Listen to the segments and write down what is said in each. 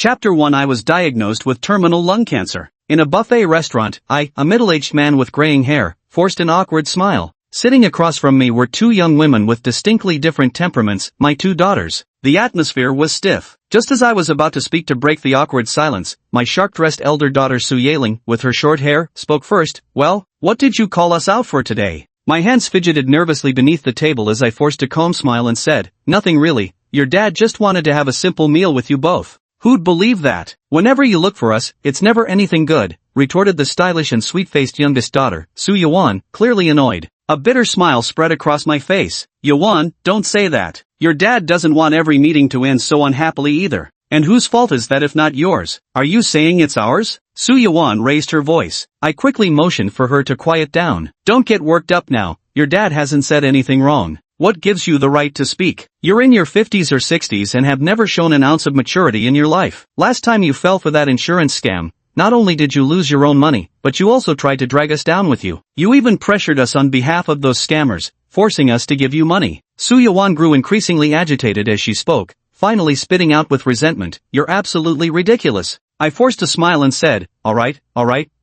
Chapter 1. I was diagnosed with terminal lung cancer. In a buffet restaurant, I, a middle-aged man with graying hair, forced an awkward smile. Sitting across from me were two young women with distinctly different temperaments, my two daughters. The atmosphere was stiff. Just as I was about to speak to break the awkward silence, my sharp-dressed elder daughter Su Yeling, with her short hair, spoke first. Well, what did you call us out for today? My hands fidgeted nervously beneath the table as I forced a calm smile and said, nothing really. Your dad just wanted to have a simple meal with you both. Who'd believe that? Whenever you look for us, it's never anything good, retorted the stylish and sweet-faced youngest daughter, Su Yuan, clearly annoyed. A bitter smile spread across my face. Yuan, don't say that. Your dad doesn't want every meeting to end so unhappily either. And whose fault is that if not yours? Are you saying it's ours? Su Yuan raised her voice. I quickly motioned for her to quiet down. Don't get worked up now. Your dad hasn't said anything wrong. What gives you the right to speak? You're in your 50s or 60s and have never shown an ounce of maturity in your life. Last time you fell for that insurance scam, not only did you lose your own money, but you also tried to drag us down with you. You even pressured us on behalf of those scammers, forcing us to give you money. Su Yuan grew increasingly agitated as she spoke, finally spitting out with resentment, you're absolutely ridiculous. I forced a smile and said, alright,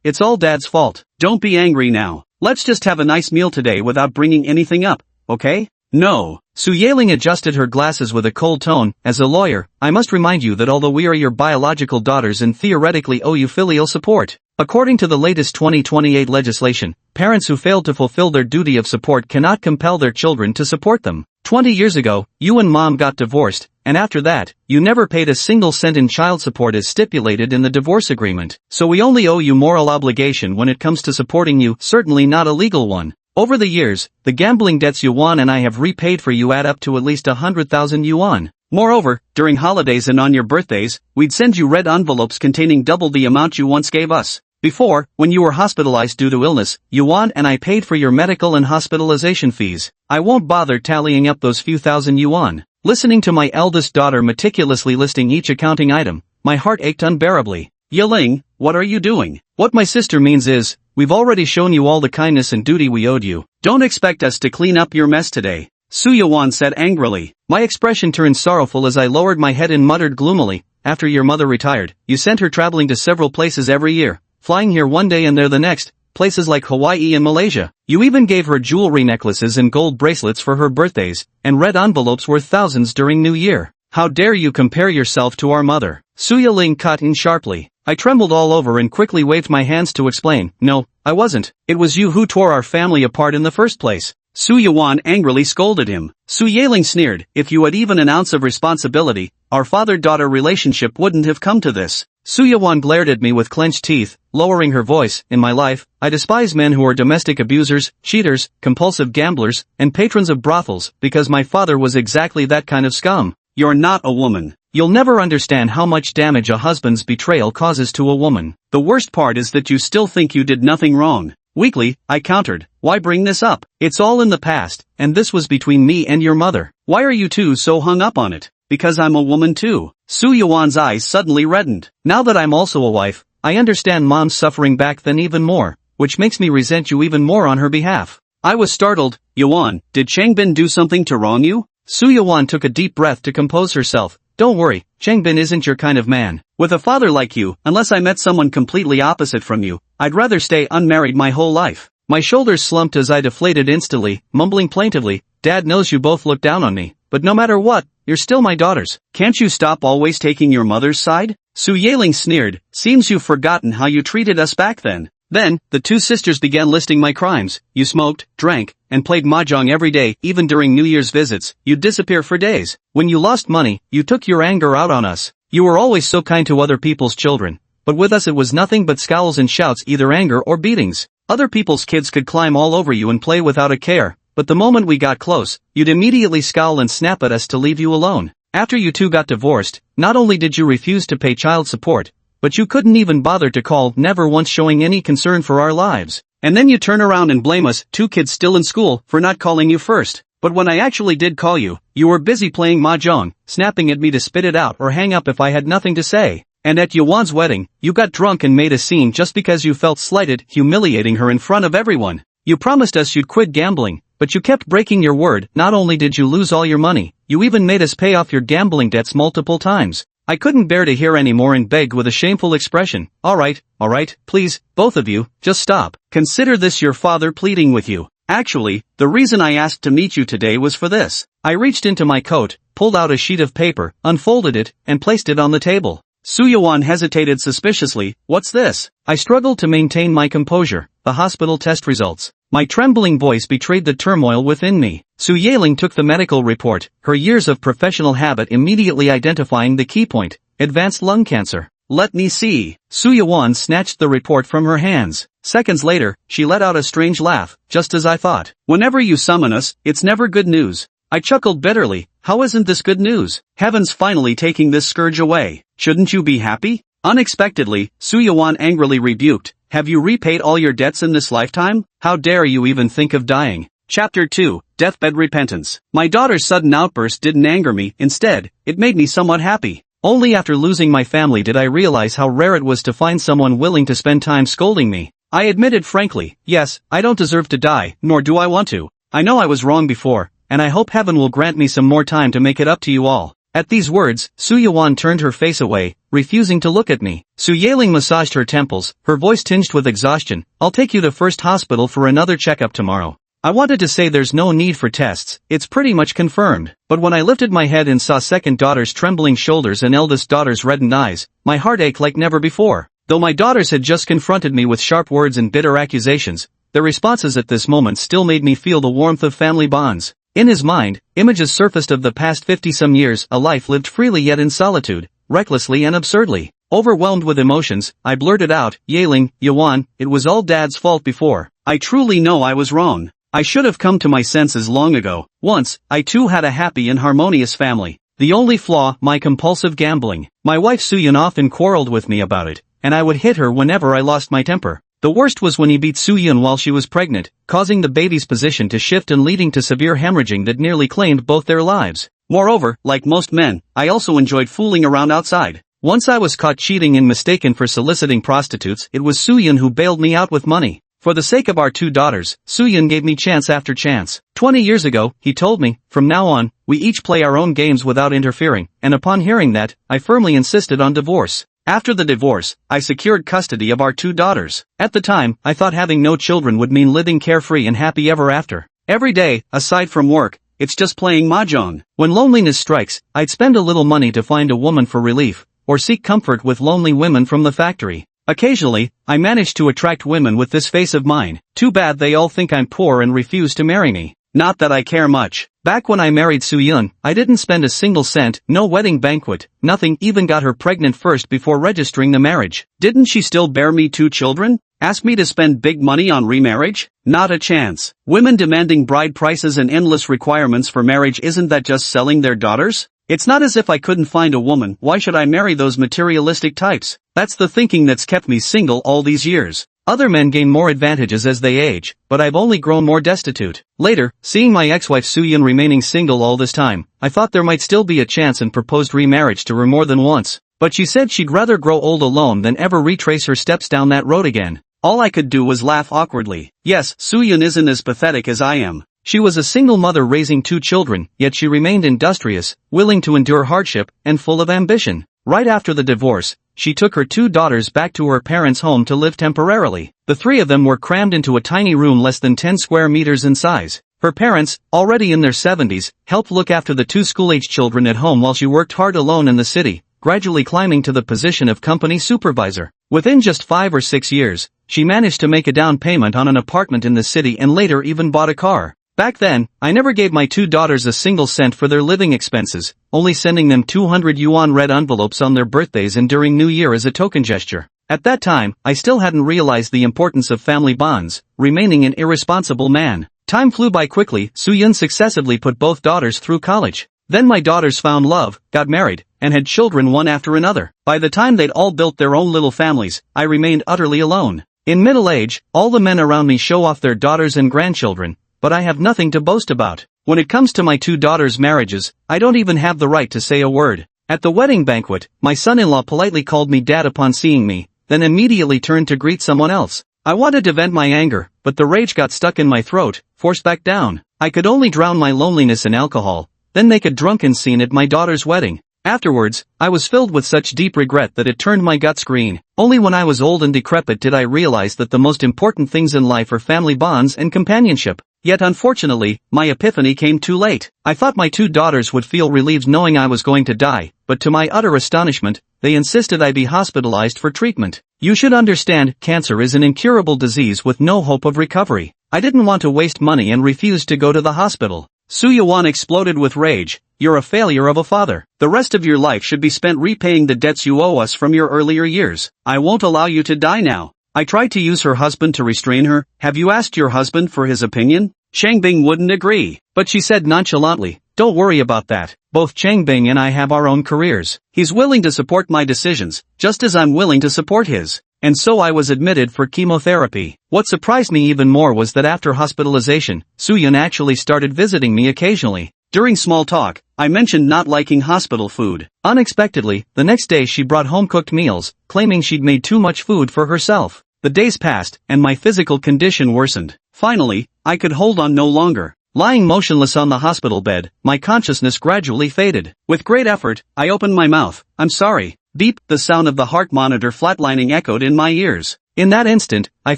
it's all Dad's fault. Don't be angry now. Let's just have a nice meal today without bringing anything up, okay? No. Su Yeling adjusted her glasses with a cold tone. As a lawyer, I must remind you that although we are your biological daughters and theoretically owe you filial support, according to the latest 2028 legislation, parents who fail to fulfill their duty of support cannot compel their children to support them. 20 years ago, you and Mom got divorced, and after that, you never paid a single cent in child support as stipulated in the divorce agreement. So we only owe you moral obligation when it comes to supporting you, certainly not a legal one. Over the years, the gambling debts Yuan and I have repaid for you add up to at least 100,000 yuan. Moreover, during holidays and on your birthdays, we'd send you red envelopes containing double the amount you once gave us. Before, when you were hospitalized due to illness, Yuan and I paid for your medical and hospitalization fees. I won't bother tallying up those few thousand yuan. Listening to my eldest daughter meticulously listing each accounting item, my heart ached unbearably. Yeling, what are you doing? What my sister means is, we've already shown you all the kindness and duty we owed you. Don't expect us to clean up your mess today. Su Yuan said angrily. My expression turned sorrowful as I lowered my head and muttered gloomily, after your mother retired, you sent her traveling to several places every year, flying here one day and there the next, places like Hawaii and Malaysia. You even gave her jewelry necklaces and gold bracelets for her birthdays, and red envelopes worth thousands during New Year. How dare you compare yourself to our mother? Su Yeling cut in sharply. I trembled all over and quickly waved my hands to explain. No, I wasn't. It was you who tore our family apart in the first place. Su Yuan angrily scolded him. Su Yeling sneered. If you had even an ounce of responsibility, our father-daughter relationship wouldn't have come to this. Su Yuan glared at me with clenched teeth, lowering her voice. In my life, I despise men who are domestic abusers, cheaters, compulsive gamblers, and patrons of brothels, because my father was exactly that kind of scum. You're not a woman. You'll never understand how much damage a husband's betrayal causes to a woman. The worst part is that you still think you did nothing wrong. Weakly, I countered. Why bring this up? It's all in the past, and this was between me and your mother. Why are you two so hung up on it? Because I'm a woman too. Su Yuan's eyes suddenly reddened. Now that I'm also a wife, I understand Mom's suffering back then even more, which makes me resent you even more on her behalf. I was startled. Yuan, did Changbin do something to wrong you? Su Yuan took a deep breath to compose herself. Don't worry, Changbin isn't your kind of man. With a father like you, unless I met someone completely opposite from you, I'd rather stay unmarried my whole life. My shoulders slumped as I deflated instantly, mumbling plaintively, Dad knows you both look down on me, but no matter what, you're still my daughters. Can't you stop always taking your mother's side? Su Yeling sneered. Seems you've forgotten how you treated us back then. Then, the two sisters began listing my crimes. You smoked, drank, and played mahjong every day. Even during New Year's visits, you'd disappear for days. When you lost money, you took your anger out on us. You were always so kind to other people's children, but with us it was nothing but scowls and shouts, either anger or beatings. Other people's kids could climb all over you and play without a care, but the moment we got close, you'd immediately scowl and snap at us to leave you alone. After you two got divorced, not only did you refuse to pay child support, but you couldn't even bother to call, never once showing any concern for our lives. And then you turn around and blame us, two kids still in school, for not calling you first. But when I actually did call you, you were busy playing mahjong, snapping at me to spit it out or hang up if I had nothing to say. And at Yuan's wedding, you got drunk and made a scene just because you felt slighted, humiliating her in front of everyone. You promised us you'd quit gambling, but you kept breaking your word. Not only did you lose all your money, you even made us pay off your gambling debts multiple times. I couldn't bear to hear any more and begged with a shameful expression, alright, please, both of you, just stop. Consider this your father pleading with you. Actually, the reason I asked to meet you today was for this. I reached into my coat, pulled out a sheet of paper, unfolded it, and placed it on the table. Soo-yeon hesitated suspiciously. What's this? I struggled to maintain my composure. The hospital test results. My trembling voice betrayed the turmoil within me. Soo-yeon took the medical report, her years of professional habit immediately identifying the key point, advanced lung cancer. Let me see. Soo-yeon snatched the report from her hands. Seconds later, she let out a strange laugh, just as I thought. Whenever you summon us, it's never good news. I chuckled bitterly. How isn't this good news? Heaven's finally taking this scourge away. Shouldn't you be happy? Unexpectedly, Soo-yeon angrily rebuked. Have you repaid all your debts in this lifetime? How dare you even think of dying? Chapter 2, Deathbed Repentance. My daughter's sudden outburst didn't anger me, instead, it made me somewhat happy. Only after losing my family did I realize how rare it was to find someone willing to spend time scolding me. I admitted frankly, yes, I don't deserve to die, nor do I want to. I know I was wrong before, and I hope heaven will grant me some more time to make it up to you all. At these words, Soo-yeon turned her face away, refusing to look at me. Soo-yeon massaged her temples, her voice tinged with exhaustion. I'll take you to first hospital for another checkup tomorrow. I wanted to say there's no need for tests, it's pretty much confirmed. But when I lifted my head and saw second daughter's trembling shoulders and eldest daughter's reddened eyes, my heart ached like never before. Though my daughters had just confronted me with sharp words and bitter accusations, their responses at this moment still made me feel the warmth of family bonds. In his mind, images surfaced of the past 50-some years, a life lived freely yet in solitude, recklessly and absurdly. Overwhelmed with emotions, I blurted out, Yeling, Yeon, it was all Dad's fault before. I truly know I was wrong. I should have come to my senses long ago. Once, I too had a happy and harmonious family. The only flaw, my compulsive gambling. My wife Soo-yeon often quarreled with me about it, and I would hit her whenever I lost my temper. The worst was when he beat Soo-yeon while she was pregnant, causing the baby's position to shift and leading to severe hemorrhaging that nearly claimed both their lives. Moreover, like most men, I also enjoyed fooling around outside. Once I was caught cheating and mistaken for soliciting prostitutes. It was Soo-yeon who bailed me out with money. For the sake of our two daughters, Soo-yeon gave me chance after chance. 20 years ago, he told me, from now on, we each play our own games without interfering, and upon hearing that, I firmly insisted on divorce. After the divorce, I secured custody of our two daughters. At the time, I thought having no children would mean living carefree and happy ever after. Every day, aside from work, it's just playing mahjong. When loneliness strikes, I'd spend a little money to find a woman for relief, or seek comfort with lonely women from the factory. Occasionally, I manage to attract women with this face of mine. Too bad they all think I'm poor and refuse to marry me. Not that I care much. Back when I married Soo-yeon, I didn't spend a single cent, no wedding banquet, nothing, even got her pregnant first before registering the marriage. Didn't she still bear me 2 children? Ask me to spend big money on remarriage? Not a chance. Women demanding bride prices and endless requirements for marriage, isn't that just selling their daughters? It's not as if I couldn't find a woman. Why should I marry those materialistic types? That's the thinking that's kept me single all these years. Other men gain more advantages as they age, but I've only grown more destitute. Later, seeing my ex-wife Soo-yeon remaining single all this time, I thought there might still be a chance and proposed remarriage to her more than once. But she said she'd rather grow old alone than ever retrace her steps down that road again. All I could do was laugh awkwardly. Yes, Soo-yeon isn't as pathetic as I am. She was a single mother raising 2 children, yet she remained industrious, willing to endure hardship, and full of ambition. Right after the divorce, she took her 2 daughters back to her parents' home to live temporarily. The 3 of them were crammed into a tiny room less than 10 square meters in size. Her parents, already in their 70s, helped look after the 2 school-age children at home while she worked hard alone in the city, gradually climbing to the position of company supervisor. Within just 5 or 6 years, she managed to make a down payment on an apartment in the city and later even bought a car. Back then, I never gave my 2 daughters a single cent for their living expenses, only sending them 200 yuan red envelopes on their birthdays and during New Year as a token gesture. At that time, I still hadn't realized the importance of family bonds, remaining an irresponsible man. Time flew by quickly. Soo-yeon successively put both daughters through college. Then my daughters found love, got married, and had children one after another. By the time they'd all built their own little families, I remained utterly alone. In middle age, all the men around me show off their daughters and grandchildren, but I have nothing to boast about. When it comes to my 2 daughters' marriages, I don't even have the right to say a word. At the wedding banquet, my son-in-law politely called me dad upon seeing me, then immediately turned to greet someone else. I wanted to vent my anger, but the rage got stuck in my throat, forced back down. I could only drown my loneliness in alcohol, then make a drunken scene at my daughter's wedding. Afterwards, I was filled with such deep regret that it turned my guts green. Only when I was old and decrepit did I realize that the most important things in life are family bonds and companionship. Yet unfortunately, my epiphany came too late. I thought my 2 daughters would feel relieved knowing I was going to die, but to my utter astonishment, they insisted I be hospitalized for treatment. You should understand, cancer is an incurable disease with no hope of recovery. I didn't want to waste money and refused to go to the hospital. Su Yuan exploded with rage. You're a failure of a father. The rest of your life should be spent repaying the debts you owe us from your earlier years. I won't allow you to die now. I tried to use her husband to restrain her. Have you asked your husband for his opinion? Changbing wouldn't agree, but she said nonchalantly, don't worry about that. Both Changbing and I have our own careers. He's willing to support my decisions, just as I'm willing to support his. And so I was admitted for chemotherapy. What surprised me even more was that after hospitalization, Suyun actually started visiting me occasionally. During small talk, I mentioned not liking hospital food. Unexpectedly, the next day she brought home-cooked meals, claiming she'd made too much food for herself. The days passed, and my physical condition worsened. Finally, I could hold on no longer. Lying motionless on the hospital bed, my consciousness gradually faded. With great effort, I opened my mouth. I'm sorry. Beep, the sound of the heart monitor flatlining echoed in my ears. In that instant, I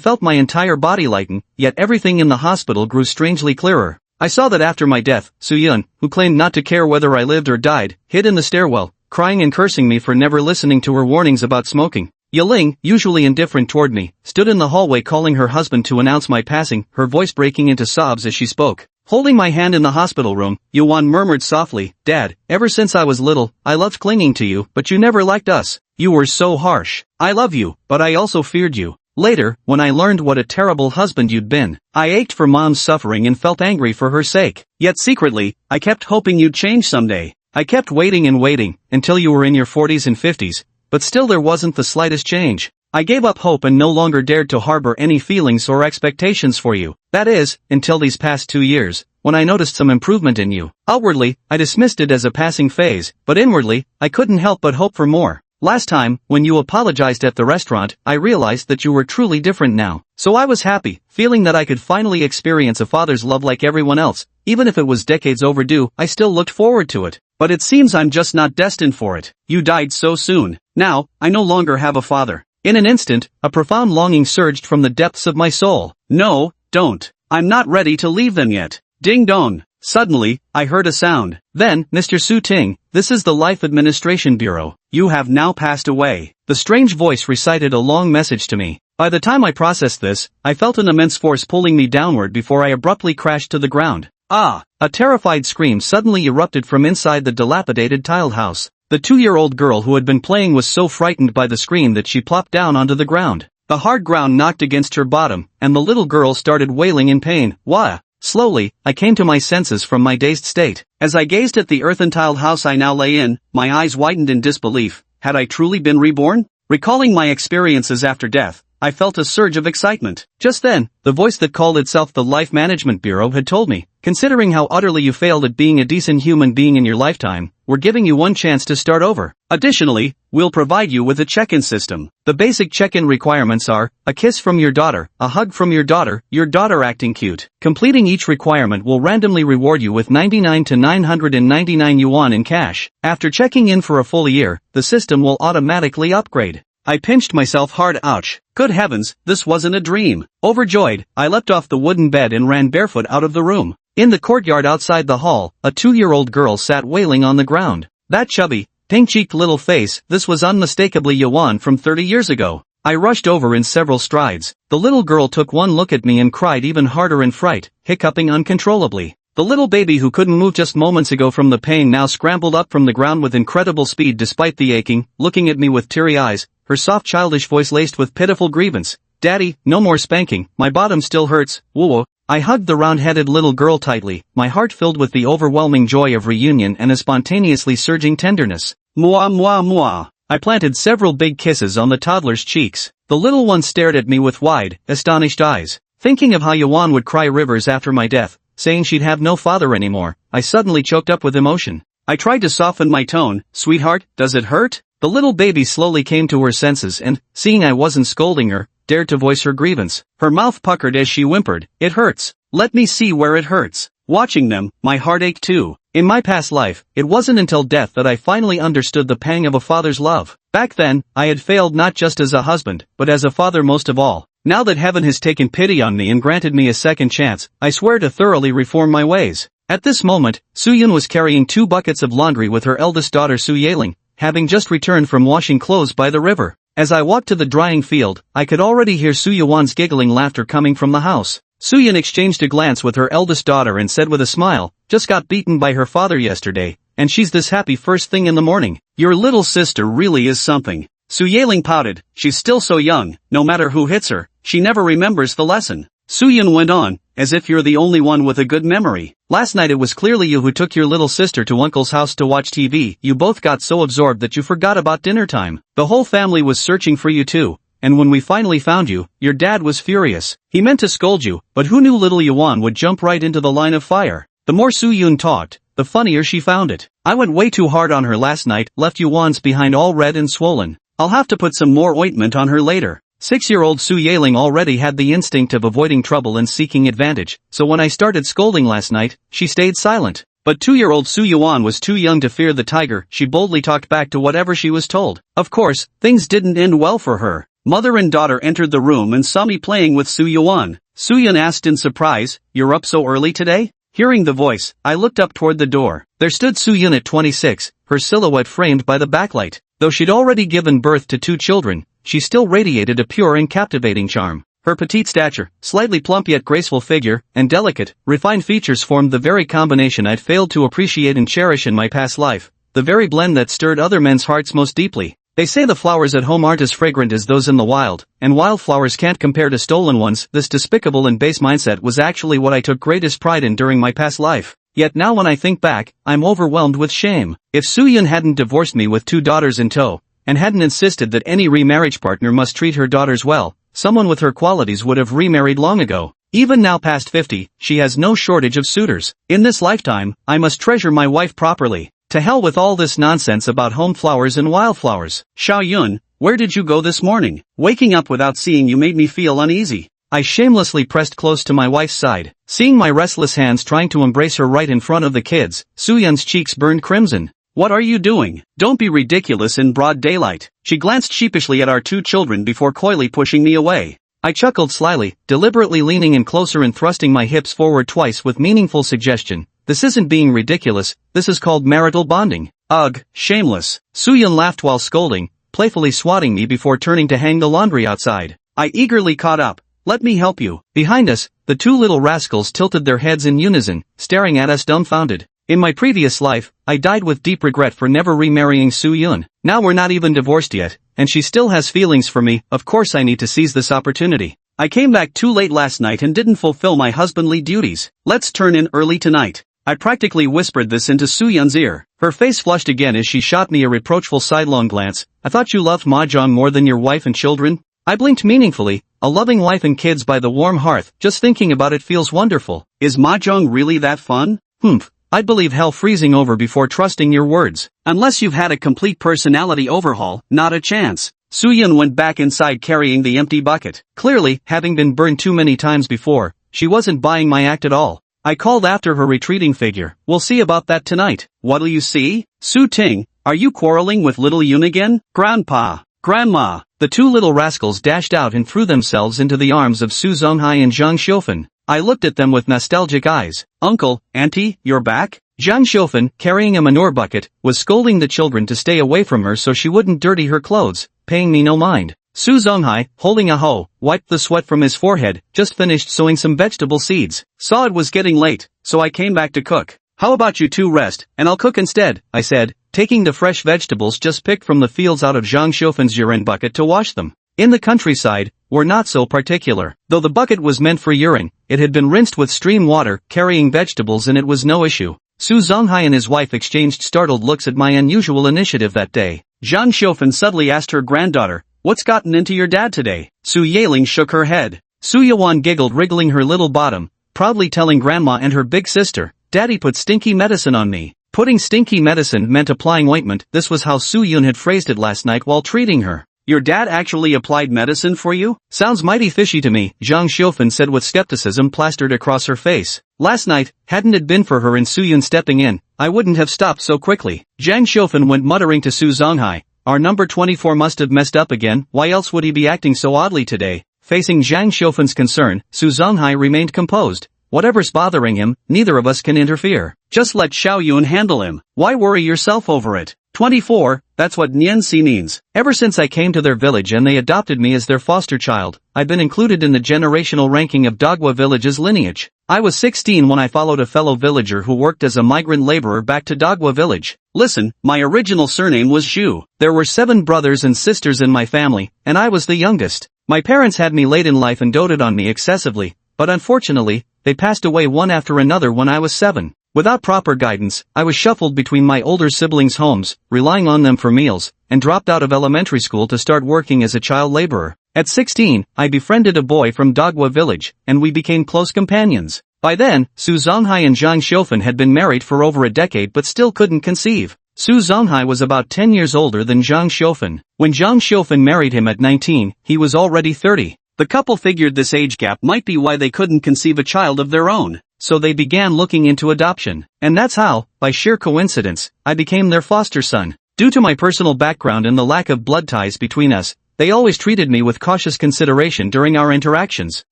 felt my entire body lighten, yet everything in the hospital grew strangely clearer. I saw that after my death, Suyun, who claimed not to care whether I lived or died, hid in the stairwell, crying and cursing me for never listening to her warnings about smoking. Yiling, usually indifferent toward me, stood in the hallway calling her husband to announce my passing, her voice breaking into sobs as she spoke. Holding my hand in the hospital room, Yuan murmured softly, Dad, ever since I was little, I loved clinging to you, but you never liked us. You were so harsh. I love you, but I also feared you. Later, when I learned what a terrible husband you'd been, I ached for Mom's suffering and felt angry for her sake. Yet secretly, I kept hoping you'd change someday. I kept waiting and waiting, until you were in your 40s and 50s, but still there wasn't the slightest change. I gave up hope and no longer dared to harbor any feelings or expectations for you. That is, until these past 2 years, when I noticed some improvement in you. Outwardly, I dismissed it as a passing phase, but inwardly, I couldn't help but hope for more. Last time, when you apologized at the restaurant, I realized that you were truly different now. So I was happy, feeling that I could finally experience a father's love like everyone else. Even if it was decades overdue, I still looked forward to it. But it seems I'm just not destined for it. You died so soon. Now, I no longer have a father. In an instant, a profound longing surged from the depths of my soul. No, don't. I'm not ready to leave them yet. Ding dong. Suddenly, I heard a sound. Then, Mr. Su Ting, this is the Life Administration Bureau. You have now passed away. The strange voice recited a long message to me. By the time I processed this, I felt an immense force pulling me downward before I abruptly crashed to the ground. Ah! A terrified scream suddenly erupted from inside the dilapidated tiled house. The 2-year-old girl who had been playing was so frightened by the scream that she plopped down onto the ground. The hard ground knocked against her bottom, and the little girl started wailing in pain. Wah! Slowly, I came to my senses from my dazed state. As I gazed at the earthen-tiled house I now lay in, my eyes widened in disbelief. Had I truly been reborn? Recalling my experiences after death, I felt a surge of excitement. Just then, the voice that called itself the Life Management Bureau had told me, considering how utterly you failed at being a decent human being in your lifetime, we're giving you one chance to start over. Additionally, we'll provide you with a check-in system. The basic check-in requirements are, a kiss from your daughter, a hug from your daughter acting cute. Completing each requirement will randomly reward you with 99 to 999 yuan in cash. After checking in for a full year, the system will automatically upgrade. I pinched myself hard. Ouch. Good heavens, this wasn't a dream. Overjoyed, I leapt off the wooden bed and ran barefoot out of the room. In the courtyard outside the hall, a 2-year-old girl sat wailing on the ground. That chubby, pink-cheeked little face, this was unmistakably Yuan from 30 years ago. I rushed over in several strides. The little girl took one look at me and cried even harder in fright, hiccuping uncontrollably. The little baby who couldn't move just moments ago from the pain now scrambled up from the ground with incredible speed despite the aching, looking at me with teary eyes, her soft childish voice laced with pitiful grievance. Daddy, no more spanking, my bottom still hurts, woo-woo. I hugged the round-headed little girl tightly, my heart filled with the overwhelming joy of reunion and a spontaneously surging tenderness. Mwah mwah mwah. I planted several big kisses on the toddler's cheeks. The little one stared at me with wide, astonished eyes. Thinking of how Yuan would cry rivers after my death, saying she'd have no father anymore, I suddenly choked up with emotion. I tried to soften my tone. Sweetheart, does it hurt? The little baby slowly came to her senses and, seeing I wasn't scolding her, dared to voice her grievance. Her mouth puckered as she whimpered, It hurts. Let me see where it hurts. Watching them, my heart ached too. In my past life, it wasn't until death that I finally understood the pang of a father's love. Back then, I had failed not just as a husband, but as a father most of all. Now that heaven has taken pity on me and granted me a second chance, I swear to thoroughly reform my ways. At this moment, Soo-yun was carrying 2 buckets of laundry with her eldest daughter Soo-yeling, having just returned from washing clothes by the river. As I walked to the drying field, I could already hear Soo-yeon's giggling laughter coming from the house. Soo-yun exchanged a glance with her eldest daughter and said with a smile, "Just got beaten by her father yesterday, and she's this happy first thing in the morning. Your little sister really is something." Soo-yeling pouted. "She's still so young, no matter who hits her, she never remembers the lesson." Soo-yun went on, "As if you're the only one with a good memory. Last night it was clearly you who took your little sister to Uncle's house to watch TV. You both got so absorbed that you forgot about dinner time. The whole family was searching for you too, and when we finally found you, your dad was furious. He meant to scold you, but who knew little Yuan would jump right into the line of fire?" The more Soo-yun talked, the funnier she found it. "I went way too hard on her last night, left Yuan's behind all red and swollen. I'll have to put some more ointment on her later." 6-year-old Soo-yeling already had the instinct of avoiding trouble and seeking advantage, so when I started scolding last night, she stayed silent. But 2-year-old Soo-yuan was too young to fear the tiger. She boldly talked back to whatever she was told. Of course, things didn't end well for her. Mother and daughter entered the room and saw me playing with Soo-yuan. Soo-yun asked in surprise, "You're up so early today?" Hearing the voice, I looked up toward the door. There stood Soo-yun at 26, her silhouette framed by the backlight. Though she'd already given birth to 2 children, she still radiated a pure and captivating charm. Her petite stature, slightly plump yet graceful figure, and delicate, refined features formed the very combination I'd failed to appreciate and cherish in my past life, the very blend that stirred other men's hearts most deeply. They say the flowers at home aren't as fragrant as those in the wild, and wildflowers can't compare to stolen ones. This despicable and base mindset was actually what I took greatest pride in during my past life. Yet now when I think back, I'm overwhelmed with shame. If Soo-yun hadn't divorced me with 2 daughters in tow, and hadn't insisted that any remarriage partner must treat her daughters well, someone with her qualities would have remarried long ago. Even now past 50, she has no shortage of suitors. In this lifetime, I must treasure my wife properly. To hell with all this nonsense about home flowers and wildflowers. Xiao-yun, where did you go this morning? Waking up without seeing you made me feel uneasy. I shamelessly pressed close to my wife's side. Seeing my restless hands trying to embrace her right in front of the kids, Soo-yun's cheeks burned crimson. "What are you doing? Don't be ridiculous in broad daylight." She glanced sheepishly at our 2 children before coyly pushing me away. I chuckled slyly, deliberately leaning in closer and thrusting my hips forward twice with meaningful suggestion. "This isn't being ridiculous, this is called marital bonding." "Ugh, shameless." Soo-yun laughed while scolding, playfully swatting me before turning to hang the laundry outside. I eagerly caught up. "Let me help you." Behind us, the 2 little rascals tilted their heads in unison, staring at us dumbfounded. In my previous life, I died with deep regret for never remarrying Soo-yun. Now we're not even divorced yet, and she still has feelings for me. Of course I need to seize this opportunity. I came back too late last night and didn't fulfill my husbandly duties. Let's turn in early tonight. I practically whispered this into Soo-yun's ear. Her face flushed again as she shot me a reproachful sidelong glance. "I thought you loved mahjong more than your wife and children?" I blinked meaningfully. A loving wife and kids by the warm hearth, just thinking about it feels wonderful. "Is mahjong really that fun?" "Humph. I'd believe hell freezing over before trusting your words." "Unless you've had a complete personality overhaul, not a chance." Soo-yun went back inside carrying the empty bucket. Clearly, having been burned too many times before, she wasn't buying my act at all. I called after her retreating figure. "We'll see about that tonight." "What'll you see?" "Su-ting, are you quarreling with little Yun again?" "Grandpa, Grandma." The 2 little rascals dashed out and threw themselves into the arms of Su Zonghai and Zhang Xiufen. I looked at them with nostalgic eyes. "Uncle, Auntie, you're back?" Zhang Xiufen, carrying a manure bucket, was scolding the children to stay away from her so she wouldn't dirty her clothes, paying me no mind. Su Zonghai, holding a hoe, wiped the sweat from his forehead, just finished sowing some vegetable seeds. "Saw it was getting late, so I came back to cook." "How about you 2 rest, and I'll cook instead," I said, taking the fresh vegetables just picked from the fields out of Zhang Xiufen's urine bucket to wash them. In the countryside, we're not so particular. Though the bucket was meant for urine, it had been rinsed with stream water, carrying vegetables, and it was no issue. Su Zonghai and his wife exchanged startled looks at my unusual initiative that day. Zhang Xiufen suddenly asked her granddaughter, "What's gotten into your dad today?" Soo-yeling shook her head. Soo-yuan giggled, wriggling her little bottom, proudly telling Grandma and her big sister, "Daddy put stinky medicine on me." Putting stinky medicine meant applying ointment. This was how Soo-yun had phrased it last night while treating her. "Your dad actually applied medicine for you?" "Sounds mighty fishy to me," Zhang Xiufen said with skepticism plastered across her face. Last night, hadn't it been for her and Soo-yun stepping in, I wouldn't have stopped so quickly. Zhang Xiufen went muttering to Su Zonghai, our number 24 must have messed up again, why else would he be acting so oddly today? Facing Zhang Xiufen's concern, Su Zonghai remained composed. Whatever's bothering him, neither of us can interfere. Just let Xiao Yun handle him. Why worry yourself over it? 24, that's what Nianxi means. Ever since I came to their village and they adopted me as their foster child, I've been included in the generational ranking of Dagwa village's lineage. I was 16 when I followed a fellow villager who worked as a migrant laborer back to Dagwa village. Listen, my original surname was Zhu. There were 7 brothers and sisters in my family, and I was the youngest. My parents had me late in life and doted on me excessively, but unfortunately, they passed away one after another when I was 7. Without proper guidance, I was shuffled between my older siblings' homes, relying on them for meals, and dropped out of elementary school to start working as a child laborer. At 16, I befriended a boy from Dagwa village, and we became close companions. By then, Su Zonghai and Zhang Xiufen had been married for over a decade but still couldn't conceive. Su Zonghai was about 10 years older than Zhang Xiufen. When Zhang Xiufen married him at 19, he was already 30. The couple figured this age gap might be why they couldn't conceive a child of their own. So they began looking into adoption. And that's how, by sheer coincidence, I became their foster son. Due to my personal background and the lack of blood ties between us, they always treated me with cautious consideration during our interactions.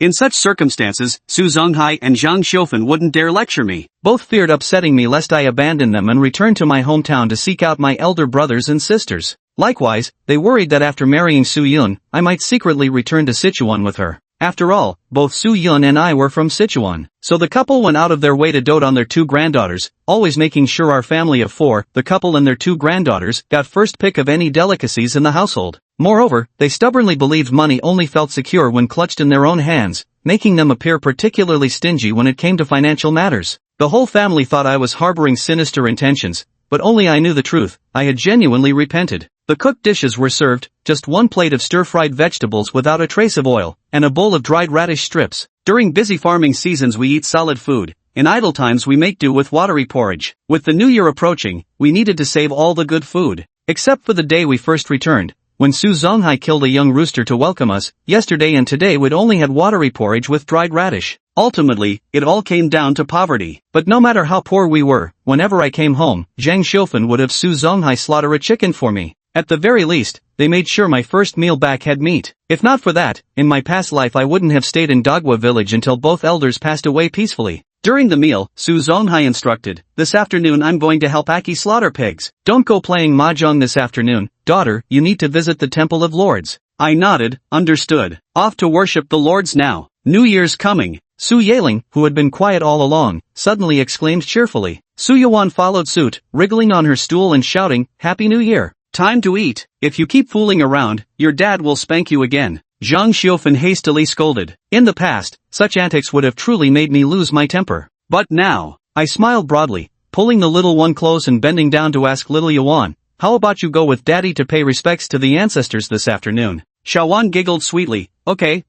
In such circumstances, Su Zonghai and Zhang Xiufen wouldn't dare lecture me. Both feared upsetting me lest I abandon them and return to my hometown to seek out my elder brothers and sisters. Likewise, they worried that after marrying Su Yun, I might secretly return to Sichuan with her. After all, both Su Yun and I were from Sichuan. So the couple went out of their way to dote on their 2 granddaughters, always making sure our family of 4, the couple and their 2 granddaughters, got first pick of any delicacies in the household. Moreover, they stubbornly believed money only felt secure when clutched in their own hands, making them appear particularly stingy when it came to financial matters. The whole family thought I was harboring sinister intentions, but only I knew the truth. I had genuinely repented. The cooked dishes were served, just 1 plate of stir-fried vegetables without a trace of oil, and a bowl of dried radish strips. During busy farming seasons we eat solid food. In idle times we make do with watery porridge. With the new year approaching, we needed to save all the good food. Except for the day we first returned, when Su Zonghai killed a young rooster to welcome us. Yesterday and today we'd only had watery porridge with dried radish. Ultimately, it all came down to poverty. But no matter how poor we were, whenever I came home, Zhang Xiufen would have Su Zonghai slaughter a chicken for me. At the very least, they made sure my first meal back had meat. If not for that, in my past life I wouldn't have stayed in Dagwa village until both elders passed away peacefully. During the meal, Su Zonghai instructed, "This afternoon I'm going to help Aki slaughter pigs. Don't go playing mahjong this afternoon, daughter, you need to visit the Temple of Lords." I nodded, understood. Off to worship the Lords now. New Year's coming. Su Yaling, who had been quiet all along, suddenly exclaimed cheerfully. Su Yuan followed suit, wriggling on her stool and shouting, "Happy New Year. Time to eat. If you keep fooling around, your dad will spank you again." Zhang Xiufen hastily scolded. In the past, such antics would have truly made me lose my temper. But now, I smiled broadly, pulling the little one close and bending down to ask little Yuan, "How about you go with daddy to pay respects to the ancestors this afternoon?" Xiaowan giggled sweetly. Okay.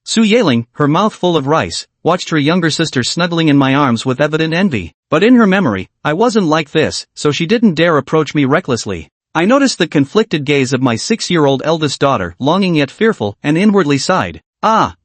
Su Yaling, her mouth full of rice, watched her younger sister snuggling in my arms with evident envy. But in her memory, I wasn't like this, so she didn't dare approach me recklessly. I noticed the conflicted gaze of my 6-year-old eldest daughter, longing yet fearful, and inwardly sighed.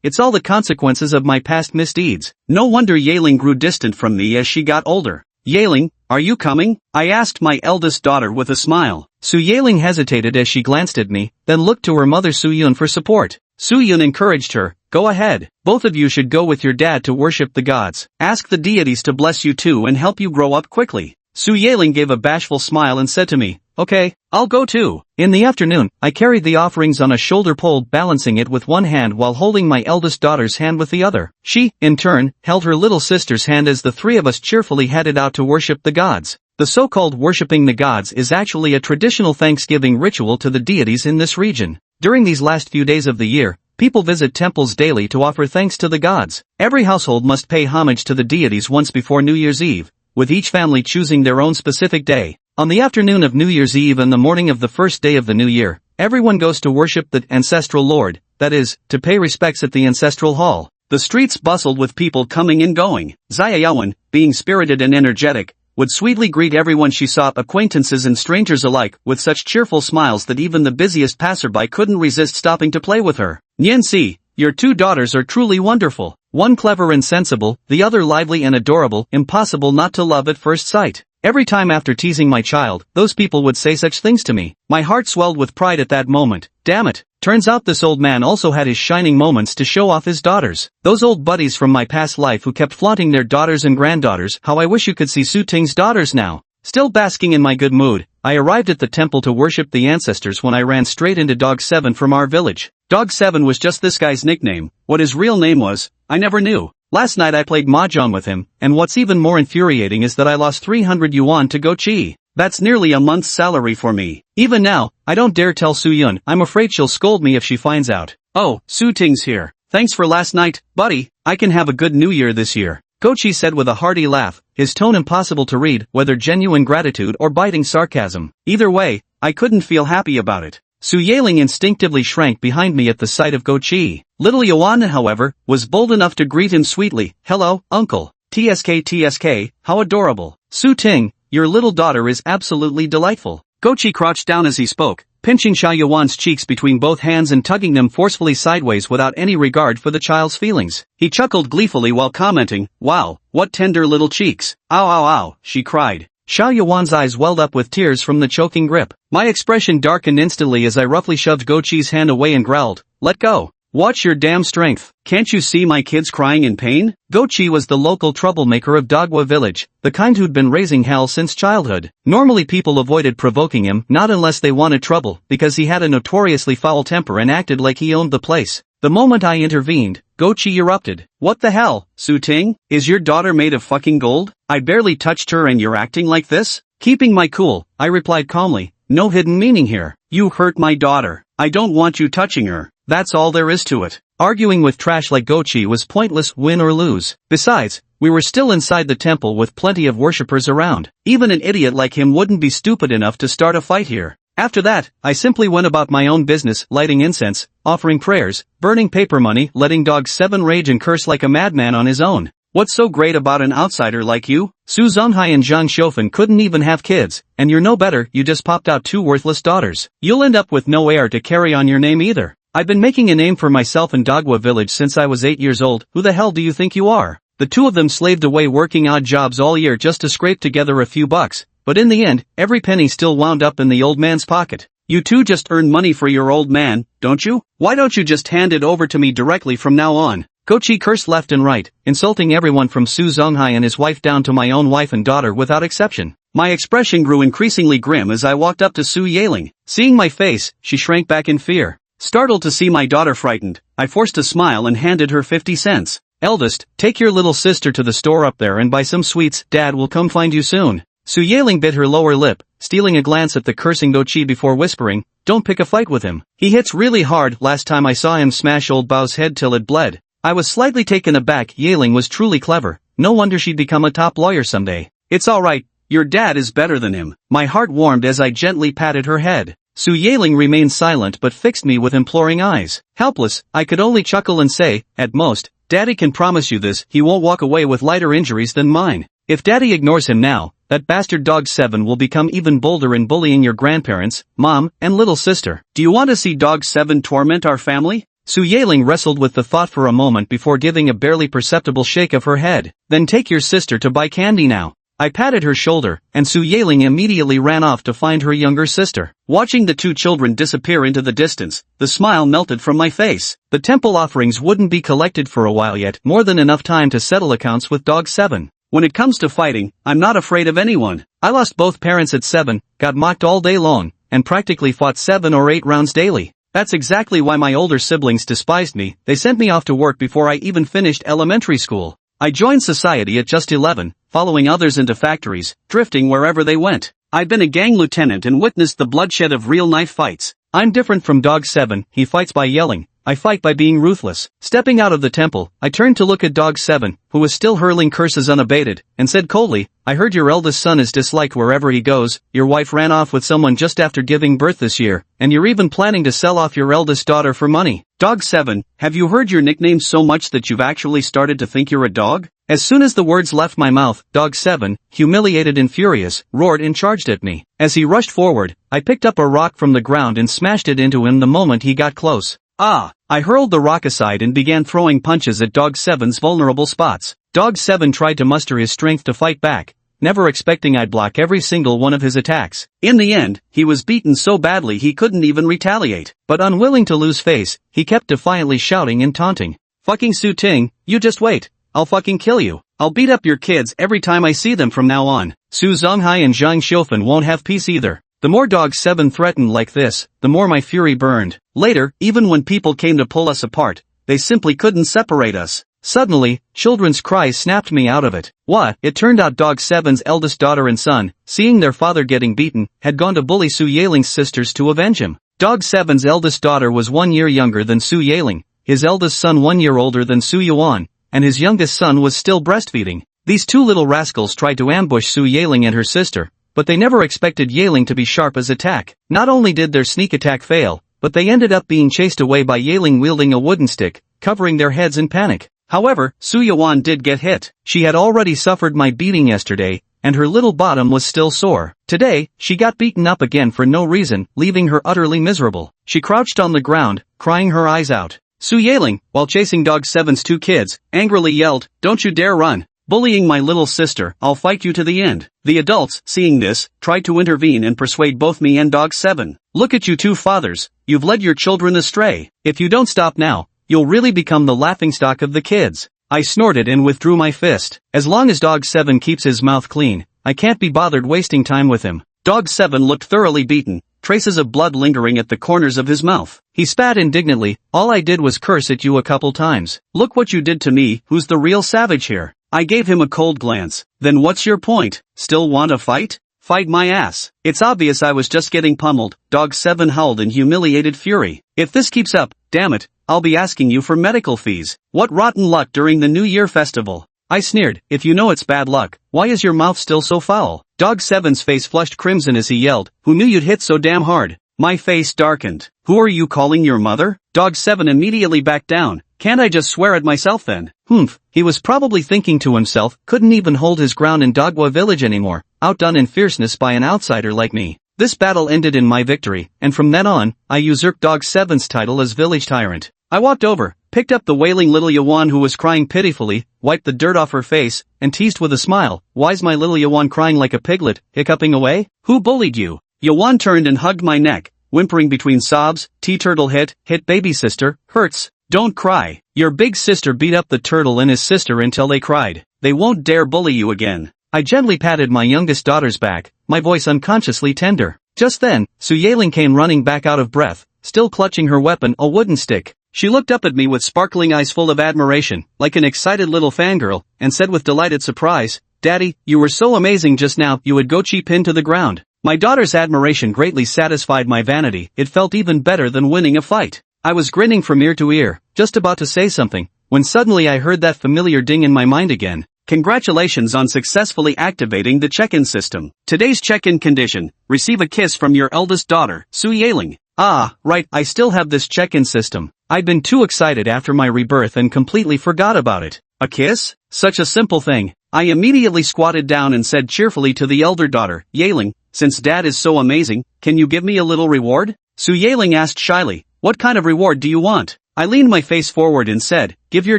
It's all the consequences of my past misdeeds. No wonder Yaling grew distant from me as she got older. Yaling, are you coming? I asked my eldest daughter with a smile. Su Yaling hesitated as she glanced at me, then looked to her mother Su Yun for support. Su Yun encouraged her, "Go ahead. Both of you should go with your dad to worship the gods. Ask the deities to bless you too and help you grow up quickly." Su Yaling gave a bashful smile and said to me, "Okay, I'll go too." In the afternoon, I carried the offerings on a shoulder pole, balancing it with one hand while holding my eldest daughter's hand with the other. She, in turn, held her little sister's hand as the 3 of us cheerfully headed out to worship the gods. The so-called worshipping the gods is actually a traditional Thanksgiving ritual to the deities in this region. During these last few days of the year, people visit temples daily to offer thanks to the gods. Every household must pay homage to the deities once before New Year's Eve, with each family choosing their own specific day. On the afternoon of New Year's Eve and the morning of the first day of the new year, everyone goes to worship the ancestral lord, that is, to pay respects at the ancestral hall. The streets bustled with people coming and going. Xia Yawen, being spirited and energetic, would sweetly greet everyone she saw, acquaintances and strangers alike, with such cheerful smiles that even the busiest passerby couldn't resist stopping to play with her. "Nianxi, your 2 daughters are truly wonderful. One clever and sensible, the other lively and adorable, impossible not to love at first sight." Every time after teasing my child, those people would say such things to me. My heart swelled with pride at that moment. Damn it. Turns out this old man also had his shining moments to show off his daughters. Those old buddies from my past life who kept flaunting their daughters and granddaughters. How I wish you could see Su Ting's daughters now. Still basking in my good mood, I arrived at the temple to worship the ancestors when I ran straight into Dog 7 from our village. Dog 7 was just this guy's nickname. What his real name was, I never knew. Last night I played mahjong with him, and what's even more infuriating is that I lost 300 yuan to Go Chi. That's nearly a month's salary for me. Even now, I don't dare tell Su Yun. I'm afraid she'll scold me if she finds out. Oh, Su Ting's here. Thanks for last night, buddy. I can have a good new year this year. Go Chi said with a hearty laugh, his tone impossible to read, whether genuine gratitude or biting sarcasm. Either way, I couldn't feel happy about it. Su Yaling instinctively shrank behind me at the sight of Go Chi. Little Yuan, however, was bold enough to greet him sweetly. Hello, uncle. TSK, how adorable. Su Ting, your little daughter is absolutely delightful. Go Chi crouched down as he spoke, pinching Xiao Yuan's cheeks between both hands and tugging them forcefully sideways without any regard for the child's feelings. He chuckled gleefully while commenting, wow, what tender little cheeks. Ow ow ow, she cried. Xiao Yuan's eyes welled up with tears from the choking grip. My expression darkened instantly as I roughly shoved Go Chi's hand away and growled, let go. Watch your damn strength. Can't you see my kids crying in pain? Go Chi was the local troublemaker of Dogwa village, the kind who'd been raising hell since childhood. Normally people avoided provoking him, not unless they wanted trouble, because he had a notoriously foul temper and acted like he owned the place. The moment I intervened, Go Chi erupted. What the hell, Su Ting? Is your daughter made of fucking gold? I barely touched her and you're acting like this? Keeping my cool, I replied calmly. No hidden meaning here. You hurt my daughter. I don't want you touching her. That's all there is to it. Arguing with trash like Go Chi was pointless, win or lose. Besides, we were still inside the temple with plenty of worshippers around. Even an idiot like him wouldn't be stupid enough to start a fight here. After that, I simply went about my own business, lighting incense, offering prayers, burning paper money, letting Dog 7 rage and curse like a madman on his own. What's so great about an outsider like you? Su Zonghai and Zhang Shofen couldn't even have kids, and you're no better, you just popped out 2 worthless daughters. You'll end up with no heir to carry on your name either. I've been making a name for myself in Dogwa village since I was 8 years old. Who the hell do you think you are? The two of them slaved away working odd jobs all year just to scrape together a few bucks, but in the end, every penny still wound up in the old man's pocket. You two just earn money for your old man, don't you? Why don't you just hand it over to me directly from now on? Go Chi cursed left and right, insulting everyone from Su Zonghai and his wife down to my own wife and daughter without exception. My expression grew increasingly grim as I walked up to Su Yaling. Seeing my face, she shrank back in fear. Startled to see my daughter frightened, I forced a smile and handed her 50 cents. Eldest, take your little sister to the store up there and buy some sweets. Dad will come find you soon. Su Yaling bit her lower lip, stealing a glance at the cursing Go Chi before whispering, don't pick a fight with him. He hits really hard. Last time I saw him smash old Bao's head till it bled. I was slightly taken aback. Yaling was truly clever. No wonder she'd become a top lawyer someday. It's alright, your dad is better than him. My heart warmed as I gently patted her head. Su Yaling remained silent but fixed me with imploring eyes. Helpless, I could only chuckle and say, at most, Daddy can promise you this, he won't walk away with lighter injuries than mine. If Daddy ignores him now, that bastard Dog 7 will become even bolder in bullying your grandparents, mom, and little sister. Do you want to see Dog 7 torment our family? Su Yaling wrestled with the thought for a moment before giving a barely perceptible shake of her head. Then take your sister to buy candy now. I patted her shoulder, and Su Yaling immediately ran off to find her younger sister. Watching the two children disappear into the distance, the smile melted from my face. The temple offerings wouldn't be collected for a while yet, more than enough time to settle accounts with Dog 7. When it comes to fighting, I'm not afraid of anyone. I lost both parents at 7, got mocked all day long, and practically fought 7 or 8 rounds daily. That's exactly why my older siblings despised me. They sent me off to work before I even finished elementary school. I joined society at just 11, following others into factories, drifting wherever they went. I've been a gang lieutenant and witnessed the bloodshed of real knife fights. I'm different from Dog 7, he fights by yelling. I fight by being ruthless. Stepping out of the temple, I turned to look at Dog 7, who was still hurling curses unabated, and said coldly, I heard your eldest son is disliked wherever he goes, your wife ran off with someone just after giving birth this year, and you're even planning to sell off your eldest daughter for money. Dog 7, have you heard your nickname so much that you've actually started to think you're a dog? As soon as the words left my mouth, Dog 7, humiliated and furious, roared and charged at me. As he rushed forward, I picked up a rock from the ground and smashed it into him the moment he got close. I hurled the rock aside and began throwing punches at Dog 7's vulnerable spots. Dog 7 tried to muster his strength to fight back, never expecting I'd block every single one of his attacks. In the end, he was beaten so badly he couldn't even retaliate. But unwilling to lose face, he kept defiantly shouting and taunting. "Fucking Su Ting, you just wait. I'll fucking kill you. I'll beat up your kids every time I see them from now on. Su Zonghai and Zhang Xiufen won't have peace either." The more Dog 7 threatened like this, the more my fury burned. Later, even when people came to pull us apart, they simply couldn't separate us. Suddenly, children's cries snapped me out of it. What? It turned out Dog 7's eldest daughter and son, seeing their father getting beaten, had gone to bully Su Yailing's sisters to avenge him. Dog 7's eldest daughter was 1 year younger than Su Yailing, his eldest son 1 year older than Su Yuan, and his youngest son was still breastfeeding. These two little rascals tried to ambush Su Yailing and her sister, but they never expected Yailing to be sharp as attack. Not only did their sneak attack fail, but they ended up being chased away by Yailing wielding a wooden stick, covering their heads in panic. However, Su Yuan did get hit. She had already suffered my beating yesterday, and her little bottom was still sore. Today, she got beaten up again for no reason, leaving her utterly miserable. She crouched on the ground, crying her eyes out. Su Yailing, while chasing Dog 7's 2 kids, angrily yelled, "Don't you dare run. Bullying my little sister, I'll fight you to the end." The adults, seeing this, tried to intervene and persuade both me and Dog 7. "Look at you two fathers, you've led your children astray. If you don't stop now, you'll really become the laughingstock of the kids." I snorted and withdrew my fist. As long as Dog 7 keeps his mouth clean, I can't be bothered wasting time with him. Dog 7 looked thoroughly beaten, traces of blood lingering at the corners of his mouth. He spat indignantly. "All I did was curse at you a couple times. Look what you did to me, who's the real savage here?" I gave him a cold glance. "Then what's your point? Still want to fight? Fight my ass. It's obvious I was just getting pummeled." Dog 7 howled in humiliated fury. "If this keeps up, damn it, I'll be asking you for medical fees. What rotten luck during the New Year festival." I sneered. "If you know it's bad luck, why is your mouth still so foul?" Dog 7's face flushed crimson as he yelled, "Who knew you'd hit so damn hard?" My face darkened. "Who are you calling your mother?" Dog 7 immediately backed down. "Can't I just swear at myself then?" Humph, he was probably thinking to himself, couldn't even hold his ground in Dogwa village anymore, outdone in fierceness by an outsider like me. This battle ended in my victory, and from then on, I usurped Dog 7's title as village tyrant. I walked over, picked up the wailing little Yuan who was crying pitifully, wiped the dirt off her face, and teased with a smile, "Why's my little Yuan crying like a piglet, hiccuping away? Who bullied you?" Yuan turned and hugged my neck, whimpering between sobs. "T-turtle hit baby sister, hurts. Don't cry. Your big sister beat up the turtle and his sister until they cried. They won't dare bully you again." I gently patted my youngest daughter's back, my voice unconsciously tender. Just then, Su Yailing came running back out of breath, still clutching her weapon, a wooden stick. She looked up at me with sparkling eyes full of admiration, like an excited little fangirl, and said with delighted surprise, "Daddy, you were so amazing just now, you would go cheap into the ground." My daughter's admiration greatly satisfied my vanity. It felt even better than winning a fight. I was grinning from ear to ear, just about to say something, when suddenly I heard that familiar ding in my mind again. "Congratulations on successfully activating the check-in system. Today's check-in condition, receive a kiss from your eldest daughter, Su Yailing." Ah, right, I still have this check-in system. I'd been too excited after my rebirth and completely forgot about it. A kiss? Such a simple thing. I immediately squatted down and said cheerfully to the elder daughter, "Yailing, since Dad is so amazing, can you give me a little reward?" Su Yailing asked shyly, "What kind of reward do you want?" I leaned my face forward and said, "Give your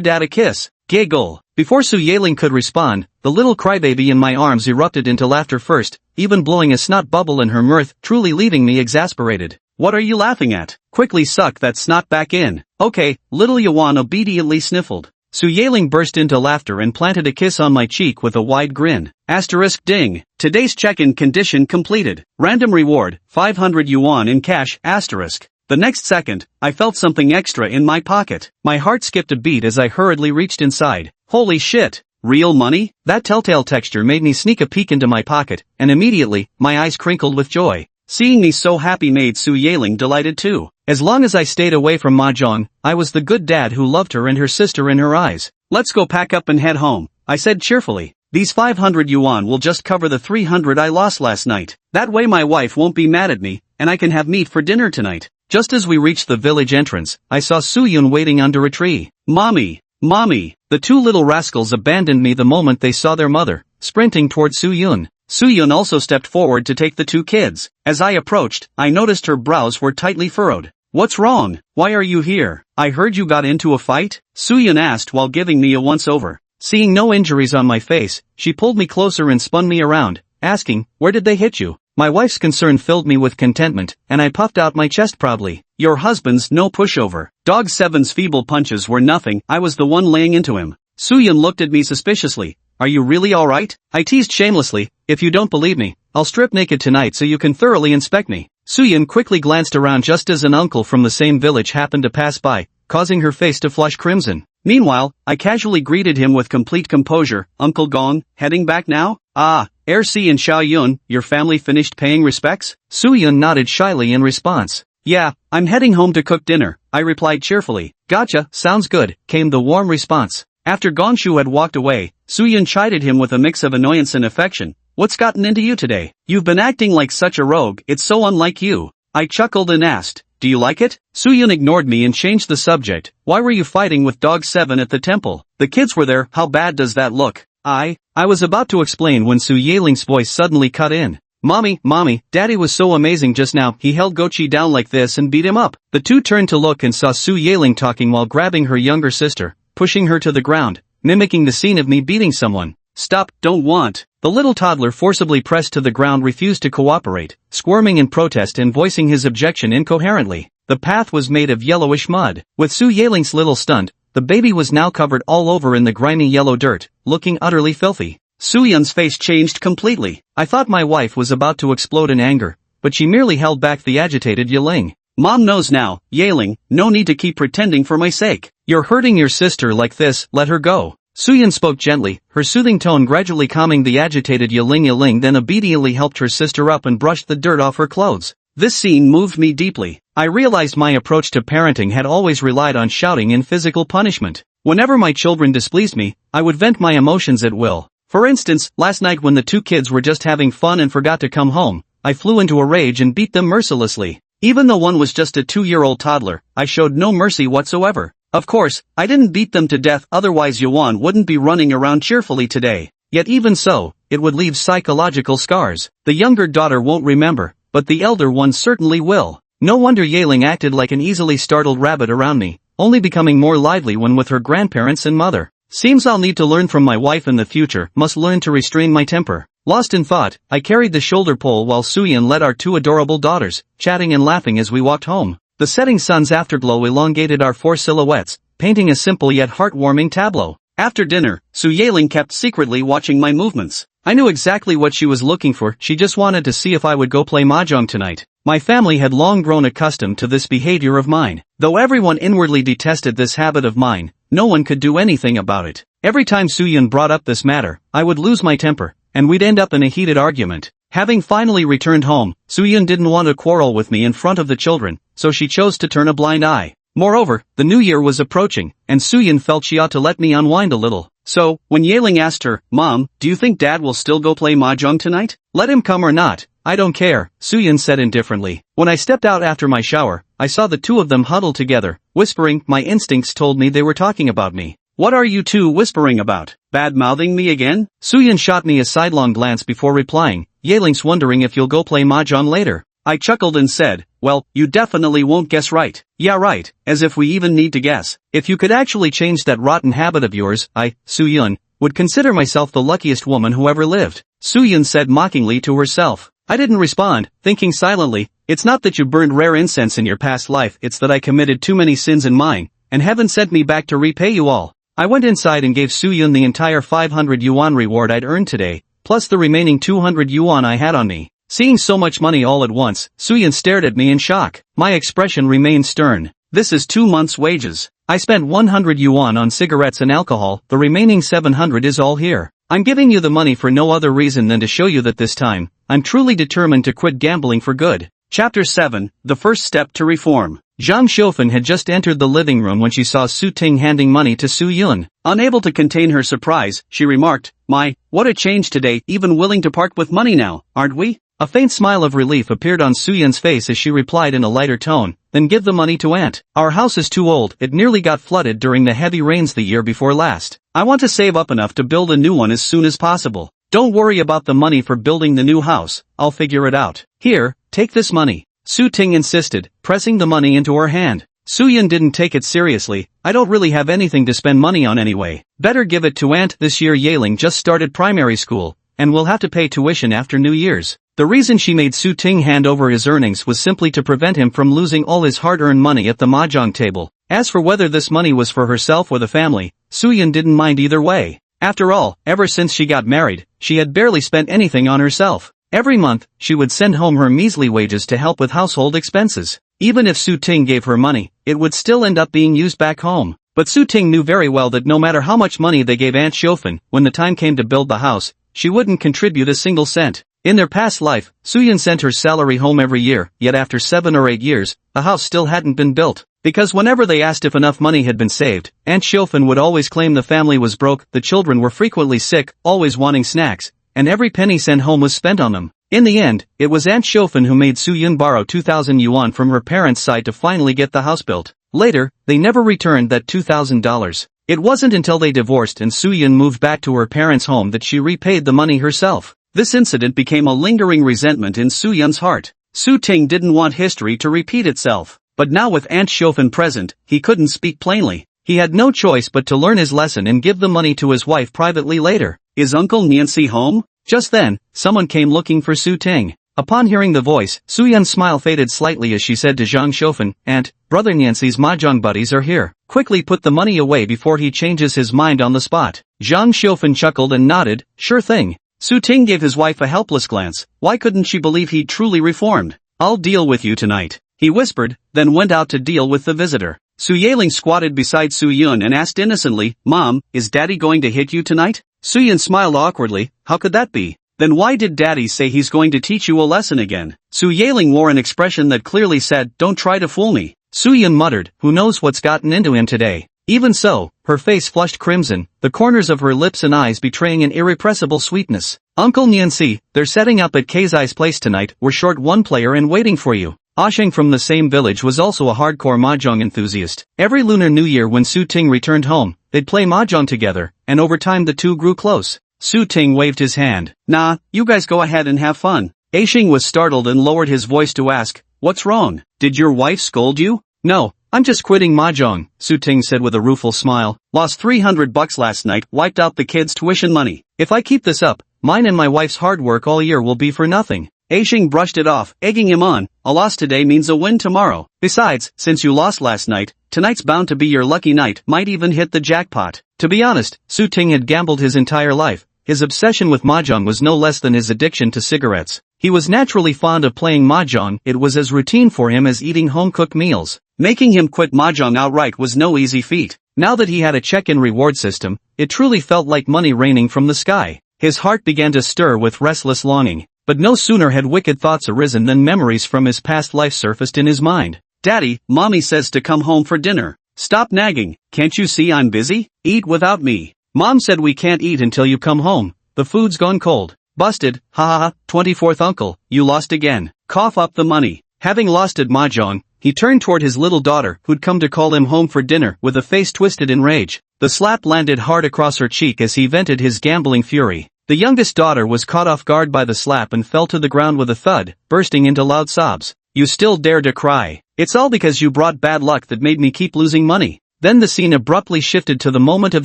dad a kiss." Giggle. Before Su Yailing could respond, the little crybaby in my arms erupted into laughter first, even blowing a snot bubble in her mirth, truly leaving me exasperated. "What are you laughing at? Quickly suck that snot back in." "Okay," little Yuan obediently sniffled. Su Yailing burst into laughter and planted a kiss on my cheek with a wide grin. Asterisk ding. Today's check-in condition completed. Random reward, 500 yuan in cash, asterisk. The next second, I felt something extra in my pocket. My heart skipped a beat as I hurriedly reached inside. Holy shit! Real money? That telltale texture made me sneak a peek into my pocket, and immediately, my eyes crinkled with joy. Seeing me so happy made Su Yailing delighted too. As long as I stayed away from Mahjong, I was the good dad who loved her and her sister in her eyes. "Let's go pack up and head home," I said cheerfully. "These 500 yuan will just cover the 300 I lost last night. That way my wife won't be mad at me, and I can have meat for dinner tonight." Just as we reached the village entrance, I saw Su Yun waiting under a tree. "Mommy! Mommy!" The two little rascals abandoned me the moment they saw their mother, sprinting toward Su Yun. Su Yun also stepped forward to take the two kids. As I approached, I noticed her brows were tightly furrowed. "What's wrong? Why are you here? I heard you got into a fight?" Su Yun asked while giving me a once-over. Seeing no injuries on my face, she pulled me closer and spun me around, asking, "Where did they hit you?" My wife's concern filled me with contentment, and I puffed out my chest proudly. "Your husband's no pushover. Dog 7's feeble punches were nothing, I was the one laying into him." Soo-yeon looked at me suspiciously. "Are you really alright?" I teased shamelessly. "If you don't believe me, I'll strip naked tonight so you can thoroughly inspect me." Soo-yeon quickly glanced around just as an uncle from the same village happened to pass by, causing her face to flush crimson. Meanwhile, I casually greeted him with complete composure. "Uncle Gong, heading back now?" "Ah, Ersi and Xiao-yun, your family finished paying respects?" Soo-yeon nodded shyly in response. "Yeah, I'm heading home to cook dinner," I replied cheerfully. "Gotcha, sounds good," came the warm response. After Gongshu had walked away, Soo-yeon chided him with a mix of annoyance and affection. "What's gotten into you today? You've been acting like such a rogue, it's so unlike you." I chuckled and asked, "Do you like it?" Soo-yeon ignored me and changed the subject. "Why were you fighting with Dog 7 at the temple? The kids were there, how bad does that look?" I was about to explain when Su Yeling's voice suddenly cut in. Mommy, Daddy was so amazing just now, he held Gochi down like this and beat him up." The two turned to look and saw Su Yeling talking while grabbing her younger sister, pushing her to the ground, mimicking the scene of me beating someone. "Stop, don't want." The little toddler forcibly pressed to the ground refused to cooperate, squirming in protest and voicing his objection incoherently. The path was made of yellowish mud. With Su Yeling's little stunt, the baby was now covered all over in the grimy yellow dirt, looking utterly filthy. Soo-yeon's face changed completely. I thought my wife was about to explode in anger, but she merely held back the agitated Yeling. "Mom knows now, Yeling, no need to keep pretending for my sake. You're hurting your sister like this, let her go." Soo-yeon spoke gently, her soothing tone gradually calming the agitated Yeling then obediently helped her sister up and brushed the dirt off her clothes. This scene moved me deeply. I realized my approach to parenting had always relied on shouting and physical punishment. Whenever my children displeased me, I would vent my emotions at will. For instance, last night when the two kids were just having fun and forgot to come home, I flew into a rage and beat them mercilessly. Even though one was just a 2-year-old toddler, I showed no mercy whatsoever. Of course, I didn't beat them to death, otherwise Yuan wouldn't be running around cheerfully today. Yet even so, it would leave psychological scars. The younger daughter won't remember, but the elder one certainly will. No wonder Yeling acted like an easily startled rabbit around me, only becoming more lively when with her grandparents and mother. Seems I'll need to learn from my wife in the future, must learn to restrain my temper. Lost in thought, I carried the shoulder pole while Soo-yeon led our two adorable daughters, chatting and laughing as we walked home. The setting sun's afterglow elongated our 4 silhouettes, painting a simple yet heartwarming tableau. After dinner, Su Yeling kept secretly watching my movements. I knew exactly what she was looking for, she just wanted to see if I would go play mahjong tonight. My family had long grown accustomed to this behavior of mine. Though everyone inwardly detested this habit of mine, no one could do anything about it. Every time Soo-yeon brought up this matter, I would lose my temper, and we'd end up in a heated argument. Having finally returned home, Soo-yeon didn't want to quarrel with me in front of the children, so she chose to turn a blind eye. Moreover, the new year was approaching, and Soo-yeon felt she ought to let me unwind a little. So, when Yeling asked her, "Mom, do you think Dad will still go play mahjong tonight?" "Let him come or not, I don't care," Soo-yeon said indifferently. When I stepped out after my shower, I saw the two of them huddled together, whispering. My instincts told me they were talking about me. "What are you two whispering about? Bad-mouthing me again?" Soo-yeon shot me a sidelong glance before replying, "Yeling's wondering if you'll go play mahjong later." I chuckled and said, "Well, you definitely won't guess right." "Yeah right, as if we even need to guess. If you could actually change that rotten habit of yours, I, Soo-yeon, would consider myself the luckiest woman who ever lived," Soo-yeon said mockingly to herself. I didn't respond, thinking silently, it's not that you burned rare incense in your past life, it's that I committed too many sins in mine, and heaven sent me back to repay you all. I went inside and gave Soo-yeon the entire 500 yuan reward I'd earned today, plus the remaining 200 yuan I had on me. Seeing so much money all at once, Soo-yeon stared at me in shock. My expression remained stern. "This is 2 months' wages. I spent 100 yuan on cigarettes and alcohol, the remaining 700 is all here. I'm giving you the money for no other reason than to show you that this time, I'm truly determined to quit gambling for good." Chapter 7, The First Step to Reform. Zhang Xiufen had just entered the living room when she saw Su Ting handing money to Soo-yeon. Unable to contain her surprise, she remarked, What a change today, even willing to part with money now, aren't we?" A faint smile of relief appeared on Soo-yeon's face as she replied in a lighter tone, "Then give the money to Aunt. Our house is too old, it nearly got flooded during the heavy rains the year before last. I want to save up enough to build a new one as soon as possible. Don't worry about the money for building the new house, I'll figure it out. Here, take this money." Su Ting insisted, pressing the money into her hand. Soo-yeon didn't take it seriously. I don't really have anything to spend money on anyway. Better give it to Aunt. This year Yaling just started primary school, and will have to pay tuition after New Year's. The reason she made Soo-ting hand over his earnings was simply to prevent him from losing all his hard-earned money at the mahjong table. As for whether this money was for herself or the family, Soo-yeon didn't mind either way. After all, ever since she got married, she had barely spent anything on herself. Every month, she would send home her measly wages to help with household expenses. Even if Soo-ting gave her money, it would still end up being used back home. But Soo-ting knew very well that no matter how much money they gave Aunt Siofan, when the time came to build the house, she wouldn't contribute a single cent. In their past life, Soo-yeon sent her salary home every year, yet after 7 or 8 years, the house still hadn't been built. Because whenever they asked if enough money had been saved, Aunt Siofan would always claim the family was broke, the children were frequently sick, always wanting snacks, and every penny sent home was spent on them. In the end, it was Aunt Siofan who made Soo-yeon borrow 2,000 yuan from her parents' side to finally get the house built. Later, they never returned that $2,000. It wasn't until they divorced and Soo-yeon moved back to her parents' home that she repaid the money herself. This incident became a lingering resentment in Soo-yeon's heart. Soo-ting didn't want history to repeat itself. But now with Aunt Siofan present, he couldn't speak plainly. He had no choice but to learn his lesson and give the money to his wife privately later. Is Uncle Nancy home? Just then, someone came looking for Soo-ting. Upon hearing the voice, Soo-yeon's smile faded slightly as she said to Zhang Siofan, Aunt, Brother Nancy's mahjong buddies are here. Quickly put the money away before he changes his mind on the spot. Zhang Siofan chuckled and nodded, sure thing. Soo-ting gave his wife a helpless glance. Why couldn't she believe he'd truly reformed? I'll deal with you tonight, he whispered, then went out to deal with the visitor. Su Yaling squatted beside Soo-yeon and asked innocently, Mom, is Daddy going to hit you tonight? Soo-yeon smiled awkwardly, how could that be? Then why did Daddy say he's going to teach you a lesson again? Su Yaling wore an expression that clearly said, don't try to fool me. Soo-yeon muttered, who knows what's gotten into him today? Even so, her face flushed crimson, the corners of her lips and eyes betraying an irrepressible sweetness. Uncle Nyansi, they're setting up at Keizai's place tonight, we're short one player and waiting for you. Asheng from the same village was also a hardcore mahjong enthusiast. Every Lunar New Year when Soo-ting returned home, they'd play mahjong together, and over time the two grew close. Soo-ting waved his hand. Nah, you guys go ahead and have fun. Asheng was startled and lowered his voice to ask, what's wrong? Did your wife scold you? No, I'm just quitting mahjong, Soo-ting said with a rueful smile. Lost $300 last night, wiped out the kids' tuition money. If I keep this up, mine and my wife's hard work all year will be for nothing. Asheng brushed it off, egging him on. A loss today means a win tomorrow. Besides, since you lost last night, tonight's bound to be your lucky night, might even hit the jackpot. To be honest, Soo-ting had gambled his entire life. His obsession with mahjong was no less than his addiction to cigarettes. He was naturally fond of playing mahjong, it was as routine for him as eating home-cooked meals. Making him quit mahjong outright was no easy feat. Now that he had a check-in reward system, it truly felt like money raining from the sky. His heart began to stir with restless longing. But no sooner had wicked thoughts arisen than memories from his past life surfaced in his mind. Daddy, Mommy says to come home for dinner. Stop nagging, can't you see I'm busy? Eat without me. Mom said we can't eat until you come home. The food's gone cold. Busted, ha ha ha, 24th uncle, you lost again. Cough up the money. Having lost at mahjong, he turned toward his little daughter who'd come to call him home for dinner with a face twisted in rage. The slap landed hard across her cheek as he vented his gambling fury. The youngest daughter was caught off guard by the slap and fell to the ground with a thud, bursting into loud sobs. You still dare to cry. It's all because you brought bad luck that made me keep losing money. Then the scene abruptly shifted to the moment of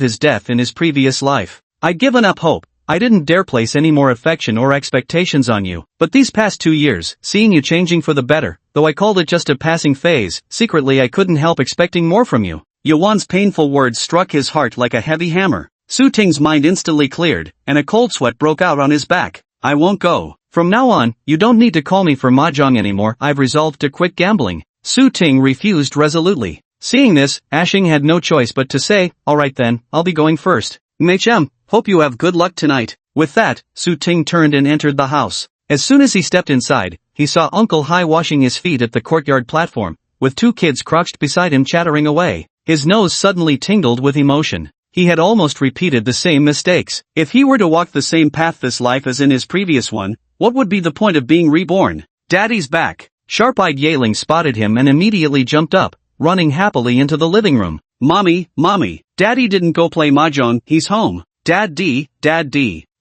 his death in his previous life. I'd given up hope. I didn't dare place any more affection or expectations on you. But these past 2 years, seeing you changing for the better, though I called it just a passing phase, secretly I couldn't help expecting more from you. Yuan's painful words struck his heart like a heavy hammer. Soo-ting's mind instantly cleared, and a cold sweat broke out on his back. I won't go. From now on, you don't need to call me for mahjong anymore, I've resolved to quit gambling. Soo-ting refused resolutely. Seeing this, Asheng had no choice but to say, alright then, I'll be going first. Mhm, hope you have good luck tonight. With that, Soo-ting turned and entered the house. As soon as he stepped inside, he saw Uncle Hai washing his feet at the courtyard platform, with 2 kids crouched beside him chattering away. His nose suddenly tingled with emotion. He had almost repeated the same mistakes. If he were to walk the same path this life as in his previous one, what would be the point of being reborn? Daddy's back. Sharp-eyed Yaling spotted him and immediately jumped up, running happily into the living room. Mommy, Daddy didn't go play mahjong, he's home. Dad D.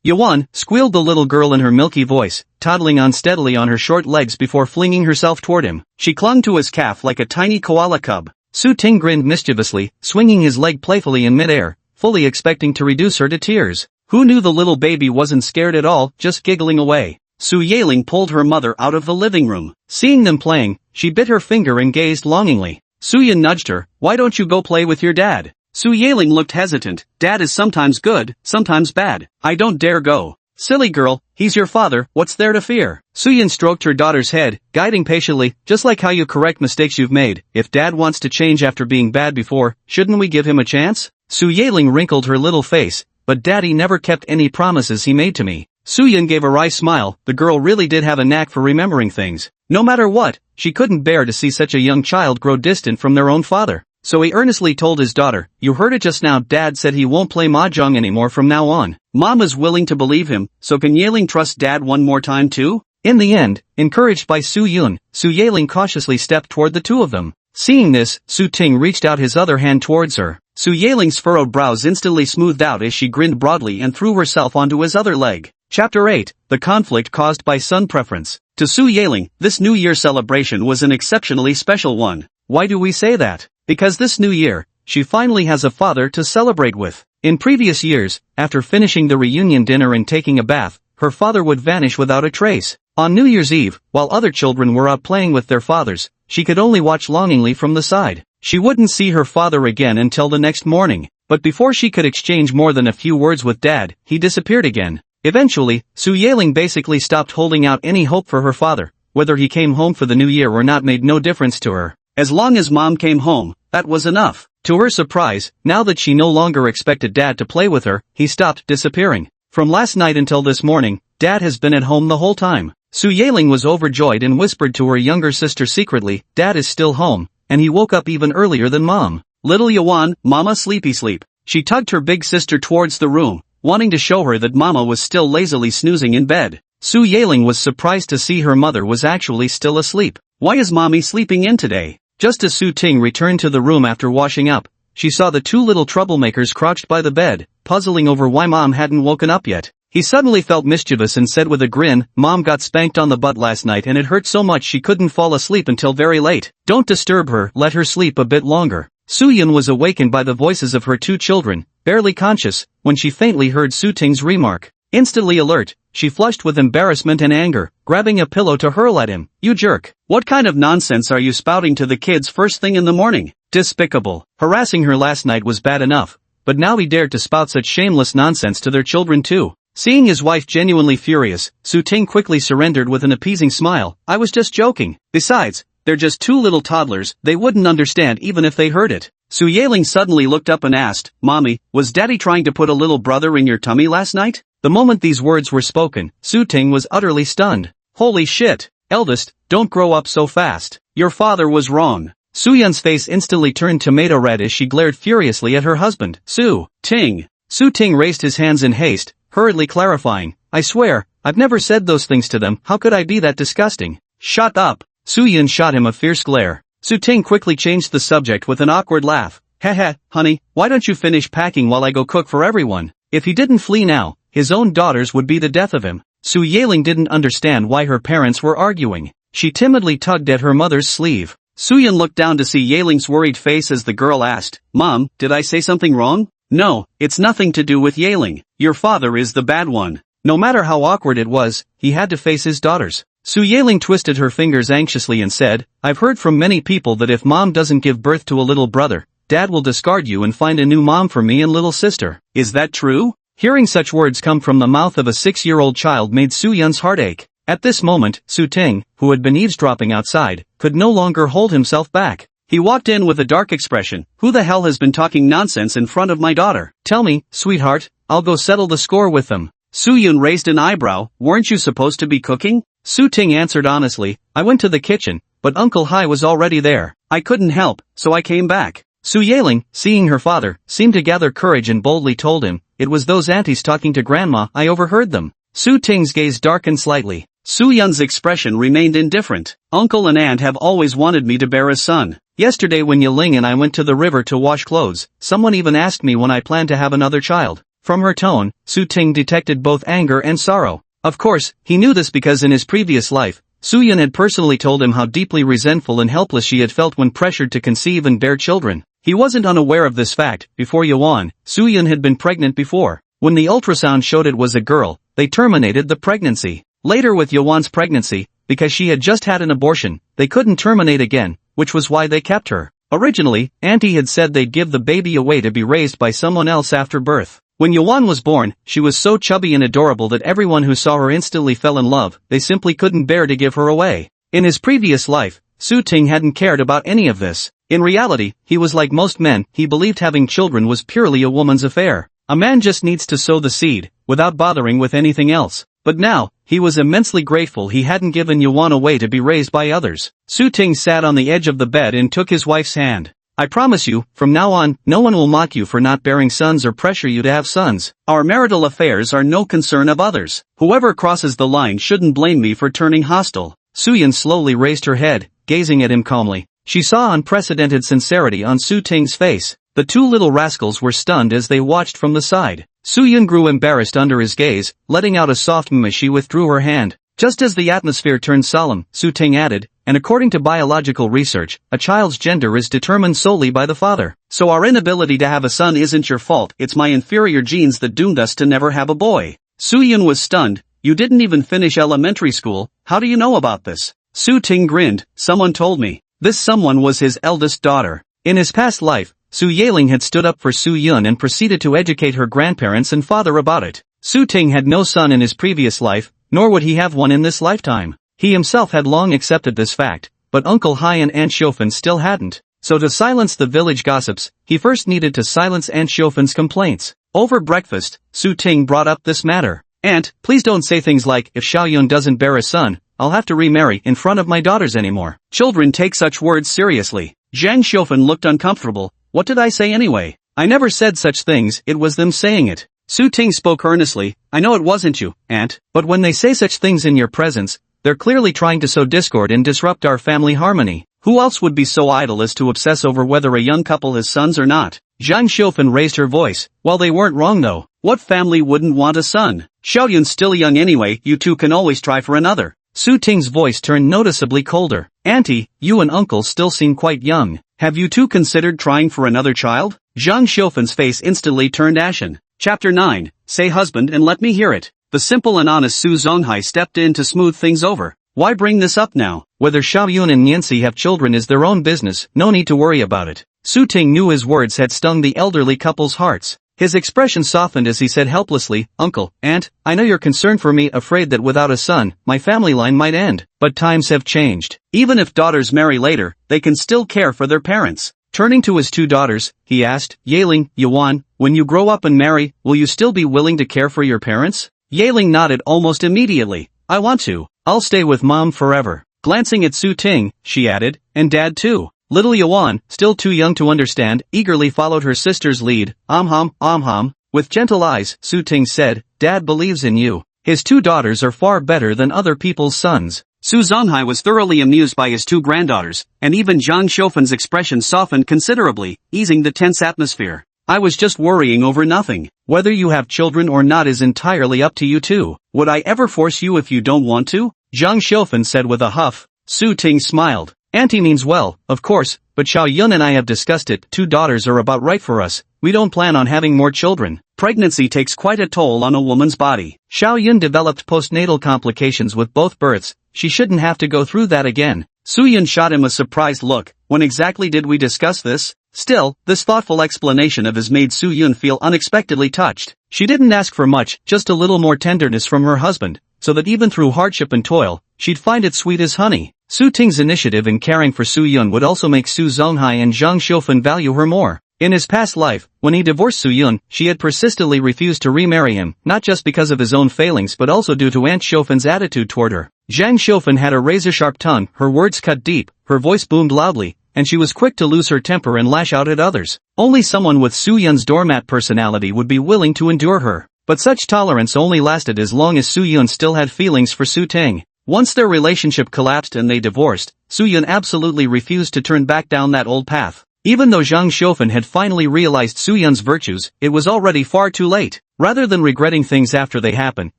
Yuan, squealed the little girl in her milky voice, toddling unsteadily on her short legs before flinging herself toward him. She clung to his calf like a tiny koala cub. Su Ting grinned mischievously, swinging his leg playfully in midair, fully expecting to reduce her to tears. Who knew the little baby wasn't scared at all, just giggling away. Su Yeling pulled her mother out of the living room. Seeing them playing, she bit her finger and gazed longingly. Su Yun nudged her, "Why don't you go play with your dad?" Su Yeling looked hesitant. "Dad is sometimes good, sometimes bad. I don't dare go." "Silly girl, he's your father, what's there to fear?" Su Yun stroked her daughter's head, guiding patiently, "Just like how you correct mistakes you've made. If dad wants to change after being bad before, shouldn't we give him a chance?" Su Yeling wrinkled her little face, "But daddy never kept any promises he made to me." Su Yun gave a wry smile. The girl really did have a knack for remembering things. No matter what, she couldn't bear to see such a young child grow distant from their own father. So he earnestly told his daughter, "You heard it just now, dad said he won't play mahjong anymore from now on." Mom is willing to believe him, so can Yeling trust dad one more time too? In the end, encouraged by Su Yun, Su Yeling cautiously stepped toward the two of them. Seeing this, Su Ting reached out his other hand towards her. Su Yeling's furrowed brows instantly smoothed out as she grinned broadly and threw herself onto his other leg. Chapter 8, The Conflict Caused by Son Preference. To Su Yeling, this New Year celebration was an exceptionally special one. Why do we say that? Because this new year, she finally has a father to celebrate with. In previous years, after finishing the reunion dinner and taking a bath, her father would vanish without a trace. On New Year's Eve, while other children were out playing with their fathers, she could only watch longingly from the side. She wouldn't see her father again until the next morning. But before she could exchange more than a few words with dad, he disappeared again. Eventually, Su Yeling basically stopped holding out any hope for her father. Whether he came home for the new year or not made no difference to her. As long as mom came home, that was enough. To her surprise, now that she no longer expected dad to play with her, he stopped disappearing. From last night until this morning, dad has been at home the whole time. Su Yeling was overjoyed and whispered to her younger sister secretly, "Dad is still home, and he woke up even earlier than mom." "Little Yuan, mama sleepy sleep." She tugged her big sister towards the room, wanting to show her that mama was still lazily snoozing in bed. Su Yeling was surprised to see her mother was actually still asleep. "Why is mommy sleeping in today?" Just as Su Ting returned to the room after washing up, she saw the two little troublemakers crouched by the bed, puzzling over why mom hadn't woken up yet. He suddenly felt mischievous and said with a grin, "Mom got spanked on the butt last night and it hurt so much she couldn't fall asleep until very late. Don't disturb her, let her sleep a bit longer." Su Yun was awakened by the voices of her two children, barely conscious, when she faintly heard Su Ting's remark. Instantly alert, she flushed with embarrassment and anger, grabbing a pillow to hurl at him. "You jerk. What kind of nonsense are you spouting to the kids first thing in the morning?" Despicable. Harassing her last night was bad enough, but now he dared to spout such shameless nonsense to their children too. Seeing his wife genuinely furious, Su Ting quickly surrendered with an appeasing smile. "I was just joking. Besides, they're just two little toddlers, they wouldn't understand even if they heard it." Su Yeling suddenly looked up and asked, "Mommy, was daddy trying to put a little brother in your tummy last night?" The moment these words were spoken, Su Ting was utterly stunned. "Holy shit! Eldest, don't grow up so fast. Your father was wrong." Su Yun's face instantly turned tomato red as she glared furiously at her husband. "Su Ting." Su Ting raised his hands in haste, hurriedly clarifying, "I swear, I've never said those things to them. How could I be that disgusting?" "Shut up." Su Yun shot him a fierce glare. Su Ting quickly changed the subject with an awkward laugh. "Heh, honey, why don't you finish packing while I go cook for everyone?" If he didn't flee now, his own daughters would be the death of him. Su Yeling didn't understand why her parents were arguing. She timidly tugged at her mother's sleeve. Su Yun looked down to see Yeling's worried face as the girl asked, "Mom, did I say something wrong?" "No, it's nothing to do with Yeling. Your father is the bad one." No matter how awkward it was, he had to face his daughters. Su Yeling twisted her fingers anxiously and said, "I've heard from many people that if mom doesn't give birth to a little brother, dad will discard you and find a new mom for me and little sister. Is that true?" Hearing such words come from the mouth of a 6-year-old child made Su Yun's heart ache. At this moment, Su Ting, who had been eavesdropping outside, could no longer hold himself back. He walked in with a dark expression. "Who the hell has been talking nonsense in front of my daughter? Tell me, sweetheart, I'll go settle the score with them." Su Yun raised an eyebrow. "Weren't you supposed to be cooking?" Su Ting answered honestly, "I went to the kitchen, but Uncle Hai was already there. I couldn't help, so I came back." Su Yeling, seeing her father, seemed to gather courage and boldly told him, "It was those aunties talking to grandma, I overheard them." Su Ting's gaze darkened slightly. Su Yun's expression remained indifferent. "Uncle and aunt have always wanted me to bear a son. Yesterday when Yiling and I went to the river to wash clothes, someone even asked me when I planned to have another child." From her tone, Su Ting detected both anger and sorrow. Of course, he knew this because in his previous life, Soo-yun had personally told him how deeply resentful and helpless she had felt when pressured to conceive and bear children. He wasn't unaware of this fact. Before Yeon, Soo-yun had been pregnant before. When the ultrasound showed it was a girl, they terminated the pregnancy. Later with Yeon's pregnancy, because she had just had an abortion, they couldn't terminate again, which was why they kept her. Originally, Auntie had said they'd give the baby away to be raised by someone else after birth. When Yeon was born, she was so chubby and adorable that everyone who saw her instantly fell in love. They simply couldn't bear to give her away. In his previous life, Soo-ting hadn't cared about any of this. In reality, he was like most men. He believed having children was purely a woman's affair. A man just needs to sow the seed, without bothering with anything else. But now, he was immensely grateful he hadn't given Yeon away to be raised by others. Soo-ting sat on the edge of the bed and took his wife's hand. I promise you, from now on, no one will mock you for not bearing sons or pressure you to have sons. Our marital affairs are no concern of others. Whoever crosses the line shouldn't blame me for turning hostile. Soo-yun slowly raised her head, gazing at him calmly. She saw unprecedented sincerity on Soo-ting's face. The two little rascals were stunned as they watched from the side. Soo-yun grew embarrassed under his gaze, letting out a soft mmm as she withdrew her hand. Just as the atmosphere turned solemn, Soo-ting added, and according to biological research, a child's gender is determined solely by the father. So our inability to have a son isn't your fault, it's my inferior genes that doomed us to never have a boy. Soo-yun was stunned. You didn't even finish elementary school, how do you know about this? Soo-ting grinned, someone told me. This someone was his eldest daughter. In his past life, Soo Yeling had stood up for Soo-yun and proceeded to educate her grandparents and father about it. Soo-ting had no son in his previous life, nor would he have one in this lifetime. He himself had long accepted this fact, but Uncle Hai and Aunt Shofan still hadn't. So to silence the village gossips, he first needed to silence Aunt Shofan's complaints. Over breakfast, Soo-ting brought up this matter. Aunt, please don't say things like, if Xiaoyun doesn't bear a son, I'll have to remarry in front of my daughters anymore. Children take such words seriously. Zhang Shofan looked uncomfortable. What did I say anyway? I never said such things, it was them saying it. Soo-ting spoke earnestly. I know it wasn't you, Aunt, but when they say such things in your presence, they're clearly trying to sow discord and disrupt our family harmony. Who else would be so idle as to obsess over whether a young couple has sons or not? Zhang Shofan raised her voice. Well, they weren't wrong though. What family wouldn't want a son? Xiaoyun's still young anyway, you two can always try for another. Soo-ting's voice turned noticeably colder. Auntie, you and Uncle still seem quite young. Have you two considered trying for another child? Zhang Shofan's face instantly turned ashen. Chapter 9, Say husband and let me hear it. The simple and honest Su Zonghai stepped in to smooth things over. Why bring this up now? Whether Xiaoyun and Nianxi have children is their own business, no need to worry about it. Soo-ting knew his words had stung the elderly couple's hearts. His expression softened as he said helplessly, Uncle, Aunt, I know you're concerned for me, afraid that without a son, my family line might end. But times have changed. Even if daughters marry later, they can still care for their parents. Turning to his two daughters, he asked, Yeling, Yuan, when you grow up and marry, will you still be willing to care for your parents? Yeling nodded almost immediately. I want to. I'll stay with Mom forever. Glancing at Soo-ting, she added, and Dad too. Little Yuan, still too young to understand, eagerly followed her sister's lead. Amham. With gentle eyes, Soo-ting said, Dad believes in you. His two daughters are far better than other people's sons. Su Zonghai was thoroughly amused by his two granddaughters, and even Zhang Shofan's expression softened considerably, easing the tense atmosphere. I was just worrying over nothing. Whether you have children or not is entirely up to you two. Would I ever force you if you don't want to? Zhang Shofan said with a huff. Soo-ting smiled. Auntie means well, of course, but Xiaoyun and I have discussed it. 2 daughters are about right for us. We don't plan on having more children. Pregnancy takes quite a toll on a woman's body. Xiaoyun developed postnatal complications with both births. She shouldn't have to go through that again. Soo-yun shot him a surprised look. When exactly did we discuss this? Still, this thoughtful explanation of his made Soo-yun feel unexpectedly touched. She didn't ask for much, just a little more tenderness from her husband, so that even through hardship and toil, she'd find it sweet as honey. Soo-ting's initiative in caring for Soo-yun would also make Su Zonghai and Zhang Shofan value her more. In his past life, when he divorced Soo-yun, she had persistently refused to remarry him, not just because of his own failings but also due to Aunt Shofan's attitude toward her. Zhang Shofan had a razor-sharp tongue, her words cut deep, her voice boomed loudly, and she was quick to lose her temper and lash out at others. Only someone with Soo-yun's doormat personality would be willing to endure her. But such tolerance only lasted as long as Soo-yun still had feelings for Soo-ting. Once their relationship collapsed and they divorced, Soo-yun absolutely refused to turn back down that old path. Even though Zhang Shofan had finally realized Soo-yun's virtues, it was already far too late. Rather than regretting things after they happen,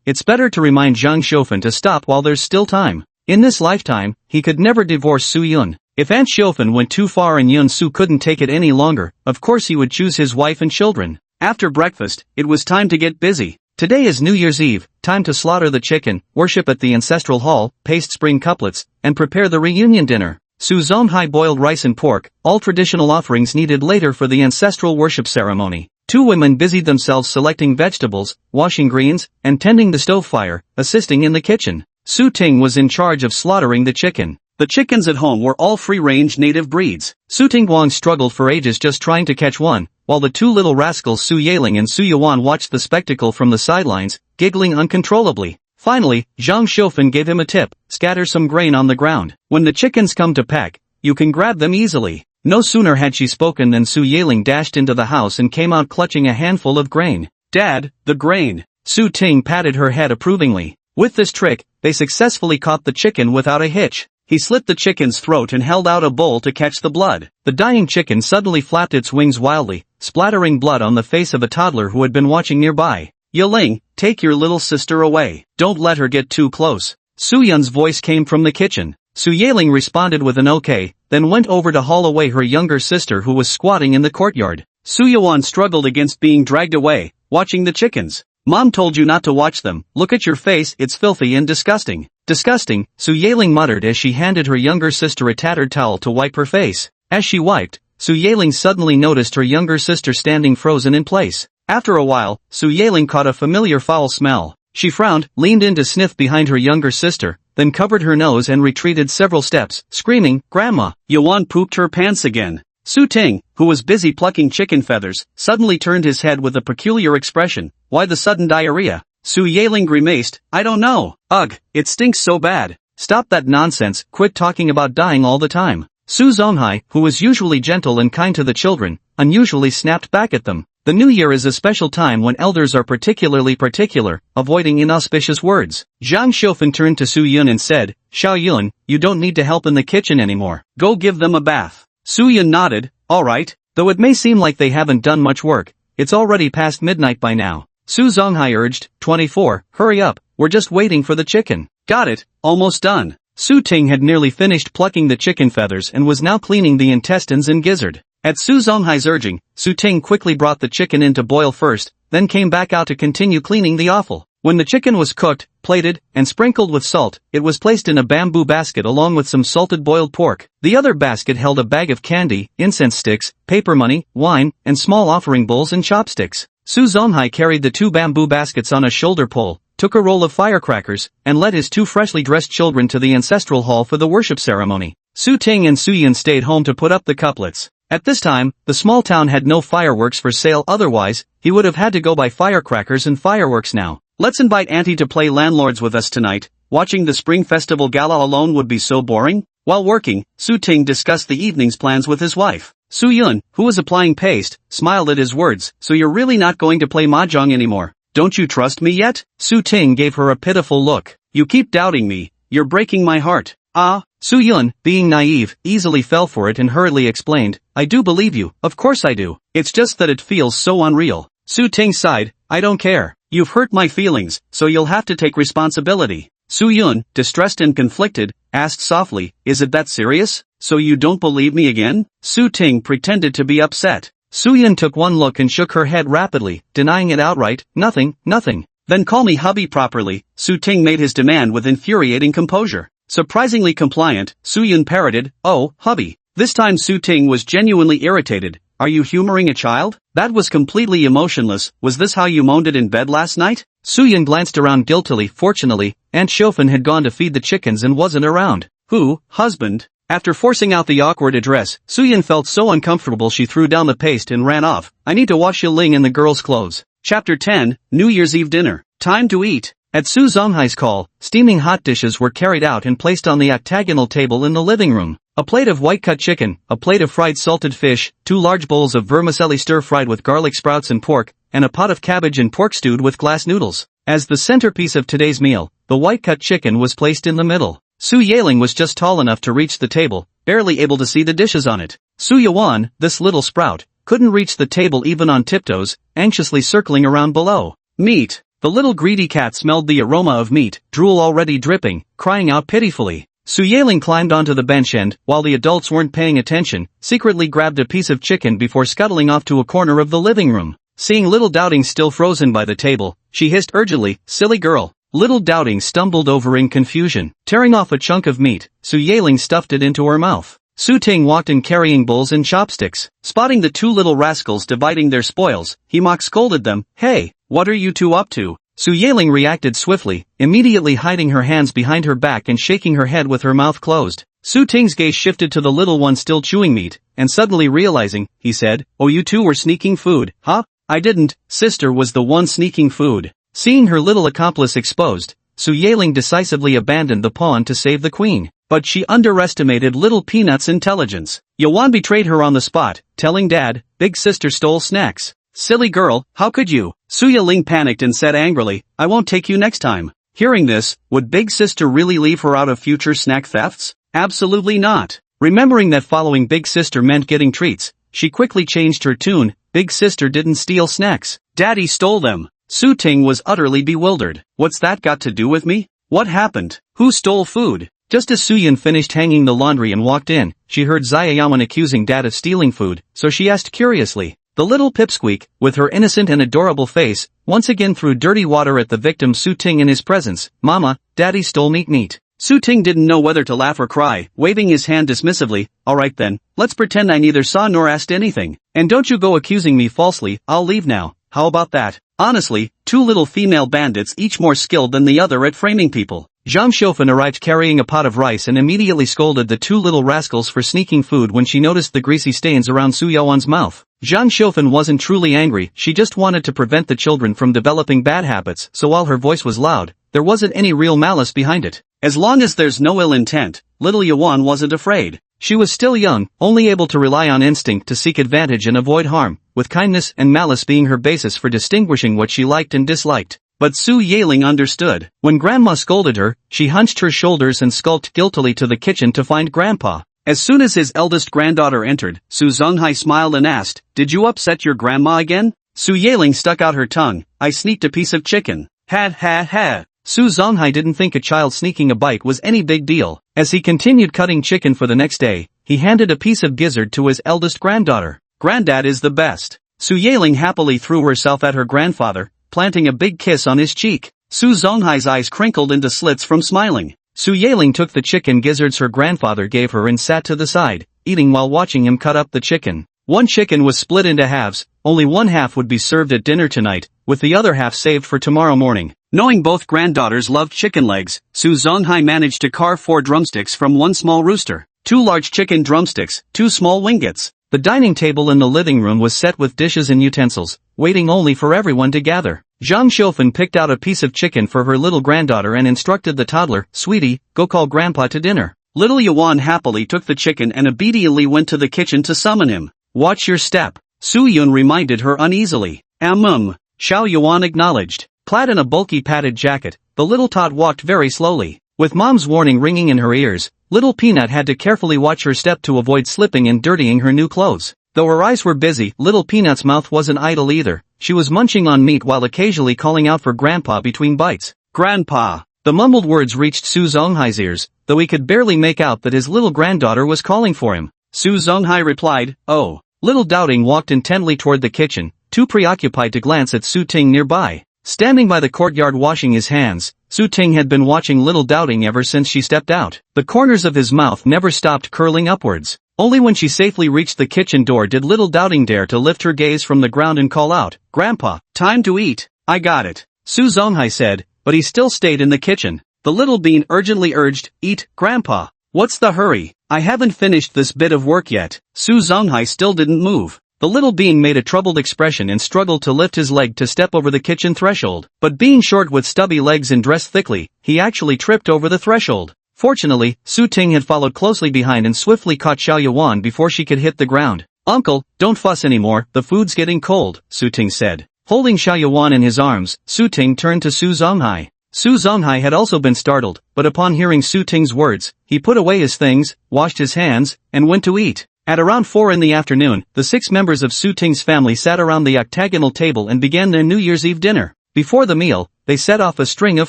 it's better to remind Zhang Shofan to stop while there's still time. In this lifetime, he could never divorce Su Yun. If Aunt Xiaofan went too far and Yun Su couldn't take it any longer, of course he would choose his wife and children. After breakfast, it was time to get busy. Today is New Year's Eve, time to slaughter the chicken, worship at the ancestral hall, paste spring couplets, and prepare the reunion dinner. Su Zonghai boiled rice and pork, all traditional offerings needed later for the ancestral worship ceremony. Two women busied themselves selecting vegetables, washing greens, and tending the stove fire, assisting in the kitchen. Su Ting was in charge of slaughtering the chicken. The chickens at home were all free-range native breeds. Su Tingguang struggled for ages just trying to catch one, while the two little rascals Su Yaling and Su Yuan watched the spectacle from the sidelines, giggling uncontrollably. Finally, Zhang Xiaofan gave him a tip: scatter some grain on the ground. When the chickens come to peck, you can grab them easily. No sooner had she spoken than Su Yaling dashed into the house and came out clutching a handful of grain. "Dad, the grain." Su Ting patted her head approvingly. With this trick, they successfully caught the chicken without a hitch. He slit the chicken's throat and held out a bowl to catch the blood. The dying chicken suddenly flapped its wings wildly, splattering blood on the face of a toddler who had been watching nearby. "Yiling, take your little sister away. Don't let her get too close." Su Yun's voice came from the kitchen. Su Yaling responded with an okay, then went over to haul away her younger sister who was squatting in the courtyard. Su Yuan struggled against being dragged away, watching the chickens. "Mom told you not to watch them. Look at your face, it's filthy and disgusting." "Disgusting," Su Yaling muttered as she handed her younger sister a tattered towel to wipe her face. As she wiped, Su Yaling suddenly noticed her younger sister standing frozen in place. After a while, Su Yaling caught a familiar foul smell. She frowned, leaned in to sniff behind her younger sister, then covered her nose and retreated several steps, screaming, "Grandma, Yuan pooped her pants again." Su Ting, who was busy plucking chicken feathers, suddenly turned his head with a peculiar expression. "Why the sudden diarrhea?" Su Yaling grimaced, "I don't know. Ugh, it stinks so bad." "Stop that nonsense, quit talking about dying all the time." Su Zonghai, who was usually gentle and kind to the children, unusually snapped back at them. The new year is a special time when elders are particularly particular, avoiding inauspicious words. Zhang Xiaofan turned to Su Yun and said, "Xiao Yun, you don't need to help in the kitchen anymore. Go give them a bath." Su Yun nodded, "All right, though it may seem like they haven't done much work, it's already past midnight by now." Su Zonghai urged, 24, "Hurry up, we're just waiting for the chicken." "Got it, almost done." Su Ting had nearly finished plucking the chicken feathers and was now cleaning the intestines and gizzard. At Su Zonghai's urging, Su Ting quickly brought the chicken in to boil first, then came back out to continue cleaning the offal. When the chicken was cooked, plated, and sprinkled with salt, it was placed in a bamboo basket along with some salted boiled pork. The other basket held a bag of candy, incense sticks, paper money, wine, and small offering bowls and chopsticks. Su Zonghai carried the two bamboo baskets on a shoulder pole, took a roll of firecrackers, and led his two freshly dressed children to the ancestral hall for the worship ceremony. Su Ting and Su Yun stayed home to put up the couplets. At this time, the small town had no fireworks for sale, otherwise, he would have had to go buy firecrackers and fireworks now. "Let's invite Auntie to play landlords with us tonight. Watching the Spring Festival Gala alone would be so boring." While working, Su Ting discussed the evening's plans with his wife. Su Yun, who was applying paste, smiled at his words. "So you're really not going to play mahjong anymore? Don't you trust me yet?" Su Ting gave her a pitiful look. "You keep doubting me. You're breaking my heart." "Ah." Su Yun, being naive, easily fell for it and hurriedly explained, "I do believe you, of course I do. It's just that it feels so unreal." Su Ting sighed, "I don't care. You've hurt my feelings, so you'll have to take responsibility." Su Yun, distressed and conflicted, asked softly, "Is it that serious? So you don't believe me again?" Su Ting pretended to be upset. Su Yun took one look and shook her head rapidly, denying it outright. "Nothing, nothing." "Then call me hubby properly." Su Ting made his demand with infuriating composure. Surprisingly compliant, Su Yun parroted, "Oh, hubby." This time Su Ting was genuinely irritated. "Are you humoring a child? That was completely emotionless. Was this how you moaned it in bed last night?" Su Yun glanced around guiltily. Fortunately, Aunt Xiaofan had gone to feed the chickens and wasn't around. "Who, husband?" After forcing out the awkward address, Su Yun felt so uncomfortable she threw down the paste and ran off. "I need to wash Yiling and the girls' clothes." Chapter 10, New Year's Eve Dinner. Time to eat. At Su Zonghai's call, steaming hot dishes were carried out and placed on the octagonal table in the living room. A plate of white-cut chicken, a plate of fried salted fish, 2 large bowls of vermicelli stir-fried with garlic sprouts and pork, and a pot of cabbage and pork stewed with glass noodles. As the centerpiece of today's meal, the white-cut chicken was placed in the middle. Su Yaling was just tall enough to reach the table, barely able to see the dishes on it. Su Yuan, this little sprout, couldn't reach the table even on tiptoes, anxiously circling around below. "Meat." The little greedy cat smelled the aroma of meat, drool already dripping, crying out pitifully. Su Yeling climbed onto the bench and, while the adults weren't paying attention, secretly grabbed a piece of chicken before scuttling off to a corner of the living room. Seeing little Doubting still frozen by the table, she hissed urgently, "Silly girl." Little Doubting stumbled over in confusion. Tearing off a chunk of meat, Su Yeling stuffed it into her mouth. Su Ting walked in carrying bowls and chopsticks. Spotting the two little rascals dividing their spoils, he mock-scolded them, "Hey, what are you two up to?" Su Yeling reacted swiftly, immediately hiding her hands behind her back and shaking her head with her mouth closed. Su Ting's gaze shifted to the little one still chewing meat, and suddenly realizing, he said, "Oh, you two were sneaking food, huh?" "I didn't, sister was the one sneaking food." Seeing her little accomplice exposed, Su Yeling decisively abandoned the pawn to save the queen. But she underestimated little Peanut's intelligence. Yuan betrayed her on the spot, telling Dad, "Big sister stole snacks." "Silly girl, how could you?" Su Yeling panicked and said angrily, "I won't take you next time." Hearing this, would Big Sister really leave her out of future snack thefts? Absolutely not. Remembering that following Big Sister meant getting treats, she quickly changed her tune. Big Sister didn't steal snacks. Daddy stole them. Su Ting was utterly bewildered. What's that got to do with me? What happened? Who stole food? Just as Su Yun finished hanging the laundry and walked in, she heard Xiaoyaman accusing Dad of stealing food, so she asked curiously. The little pipsqueak, with her innocent and adorable face, once again threw dirty water at the victim Su Ting in his presence. "Mama, Daddy stole meat." Su Ting didn't know whether to laugh or cry, waving his hand dismissively. "Alright then, let's pretend I neither saw nor asked anything. And don't you go accusing me falsely, I'll leave now. How about that?" Honestly, two little female bandits, each more skilled than the other at framing people. Zhang Xiaofan arrived carrying a pot of rice and immediately scolded the two little rascals for sneaking food when she noticed the greasy stains around Su Yaoan's mouth. Zhang Xiaofan wasn't truly angry, she just wanted to prevent the children from developing bad habits, so while her voice was loud, there wasn't any real malice behind it. As long as there's no ill intent, little Yuan wasn't afraid. She was still young, only able to rely on instinct to seek advantage and avoid harm, with kindness and malice being her basis for distinguishing what she liked and disliked. But Su Yeling understood. When Grandma scolded her, she hunched her shoulders and skulked guiltily to the kitchen to find Grandpa. As soon as his eldest granddaughter entered, Su Zonghai smiled and asked, "Did you upset your grandma again?" Su Yeling stuck out her tongue. "I sneaked a piece of chicken." Ha ha ha. Su Zonghai didn't think a child sneaking a bite was any big deal. As he continued cutting chicken for the next day, he handed a piece of gizzard to his eldest granddaughter. "Granddad is the best." Su Yeling happily threw herself at her grandfather, planting a big kiss on his cheek. Su Zonghai's eyes crinkled into slits from smiling. Su Yeling took the chicken gizzards her grandfather gave her and sat to the side, eating while watching him cut up the chicken. One chicken was split into halves, only one half would be served at dinner tonight, with the other half saved for tomorrow morning. Knowing both granddaughters loved chicken legs, Su Zonghai managed to carve 4 drumsticks from one small rooster, 2 large chicken drumsticks, 2 small wingets. The dining table in the living room was set with dishes and utensils, waiting only for everyone to gather. Zhang Xiaofan picked out a piece of chicken for her little granddaughter and instructed the toddler, "Sweetie, go call Grandpa to dinner." Little Yuan happily took the chicken and obediently went to the kitchen to summon him. "Watch your step," Su Yun reminded her uneasily. Xiao Yuan acknowledged. Clad in a bulky padded jacket, the little tot walked very slowly. With Mom's warning ringing in her ears, little Peanut had to carefully watch her step to avoid slipping and dirtying her new clothes. Though her eyes were busy, little Peanut's mouth wasn't idle either. She was munching on meat while occasionally calling out for Grandpa between bites. "Grandpa!" The mumbled words reached Su Zonghai's ears, though he could barely make out that his little granddaughter was calling for him. Su Zonghai replied, "Oh." Little Doubting walked intently toward the kitchen, too preoccupied to glance at Su Ting nearby. Standing by the courtyard washing his hands, Su Ting had been watching little Doubting ever since she stepped out. The corners of his mouth never stopped curling upwards. Only when she safely reached the kitchen door did little Doubting dare to lift her gaze from the ground and call out, "Grandpa, time to eat." "I got it," Su Zonghai said, but he still stayed in the kitchen. The little bean urgently urged, "Eat, Grandpa." "What's the hurry? I haven't finished this bit of work yet." Su Zonghai still didn't move. The little bean made a troubled expression and struggled to lift his leg to step over the kitchen threshold. But being short with stubby legs and dressed thickly, he actually tripped over the threshold. Fortunately, Su Ting had followed closely behind and swiftly caught Xiao Yuan before she could hit the ground. "Uncle, don't fuss anymore, the food's getting cold," Su Ting said. Holding Xiao Yuan in his arms, Su Ting turned to Su Zonghai. Su Zonghai had also been startled, but upon hearing Su Ting's words, he put away his things, washed his hands, and went to eat. At around 4 in the afternoon, the 6 members of Su Ting's family sat around the octagonal table and began their New Year's Eve dinner. Before the meal, they set off a string of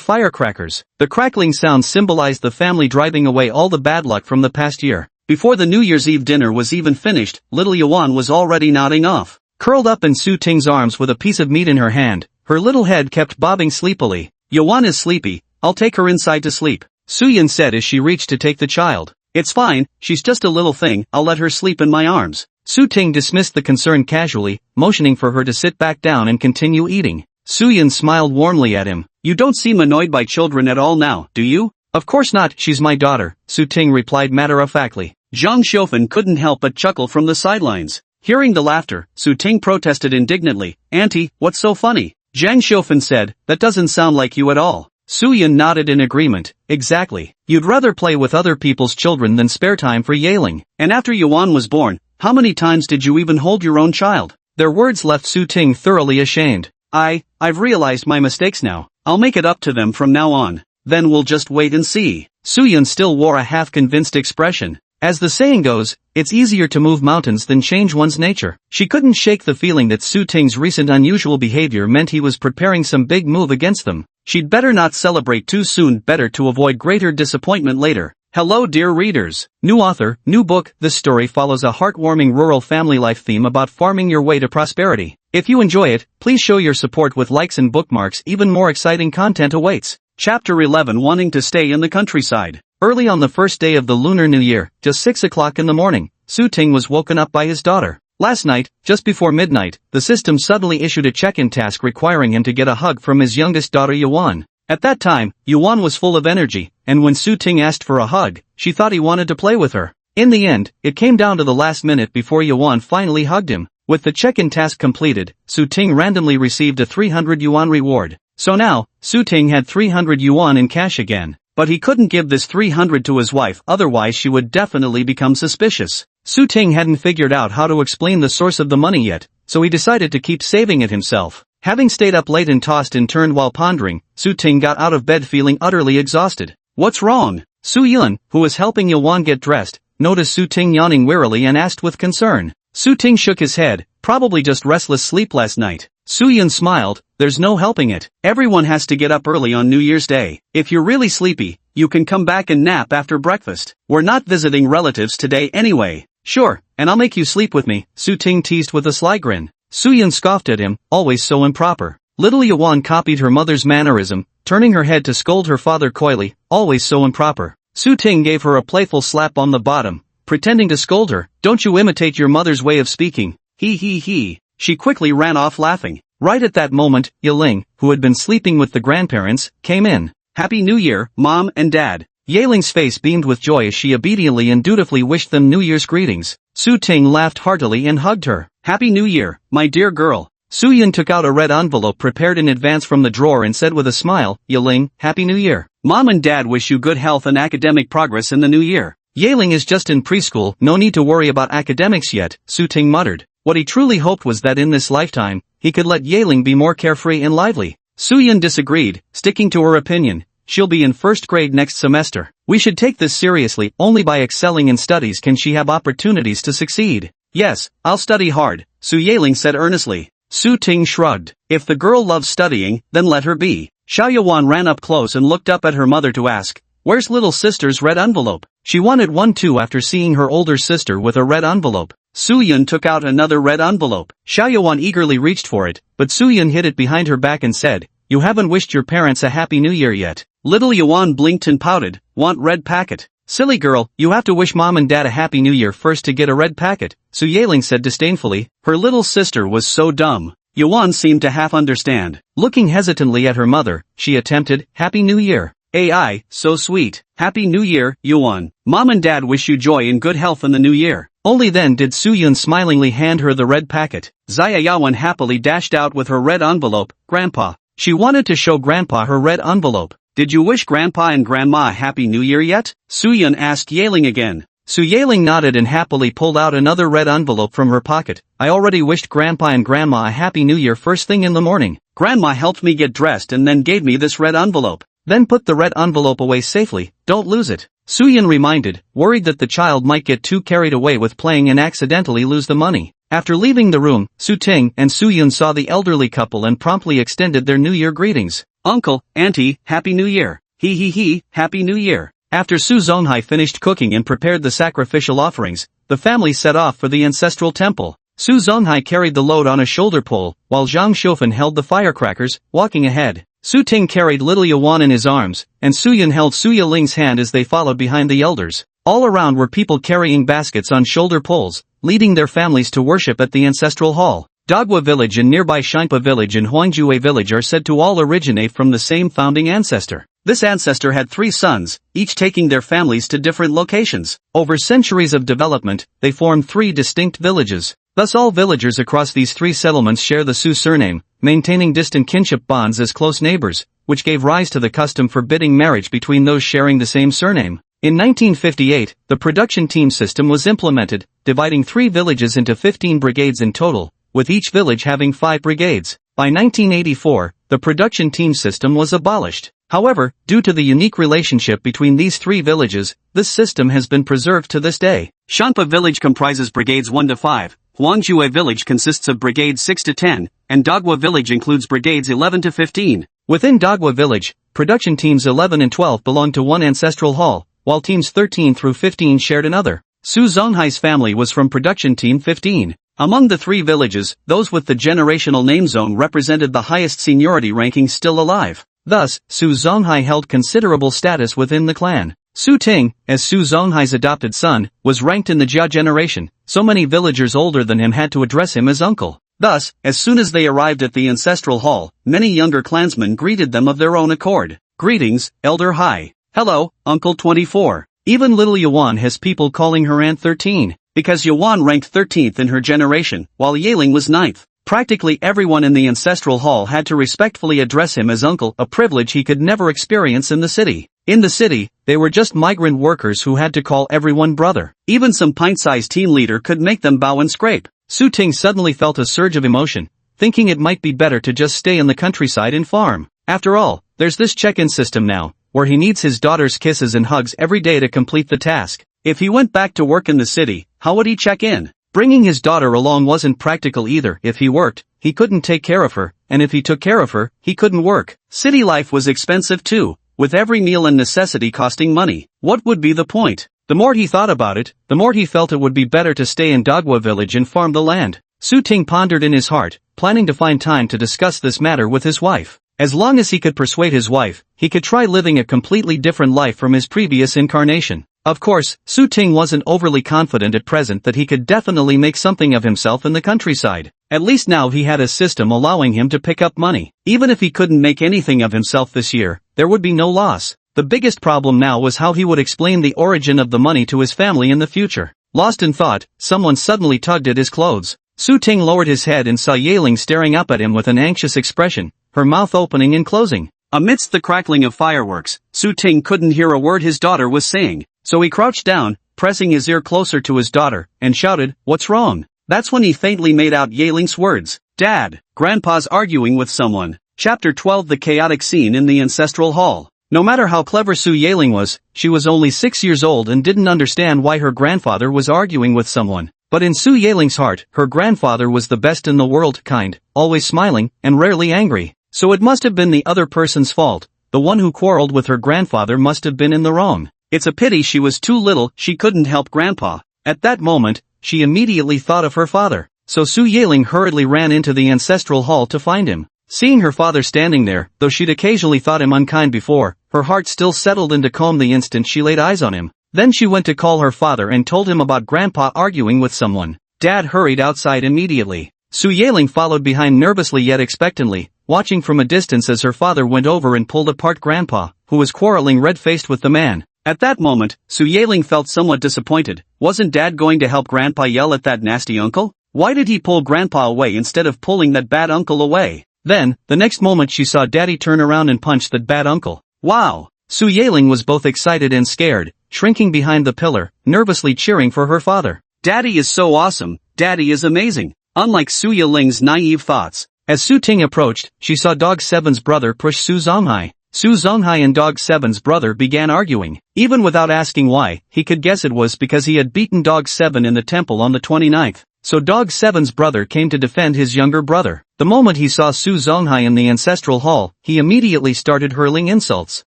firecrackers. The crackling sound symbolized the family driving away all the bad luck from the past year. Before the New Year's Eve dinner was even finished, little Yuan was already nodding off. Curled up in Su Ting's arms with a piece of meat in her hand, her little head kept bobbing sleepily. Yuan is sleepy, I'll take her inside to sleep, Su Yan said as she reached to take the child. It's fine, she's just a little thing, I'll let her sleep in my arms. Su Ting dismissed the concern casually, motioning for her to sit back down and continue eating. Su Yan smiled warmly at him. You don't seem annoyed by children at all now, do you? Of course not, she's my daughter, Su Ting replied matter-of-factly. Zhang Xiufan couldn't help but chuckle from the sidelines. Hearing the laughter, Su Ting protested indignantly. Auntie, what's so funny? Zhang Xiufan said, that doesn't sound like you at all. Su Yan nodded in agreement. Exactly. You'd rather play with other people's children than spare time for yailing. And after Yuan was born, how many times did you even hold your own child? Their words left Su Ting thoroughly ashamed. I've realized my mistakes now. I'll make it up to them from now on. Then we'll just wait and see. Su Yan still wore a half-convinced expression. As the saying goes, it's easier to move mountains than change one's nature. She couldn't shake the feeling that Su Ting's recent unusual behavior meant he was preparing some big move against them. She'd better not celebrate too soon, better to avoid greater disappointment later. Hello dear readers. New author, new book. This story follows a heartwarming rural family life theme about farming your way to prosperity. If you enjoy it, please show your support with likes and bookmarks. Even more exciting content awaits. Chapter 11. Wanting to stay in the countryside. Early on the first day of the Lunar New Year, just 6 o'clock in the morning, Su Ting was woken up by his daughter. Last night, just before midnight, the system suddenly issued a check-in task requiring him to get a hug from his youngest daughter Yuan. At that time, Yuan was full of energy, and when Su Ting asked for a hug, she thought he wanted to play with her. In the end, it came down to the last minute before Yuan finally hugged him. With the check-in task completed, Su Ting randomly received a 300 yuan reward. So now, Su Ting had 300 yuan in cash again. But he couldn't give this 300 to his wife, otherwise she would definitely become suspicious. Su Ting hadn't figured out how to explain the source of the money yet, so he decided to keep saving it himself. Having stayed up late and tossed and turned while pondering, Su Ting got out of bed feeling utterly exhausted. What's wrong? Su Yan, who was helping Yuan get dressed, noticed Su Ting yawning wearily and asked with concern. Su Ting shook his head, probably just restless sleep last night. Su Yan smiled, there's no helping it. Everyone has to get up early on New Year's Day. If you're really sleepy, you can come back and nap after breakfast. We're not visiting relatives today anyway. Sure, and I'll make you sleep with me, Su Ting teased with a sly grin. Su Yan scoffed at him, always so improper. Little Yuan copied her mother's mannerism, turning her head to scold her father coyly, always so improper. Su Ting gave her a playful slap on the bottom, pretending to scold her. Don't you imitate your mother's way of speaking. He. She quickly ran off laughing. Right at that moment, Yiling, who had been sleeping with the grandparents, came in. Happy New Year, Mom and Dad. Yiling's face beamed with joy as she obediently and dutifully wished them New Year's greetings. Su Ting laughed heartily and hugged her. Happy New Year, my dear girl. Su Yan took out a red envelope prepared in advance from the drawer and said with a smile, Yiling, Happy New Year. Mom and Dad wish you good health and academic progress in the new year. Yiling is just in preschool, no need to worry about academics yet, Su Ting muttered. What he truly hoped was that in this lifetime, he could let Yiling be more carefree and lively. Su Yan disagreed, sticking to her opinion. She'll be in first grade next semester. We should take this seriously. Only by excelling in studies can she have opportunities to succeed. Yes, I'll study hard, Su Yiling said earnestly. Su Ting shrugged. If the girl loves studying, then let her be. Xiao Yuan ran up close and looked up at her mother to ask, where's little sister's red envelope? She wanted one too after seeing her older sister with a red envelope. Su Yan took out another red envelope. Xiao Yuan eagerly reached for it, but Su Yan hid it behind her back and said, you haven't wished your parents a happy new year yet. Little Yuan blinked and pouted, want red packet. Silly girl, you have to wish mom and dad a happy new year first to get a red packet, Su Yiling said disdainfully. Her little sister was so dumb. Yuan seemed to half understand. Looking hesitantly at her mother, she attempted, Happy New Year. AI, so sweet. Happy New Year, Yuan. Mom and dad wish you joy and good health in the new year. Only then did Su Yan smilingly hand her the red packet. Xia Yawan happily dashed out with her red envelope. Grandpa. She wanted to show Grandpa her red envelope. Did you wish Grandpa and Grandma a Happy New Year yet? Su Yan asked Yiling again. Su Yiling nodded and happily pulled out another red envelope from her pocket. I already wished Grandpa and Grandma a Happy New Year first thing in the morning. Grandma helped me get dressed and then gave me this red envelope. Then put the red envelope away safely, don't lose it. Su Yan reminded, worried that the child might get too carried away with playing and accidentally lose the money. After leaving the room, Su Ting and Su Yun saw the elderly couple and promptly extended their New Year greetings. Uncle, Auntie, Happy New Year. He, Happy New Year. After Su Zonghai finished cooking and prepared the sacrificial offerings, the family set off for the ancestral temple. Su Zonghai carried the load on a shoulder pole, while Zhang Xiufan held the firecrackers, walking ahead. Su Ting carried little Yuan in his arms, and Su Yun held Su Yiling's hand as they followed behind the elders. All around were people carrying baskets on shoulder poles, leading their families to worship at the ancestral hall. Dagwa village and nearby Shinpa village and Huangjue village are said to all originate from the same founding ancestor. This ancestor had 3 sons, each taking their families to different locations. Over centuries of development, they formed 3 distinct villages. Thus all villagers across these 3 settlements share the Su surname, maintaining distant kinship bonds as close neighbors, which gave rise to the custom forbidding marriage between those sharing the same surname. In 1958, the production team system was implemented, dividing 3 villages into 15 brigades in total, with each village having 5 brigades. By 1984, the production team system was abolished. However, due to the unique relationship between these 3 villages, this system has been preserved to this day. Shanpa village comprises brigades 1 to 5, Huangjue village consists of brigades 6 to 10, and Dagwa village includes brigades 11 to 15. Within Dagwa village, production teams 11 and 12 belong to one ancestral hall, while teams 13 through 15 shared another. Su Zonghai's family was from production team 15. Among the 3 villages, those with the generational name zone represented the highest seniority ranking still alive. Thus, Su Zonghai held considerable status within the clan. Su Ting, as Su Zonghai's adopted son, was ranked in the Jia generation, so many villagers older than him had to address him as uncle. Thus, as soon as they arrived at the ancestral hall, many younger clansmen greeted them of their own accord. Greetings, Elder Hai. Hello, Uncle 24. Even little Yuan has people calling her Aunt 13, because Yuan ranked 13th in her generation, while Yeling was 9th. Practically everyone in the ancestral hall had to respectfully address him as uncle, a privilege he could never experience in the city. In the city, they were just migrant workers who had to call everyone brother. Even some pint-sized team leader could make them bow and scrape. Su Ting suddenly felt a surge of emotion, thinking it might be better to just stay in the countryside and farm. After all, there's this check-in system now, where he needs his daughter's kisses and hugs every day to complete the task. If he went back to work in the city, how would he check in? Bringing his daughter along wasn't practical either. If he worked, he couldn't take care of her, and if he took care of her, he couldn't work. City life was expensive too, with every meal and necessity costing money. What would be the point? The more he thought about it, the more he felt it would be better to stay in Dagwa village and farm the land. Su Ting pondered in his heart, planning to find time to discuss this matter with his wife. As long as he could persuade his wife, he could try living a completely different life from his previous incarnation. Of course, Su Ting wasn't overly confident at present that he could definitely make something of himself in the countryside. At least now he had a system allowing him to pick up money. Even if he couldn't make anything of himself this year, there would be no loss. The biggest problem now was how he would explain the origin of the money to his family in the future. Lost in thought, someone suddenly tugged at his clothes. Su Ting lowered his head and saw Yeling staring up at him with an anxious expression, her mouth opening and closing. Amidst the crackling of fireworks, Su Ting couldn't hear a word his daughter was saying, so he crouched down, pressing his ear closer to his daughter, and shouted, "What's wrong?" That's when he faintly made out Yeling's words. "Dad, Grandpa's arguing with someone." Chapter 12 The chaotic scene in the ancestral hall. No matter how clever Su Yeling was, she was only 6 years old and didn't understand why her grandfather was arguing with someone. But in Su Yeling's heart, her grandfather was the best in the world, kind, always smiling, and rarely angry. So it must have been the other person's fault. The one who quarreled with her grandfather must have been in the wrong. It's a pity she was too little, she couldn't help Grandpa. At that moment, she immediately thought of her father. So Su Yeling hurriedly ran into the ancestral hall to find him. Seeing her father standing there, though she'd occasionally thought him unkind before, her heart still settled into calm the instant she laid eyes on him. Then she went to call her father and told him about Grandpa arguing with someone. Dad hurried outside immediately. Su Yeling followed behind nervously yet expectantly, watching from a distance as her father went over and pulled apart Grandpa, who was quarreling red-faced with the man. At that moment, Su Yeling felt somewhat disappointed. Wasn't Dad going to help Grandpa yell at that nasty uncle? Why did he pull Grandpa away instead of pulling that bad uncle away? Then, the next moment she saw Daddy turn around and punch that bad uncle. Wow! Su Yeling was both excited and scared, shrinking behind the pillar, nervously cheering for her father. Daddy is so awesome, Daddy is amazing. Unlike Su Yeling's naive thoughts. As Su Ting approached, she saw Dog 7's brother push Su Zonghai. Su Zonghai and Dog 7's brother began arguing. Even without asking why, he could guess it was because he had beaten Dog 7 in the temple on the 29th. so Dog 7's brother came to defend his younger brother. The moment he saw Su Zonghai in the ancestral hall, he immediately started hurling insults.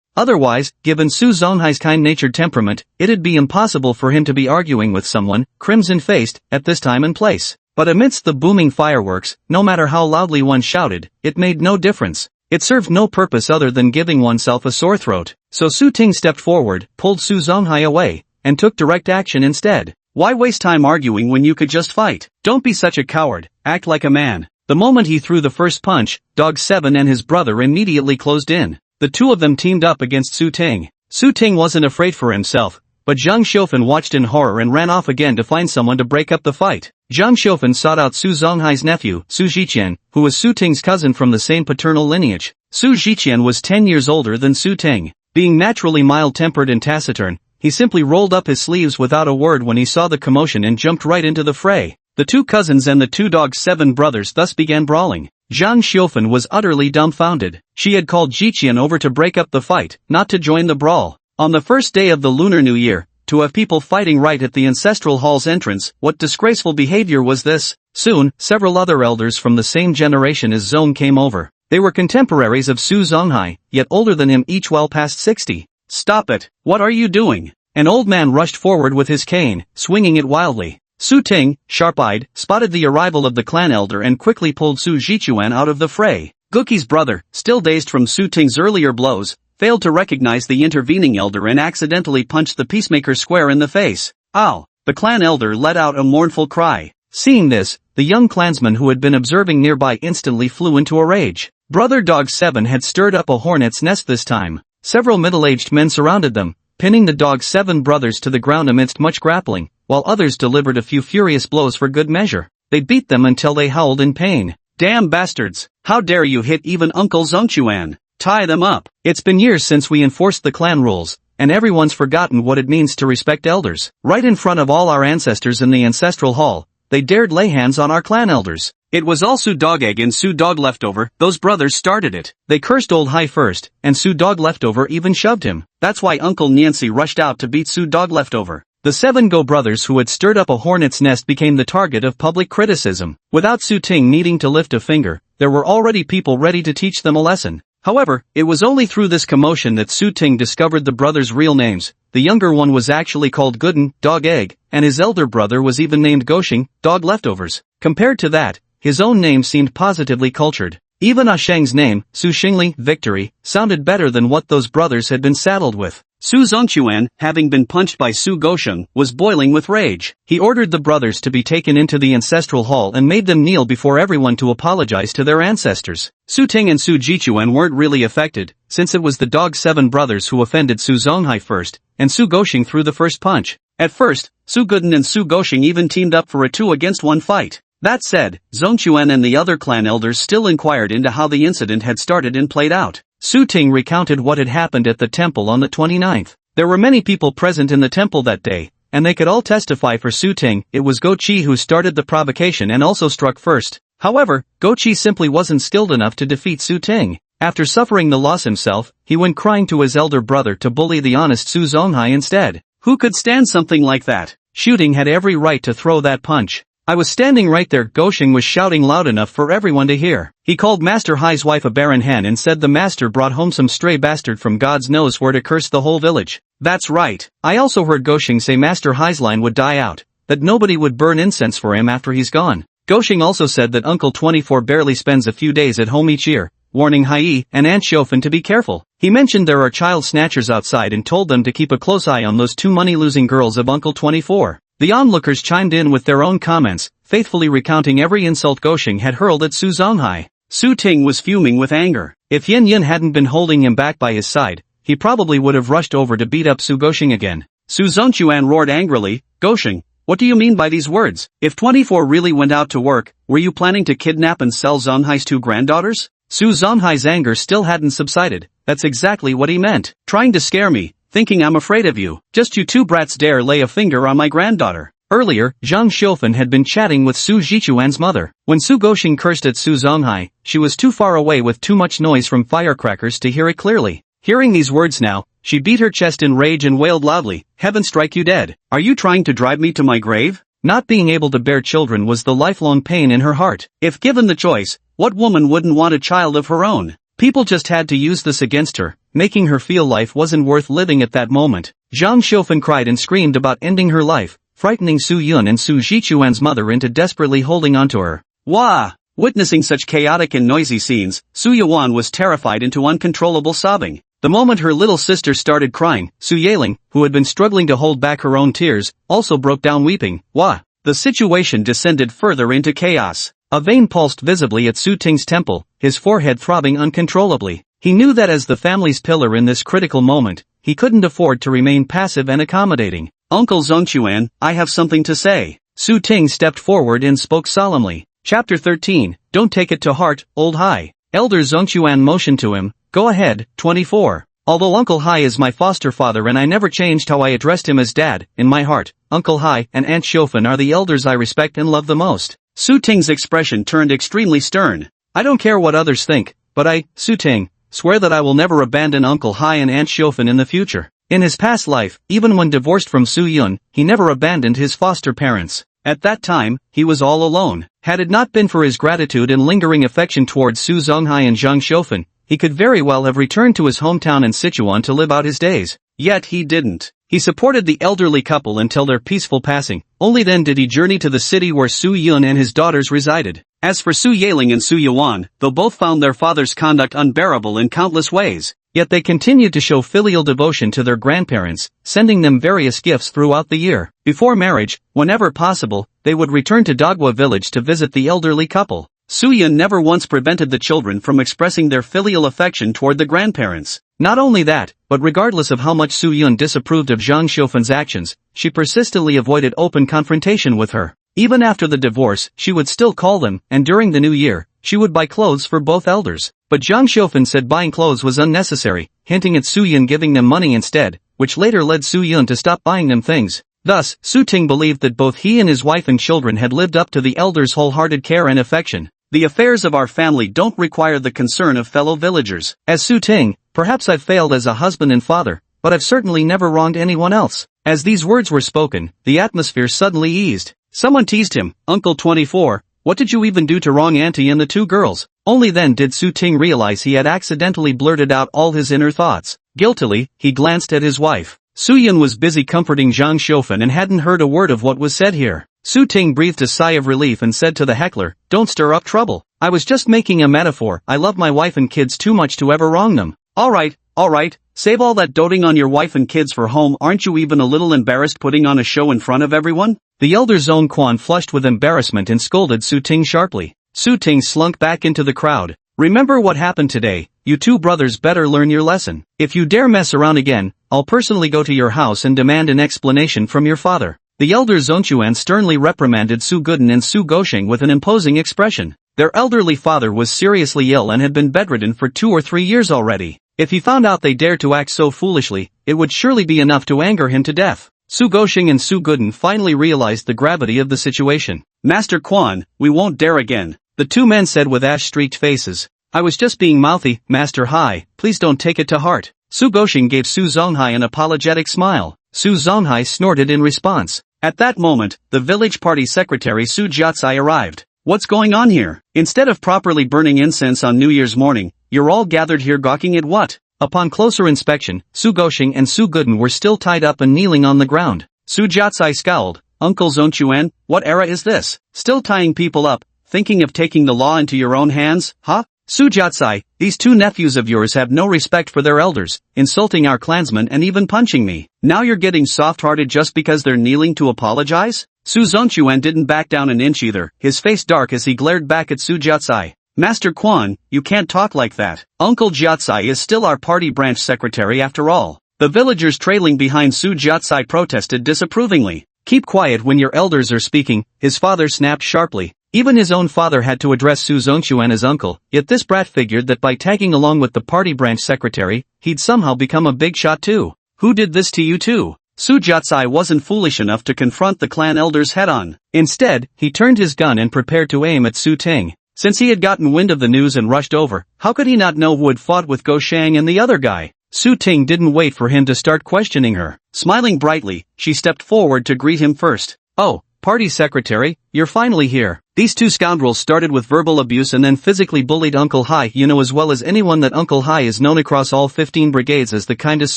Otherwise, given Su Zonghai's kind-natured temperament, it'd be impossible for him to be arguing with someone, crimson-faced, at this time and place. But amidst the booming fireworks, no matter how loudly one shouted, it made no difference. It served no purpose other than giving oneself a sore throat. So Su Ting stepped forward, pulled Su Zonghai away, and took direct action instead. Why waste time arguing when you could just fight? Don't be such a coward, act like a man. The moment he threw the first punch, Dog 7 and his brother immediately closed in. The two of them teamed up against Su Ting. Su Ting wasn't afraid for himself, but Zhang Xiufen watched in horror and ran off again to find someone to break up the fight. Zhang Xiufen sought out Su Zonghai's nephew, Su Zhiqian, who was Su Ting's cousin from the same paternal lineage. Su Zhiqian was 10 years older than Su Ting. Being naturally mild-tempered and taciturn, he simply rolled up his sleeves without a word when he saw the commotion and jumped right into the fray. The two cousins and the two Dog 7 brothers thus began brawling. Zhang Xiufen was utterly dumbfounded. She had called Zhiqian over to break up the fight, not to join the brawl. On the first day of the Lunar New Year, to have people fighting right at the ancestral hall's entrance, what disgraceful behavior was this? Soon, several other elders from the same generation as Zong came over. They were contemporaries of Su Zonghai, yet older than him, each well past 60. Stop it! What are you doing? An old man rushed forward with his cane, swinging it wildly. Su Ting, sharp-eyed, spotted the arrival of the clan elder and quickly pulled Su Zhichuan out of the fray. Guqi's brother, still dazed from Su Ting's earlier blows, failed to recognize the intervening elder and accidentally punched the peacemaker square in the face. Ow! The clan elder let out a mournful cry. Seeing this, the young clansman who had been observing nearby instantly flew into a rage. Brother Dog 7 had stirred up a hornet's nest this time. Several middle-aged men surrounded them, pinning the Dog 7 brothers to the ground amidst much grappling, while others delivered a few furious blows for good measure. They beat them until they howled in pain. Damn bastards! How dare you hit even Uncle Zongchuan? Tie them up! It's been years since we enforced the clan rules, and everyone's forgotten what it means to respect elders. Right in front of all our ancestors in the ancestral hall, they dared lay hands on our clan elders. It was all Su Dog Egg and Su Dog Leftover, those brothers started it. They cursed Old Hai first, and Su Dog Leftover even shoved him. That's why Uncle Niancy rushed out to beat Su Dog Leftover. The 7 Go brothers who had stirred up a hornet's nest became the target of public criticism. Without Su Ting needing to lift a finger, there were already people ready to teach them a lesson. However, it was only through this commotion that Su Ting discovered the brothers' real names. The younger one was actually called Gooden, Dog Egg, and his elder brother was even named Goshing, Dog Leftovers. Compared to that, his own name seemed positively cultured. Even Ah Sheng's name, Su Xingli, Victory, sounded better than what those brothers had been saddled with. Su Zongchuan, having been punched by Su Gosheng, was boiling with rage. He ordered the brothers to be taken into the ancestral hall and made them kneel before everyone to apologize to their ancestors. Su Ting and Su Jichuan weren't really affected, since it was the Dog 7 brothers who offended Su Zonghai first, and Su Gosheng threw the first punch. At first, Su Gooden and Su Gosheng even teamed up for a 2-against-1 fight. That said, Zongchuan and the other clan elders still inquired into how the incident had started and played out. Su Ting recounted what had happened at the temple on the 29th. There were many people present in the temple that day, and they could all testify for Su Ting. It was Go Chi who started the provocation and also struck first. However, Go Chi simply wasn't skilled enough to defeat Su Ting. After suffering the loss himself, he went crying to his elder brother to bully the honest Su Zonghai instead. Who could stand something like that? Shooting had every right to throw that punch. I was standing right there. Gosheng was shouting loud enough for everyone to hear. He called Master Hai's wife a barren hen and said the master brought home some stray bastard from God's knows where to curse the whole village. That's right. I also heard Gosheng say Master Hai's line would die out, that nobody would burn incense for him after he's gone. Gosheng also said that Uncle 24 barely spends a few days at home each year, warning Hai and Aunt Xiufen to be careful. He mentioned there are child snatchers outside and told them to keep a close eye on those 2 money-losing girls of Uncle 24. The onlookers chimed in with their own comments, faithfully recounting every insult Gosheng had hurled at Su Zonghai. Su Ting was fuming with anger. If Yin Yin hadn't been holding him back by his side, he probably would have rushed over to beat up Su Gosheng again. Su Zongchuan roared angrily, Gosheng, what do you mean by these words? If 24 really went out to work, were you planning to kidnap and sell Zonghai's 2 granddaughters? Su Zonghai's anger still hadn't subsided. That's exactly what he meant. Trying to scare me. Thinking I'm afraid of you. Just you 2 brats dare lay a finger on my granddaughter. Earlier, Zhang Xiufen had been chatting with Su Zhichuan's mother. When Su Gosheng cursed at Su Zonghai, she was too far away with too much noise from firecrackers to hear it clearly. Hearing these words now, she beat her chest in rage and wailed loudly, Heaven strike you dead. Are you trying to drive me to my grave? Not being able to bear children was the lifelong pain in her heart. If given the choice, what woman wouldn't want a child of her own? People just had to use this against her, making her feel life wasn't worth living at that moment. Zhang Xiufen cried and screamed about ending her life, frightening Su Yun and Su Jichuan's mother into desperately holding onto her. Wah! Witnessing such chaotic and noisy scenes, Su Yuan was terrified into uncontrollable sobbing. The moment her little sister started crying, Su Yaling, who had been struggling to hold back her own tears, also broke down weeping. Wah! The situation descended further into chaos. A vein pulsed visibly at Su Ting's temple, his forehead throbbing uncontrollably. He knew that as the family's pillar in this critical moment, he couldn't afford to remain passive and accommodating. Uncle Zongchuan, I have something to say. Su Ting stepped forward and spoke solemnly. Chapter 13, Don't Take It to Heart, Old Hai. Elder Zongchuan motioned to him, Go ahead, 24. Although Uncle Hai is my foster father and I never changed how I addressed him as dad, in my heart, Uncle Hai and Aunt Xiufen are the elders I respect and love the most. Su Ting's expression turned extremely stern. I don't care what others think, but I, Su Ting, swear that I will never abandon Uncle Hai and Aunt Xiufen in the future. In his past life, even when divorced from Su Yun, he never abandoned his foster parents. At that time, he was all alone. Had it not been for his gratitude and lingering affection towards Su Zonghai and Zhang Xiufen, he could very well have returned to his hometown in Sichuan to live out his days. Yet he didn't. He supported the elderly couple until their peaceful passing. Only then did he journey to the city where Su Yun and his daughters resided. As for Su Yaling and Su Yuan, though both found their father's conduct unbearable in countless ways, yet they continued to show filial devotion to their grandparents, sending them various gifts throughout the year. Before marriage, whenever possible, they would return to Dagwa village to visit the elderly couple. Su Yun never once prevented the children from expressing their filial affection toward the grandparents. Not only that, but regardless of how much Su Yun disapproved of Zhang Xiufen's actions, she persistently avoided open confrontation with her. Even after the divorce, she would still call them, and during the new year, she would buy clothes for both elders. But Zhang Xiufen said buying clothes was unnecessary, hinting at Su Yun giving them money instead, which later led Su Yun to stop buying them things. Thus, Su Ting believed that both he and his wife and children had lived up to the elders' wholehearted care and affection. The affairs of our family don't require the concern of fellow villagers. As Su Ting, perhaps I've failed as a husband and father, but I've certainly never wronged anyone else. As these words were spoken, the atmosphere suddenly eased. Someone teased him, Uncle 24, what did you even do to wrong Auntie and the two girls? Only then did Su Ting realize he had accidentally blurted out all his inner thoughts. Guiltily, he glanced at his wife. Su Yun was busy comforting Zhang Xiufen and hadn't heard a word of what was said here. Su Ting breathed a sigh of relief and said to the heckler, Don't stir up trouble. I was just making a metaphor. I love my wife and kids too much to ever wrong them. Alright, save all that doting on your wife and kids for home. Aren't you even a little embarrassed putting on a show in front of everyone? The elder Zong Quan flushed with embarrassment and scolded Su Ting sharply. Su Ting slunk back into the crowd. Remember what happened today, you two brothers better learn your lesson. If you dare mess around again, I'll personally go to your house and demand an explanation from your father. The elder Zongchuan sternly reprimanded Su Guden and Su Gosheng with an imposing expression. Their elderly father was seriously ill and had been bedridden for 2 or 3 years already. If he found out they dared to act so foolishly, it would surely be enough to anger him to death. Su Gosheng and Su Guden finally realized the gravity of the situation. Master Quan, we won't dare again, the two men said with ash-streaked faces. I was just being mouthy, Master Hai, please don't take it to heart. Su Gosheng gave Su Zonghai an apologetic smile. Su Zonghai snorted in response. At that moment, the village party secretary Su Jiatsai arrived. What's going on here? Instead of properly burning incense on New Year's morning, you're all gathered here gawking at what? Upon closer inspection, Su Gosheng and Su Guden were still tied up and kneeling on the ground. Su Jiatsai scowled. Uncle Zongchuan, what era is this? Still tying people up, thinking of taking the law into your own hands, huh? Su Jiatsai, these two nephews of yours have no respect for their elders, insulting our clansmen and even punching me. Now you're getting soft-hearted just because they're kneeling to apologize? Su Zongchuan didn't back down an inch either, his face dark as he glared back at Su Jiatsai. Master Quan, you can't talk like that. Uncle Jiatsai is still our party branch secretary after all. The villagers trailing behind Su Jiatsai protested disapprovingly. Keep quiet when your elders are speaking, his father snapped sharply. Even his own father had to address Su Zongchuan as uncle, yet this brat figured that by tagging along with the party branch secretary, he'd somehow become a big shot too. Who did this to you two? Su Jiatsai wasn't foolish enough to confront the clan elders head-on. Instead, he turned his gun and prepared to aim at Su Ting. Since he had gotten wind of the news and rushed over, how could he not know who had fought with Gosheng and the other guy? Su Ting didn't wait for him to start questioning her. Smiling brightly, she stepped forward to greet him first. Oh, Party secretary, you're finally here. These two scoundrels started with verbal abuse and then physically bullied Uncle Hai. You know as well as anyone that Uncle Hai is known across all 15 brigades as the kindest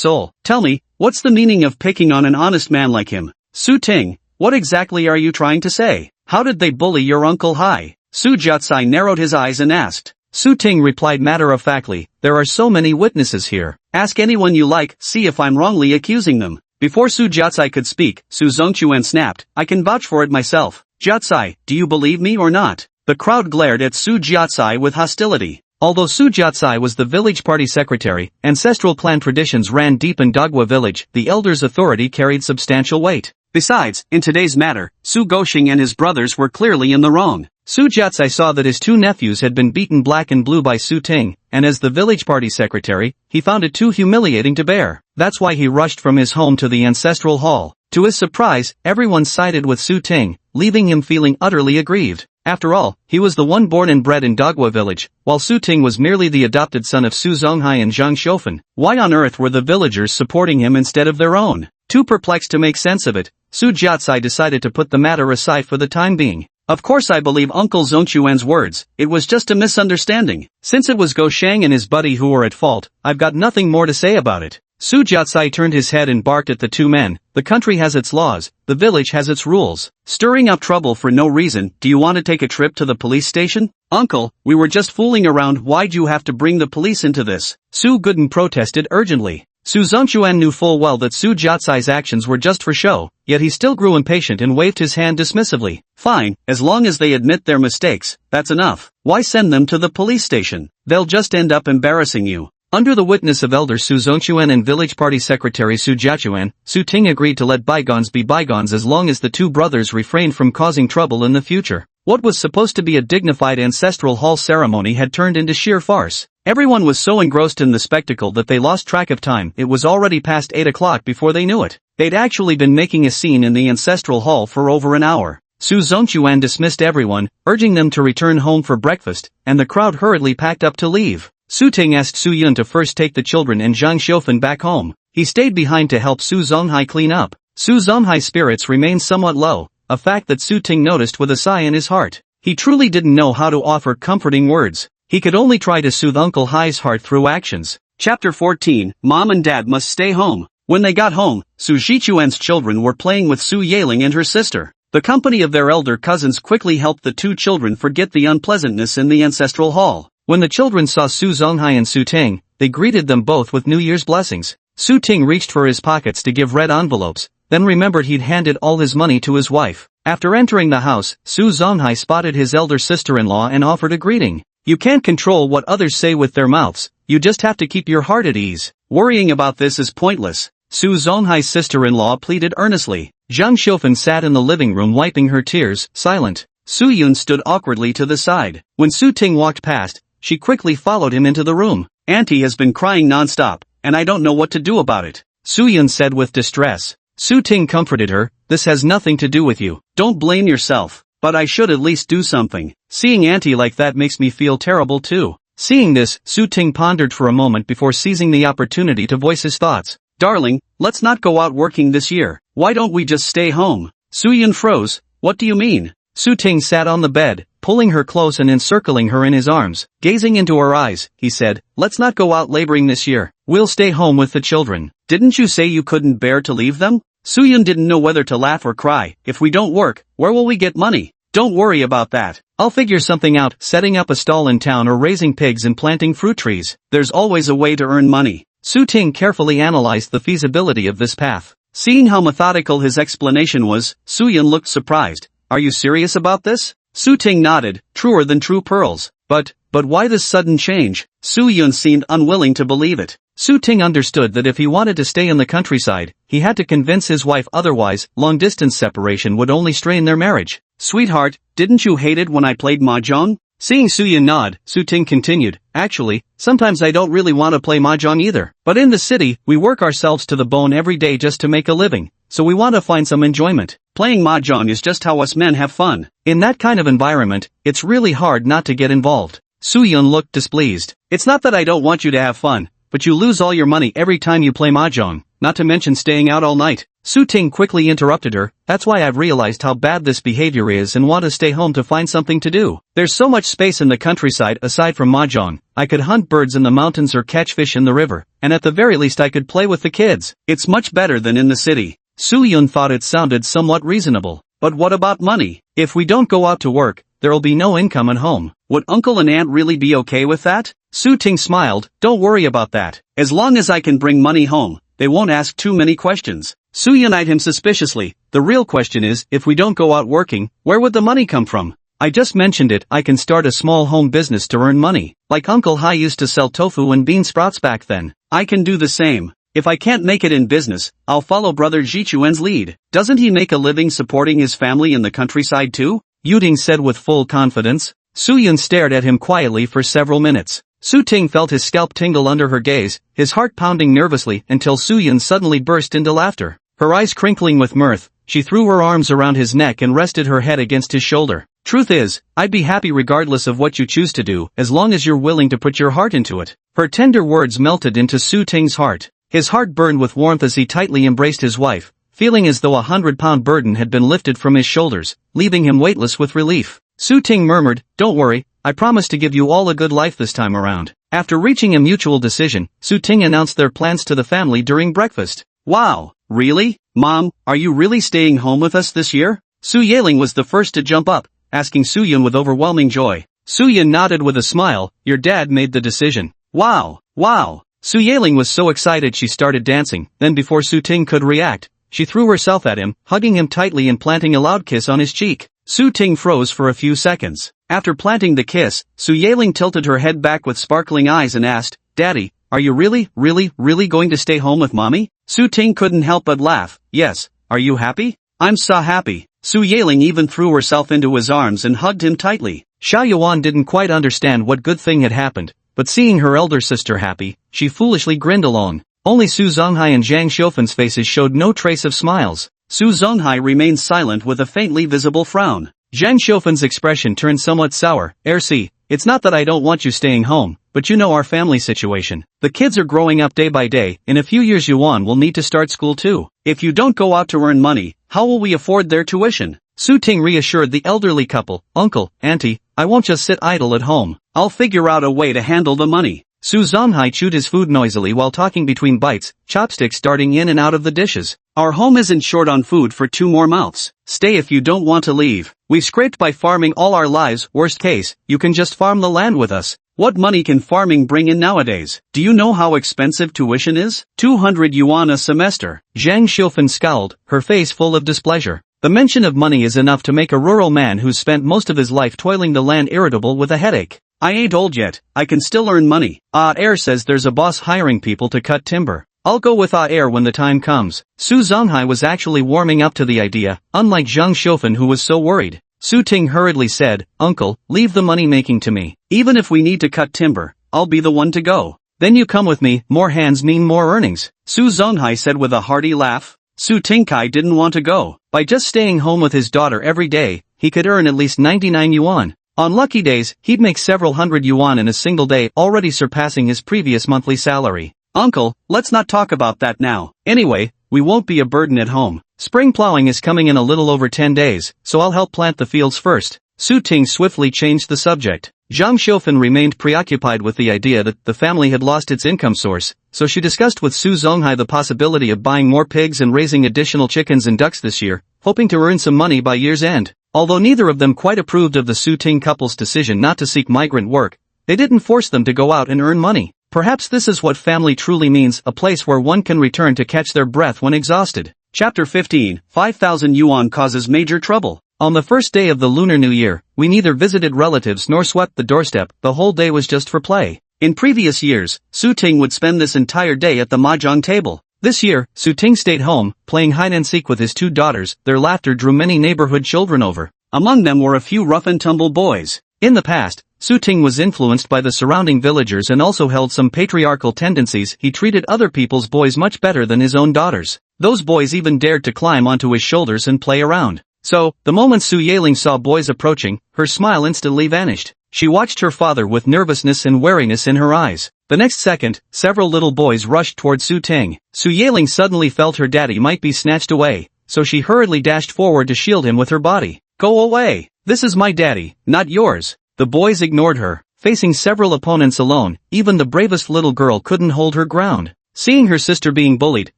soul. Tell me, what's the meaning of picking on an honest man like him? Su Ting, what exactly are you trying to say? How did they bully your Uncle Hai? Su Jiatsai narrowed his eyes and asked. Su Ting replied matter-of-factly, there are so many witnesses here. Ask anyone you like, see if I'm wrongly accusing them. Before Su Jiatsai could speak, Su Zongquan snapped, I can vouch for it myself. Jiatsai, do you believe me or not? The crowd glared at Su Jiatsai with hostility. Although Su Jiatsai was the village party secretary, ancestral clan traditions ran deep in Dogwa village, the elders' authority carried substantial weight. Besides, in today's matter, Su Goxing and his brothers were clearly in the wrong. Su Jiatsai saw that his two nephews had been beaten black and blue by Su Ting, and as the village party secretary, he found it too humiliating to bear. That's why he rushed from his home to the ancestral hall. To his surprise, everyone sided with Su Ting, leaving him feeling utterly aggrieved. After all, he was the one born and bred in Dogwa village, while Su Ting was merely the adopted son of Su Zonghai and Zhang Xiufan. Why on earth were the villagers supporting him instead of their own? Too perplexed to make sense of it, Su Jiatsai decided to put the matter aside for the time being. Of course I believe Uncle Zongquan's words, it was just a misunderstanding. Since it was Go Shang and his buddy who were at fault, I've got nothing more to say about it. Su Jiatsai turned his head and barked at the two men, the country has its laws, the village has its rules. Stirring up trouble for no reason, do you want to take a trip to the police station? Uncle, we were just fooling around, why'd you have to bring the police into this? Su Guden protested urgently. Su Zongquan knew full well that Su Jiatsai's actions were just for show, yet he still grew impatient and waved his hand dismissively. Fine, as long as they admit their mistakes, that's enough. Why send them to the police station? They'll just end up embarrassing you. Under the witness of Elder Su Zongquan and village party secretary Su Jiachuan, Su Ting agreed to let bygones be bygones as long as the two brothers refrained from causing trouble in the future. What was supposed to be a dignified ancestral hall ceremony had turned into sheer farce. Everyone was so engrossed in the spectacle that they lost track of time. It was already past 8 o'clock before they knew it. They'd actually been making a scene in the ancestral hall for over an hour. Su Zongquan dismissed everyone, urging them to return home for breakfast, and the crowd hurriedly packed up to leave. Su Ting asked Su Yun to first take the children and Zhang Xiufan back home. He stayed behind to help Su Zonghai clean up. Su Zonghai's spirits remained somewhat low, a fact that Su Ting noticed with a sigh in his heart. He truly didn't know how to offer comforting words. He could only try to soothe Uncle Hai's heart through actions. Chapter 14, Mom and Dad must stay home. When they got home, Su Zhichuan's children were playing with Su Yaling and her sister. The company of their elder cousins quickly helped the two children forget the unpleasantness in the ancestral hall. When the children saw Su Zonghai and Su Ting, they greeted them both with New Year's blessings. Su Ting reached for his pockets to give red envelopes, then remembered he'd handed all his money to his wife. After entering the house, Su Zonghai spotted his elder sister-in-law and offered a greeting. You can't control what others say with their mouths, you just have to keep your heart at ease. Worrying about this is pointless. Su Zonghai's sister-in-law pleaded earnestly. Zhang Xiufan sat in the living room wiping her tears, silent. Su Yun stood awkwardly to the side. When Su Ting walked past, she quickly followed him into the room. Auntie has been crying non-stop, and I don't know what to do about it, Su Yun said with distress. Su Ting comforted her, this has nothing to do with you. Don't blame yourself. But I should at least do something. Seeing Auntie like that makes me feel terrible too. Seeing this, Su Ting pondered for a moment before seizing the opportunity to voice his thoughts. Darling, let's not go out working this year. Why don't we just stay home? Su Yun froze. What do you mean? Su Ting sat on the bed, pulling her close and encircling her in his arms. Gazing into her eyes, he said, let's not go out laboring this year. We'll stay home with the children. Didn't you say you couldn't bear to leave them? Su Yun didn't know whether to laugh or cry. If we don't work, where will we get money? Don't worry about that. I'll figure something out, setting up a stall in town or raising pigs and planting fruit trees. There's always a way to earn money. Su Ting carefully analyzed the feasibility of this path. Seeing how methodical his explanation was, Su Yun looked surprised. Are you serious about this? Su Ting nodded, truer than true pearls. But why this sudden change? Su Yun seemed unwilling to believe it. Su Ting understood that if he wanted to stay in the countryside, he had to convince his wife, otherwise, long-distance separation would only strain their marriage. Sweetheart, didn't you hate it when I played mahjong? Seeing Su Yun nod, Su Ting continued, actually, sometimes I don't really want to play mahjong either. But in the city, we work ourselves to the bone every day just to make a living, so we want to find some enjoyment. Playing mahjong is just how us men have fun. In that kind of environment, it's really hard not to get involved. Su Yun looked displeased. It's not that I don't want you to have fun, but you lose all your money every time you play mahjong, not to mention staying out all night. Su Ting quickly interrupted her, that's why I've realized how bad this behavior is and want to stay home to find something to do. There's so much space in the countryside aside from mahjong. I could hunt birds in the mountains or catch fish in the river, and at the very least I could play with the kids. It's much better than in the city. Su Yun thought it sounded somewhat reasonable. But what about money? If we don't go out to work, there'll be no income at home. Would uncle and aunt really be okay with that? Su Ting smiled, don't worry about that. As long as I can bring money home, they won't ask too many questions. Su Yun eyed him suspiciously. The real question is, if we don't go out working, where would the money come from? I just mentioned it, I can start a small home business to earn money. Like Uncle Hai used to sell tofu and bean sprouts back then. I can do the same. If I can't make it in business, I'll follow brother Jichuan's lead. Doesn't he make a living supporting his family in the countryside too? Yuding said with full confidence. Su Yun stared at him quietly for several minutes. Su Ting felt his scalp tingle under her gaze, his heart pounding nervously until Su Yun suddenly burst into laughter. Her eyes crinkling with mirth, she threw her arms around his neck and rested her head against his shoulder. Truth is, I'd be happy regardless of what you choose to do, as long as you're willing to put your heart into it. Her tender words melted into Su Ting's heart. His heart burned with warmth as he tightly embraced his wife, feeling as though a 100-pound burden had been lifted from his shoulders, leaving him weightless with relief. Su Ting murmured, don't worry, I promise to give you all a good life this time around. After reaching a mutual decision, Su Ting announced their plans to the family during breakfast. Wow, really? Mom, are you really staying home with us this year? Su Yeling was the first to jump up, asking Su Yun with overwhelming joy. Su Yun nodded with a smile, your dad made the decision. Wow, wow. Su Yeling was so excited she started dancing, then before Su Ting could react, she threw herself at him, hugging him tightly and planting a loud kiss on his cheek. Su Ting froze for a few seconds. After planting the kiss, Su Yeling tilted her head back with sparkling eyes and asked, Daddy, are you really going to stay home with Mommy? Su Ting couldn't help but laugh. Yes, are you happy? I'm so happy. Su Yeling even threw herself into his arms and hugged him tightly. Xia Yuan didn't quite understand what good thing had happened, but seeing her elder sister happy, she foolishly grinned along. Only Su Zonghai and Zhang Xiufan's faces showed no trace of smiles. Su Zonghai remained silent with a faintly visible frown. Zhang Xiufan's expression turned somewhat sour. "Ersi, it's not that I don't want you staying home, but you know our family situation. The kids are growing up day by day, in a few years Yuan will need to start school too. If you don't go out to earn money, how will we afford their tuition?" Su Ting reassured the elderly couple, "Uncle, Auntie, I won't just sit idle at home. I'll figure out a way to handle the money." Su Zonghai chewed his food noisily while talking between bites, chopsticks darting in and out of the dishes. "Our home isn't short on food for 2 more mouths. Stay if you don't want to leave. We've scraped by farming all our lives, worst case, you can just farm the land with us. What money can farming bring in nowadays? Do you know how expensive tuition is? 200 yuan a semester." Zhang Xiufan scowled, her face full of displeasure. The mention of money is enough to make a rural man who's spent most of his life toiling the land irritable with a headache. "I ain't old yet, I can still earn money. Air says there's a boss hiring people to cut timber. I'll go with Air when the time comes." Su Zonghai was actually warming up to the idea, unlike Zhang Xiufan who was so worried. Su Ting hurriedly said, "Uncle, leave the money making to me. Even if we need to cut timber, I'll be the one to go. Then you come with me, more hands mean more earnings." Su Zonghai said with a hearty laugh. Su Tingkai didn't want to go. By just staying home with his daughter every day, he could earn at least 99 yuan. On lucky days, he'd make several hundred yuan in a single day, already surpassing his previous monthly salary. "Uncle, let's not talk about that now. Anyway, we won't be a burden at home. Spring plowing is coming in a little over 10 days, so I'll help plant the fields first." Su Ting swiftly changed the subject. Zhang Xiufan remained preoccupied with the idea that the family had lost its income source, so she discussed with Su Zonghai the possibility of buying more pigs and raising additional chickens and ducks this year, hoping to earn some money by year's end. Although neither of them quite approved of the Su Ting couple's decision not to seek migrant work, they didn't force them to go out and earn money. Perhaps this is what family truly means, a place where one can return to catch their breath when exhausted. Chapter 15, 5,000 yuan causes major trouble. On the first day of the Lunar New Year, we neither visited relatives nor swept the doorstep, the whole day was just for play. In previous years, Su Ting would spend this entire day at the mahjong table. This year, Su Ting stayed home, playing hide-and-seek with his 2 daughters. Their laughter drew many neighborhood children over. Among them were a few rough-and-tumble boys. In the past, Su Ting was influenced by the surrounding villagers and also held some patriarchal tendencies. He treated other people's boys much better than his own daughters. Those boys even dared to climb onto his shoulders and play around. So, the moment Su Yaling saw boys approaching, her smile instantly vanished. She watched her father with nervousness and wariness in her eyes. The next second, several little boys rushed toward Su Ting. Su Yaling suddenly felt her daddy might be snatched away, so she hurriedly dashed forward to shield him with her body. Go away! This is my daddy, not yours. The boys ignored her. Facing several opponents alone, even the bravest little girl couldn't hold her ground. Seeing her sister being bullied,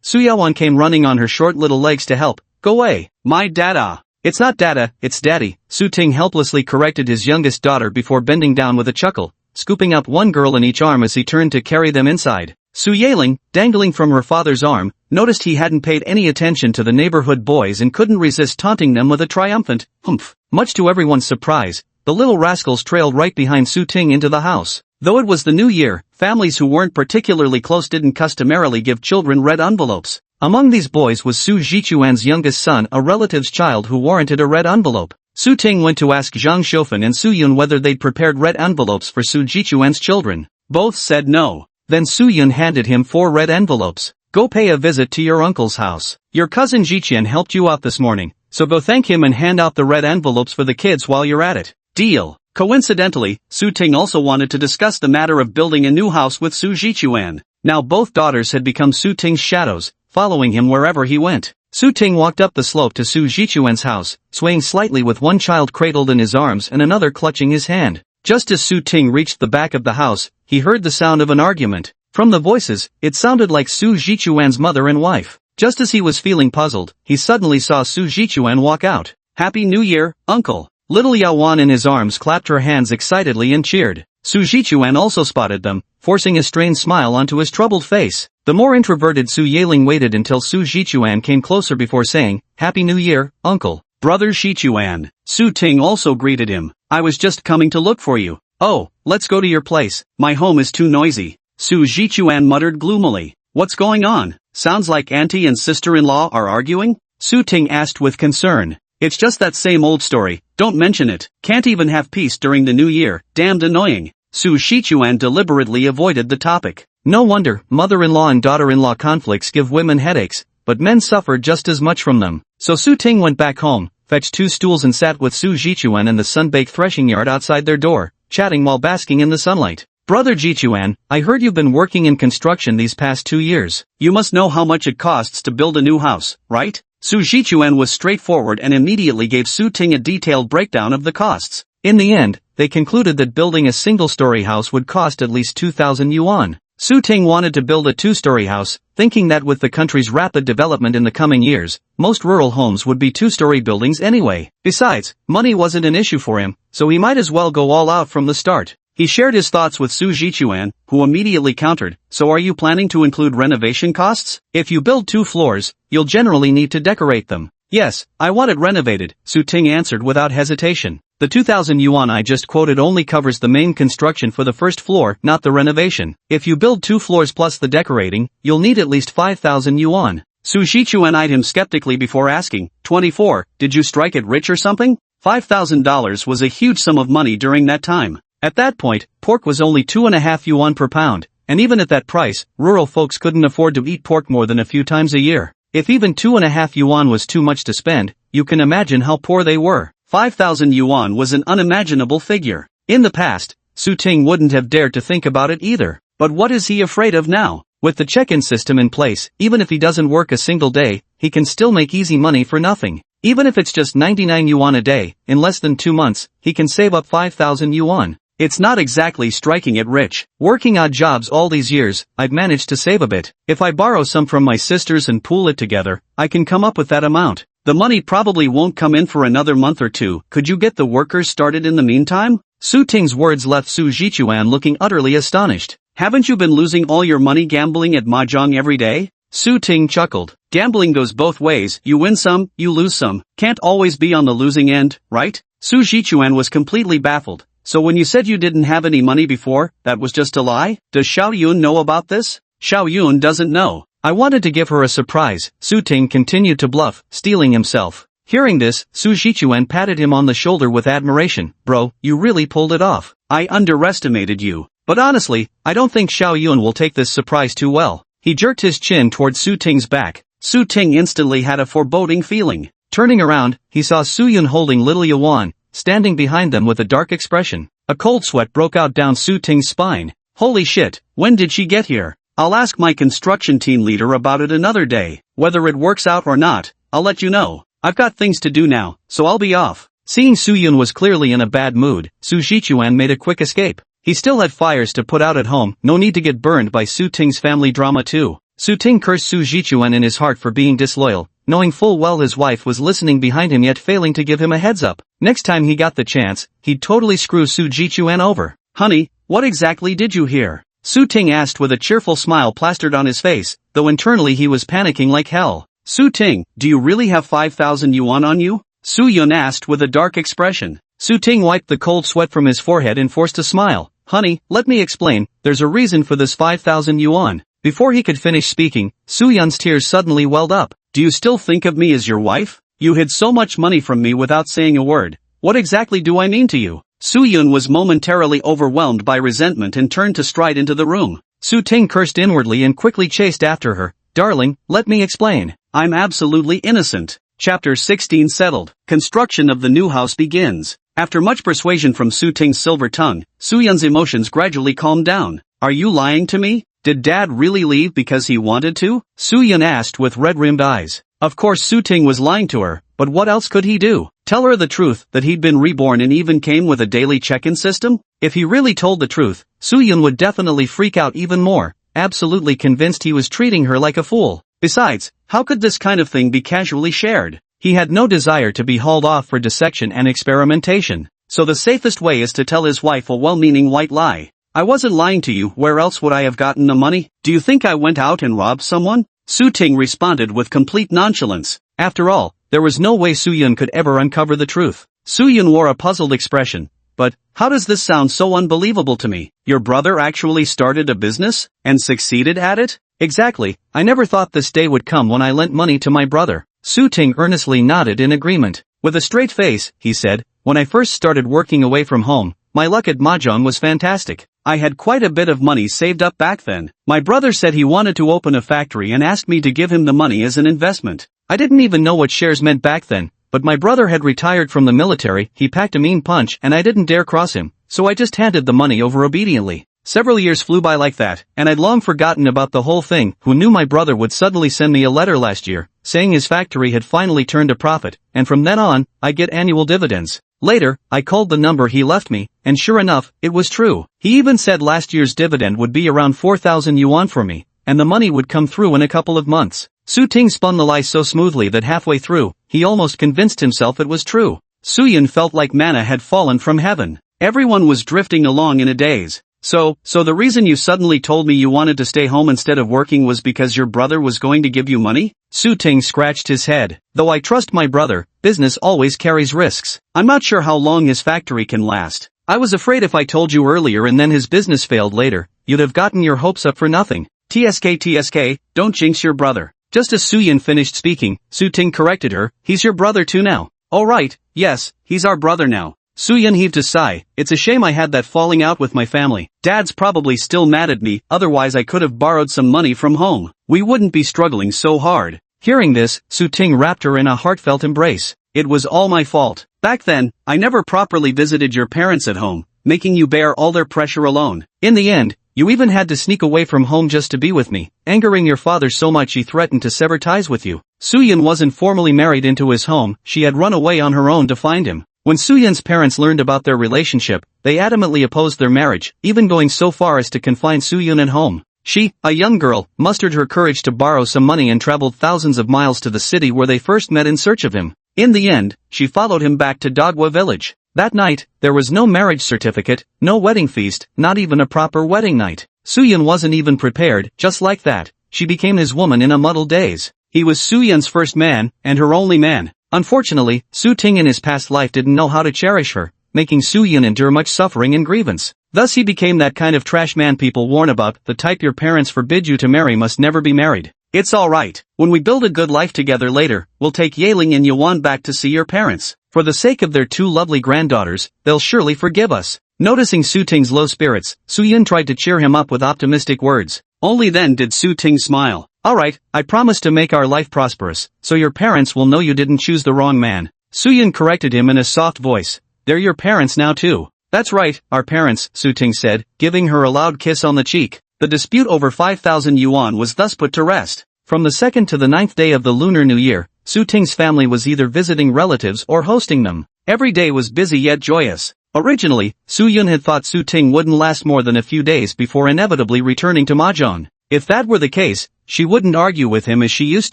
Su Yawan came running on her short little legs to help. Go away! My dada! It's not dada, it's daddy. Su Ting helplessly corrected his youngest daughter before bending down with a chuckle, scooping up one girl in each arm as he turned to carry them inside. Su Yaling, dangling from her father's arm, noticed he hadn't paid any attention to the neighborhood boys and couldn't resist taunting them with a triumphant, humph. Much to everyone's surprise, the little rascals trailed right behind Su Ting into the house. Though it was the new year, families who weren't particularly close didn't customarily give children red envelopes. Among these boys was Su Jichuan's youngest son, a relative's child who warranted a red envelope. Su Ting went to ask Zhang Shoufan and Su Yun whether they'd prepared red envelopes for Su Jichuan's children. Both said no. Then Su Yun handed him 4 red envelopes. Go pay a visit to your uncle's house. Your cousin Jiqian helped you out this morning, so go thank him and hand out the red envelopes for the kids while you're at it. Deal. Coincidentally, Su Ting also wanted to discuss the matter of building a new house with Su Jichuan. Now both daughters had become Su Ting's shadows, following him wherever he went. Su Ting walked up the slope to Su Jichuan's house, swaying slightly with one child cradled in his arms and another clutching his hand. Just as Su Ting reached the back of the house, he heard the sound of an argument. From the voices, it sounded like Su Jichuan's mother and wife. Just as he was feeling puzzled, he suddenly saw Su Jichuan walk out. Happy New Year, Uncle! Little Yawan in his arms clapped her hands excitedly and cheered. Su Jichuan also spotted them, forcing a strained smile onto his troubled face. The more introverted Su Yaling waited until Su Jichuan came closer before saying, Happy New Year, Uncle. Brother Jichuan. Su Ting also greeted him. I was just coming to look for you. Oh, let's go to your place. My home is too noisy. Su Jichuan muttered gloomily. What's going on? Sounds like auntie and sister-in-law are arguing? Su Ting asked with concern. It's just that same old story, don't mention it. Can't even have peace during the new year, damned annoying. Su Jichuan deliberately avoided the topic. No wonder, mother-in-law and daughter-in-law conflicts give women headaches, but men suffer just as much from them. So Su Ting went back home, fetched 2 stools and sat with Su Jichuan in the sun-baked threshing yard outside their door, chatting while basking in the sunlight. Brother Jichuan, I heard you've been working in construction these past 2 years. You must know how much it costs to build a new house, right? Su Jichuan was straightforward and immediately gave Su Ting a detailed breakdown of the costs. In the end, they concluded that building a single-story house would cost at least 2,000 yuan. Su Ting wanted to build a 2-story house, thinking that with the country's rapid development in the coming years, most rural homes would be 2-story buildings anyway. Besides, money wasn't an issue for him, so he might as well go all out from the start. He shared his thoughts with Su Jichuan, who immediately countered, so are you planning to include renovation costs? If you build 2 floors, you'll generally need to decorate them. Yes, I want it renovated, Su Ting answered without hesitation. The 2,000 yuan I just quoted only covers the main construction for the first floor, not the renovation. If you build 2 floors plus the decorating, you'll need at least 5,000 yuan. Su Jichuan eyed him skeptically before asking, 24, did you strike it rich or something? $5,000 was a huge sum of money during that time. At that point, pork was only 2.5 yuan per pound, and even at that price, rural folks couldn't afford to eat pork more than a few times a year. If even 2.5 yuan was too much to spend, you can imagine how poor they were. 5,000 yuan was an unimaginable figure. In the past, Su Ting wouldn't have dared to think about it either. But what is he afraid of now? With the check-in system in place, even if he doesn't work a single day, he can still make easy money for nothing. Even if it's just 99 yuan a day, in less than 2 months, he can save up 5,000 yuan. It's not exactly striking it rich. Working odd jobs all these years, I've managed to save a bit. If I borrow some from my sisters and pool it together, I can come up with that amount. The money probably won't come in for another month or 2. Could you get the workers started in the meantime? Su Ting's words left Su Jichuan looking utterly astonished. Haven't you been losing all your money gambling at mahjong every day? Su Ting chuckled. Gambling goes both ways, you win some, you lose some. Can't always be on the losing end, right? Su Jichuan was completely baffled. So when you said you didn't have any money before, that was just a lie? Does Xiao Yun know about this? Xiao Yun doesn't know. I wanted to give her a surprise. Su Ting continued to bluff, steeling himself. Hearing this, Su Jichuan patted him on the shoulder with admiration. Bro, you really pulled it off. I underestimated you. But honestly, I don't think Xiao Yun will take this surprise too well. He jerked his chin toward Su Ting's back. Su Ting instantly had a foreboding feeling. Turning around, he saw Soo-yun holding little Yawan, standing behind them with a dark expression. A cold sweat broke out down Soo-ting's spine. Holy shit, when did she get here? I'll ask my construction team leader about it another day. Whether it works out or not, I'll let you know. I've got things to do now, so I'll be off. Seeing Soo-yun was clearly in a bad mood, Su Jichuan made a quick escape. He still had fires to put out at home, no need to get burned by Soo-ting's family drama too. Soo-ting cursed Su Jichuan in his heart for being disloyal, knowing full well his wife was listening behind him yet failing to give him a heads up. Next time he got the chance, he'd totally screw Su Jichuan over. Honey, what exactly did you hear? Soo-ting asked with a cheerful smile plastered on his face, though internally he was panicking like hell. Soo-ting, do you really have 5,000 yuan on you? Soo-yun asked with a dark expression. Soo-ting wiped the cold sweat from his forehead and forced a smile. Honey, let me explain, there's a reason for this 5,000 yuan. Before he could finish speaking, Soo-yun's tears suddenly welled up. Do you still think of me as your wife? You hid so much money from me without saying a word. What exactly do I mean to you? Soo-yun was momentarily overwhelmed by resentment and turned to stride into the room. Soo-ting cursed inwardly and quickly chased after her. Darling, let me explain. I'm absolutely innocent. Chapter 16 settled. Construction of the new house begins. After much persuasion from Soo-ting's silver tongue, Soo-yun's emotions gradually calmed down. Are you lying to me? Did Dad really leave because he wanted to? Soo-yun asked with red-rimmed eyes. Of course Soo-ting was lying to her, but what else could he do? Tell her the truth that he'd been reborn and even came with a daily check-in system? If he really told the truth, Soo-yun would definitely freak out even more, absolutely convinced he was treating her like a fool. Besides, how could this kind of thing be casually shared? He had no desire to be hauled off for dissection and experimentation, so the safest way is to tell his wife a well-meaning white lie. I wasn't lying to you, where else would I have gotten the money? Do you think I went out and robbed someone? Soo-ting responded with complete nonchalance. After all, there was no way Soo-yun could ever uncover the truth. Soo-yun wore a puzzled expression. But, how does this sound so unbelievable to me? Your brother actually started a business? And succeeded at it? Exactly, I never thought this day would come when I lent money to my brother. Soo-ting earnestly nodded in agreement. With a straight face, he said, when I first started working away from home, my luck at mahjong was fantastic. I had quite a bit of money saved up back then. My brother said he wanted to open a factory and asked me to give him the money as an investment. I didn't even know what shares meant back then, but my brother had retired from the military, he packed a mean punch and I didn't dare cross him, so I just handed the money over obediently. Several years flew by like that, and I'd long forgotten about the whole thing. Who knew my brother would suddenly send me a letter last year, saying his factory had finally turned a profit, and from then on, I get annual dividends. Later, I called the number he left me, and sure enough, it was true. He even said last year's dividend would be around 4,000 yuan for me, and the money would come through in a couple of months. Soo-ting spun the lie so smoothly that halfway through, he almost convinced himself it was true. Soo-yun felt like manna had fallen from heaven. Everyone was drifting along in a daze. So the reason you suddenly told me you wanted to stay home instead of working was because your brother was going to give you money? Soo-ting scratched his head. Though I trust my brother, business always carries risks. I'm not sure how long his factory can last. I was afraid if I told you earlier and then his business failed later, you'd have gotten your hopes up for nothing. TSK, don't jinx your brother. Just as Soo-yun finished speaking, Soo-ting corrected her, he's your brother too now. Oh right, yes, he's our brother now. Soo-yun heaved a sigh. It's a shame I had that falling out with my family. Dad's probably still mad at me, otherwise I could have borrowed some money from home. We wouldn't be struggling so hard. Hearing this, Soo-ting wrapped her in a heartfelt embrace. It was all my fault. Back then, I never properly visited your parents at home, making you bear all their pressure alone. In the end, you even had to sneak away from home just to be with me, angering your father so much he threatened to sever ties with you. Soo-yun wasn't formally married into his home, she had run away on her own to find him. When Soo-yun's parents learned about their relationship, they adamantly opposed their marriage, even going so far as to confine Soo-yun at home. She, a young girl, mustered her courage to borrow some money and traveled thousands of miles to the city where they first met in search of him. In the end, she followed him back to Dogwa village. That night, there was no marriage certificate, no wedding feast, not even a proper wedding night. Soo-yun wasn't even prepared. Just like that, she became his woman in a muddled daze. He was Soo-yun's first man, and her only man. Unfortunately, Soo-ting in his past life didn't know how to cherish her, making Soo-yun endure much suffering and grievance. Thus he became that kind of trash man people warn about, the type your parents forbid you to marry must never be married. It's alright. When we build a good life together later, we'll take Yaling and Yuan back to see your parents. For the sake of their two lovely granddaughters, they'll surely forgive us. Noticing Soo-ting's low spirits, Soo-yun tried to cheer him up with optimistic words. Only then did Soo-ting smile. Alright, I promise to make our life prosperous, so your parents will know you didn't choose the wrong man. Soo-yun corrected him in a soft voice. They're your parents now too. That's right, our parents, Soo-ting said, giving her a loud kiss on the cheek. The dispute over 5,000 yuan was thus put to rest. From the 2nd to the 9th day of the Lunar New Year, Soo-ting's family was either visiting relatives or hosting them. Every day was busy yet joyous. Originally, Soo-yun had thought Soo-ting wouldn't last more than a few days before inevitably returning to mahjong. If that were the case, she wouldn't argue with him as she used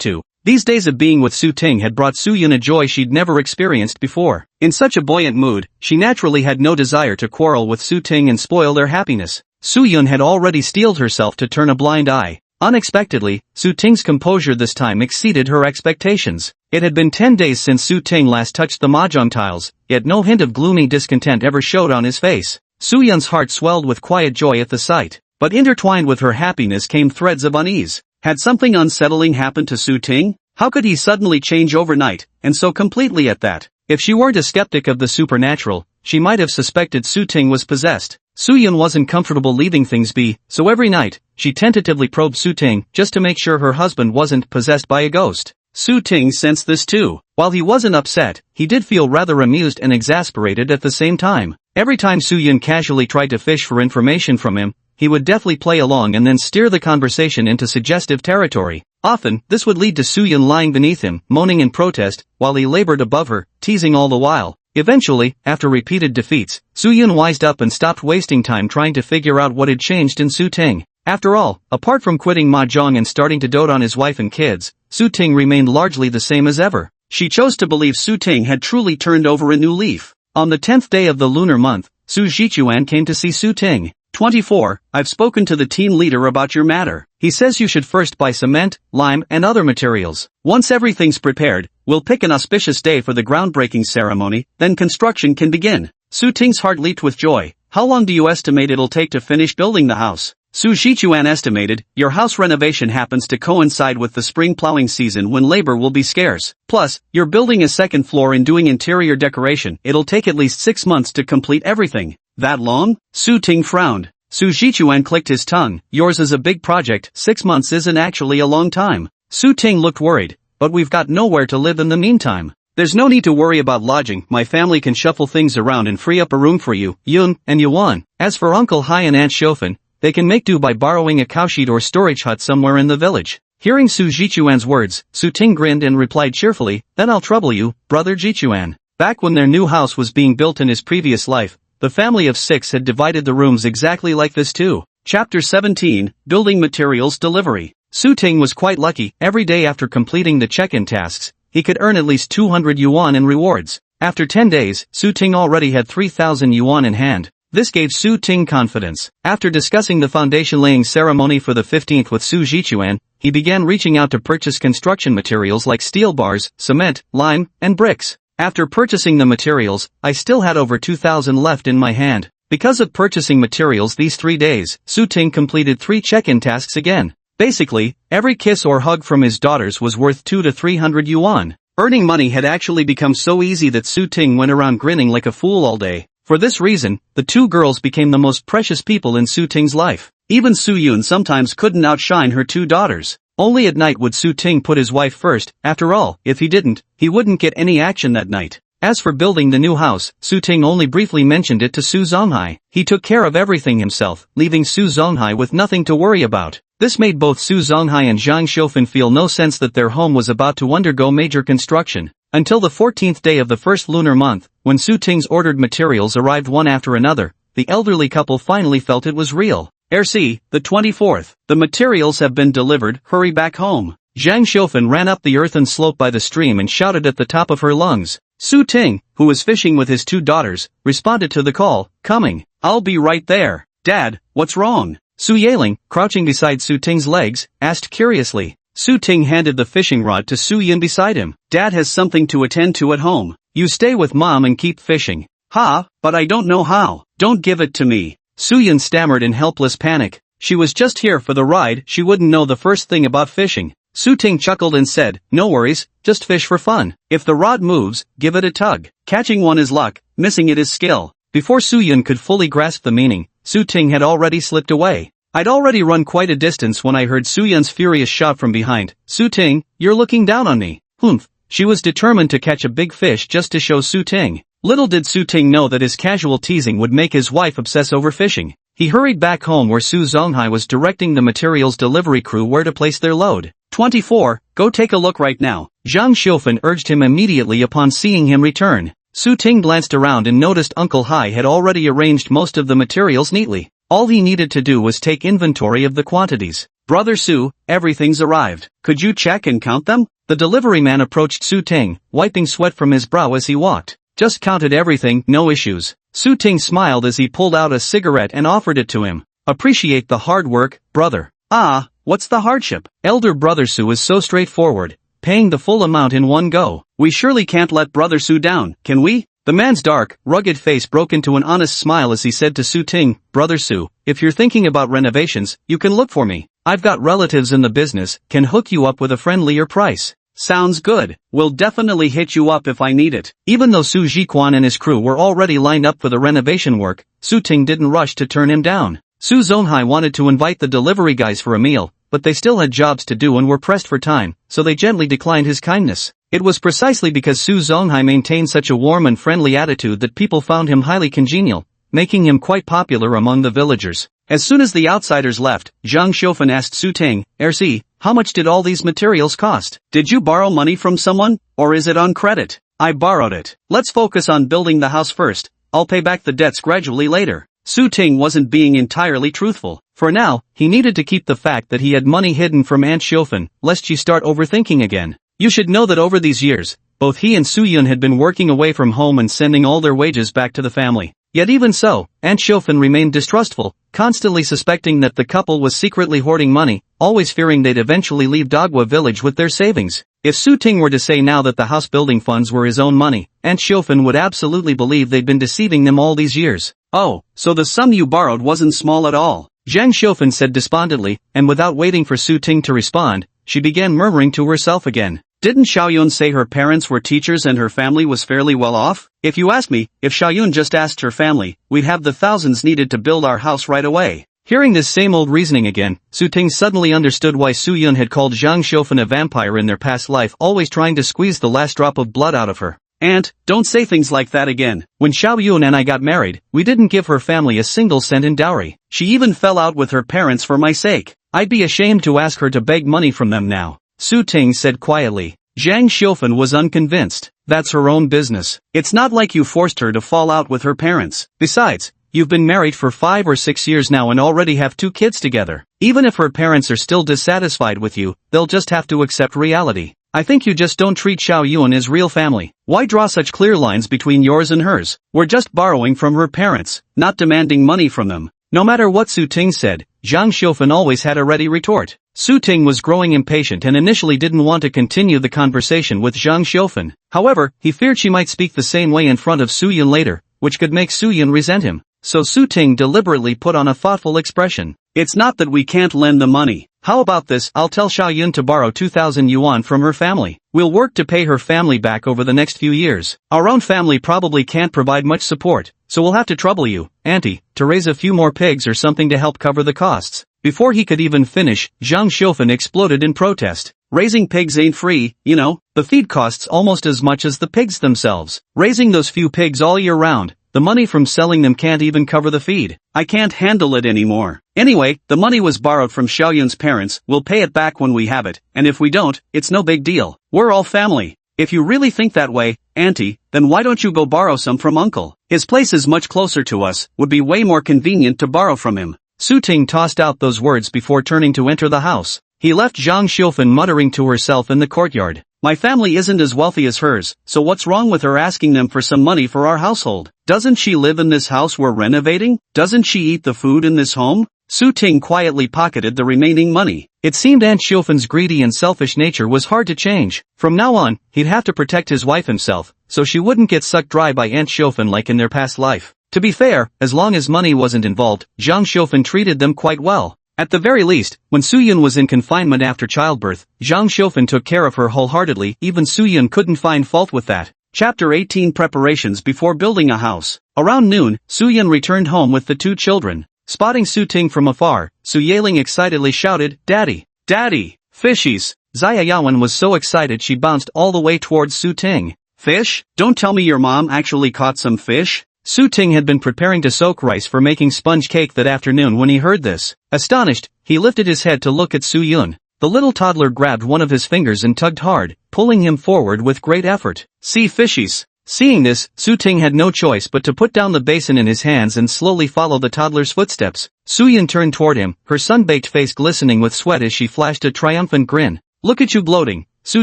to. These days of being with Soo-ting had brought Soo-yun a joy she'd never experienced before. In such a buoyant mood, she naturally had no desire to quarrel with Soo-ting and spoil their happiness. Soo-yun had already steeled herself to turn a blind eye. Unexpectedly, Soo-ting's composure this time exceeded her expectations. It had been 10 days since Soo-ting last touched the mahjong tiles, yet no hint of gloomy discontent ever showed on his face. Soo-yun's heart swelled with quiet joy at the sight, but intertwined with her happiness came threads of unease. Had something unsettling happened to Soo-ting? How could he suddenly change overnight, and so completely at that? If she weren't a skeptic of the supernatural, she might have suspected Soo-ting was possessed. Soo-yun wasn't comfortable leaving things be, so every night, she tentatively probed Soo-ting just to make sure her husband wasn't possessed by a ghost. Soo-ting sensed this too. While he wasn't upset, he did feel rather amused and exasperated at the same time. Every time Soo-yun casually tried to fish for information from him, he would deftly play along and then steer the conversation into suggestive territory. Often, this would lead to Soo-yun lying beneath him, moaning in protest, while he labored above her, teasing all the while. Eventually, after repeated defeats, Soo-yun wised up and stopped wasting time trying to figure out what had changed in Soo-ting. After all, apart from quitting mahjong and starting to dote on his wife and kids, Soo-ting remained largely the same as ever. She chose to believe Soo-ting had truly turned over a new leaf. On the 10th day of the lunar month, Su Jichuan came to see Soo-ting. 24. I've spoken to the team leader about your matter. He says you should first buy cement, lime and other materials. Once everything's prepared, we'll pick an auspicious day for the groundbreaking ceremony, then construction can begin. Soo-ting's heart leaped with joy. How long do you estimate it'll take to finish building the house? Su Jichuan estimated, your house renovation happens to coincide with the spring plowing season when labor will be scarce. Plus, you're building a second floor and doing interior decoration. It'll take at least 6 months to complete everything. That long? Soo-ting frowned. Su Jichuan clicked his tongue. Yours is a big project. 6 months isn't actually a long time. Soo-ting looked worried. But we've got nowhere to live in the meantime. There's no need to worry about lodging. My family can shuffle things around and free up a room for you, Yun, and Yuan. As for Uncle Hai and Aunt Shofan, they can make do by borrowing a cowshed or storage hut somewhere in the village. Hearing Su Jichuan's words, Soo-ting grinned and replied cheerfully, then I'll trouble you, brother Jichuan. Back when their new house was being built in his previous life, the family of 6 had divided the rooms exactly like this too. Chapter 17, Building Materials Delivery. Soo-ting was quite lucky. Every day after completing the check-in tasks, he could earn at least 200 yuan in rewards. After 10 days, Soo-ting already had 3,000 yuan in hand. This gave Soo-ting confidence. After discussing the foundation-laying ceremony for the 15th with Su Jichuan, he began reaching out to purchase construction materials like steel bars, cement, lime, and bricks. After purchasing the materials, I still had over 2,000 left in my hand. Because of purchasing materials these 3 days, Soo-ting completed 3 check-in tasks again. Basically, every kiss or hug from his daughters was worth 200 to 300 yuan. Earning money had actually become so easy that Soo-ting went around grinning like a fool all day. For this reason, the 2 girls became the most precious people in Soo-ting's life. Even Soo-yun sometimes couldn't outshine her 2 daughters. Only at night would Soo-ting put his wife first. After all, if he didn't, he wouldn't get any action that night. As for building the new house, Soo-ting only briefly mentioned it to Su Zonghai. He took care of everything himself, leaving Su Zonghai with nothing to worry about. This made both Su Zonghai and Zhang Shofan feel no sense that their home was about to undergo major construction. Until the 14th day of the first lunar month, when Soo-ting's ordered materials arrived one after another, the elderly couple finally felt it was real. RC, the 24th. The materials have been delivered, hurry back home. Zhang Shofan ran up the earthen slope by the stream and shouted at the top of her lungs. Soo-ting, who was fishing with his 2 daughters, responded to the call, coming. I'll be right there. Dad, what's wrong? Su Yaling, crouching beside Soo-ting's legs, asked curiously. Soo-ting handed the fishing rod to Soo-yun beside him. Dad has something to attend to at home. You stay with Mom and keep fishing. Ha, but I don't know how. Don't give it to me. Soo-yun stammered in helpless panic. She was just here for the ride, she wouldn't know the first thing about fishing. Soo-ting chuckled and said, no worries, just fish for fun. If the rod moves, give it a tug. Catching one is luck, missing it is skill. Before Soo-yun could fully grasp the meaning, Soo-ting had already slipped away. I'd already run quite a distance when I heard Suyun's furious shout from behind. Su Ting, you're looking down on me. Humph. She was determined to catch a big fish just to show Su Ting. Little did Su Ting know that his casual teasing would make his wife obsess over fishing. He hurried back home where Su Zonghai was directing the materials delivery crew where to place their load. 24, go take a look right now. Zhang Xiufen urged him immediately upon seeing him return. Su Ting glanced around and noticed Uncle Hai had already arranged most of the materials neatly. All he needed to do was take inventory of the quantities. Brother Su, everything's arrived. Could you check and count them? The delivery man approached Su Ting, wiping sweat from his brow as he walked. Just counted everything, no issues. Su Ting smiled as he pulled out a cigarette and offered it to him. Appreciate the hard work, brother. Ah, what's the hardship? Elder brother Su is so straightforward, paying the full amount in one go. We surely can't let brother Su down, can we? The man's dark, rugged face broke into an honest smile as he said to Su Ting, Brother Su, if you're thinking about renovations, you can look for me. I've got relatives in the business, can hook you up with a friendlier price. Sounds good. We'll definitely hit you up if I need it. Even though Su Jiquan and his crew were already lined up for the renovation work, Su Ting didn't rush to turn him down. Su Zonghai wanted to invite the delivery guys for a meal, but they still had jobs to do and were pressed for time, so they gently declined his kindness. It was precisely because Su Zonghai maintained such a warm and friendly attitude that people found him highly congenial, making him quite popular among the villagers. As soon as the outsiders left, Zhang Xiufen asked Su Ting, RC, how much did all these materials cost? Did you borrow money from someone, or is it on credit? I borrowed it. Let's focus on building the house first. I'll pay back the debts gradually later. Su Ting wasn't being entirely truthful. For now, he needed to keep the fact that he had money hidden from Aunt Xiufen, lest she start overthinking again. You should know that over these years, both he and Su Yun had been working away from home and sending all their wages back to the family. Yet even so, Aunt Xiufen remained distrustful, constantly suspecting that the couple was secretly hoarding money, always fearing they'd eventually leave Dagwa village with their savings. If Su Ting were to say now that the house building funds were his own money, Aunt Xiufen would absolutely believe they'd been deceiving them all these years. Oh, so the sum you borrowed wasn't small at all, Zhang Xiufen said despondently, and without waiting for Su Ting to respond, she began murmuring to herself again. Didn't Xiaoyun say her parents were teachers and her family was fairly well off? If you ask me, if Xiaoyun just asked her family, we'd have the thousands needed to build our house right away. Hearing this same old reasoning again, Su Ting suddenly understood why Su Yun had called Zhang Xiufen a vampire in their past life, always trying to squeeze the last drop of blood out of her. Aunt, don't say things like that again. When Xiaoyun and I got married, we didn't give her family a single cent in dowry. She even fell out with her parents for my sake. I'd be ashamed to ask her to beg money from them now. Su Ting said quietly. Zhang Xiufen was unconvinced. That's her own business. It's not like you forced her to fall out with her parents. Besides, you've been married for 5 or 6 years now and already have 2 kids together. Even if her parents are still dissatisfied with you, they'll just have to accept reality. I think you just don't treat Xiaoyun as real family. Why draw such clear lines between yours and hers? We're just borrowing from her parents, not demanding money from them. No matter what Su Ting said, Zhang Xiufen always had a ready retort. Su Ting was growing impatient and initially didn't want to continue the conversation with Zhang Xiufen. However, he feared she might speak the same way in front of Su Yun later, which could make Su Yun resent him. So Su Ting deliberately put on a thoughtful expression. It's not that we can't lend the money. How about this? I'll tell Xiaoyun to borrow 2,000 yuan from her family. We'll work to pay her family back over the next few years. Our own family probably can't provide much support, so we'll have to trouble you, Auntie, to raise a few more pigs or something to help cover the costs. Before he could even finish, Zhang Xiufen exploded in protest. Raising pigs ain't free, you know. The feed costs almost as much as the pigs themselves. Raising those few pigs all year round, the money from selling them can't even cover the feed. I can't handle it anymore. Anyway, the money was borrowed from Xiaoyun's parents, we'll pay it back when we have it, and if we don't, it's no big deal. We're all family. If you really think that way, Auntie, then why don't you go borrow some from Uncle? His place is much closer to us, would be way more convenient to borrow from him. Su Ting tossed out those words before turning to enter the house. He left Zhang Xiufen muttering to herself in the courtyard. My family isn't as wealthy as hers, so what's wrong with her asking them for some money for our household? Doesn't she live in this house we're renovating? Doesn't she eat the food in this home? Su Ting quietly pocketed the remaining money. It seemed Aunt Xiufen's greedy and selfish nature was hard to change. From now on, he'd have to protect his wife himself, so she wouldn't get sucked dry by Aunt Xiufen like in their past life. To be fair, as long as money wasn't involved, Zhang Xiufen treated them quite well. At the very least, when Su Yun was in confinement after childbirth, Zhang Xiufen took care of her wholeheartedly. Even Su Yun couldn't find fault with that. Chapter 18 Preparations before building a house. Around noon, Su Yun returned home with the 2 children. Spotting Su Ting from afar, Su Yaling excitedly shouted, "Daddy! Daddy! Fishies!" Xia Yawen was so excited she bounced all the way towards Su Ting. "Fish? Don't tell me your mom actually caught some fish?" Su Ting had been preparing to soak rice for making sponge cake that afternoon when he heard this. Astonished, he lifted his head to look at Su Yun. The little toddler grabbed one of his fingers and tugged hard, pulling him forward with great effort. "See fishies." Seeing this, Su Ting had no choice but to put down the basin in his hands and slowly follow the toddler's footsteps. Su Yun turned toward him, her sun-baked face glistening with sweat as she flashed a triumphant grin. "Look at you gloating," Su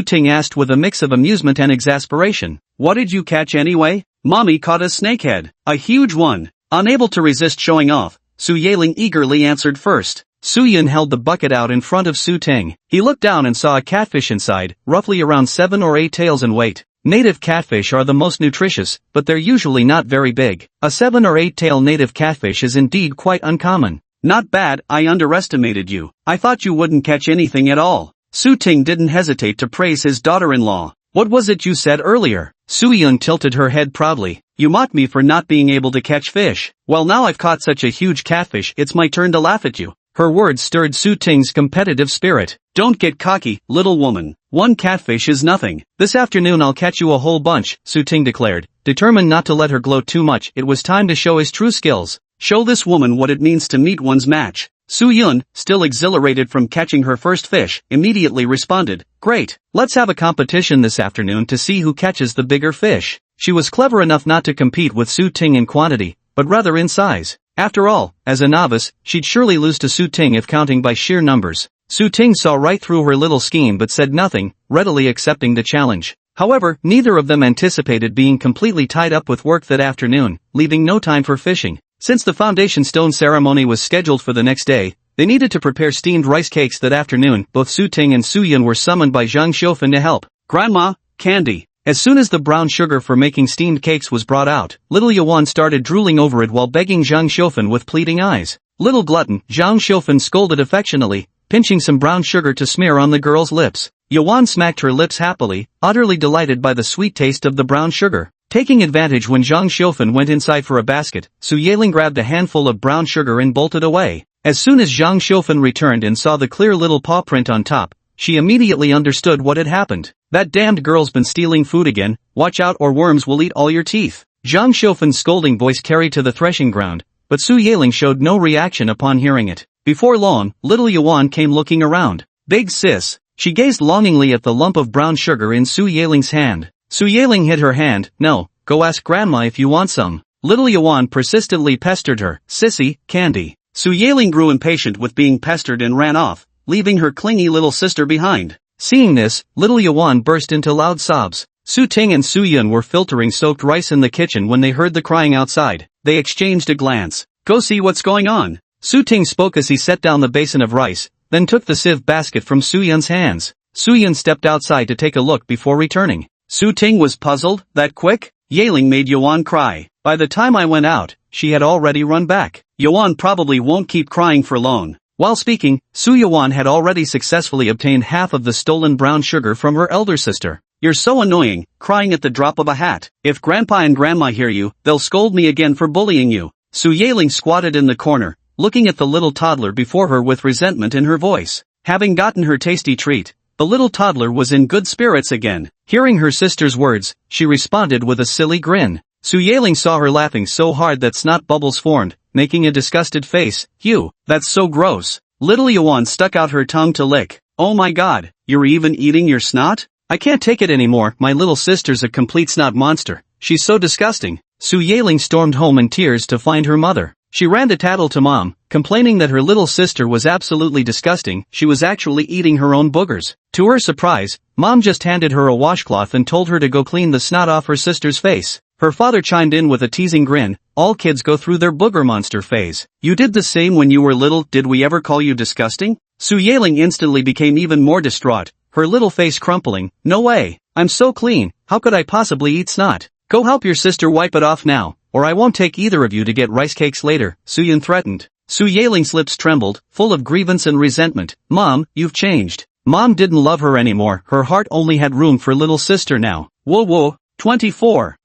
Ting asked with a mix of amusement and exasperation. "What did you catch anyway?" "Mommy caught a snakehead, a huge one." Unable to resist showing off, Su Yaling eagerly answered first. Su Yun held the bucket out in front of Su Ting. He looked down and saw a catfish inside, roughly around 7 or 8 taels in weight. Native catfish are the most nutritious, but they're usually not very big. A 7 or 8 tail native catfish is indeed quite uncommon. "Not bad, I underestimated you. I thought you wouldn't catch anything at all." Su Ting didn't hesitate to praise his daughter-in-law. "What was it you said earlier?" Su Yun tilted her head proudly. "You mocked me for not being able to catch fish. Well, now I've caught such a huge catfish, it's my turn to laugh at you." Her words stirred Su Ting's competitive spirit. "Don't get cocky, little woman. One catfish is nothing. This afternoon I'll catch you a whole bunch," Su Ting declared. Determined not to let her gloat too much, it was time to show his true skills. Show this woman what it means to meet one's match. Su Yun, still exhilarated from catching her first fish, immediately responded, "Great, let's have a competition this afternoon to see who catches the bigger fish." She was clever enough not to compete with Su Ting in quantity, but rather in size. After all, as a novice, she'd surely lose to Su Ting if counting by sheer numbers. Su Ting saw right through her little scheme but said nothing, readily accepting the challenge. However, neither of them anticipated being completely tied up with work that afternoon, leaving no time for fishing. Since the foundation stone ceremony was scheduled for the next day, they needed to prepare steamed rice cakes that afternoon. Both Su Ting and Su Yun were summoned by Zhang Xiufan to help. "Grandma, candy." As soon as the brown sugar for making steamed cakes was brought out, little Yuan started drooling over it while begging Zhang Xiufan with pleading eyes. "Little glutton," Zhang Xiufan scolded affectionately, pinching some brown sugar to smear on the girl's lips. Yuan smacked her lips happily, utterly delighted by the sweet taste of the brown sugar. Taking advantage when Zhang Xiufan went inside for a basket, Su Yaling grabbed a handful of brown sugar and bolted away. As soon as Zhang Xiufan returned and saw the clear little paw print on top, she immediately understood what had happened. "That damned girl's been stealing food again, watch out or worms will eat all your teeth." Zhang Xiufan's scolding voice carried to the threshing ground, but Su Yaling showed no reaction upon hearing it. Before long, little Yuan came looking around. "Big sis." She gazed longingly at the lump of brown sugar in Su Yaling's hand. Su Yaling hid her hand. "No, go ask grandma if you want some." Little Yuan persistently pestered her. "Sissy, candy." Su Yaling grew impatient with being pestered and ran off, leaving her clingy little sister behind. Seeing this, little Yuan burst into loud sobs. Su Ting and Su Yun were filtering soaked rice in the kitchen when they heard the crying outside. They exchanged a glance. "Go see what's going on." Su Ting spoke as he set down the basin of rice, then took the sieve basket from Su Yun's hands. Su Yun stepped outside to take a look before returning. Su Ting was puzzled. "That quick?" Yaling made Yuan cry. "By the time I went out, she had already run back. Yuan probably won't keep crying for long." While speaking, Su Yuan had already successfully obtained half of the stolen brown sugar from her elder sister. "You're so annoying, crying at the drop of a hat. If Grandpa and Grandma hear you, they'll scold me again for bullying you." Su Yaling squatted in the corner, looking at the little toddler before her with resentment in her voice. Having gotten her tasty treat, the little toddler was in good spirits again. Hearing her sister's words, she responded with a silly grin. Su Yaling saw her laughing so hard that snot bubbles formed, making a disgusted face. "You, that's so gross." Little Yuan stuck out her tongue to lick. "Oh my god, you're even eating your snot? I can't take it anymore, my little sister's a complete snot monster. She's so disgusting." Su Yaling stormed home in tears to find her mother. She ran to tattle to Mom, complaining that her little sister was absolutely disgusting. She was actually eating her own boogers. To her surprise, Mom just handed her a washcloth and told her to go clean the snot off her sister's face. Her father chimed in with a teasing grin. "All kids go through their booger monster phase. You did the same when you were little. Did we ever call you disgusting?" Su Yaling instantly became even more distraught, her little face crumpling. "No way. I'm so clean, how could I possibly eat snot? Go help your sister wipe it off now, or I won't take either of you to get rice cakes later," Su Yun threatened. Su Yaling's lips trembled, full of grievance and resentment. "Mom, you've changed." Mom didn't love her anymore, her heart only had room for little sister now. Whoa whoa, 24.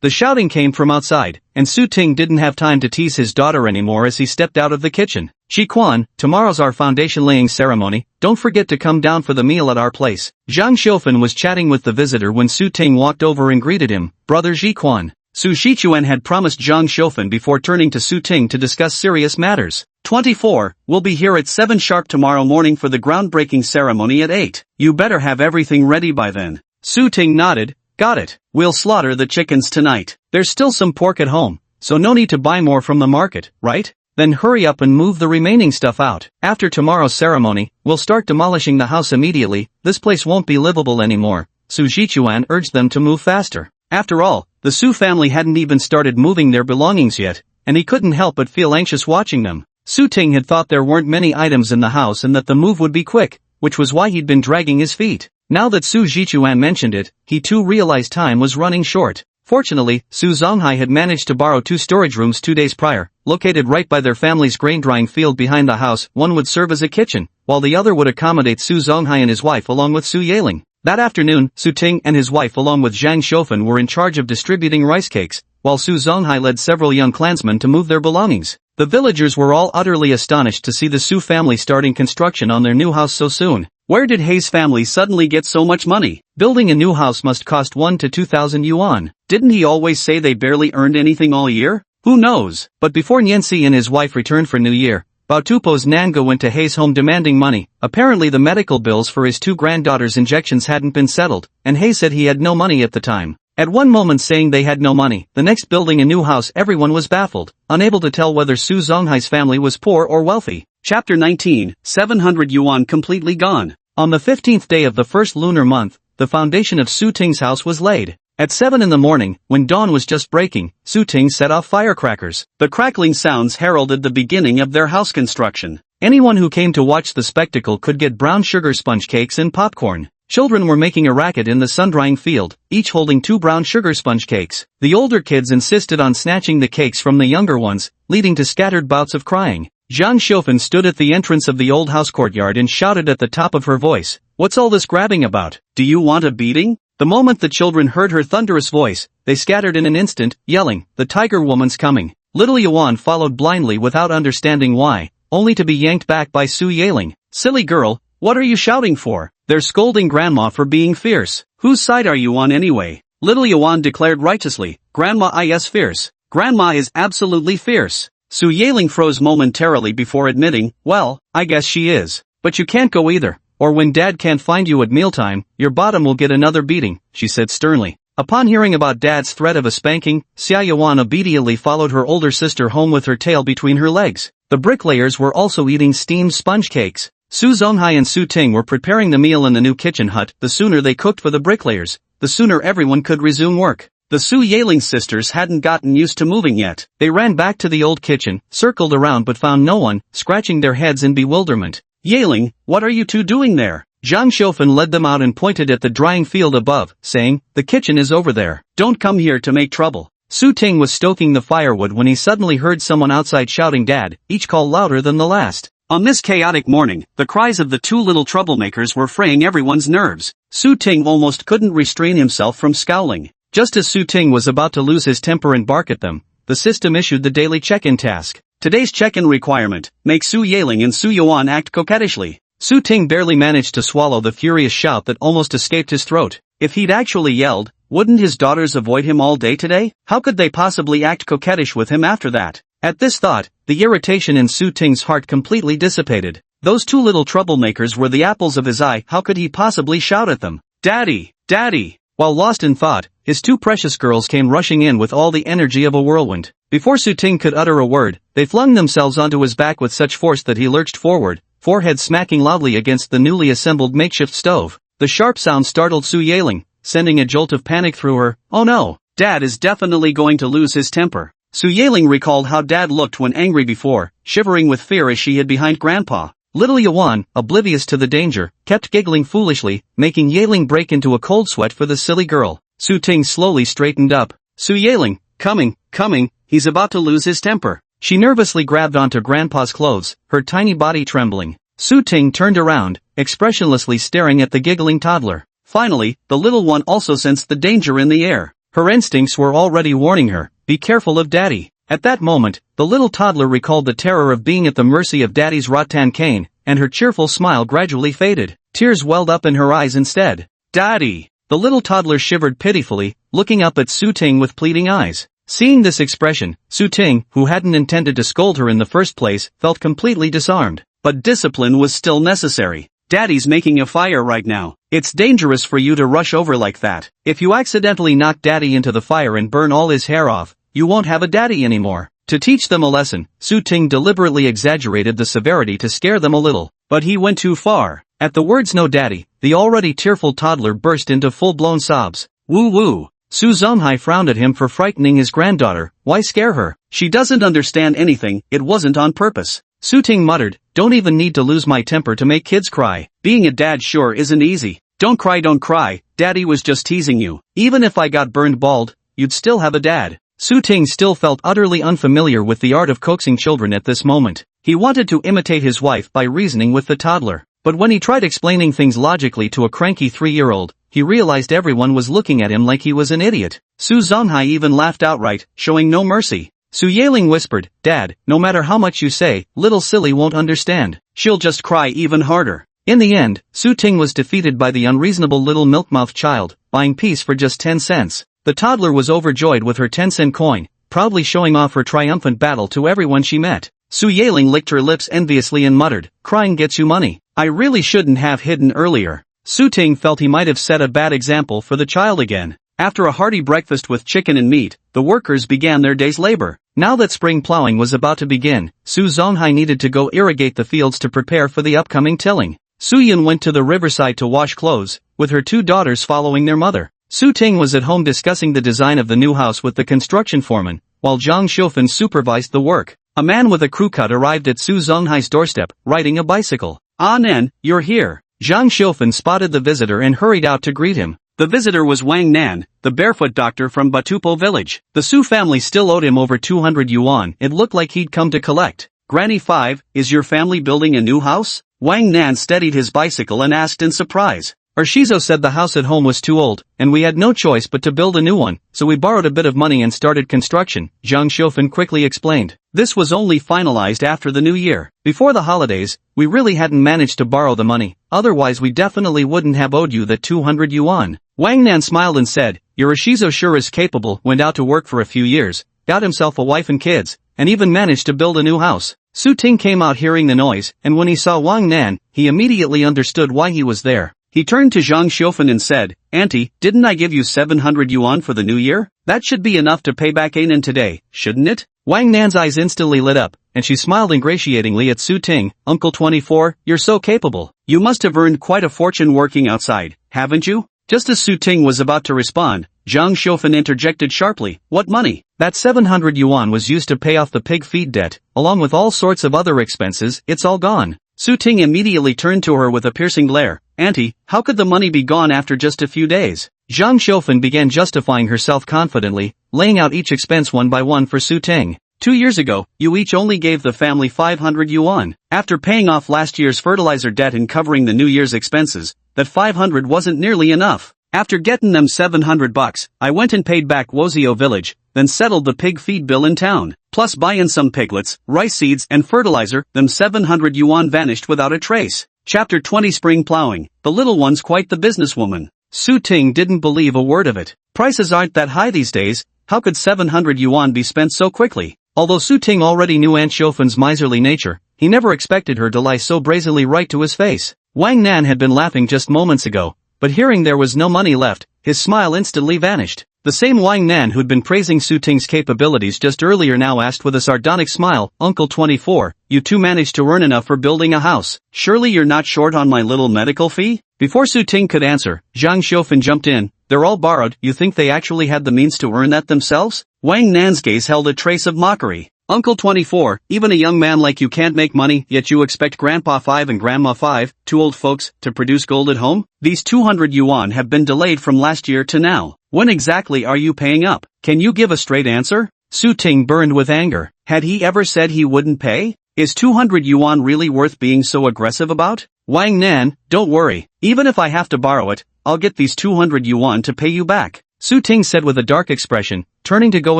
The shouting came from outside, and Su Ting didn't have time to tease his daughter anymore as he stepped out of the kitchen. Ji Quan, tomorrow's our foundation laying ceremony, don't forget to come down for the meal at our place. Zhang Xiufen was chatting with the visitor when Su Ting walked over and greeted him. Brother Ji Quan. Su Shichuan had promised Zhang Xiufen before turning to Su Ting to discuss serious matters. 24, we'll be here at 7 sharp tomorrow morning for the groundbreaking ceremony at 8. You better have everything ready by then. Su Ting nodded. Got it. We'll slaughter the chickens tonight. There's still some pork at home, so no need to buy more from the market, right? Then hurry up and move the remaining stuff out. After tomorrow's ceremony, we'll start demolishing the house immediately. This place won't be livable anymore. Su Shichuan urged them to move faster. After all, the Su family hadn't even started moving their belongings yet, and he couldn't help but feel anxious watching them. Su Ting had thought there weren't many items in the house and that the move would be quick, which was why he'd been dragging his feet. Now that Su Shichuan mentioned it, he too realized time was running short. Fortunately, Su Zonghai had managed to borrow 2 storage rooms 2 days prior, located right by their family's grain-drying field behind the house. One would serve as a kitchen, while the other would accommodate Su Zonghai and his wife along with Su Yaling. That afternoon, Su Ting and his wife along with Zhang Xiufen were in charge of distributing rice cakes, while Su Zonghai led several young clansmen to move their belongings. The villagers were all utterly astonished to see the Su family starting construction on their new house so soon. Where did Hei's family suddenly get so much money? Building a new house must cost 1 to 2,000 yuan. Didn't he always say they barely earned anything all year? Who knows? But before Nianxi and his wife returned for New Year, Baotupo's Nanga went to Hei's home demanding money. Apparently the medical bills for his 2 granddaughters' injections hadn't been settled, and Hei said he had no money at the time. At one moment saying they had no money, the next building a new house, everyone was baffled, unable to tell whether Su Zonghai's family was poor or wealthy. Chapter 19, 700 yuan completely gone. On the 15th day of the first lunar month, the foundation of Su Ting's house was laid. At 7 in the morning, when dawn was just breaking, Su Ting set off firecrackers. The crackling sounds heralded the beginning of their house construction. Anyone who came to watch the spectacle could get brown sugar sponge cakes and popcorn. Children were making a racket in the sun-drying field, each holding 2 brown sugar sponge cakes. The older kids insisted on snatching the cakes from the younger ones, leading to scattered bouts of crying. Zhang Xiufen stood at the entrance of the old house courtyard and shouted at the top of her voice, "What's all this grabbing about? Do you want a beating?" The moment the children heard her thunderous voice, they scattered in an instant, yelling, "The tiger woman's coming." Little Yuan followed blindly without understanding why, only to be yanked back by Su Yaling. "Silly girl, what are you shouting for? They're scolding Grandma for being fierce. Whose side are you on anyway?" Little Yuan declared righteously, "Grandma is fierce. Grandma is absolutely fierce." Su Yaling froze momentarily before admitting, "Well, I guess she is. But you can't go either, or when Dad can't find you at mealtime, your bottom will get another beating," she said sternly. Upon hearing about Dad's threat of a spanking, Xia Yuan obediently followed her older sister home with her tail between her legs. The bricklayers were also eating steamed sponge cakes. Su Zonghai and Su Ting were preparing the meal in the new kitchen hut. The sooner they cooked for the bricklayers, the sooner everyone could resume work. The Su Yaling sisters hadn't gotten used to moving yet. They ran back to the old kitchen, circled around but found no one, scratching their heads in bewilderment. "Yaling, what are you two doing there?" Zhang Xiufen led them out and pointed at the drying field above, saying, "The kitchen is over there. Don't come here to make trouble." Su Ting was stoking the firewood when he suddenly heard someone outside shouting "Dad," each call louder than the last. On this chaotic morning, the cries of the 2 little troublemakers were fraying everyone's nerves. Su Ting almost couldn't restrain himself from scowling. Just as Su Ting was about to lose his temper and bark at them, the system issued the daily check-in task. Today's check-in requirement: make Su Yaling and Su Yuan act coquettishly. Su Ting barely managed to swallow the furious shout that almost escaped his throat. If he'd actually yelled, wouldn't his daughters avoid him all day today? How could they possibly act coquettish with him after that? At this thought, the irritation in Su Ting's heart completely dissipated. Those 2 little troublemakers were the apples of his eye. How could he possibly shout at them? "Daddy! Daddy!" While lost in thought, his 2 precious girls came rushing in with all the energy of a whirlwind. Before Su Ting could utter a word, they flung themselves onto his back with such force that he lurched forward, forehead smacking loudly against the newly assembled makeshift stove. The sharp sound startled Su Yaling, sending a jolt of panic through her. "Oh no, Dad is definitely going to lose his temper." Su Yaling recalled how Dad looked when angry before, shivering with fear as she hid behind Grandpa. Little Yuan, oblivious to the danger, kept giggling foolishly, making Yaling break into a cold sweat for the silly girl. Su Ting slowly straightened up. "Su Yaling, coming, he's about to lose his temper." She nervously grabbed onto Grandpa's clothes, her tiny body trembling. Su Ting turned around, expressionlessly staring at the giggling toddler. Finally, the little one also sensed the danger in the air. Her instincts were already warning her, be careful of daddy. At that moment, the little toddler recalled the terror of being at the mercy of daddy's rattan cane, and her cheerful smile gradually faded. Tears welled up in her eyes instead. Daddy! The little toddler shivered pitifully, looking up at Su Ting with pleading eyes. Seeing this expression, Su Ting, who hadn't intended to scold her in the first place, felt completely disarmed. But discipline was still necessary. Daddy's making a fire right now. It's dangerous for you to rush over like that. If you accidentally knock daddy into the fire and burn all his hair off, you won't have a daddy anymore. To teach them a lesson, Su Ting deliberately exaggerated the severity to scare them a little. But he went too far. At the words no daddy, the already tearful toddler burst into full-blown sobs. Woo woo. Su Zonghai frowned at him for frightening his granddaughter. Why scare her? She doesn't understand anything, it wasn't on purpose. Su Ting muttered, don't even need to lose my temper to make kids cry. Being a dad sure isn't easy. Don't cry, daddy was just teasing you. Even if I got burned bald, you'd still have a dad. Su Ting still felt utterly unfamiliar with the art of coaxing children at this moment. He wanted to imitate his wife by reasoning with the toddler. But when he tried explaining things logically to a cranky 3-year-old, he realized everyone was looking at him like he was an idiot. Su Zonghai even laughed outright, showing no mercy. Su Yaling whispered, Dad, no matter how much you say, little silly won't understand. She'll just cry even harder. In the end, Su Ting was defeated by the unreasonable little milk-mouthed child, buying peace for just 10 cents. The toddler was overjoyed with her 10-cent coin, proudly showing off her triumphant battle to everyone she met. Su Yaling licked her lips enviously and muttered, crying gets you money. I really shouldn't have hidden earlier. Su Ting felt he might have set a bad example for the child again. After a hearty breakfast with chicken and meat, the workers began their day's labor. Now that spring plowing was about to begin, Su Zonghai needed to go irrigate the fields to prepare for the upcoming tilling. Su Yun went to the riverside to wash clothes, with her 2 daughters following their mother. Su Ting was at home discussing the design of the new house with the construction foreman, while Zhang Xiufan supervised the work. A man with a crew cut arrived at Su Zonghai's doorstep, riding a bicycle. Ah Nan, you're here. Zhang Xiufan spotted the visitor and hurried out to greet him. The visitor was Wang Nan, the barefoot doctor from Batupo village. The Su family still owed him over 200 yuan. It looked like he'd come to collect. Granny 5, is your family building a new house? Wang Nan steadied his bicycle and asked in surprise. Shizo said the house at home was too old, and we had no choice but to build a new one, so we borrowed a bit of money and started construction, Zhang Xiufan quickly explained. This was only finalized after the new year. Before the holidays, we really hadn't managed to borrow the money, otherwise we definitely wouldn't have owed you that 200 yuan. Wang Nan smiled and said, your Shizo sure is capable, went out to work for a few years, got himself a wife and kids, and even managed to build a new house. Su Ting came out hearing the noise, and when he saw Wang Nan, he immediately understood why he was there. He turned to Zhang Xiufan and said, Auntie, didn't I give you 700 yuan for the new year? That should be enough to pay back Anan today, shouldn't it? Wang Nan's eyes instantly lit up, and she smiled ingratiatingly at Su Ting. Uncle 24, you're so capable. You must have earned quite a fortune working outside, haven't you? Just as Su Ting was about to respond, Zhang Xiufan interjected sharply, what money? That 700 yuan was used to pay off the pig feed debt, along with all sorts of other expenses, it's all gone. Su Ting immediately turned to her with a piercing glare. Auntie, how could the money be gone after just a few days? Zhang Xiufan began justifying herself confidently, laying out each expense one by one for Su Ting. 2 years ago, you each only gave the family 500 yuan. After paying off last year's fertilizer debt and covering the new year's expenses, that 500 wasn't nearly enough. After getting them 700 bucks, I went and paid back Wozio village, then settled the pig feed bill in town. Plus buying some piglets, rice seeds and fertilizer, them 700 yuan vanished without a trace. Chapter 20 Spring Plowing. The little one's quite the businesswoman. Su Ting didn't believe a word of it. Prices aren't that high these days, how could 700 yuan be spent so quickly? Although Su Ting already knew Aunt Xiufan's miserly nature, he never expected her to lie so brazenly right to his face. Wang Nan had been laughing just moments ago, but hearing there was no money left, his smile instantly vanished. The same Wang Nan who'd been praising Su Ting's capabilities just earlier now asked with a sardonic smile, Uncle 24, you two managed to earn enough for building a house. Surely you're not short on my little medical fee? Before Su Ting could answer, Zhang Xiufan jumped in, they're all borrowed, you think they actually had the means to earn that themselves? Wang Nan's gaze held a trace of mockery. Uncle 24, even a young man like you can't make money, yet you expect Grandpa 5 and Grandma 5, two old folks, to produce gold at home? These 200 yuan have been delayed from last year to now. When exactly are you paying up? Can you give a straight answer? Su Ting burned with anger. Had he ever said he wouldn't pay? Is 200 yuan really worth being so aggressive about? Wang Nan, don't worry. Even if I have to borrow it, I'll get these 200 yuan to pay you back. Su Ting said with a dark expression, turning to go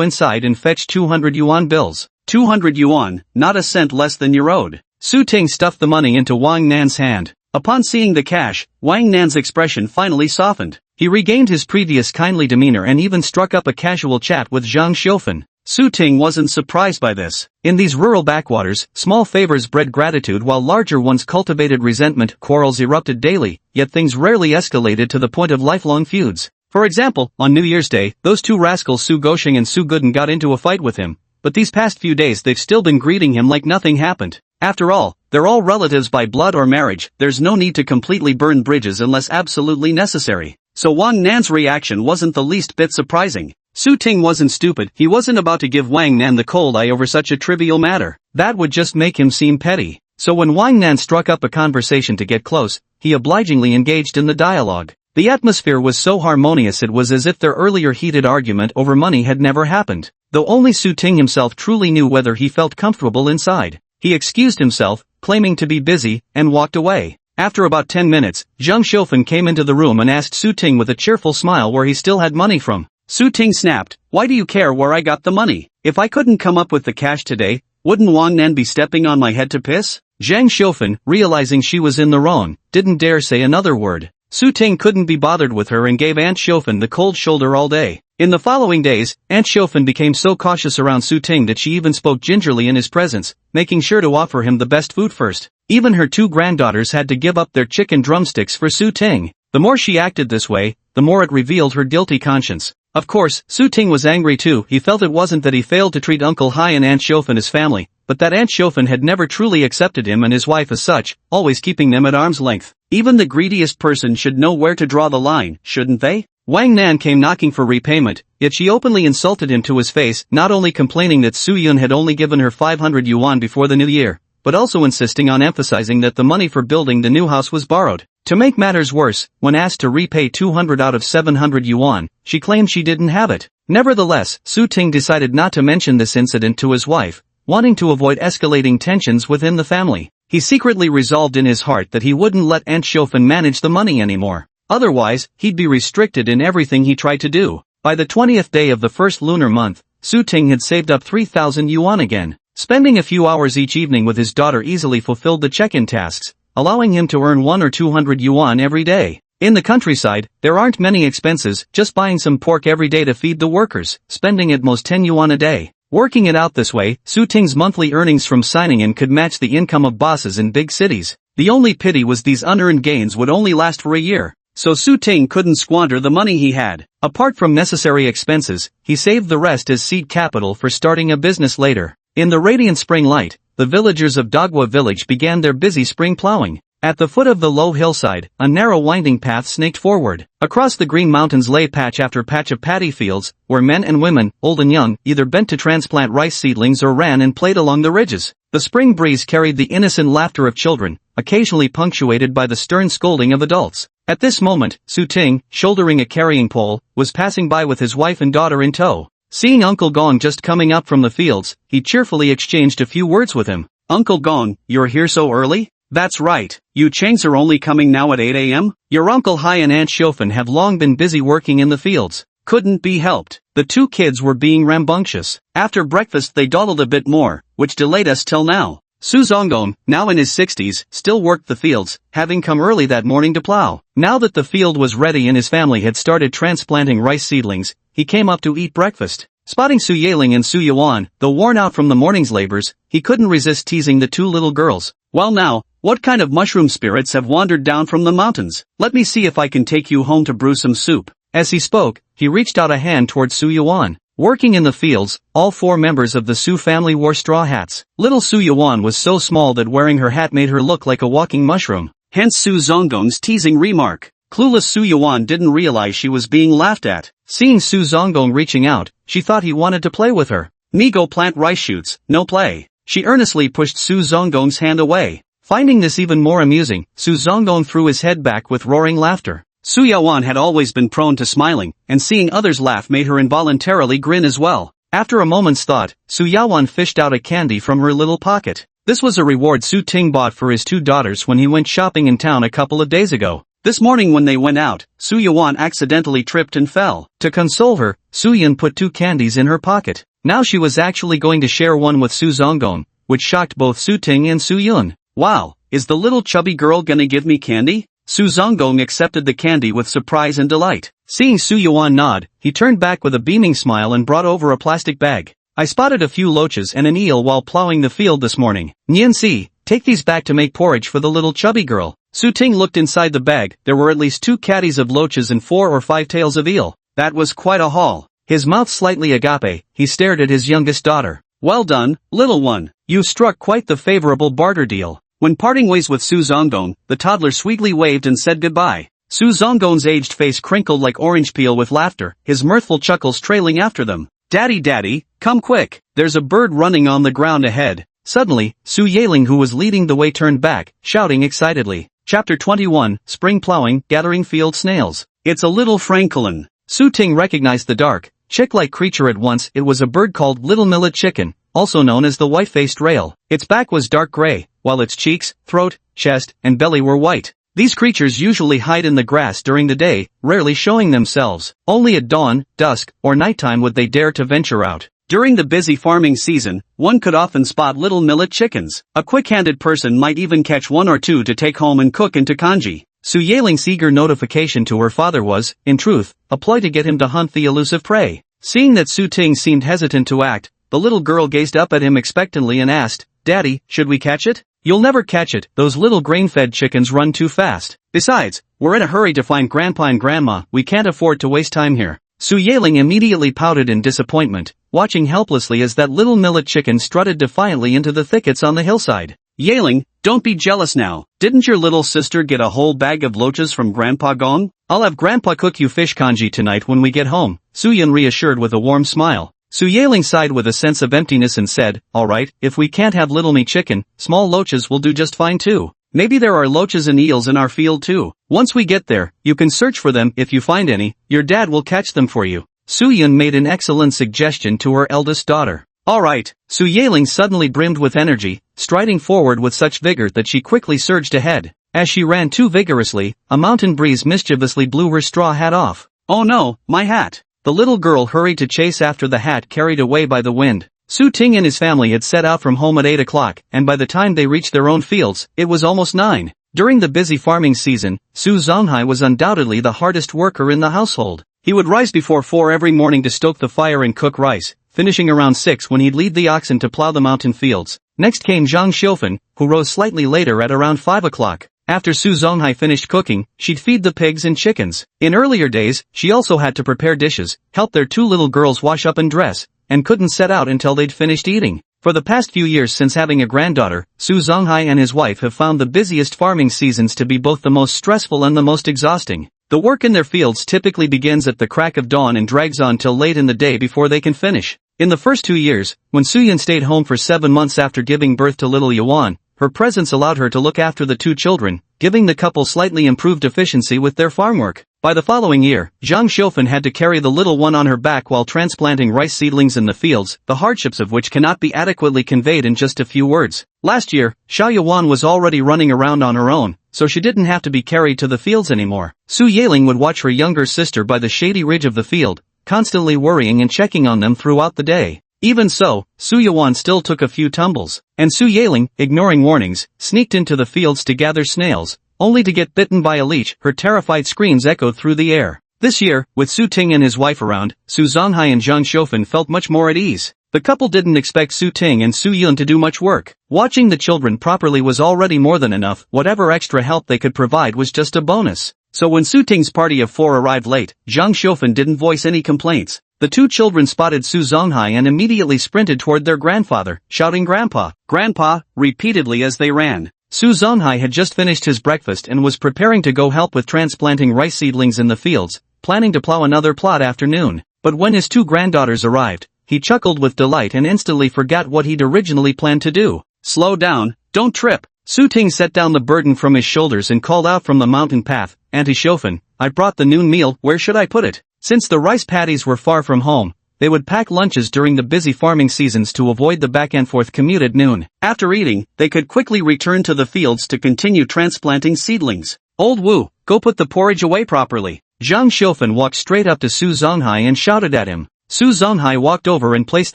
inside and fetch 200 yuan bills. 200 yuan, not a cent less than you're owed. Su Ting stuffed the money into Wang Nan's hand. Upon seeing the cash, Wang Nan's expression finally softened. He regained his previous kindly demeanor and even struck up a casual chat with Zhang Xiufan. Su Ting wasn't surprised by this. In these rural backwaters, small favors bred gratitude while larger ones cultivated resentment. Quarrels erupted daily, yet things rarely escalated to the point of lifelong feuds. For example, on New Year's Day, those two rascals Su Gosheng and Su Gooden got into a fight with him, but these past few days they've still been greeting him like nothing happened. After all, they're all relatives by blood or marriage. There's no need to completely burn bridges unless absolutely necessary. So Wang Nan's reaction wasn't the least bit surprising. Su Ting wasn't stupid. He wasn't about to give Wang Nan the cold eye over such a trivial matter. That would just make him seem petty. So when Wang Nan struck up a conversation to get close, he obligingly engaged in the dialogue. The atmosphere was so harmonious it was as if their earlier heated argument over money had never happened. Though only Su Ting himself truly knew whether he felt comfortable inside. He excused himself, claiming to be busy, and walked away. After about 10 minutes, Zhang Xiufan came into the room and asked Su Ting with a cheerful smile where he still had money from. Su Ting snapped, "Why do you care where I got the money? If I couldn't come up with the cash today, wouldn't Wang Nan be stepping on my head to piss?" Zhang Xiufan, realizing she was in the wrong, didn't dare say another word. Su Ting couldn't be bothered with her and gave Aunt Xiufan the cold shoulder all day. In the following days, Aunt Xiufan became so cautious around Su Ting that she even spoke gingerly in his presence, making sure to offer him the best food first. Even her two granddaughters had to give up their chicken drumsticks for Su Ting. The more she acted this way, the more it revealed her guilty conscience. Of course, Su Ting was angry too. He felt it wasn't that he failed to treat Uncle Hai and Aunt Xiufan as family, but that Aunt Xiufan had never truly accepted him and his wife as such, always keeping them at arm's length. Even the greediest person should know where to draw the line, shouldn't they? Wang Nan came knocking for repayment, yet she openly insulted him to his face, not only complaining that Su Yun had only given her 500 yuan before the new year, but also insisting on emphasizing that the money for building the new house was borrowed. To make matters worse, when asked to repay 200 out of 700 yuan, she claimed she didn't have it. Nevertheless, Su Ting decided not to mention this incident to his wife, wanting to avoid escalating tensions within the family. He secretly resolved in his heart that he wouldn't let Aunt Xiufan manage the money anymore. Otherwise, he'd be restricted in everything he tried to do. By the 20th day of the first lunar month, Su Ting had saved up 3,000 yuan again. Spending a few hours each evening with his daughter easily fulfilled the check-in tasks, allowing him to earn 1 or 200 yuan every day. In the countryside, there aren't many expenses, just buying some pork every day to feed the workers, spending at most 10 yuan a day. Working it out this way, Su Ting's monthly earnings from signing in could match the income of bosses in big cities. The only pity was these unearned gains would only last for a year, so Su Ting couldn't squander the money he had. Apart from necessary expenses, he saved the rest as seed capital for starting a business later. In the radiant spring light, the villagers of Dagwa village began their busy spring plowing. At the foot of the low hillside, a narrow winding path snaked forward. Across the green mountains lay patch after patch of paddy fields, where men and women, old and young, either bent to transplant rice seedlings or ran and played along the ridges. The spring breeze carried the innocent laughter of children, occasionally punctuated by the stern scolding of adults. At this moment, Su Ting, shouldering a carrying pole, was passing by with his wife and daughter in tow. Seeing Uncle Gong just coming up from the fields, he cheerfully exchanged a few words with him. "Uncle Gong, you're here so early?" "That's right. You Changs are only coming now at 8 a.m.? Your Uncle Hai and Aunt Xiufan have long been busy working in the fields." Couldn't be helped. The two kids were being rambunctious. After breakfast they dawdled a bit more, which delayed us till now. Su Zonggong, now in his 60s, still worked the fields, having come early that morning to plow. Now that the field was ready and his family had started transplanting rice seedlings, he came up to eat breakfast. Spotting Su Yaling and Su Yuan, though worn out from the morning's labors, he couldn't resist teasing the two little girls. "Well now, what kind of mushroom spirits have wandered down from the mountains? Let me see if I can take you home to brew some soup." As he spoke, he reached out a hand towards Su Yuan. Working in the fields, all four members of the Su family wore straw hats. Little Su Yuan was so small that wearing her hat made her look like a walking mushroom. Hence Su Zonggong's teasing remark. Clueless Su Yuan didn't realize she was being laughed at. Seeing Su Zonggong reaching out, she thought he wanted to play with her. "Me go plant rice shoots, no play." She earnestly pushed Su Zonggong's hand away. Finding this even more amusing, Su Zonggong threw his head back with roaring laughter. Su Yawan had always been prone to smiling, and seeing others laugh made her involuntarily grin as well. After a moment's thought, Su Yawan fished out a candy from her little pocket. This was a reward Su Ting bought for his two daughters when he went shopping in town a couple of days ago. This morning when they went out, Su Yuan accidentally tripped and fell. To console her, Su Yun put 2 candies in her pocket. Now she was actually going to share one with Su Zonggong, which shocked both Su Ting and Su Yun. Wow, is the little chubby girl gonna give me candy? Su Zonggong accepted the candy with surprise and delight. Seeing Su Yuan nod, he turned back with a beaming smile and brought over a plastic bag. I spotted a few loaches and an eel while plowing the field this morning. Nian Si, take these back to make porridge for the little chubby girl. Su Ting looked inside the bag. There were at least 2 caddies of loaches and 4 or 5 tails of eel. That was quite a haul. His mouth slightly agape, he stared at his youngest daughter. Well done, little one. You struck quite the favorable barter deal. When parting ways with Su Zonggong, the toddler sweetly waved and said goodbye. Su Zonggong's aged face crinkled like orange peel with laughter, his mirthful chuckles trailing after them. Daddy, come quick, there's a bird running on the ground ahead. Suddenly, Su Yeling, who was leading the way, turned back, shouting excitedly. Chapter 21, Spring Plowing, Gathering Field Snails. It's a little francolin. Su Ting recognized the dark, chick-like creature at once. It was a bird called Little Millet Chicken, also known as the white-faced rail. Its back was dark gray, while its cheeks, throat, chest, and belly were white. These creatures usually hide in the grass during the day, rarely showing themselves. Only at dawn, dusk, or nighttime would they dare to venture out. During the busy farming season, one could often spot little millet chickens. A quick-handed person might even catch 1 or 2 to take home and cook into congee. Su Yeling's eager notification to her father was, in truth, a ploy to get him to hunt the elusive prey. Seeing that Su Ting seemed hesitant to act, the little girl gazed up at him expectantly and asked, Daddy, should we catch it? You'll never catch it, those little grain-fed chickens run too fast. Besides, we're in a hurry to find Grandpa and Grandma, we can't afford to waste time here. Su Yeling immediately pouted in disappointment, watching helplessly as that little millet chicken strutted defiantly into the thickets on the hillside. Yeling, don't be jealous now. Didn't your little sister get a whole bag of loaches from Grandpa Gong? I'll have Grandpa cook you fish congee tonight when we get home, Su Yun reassured with a warm smile. Su Yeling sighed with a sense of emptiness and said, alright, if we can't have little me chicken, small loaches will do just fine too. Maybe there are loaches and eels in our field too. Once we get there, you can search for them. If you find any, your dad will catch them for you. Su Yun made an excellent suggestion to her eldest daughter. Alright, Su Yeling suddenly brimmed with energy, striding forward with such vigor that she quickly surged ahead. As she ran too vigorously, a mountain breeze mischievously blew her straw hat off. Oh no, my hat! The little girl hurried to chase after the hat carried away by the wind. Su Ting and his family had set out from home at 8 o'clock, and by the time they reached their own fields, it was almost 9. During the busy farming season, Su Zonghai was undoubtedly the hardest worker in the household. He would rise before 4 every morning to stoke the fire and cook rice, finishing around 6 when he'd lead the oxen to plow the mountain fields. Next came Zhang Xiufen, who rose slightly later at around 5 o'clock. After Su Zonghai finished cooking, she'd feed the pigs and chickens. In earlier days, she also had to prepare dishes, help their 2 little girls wash up and dress, and couldn't set out until they'd finished eating. For the past few years since having a granddaughter, Su Zonghai and his wife have found the busiest farming seasons to be both the most stressful and the most exhausting. The work in their fields typically begins at the crack of dawn and drags on till late in the day before they can finish. In the first 2 years, when Su Yun stayed home for 7 months after giving birth to little Yuan, her presence allowed her to look after the 2 children, giving the couple slightly improved efficiency with their farm work. By the following year, Zhang Xiufen had to carry the little one on her back while transplanting rice seedlings in the fields, the hardships of which cannot be adequately conveyed in just a few words. Last year, Xiao Yuan was already running around on her own, so she didn't have to be carried to the fields anymore. Su Yeling would watch her younger sister by the shady ridge of the field, constantly worrying and checking on them throughout the day. Even so, Su Yuan still took a few tumbles, and Su Yeling, ignoring warnings, sneaked into the fields to gather snails, only to get bitten by a leech. Her terrified screams echoed through the air. This year, with Su Ting and his wife around, Su Zonghai and Zhang Xiufen felt much more at ease. The couple didn't expect Su Ting and Su Yun to do much work. Watching the children properly was already more than enough. Whatever extra help they could provide was just a bonus. So when Su Ting's party of 4 arrived late, Zhang Xiufen didn't voice any complaints. The 2 children spotted Su Zonghai and immediately sprinted toward their grandfather, shouting "Grandpa! Grandpa!" repeatedly as they ran. Su Zonghai had just finished his breakfast and was preparing to go help with transplanting rice seedlings in the fields, planning to plow another plot after noon. But when his 2 granddaughters arrived, he chuckled with delight and instantly forgot what he'd originally planned to do. Slow down, don't trip. Su Ting set down the burden from his shoulders and called out from the mountain path, Auntie Xiufen, I brought the noon meal, where should I put it? Since the rice paddies were far from home, they would pack lunches during the busy farming seasons to avoid the back-and-forth commute at noon. After eating, they could quickly return to the fields to continue transplanting seedlings. Old Wu, go put the porridge away properly. Zhang Xiufen walked straight up to Su Zonghai and shouted at him. Su Zonghai walked over and placed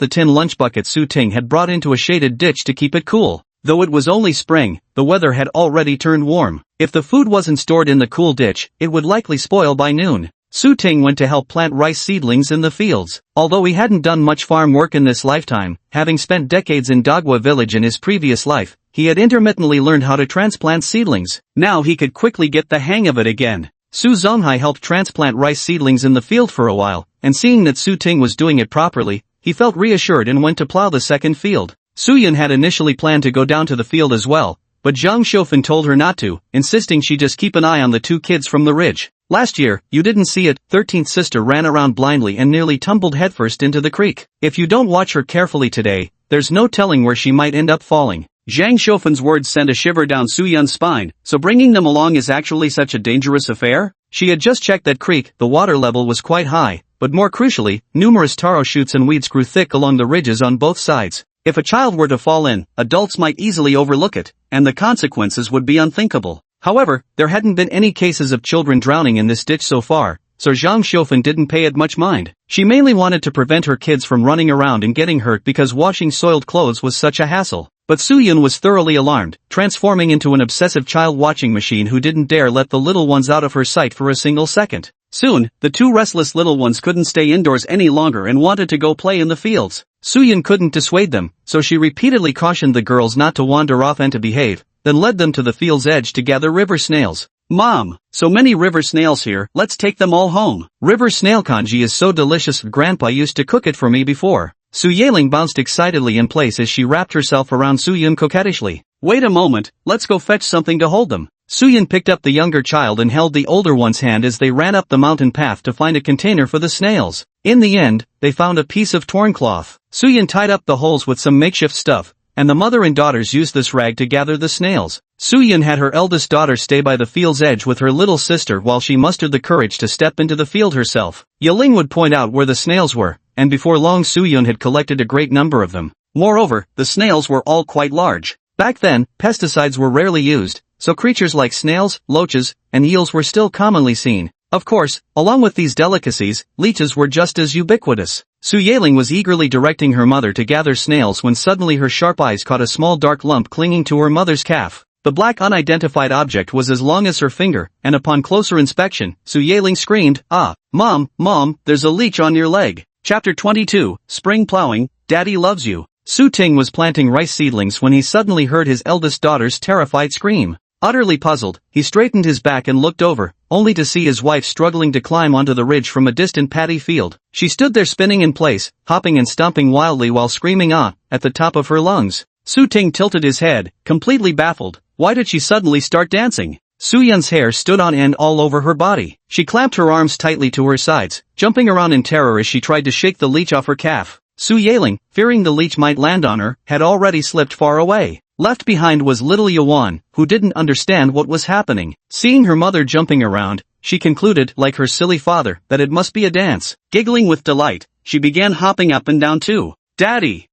the tin lunch bucket Su Ting had brought into a shaded ditch to keep it cool. Though it was only spring, the weather had already turned warm. If the food wasn't stored in the cool ditch, it would likely spoil by noon. Su Ting went to help plant rice seedlings in the fields. Although he hadn't done much farm work in this lifetime, having spent decades in Dagwa village in his previous life, he had intermittently learned how to transplant seedlings. Now he could quickly get the hang of it again. Su Zonghai helped transplant rice seedlings in the field for a while, and seeing that Su Ting was doing it properly, he felt reassured and went to plow the second field. Su Yun had initially planned to go down to the field as well, but Zhang Xiufen told her not to, insisting she just keep an eye on the two kids from the ridge. Last year, you didn't see it, 13th sister ran around blindly and nearly tumbled headfirst into the creek. If you don't watch her carefully today, there's no telling where she might end up falling. Zhang Xiufen's words sent a shiver down Su Yun's spine. So bringing them along is actually such a dangerous affair? She had just checked that creek, the water level was quite high, but more crucially, numerous taro shoots and weeds grew thick along the ridges on both sides. If a child were to fall in, adults might easily overlook it, and the consequences would be unthinkable. However, there hadn't been any cases of children drowning in this ditch so far, so Zhang Xiufen didn't pay it much mind. She mainly wanted to prevent her kids from running around and getting hurt because washing soiled clothes was such a hassle. But Su Yun was thoroughly alarmed, transforming into an obsessive child-watching machine who didn't dare let the little ones out of her sight for a single second. Soon, the two restless little ones couldn't stay indoors any longer and wanted to go play in the fields. Su Yun couldn't dissuade them, so she repeatedly cautioned the girls not to wander off and to behave, then led them to the field's edge to gather river snails. Mom, so many river snails here, let's take them all home. River snail congee is so delicious, Grandpa used to cook it for me before. Su Yeling bounced excitedly in place as she wrapped herself around Su Yun coquettishly. Wait a moment, let's go fetch something to hold them. Su Yun picked up the younger child and held the older one's hand as they ran up the mountain path to find a container for the snails. In the end, they found a piece of torn cloth. Su Yun tied up the holes with some makeshift stuff, and the mother and daughters used this rag to gather the snails. Su Yun had her eldest daughter stay by the field's edge with her little sister while she mustered the courage to step into the field herself. Yeling would point out where the snails were, and before long Su Yun had collected a great number of them. Moreover, the snails were all quite large. Back then, pesticides were rarely used, so creatures like snails, loaches, and eels were still commonly seen. Of course, along with these delicacies, leeches were just as ubiquitous. Su Yeling was eagerly directing her mother to gather snails when suddenly her sharp eyes caught a small dark lump clinging to her mother's calf. The black unidentified object was as long as her finger, and upon closer inspection, Su Yeling screamed, "Ah, Mom, there's a leech on your leg." Chapter 22, Spring Plowing, Daddy Loves You. Su Ting was planting rice seedlings when he suddenly heard his eldest daughter's terrified scream. Utterly puzzled, he straightened his back and looked over, only to see his wife struggling to climb onto the ridge from a distant paddy field. She stood there spinning in place, hopping and stomping wildly while screaming "ah" at the top of her lungs. Su Ting tilted his head, completely baffled. Why did she suddenly start dancing? Su Yun's hair stood on end all over her body. She clamped her arms tightly to her sides, jumping around in terror as she tried to shake the leech off her calf. Su Yeling, fearing the leech might land on her, had already slipped far away. Left behind was little Yuan, who didn't understand what was happening. Seeing her mother jumping around, she concluded, like her silly father, that it must be a dance. Giggling with delight, she began hopping up and down too. Daddy,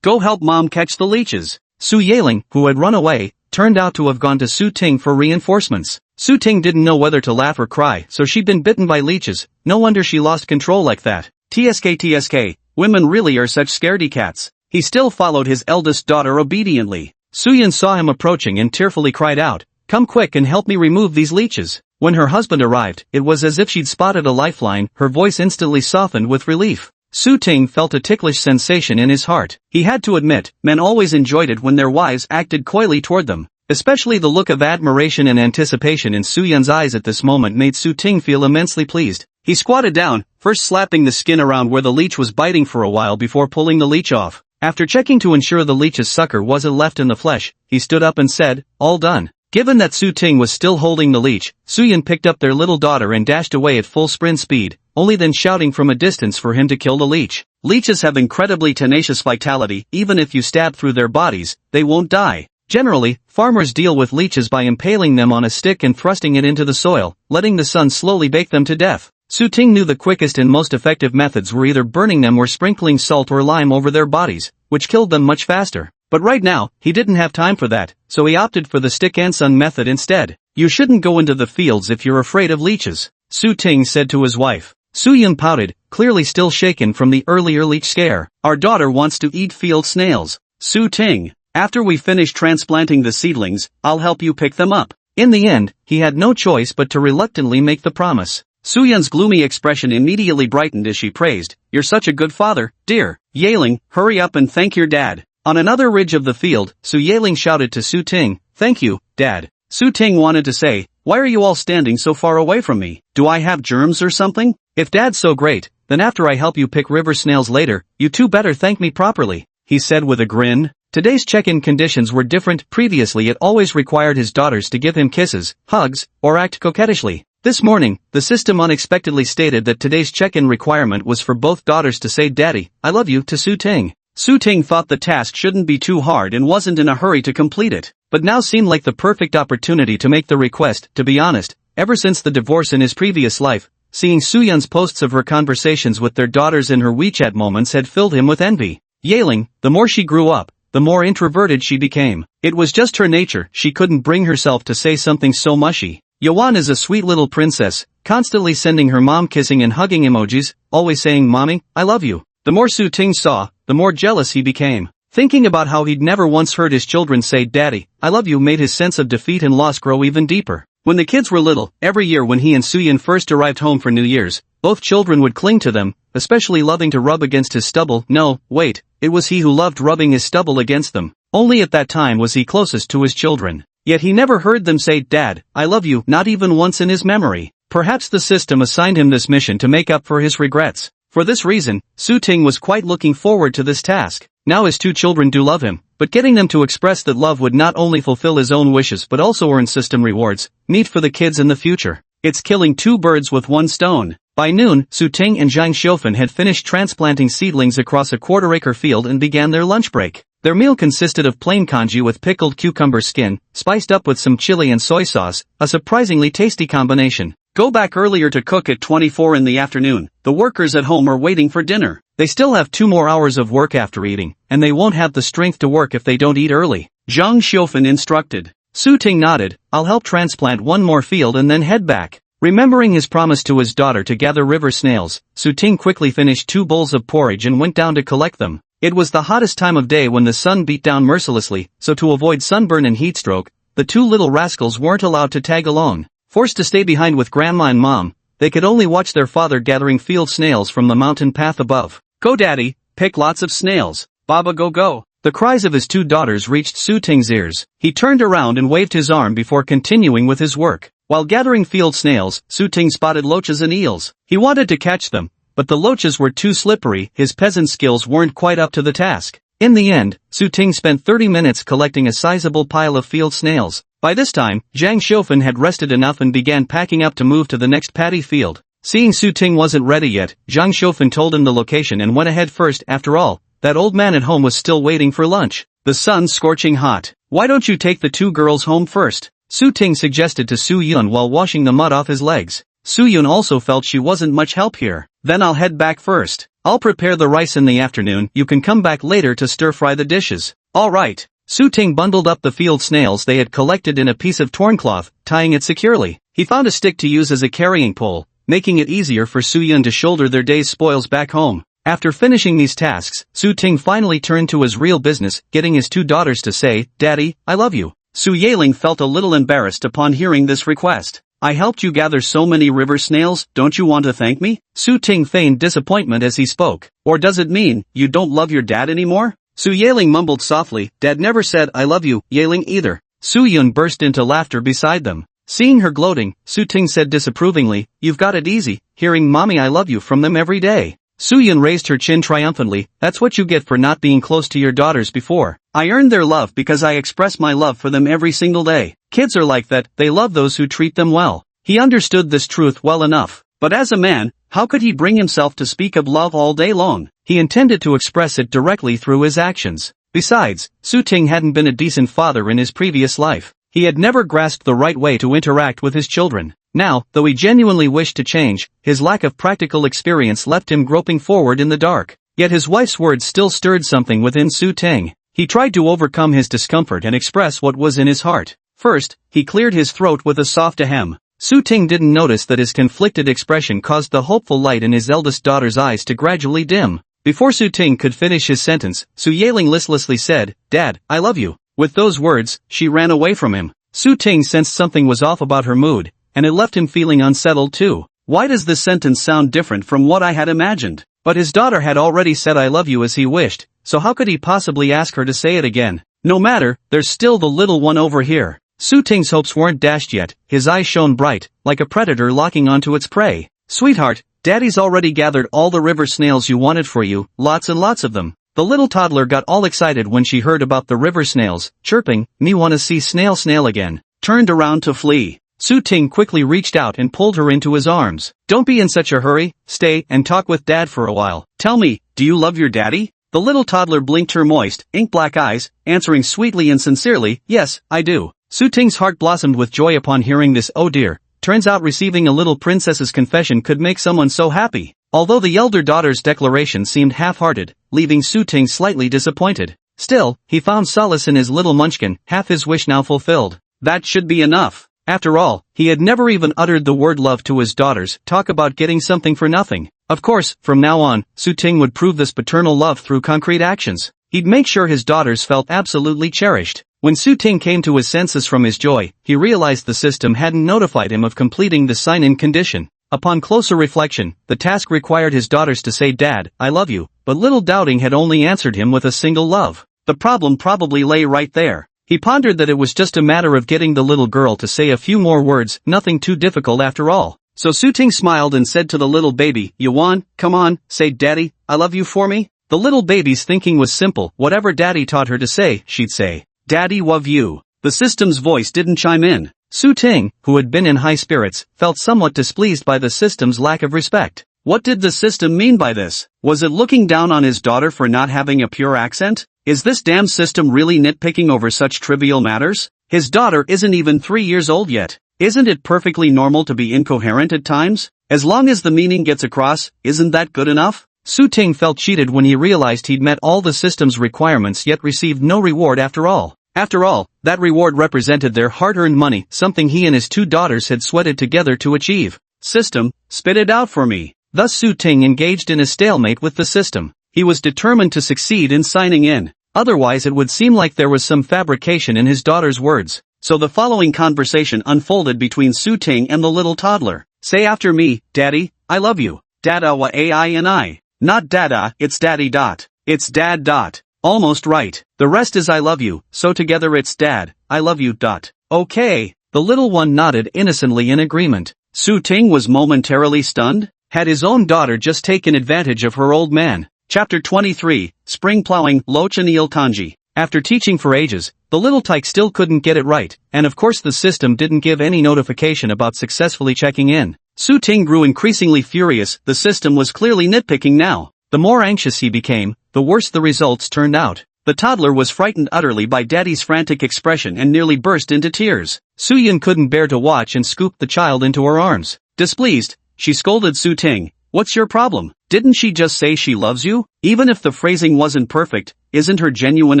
go help Mom catch the leeches. Su Yeling, who had run away, turned out to have gone to Su Ting for reinforcements. Su Ting didn't know whether to laugh or cry, so she'd been bitten by leeches. No wonder she lost control like that. TSK, women really are such scaredy cats. He still followed his eldest daughter obediently. Su Yun saw him approaching and tearfully cried out, "Come quick and help me remove these leeches." When her husband arrived, it was as if she'd spotted a lifeline. Her voice instantly softened with relief. Su Ting felt a ticklish sensation in his heart. He had to admit, men always enjoyed it when their wives acted coyly toward them. Especially the look of admiration and anticipation in Su Yun's eyes at this moment made Su Ting feel immensely pleased. He squatted down, first slapping the skin around where the leech was biting for a while before pulling the leech off. After checking to ensure the leech's sucker wasn't left in the flesh, he stood up and said, "All done." Given that Su Ting was still holding the leech, Su Yun picked up their little daughter and dashed away at full sprint speed, only then shouting from a distance for him to kill the leech. Leeches have incredibly tenacious vitality. Even if you stab through their bodies, they won't die. Generally, farmers deal with leeches by impaling them on a stick and thrusting it into the soil, letting the sun slowly bake them to death. Su Ting knew the quickest and most effective methods were either burning them or sprinkling salt or lime over their bodies, which killed them much faster. But right now, he didn't have time for that, so he opted for the stick and sun method instead. You shouldn't go into the fields if you're afraid of leeches, Su Ting said to his wife. Su-yun pouted, clearly still shaken from the earlier leech scare. Our daughter wants to eat field snails. Su Ting, after we finish transplanting the seedlings, I'll help you pick them up. In the end, he had no choice but to reluctantly make the promise. Su-yun's gloomy expression immediately brightened as she praised, "You're such a good father, dear. Yeling, hurry up and thank your dad." On another ridge of the field, Su Yeling shouted to Su Ting, "Thank you, Dad." Su Ting wanted to say, "Why are you all standing so far away from me? Do I have germs or something? If Dad's so great, then after I help you pick river snails later, you two better thank me properly," he said with a grin. Today's check-in conditions were different. Previously it always required his daughters to give him kisses, hugs, or act coquettishly. This morning, the system unexpectedly stated that today's check-in requirement was for both daughters to say "Daddy, I love you" to Su Ting. Su Ting thought the task shouldn't be too hard and wasn't in a hurry to complete it, but now seemed like the perfect opportunity to make the request. To be honest, ever since the divorce in his previous life, seeing Su-yun's posts of her conversations with their daughters in her WeChat moments had filled him with envy. Yeling, the more she grew up, the more introverted she became. It was just her nature, she couldn't bring herself to say something so mushy. Yuan is a sweet little princess, constantly sending her mom kissing and hugging emojis, always saying "Mommy, I love you." The more Su Ting saw, the more jealous he became. Thinking about how he'd never once heard his children say "Daddy, I love you" made his sense of defeat and loss grow even deeper. When the kids were little, every year when he and Su-yun first arrived home for New Year's, both children would cling to them, especially loving to rub against his stubble. No, wait, it was he who loved rubbing his stubble against them. Only at that time was he closest to his children. Yet he never heard them say "Dad, I love you," not even once in his memory. Perhaps the system assigned him this mission to make up for his regrets. For this reason, Su Ting was quite looking forward to this task. Now his two children do love him, but getting them to express that love would not only fulfill his own wishes but also earn system rewards, neat for the kids in the future. It's killing two birds with one stone. By noon, Su Ting and Zhang Xiufen had finished transplanting seedlings across a quarter-acre field and began their lunch break. Their meal consisted of plain congee with pickled cucumber skin, spiced up with some chili and soy sauce, a surprisingly tasty combination. Go back earlier to cook at 24 in the afternoon. The workers at home are waiting for dinner. They still have 2 more hours of work after eating, and they won't have the strength to work if they don't eat early, Zhang Xiufen instructed. Su Ting nodded, "I'll help transplant one more field and then head back." Remembering his promise to his daughter to gather river snails, Su Ting quickly finished 2 bowls of porridge and went down to collect them. It was the hottest time of day when the sun beat down mercilessly, so to avoid sunburn and heatstroke, the 2 little rascals weren't allowed to tag along. Forced to stay behind with Grandma and Mom, they could only watch their father gathering field snails from the mountain path above. "Go Daddy, pick lots of snails. Baba go go." The cries of his 2 daughters reached Su Ting's ears. He turned around and waved his arm before continuing with his work. While gathering field snails, Su Ting spotted loaches and eels. He wanted to catch them, but the loaches were too slippery, his peasant skills weren't quite up to the task. In the end, Su Ting spent 30 minutes collecting a sizable pile of field snails. By this time, Zhang Xiufen had rested enough and began packing up to move to the next paddy field. Seeing Su Ting wasn't ready yet, Zhang Xiufen told him the location and went ahead first. After all, that old man at home was still waiting for lunch. The sun's scorching hot. "Why don't you take the 2 girls home first?" Su Ting suggested to Su-yun while washing the mud off his legs. Su-yun also felt she wasn't much help here. "Then I'll head back first. I'll prepare the rice in the afternoon, you can come back later to stir-fry the dishes." "All right." Su Ting bundled up the field snails they had collected in a piece of torn cloth, tying it securely. He found a stick to use as a carrying pole, making it easier for Su-yun to shoulder their day's spoils back home. After finishing these tasks, Su Ting finally turned to his real business, getting his 2 daughters to say, "Daddy, I love you." Su Yeling felt a little embarrassed upon hearing this request. "I helped you gather so many river snails, don't you want to thank me?" Su Ting feigned disappointment as he spoke. "Or does it mean, you don't love your dad anymore?" Su Yeling mumbled softly, "Dad never said I love you, Yeling either." Su-yun burst into laughter beside them. Seeing her gloating, Su Ting said disapprovingly, "You've got it easy, hearing Mommy I love you from them every day." Su-yun raised her chin triumphantly, "That's what you get for not being close to your daughters before. I earned their love because I express my love for them every single day. Kids are like that, they love those who treat them well." He understood this truth well enough, but as a man, how could he bring himself to speak of love all day long? He intended to express it directly through his actions. Besides, Su Ting hadn't been a decent father in his previous life. He had never grasped the right way to interact with his children. Now, though he genuinely wished to change, his lack of practical experience left him groping forward in the dark. Yet his wife's words still stirred something within Su Ting. He tried to overcome his discomfort and express what was in his heart. First, he cleared his throat with a soft ahem. Su Ting didn't notice that his conflicted expression caused the hopeful light in his eldest daughter's eyes to gradually dim. Before Su Ting could finish his sentence, Su Yaling listlessly said, "Dad, I love you." With those words, she ran away from him. Su Ting sensed something was off about her mood, and it left him feeling unsettled too. Why does this sentence sound different from what I had imagined? But his daughter had already said I love you as he wished, so how could he possibly ask her to say it again? No matter, there's still the little one over here. Su Ting's hopes weren't dashed yet, his eyes shone bright, like a predator locking onto its prey. "Sweetheart, Daddy's already gathered all the river snails you wanted for you, lots and lots of them." The little toddler got all excited when she heard about the river snails, chirping, "Me wanna see snail again," turned around to flee. Su Ting quickly reached out and pulled her into his arms. "Don't be in such a hurry, stay and talk with Dad for a while. Tell me, do you love your daddy?" The little toddler blinked her moist, ink-black eyes, answering sweetly and sincerely, "Yes, I do." Su Ting's heart blossomed with joy upon hearing this. Oh dear, turns out receiving a little princess's confession could make someone so happy. Although the elder daughter's declaration seemed half-hearted, leaving Su Ting slightly disappointed. Still, he found solace in his little munchkin, half his wish now fulfilled. That should be enough. After all, he had never even uttered the word love to his daughters. Talk about getting something for nothing. Of course, from now on, Su Ting would prove this paternal love through concrete actions. He'd make sure his daughters felt absolutely cherished. When Su Ting came to his senses from his joy, he realized the system hadn't notified him of completing the sign-in condition. Upon closer reflection, the task required his daughters to say "Dad, I love you," but little doubting had only answered him with a single love. The problem probably lay right there. He pondered that it was just a matter of getting the little girl to say a few more words, nothing too difficult after all. So Su Ting smiled and said to the little baby, "Yuan, come on, say Daddy, I love you for me." The little baby's thinking was simple, whatever Daddy taught her to say, she'd say, "Daddy love you." The system's voice didn't chime in. Su Ting, who had been in high spirits, felt somewhat displeased by the system's lack of respect. What did the system mean by this? Was it looking down on his daughter for not having a pure accent? Is this damn system really nitpicking over such trivial matters? His daughter isn't even 3 years old yet. Isn't it perfectly normal to be incoherent at times? As long as the meaning gets across, isn't that good enough? Su Ting felt cheated when he realized he'd met all the system's requirements yet received no reward after all. After all, that reward represented their hard-earned money, something he and his 2 daughters had sweated together to achieve. System, spit it out for me. Thus Su Ting engaged in a stalemate with the system. He was determined to succeed in signing in. Otherwise it would seem like there was some fabrication in his daughter's words. So the following conversation unfolded between Su Ting and the little toddler. "Say after me, Daddy, I love you." Dada wa ai. Not dada, it's daddy dot. It's dad dot. Almost right. The rest is I love you, so together it's Dad, I love you dot. Okay. The little one nodded innocently in agreement. Su Ting was momentarily stunned. Had his own daughter just taken advantage of her old man? Chapter 23, Spring Plowing, Lochanil Kanji. After teaching for ages, the little tyke still couldn't get it right, and of course the system didn't give any notification about successfully checking in. Su Ting grew increasingly furious. The system was clearly nitpicking now. The more anxious he became, the worse the results turned out. The toddler was frightened utterly by Daddy's frantic expression and nearly burst into tears. Su Yun couldn't bear to watch and scooped the child into her arms. Displeased, she scolded Su Ting. "What's your problem? Didn't she just say she loves you? Even if the phrasing wasn't perfect, isn't her genuine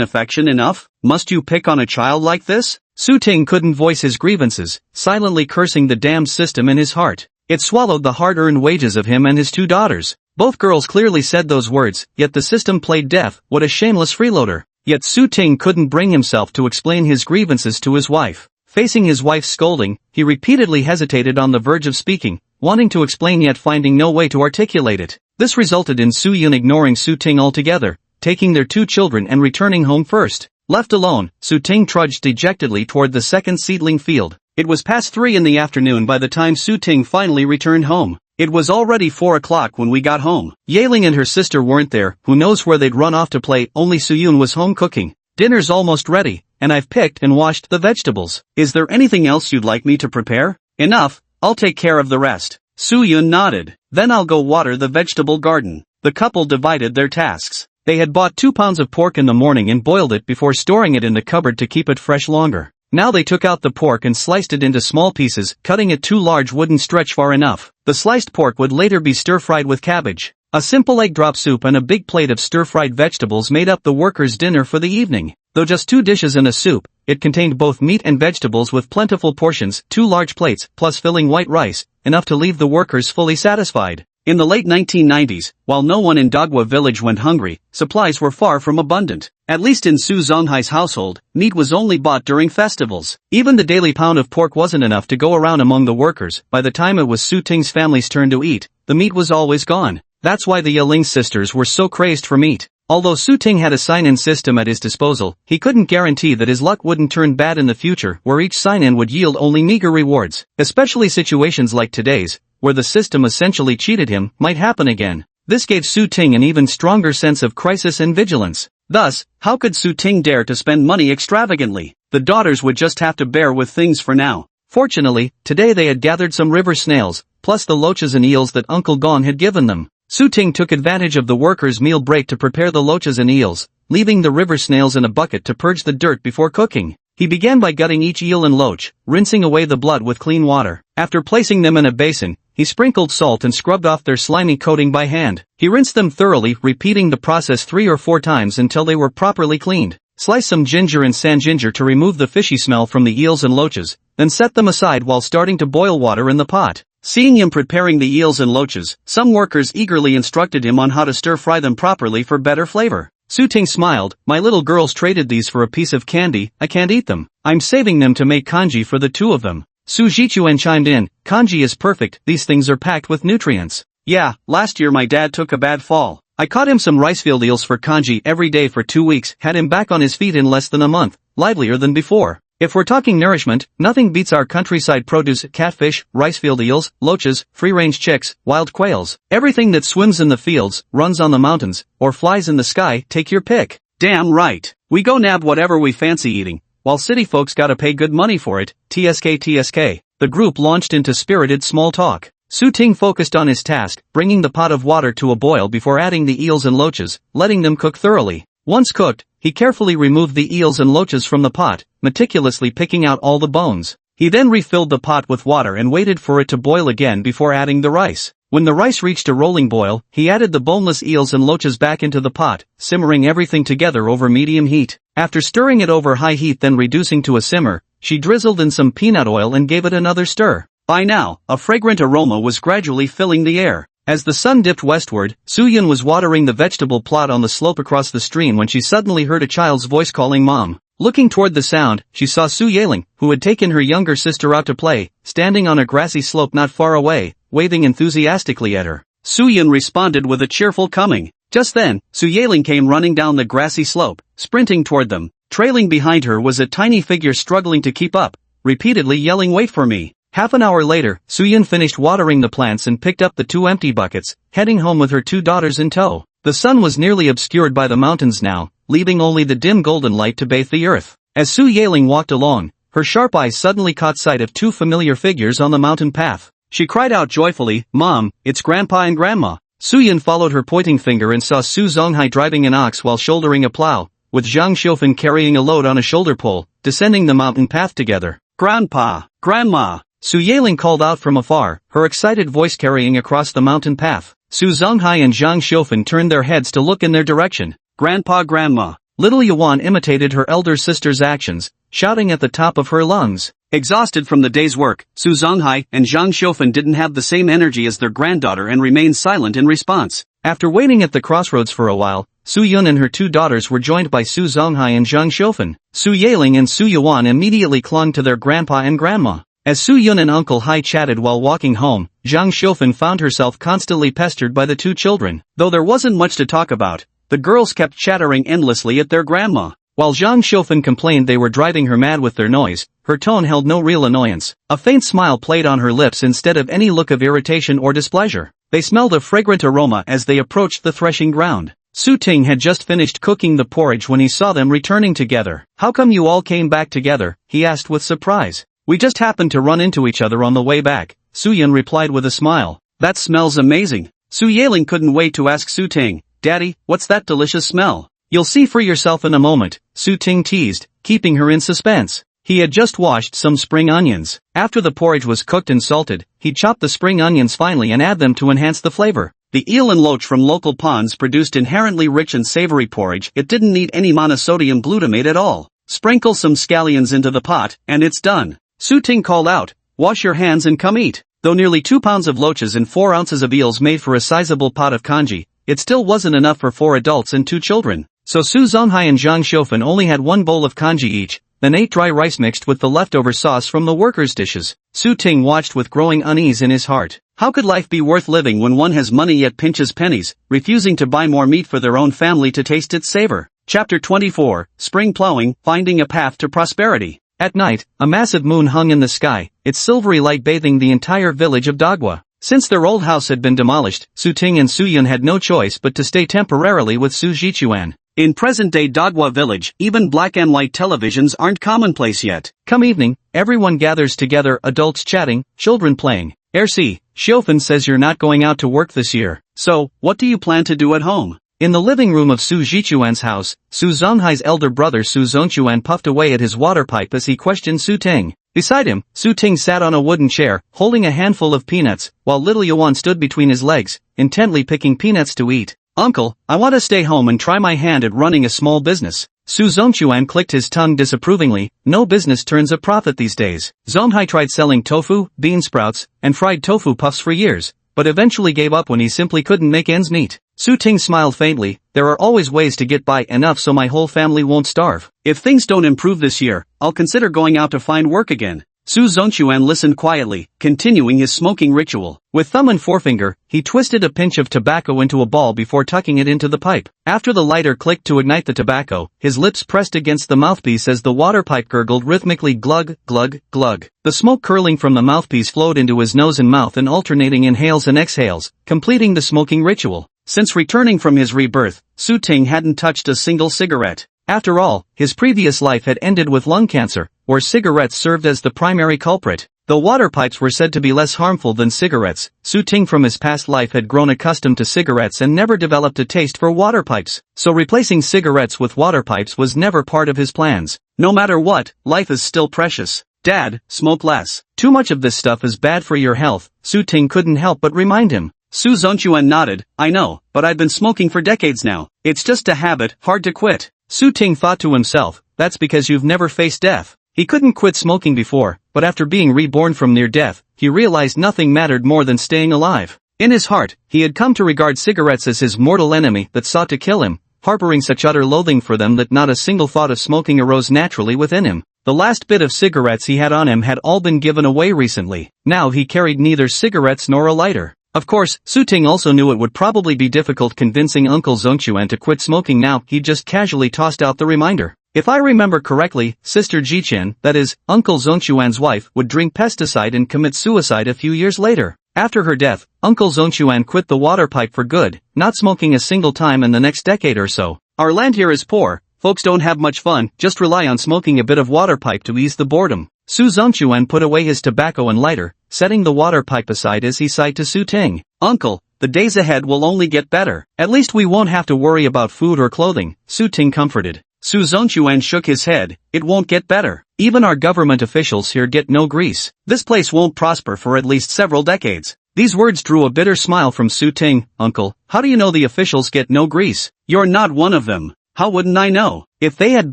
affection enough? Must you pick on a child like this?" Su Ting couldn't voice his grievances, silently cursing the damned system in his heart. It swallowed the hard-earned wages of him and his 2 daughters. Both girls clearly said those words, yet the system played deaf. What a shameless freeloader. Yet Su Ting couldn't bring himself to explain his grievances to his wife. Facing his wife's scolding, he repeatedly hesitated on the verge of speaking, wanting to explain yet finding no way to articulate it. This resulted in Su Yun ignoring Su Ting altogether, taking their 2 children and returning home first. Left alone, Su Ting trudged dejectedly toward the second seedling field. It was past 3 in the afternoon by the time Su Ting finally returned home. It was already 4 o'clock when we got home. Yaling and her sister weren't there, who knows where they'd run off to play, only Su Yun was home cooking. "Dinner's almost ready, and I've picked and washed the vegetables. Is there anything else you'd like me to prepare?" "Enough, I'll take care of the rest." Su Yun nodded. "Then I'll go water the vegetable garden." The couple divided their tasks. They had bought 2 pounds of pork in the morning and boiled it before storing it in the cupboard to keep it fresh longer. Now they took out the pork and sliced it into small pieces, cutting it 2 large wouldn't stretch far enough. The sliced pork would later be stir-fried with cabbage. A simple egg drop soup and a big plate of stir-fried vegetables made up the workers' dinner for the evening. Though just 2 dishes and a soup, it contained both meat and vegetables with plentiful portions, 2 large plates, plus filling white rice, enough to leave the workers fully satisfied. In the late 1990s, while no one in Dogwa village went hungry, supplies were far from abundant. At least in Su Zonghai's household, meat was only bought during festivals. Even the daily pound of pork wasn't enough to go around among the workers. By the time it was Su Ting's family's turn to eat, the meat was always gone. That's why the Yaling sisters were so crazed for meat. Although Su Ting had a sign-in system at his disposal, he couldn't guarantee that his luck wouldn't turn bad in the future, where each sign-in would yield only meager rewards. Especially situations like today's, where the system essentially cheated him, might happen again. This gave Su Ting an even stronger sense of crisis and vigilance. Thus, how could Su Ting dare to spend money extravagantly? The daughters would just have to bear with things for now. Fortunately, today they had gathered some river snails, plus the loaches and eels that Uncle Gon had given them. Su Ting took advantage of the workers' meal break to prepare the loaches and eels, leaving the river snails in a bucket to purge the dirt before cooking. He began by gutting each eel and loach, rinsing away the blood with clean water. After placing them in a basin, he sprinkled salt and scrubbed off their slimy coating by hand. He rinsed them thoroughly, repeating the process 3 or 4 times until they were properly cleaned. Slice some ginger and sand ginger to remove the fishy smell from the eels and loaches, then set them aside while starting to boil water in the pot. Seeing him preparing the eels and loaches, some workers eagerly instructed him on how to stir-fry them properly for better flavor. Su Ting smiled, "My little girls traded these for a piece of candy, I can't eat them. I'm saving them to make kanji for the 2 of them." Su Jichuan chimed in, "Kanji is perfect, these things are packed with nutrients." "Yeah, last year my dad took a bad fall. I caught him some ricefield eels for kanji every day for 2 weeks, had him back on his feet in less than a month, livelier than before. If we're talking nourishment, nothing beats our countryside produce: catfish, ricefield eels, loaches, free-range chicks, wild quails. Everything that swims in the fields, runs on the mountains, or flies in the sky, take your pick." "Damn right. We go nab whatever we fancy eating, while city folks gotta pay good money for it, TSK. The group launched into spirited small talk. Su Ting focused on his task, bringing the pot of water to a boil before adding the eels and loaches, letting them cook thoroughly. Once cooked, he carefully removed the eels and loaches from the pot, meticulously picking out all the bones. He then refilled the pot with water and waited for it to boil again before adding the rice. When the rice reached a rolling boil, he added the boneless eels and loaches back into the pot, simmering everything together over medium heat. After stirring it over high heat then reducing to a simmer, she drizzled in some peanut oil and gave it another stir. By now, a fragrant aroma was gradually filling the air. As the sun dipped westward, Su Yun was watering the vegetable plot on the slope across the stream when she suddenly heard a child's voice calling Mom. Looking toward the sound, she saw Su Yaling, who had taken her younger sister out to play, standing on a grassy slope not far away, waving enthusiastically at her. Su Yun responded with a cheerful coming. Just then, Su Yaling came running down the grassy slope, sprinting toward them. Trailing behind her was a tiny figure struggling to keep up, repeatedly yelling, "Wait for me." Half an hour later, Su Yun finished watering the plants and picked up the 2 empty buckets, heading home with her 2 daughters in tow. The sun was nearly obscured by the mountains now, leaving only the dim golden light to bathe the earth. As Su Yaling walked along, her sharp eyes suddenly caught sight of 2 familiar figures on the mountain path. She cried out joyfully, "Mom, it's Grandpa and Grandma." Su Yun followed her pointing finger and saw Su Zonghai driving an ox while shouldering a plow, with Zhang Xiufan carrying a load on a shoulder pole, descending the mountain path together. "Grandpa, Grandma!" Su Yaling called out from afar, her excited voice carrying across the mountain path. Su Zonghai and Zhang Xiufan turned their heads to look in their direction. "Grandpa, Grandma." Little Yuan imitated her elder sister's actions, shouting at the top of her lungs. Exhausted from the day's work, Su Zonghai and Zhang Xiufan didn't have the same energy as their granddaughter and remained silent in response. After waiting at the crossroads for a while, Su Yun and her 2 daughters were joined by Su Zonghai and Zhang Xiufan. Su Yaling and Su Yuan immediately clung to their grandpa and grandma. As Su Yun and Uncle Hai chatted while walking home, Zhang Xiufan found herself constantly pestered by the 2 children. Though there wasn't much to talk about, the girls kept chattering endlessly at their grandma. While Zhang Xiufan complained they were driving her mad with their noise, her tone held no real annoyance. A faint smile played on her lips instead of any look of irritation or displeasure. They smelled a fragrant aroma as they approached the threshing ground. Su Ting had just finished cooking the porridge when he saw them returning together. "How come you all came back together?" he asked with surprise. "We just happened to run into each other on the way back," Su Yun replied with a smile. "That smells amazing." Su Yaling couldn't wait to ask Su Ting, "Daddy, what's that delicious smell?" "You'll see for yourself in a moment," Su Ting teased, keeping her in suspense. He had just washed some spring onions. After the porridge was cooked and salted, he chopped the spring onions finely and added them to enhance the flavor. The eel and loach from local ponds produced inherently rich and savory porridge. It didn't need any monosodium glutamate at all. Sprinkle some scallions into the pot, and it's done. Su Ting called out, "Wash your hands and come eat." Though nearly 2 pounds of loaches and 4 ounces of eels made for a sizable pot of congee, it still wasn't enough for 4 adults and 2 children. So Su Zonghai and Zhang Xiufen only had 1 bowl of congee each, then ate dry rice mixed with the leftover sauce from the workers' dishes. Su Ting watched with growing unease in his heart. How could life be worth living when one has money yet pinches pennies, refusing to buy more meat for their own family to taste its savor? Chapter 24, Spring Plowing, Finding a Path to Prosperity. At night, a massive moon hung in the sky, its silvery light bathing the entire village of Dagwa. Since their old house had been demolished, Su Ting and Su Yun had no choice but to stay temporarily with Su Jichuan. In present-day Dagwa village, even black and white televisions aren't commonplace yet. Come evening, everyone gathers together, adults chatting, children playing. RC, Xiufen says you're not going out to work this year. So, what do you plan to do at home? In the living room of Su Jichuan's house, Su Zonghai's elder brother Su Zongchuan puffed away at his water pipe as he questioned Su Ting. Beside him, Su Ting sat on a wooden chair, holding a handful of peanuts, while little Yuan stood between his legs, intently picking peanuts to eat. "Uncle, I want to stay home and try my hand at running a small business." Su Zongchuan clicked his tongue disapprovingly. No business turns a profit these days. Zonghai tried selling tofu, bean sprouts, and fried tofu puffs for years, but eventually gave up when he simply couldn't make ends meet. Su Ting smiled faintly. "There are always ways to get by enough so my whole family won't starve. If things don't improve this year, I'll consider going out to find work again." Su Zongchuan listened quietly, continuing his smoking ritual. With thumb and forefinger, he twisted a pinch of tobacco into a ball before tucking it into the pipe. After the lighter clicked to ignite the tobacco, his lips pressed against the mouthpiece as the water pipe gurgled rhythmically, glug, glug, glug. The smoke curling from the mouthpiece flowed into his nose and mouth in alternating inhales and exhales, completing the smoking ritual. Since returning from his rebirth, Su Ting hadn't touched a single cigarette. After all, his previous life had ended with lung cancer, where cigarettes served as the primary culprit. Though water pipes were said to be less harmful than cigarettes, Su Ting from his past life had grown accustomed to cigarettes and never developed a taste for water pipes. So replacing cigarettes with water pipes was never part of his plans. No matter what, life is still precious. "Dad, smoke less. Too much of this stuff is bad for your health," Su Ting couldn't help but remind him. Su Zongchuan nodded. "I know, but I've been smoking for decades now. It's just a habit, hard to quit." Su Ting thought to himself, "That's because you've never faced death." He couldn't quit smoking before, but after being reborn from near death, he realized nothing mattered more than staying alive. In his heart, he had come to regard cigarettes as his mortal enemy that sought to kill him, harboring such utter loathing for them that not a single thought of smoking arose naturally within him. The last bit of cigarettes he had on him had all been given away recently. Now he carried neither cigarettes nor a lighter. Of course, Su Ting also knew it would probably be difficult convincing Uncle Zongchuan to quit smoking now. He just casually tossed out the reminder. "If I remember correctly, Sister Jichen, that is, Uncle Zongchuan's wife, would drink pesticide and commit suicide a few years later. After her death, Uncle Zongchuan quit the water pipe for good, not smoking a single time in the next decade or so. Our land here is poor, folks don't have much fun, just rely on smoking a bit of water pipe to ease the boredom." Su Zongchuan put away his tobacco and lighter, setting the water pipe aside as he sighed to Su Ting. "Uncle, the days ahead will only get better. At least we won't have to worry about food or clothing," Su Ting comforted. Su Zongchuan shook his head. "It won't get better. Even our government officials here get no grease. This place won't prosper for at least several decades." These words drew a bitter smile from Su Ting. "Uncle, how do you know the officials get no grease? You're not one of them." "How wouldn't I know? If they had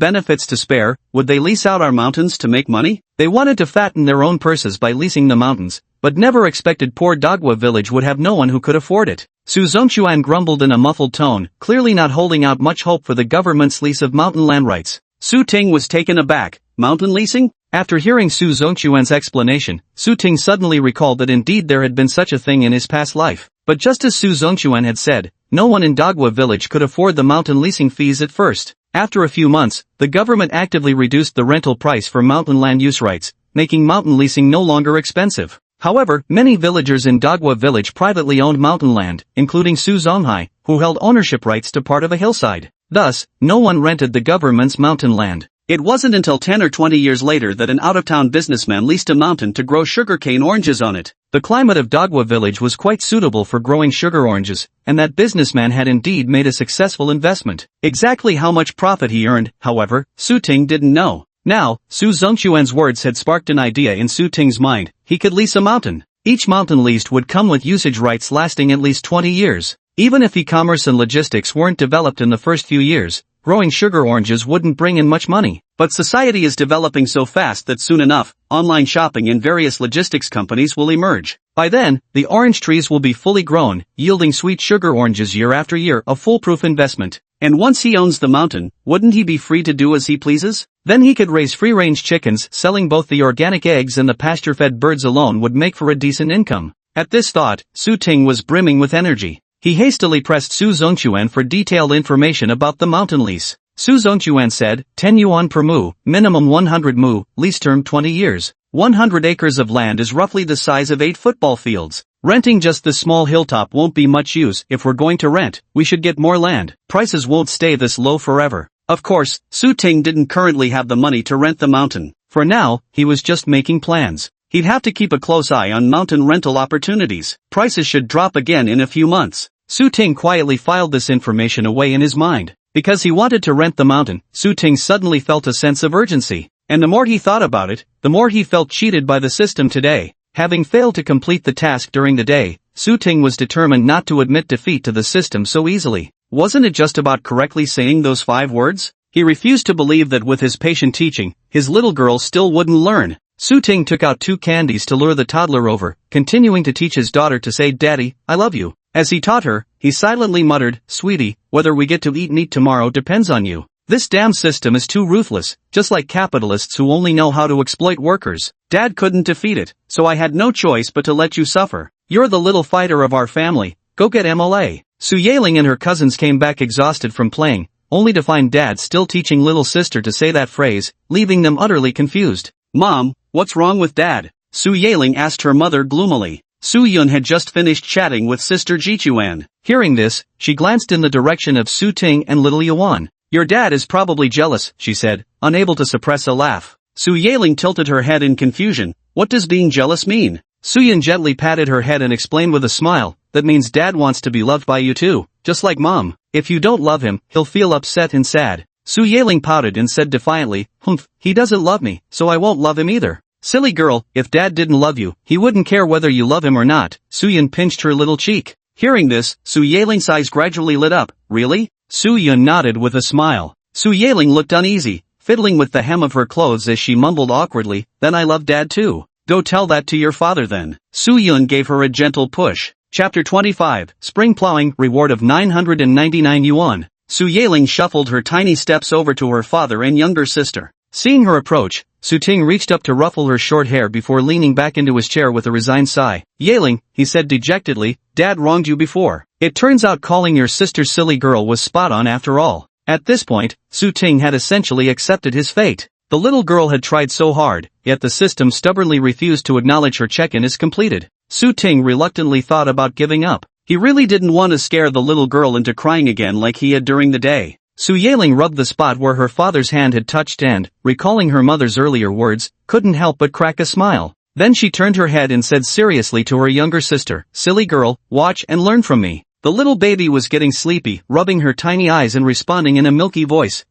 benefits to spare, would they lease out our mountains to make money?" They wanted to fatten their own purses by leasing the mountains, but never expected poor Dagwa village would have no one who could afford it. Su Zongchuan grumbled in a muffled tone, clearly not holding out much hope for the government's lease of mountain land rights. Su Ting was taken aback. "Mountain leasing?" After hearing Su Zongchuan's explanation, Su Ting suddenly recalled that indeed there had been such a thing in his past life. But just as Su Zongchuan had said, no one in Dagwa village could afford the mountain leasing fees at first. After a few months, the government actively reduced the rental price for mountain land use rights, making mountain leasing no longer expensive. However, many villagers in Dagwa village privately owned mountain land, including Su Zonghai, who held ownership rights to part of a hillside. Thus, no one rented the government's mountain land. It wasn't until 10 or 20 years later that an out-of-town businessman leased a mountain to grow sugarcane oranges on it. The climate of Dagwa village was quite suitable for growing sugar oranges, and that businessman had indeed made a successful investment. Exactly how much profit he earned, however, Su Ting didn't know. Now, Su Zongchuan's words had sparked an idea in Su Ting's mind. He could lease a mountain. Each mountain leased would come with usage rights lasting at least 20 years. Even if e-commerce and logistics weren't developed in the first few years, growing sugar oranges wouldn't bring in much money. But society is developing so fast that soon enough, online shopping and various logistics companies will emerge. By then, the orange trees will be fully grown, yielding sweet sugar oranges year after year, a foolproof investment. And once he owns the mountain, wouldn't he be free to do as he pleases? Then he could raise free-range chickens, selling both the organic eggs and the pasture-fed birds alone would make for a decent income. At this thought, Su Ting was brimming with energy. He hastily pressed Su Zongquan for detailed information about the mountain lease. Su Zongquan said, 10 yuan per mu, minimum 100 mu, lease term 20 years. 100 acres of land is roughly the size of 8 football fields. Renting just this small hilltop won't be much use. If we're going to rent, we should get more land. Prices won't stay this low forever. Of course, Su Ting didn't currently have the money to rent the mountain. For now, he was just making plans. He'd have to keep a close eye on mountain rental opportunities. Prices should drop again in a few months. Su Ting quietly filed this information away in his mind. Because he wanted to rent the mountain, Su Ting suddenly felt a sense of urgency. And the more he thought about it, the more he felt cheated by the system today. Having failed to complete the task during the day, Su Ting was determined not to admit defeat to the system so easily. Wasn't it just about correctly saying those 5 words? He refused to believe that with his patient teaching, his little girl still wouldn't learn. Su Ting took out 2 candies to lure the toddler over, continuing to teach his daughter to say, "Daddy, I love you." As he taught her, he silently muttered, "Sweetie, whether we get to eat meat tomorrow depends on you. This damn system is too ruthless, just like capitalists who only know how to exploit workers. Dad couldn't defeat it, so I had no choice but to let you suffer. You're the little fighter of our family, go get MLA." Su Yaling and her cousins came back exhausted from playing, only to find Dad still teaching little sister to say that phrase, leaving them utterly confused. "Mom, what's wrong with Dad?" Su Yaling asked her mother gloomily. Su Yun had just finished chatting with Sister Jichuan. Hearing this, she glanced in the direction of Su Ting and little Yuan. "Your dad is probably jealous," she said, unable to suppress a laugh. Su Yaling tilted her head in confusion. "What does being jealous mean?" Su Yun gently patted her head and explained with a smile, "That means Dad wants to be loved by you too, just like Mom. If you don't love him, he'll feel upset and sad." Su Yaling pouted and said defiantly, "Humph, he doesn't love me, so I won't love him either." "Silly girl, if Dad didn't love you, he wouldn't care whether you love him or not." Su Yun pinched her little cheek. Hearing this, Su Yaling's eyes gradually lit up. "Really?" Su Yun nodded with a smile. Su Yaling looked uneasy, fiddling with the hem of her clothes as she mumbled awkwardly, "Then I love Dad too. Go tell that to your father then." Su Yun gave her a gentle push. Chapter 25, Spring Plowing, Reward of 999 Yuan. Su Yaling shuffled her tiny steps over to her father and younger sister. Seeing her approach, Su Ting reached up to ruffle her short hair before leaning back into his chair with a resigned sigh. "Yaling," he said dejectedly, "Dad wronged you before. It turns out calling your sister silly girl was spot on after all." At this point, Su Ting had essentially accepted his fate. The little girl had tried so hard, yet the system stubbornly refused to acknowledge her check-in as completed. Su Ting reluctantly thought about giving up. He really didn't want to scare the little girl into crying again like he had during the day. Su Yaling rubbed the spot where her father's hand had touched and, recalling her mother's earlier words, couldn't help but crack a smile. Then she turned her head and said seriously to her younger sister, "Silly girl, watch and learn from me." The little baby was getting sleepy, rubbing her tiny eyes and responding in a milky voice,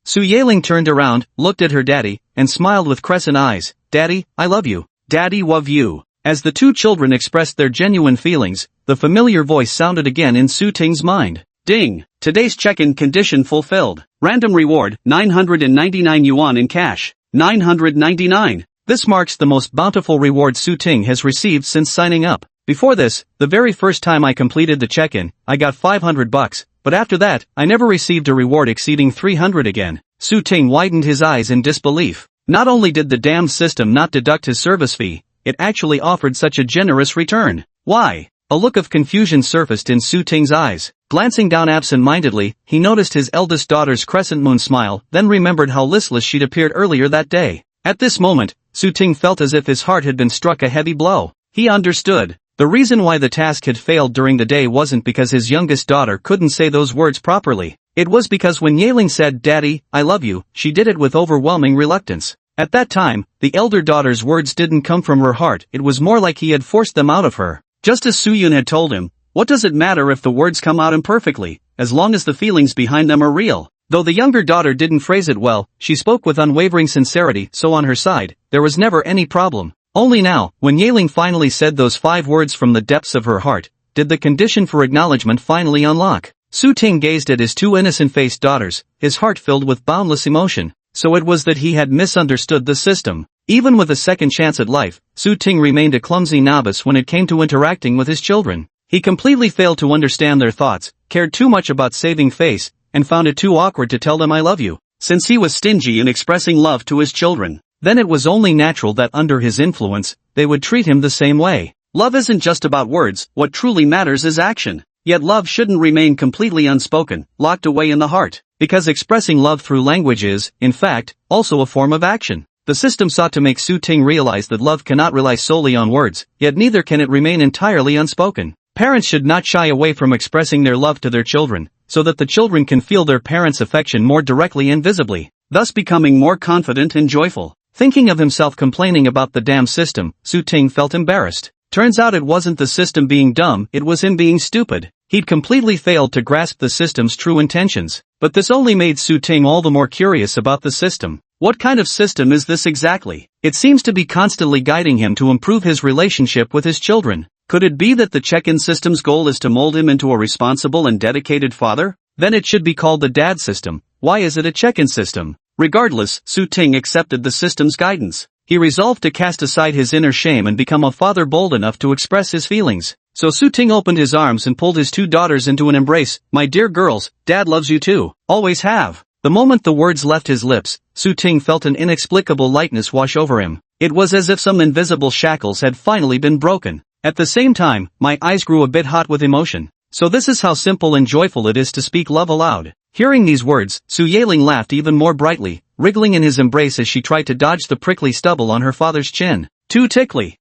Su Yaling turned around, looked at her daddy, and smiled with crescent eyes. "Daddy, I love you. Daddy love you." As the 2 children expressed their genuine feelings, the familiar voice sounded again in Su Ting's mind. Ding! Today's check-in condition fulfilled. Random reward, 999 yuan in cash. 999. This marks the most bountiful reward Su Ting has received since signing up. Before this, the very first time I completed the check-in, I got 500 bucks, but after that, I never received a reward exceeding 300 again. Su Ting widened his eyes in disbelief. Not only did the damn system not deduct his service fee, it actually offered such a generous return. Why? A look of confusion surfaced in Su Ting's eyes. Glancing down absent-mindedly, he noticed his eldest daughter's crescent moon smile, then remembered how listless she'd appeared earlier that day. At this moment, Su Ting felt as if his heart had been struck a heavy blow. He understood. The reason why the task had failed during the day wasn't because his youngest daughter couldn't say those words properly. It was because when Yaling said, "Daddy, I love you," she did it with overwhelming reluctance. At that time, the elder daughter's words didn't come from her heart, it was more like he had forced them out of her. Just as Su Yun had told him, what does it matter if the words come out imperfectly, as long as the feelings behind them are real? Though the younger daughter didn't phrase it well, she spoke with unwavering sincerity, so on her side, there was never any problem. Only now, when Yeling finally said those 5 words from the depths of her heart, did the condition for acknowledgement finally unlock. Su Ting gazed at his 2 innocent-faced daughters, his heart filled with boundless emotion. So it was that he had misunderstood the system. Even with a second chance at life, Su Ting remained a clumsy novice when it came to interacting with his children. He completely failed to understand their thoughts, cared too much about saving face, and found it too awkward to tell them I love you. Since he was stingy in expressing love to his children, then it was only natural that under his influence, they would treat him the same way. Love isn't just about words, what truly matters is action. Yet love shouldn't remain completely unspoken, locked away in the heart. Because expressing love through language is, in fact, also a form of action. The system sought to make Su Ting realize that love cannot rely solely on words, yet neither can it remain entirely unspoken. Parents should not shy away from expressing their love to their children, so that the children can feel their parents' affection more directly and visibly, thus becoming more confident and joyful. Thinking of himself complaining about the damn system, Su Ting felt embarrassed. Turns out it wasn't the system being dumb, it was him being stupid. He'd completely failed to grasp the system's true intentions. But this only made Su Ting all the more curious about the system. What kind of system is this exactly? It seems to be constantly guiding him to improve his relationship with his children. Could it be that the check-in system's goal is to mold him into a responsible and dedicated father? Then it should be called the dad system. Why is it a check-in system? Regardless, Su Ting accepted the system's guidance. He resolved to cast aside his inner shame and become a father bold enough to express his feelings. So Su Ting opened his arms and pulled his 2 daughters into an embrace. My dear girls, Dad loves you too. Always have. The moment the words left his lips, Su Ting felt an inexplicable lightness wash over him. It was as if some invisible shackles had finally been broken. At the same time, my eyes grew a bit hot with emotion. So this is how simple and joyful it is to speak love aloud. Hearing these words, Su Yeling laughed even more brightly, wriggling in his embrace as she tried to dodge the prickly stubble on her father's chin. Too tickly,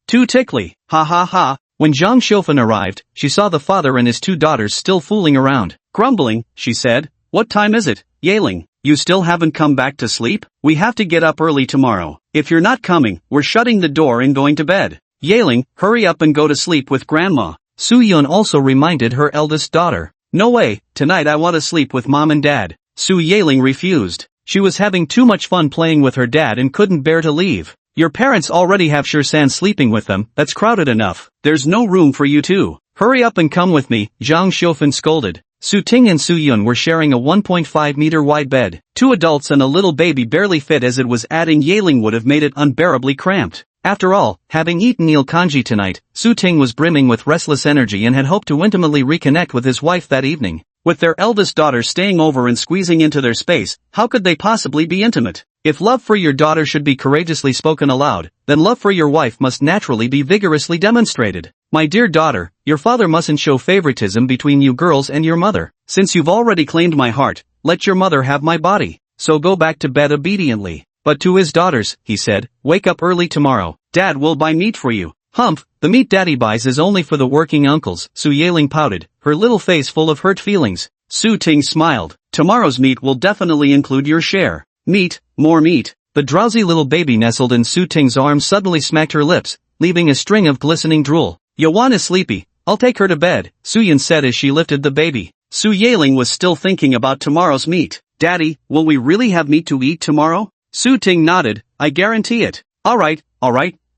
ha ha ha. When Zhang Xiufen arrived, she saw the father and his 2 daughters still fooling around. Grumbling, she said, "What time is it, Yeling? You still haven't come back to sleep? We have to get up early tomorrow. If you're not coming, we're shutting the door and going to bed. Yeling, hurry up and go to sleep with Grandma." Su Yun also reminded her eldest daughter. "No way, tonight I want to sleep with Mom and Dad." Su Yeling refused. She was having too much fun playing with her dad and couldn't bear to leave. "Your parents already have Shirsan sleeping with them, that's crowded enough. There's no room for you too. Hurry up and come with me," Zhang Xiufen scolded. Su Ting and Su Yun were sharing a 1.5-meter wide bed. 2 adults and a little baby barely fit as it was. Adding Yeling would have made it unbearably cramped. After all, having eaten il kanji tonight, Su Ting was brimming with restless energy and had hoped to intimately reconnect with his wife that evening. With their eldest daughter staying over and squeezing into their space, how could they possibly be intimate? If love for your daughter should be courageously spoken aloud, then love for your wife must naturally be vigorously demonstrated. My dear daughter, your father mustn't show favoritism between you girls and your mother. Since you've already claimed my heart, let your mother have my body. So go back to bed obediently. But to his daughters, he said, wake up early tomorrow. Dad will buy meat for you. Humph, the meat Daddy buys is only for the working uncles. Su Yeling pouted, her little face full of hurt feelings. Su Ting smiled. Tomorrow's meat will definitely include your share. Meat, more meat. The drowsy little baby nestled in Su Ting's arms suddenly smacked her lips, leaving a string of glistening drool. Yawan is sleepy. I'll take her to bed, Su Yun said as she lifted the baby. Su Yeling was still thinking about tomorrow's meat. Daddy, will we really have meat to eat tomorrow? Su Ting nodded, I guarantee it. Alright,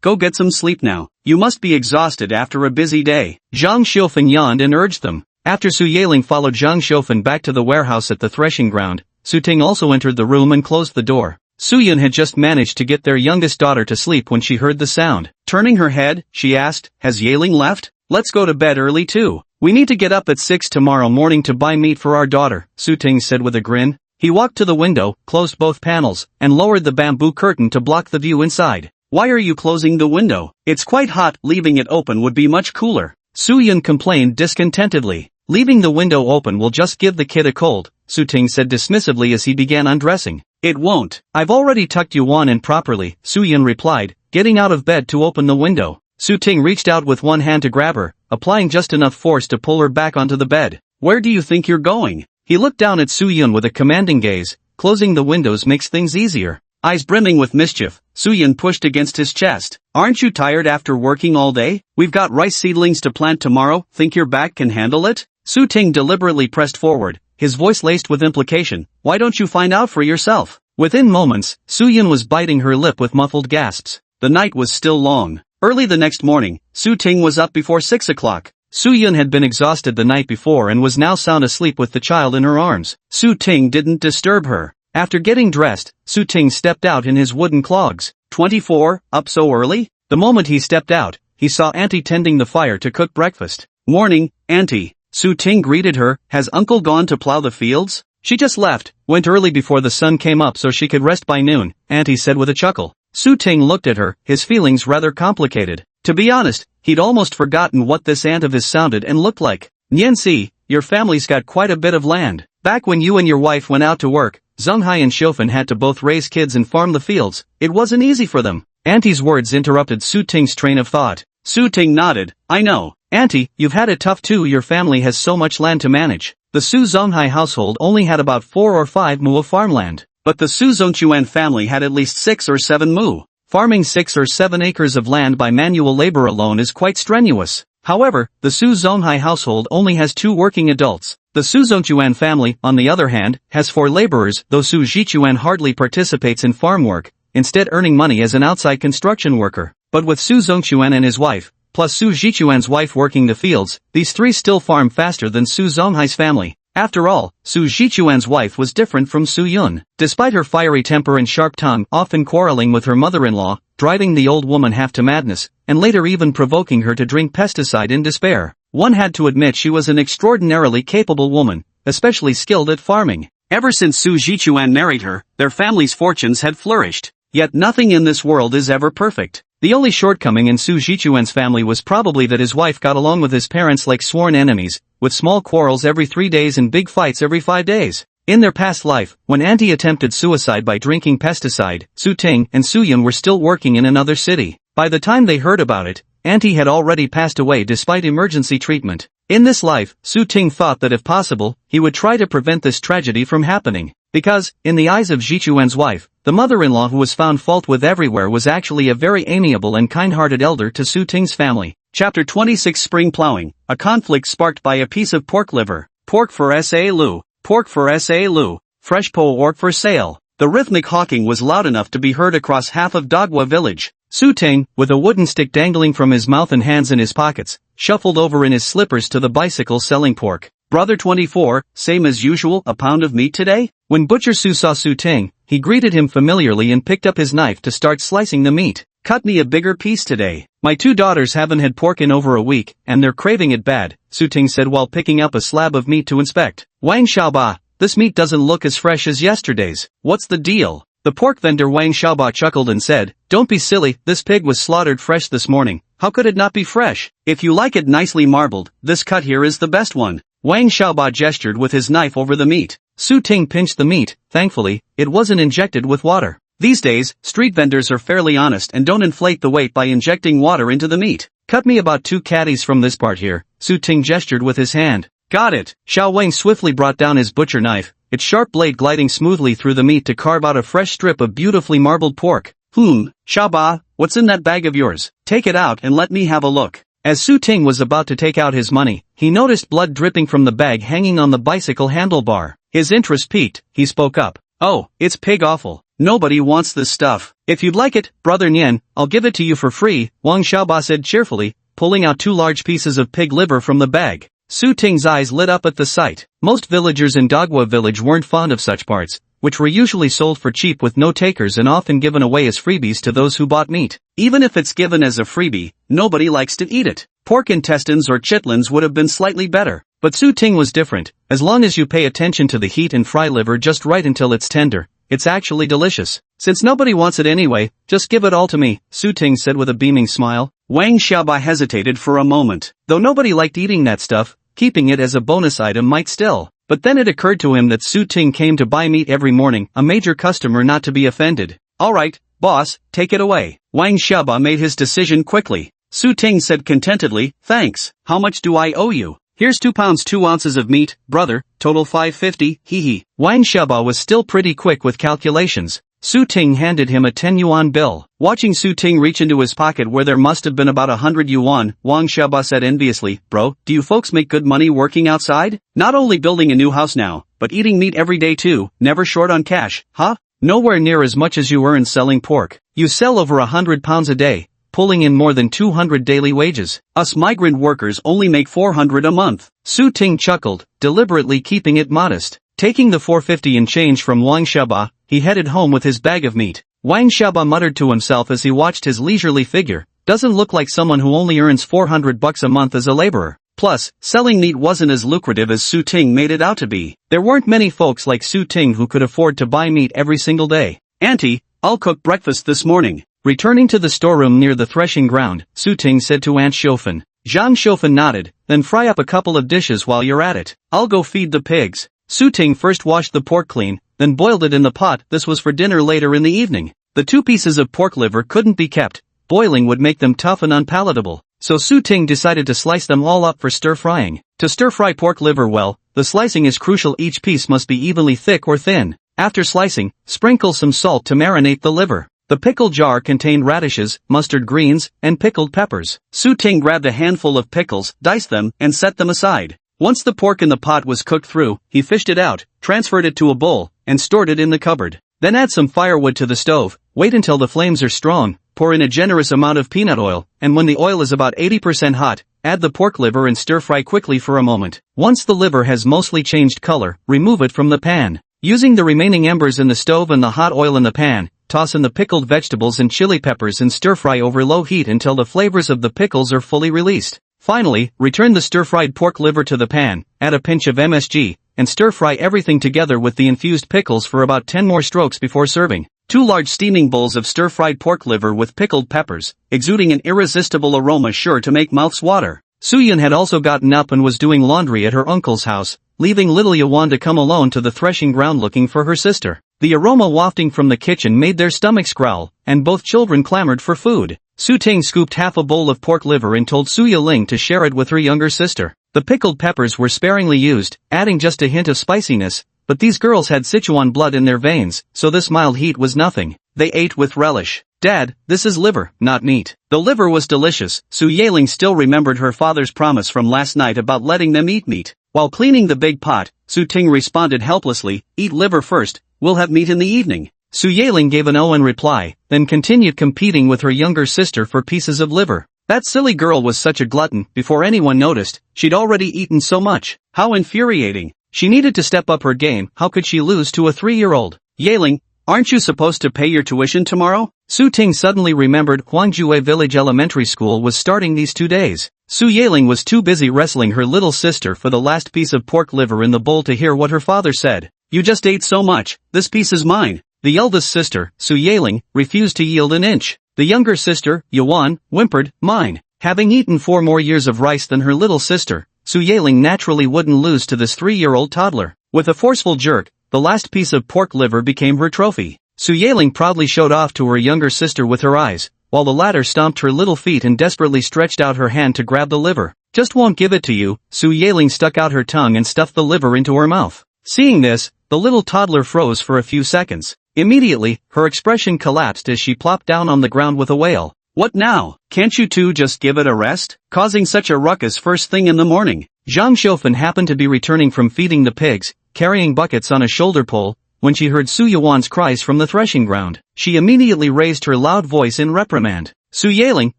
go get some sleep now. You must be exhausted after a busy day. Zhang Xiufen yawned and urged them. After Su Yeling followed Zhang Xiufen back to the warehouse at the threshing ground, Su Ting also entered the room and closed the door. Su Yun had just managed to get their youngest daughter to sleep when she heard the sound. Turning her head, she asked, has Yeling left? Let's go to bed early too. We need to get up at 6 tomorrow morning to buy meat for our daughter, Su Ting said with a grin. He walked to the window, closed both panels, and lowered the bamboo curtain to block the view inside. Why are you closing the window? It's quite hot, leaving it open would be much cooler. Su Yun complained discontentedly. Leaving the window open will just give the kid a cold, Su Ting said dismissively as he began undressing. It won't. I've already tucked Yuan in properly, Su Yun replied, getting out of bed to open the window. Su Ting reached out with one hand to grab her, applying just enough force to pull her back onto the bed. Where do you think you're going? He looked down at Su Yun with a commanding gaze. Closing the windows makes things easier. Eyes brimming with mischief, Su Yun pushed against his chest. Aren't you tired after working all day? We've got rice seedlings to plant tomorrow, think your back can handle it? Su Ting deliberately pressed forward, his voice laced with implication. Why don't you find out for yourself? Within moments, Su Yun was biting her lip with muffled gasps. The night was still long. Early the next morning, Su Ting was up before 6 o'clock. Su Yun had been exhausted the night before and was now sound asleep with the child in her arms. Su Ting didn't disturb her. After getting dressed, Su Ting stepped out in his wooden clogs. 24, up so early? The moment he stepped out, he saw Auntie tending the fire to cook breakfast. Morning, Auntie. Su Ting greeted her. Has Uncle gone to plow the fields? She just left, went early before the sun came up so she could rest by noon, Auntie said with a chuckle. Su Ting looked at her, his feelings rather complicated. To be honest, he'd almost forgotten what this aunt of his sounded and looked like. Nianxi, your family's got quite a bit of land. Back when you and your wife went out to work, Zhenghai and Xiofan had to both raise kids and farm the fields. It wasn't easy for them. Auntie's words interrupted Su Ting's train of thought. Su Ting nodded. I know. Auntie, you've had it tough too. Your family has so much land to manage. The Su Zhenghai household only had about 4 or 5 mu of farmland. But the Su Zhongquan family had at least 6 or 7 mu. Farming 6 or 7 acres of land by manual labor alone is quite strenuous. However, the Su Zhenghai household only has 2 working adults. The Su Zhongquan family, on the other hand, has 4 laborers, though Su Zhichuan hardly participates in farm work, instead earning money as an outside construction worker. But with Su Zhongquan and his wife, plus Su Zhichuan's wife working the fields, these 3 still farm faster than Su Zhenghai's family. After all, Su Zhichuan's wife was different from Su Yun. Despite her fiery temper and sharp tongue, often quarreling with her mother-in-law, driving the old woman half to madness, and later even provoking her to drink pesticide in despair, one had to admit she was an extraordinarily capable woman, especially skilled at farming. Ever since Su Zhichuan married her, their family's fortunes had flourished. Yet nothing in this world is ever perfect. The only shortcoming in Su Zhichuan's family was probably that his wife got along with his parents like sworn enemies, with small quarrels every 3 days and big fights every 5 days. In their past life, when Auntie attempted suicide by drinking pesticide, Su Ting and Su Yun were still working in another city. By the time they heard about it, Auntie had already passed away despite emergency treatment. In this life, Su Ting thought that if possible, he would try to prevent this tragedy from happening. Because, in the eyes of Zhichuan's wife, the mother-in-law who was found fault with everywhere was actually a very amiable and kind-hearted elder to Su Ting's family. Chapter 26 Spring Plowing, a conflict sparked by a piece of pork liver. Pork for Sa Lu. Pork for Sa Lu. Fresh pork for sale. The rhythmic hawking was loud enough to be heard across half of Dagwa village. Su Ting, with a wooden stick dangling from his mouth and hands in his pockets, shuffled over in his slippers to the bicycle selling pork. Brother 24, same as usual, a pound of meat today? When Butcher Su saw Su Ting, he greeted him familiarly and picked up his knife to start slicing the meat. Cut me a bigger piece today. My 2 daughters haven't had pork in over a week, and they're craving it bad, Su Ting said while picking up a slab of meat to inspect. Wang Xiaoba, this meat doesn't look as fresh as yesterday's. What's the deal? The pork vendor Wang Xiaoba chuckled and said, don't be silly, this pig was slaughtered fresh this morning. How could it not be fresh? If you like it nicely marbled, this cut here is the best one. Wang Xiaoba gestured with his knife over the meat. Su Ting pinched the meat. Thankfully, it wasn't injected with water. These days, street vendors are fairly honest and don't inflate the weight by injecting water into the meat. Cut me about 2 caddies from this part here, Su Ting gestured with his hand. Got it. Xiao Wang swiftly brought down his butcher knife, its sharp blade gliding smoothly through the meat to carve out a fresh strip of beautifully marbled pork. Xiaoba, what's in that bag of yours? Take it out and let me have a look. As Su Ting was about to take out his money, he noticed blood dripping from the bag hanging on the bicycle handlebar. His interest piqued, he spoke up. Oh, it's pig offal. Nobody wants this stuff. If you'd like it, Brother Nian, I'll give it to you for free, Wang Xiaoba said cheerfully, pulling out 2 large pieces of pig liver from the bag. Su Ting's eyes lit up at the sight. Most villagers in Dagwa village weren't fond of such parts, which were usually sold for cheap with no takers and often given away as freebies to those who bought meat. Even if it's given as a freebie, nobody likes to eat it. Pork intestines or chitlins would have been slightly better. But Su Ting was different. As long as you pay attention to the heat and fry liver just right until it's tender, it's actually delicious. Since nobody wants it anyway, just give it all to me, Su Ting said with a beaming smile. Wang Xiaoba hesitated for a moment. Though nobody liked eating that stuff, keeping it as a bonus item might still. But then it occurred to him that Su Ting came to buy meat every morning, a major customer not to be offended. Alright, boss, take it away. Wang Xiaoba made his decision quickly. Su Ting said contentedly, thanks, how much do I owe you? Here's 2 pounds 2 ounces of meat, brother, total 550, hee. Wang Xiaoba was still pretty quick with calculations. Su Ting handed him a 10 yuan bill. Watching Su Ting reach into his pocket where there must have been about 100 yuan, Wang Xiaoba said enviously, bro, do you folks make good money working outside? Not only building a new house now, but eating meat every day too, never short on cash, huh? Nowhere near as much as you earn selling pork. You sell over 100 pounds a day, pulling in more than 200 daily wages. Us migrant workers only make 400 a month. Su Ting chuckled, deliberately keeping it modest. Taking the 450 in change from Wang Xiaoba, he headed home with his bag of meat. Wang Xiaoba muttered to himself as he watched his leisurely figure. Doesn't look like someone who only earns 400 bucks a month as a laborer. Plus, selling meat wasn't as lucrative as Su Ting made it out to be. There weren't many folks like Su Ting who could afford to buy meat every single day. Auntie, I'll cook breakfast this morning. Returning to the storeroom near the threshing ground, Su Ting said to Aunt Shofen. Zhang Shofen nodded, then fry up a couple of dishes while you're at it. I'll go feed the pigs. Su Ting first washed the pork clean, then boiled it in the pot. This was for dinner later in the evening. The 2 pieces of pork liver couldn't be kept. Boiling would make them tough and unpalatable. So Su Ting decided to slice them all up for stir-frying. To stir-fry pork liver well, the slicing is crucial. Each piece must be evenly thick or thin. After slicing, sprinkle some salt to marinate the liver. The pickle jar contained radishes, mustard greens, and pickled peppers. Su Ting grabbed a handful of pickles, diced them, and set them aside. Once the pork in the pot was cooked through, he fished it out, transferred it to a bowl, and stored it in the cupboard. Then add some firewood to the stove, wait until the flames are strong, pour in a generous amount of peanut oil, and when the oil is about 80% hot, add the pork liver and stir-fry quickly for a moment. Once the liver has mostly changed color, remove it from the pan. Using the remaining embers in the stove and the hot oil in the pan, toss in the pickled vegetables and chili peppers and stir-fry over low heat until the flavors of the pickles are fully released. Finally, return the stir-fried pork liver to the pan, add a pinch of MSG, and stir-fry everything together with the infused pickles for about 10 more strokes before serving. 2 large steaming bowls of stir-fried pork liver with pickled peppers, exuding an irresistible aroma sure to make mouths water. Suyun had also gotten up and was doing laundry at her uncle's house, leaving little Yuan to come alone to the threshing ground looking for her sister. The aroma wafting from the kitchen made their stomachs growl, and both children clamored for food. Su Ting scooped half a bowl of pork liver and told Su Yiling to share it with her younger sister. The pickled peppers were sparingly used, adding just a hint of spiciness, but these girls had Sichuan blood in their veins, so this mild heat was nothing. They ate with relish. Dad, this is liver, not meat. The liver was delicious. Su Yiling still remembered her father's promise from last night about letting them eat meat. While cleaning the big pot, Su Ting responded helplessly, eat liver first, we'll have meat in the evening. Su Yiling gave an "oh" in reply, then continued competing with her younger sister for pieces of liver. That silly girl was such a glutton. Before anyone noticed, she'd already eaten so much. How infuriating. She needed to step up her game. How could she lose to a 3-year-old? Yiling, aren't you supposed to pay your tuition tomorrow? Su Ting suddenly remembered Huangjue Village Elementary School was starting these 2 days. Su Yiling was too busy wrestling her little sister for the last piece of pork liver in the bowl to hear what her father said. You just ate so much, this piece is mine. The eldest sister, Su Yiling, refused to yield an inch. The younger sister, Yuan, whimpered, mine. Having eaten 4 more years of rice than her little sister, Su Yiling naturally wouldn't lose to this 3-year-old toddler. With a forceful jerk, the last piece of pork liver became her trophy. Su Yiling proudly showed off to her younger sister with her eyes, while the latter stomped her little feet and desperately stretched out her hand to grab the liver. Just won't give it to you. Su Yiling stuck out her tongue and stuffed the liver into her mouth. Seeing this, the little toddler froze for a few seconds. Immediately, her expression collapsed as she plopped down on the ground with a wail. What now? Can't you two just give it a rest? Causing such a ruckus first thing in the morning. Zhang Shofen happened to be returning from feeding the pigs, carrying buckets on a shoulder pole, when she heard Su Yuan's cries from the threshing ground. She immediately raised her loud voice in reprimand. Su Yiling,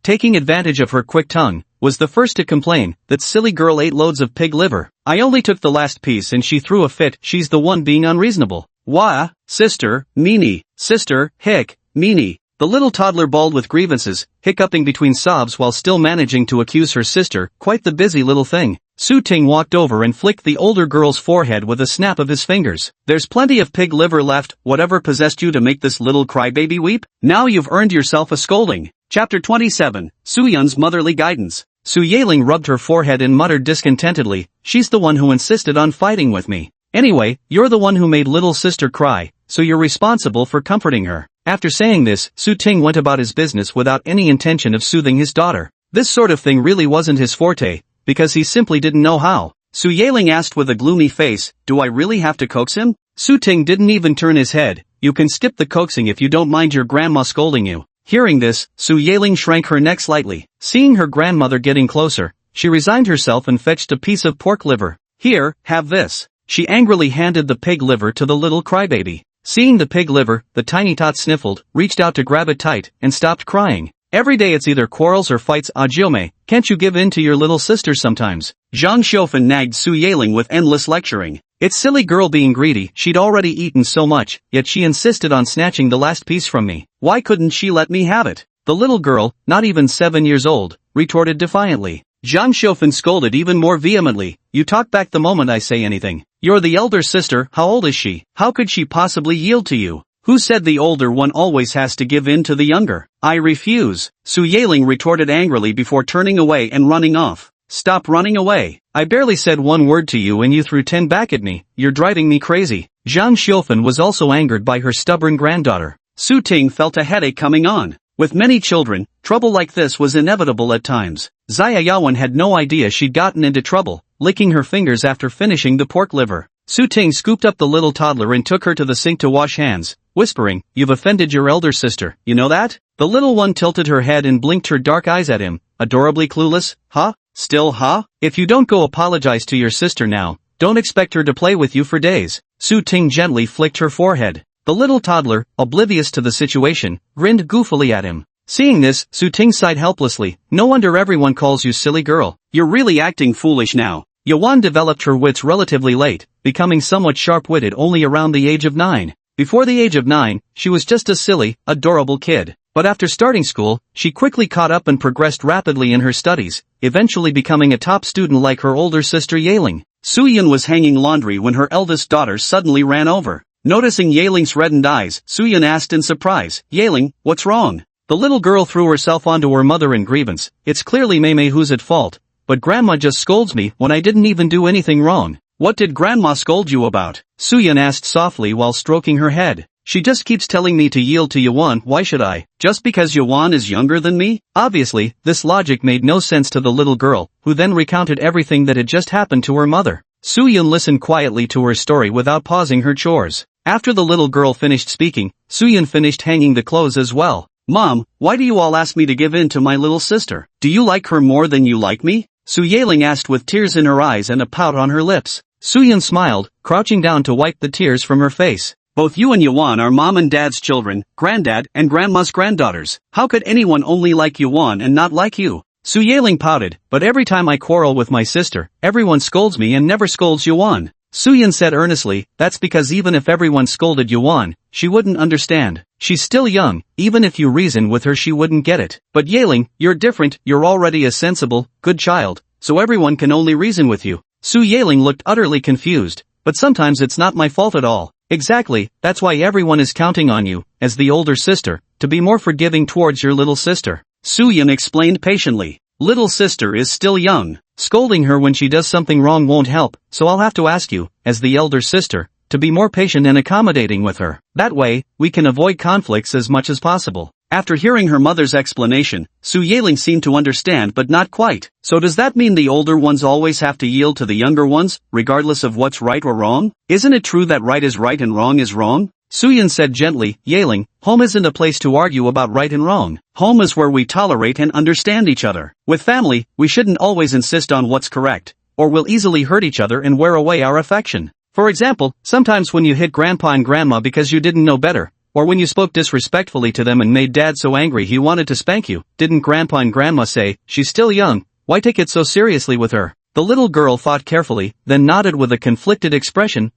taking advantage of her quick tongue, was the first to complain. That silly girl ate loads of pig liver. I only took the last piece and she threw a fit. She's the one being unreasonable. Wah, sister, meanie, sister, hick, meanie. The little toddler bawled with grievances, hiccuping between sobs while still managing to accuse her sister. Quite the busy little thing. Su Ting walked over and flicked the older girl's forehead with a snap of his fingers. There's plenty of pig liver left. Whatever possessed you to make this little crybaby weep? Now you've earned yourself a scolding. Chapter 27, Suyun's Motherly Guidance. Su Yiling rubbed her forehead and muttered discontentedly, she's the one who insisted on fighting with me. Anyway, you're the one who made little sister cry, so you're responsible for comforting her. After saying this, Su Ting went about his business without any intention of soothing his daughter. This sort of thing really wasn't his forte, because he simply didn't know how. Su Yiling asked with a gloomy face, do I really have to coax him? Su Ting didn't even turn his head. You can skip the coaxing if you don't mind your grandma scolding you. Hearing this, Su Yiling shrank her neck slightly. Seeing her grandmother getting closer, she resigned herself and fetched a piece of pork liver. Here, have this. She angrily handed the pig liver to the little crybaby. Seeing the pig liver, the tiny tot sniffled, reached out to grab it tight, and stopped crying. Every day it's either quarrels or fights. Jiome, can't you give in to your little sister sometimes? Zhang Xiaofan nagged Su Yaling with endless lecturing. It's silly girl being greedy. She'd already eaten so much, yet she insisted on snatching the last piece from me. Why couldn't she let me have it? The little girl, not even 7 years old, retorted defiantly. Zhang Xiaofan scolded even more vehemently. You talk back the moment I say anything. You're the elder sister. How old is she? How could she possibly yield to you? Who said the older one always has to give in to the younger? I refuse, Su Yaling retorted angrily before turning away and running off. Stop running away. I barely said one word to you and you threw 10 back at me. You're driving me crazy. Zhang Xiaofan was also angered by her stubborn granddaughter. Su Ting felt a headache coming on. With many children, trouble like this was inevitable at times. Xia Yawen had no idea she'd gotten into trouble, licking her fingers after finishing the pork liver. Su Ting scooped up the little toddler and took her to the sink to wash hands, whispering, You've offended your elder sister, you know that? The little one tilted her head and blinked her dark eyes at him, adorably clueless. Huh? Still huh? If you don't go apologize to your sister now, don't expect her to play with you for days. Su Ting gently flicked her forehead. The little toddler, oblivious to the situation, grinned goofily at him. Seeing this, Su Ting sighed helplessly. No wonder everyone calls you silly girl. You're really acting foolish now. Yuan developed her wits relatively late, becoming somewhat sharp-witted only around the age of 9. Before the age of 9, she was just a silly, adorable kid. But after starting school, she quickly caught up and progressed rapidly in her studies, eventually becoming a top student like her older sister Yaling. Su Yun was hanging laundry when her eldest daughter suddenly ran over. Noticing Yaling's reddened eyes, Su Yun asked in surprise, Yaling, what's wrong? The little girl threw herself onto her mother in grievance. It's clearly Mei who's at fault, but Grandma just scolds me when I didn't even do anything wrong. What did Grandma scold you about? Su Yun asked softly while stroking her head. She just keeps telling me to yield to Yuan. Why should I? Just because Yuan is younger than me? Obviously, this logic made no sense to the little girl, who then recounted everything that had just happened to her mother. Su Yun listened quietly to her story without pausing her chores. After the little girl finished speaking, Su Yun finished hanging the clothes as well. Mom, why do you all ask me to give in to my little sister? Do you like her more than you like me? Su Yaling asked with tears in her eyes and a pout on her lips. Su Yun smiled, crouching down to wipe the tears from her face. Both you and Yuan are mom and dad's children, granddad and grandma's granddaughters. How could anyone only like Yuan and not like you? Su Yaling pouted, but every time I quarrel with my sister, everyone scolds me and never scolds Yuan. Su Yun said earnestly, that's because even if everyone scolded Yuan, she wouldn't understand. She's still young, even if you reason with her she wouldn't get it. But Yaling, you're different, you're already a sensible, good child, so everyone can only reason with you. Su Yaling looked utterly confused, but sometimes it's not my fault at all. Exactly, that's why everyone is counting on you, as the older sister, to be more forgiving towards your little sister. Su Yun explained patiently. Little sister is still young. Scolding her when she does something wrong won't help, so I'll have to ask you, as the elder sister, to be more patient and accommodating with her. That way, we can avoid conflicts as much as possible. After hearing her mother's explanation, Su Yaling seemed to understand but not quite. So does that mean the older ones always have to yield to the younger ones, regardless of what's right or wrong? Isn't it true that right is right and wrong is wrong? Su Yun said gently, Yaling, home isn't a place to argue about right and wrong. Home is where we tolerate and understand each other. With family, we shouldn't always insist on what's correct, or we'll easily hurt each other and wear away our affection. For example, sometimes when you hit grandpa and grandma because you didn't know better, or when you spoke disrespectfully to them and made dad so angry he wanted to spank you, didn't grandpa and grandma say, she's still young, why take it so seriously with her? The little girl thought carefully, then nodded with a conflicted expression,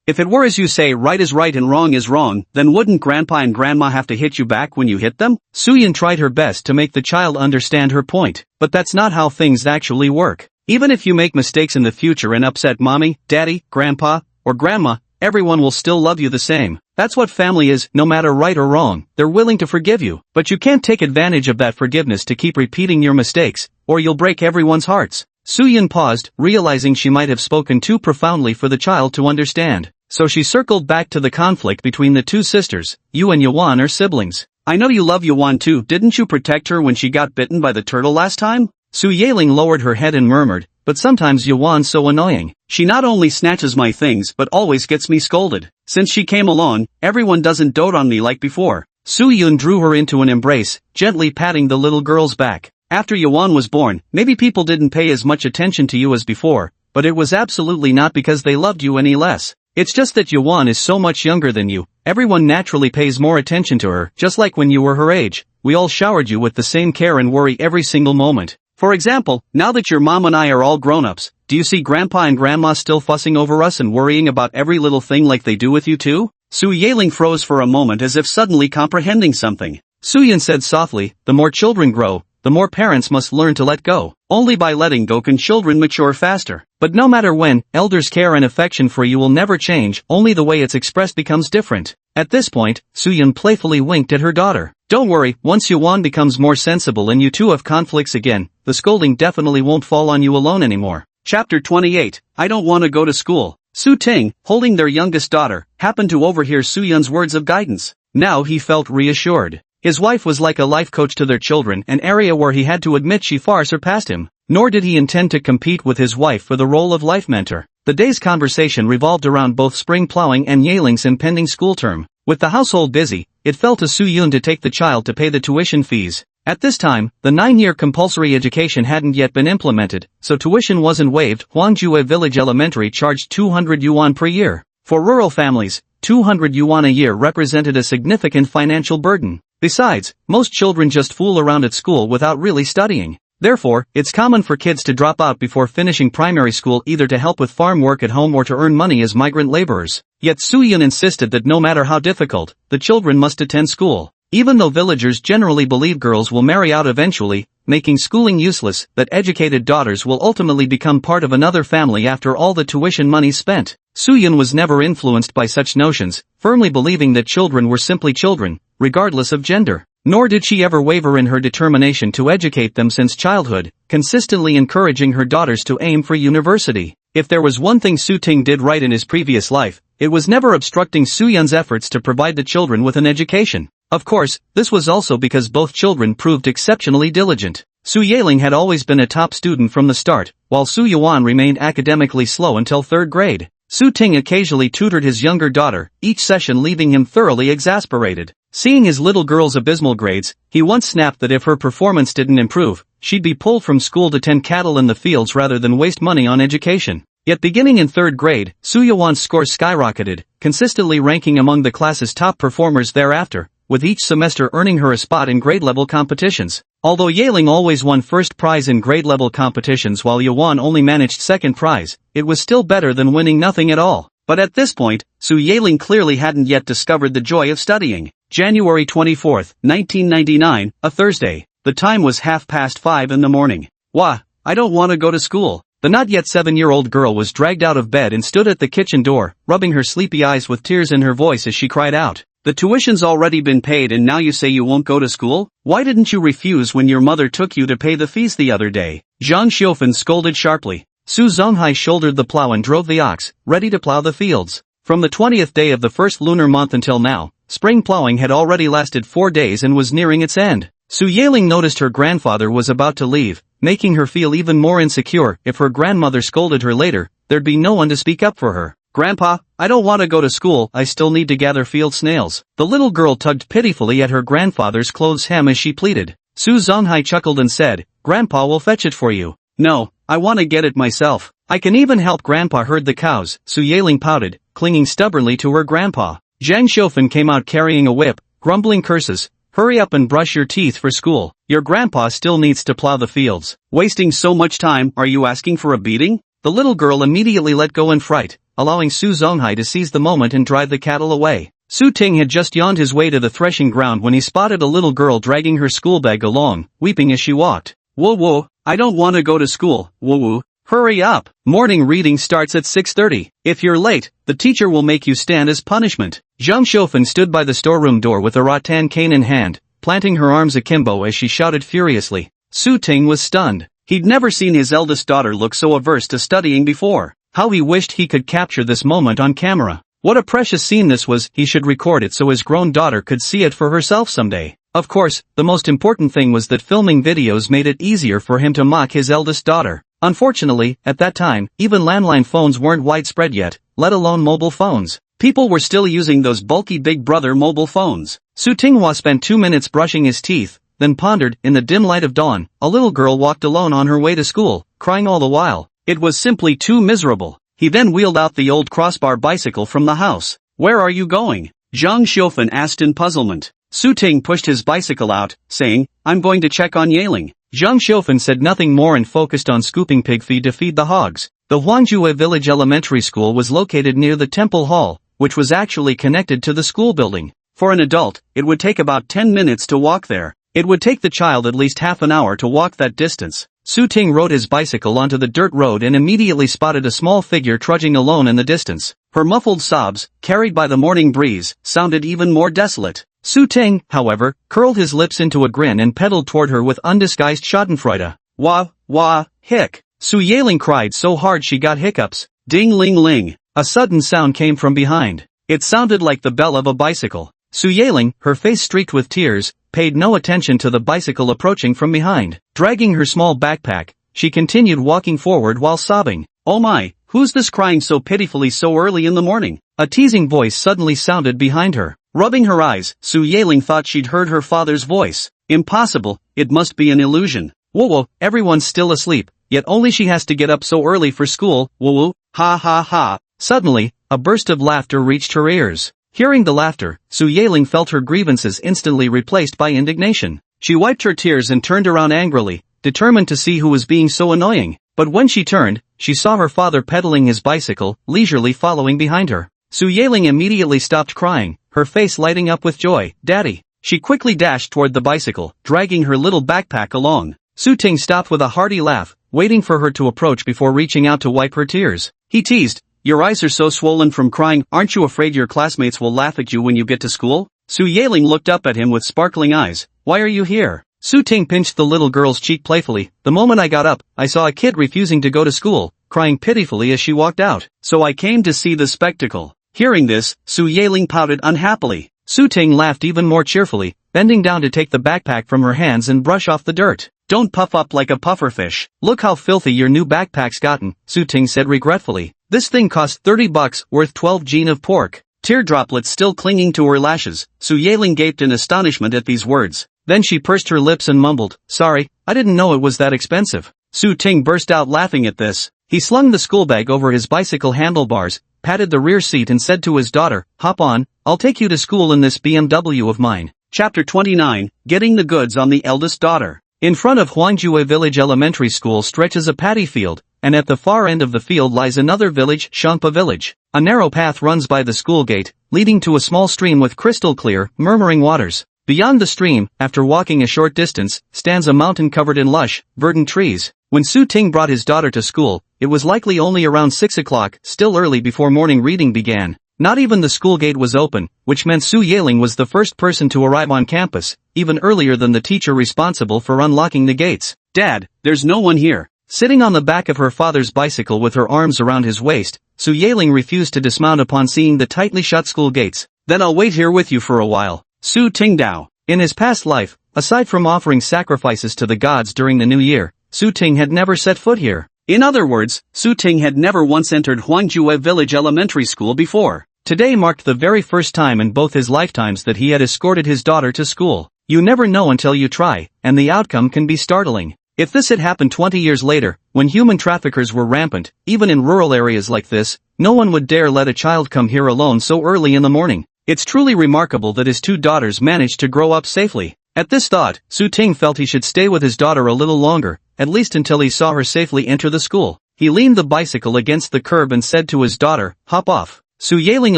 If it were as you say right is right and wrong is wrong, then wouldn't grandpa and grandma have to hit you back when you hit them? Su Yun tried her best to make the child understand her point, but that's not how things actually work. Even if you make mistakes in the future and upset mommy, daddy, grandpa, or grandma, everyone will still love you the same. That's what family is, no matter right or wrong, they're willing to forgive you. But you can't take advantage of that forgiveness to keep repeating your mistakes, or you'll break everyone's hearts. Su Yun paused, realizing she might have spoken too profoundly for the child to understand. So she circled back to the conflict between the two sisters. You and Yuan are siblings. I know you love Yuan too. Didn't you protect her when she got bitten by the turtle last time? Su Yaling lowered her head and murmured, but sometimes Yuan's so annoying. She not only snatches my things but always gets me scolded. Since she came along, everyone doesn't dote on me like before. Su Yun drew her into an embrace, gently patting the little girl's back. After Yuan was born, maybe people didn't pay as much attention to you as before, but it was absolutely not because they loved you any less. It's just that Yuan is so much younger than you, Everyone naturally pays more attention to her, just like when you were her age. We all showered you with the same care and worry every single moment. For example, now that your mom and I are all grown-ups, do you see Grandpa and Grandma still fussing over us and worrying about every little thing like they do with you too? Su Yaling froze for a moment as if suddenly comprehending something. Suyin said softly, the more children grow, the more parents must learn to let go. Only by letting go can children mature faster. But no matter when, elders' care and affection for you will never change, only the way it's expressed becomes different. At this point, Suyin playfully winked at her daughter. Don't worry, once Yuan becomes more sensible and you two have conflicts again, the scolding definitely won't fall on you alone anymore. Chapter 28, I don't want to go to school. Su Ting, holding their youngest daughter, happened to overhear Suyun's words of guidance. Now he felt reassured. His wife was like a life coach to their children, an area where he had to admit she far surpassed him. Nor did he intend to compete with his wife for the role of life mentor. The day's conversation revolved around both spring plowing and Yaling's impending school term. With the household busy, it fell to Su Yun to take the child to pay the tuition fees. At this time, the 9-year compulsory education hadn't yet been implemented, so tuition wasn't waived. Huangjue Village Elementary charged 200 yuan per year. For rural families, 200 yuan a year represented a significant financial burden. Besides, most children just fool around at school without really studying. Therefore, it's common for kids to drop out before finishing primary school either to help with farm work at home or to earn money as migrant laborers. Yet Suyun insisted that no matter how difficult, the children must attend school. Even though villagers generally believe girls will marry out eventually, making schooling useless, that educated daughters will ultimately become part of another family after all the tuition money spent. Suyun was never influenced by such notions, firmly believing that children were simply children, regardless of gender. Nor did she ever waver in her determination to educate them since childhood, consistently encouraging her daughters to aim for university. If there was one thing Su Ting did right in his previous life, it was never obstructing Suyun's efforts to provide the children with an education. Of course, this was also because both children proved exceptionally diligent. Su Yaling had always been a top student from the start, while Su Yuan remained academically slow until 3rd grade. Su Ting occasionally tutored his younger daughter, each session leaving him thoroughly exasperated. Seeing his little girl's abysmal grades, he once snapped that if her performance didn't improve, she'd be pulled from school to tend cattle in the fields rather than waste money on education. Yet beginning in 3rd grade, Su Yuan's score skyrocketed, consistently ranking among the class's top performers thereafter, with each semester earning her a spot in grade-level competitions. Although Yaling always won first prize in grade-level competitions while Yuan only managed second prize, it was still better than winning nothing at all. But at this point, Su Yaling clearly hadn't yet discovered the joy of studying. January 24, 1999, a Thursday. The time was 5:30 in the morning. Wah, I don't want to go to school. The not yet 7-year-old girl was dragged out of bed and stood at the kitchen door, rubbing her sleepy eyes with tears in her voice as she cried out. The tuition's already been paid and now you say you won't go to school? Why didn't you refuse when your mother took you to pay the fees the other day? Zhang Xiufen scolded sharply. Su Zonghai shouldered the plow and drove the ox, ready to plow the fields. From the 20th day of the first lunar month until now, spring plowing had already lasted 4 days and was nearing its end. Su Yaling noticed her grandfather was about to leave, making her feel even more insecure. If her grandmother scolded her later, there'd be no one to speak up for her. Grandpa, I don't want to go to school, I still need to gather field snails. The little girl tugged pitifully at her grandfather's clothes hem as she pleaded. Su Zonghai chuckled and said, Grandpa will fetch it for you. No, I want to get it myself. I can even help Grandpa herd the cows. Su Yaling pouted, clinging stubbornly to her grandpa. Zhang Xiufen came out carrying a whip, grumbling curses. Hurry up and brush your teeth for school. Your grandpa still needs to plow the fields. Wasting so much time, are you asking for a beating? The little girl immediately let go in fright, allowing Su Zonghai to seize the moment and drive the cattle away. Su Ting had just yawned his way to the threshing ground when he spotted a little girl dragging her school bag along, weeping as she walked. Whoa whoa, I don't want to go to school, woo woo. Hurry up! Morning reading starts at 6:30. If you're late, the teacher will make you stand as punishment. Zhang Xiufen stood by the storeroom door with a rattan cane in hand, planting her arms akimbo as she shouted furiously. Su Ting was stunned. He'd never seen his eldest daughter look so averse to studying before. How he wished he could capture this moment on camera. What a precious scene this was. He should record it so his grown daughter could see it for herself someday. Of course, the most important thing was that filming videos made it easier for him to mock his eldest daughter. Unfortunately, at that time, even landline phones weren't widespread yet, let alone mobile phones. People were still using those bulky Big Brother mobile phones. Su Tinghua spent 2 minutes brushing his teeth, then pondered. In the dim light of dawn, a little girl walked alone on her way to school, crying all the while. It was simply too miserable. He then wheeled out the old crossbar bicycle from the house. Where are you going? Zhang Xiufen asked in puzzlement. Su Ting pushed his bicycle out, saying, I'm going to check on Yaling. Zhang Xiufen said nothing more and focused on scooping pig feed to feed the hogs. The Huangjue Village Elementary School was located near the Temple Hall, which was actually connected to the school building. For an adult, it would take about 10 minutes to walk there. It would take the child at least half an hour to walk that distance. Su Ting rode his bicycle onto the dirt road and immediately spotted a small figure trudging alone in the distance. Her muffled sobs, carried by the morning breeze, sounded even more desolate. Su Ting, however, curled his lips into a grin and pedaled toward her with undisguised schadenfreude. Wah, wah, hic. Su Yaling cried so hard she got hiccups. Ding ling ling. A sudden sound came from behind. It sounded like the bell of a bicycle. Su Yaling, her face streaked with tears, paid no attention to the bicycle approaching from behind. Dragging her small backpack, she continued walking forward while sobbing. Oh my, who's this crying so pitifully so early in the morning? A teasing voice suddenly sounded behind her. Rubbing her eyes, Su Yaling thought she'd heard her father's voice. Impossible, it must be an illusion. Whoa, everyone's still asleep, yet only she has to get up so early for school, woo, ha ha ha. Suddenly, a burst of laughter reached her ears. Hearing the laughter, Su Yaling felt her grievances instantly replaced by indignation. She wiped her tears and turned around angrily, determined to see who was being so annoying. But when she turned, she saw her father pedaling his bicycle, leisurely following behind her. Su Yaling immediately stopped crying, her face lighting up with joy. Daddy! She quickly dashed toward the bicycle, dragging her little backpack along. Su Ting stopped with a hearty laugh, waiting for her to approach before reaching out to wipe her tears. He teased, your eyes are so swollen from crying, aren't you afraid your classmates will laugh at you when you get to school? Su Yaling looked up at him with sparkling eyes. Why are you here? Su Ting pinched the little girl's cheek playfully. The moment I got up, I saw a kid refusing to go to school, crying pitifully as she walked out. So I came to see the spectacle. Hearing this, Su Yaling pouted unhappily. Su Ting laughed even more cheerfully, bending down to take the backpack from her hands and brush off the dirt. Don't puff up like a pufferfish. Look how filthy your new backpack's gotten, Su Ting said regretfully. This thing cost $30, worth 12 gene of pork. Tear droplets still clinging to her lashes, Su Yaling gaped in astonishment at these words. Then she pursed her lips and mumbled, sorry, I didn't know it was that expensive. Su Ting burst out laughing at this. He slung the school bag over his bicycle handlebars, patted the rear seat and said to his daughter, hop on, I'll take you to school in this BMW of mine. Chapter 29, Getting the Goods on the Eldest Daughter. In front of Huangjue Village Elementary School stretches a paddy field, and at the far end of the field lies another village, Shangpa Village. A narrow path runs by the school gate, leading to a small stream with crystal clear, murmuring waters. Beyond the stream, after walking a short distance, stands a mountain covered in lush, verdant trees. When Su Ting brought his daughter to school, it was likely only around 6 o'clock, still early before morning reading began. Not even the school gate was open, which meant Su Yaling was the first person to arrive on campus, even earlier than the teacher responsible for unlocking the gates. Dad, there's no one here. Sitting on the back of her father's bicycle with her arms around his waist, Su Yaling refused to dismount upon seeing the tightly shut school gates. Then I'll wait here with you for a while. Su Tingdao. In his past life, aside from offering sacrifices to the gods during the new year, Su Ting had never set foot here. In other words, Su Ting had never once entered Huangjue Village Elementary School before. Today marked the very first time in both his lifetimes that he had escorted his daughter to school. You never know until you try, and the outcome can be startling. If this had happened 20 years later, when human traffickers were rampant, even in rural areas like this, no one would dare let a child come here alone so early in the morning. It's truly remarkable that his two daughters managed to grow up safely. At this thought, Su Ting felt he should stay with his daughter a little longer, at least until he saw her safely enter the school. He leaned the bicycle against the curb and said to his daughter, hop off. Su Yaling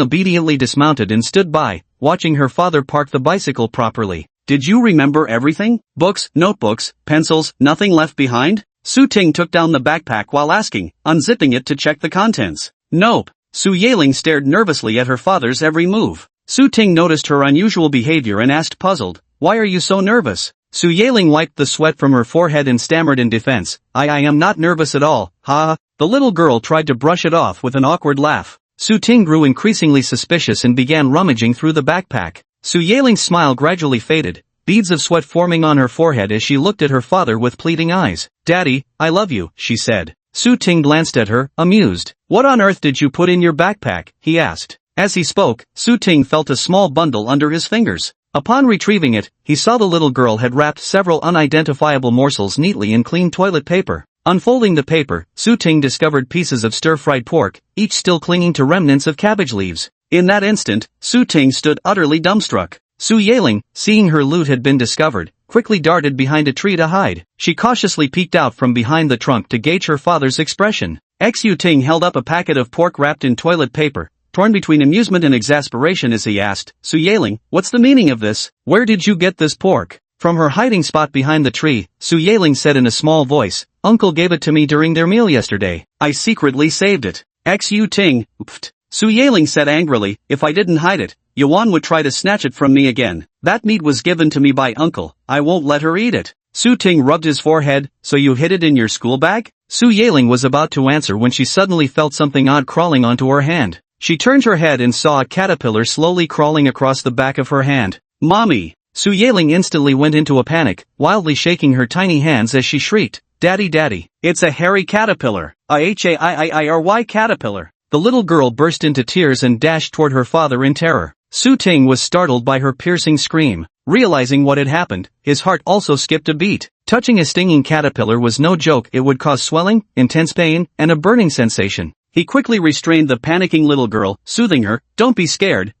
obediently dismounted and stood by, watching her father park the bicycle properly. Did you remember everything? Books, notebooks, pencils, nothing left behind? Su Ting took down the backpack while asking, unzipping it to check the contents. Nope. Su Yaling stared nervously at her father's every move. Su Ting noticed her unusual behavior and asked puzzled, why are you so nervous? Su Yaling wiped the sweat from her forehead and stammered in defense, I am not nervous at all, ha. The little girl tried to brush it off with an awkward laugh. Su Ting grew increasingly suspicious and began rummaging through the backpack. Su Yaling's smile gradually faded, beads of sweat forming on her forehead as she looked at her father with pleading eyes. Daddy, I love you, she said. Su Ting glanced at her, amused. What on earth did you put in your backpack? He asked. As he spoke, Su Ting felt a small bundle under his fingers. Upon retrieving it, he saw the little girl had wrapped several unidentifiable morsels neatly in clean toilet paper. Unfolding the paper, Su Ting discovered pieces of stir-fried pork, each still clinging to remnants of cabbage leaves. In that instant, Su Ting stood utterly dumbstruck. Su Yeling, seeing her loot had been discovered, quickly darted behind a tree to hide. She cautiously peeked out from behind the trunk to gauge her father's expression. Xu Ting held up a packet of pork wrapped in toilet paper, torn between amusement and exasperation as he asked, Su Yeling, what's the meaning of this? Where did you get this pork? From her hiding spot behind the tree, Su Yeling said in a small voice, Uncle gave it to me during their meal yesterday. I secretly saved it. Xu Ting, pfft. Su Yeling said angrily, if I didn't hide it, Yuan would try to snatch it from me again. That meat was given to me by Uncle, I won't let her eat it. Su Ting rubbed his forehead, so you hid it in your school bag? Su Yeling was about to answer when she suddenly felt something odd crawling onto her hand. She turned her head and saw a caterpillar slowly crawling across the back of her hand. Mommy! Su Yeling instantly went into a panic, wildly shaking her tiny hands as she shrieked, Daddy Daddy, it's a hairy caterpillar, a hairy caterpillar. The little girl burst into tears and dashed toward her father in terror. Su Ting was startled by her piercing scream. Realizing what had happened, his heart also skipped a beat. Touching a stinging caterpillar was no joke, it would cause swelling, intense pain, and a burning sensation. He quickly restrained the panicking little girl, soothing her, don't be scared,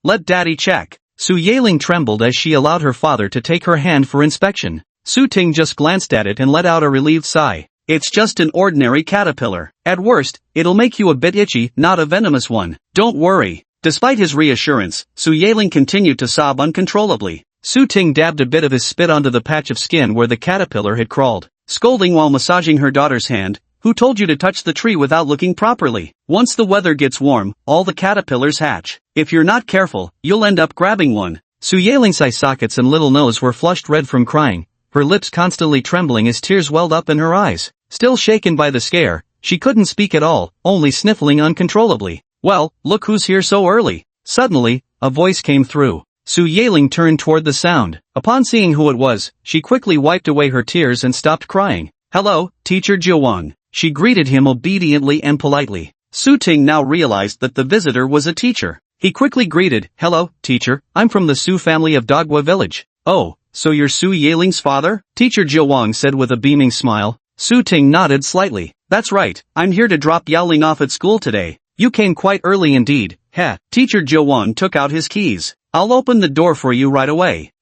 let Daddy check. Su Yeling trembled as she allowed her father to take her hand for inspection. Su Ting just glanced at it and let out a relieved sigh. It's just an ordinary caterpillar. At worst, it'll make you a bit itchy, not a venomous one. Don't worry. Despite his reassurance, Su Yeling continued to sob uncontrollably. Su Ting dabbed a bit of his spit onto the patch of skin where the caterpillar had crawled, scolding while massaging her daughter's hand. Who told you to touch the tree without looking properly? Once the weather gets warm, all the caterpillars hatch. If you're not careful, you'll end up grabbing one. Su Yeling's eye sockets and little nose were flushed red from crying, her lips constantly trembling as tears welled up in her eyes. Still shaken by the scare, she couldn't speak at all, only sniffling uncontrollably. Well, look who's here so early. Suddenly, a voice came through. Su Yeling turned toward the sound. Upon seeing who it was, she quickly wiped away her tears and stopped crying. Hello, Teacher Jiawang. She greeted him obediently and politely. Su Ting now realized that the visitor was a teacher. He quickly greeted, hello, teacher, I'm from the Su family of Dogwa village. Oh, so you're Su Yeling's father? Teacher Jiawang said with a beaming smile. Su Ting nodded slightly. That's right, I'm here to drop Yaoling off at school today. You came quite early indeed. Heh. Teacher Jiawang took out his keys. I'll open the door for you right away.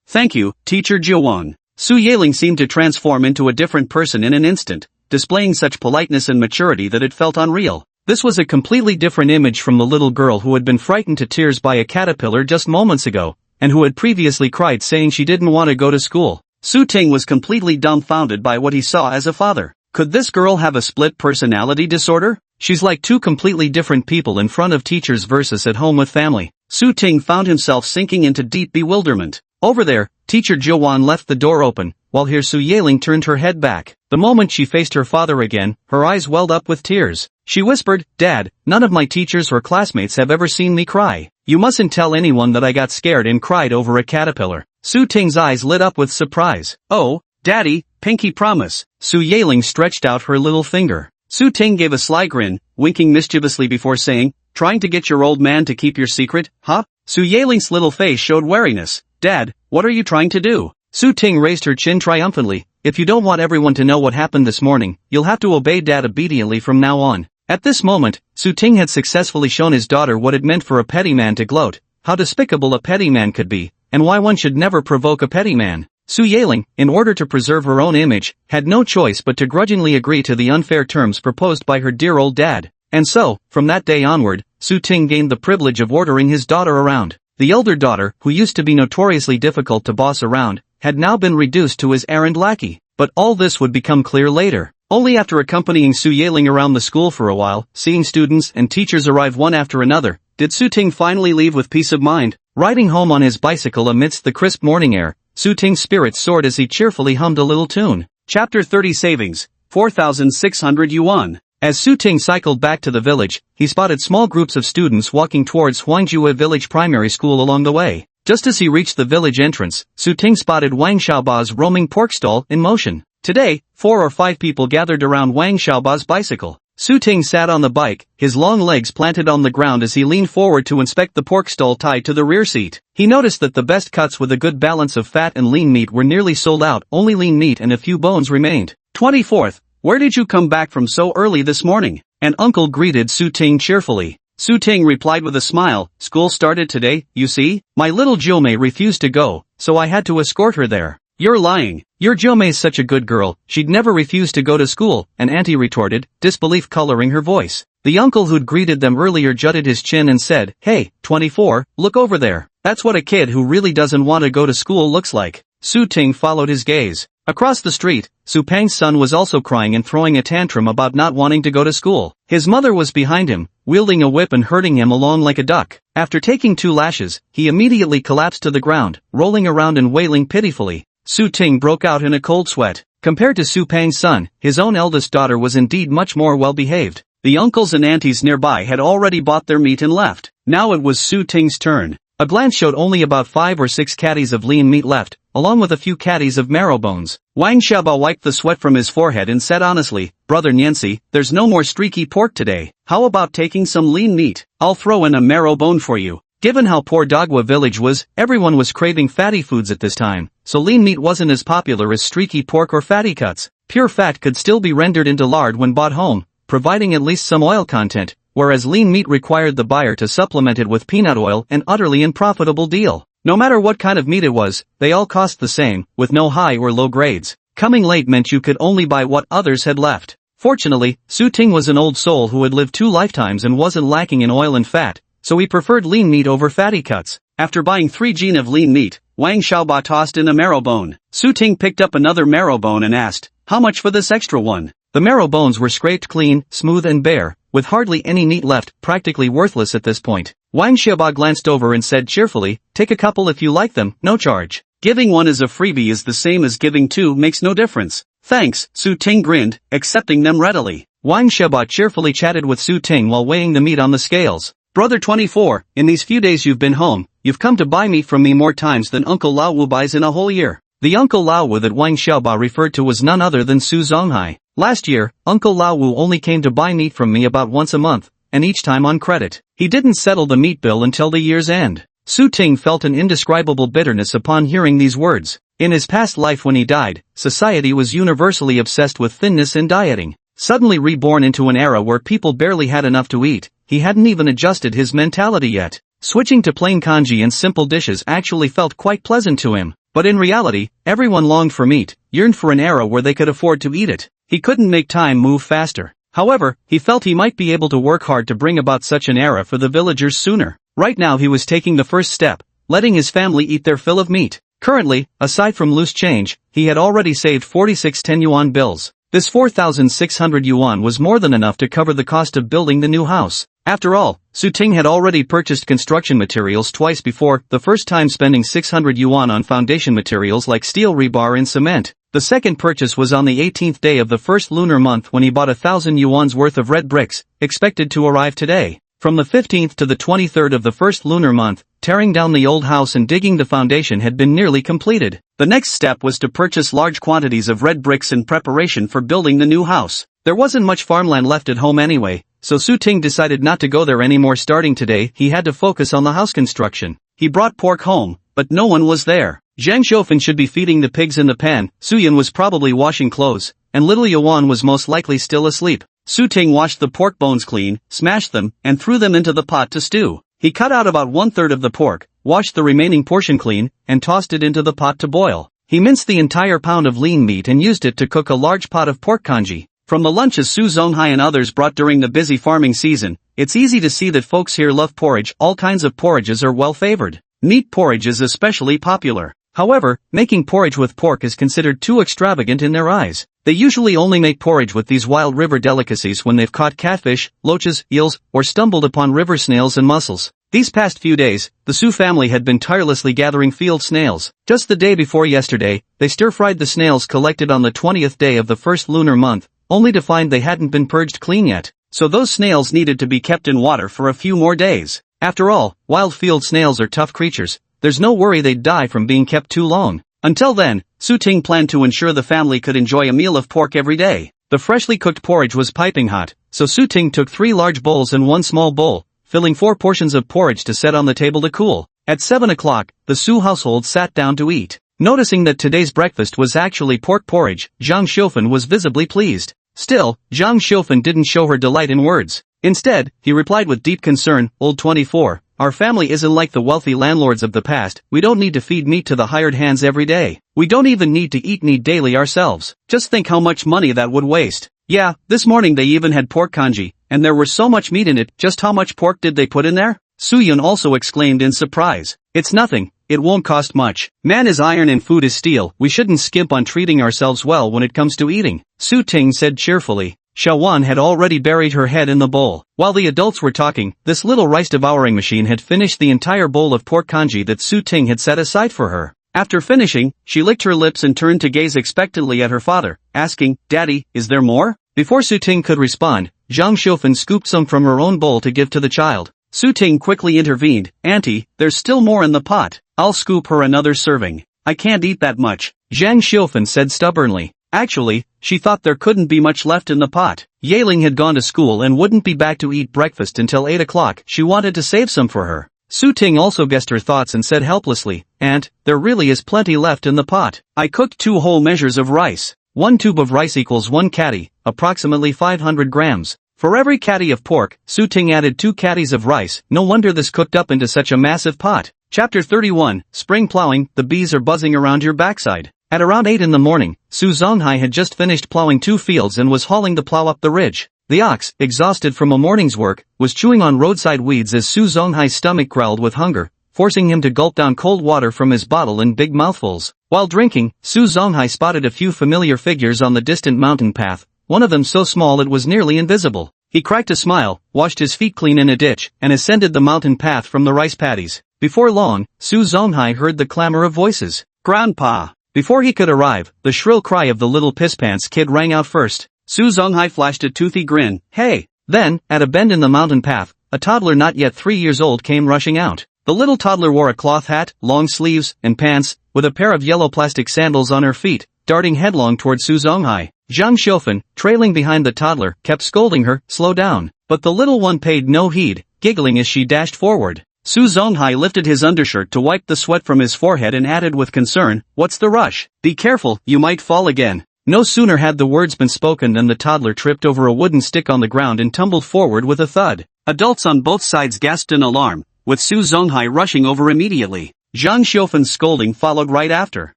Thank you, Teacher Jiawang. Su Yeling seemed to transform into a different person in an instant, displaying such politeness and maturity that it felt unreal. This was a completely different image from the little girl who had been frightened to tears by a caterpillar just moments ago, and who had previously cried saying she didn't want to go to school. Su Ting was completely dumbfounded by what he saw as a father. Could this girl have a split personality disorder? She's like two completely different people in front of teachers versus at home with family. Su Ting found himself sinking into deep bewilderment. Over there, Teacher Jiawang left the door open, while here Su Yeling turned her head back. The moment she faced her father again, her eyes welled up with tears. She whispered, Dad, none of my teachers or classmates have ever seen me cry. You mustn't tell anyone that I got scared and cried over a caterpillar. Su Ting's eyes lit up with surprise. Oh, Daddy, pinky promise. Su Yeling stretched out her little finger. Su Ting gave a sly grin, winking mischievously before saying, trying to get your old man to keep your secret, huh? Su Yeling's little face showed wariness. Dad, what are you trying to do? Su Ting raised her chin triumphantly. If you don't want everyone to know what happened this morning, you'll have to obey Dad obediently from now on. At this moment, Su Ting had successfully shown his daughter what it meant for a petty man to gloat, how despicable a petty man could be, and why one should never provoke a petty man. Su Yeling, in order to preserve her own image, had no choice but to grudgingly agree to the unfair terms proposed by her dear old dad. And so, from that day onward, Su Ting gained the privilege of ordering his daughter around. The elder daughter, who used to be notoriously difficult to boss around, had now been reduced to his errand lackey. But all this would become clear later. Only after accompanying Su Yeling around the school for a while, seeing students and teachers arrive one after another, did Su Ting finally leave with peace of mind. Riding home on his bicycle amidst the crisp morning air, Su Ting's spirits soared as he cheerfully hummed a little tune. Chapter 30 Savings, 4,600 yuan. As Su Ting cycled back to the village, he spotted small groups of students walking towards Huangjue Village Primary School along the way. Just as he reached the village entrance, Su Ting spotted Wang Xiaoba's roaming pork stall in motion. Today, 4 or 5 people gathered around Wang Xiaoba's bicycle. Su Ting sat on the bike, his long legs planted on the ground as he leaned forward to inspect the pork stall tied to the rear seat. He noticed that the best cuts with a good balance of fat and lean meat were nearly sold out, only lean meat and a few bones remained. 24th, where did you come back from so early this morning? An uncle greeted Su Ting cheerfully. Su Ting replied with a smile, school started today, you see? My little Jiumei refused to go, so I had to escort her there. You're lying. Your Jiumei's such a good girl, she'd never refuse to go to school, an auntie retorted, disbelief coloring her voice. The uncle who'd greeted them earlier jutted his chin and said, hey, 24, look over there. That's what a kid who really doesn't want to go to school looks like. Su Ting followed his gaze. Across the street, Su Pang's son was also crying and throwing a tantrum about not wanting to go to school. His mother was behind him, wielding a whip and herding him along like a duck. After taking 2 lashes, he immediately collapsed to the ground, rolling around and wailing pitifully. Su Ting broke out in a cold sweat. Compared to Su Pang's son, his own eldest daughter was indeed much more well-behaved. The uncles and aunties nearby had already bought their meat and left. Now it was Su Ting's turn. A glance showed only about 5 or 6 caddies of lean meat left, along with a few caddies of marrow bones. Wang Xiaoba wiped the sweat from his forehead and said honestly, Brother Nianci, there's no more streaky pork today. How about taking some lean meat? I'll throw in a marrow bone for you. Given how poor Dagwa village was, everyone was craving fatty foods at this time, so lean meat wasn't as popular as streaky pork or fatty cuts. Pure fat could still be rendered into lard when bought home, providing at least some oil content, whereas lean meat required the buyer to supplement it with peanut oil, an utterly unprofitable deal. No matter what kind of meat it was, they all cost the same, with no high or low grades. Coming late meant you could only buy what others had left. Fortunately, Su Ting was an old soul who had lived 2 lifetimes and wasn't lacking in oil and fat, so he preferred lean meat over fatty cuts. After buying 3 jin of lean meat, Wang Xiaoba tossed in a marrow bone. Su Ting picked up another marrow bone and asked, how much for this extra one? The marrow bones were scraped clean, smooth and bare, with hardly any meat left, practically worthless at this point. Wang Xiaoba glanced over and said cheerfully, take a couple if you like them, no charge. Giving one as a freebie is the same as giving 2 makes no difference. Thanks, Su Ting grinned, accepting them readily. Wang Xiaoba cheerfully chatted with Su Ting while weighing the meat on the scales. Brother 24, in these few days you've been home, you've come to buy meat from me more times than Uncle Lao Wu buys in a whole year. The Uncle Lao Wu that Wang Xiaoba referred to was none other than Su Zonghai. Last year, Uncle Lao Wu only came to buy meat from me about once a month, and each time on credit. He didn't settle the meat bill until the year's end. Su Ting felt an indescribable bitterness upon hearing these words. In his past life when he died, society was universally obsessed with thinness and dieting. Suddenly reborn into an era where people barely had enough to eat, he hadn't even adjusted his mentality yet. Switching to plain kanji and simple dishes actually felt quite pleasant to him. But in reality, everyone longed for meat, yearned for an era where they could afford to eat it. He couldn't make time move faster. However, he felt he might be able to work hard to bring about such an era for the villagers sooner. Right now he was taking the first step, letting his family eat their fill of meat. Currently, aside from loose change, he had already saved 46 10 yuan bills. This 4,600 yuan was more than enough to cover the cost of building the new house. After all, Su Ting had already purchased construction materials twice before, the first time spending 600 yuan on foundation materials like steel rebar and cement. The second purchase was on the 18th day of the first lunar month when he bought 1,000 yuan's worth of red bricks, expected to arrive today. From the 15th to the 23rd of the first lunar month, tearing down the old house and digging the foundation had been nearly completed. The next step was to purchase large quantities of red bricks in preparation for building the new house. There wasn't much farmland left at home anyway, so Su Ting decided not to go there anymore. Starting today, he had to focus on the house construction. He brought pork home, but no one was there. Zhang Xiaofan should be feeding the pigs in the pen, Su Yan was probably washing clothes, and little Yuan was most likely still asleep. Su Ting washed the pork bones clean, smashed them, and threw them into the pot to stew. He cut out about 1/3 of the pork, washed the remaining portion clean, and tossed it into the pot to boil. He minced the entire pound of lean meat and used it to cook a large pot of pork congee. From the lunches Su Zonghai and others brought during the busy farming season, it's easy to see that folks here love porridge. All kinds of porridges are well favored. Meat porridge is especially popular. However, making porridge with pork is considered too extravagant in their eyes. They usually only make porridge with these wild river delicacies when they've caught catfish, loaches, eels, or stumbled upon river snails and mussels. These past few days, the Su family had been tirelessly gathering field snails. Just the day before yesterday, they stir-fried the snails collected on the 20th day of the first lunar month, only to find they hadn't been purged clean yet. So those snails needed to be kept in water for a few more days. After all, wild field snails are tough creatures. There's no worry they'd die from being kept too long. Until then, Su Ting planned to ensure the family could enjoy a meal of pork every day. The freshly cooked porridge was piping hot, so Su Ting took 3 large bowls and 1 small bowl, filling 4 portions of porridge to set on the table to cool. At 7 o'clock, the Su household sat down to eat. Noticing that today's breakfast was actually pork porridge, Zhang Xiaofan was visibly pleased. Still, Zhang Xiaofan didn't show her delight in words. Instead, he replied with deep concern, "Old 24, our family isn't like the wealthy landlords of the past. We don't need to feed meat to the hired hands every day. We don't even need to eat meat daily ourselves. Just think how much money that would waste." Yeah, this morning they even had pork congee, and there was so much meat in it. Just how much pork did they put in there? Soo-yun also exclaimed in surprise. "It's nothing. It won't cost much. Man is iron and food is steel. We shouldn't skimp on treating ourselves well when it comes to eating," Su Ting said cheerfully. Shawan had already buried her head in the bowl. While the adults were talking, this little rice devouring machine had finished the entire bowl of pork congee that Su Ting had set aside for her. After finishing, she licked her lips and turned to gaze expectantly at her father, asking, "Daddy, is there more?" Before Su Ting could respond, Zhang Xiufan scooped some from her own bowl to give to the child. Su Ting quickly intervened, "Auntie, there's still more in the pot. I'll scoop her another serving." "I can't eat that much," Zhang Xiufan said stubbornly. Actually, she thought there couldn't be much left in the pot. Yeling had gone to school and wouldn't be back to eat breakfast until 8 o'clock. She wanted to save some for her. Su Ting also guessed her thoughts and said helplessly, "Aunt, there really is plenty left in the pot. I cooked 2 whole measures of rice. 1 tube of rice equals 1 catty, approximately 500 grams. For every catty of pork, Su Ting added 2 catties of rice. No wonder this cooked up into such a massive pot." Chapter 31, Spring Plowing. The bees are buzzing around your backside. At around 8 in the morning, Su Zonghai had just finished plowing 2 fields and was hauling the plow up the ridge. The ox, exhausted from a morning's work, was chewing on roadside weeds as Su Zonghai's stomach growled with hunger, forcing him to gulp down cold water from his bottle in big mouthfuls. While drinking, Su Zonghai spotted a few familiar figures on the distant mountain path, one of them so small it was nearly invisible. He cracked a smile, washed his feet clean in a ditch, and ascended the mountain path from the rice paddies. Before long, Su Zonghai heard the clamor of voices. "Grandpa!" Before he could arrive, the shrill cry of the little pisspants kid rang out first. Su Zonghai flashed a toothy grin. "Hey!" Then, at a bend in the mountain path, a toddler not yet 3 years old came rushing out. The little toddler wore a cloth hat, long sleeves, and pants, with a pair of yellow plastic sandals on her feet, darting headlong toward Su Zonghai. Zhang Xiufan, trailing behind the toddler, kept scolding her, "Slow down." But the little one paid no heed, giggling as she dashed forward. Su Zonghai lifted his undershirt to wipe the sweat from his forehead and added with concern, "What's the rush? Be careful, you might fall again." No sooner had the words been spoken than the toddler tripped over a wooden stick on the ground and tumbled forward with a thud. Adults on both sides gasped in alarm, with Su Zonghai rushing over immediately. Zhang Xiufan's scolding followed right after.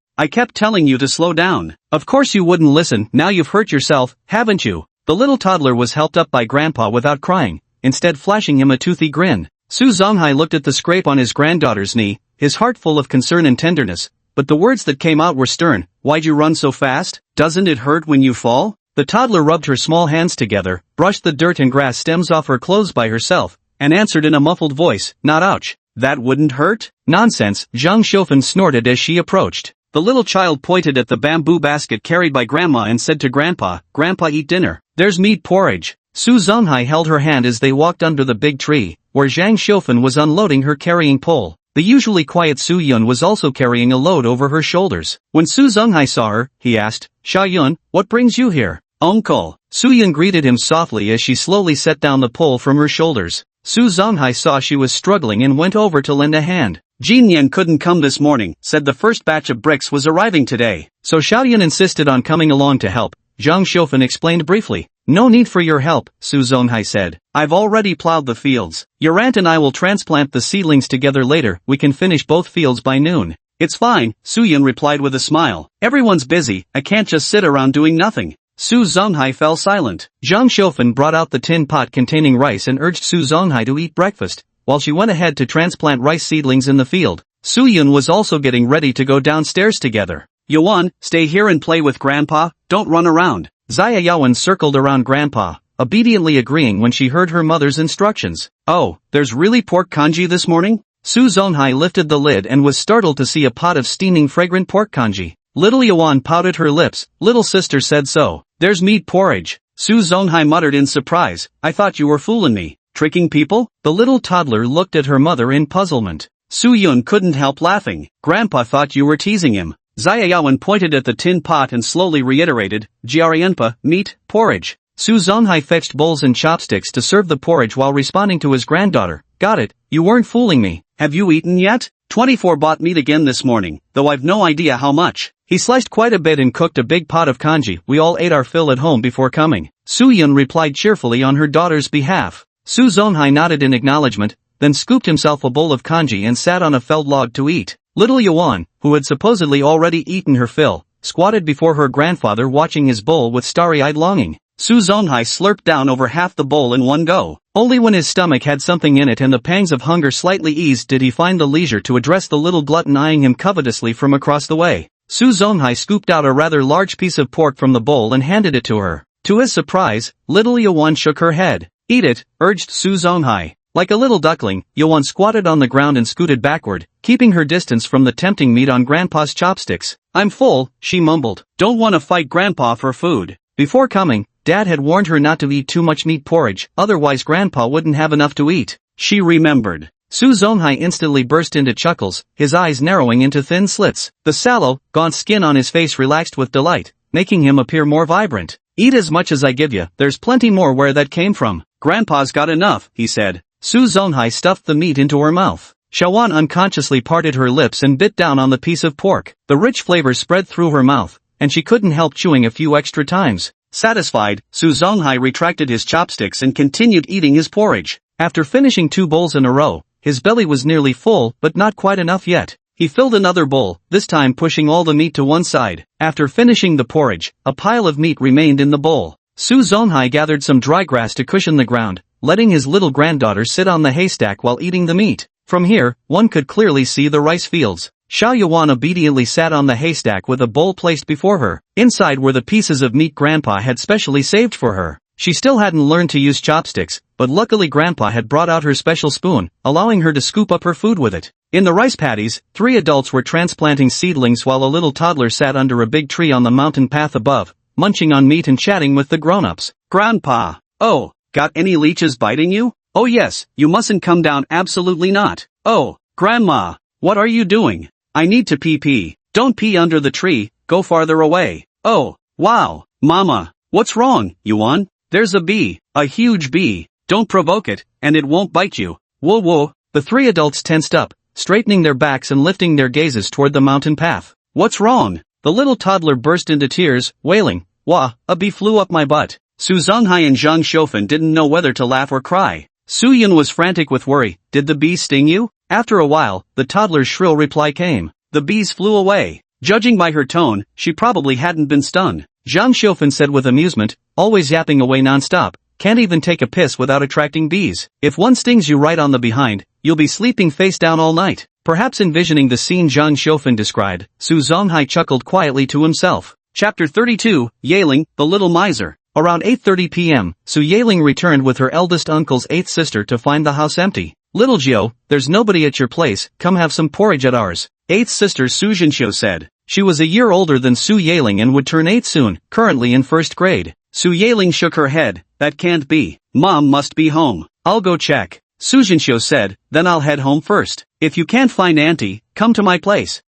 "I kept telling you to slow down. Of course you wouldn't listen. Now you've hurt yourself, haven't you?" The little toddler was helped up by Grandpa without crying, instead flashing him a toothy grin. Su Zonghai looked at the scrape on his granddaughter's knee, his heart full of concern and tenderness, but the words that came out were stern. "Why'd you run so fast? Doesn't it hurt when you fall?" The toddler rubbed her small hands together, brushed the dirt and grass stems off her clothes by herself, and answered in a muffled voice, "Not ouch. That wouldn't hurt?" "Nonsense," Zhang Xiufan snorted as she approached. The little child pointed at the bamboo basket carried by Grandma and said to Grandpa, "Grandpa, eat dinner. There's meat porridge." Su Zonghai held her hand as they walked under the big tree, where Zhang Xiufan was unloading her carrying pole. The usually quiet Su Yun was also carrying a load over her shoulders. When Su Zonghai saw her, he asked, "Sha Yun, what brings you here?" "Uncle." Su Yun greeted him softly as she slowly set down the pole from her shoulders. Su Zonghai saw she was struggling and went over to lend a hand. "Jin Yan couldn't come this morning, said the first batch of bricks was arriving today, so Xiaoyan insisted on coming along to help," Zhang Xiufan explained briefly. "No need for your help," Su Zonghai said. "I've already plowed the fields. Your aunt and I will transplant the seedlings together later. We can finish both fields by noon." "It's fine," Su Yun replied with a smile. "Everyone's busy. I can't just sit around doing nothing." Su Zonghai fell silent. Zhang Xiufan brought out the tin pot containing rice and urged Su Zonghai to eat breakfast, while she went ahead to transplant rice seedlings in the field. Su Yun was also getting ready to go downstairs together. "Yuan, stay here and play with Grandpa, don't run around." Zaya Yawan circled around Grandpa, obediently agreeing when she heard her mother's instructions. "Oh, there's really pork congee this morning?" Su Zonghai lifted the lid and was startled to see a pot of steaming fragrant pork congee. Little Yuan pouted her lips. "Little sister said so. There's meat porridge." Su Zonghai muttered in surprise, "I thought you were fooling me. Tricking people?" The little toddler looked at her mother in puzzlement. Su Yun couldn't help laughing. "Grandpa thought you were teasing him." Zaya Yawan pointed at the tin pot and slowly reiterated, "Jiarienpa, meat, porridge." Su Zonghai fetched bowls and chopsticks to serve the porridge while responding to his granddaughter. "Got it, you weren't fooling me. Have you eaten yet?" 24 bought meat again this morning, though I've no idea how much. He sliced quite a bit and cooked a big pot of congee. We all ate our fill at home before coming. Su Yun replied cheerfully on her daughter's behalf. Su Zonghai nodded in acknowledgement, then scooped himself a bowl of congee and sat on a felled log to eat. Little Yuan, who had supposedly already eaten her fill, squatted before her grandfather watching his bowl with starry-eyed longing. Su Zonghai slurped down over half the bowl in one go. Only when his stomach had something in it and the pangs of hunger slightly eased did he find the leisure to address the little glutton eyeing him covetously from across the way. Su Zonghai scooped out a rather large piece of pork from the bowl and handed it to her. To his surprise, little Yuan shook her head. "Eat it," urged Su Zonghai. Like a little duckling, Yuan squatted on the ground and scooted backward, keeping her distance from the tempting meat on Grandpa's chopsticks. "I'm full," she mumbled. "Don't want to fight Grandpa for food." Before coming, Dad had warned her not to eat too much meat porridge, otherwise Grandpa wouldn't have enough to eat. She remembered. Su Zonghai instantly burst into chuckles, his eyes narrowing into thin slits. The sallow, gaunt skin on his face relaxed with delight, making him appear more vibrant. "Eat as much as I give you, there's plenty more where that came from. Grandpa's got enough," he said. Su Zonghai stuffed the meat into her mouth. Shawan unconsciously parted her lips and bit down on the piece of pork. The rich flavor spread through her mouth, and she couldn't help chewing a few extra times. Satisfied, Su Zonghai retracted his chopsticks and continued eating his porridge. After finishing 2 bowls in a row, his belly was nearly full but not quite enough yet. He filled another bowl, this time pushing all the meat to one side. After finishing the porridge, a pile of meat remained in the bowl. Su Zonghai gathered some dry grass to cushion the ground, letting his little granddaughter sit on the haystack while eating the meat. From here, one could clearly see the rice fields. Xiao Yuan obediently sat on the haystack with a bowl placed before her. Inside were the pieces of meat Grandpa had specially saved for her. She still hadn't learned to use chopsticks, but luckily Grandpa had brought out her special spoon, allowing her to scoop up her food with it. In the rice paddies, 3 adults were transplanting seedlings while a little toddler sat under a big tree on the mountain path above, munching on meat and chatting with the grown-ups. "Grandpa, oh, got any leeches biting you? Oh yes, you mustn't come down, absolutely not. Oh, Grandma, what are you doing? I need to pee. Don't pee under the tree, go farther away. Oh, wow, Mama, what's wrong, Yuan? There's a bee, a huge bee. Don't provoke it, and it won't bite you. Whoa whoa." The 3 adults tensed up, straightening their backs and lifting their gazes toward the mountain path. "What's wrong?" The little toddler burst into tears, wailing, "Wah, a bee flew up my butt." Su Zonghai and Zhang Xiufen didn't know whether to laugh or cry. Su Yun was frantic with worry. "Did the bee sting you?" After a while, the toddler's shrill reply came. "The bees flew away." Judging by her tone, she probably hadn't been stung. Zhang Xiufen said with amusement, "Always yapping away non-stop, can't even take a piss without attracting bees. If one stings you right on the behind, you'll be sleeping face down all night." Perhaps envisioning the scene Zhang Xiufen described, Su Zonghai chuckled quietly to himself. Chapter 32, Yaling, the Little Miser. Around 8:30 p.m., Su Yaling returned with her eldest uncle's 8th sister to find the house empty. "Little Jiao, there's nobody at your place, come have some porridge at ours," 8th sister Su Jinxiu said. She was a year older than Su Yaling and would turn 8 soon, currently in 1st grade. Su Yaling shook her head. "That can't be. Mom must be home. I'll go check," Su Jinxiu said, "then I'll head home first. If you can't find Auntie, come to my place."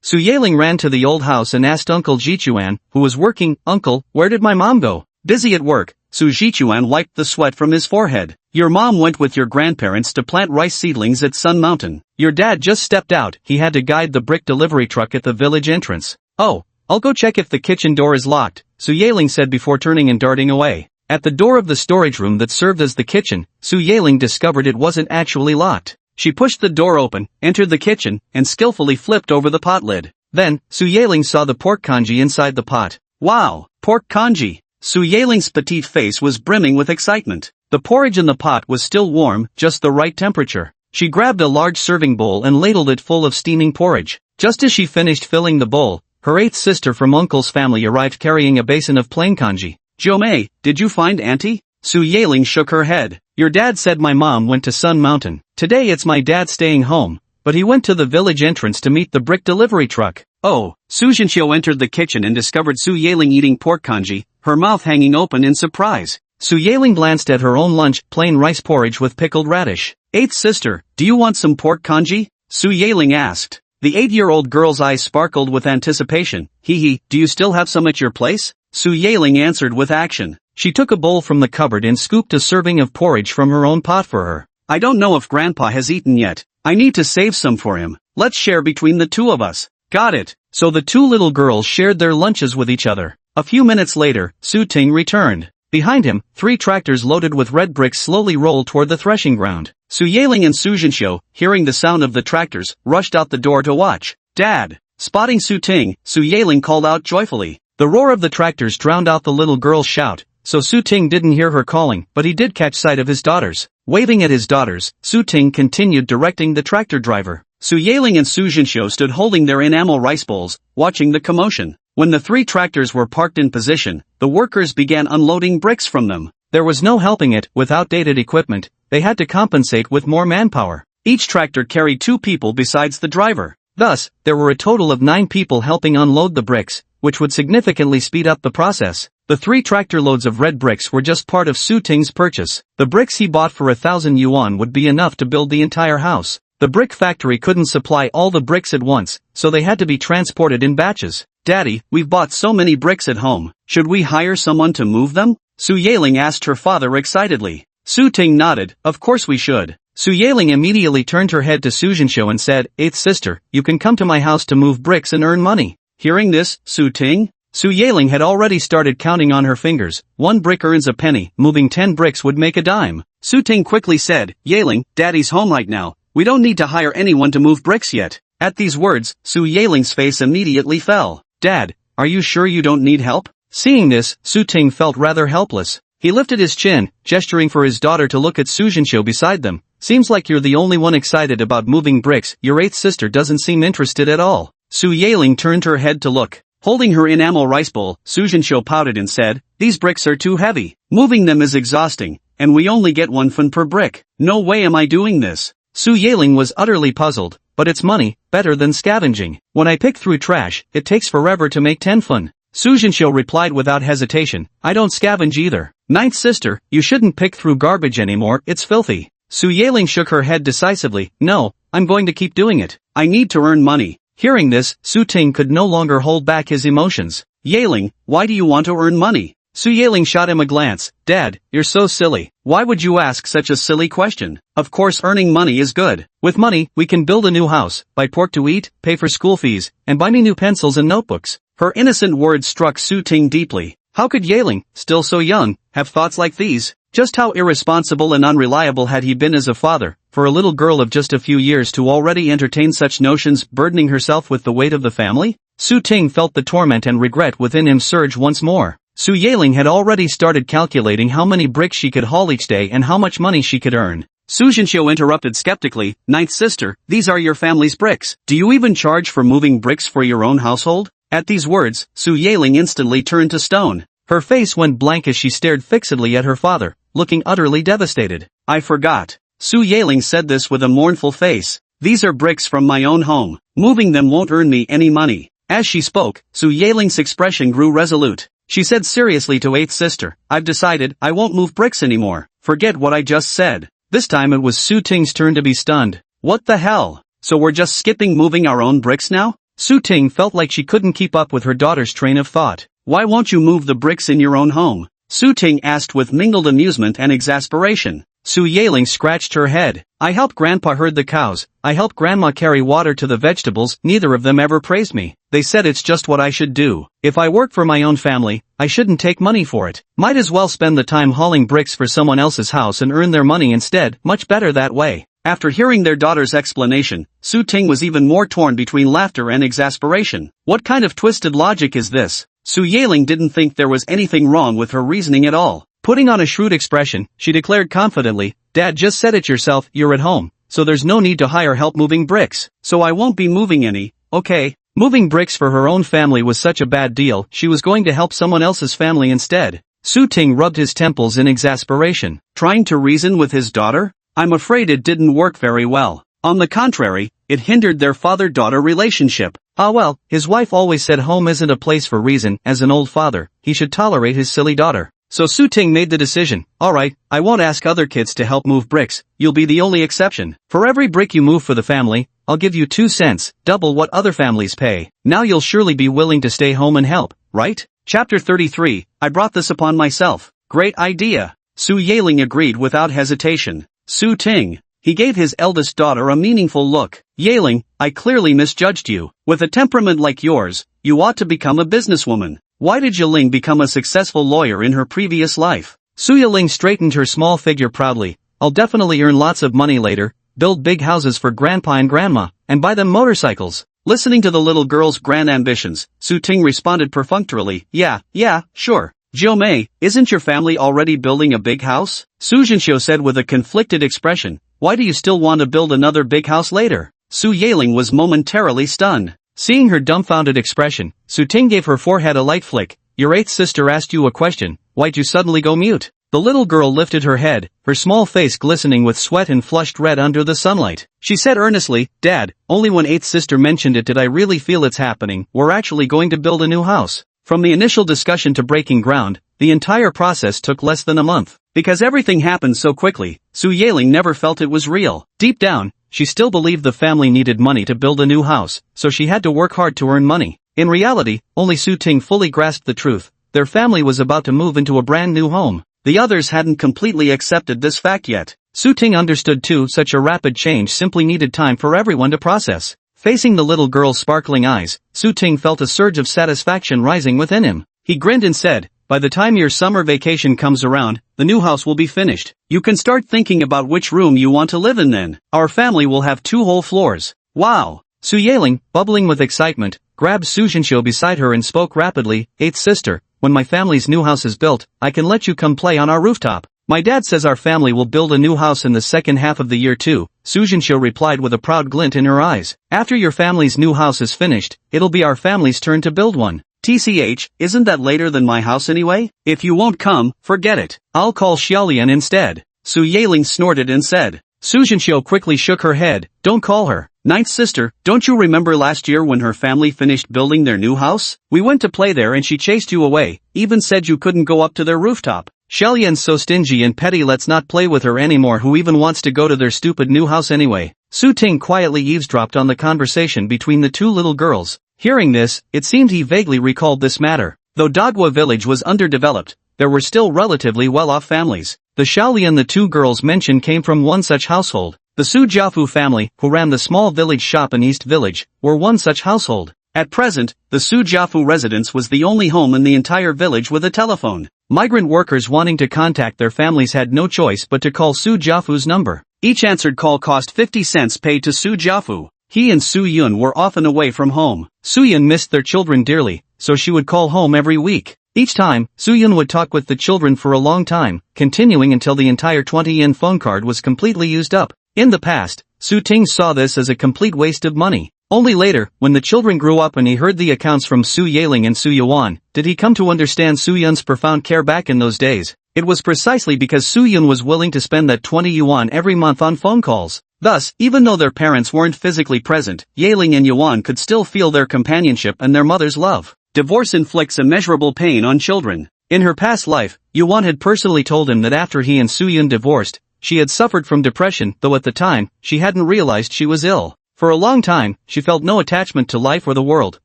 Su Yaling ran to the old house and asked Uncle Jichuan, who was working, "Uncle, where did my mom go?" "Busy at work," Su Jichuan wiped the sweat from his forehead. "Your mom went with your grandparents to plant rice seedlings at Sun Mountain. Your dad just stepped out, he had to guide the brick delivery truck at the village entrance." "Oh, I'll go check if the kitchen door is locked," Su Yaling said before turning and darting away. At the door of the storage room that served as the kitchen, Su Yaling discovered it wasn't actually locked. She pushed the door open, entered the kitchen, and skillfully flipped over the pot lid. Then, Su Yaling saw the pork congee inside the pot. "Wow, pork congee!" Su Yaling's petite face was brimming with excitement. The porridge in the pot was still warm, just the right temperature. She grabbed a large serving bowl and ladled it full of steaming porridge. Just as she finished filling the bowl, her 8th sister from Uncle's family arrived carrying a basin of plain congee. "Jiumei, did you find Auntie?" Su Yaling shook her head. "Your dad said my mom went to Sun Mountain. Today it's my dad staying home, but he went to the village entrance to meet the brick delivery truck." "Oh." Su Jinxiu entered the kitchen and discovered Su Yaling eating pork congee, her mouth hanging open in surprise. Su Yaling glanced at her own lunch, plain rice porridge with pickled radish. "8th sister, do you want some pork congee?" Su Yaling asked. The 8-year-old girl's eyes sparkled with anticipation. "Hee, do you still have some at your place?" Su Yaling answered with action. She took a bowl from the cupboard and scooped a serving of porridge from her own pot for her. "I don't know if Grandpa has eaten yet. I need to save some for him. Let's share between the 2 of us." "Got it." So the 2 little girls shared their lunches with each other. A few minutes later, Su Ting returned. Behind him, 3 tractors loaded with red bricks slowly rolled toward the threshing ground. Su Yaling and Su Jinsho, hearing the sound of the tractors, rushed out the door to watch. Dad! Spotting Su Ting, Su Yaling called out joyfully. The roar of the tractors drowned out the little girl's shout, so Su Ting didn't hear her calling, but he did catch sight of his daughters. Waving at his daughters, Su Ting continued directing the tractor driver. Su Yaling and Su Jinsho stood holding their enamel rice bowls, watching the commotion. When the 3 tractors were parked in position, the workers began unloading bricks from them. There was no helping it. With outdated equipment, they had to compensate with more manpower. Each tractor carried 2 people besides the driver. Thus, there were a total of 9 people helping unload the bricks, which would significantly speed up the process. The 3 tractor loads of red bricks were just part of Su Ting's purchase. The bricks he bought for 1,000 yuan would be enough to build the entire house. The brick factory couldn't supply all the bricks at once, so they had to be transported in batches. Daddy, we've bought so many bricks at home. Should we hire someone to move them? Su Yaling asked her father excitedly. Su Ting nodded. Of course we should. Su Yaling immediately turned her head to Su Jinsho and said, 8th sister, you can come to my house to move bricks and earn money. Hearing this, Su Yaling had already started counting on her fingers. 1 brick earns a penny, moving 10 bricks would make a dime. Su Ting quickly said, Yaling, Daddy's home right now. We don't need to hire anyone to move bricks yet. At these words, Su Yaling's face immediately fell. Dad, are you sure you don't need help? Seeing this, Su Ting felt rather helpless. He lifted his chin, gesturing for his daughter to look at Su Jinsho beside them. Seems like you're the only one excited about moving bricks. Your 8th sister doesn't seem interested at all. Su Yaling turned her head to look. Holding her enamel rice bowl, Su Jinsho pouted and said, these bricks are too heavy. Moving them is exhausting, and we only get 1 fun per brick. No way am I doing this. Su Yaling was utterly puzzled. But it's money, better than scavenging. When I pick through trash, it takes forever to make 10 fun. Su Jinsho replied without hesitation, I don't scavenge either. 9th sister, you shouldn't pick through garbage anymore, it's filthy. Su Yaling shook her head decisively, no, I'm going to keep doing it. I need to earn money. Hearing this, Su Ting could no longer hold back his emotions. Yaling, why do you want to earn money? Su Yaling shot him a glance. Dad, you're so silly. Why would you ask such a silly question? Of course earning money is good. With money, we can build a new house, buy pork to eat, pay for school fees, and buy me new pencils and notebooks. Her innocent words struck Su Ting deeply. How could Yaling, still so young, have thoughts like these? Just how irresponsible and unreliable had he been as a father, for a little girl of just a few years to already entertain such notions, burdening herself with the weight of the family? Su Ting felt the torment and regret within him surge once more. Su Yaling had already started calculating how many bricks she could haul each day and how much money she could earn. Su Jinsho interrupted skeptically, 9th sister, these are your family's bricks. Do you even charge for moving bricks for your own household? At these words, Su Yaling instantly turned to stone. Her face went blank as she stared fixedly at her father, looking utterly devastated. I forgot. Su Yaling said this with a mournful face. These are bricks from my own home. Moving them won't earn me any money. As she spoke, Su Yaling's expression grew resolute. She said seriously to 8th sister, I've decided I won't move bricks anymore. Forget what I just said. This time it was Su Ting's turn to be stunned. What the hell? So we're just skipping moving our own bricks now? Su Ting felt like she couldn't keep up with her daughter's train of thought. Why won't you move the bricks in your own home? Su Ting asked with mingled amusement and exasperation. Su Yaling scratched her head. I helped Grandpa herd the cows. I helped Grandma carry water to the vegetables. Neither of them ever praised me. They said it's just what I should do. If I work for my own family, I shouldn't take money for it. Might as well spend the time hauling bricks for someone else's house and earn their money instead. Much better that way. After hearing their daughter's explanation, Su Ting was even more torn between laughter and exasperation. What kind of twisted logic is this? Su Yaling didn't think there was anything wrong with her reasoning at all. Putting on a shrewd expression, she declared confidently, Dad just said it yourself, you're at home, so there's no need to hire help moving bricks. So I won't be moving any, okay? Moving bricks for her own family was such a bad deal, she was going to help someone else's family instead. Su Ting rubbed his temples in exasperation. Trying to reason with his daughter? I'm afraid it didn't work very well. On the contrary, it hindered their father-daughter relationship. Ah well, his wife always said home isn't a place for reason. As an old father, he should tolerate his silly daughter. So Su Ting made the decision, alright, I won't ask other kids to help move bricks, you'll be the only exception. For every brick you move for the family, I'll give you 2 cents, double what other families pay. Now you'll surely be willing to stay home and help, right? Chapter 33, I brought this upon myself. Great idea. Su Yaling agreed without hesitation. Su Ting. He gave his eldest daughter a meaningful look. Yaling, I clearly misjudged you. With a temperament like yours, you ought to become a businesswoman. Why did Yiling become a successful lawyer in her previous life? Su Yiling straightened her small figure proudly. I'll definitely earn lots of money later, build big houses for grandpa and grandma, and buy them motorcycles. Listening to the little girl's grand ambitions, Su Ting responded perfunctorily, yeah, sure. Jiu Mei, isn't your family already building a big house? Su Jinxiu said with a conflicted expression, why do you still want to build another big house later? Su Yiling was momentarily stunned. Seeing her dumbfounded expression, Su Ting gave her forehead a light flick. Your eighth sister asked you a question, why'd you suddenly go mute? The little girl lifted her head, her small face glistening with sweat and flushed red under the sunlight. She said earnestly, Dad, only when eighth sister mentioned it did I really feel it's happening. We're actually going to build a new house. From the initial discussion to breaking ground, the entire process took less than a month. Because everything happened so quickly, Su Yiling never felt it was real. Deep down, she still believed the family needed money to build a new house, so she had to work hard to earn money. In reality, only Su Ting fully grasped the truth. Their family was about to move into a brand new home. The others hadn't completely accepted this fact yet. Su Ting understood too, such a rapid change simply needed time for everyone to process. Facing the little girl's sparkling eyes, Su Ting felt a surge of satisfaction rising within him. He grinned and said, by the time your summer vacation comes around, the new house will be finished. You can start thinking about which room you want to live in then. Our family will have 2 whole floors. Wow! Su Yiling, bubbling with excitement, grabbed Su Jinxiu beside her and spoke rapidly, eighth sister, when my family's new house is built, I can let you come play on our rooftop. My dad says our family will build a new house in the second half of the year too, Su Jinxiu replied with a proud glint in her eyes. After your family's new house is finished, it'll be our family's turn to build one. TCH, isn't that later than my house anyway? If you won't come, forget it. I'll call Xiaolian instead. Su Yiling snorted and said. Su Jinxiu quickly shook her head, don't call her. Ninth sister, don't you remember last year when her family finished building their new house? We went to play there and she chased you away, even said you couldn't go up to their rooftop. Xiaolian's so stingy and petty, let's not play with her anymore. Who even wants to go to their stupid new house anyway? Su Ting quietly eavesdropped on the conversation between the 2 little girls. Hearing this, it seemed he vaguely recalled this matter. Though Dagua village was underdeveloped, there were still relatively well-off families. The Xiaolian the 2 girls mentioned came from one such household. The Su Jiafu family, who ran the small village shop in East Village, were one such household. At present, the Su Jiafu residence was the only home in the entire village with a telephone. Migrant workers wanting to contact their families had no choice but to call Su Jiafu's number. Each answered call cost 50 cents paid to Su Jiafu. He and Su Yun were often away from home. Su Yun missed their children dearly, so she would call home every week. Each time, Su Yun would talk with the children for a long time, continuing until the entire 20-yen phone card was completely used up. In the past, Su Ting saw this as a complete waste of money. Only later, when the children grew up and he heard the accounts from Su Yiling and Su Yuan, did he come to understand Su Yun's profound care back in those days. It was precisely because Su Yun was willing to spend that 20 yuan every month on phone calls. Thus, even though their parents weren't physically present, Yiling and Yuan could still feel their companionship and their mother's love. Divorce inflicts immeasurable pain on children. In her past life, Yuan had personally told him that after he and Su Yun divorced, she had suffered from depression, though at the time, she hadn't realized she was ill. For a long time, she felt no attachment to life or the world,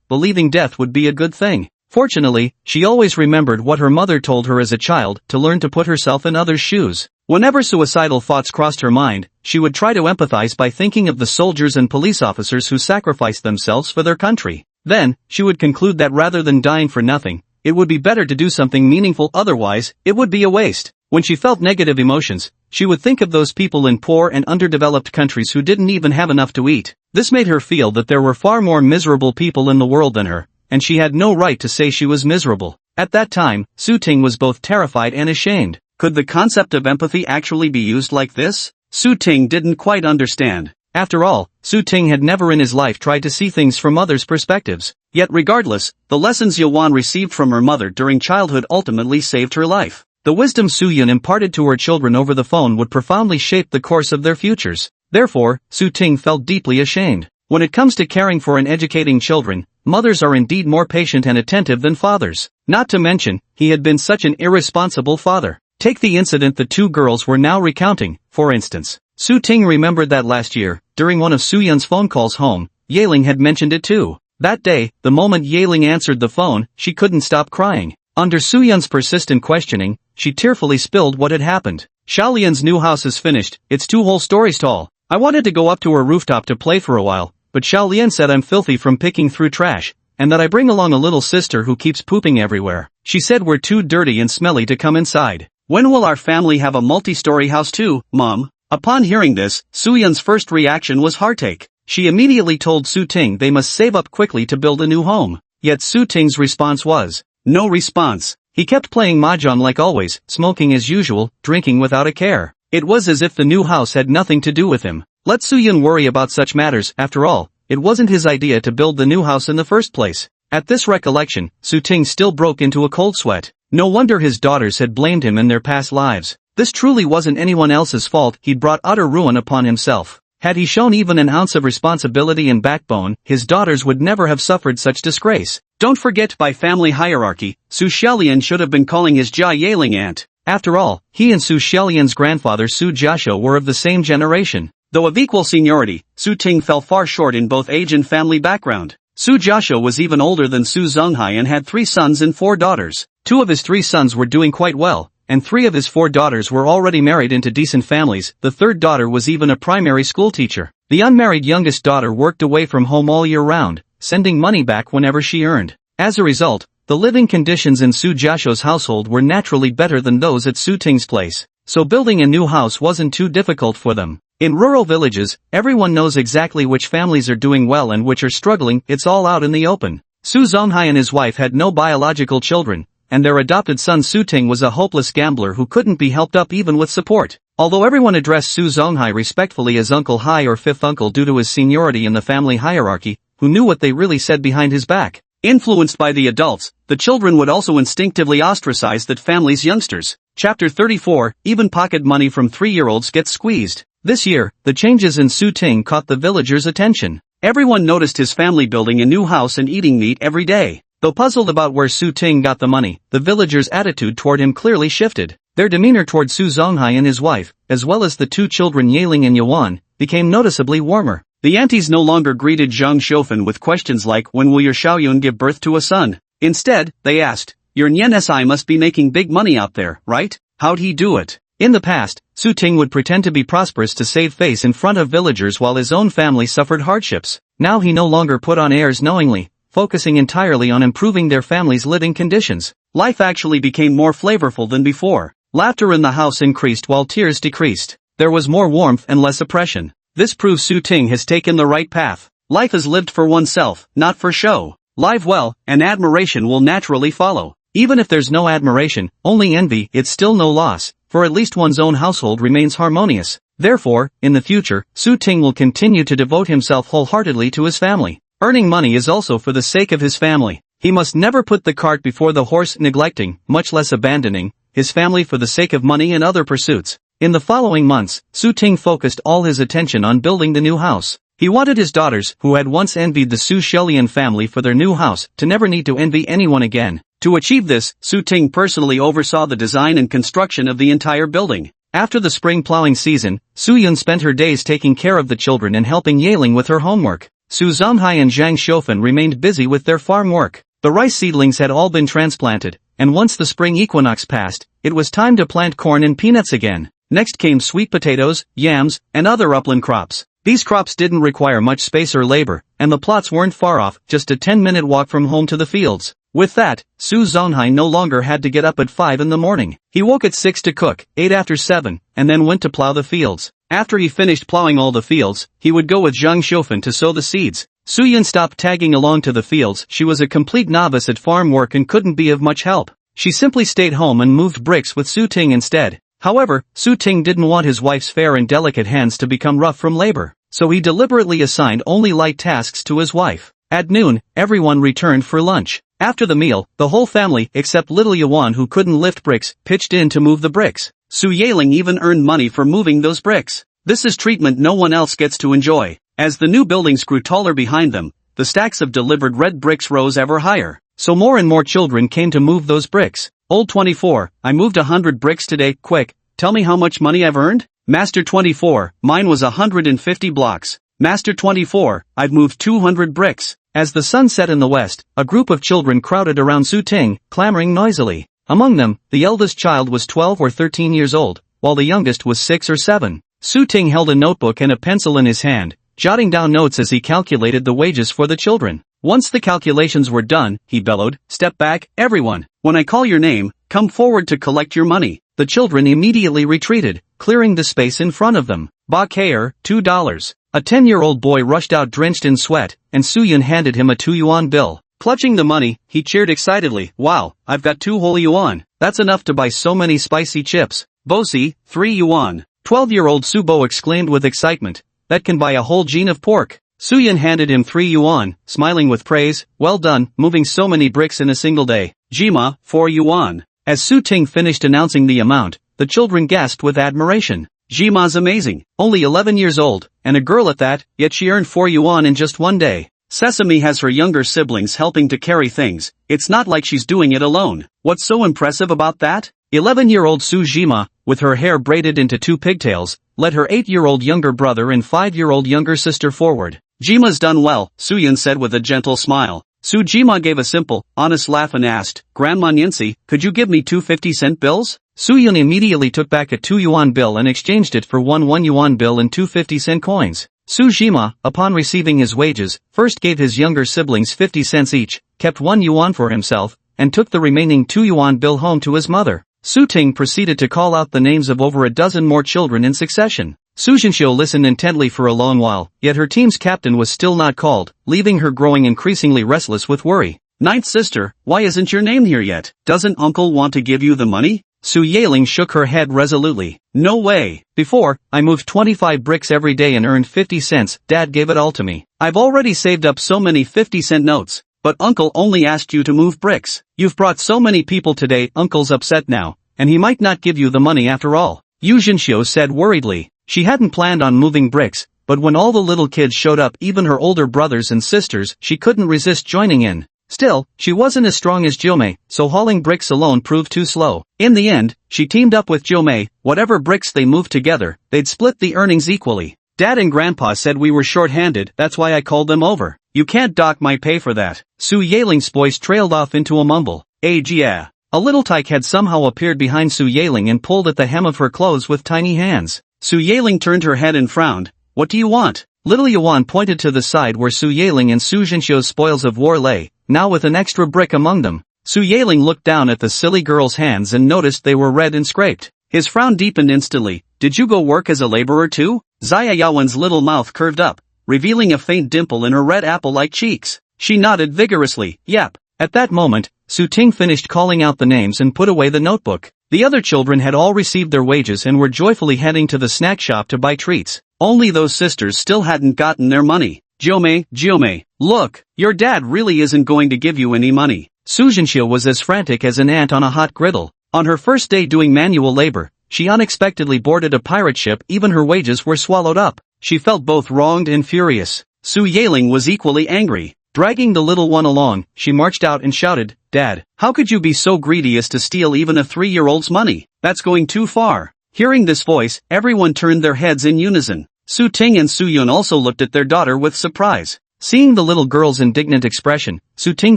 believing death would be a good thing. Fortunately, she always remembered what her mother told her as a child, to learn to put herself in others' shoes. Whenever suicidal thoughts crossed her mind, she would try to empathize by thinking of the soldiers and police officers who sacrificed themselves for their country. Then, she would conclude that rather than dying for nothing, it would be better to do something meaningful, otherwise, it would be a waste. When she felt negative emotions, she would think of those people in poor and underdeveloped countries who didn't even have enough to eat. This made her feel that there were far more miserable people in the world than her, and she had no right to say she was miserable. At that time, Su Ting was both terrified and ashamed. Could the concept of empathy actually be used like this? Su Ting didn't quite understand. After all, Su Ting had never in his life tried to see things from others' perspectives. Yet regardless, the lessons Yuan received from her mother during childhood ultimately saved her life. The wisdom Su Yun imparted to her children over the phone would profoundly shape the course of their futures. Therefore, Su Ting felt deeply ashamed. When it comes to caring for and educating children, mothers are indeed more patient and attentive than fathers. Not to mention, he had been such an irresponsible father. Take the incident the 2 girls were now recounting, for instance. Su Ting remembered that last year, during one of Su Yun's phone calls home, Yiling had mentioned it too. That day, the moment Yiling answered the phone, she couldn't stop crying. Under Su Yun's persistent questioning, she tearfully spilled what had happened. Xiaolian's new house is finished, it's 2 whole stories tall. I wanted to go up to her rooftop to play for a while, but Xiaolian said I'm filthy from picking through trash, and that I bring along a little sister who keeps pooping everywhere. She said we're too dirty and smelly to come inside. When will our family have a multi-story house too, Mom? Upon hearing this, Soo-yeon's first reaction was heartache. She immediately told Soo-ting they must save up quickly to build a new home. Yet Soo-ting's response was no response. He kept playing mahjong like always, smoking as usual, drinking without a care. It was as if the new house had nothing to do with him. Let Soo-yeon worry about such matters. After all, it wasn't his idea to build the new house in the first place. At this recollection, Soo-ting still broke into a cold sweat. No wonder his daughters had blamed him in their past lives. This truly wasn't anyone else's fault. He'd brought utter ruin upon himself. Had he shown even an ounce of responsibility and backbone, his daughters would never have suffered such disgrace. Don't forget, by family hierarchy, Su Xiaolian should have been calling his Jia Yaling aunt. After all, he and Su Xiaolian's grandfather Su Jiasho were of the same generation. Though of equal seniority, Su Ting fell far short in both age and family background. Su Jiasho was even older than Su Zhonghai and had 3 sons and 4 daughters. 2 of his 3 sons were doing quite well, and 3 of his 4 daughters were already married into decent families. The 3rd daughter was even a primary school teacher. The unmarried youngest daughter worked away from home all year round, sending money back whenever she earned. As a result, the living conditions in Su Jiasho's household were naturally better than those at Su Ting's place, so building a new house wasn't too difficult for them. In rural villages, everyone knows exactly which families are doing well and which are struggling. It's all out in the open. Su Zhonghai and his wife had no biological children, and their adopted son Su Ting was a hopeless gambler who couldn't be helped up even with support. Although everyone addressed Su Zhonghai respectfully as Uncle Hai or Fifth Uncle due to his seniority in the family hierarchy, who knew what they really said behind his back? Influenced by the adults, the children would also instinctively ostracize that family's youngsters. Chapter 34, even pocket money from 3-year-olds gets squeezed. This year, the changes in Su Ting caught the villagers' attention. Everyone noticed his family building a new house and eating meat every day. Though puzzled about where Su Ting got the money, the villagers' attitude toward him clearly shifted. Their demeanor toward Su Zhonghai and his wife, as well as the 2 children Yaling and Yuan, became noticeably warmer. The aunties no longer greeted Zhang Shofen with questions like, when will your Xiaoyun give birth to a son? Instead, they asked, your Nian Si must be making big money out there, right? How'd he do it? In the past, Su Ting would pretend to be prosperous to save face in front of villagers while his own family suffered hardships. Now he no longer put on airs knowingly, focusing entirely on improving their family's living conditions. Life actually became more flavorful than before. Laughter in the house increased while tears decreased. There was more warmth and less oppression. This proves Su Ting has taken the right path. Life is lived for oneself, not for show. Live well, and admiration will naturally follow. Even if there's no admiration, only envy, it's still no loss, for at least one's own household remains harmonious. Therefore, in the future, Su Ting will continue to devote himself wholeheartedly to his family. Earning money is also for the sake of his family. He must never put the cart before the horse, neglecting, much less abandoning, his family for the sake of money and other pursuits. In the following months, Su Ting focused all his attention on building the new house. He wanted his daughters, who had once envied the Su Xiaolian family for their new house, to never need to envy anyone again. To achieve this, Su Ting personally oversaw the design and construction of the entire building. After the spring plowing season, Su Yun spent her days taking care of the children and helping Yaling with her homework. Su Zhonghai and Zhang Shofen remained busy with their farm work. The rice seedlings had all been transplanted, and once the spring equinox passed, it was time to plant corn and peanuts again. Next came sweet potatoes, yams, and other upland crops. These crops didn't require much space or labor, and the plots weren't far off, just a 10-minute walk from home to the fields. With that, Su Zhonghai no longer had to get up at 5 in the morning. He woke at 6 to cook, ate after 7, and then went to plow the fields. After he finished plowing all the fields, he would go with Zhang Shofen to sow the seeds. Su Yun stopped tagging along to the fields. She was a complete novice at farm work and couldn't be of much help. She simply stayed home and moved bricks with Su Ting instead. However, Su Ting didn't want his wife's fair and delicate hands to become rough from labor, so he deliberately assigned only light tasks to his wife. At noon, everyone returned for lunch. After the meal, the whole family, except little Yuan who couldn't lift bricks, pitched in to move the bricks. Su Yaling even earned money for moving those bricks. This is treatment no one else gets to enjoy. As the new buildings grew taller behind them, the stacks of delivered red bricks rose ever higher, so more and more children came to move those bricks. Old 24, I moved 100 bricks today, quick, tell me how much money I've earned? Master 24, mine was 150 blocks. Master 24, I've moved 200 bricks. As the sun set in the west, a group of children crowded around Su Ting, clamoring noisily. Among them, the eldest child was 12 or 13 years old, while the youngest was 6 or 7. Su Ting held a notebook and a pencil in his hand, jotting down notes as he calculated the wages for the children. Once the calculations were done, he bellowed, "Step back, everyone. When I call your name, come forward to collect your money." The children immediately retreated, clearing the space in front of them. "Bakhair, $2. A 10-year-old boy rushed out drenched in sweat, and Suyun handed him a 2 yuan bill. Clutching the money, he cheered excitedly, "Wow, I've got 2 whole yuan. That's enough to buy so many spicy chips." "Bosi, 3 yuan. 12-year-old Subo exclaimed with excitement, "That can buy a whole gene of pork." Suyun handed him 3 yuan, smiling with praise, "Well done, moving so many bricks in a single day." "Jima, 4 yuan. As Su Ting finished announcing the amount, the children gasped with admiration. "Jima's amazing. Only 11 years old, and a girl at that, yet she earned 4 yuan in just one day. Sesame has her younger siblings helping to carry things. It's not like she's doing it alone." "What's so impressive about that?" 11-year-old Su Jima, with her hair braided into 2 pigtails, led her 8-year-old younger brother and 5-year-old younger sister forward. "Jima's done well," Suyun said with a gentle smile. Su Jima gave a simple, honest laugh and asked, "Grandma Nyensi, could you give me 2 50-cent bills?" Suyun immediately took back a 2 yuan bill and exchanged it for 1 yuan bill and 2 50-cent coins. Su Jima, upon receiving his wages, first gave his younger siblings 50 cents each, kept 1 yuan for himself, and took the remaining 2 yuan bill home to his mother. Su Ting proceeded to call out the names of over a dozen more children in succession. Su Jinxiu listened intently for a long while, yet her team's captain was still not called, leaving her growing increasingly restless with worry. "Ninth sister, why isn't your name here yet? Doesn't uncle want to give you the money?" Su Yaling shook her head resolutely. "No way. Before, I moved 25 bricks every day and earned 50 cents, Dad gave it all to me. I've already saved up so many 50-cent notes. But Uncle only asked you to move bricks. You've brought so many people today, Uncle's upset now, and he might not give you the money after all." Yu Jinxiu said worriedly. She hadn't planned on moving bricks, but when all the little kids showed up, even her older brothers and sisters, she couldn't resist joining in. Still, she wasn't as strong as Jiumei, so hauling bricks alone proved too slow. In the end, she teamed up with Jiumei. Whatever bricks they moved together, they'd split the earnings equally. "Dad and Grandpa said we were short-handed, that's why I called them over. You can't dock my pay for that." Su Yaling's voice trailed off into a mumble. Yeah. A little tyke had somehow appeared behind Su Yaling and pulled at the hem of her clothes with tiny hands. Su Yaling turned her head and frowned. "What do you want?" Little Yuan pointed to the side where Su Yaling and Su Jinxiu's spoils of war lay, now with an extra brick among them. Su Yaling looked down at the silly girl's hands and noticed they were red and scraped. His frown deepened instantly. "Did you go work as a laborer too?" Xia Yawen's little mouth curved up, revealing a faint dimple in her red apple-like cheeks. She nodded vigorously. "Yep." At that moment, Su Ting finished calling out the names and put away the notebook. The other children had all received their wages and were joyfully heading to the snack shop to buy treats. Only those sisters still hadn't gotten their money. Jiumei, look, your dad really isn't going to give you any money." Su Jinxiu was as frantic as an ant on a hot griddle. On her first day doing manual labor, she unexpectedly boarded a pirate ship. Even her wages were swallowed up. She felt both wronged and furious. Su Yaling was equally angry. Dragging the little one along, she marched out and shouted, "Dad, how could you be so greedy as to steal even a 3-year-old's money? That's going too far." Hearing this voice, everyone turned their heads in unison. Su Ting and Su Yun also looked at their daughter with surprise. Seeing the little girl's indignant expression, Su Ting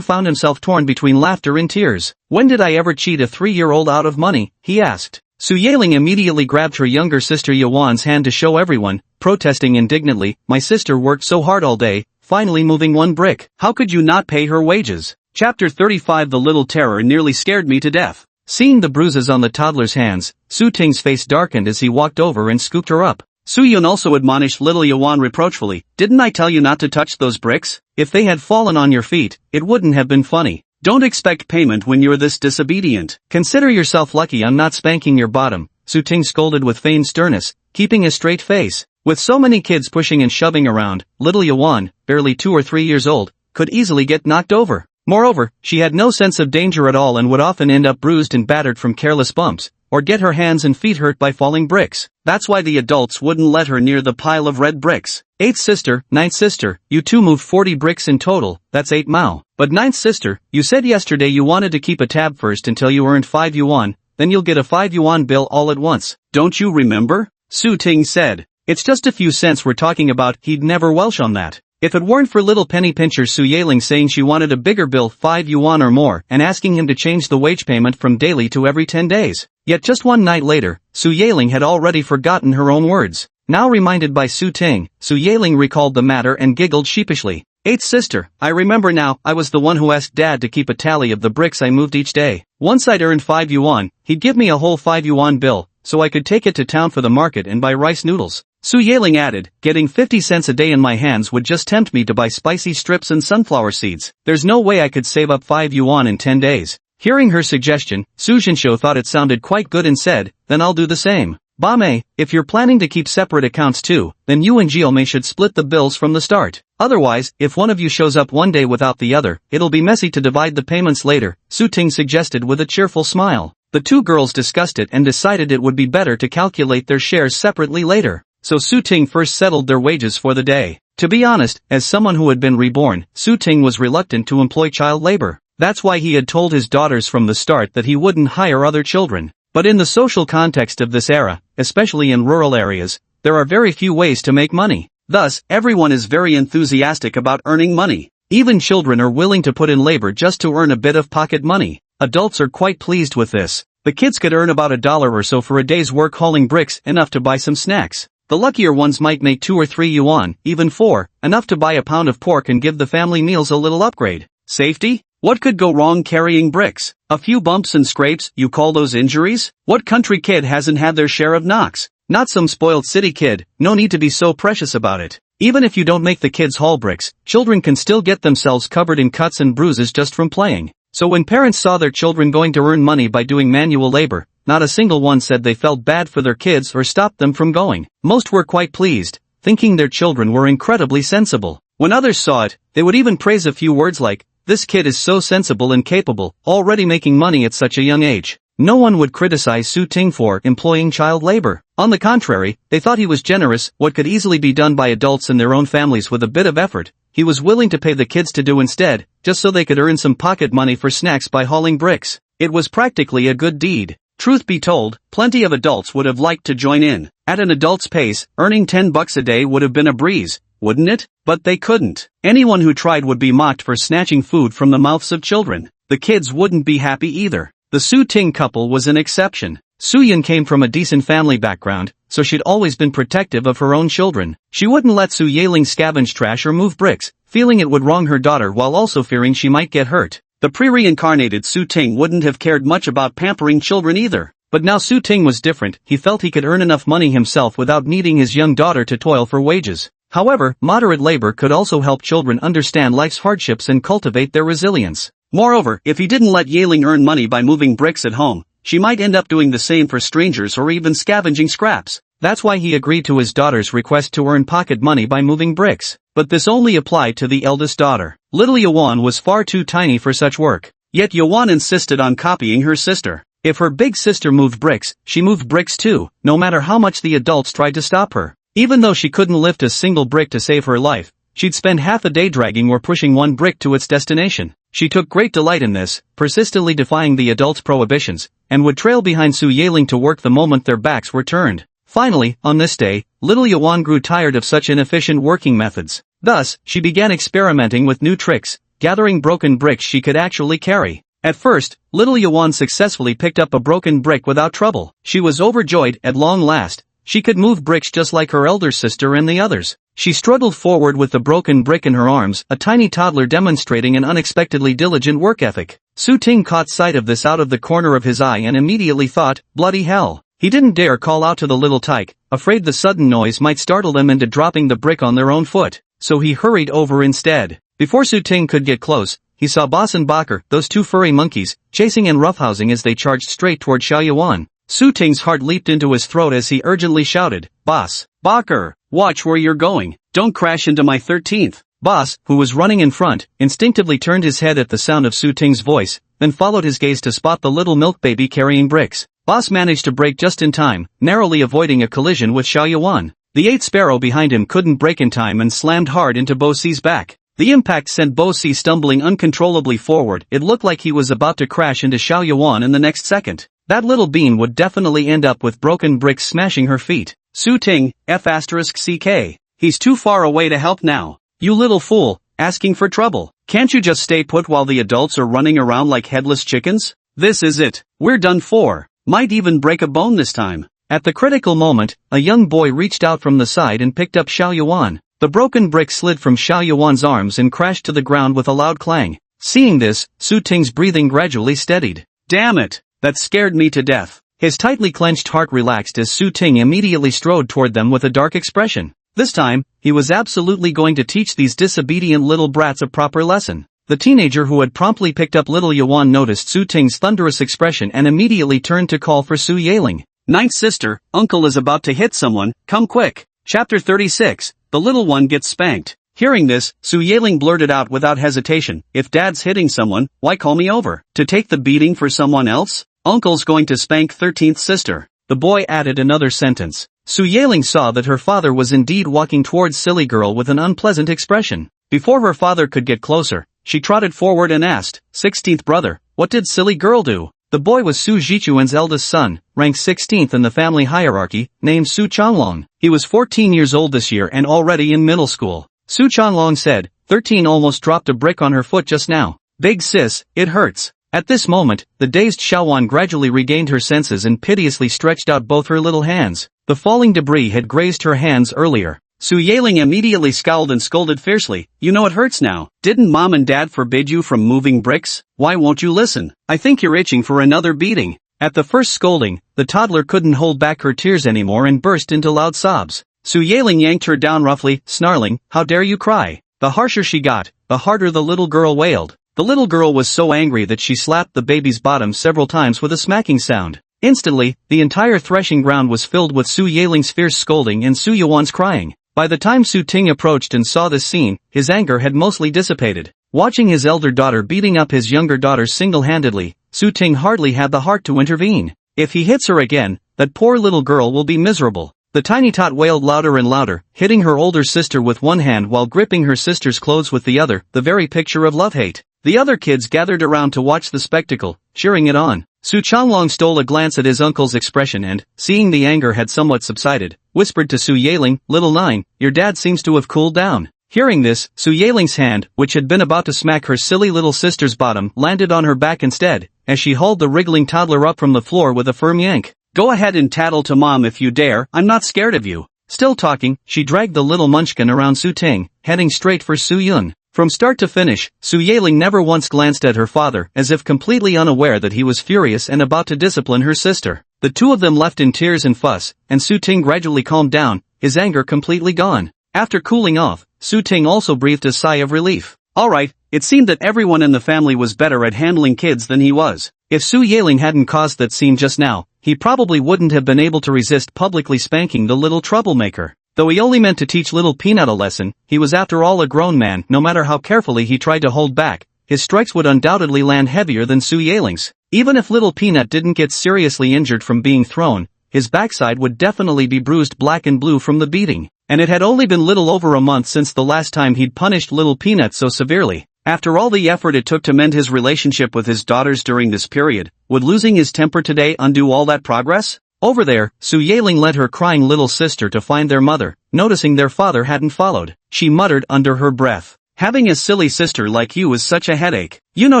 found himself torn between laughter and tears. "When did I ever cheat a 3-year-old out of money?" he asked. Su Yaling immediately grabbed her younger sister Yuan's hand to show everyone, protesting indignantly, "My sister worked so hard all day, finally moving 1 brick. How could you not pay her wages?" Chapter 35. The little terror nearly scared me to death. Seeing the bruises on the toddler's hands, Su Ting's face darkened as he walked over and scooped her up. Su Yun also admonished little Yuan reproachfully, "Didn't I tell you not to touch those bricks? If they had fallen on your feet, it wouldn't have been funny. Don't expect payment when you're this disobedient. Consider yourself lucky I'm not spanking your bottom," Su Ting scolded with feigned sternness, keeping a straight face. With so many kids pushing and shoving around, little Yuan, barely 2 or 3 years old, could easily get knocked over. Moreover, she had no sense of danger at all and would often end up bruised and battered from careless bumps, or get her hands and feet hurt by falling bricks. That's why the adults wouldn't let her near the pile of red bricks. "Eighth sister, ninth sister, you two moved 40 bricks in total, that's 8 mao. But ninth sister, you said yesterday you wanted to keep a tab first until you earned 5 yuan, then you'll get a 5 yuan bill all at once. Don't you remember?" Su Ting said. "It's just a few cents we're talking about." He'd never welsh on that. If it weren't for little penny pincher Su Yaling saying she wanted a bigger bill, 5 yuan or more, and asking him to change the wage payment from daily to every 10 days. Yet just one night later, Su Yaling had already forgotten her own words. Now reminded by Su Ting, Su Yeling recalled the matter and giggled sheepishly. Eighth sister, I remember now, I was the one who asked Dad to keep a tally of the bricks I moved each day. Once I'd earned 5 yuan, he'd give me a whole 5 yuan bill, so I could take it to town for the market and buy rice noodles. Su Yeling added, getting 50 cents a day in my hands would just tempt me to buy spicy strips and sunflower seeds. There's no way I could save up 5 yuan in 10 days. Hearing her suggestion, Su Jinsho thought it sounded quite good and said, then I'll do the same. Ba Mei, if you're planning to keep separate accounts too, then you and Jiao Mei should split the bills from the start. Otherwise, if one of you shows up one day without the other, it'll be messy to divide the payments later, Su Ting suggested with a cheerful smile. The two girls discussed it and decided it would be better to calculate their shares separately later. So Su Ting first settled their wages for the day. To be honest, as someone who had been reborn, Su Ting was reluctant to employ child labor. That's why he had told his daughters from the start that he wouldn't hire other children. But in the social context of this era, especially in rural areas, there are very few ways to make money. Thus, everyone is very enthusiastic about earning money. Even children are willing to put in labor just to earn a bit of pocket money. Adults are quite pleased with this. The kids could earn about $1 or so for a day's work hauling bricks, enough to buy some snacks. The luckier ones might make 2 or 3 yuan, even 4, enough to buy a pound of pork and give the family meals a little upgrade. Safety? What could go wrong carrying bricks? A few bumps and scrapes, you call those injuries? What country kid hasn't had their share of knocks? Not some spoiled city kid, no need to be so precious about it. Even if you don't make the kids haul bricks, children can still get themselves covered in cuts and bruises just from playing. So when parents saw their children going to earn money by doing manual labor, not a single one said they felt bad for their kids or stopped them from going. Most were quite pleased, thinking their children were incredibly sensible. When others saw it, they would even praise a few words like, "This kid is so sensible and capable, already making money at such a young age." No one would criticize Su Ting for employing child labor. On the contrary, they thought he was generous. What could easily be done by adults in their own families with a bit of effort, he was willing to pay the kids to do instead, just so they could earn some pocket money for snacks by hauling bricks. It was practically a good deed. Truth be told, plenty of adults would have liked to join in. At an adult's pace, earning $10 a day would have been a breeze, wouldn't it? But they couldn't. Anyone who tried would be mocked for snatching food from the mouths of children. The kids wouldn't be happy either. The Su Ting couple was an exception. Su Yan came from a decent family background, so she'd always been protective of her own children. She wouldn't let Su Yeling scavenge trash or move bricks, feeling it would wrong her daughter while also fearing she might get hurt. The pre-reincarnated Su Ting wouldn't have cared much about pampering children either. But now Su Ting was different. He felt he could earn enough money himself without needing his young daughter to toil for wages. However, moderate labor could also help children understand life's hardships and cultivate their resilience. Moreover, if he didn't let Yeling earn money by moving bricks at home, she might end up doing the same for strangers or even scavenging scraps. That's why he agreed to his daughter's request to earn pocket money by moving bricks. But this only applied to the eldest daughter. Little Yuan was far too tiny for such work. Yet Yuan insisted on copying her sister. If her big sister moved bricks, she moved bricks too, no matter how much the adults tried to stop her. Even though she couldn't lift a single brick to save her life, she'd spend half a day dragging or pushing one brick to its destination. She took great delight in this, persistently defying the adults' prohibitions, and would trail behind Su Yeling to work the moment their backs were turned. Finally, on this day, little Yuan grew tired of such inefficient working methods. Thus, she began experimenting with new tricks, gathering broken bricks she could actually carry. At first, little Yuan successfully picked up a broken brick without trouble. She was overjoyed. At long last, she could move bricks just like her elder sister and the others. She struggled forward with the broken brick in her arms, a tiny toddler demonstrating an unexpectedly diligent work ethic. Su Ting caught sight of this out of the corner of his eye and immediately thought, bloody hell. He didn't dare call out to the little tyke, afraid the sudden noise might startle them into dropping the brick on their own foot. So he hurried over instead. Before Su Ting could get close, he saw Boss and Bakr, those two furry monkeys, chasing and roughhousing as they charged straight toward Xiao Yuan. Su Ting's heart leaped into his throat as he urgently shouted, Boss, Bakr, watch where you're going, don't crash into my 13th. Boss, who was running in front, instinctively turned his head at the sound of Su Ting's voice, then followed his gaze to spot the little milk baby carrying bricks. Boss managed to brake just in time, narrowly avoiding a collision with Xiao Yuan. The 8th sparrow behind him couldn't brake in time and slammed hard into Bo Si's back. The impact sent Bo Si stumbling uncontrollably forward. It looked like he was about to crash into Xiao Yuan in the next second. That little bean would definitely end up with broken bricks smashing her feet. Su Ting, F***CK. He's too far away to help now. You little fool, asking for trouble. Can't you just stay put while the adults are running around like headless chickens? This is it. We're done for. Might even break a bone this time. At the critical moment, a young boy reached out from the side and picked up Xiao Yuan. The broken brick slid from Xiao Yuan's arms and crashed to the ground with a loud clang. Seeing this, Su Ting's breathing gradually steadied. Damn it! That scared me to death. His tightly clenched heart relaxed as Su Ting immediately strode toward them with a dark expression. This time, he was absolutely going to teach these disobedient little brats a proper lesson. The teenager who had promptly picked up little Yuan noticed Su Ting's thunderous expression and immediately turned to call for Su Yaling. Ninth sister, uncle is about to hit someone, come quick. Chapter 36, the little one gets spanked. Hearing this, Su Yaling blurted out without hesitation, if dad's hitting someone, why call me over? To take the beating for someone else? Uncle's going to spank 13th sister. The boy added another sentence. Su Yaling saw that her father was indeed walking towards silly girl with an unpleasant expression. Before her father could get closer, she trotted forward and asked, 16th brother, what did silly girl do? The boy was Su Jichuan's eldest son, ranked 16th in the family hierarchy, named Su Changlong. He was 14 years old this year and already in middle school. Su Changlong said, 13 almost dropped a brick on her foot just now. Big sis, it hurts. At this moment, the dazed Xiaowan gradually regained her senses and piteously stretched out both her little hands. The falling debris had grazed her hands earlier. Su Yaling immediately scowled and scolded fiercely, you know it hurts now. Didn't mom and dad forbid you from moving bricks? Why won't you listen? I think you're itching for another beating. At the first scolding, the toddler couldn't hold back her tears anymore and burst into loud sobs. Su Yaling yanked her down roughly, snarling, how dare you cry? The harsher she got, the harder the little girl wailed. The little girl was so angry that she slapped the baby's bottom several times with a smacking sound. Instantly, the entire threshing ground was filled with Su Yaling's fierce scolding and Su Yuan's crying. By the time Su Ting approached and saw this scene, his anger had mostly dissipated. Watching his elder daughter beating up his younger daughter single-handedly, Su Ting hardly had the heart to intervene. If he hits her again, that poor little girl will be miserable. The tiny tot wailed louder and louder, hitting her older sister with one hand while gripping her sister's clothes with the other, the very picture of love-hate. The other kids gathered around to watch the spectacle, cheering it on. Su Changlong stole a glance at his uncle's expression and, seeing the anger had somewhat subsided, whispered to Su Yaling, little nine, your dad seems to have cooled down. Hearing this, Su Yaling's hand, which had been about to smack her silly little sister's bottom, landed on her back instead, as she hauled the wriggling toddler up from the floor with a firm yank. Go ahead and tattle to mom if you dare, I'm not scared of you. Still talking, she dragged the little munchkin around Su Ting, heading straight for Su Yun. From start to finish, Su Yaling never once glanced at her father, as if completely unaware that he was furious and about to discipline her sister. The two of them left in tears and fuss, and Su Ting gradually calmed down, his anger completely gone. After cooling off, Su Ting also breathed a sigh of relief. Alright, it seemed that everyone in the family was better at handling kids than he was. If Su Yaling hadn't caused that scene just now, he probably wouldn't have been able to resist publicly spanking the little troublemaker. Though he only meant to teach little Peanut a lesson, he was after all a grown man. No matter how carefully he tried to hold back, his strikes would undoubtedly land heavier than Su Yaling's. Even if little Peanut didn't get seriously injured from being thrown, his backside would definitely be bruised black and blue from the beating. And it had only been little over a month since the last time he'd punished little Peanut so severely. After all the effort it took to mend his relationship with his daughters during this period, would losing his temper today undo all that progress? Over there, Su Yaling led her crying little sister to find their mother. Noticing their father hadn't followed, she muttered under her breath, having a silly sister like you is such a headache. You know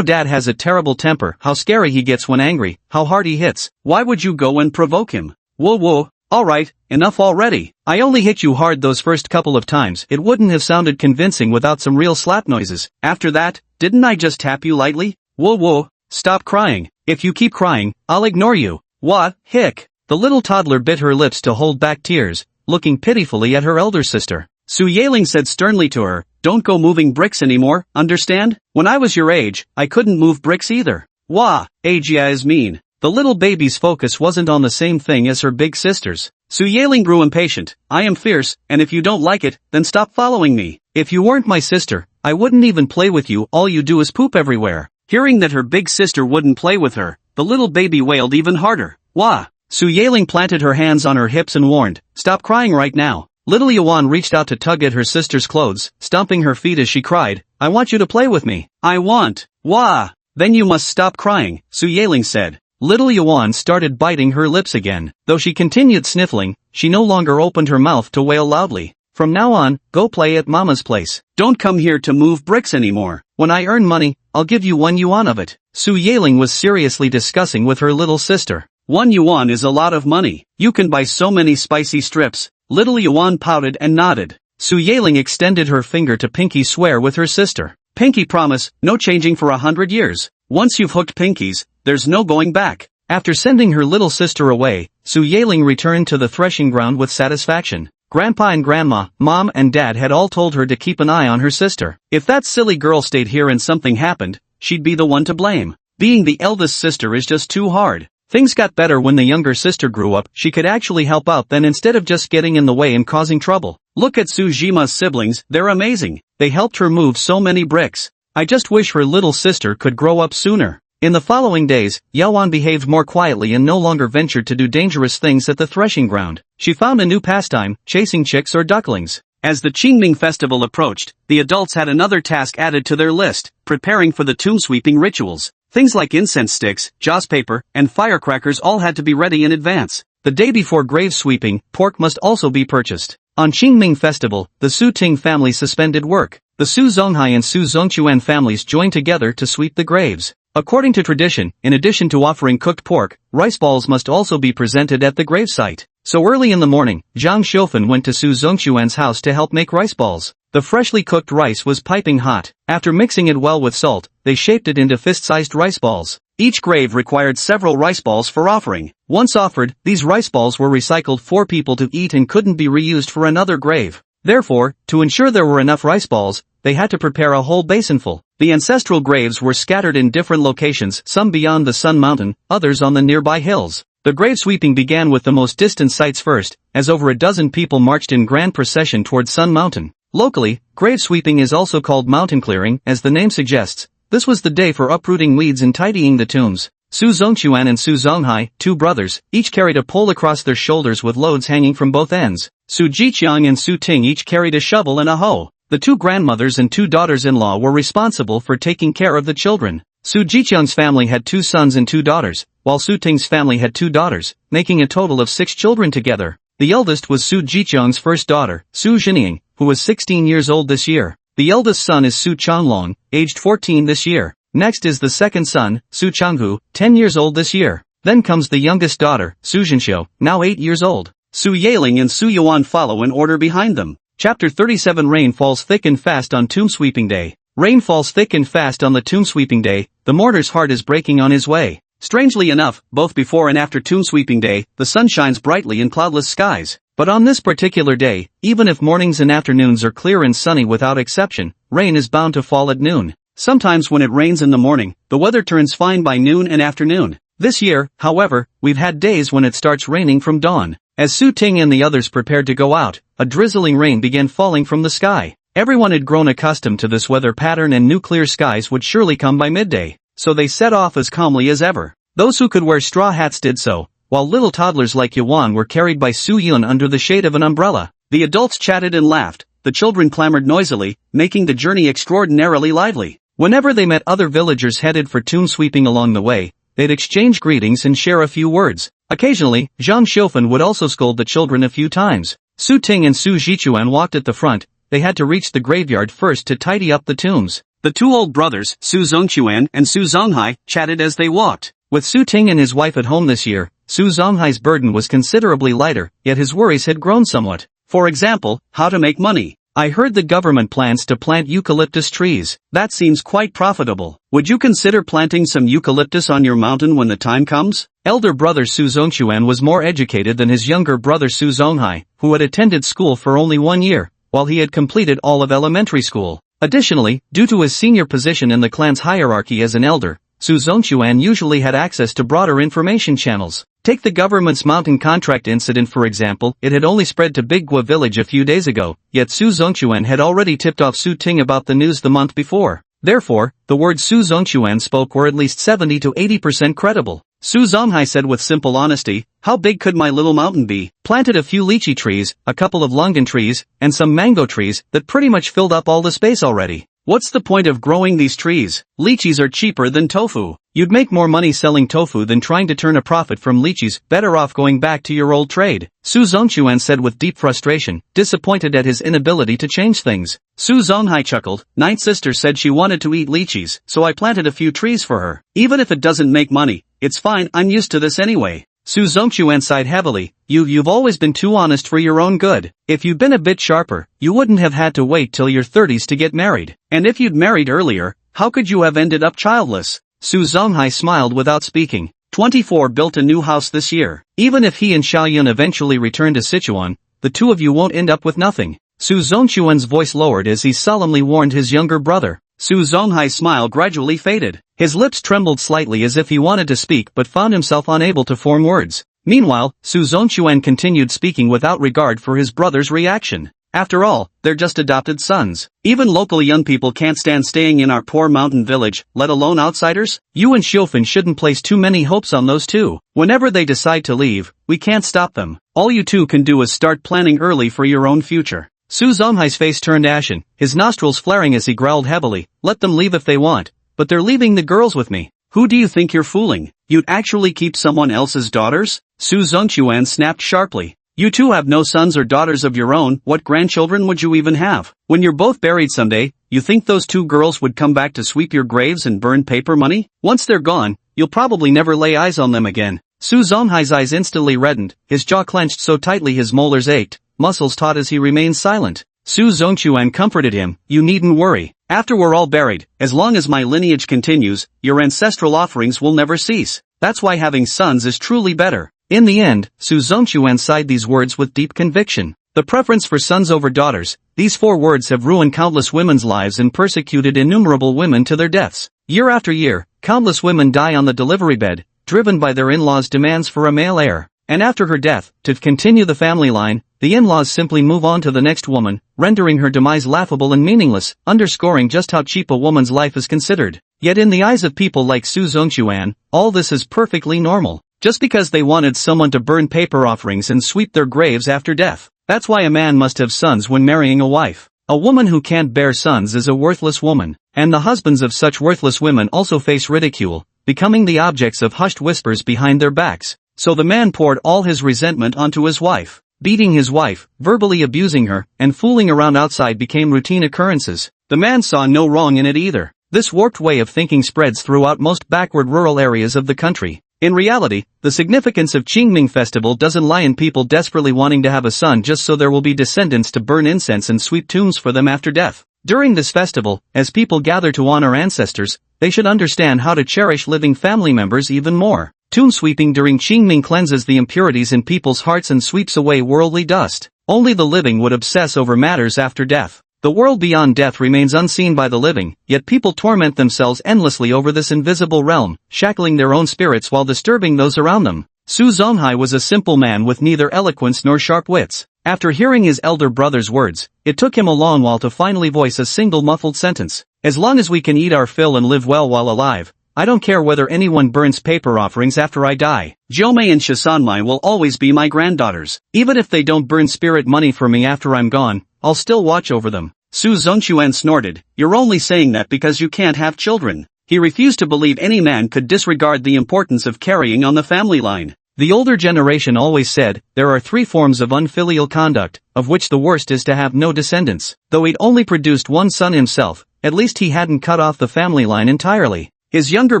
dad has a terrible temper, how scary he gets when angry, how hard he hits. Why would you go and provoke him? Whoa, alright, enough already. I only hit you hard those first couple of times. It wouldn't have sounded convincing without some real slap noises. After that, didn't I just tap you lightly? Whoa, stop crying. If you keep crying, I'll ignore you. What, hick? The little toddler bit her lips to hold back tears, looking pitifully at her elder sister. Su Yaling said sternly to her, don't go moving bricks anymore, understand? When I was your age, I couldn't move bricks either. Wah, age ya is mean. The little baby's focus wasn't on the same thing as her big sister's. Su Yaling grew impatient. I am fierce, and if you don't like it, then stop following me. If you weren't my sister, I wouldn't even play with you, all you do is poop everywhere. Hearing that her big sister wouldn't play with her, the little baby wailed even harder. Wah! Su Yaling planted her hands on her hips and warned, stop crying right now. Little Yuan reached out to tug at her sister's clothes, stomping her feet as she cried, I want you to play with me. I want. Wah! Then you must stop crying, Su Yaling said. Little Yuan started biting her lips again. Though she continued sniffling, she no longer opened her mouth to wail loudly. From now on, go play at Mama's place. Don't come here to move bricks anymore. When I earn money, I'll give you 1 yuan of it. Su Yaling was seriously discussing with her little sister. 1 yuan is a lot of money. You can buy so many spicy strips. Little Yuan pouted and nodded. Su Yaling extended her finger to Pinky. Swear with her sister. Pinky promise, no changing for 100 years. Once you've hooked pinkies, there's no going back. After sending her little sister away, Su Yaling returned to the threshing ground with satisfaction. Grandpa and Grandma, Mom and Dad had all told her to keep an eye on her sister. If that silly girl stayed here and something happened, she'd be the one to blame. Being the eldest sister is just too hard. Things got better when the younger sister grew up. She could actually help out then instead of just getting in the way and causing trouble. Look at Sujima's siblings, they're amazing. They helped her move so many bricks. I just wish her little sister could grow up sooner. In the following days, Yawan behaved more quietly and no longer ventured to do dangerous things at the threshing ground. She found a new pastime, chasing chicks or ducklings. As the Qingming festival approached, the adults had another task added to their list, preparing for the tomb sweeping rituals. Things like incense sticks, joss paper, and firecrackers all had to be ready in advance. The day before grave sweeping, pork must also be purchased. On Qingming festival, the Su Ting family suspended work. The Su Zonghai and Su Zongquan families joined together to sweep the graves. According to tradition, in addition to offering cooked pork, rice balls must also be presented at the gravesite. So early in the morning, Zhang Xiufan went to Su Zongquan's house to help make rice balls. The freshly cooked rice was piping hot. After mixing it well with salt, they shaped it into fist-sized rice balls. Each grave required several rice balls for offering. Once offered, these rice balls were recycled for people to eat and couldn't be reused for another grave. Therefore, to ensure there were enough rice balls, they had to prepare a whole basinful. The ancestral graves were scattered in different locations, some beyond the Sun Mountain, others on the nearby hills. The grave sweeping began with the most distant sites first, as over a dozen people marched in grand procession towards Sun Mountain. Locally, grave sweeping is also called mountain clearing, as the name suggests. This was the day for uprooting weeds and tidying the tombs. Su Zongquan and Su Zonghai, two brothers, each carried a pole across their shoulders with loads hanging from both ends. Su Jiqiang and Su Ting each carried a shovel and a hoe. The two grandmothers and two daughters-in-law were responsible for taking care of the children. Su Jiqiang's family had 2 sons and 2 daughters, while Su Ting's family had 2 daughters, making a total of 6 children together. The eldest was Su Jiqiang's first daughter, Su Zhinying, who was 16 years old this year. The eldest son is Su Changlong, aged 14 this year. Next is the second son, Su Changhu, 10 years old this year. Then comes the youngest daughter, Su Zhenxiu, now 8 years old. Su Yaling and Su Yuan follow in order behind them. Chapter 37. Rain falls thick and fast on tomb sweeping day. Rain falls thick and fast on the tomb sweeping day. The mourner's heart is breaking on his way. Strangely enough, both before and after tomb sweeping day, the sun shines brightly in cloudless skies. But on this particular day, even if mornings and afternoons are clear and sunny without exception, rain is bound to fall at noon. Sometimes when it rains in the morning, the weather turns fine by noon and afternoon. This year, however, we've had days when it starts raining from dawn. As Su Ting and the others prepared to go out, a drizzling rain began falling from the sky. Everyone had grown accustomed to this weather pattern and knew clear skies would surely come by midday, so they set off as calmly as ever. Those who could wear straw hats did so, while little toddlers like Yuan were carried by Su Yun under the shade of an umbrella. The adults chatted and laughed, the children clamored noisily, making the journey extraordinarily lively. Whenever they met other villagers headed for tomb sweeping along the way, they'd exchange greetings and share a few words. Occasionally, Zhang Xiufan would also scold the children a few times. Su Ting and Su Jichuan walked at the front. They had to reach the graveyard first to tidy up the tombs. The 2 old brothers, Su Zongquan and Su Zonghai, chatted as they walked. With Su Ting and his wife at home this year, Su Zonghai's burden was considerably lighter, yet his worries had grown somewhat. For example, how to make money. I heard the government plans to plant eucalyptus trees. That seems quite profitable. Would you consider planting some eucalyptus on your mountain when the time comes? Elder brother Su Zongquan was more educated than his younger brother Su Zonghai, who had attended school for only 1 year, while he had completed all of elementary school. Additionally, due to his senior position in the clan's hierarchy as an elder, Su Zongquan usually had access to broader information channels. Take the government's mountain contract incident for example. It had only spread to Bigua village a few days ago, yet Su Zongquan had already tipped off Su Ting about the news the month before. Therefore, the words Su Zongquan spoke were at least 70 to 80% credible. Su Zonghai said with simple honesty, "How big could my little mountain be?" Planted a few lychee trees, a couple of longan trees, and some mango trees that pretty much filled up all the space already. What's the point of growing these trees? Lychees are cheaper than tofu. You'd make more money selling tofu than trying to turn a profit from lychees. Better off going back to your old trade. Su Zongquan said with deep frustration, disappointed at his inability to change things. Su Zonghai chuckled. Ninth sister said she wanted to eat lychees, so I planted a few trees for her. Even if it doesn't make money, it's fine, I'm used to this anyway. Su Zongchuan sighed heavily. You've always been too honest for your own good. If you'd been a bit sharper, you wouldn't have had to wait till your 30s to get married. And if you'd married earlier, how could you have ended up childless? Su Zonghai smiled without speaking. 24 built a new house this year. Even if he and Xiaoyun eventually return to Sichuan, the two of you won't end up with nothing. Su Zongchuan's voice lowered as he solemnly warned his younger brother. Su Zonghai's smile gradually faded. His lips trembled slightly as if he wanted to speak but found himself unable to form words. Meanwhile, Su Zongchuan continued speaking without regard for his brother's reaction. After all, they're just adopted sons. Even local young people can't stand staying in our poor mountain village, let alone outsiders. You and Xiofan shouldn't place too many hopes on those two. Whenever they decide to leave, we can't stop them. All you two can do is start planning early for your own future. Su Zonghai's face turned ashen, his nostrils flaring as he growled heavily. Let them leave if they want, but they're leaving the girls with me. Who do you think you're fooling? You'd actually keep someone else's daughters? Su Zongchuan snapped sharply. You two have no sons or daughters of your own, what grandchildren would you even have? When you're both buried someday, you think those two girls would come back to sweep your graves and burn paper money? Once they're gone, you'll probably never lay eyes on them again. Su Zonghai's eyes instantly reddened, his jaw clenched so tightly his molars ached, muscles taut as he remained silent. Su Zongchuan comforted him. You needn't worry. After we're all buried, as long as my lineage continues, your ancestral offerings will never cease. That's why having sons is truly better. In the end, Su Zongchuan sighed these words with deep conviction. The preference for sons over daughters, these 4 words have ruined countless women's lives and persecuted innumerable women to their deaths. Year after year, countless women die on the delivery bed, driven by their in-laws' demands for a male heir. And after her death, to continue the family line, the in-laws simply move on to the next woman, rendering her demise laughable and meaningless, underscoring just how cheap a woman's life is considered. Yet in the eyes of people like Su Zongchuan, all this is perfectly normal. Just because they wanted someone to burn paper offerings and sweep their graves after death. That's why a man must have sons when marrying a wife. A woman who can't bear sons is a worthless woman, and the husbands of such worthless women also face ridicule, becoming the objects of hushed whispers behind their backs. So the man poured all his resentment onto his wife. Beating his wife, verbally abusing her, and fooling around outside became routine occurrences. The man saw no wrong in it either. This warped way of thinking spreads throughout most backward rural areas of the country. In reality, the significance of Qingming Festival doesn't lie in people desperately wanting to have a son just so there will be descendants to burn incense and sweep tombs for them after death. During this festival, as people gather to honor ancestors, they should understand how to cherish living family members even more. Tomb sweeping during Qingming cleanses the impurities in people's hearts and sweeps away worldly dust. Only the living would obsess over matters after death. The world beyond death remains unseen by the living, yet people torment themselves endlessly over this invisible realm, shackling their own spirits while disturbing those around them. Su Zonghai was a simple man with neither eloquence nor sharp wits. After hearing his elder brother's words, it took him a long while to finally voice a single muffled sentence. As long as we can eat our fill and live well while alive, I don't care whether anyone burns paper offerings after I die. Jiumei and Shisanmai will always be my granddaughters. Even if they don't burn spirit money for me after I'm gone, I'll still watch over them. Su Zongchuan snorted. You're only saying that because you can't have children. He refused to believe any man could disregard the importance of carrying on the family line. The older generation always said, there are 3 forms of unfilial conduct, of which the worst is to have no descendants. Though he'd only produced one son himself, at least he hadn't cut off the family line entirely. His younger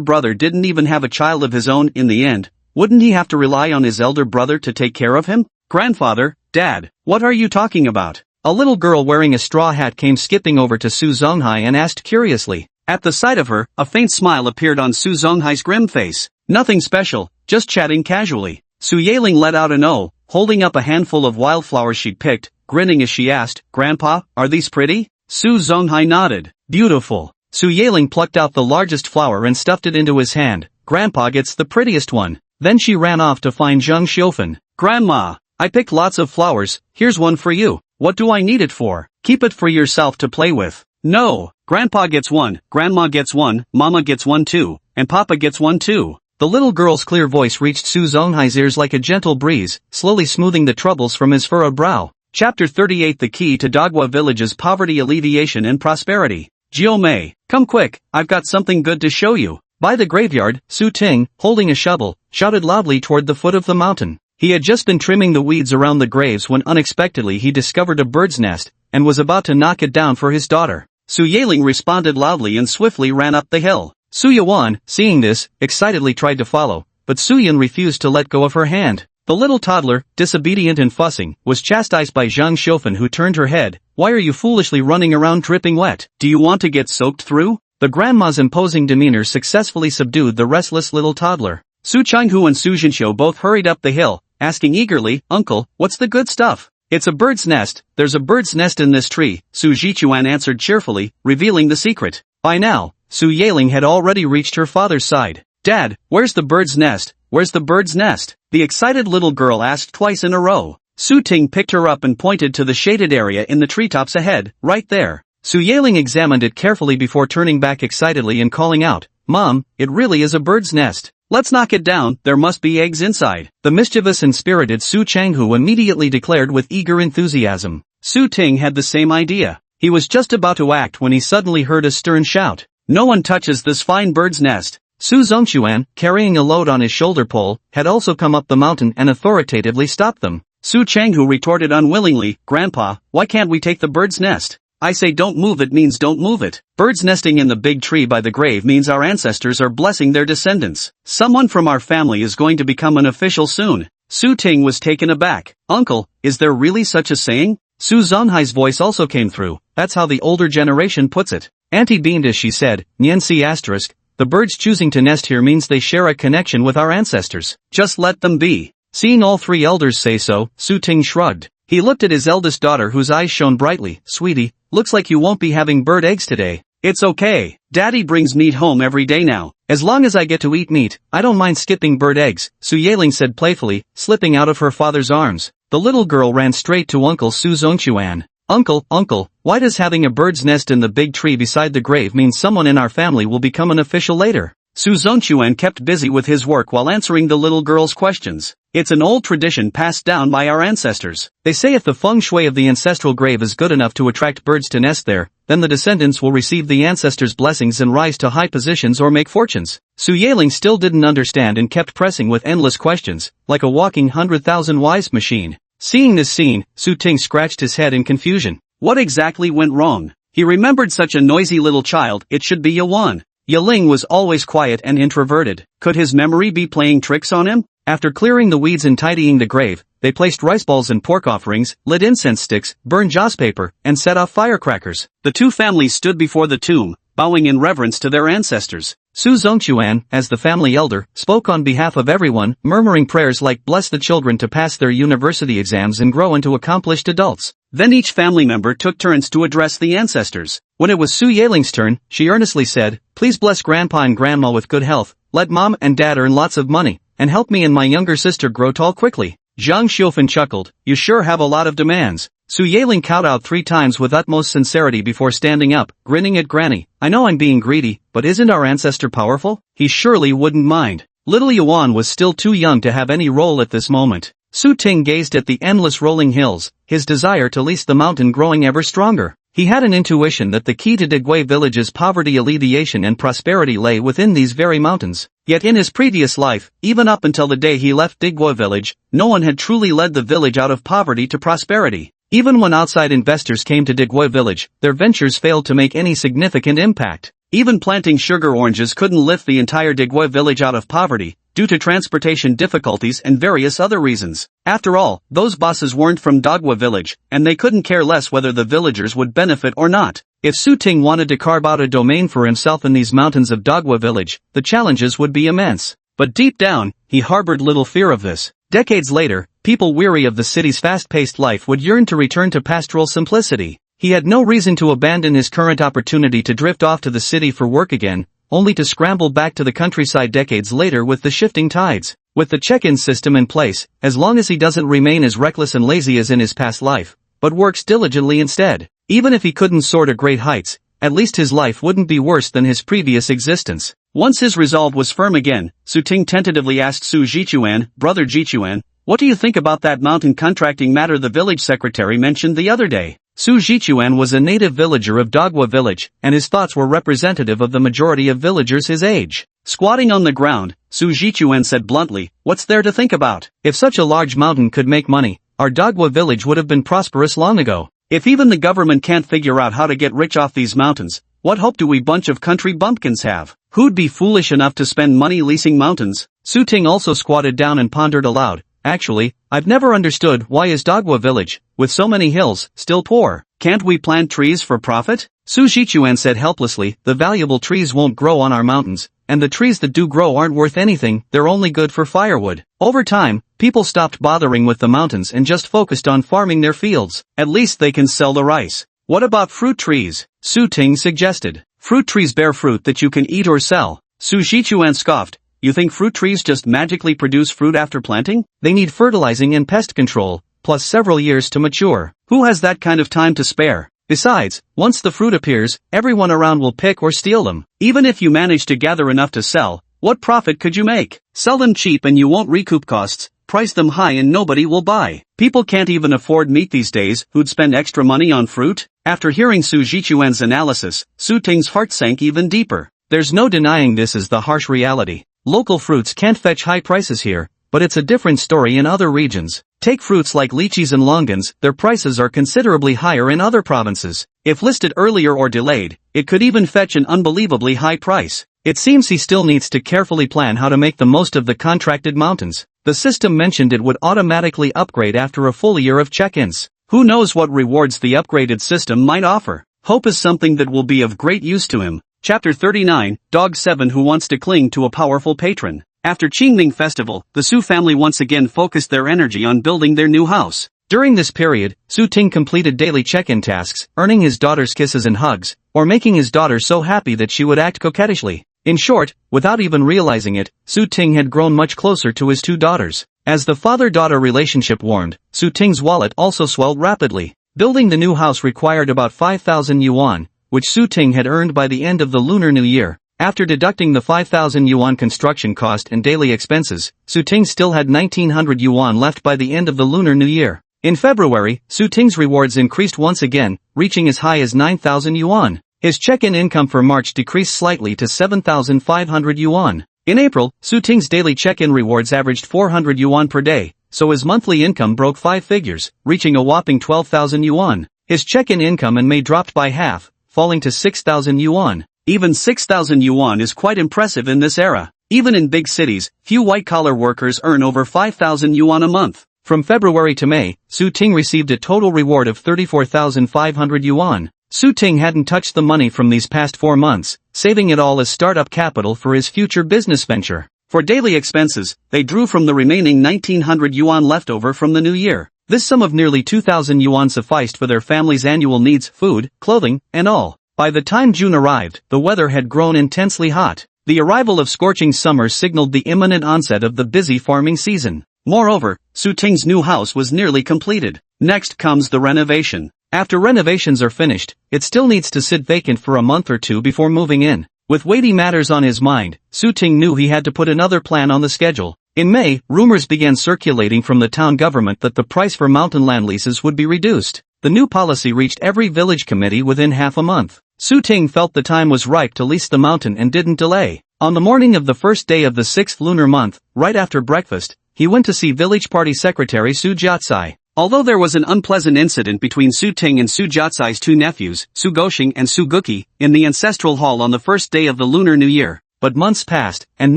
brother didn't even have a child of his own in the end. Wouldn't he have to rely on his elder brother to take care of him? Grandfather, Dad, what are you talking about? A little girl wearing a straw hat came skipping over to Su Zonghai and asked curiously. At the sight of her, a faint smile appeared on Su Zonghai's grim face. Nothing special, just chatting casually. Su Yaling let out an "oh," holding up a handful of wildflowers she'd picked, grinning as she asked, Grandpa, are these pretty? Su Zonghai nodded. Beautiful. Su Yaling plucked out the largest flower and stuffed it into his hand. Grandpa gets the prettiest one. Then she ran off to find Zheng Xiofan. Grandma, I picked lots of flowers, here's one for you. What do I need it for? Keep it for yourself to play with. No, Grandpa gets one, Grandma gets one, Mama gets one too, and Papa gets one too. The little girl's clear voice reached Su Zonghai's ears like a gentle breeze, slowly smoothing the troubles from his furrowed brow. Chapter 38 The Key to Dagua Village's Poverty Alleviation and Prosperity. Jiumei, come quick, I've got something good to show you. By the graveyard, Su Ting, holding a shovel, shouted loudly toward the foot of the mountain. He had just been trimming the weeds around the graves when unexpectedly he discovered a bird's nest, and was about to knock it down for his daughter. Su Yaling responded loudly and swiftly ran up the hill. Su Yuan, seeing this, excitedly tried to follow, but Suyin refused to let go of her hand. The little toddler, disobedient and fussing, was chastised by Zhang Xiufen, who turned her head. Why are you foolishly running around dripping wet? Do you want to get soaked through? The grandma's imposing demeanor successfully subdued the restless little toddler. Su Changhu and Su Jinxiu both hurried up the hill, asking eagerly, Uncle, what's the good stuff? It's a bird's nest. There's a bird's nest in this tree, Su Jichuan answered cheerfully, revealing the secret. By now, Su Yaling had already reached her father's side. Dad, where's the bird's nest? Where's the bird's nest? The excited little girl asked twice in a row. Su Ting picked her up and pointed to the shaded area in the treetops ahead, right there. Su Yaling examined it carefully before turning back excitedly and calling out, Mom, it really is a bird's nest. Let's knock it down, there must be eggs inside. The mischievous and spirited Su Changhu immediately declared with eager enthusiasm. Su Ting had the same idea. He was just about to act when he suddenly heard a stern shout. No one touches this fine bird's nest. Su Zongquan, carrying a load on his shoulder pole, had also come up the mountain and authoritatively stopped them. Su Changhu retorted unwillingly, Grandpa, why can't we take the bird's nest? I say don't move it means don't move it. Birds nesting in the big tree by the grave means our ancestors are blessing their descendants. Someone from our family is going to become an official soon. Su Ting was taken aback. Uncle, is there really such a saying? Su Zonghai's voice also came through. That's how the older generation puts it. Auntie beamed as she said, Nianci asterisk, the birds choosing to nest here means they share a connection with our ancestors. Just let them be. Seeing all three elders say so, Su Ting shrugged. He looked at his eldest daughter whose eyes shone brightly. Sweetie, looks like you won't be having bird eggs today. It's okay. Daddy brings meat home every day now. As long as I get to eat meat, I don't mind skipping bird eggs, Su Yaling said playfully, slipping out of her father's arms. The little girl ran straight to Uncle Su Zongquan. Uncle, why does having a bird's nest in the big tree beside the grave mean someone in our family will become an official later? Su Zongquan kept busy with his work while answering the little girl's questions. It's an old tradition passed down by our ancestors. They say if the feng shui of the ancestral grave is good enough to attract birds to nest there, then the descendants will receive the ancestors' blessings and rise to high positions or make fortunes. Su Yaling still didn't understand and kept pressing with endless questions, like a walking 100,000 wise machine. Seeing this scene, Su Ting scratched his head in confusion. What exactly went wrong? He remembered such a noisy little child, it should be Yawan. Yaling was always quiet and introverted. Could his memory be playing tricks on him? After clearing the weeds and tidying the grave, they placed rice balls and pork offerings, lit incense sticks, burned joss paper, and set off firecrackers. The two families stood before the tomb, bowing in reverence to their ancestors. Su Zongquan, as the family elder, spoke on behalf of everyone, murmuring prayers like bless the children to pass their university exams and grow into accomplished adults. Then each family member took turns to address the ancestors. When it was Su Yaling's turn, she earnestly said, please bless Grandpa and Grandma with good health, let Mom and Dad earn lots of money, and help me and my younger sister grow tall quickly. Zhang Xiufen chuckled, you sure have a lot of demands. Su Yaling kowtowed 3 times with utmost sincerity before standing up, grinning at Granny. I know I'm being greedy, but isn't our ancestor powerful? He surely wouldn't mind. Little Yuan was still too young to have any role at this moment. Su Ting gazed at the endless rolling hills, his desire to lease the mountain growing ever stronger. He had an intuition that the key to Digui village's poverty alleviation and prosperity lay within these very mountains. Yet in his previous life, even up until the day he left Digui village, no one had truly led the village out of poverty to prosperity. Even when outside investors came to Digui village, their ventures failed to make any significant impact. Even planting sugar oranges couldn't lift the entire Digui village out of poverty, due to transportation difficulties and various other reasons. After all, those bosses weren't from Dogwa village, and they couldn't care less whether the villagers would benefit or not. If Su Ting wanted to carve out a domain for himself in these mountains of Dogwa village, the challenges would be immense. But deep down, he harbored little fear of this. Decades later, people weary of the city's fast-paced life would yearn to return to pastoral simplicity. He had no reason to abandon his current opportunity to drift off to the city for work again, only to scramble back to the countryside decades later with the shifting tides. With the check-in system in place, as long as he doesn't remain as reckless and lazy as in his past life, but works diligently instead. Even if he couldn't soar to great heights, at least his life wouldn't be worse than his previous existence. Once his resolve was firm again, Su Ting tentatively asked Su Jichuan, Brother Jichuan, what do you think about that mountain contracting matter the village secretary mentioned the other day? Su Jichuan was a native villager of Dogwa village, and his thoughts were representative of the majority of villagers his age. Squatting on the ground, Su Jichuan said bluntly, what's there to think about? If such a large mountain could make money, our Dogwa village would have been prosperous long ago. If even the government can't figure out how to get rich off these mountains, What hope do we bunch of country bumpkins have? Who'd be foolish enough to spend money leasing mountains? Su Ting also squatted down and pondered aloud. Actually, I've never understood why is Dogwa village, with so many hills, still poor. Can't we plant trees for profit? Su Shichuan said helplessly, the valuable trees won't grow on our mountains, and the trees that do grow aren't worth anything, they're only good for firewood. Over time, people stopped bothering with the mountains and just focused on farming their fields. At least they can sell the rice. What about fruit trees? Su Ting suggested. Fruit trees bear fruit that you can eat or sell. Su Shichuan scoffed. You think fruit trees just magically produce fruit after planting? They need fertilizing and pest control, plus several years to mature. Who has that kind of time to spare? Besides, once the fruit appears, everyone around will pick or steal them. Even if you manage to gather enough to sell, what profit could you make? Sell them cheap and you won't recoup costs, price them high and nobody will buy. People can't even afford meat these days, who'd spend extra money on fruit? After hearing Su Shichuan's analysis, Su Ting's heart sank even deeper. There's no denying this is the harsh reality. Local fruits can't fetch high prices here, but it's a different story in other regions. Take fruits like lychees and longans, their prices are considerably higher in other provinces. If listed earlier or delayed, it could even fetch an unbelievably high price. It seems he still needs to carefully plan how to make the most of the contracted mountains. The system mentioned it would automatically upgrade after a full year of check-ins. Who knows what rewards the upgraded system might offer? Hope is something that will be of great use to him. Chapter 39, Dog 7 Who Wants to Cling to a Powerful Patron. After Qingming Festival, the Su family once again focused their energy on building their new house. During this period, Su Ting completed daily check-in tasks, earning his daughter's kisses and hugs, or making his daughter so happy that she would act coquettishly. In short, without even realizing it, Su Ting had grown much closer to his two daughters. As the father-daughter relationship warmed, Su Ting's wallet also swelled rapidly. Building the new house required about 5,000 yuan, which Su Ting had earned by the end of the Lunar New Year. After deducting the 5,000 yuan construction cost and daily expenses, Su Ting still had 1,900 yuan left by the end of the Lunar New Year. In February, Su Ting's rewards increased once again, reaching as high as 9,000 yuan. His check-in income for March decreased slightly to 7,500 yuan. In April, Su Ting's daily check-in rewards averaged 400 yuan per day, so his monthly income broke 5 figures, reaching a whopping 12,000 yuan. His check-in income in May dropped by half, falling to 6,000 yuan. Even 6,000 yuan is quite impressive in this era. Even in big cities, few white-collar workers earn over 5,000 yuan a month. From February to May, Su Ting received a total reward of 34,500 yuan. Su Ting hadn't touched the money from these past 4 months, saving it all as startup capital for his future business venture. For daily expenses, they drew from the remaining 1,900 yuan left over from the new year. This sum of nearly 2,000 yuan sufficed for their family's annual needs, food, clothing, and all. By the time June arrived, the weather had grown intensely hot. The arrival of scorching summer signaled the imminent onset of the busy farming season. Moreover, Su Ting's new house was nearly completed. Next comes the renovation. After renovations are finished, it still needs to sit vacant for a month or two before moving in. With weighty matters on his mind, Su Ting knew he had to put another plan on the schedule. In May, rumors began circulating from the town government that the price for mountain land leases would be reduced. The new policy reached every village committee within half a month. Su Ting felt the time was ripe to lease the mountain and didn't delay. On the morning of the first day of the 6th lunar month, right after breakfast, he went to see village party secretary Su Jiatsai. Although there was an unpleasant incident between Su Ting and Su Jiatsai's two nephews, Su Goxing and Su Guqi, in the ancestral hall on the first day of the Lunar New Year, but months passed, and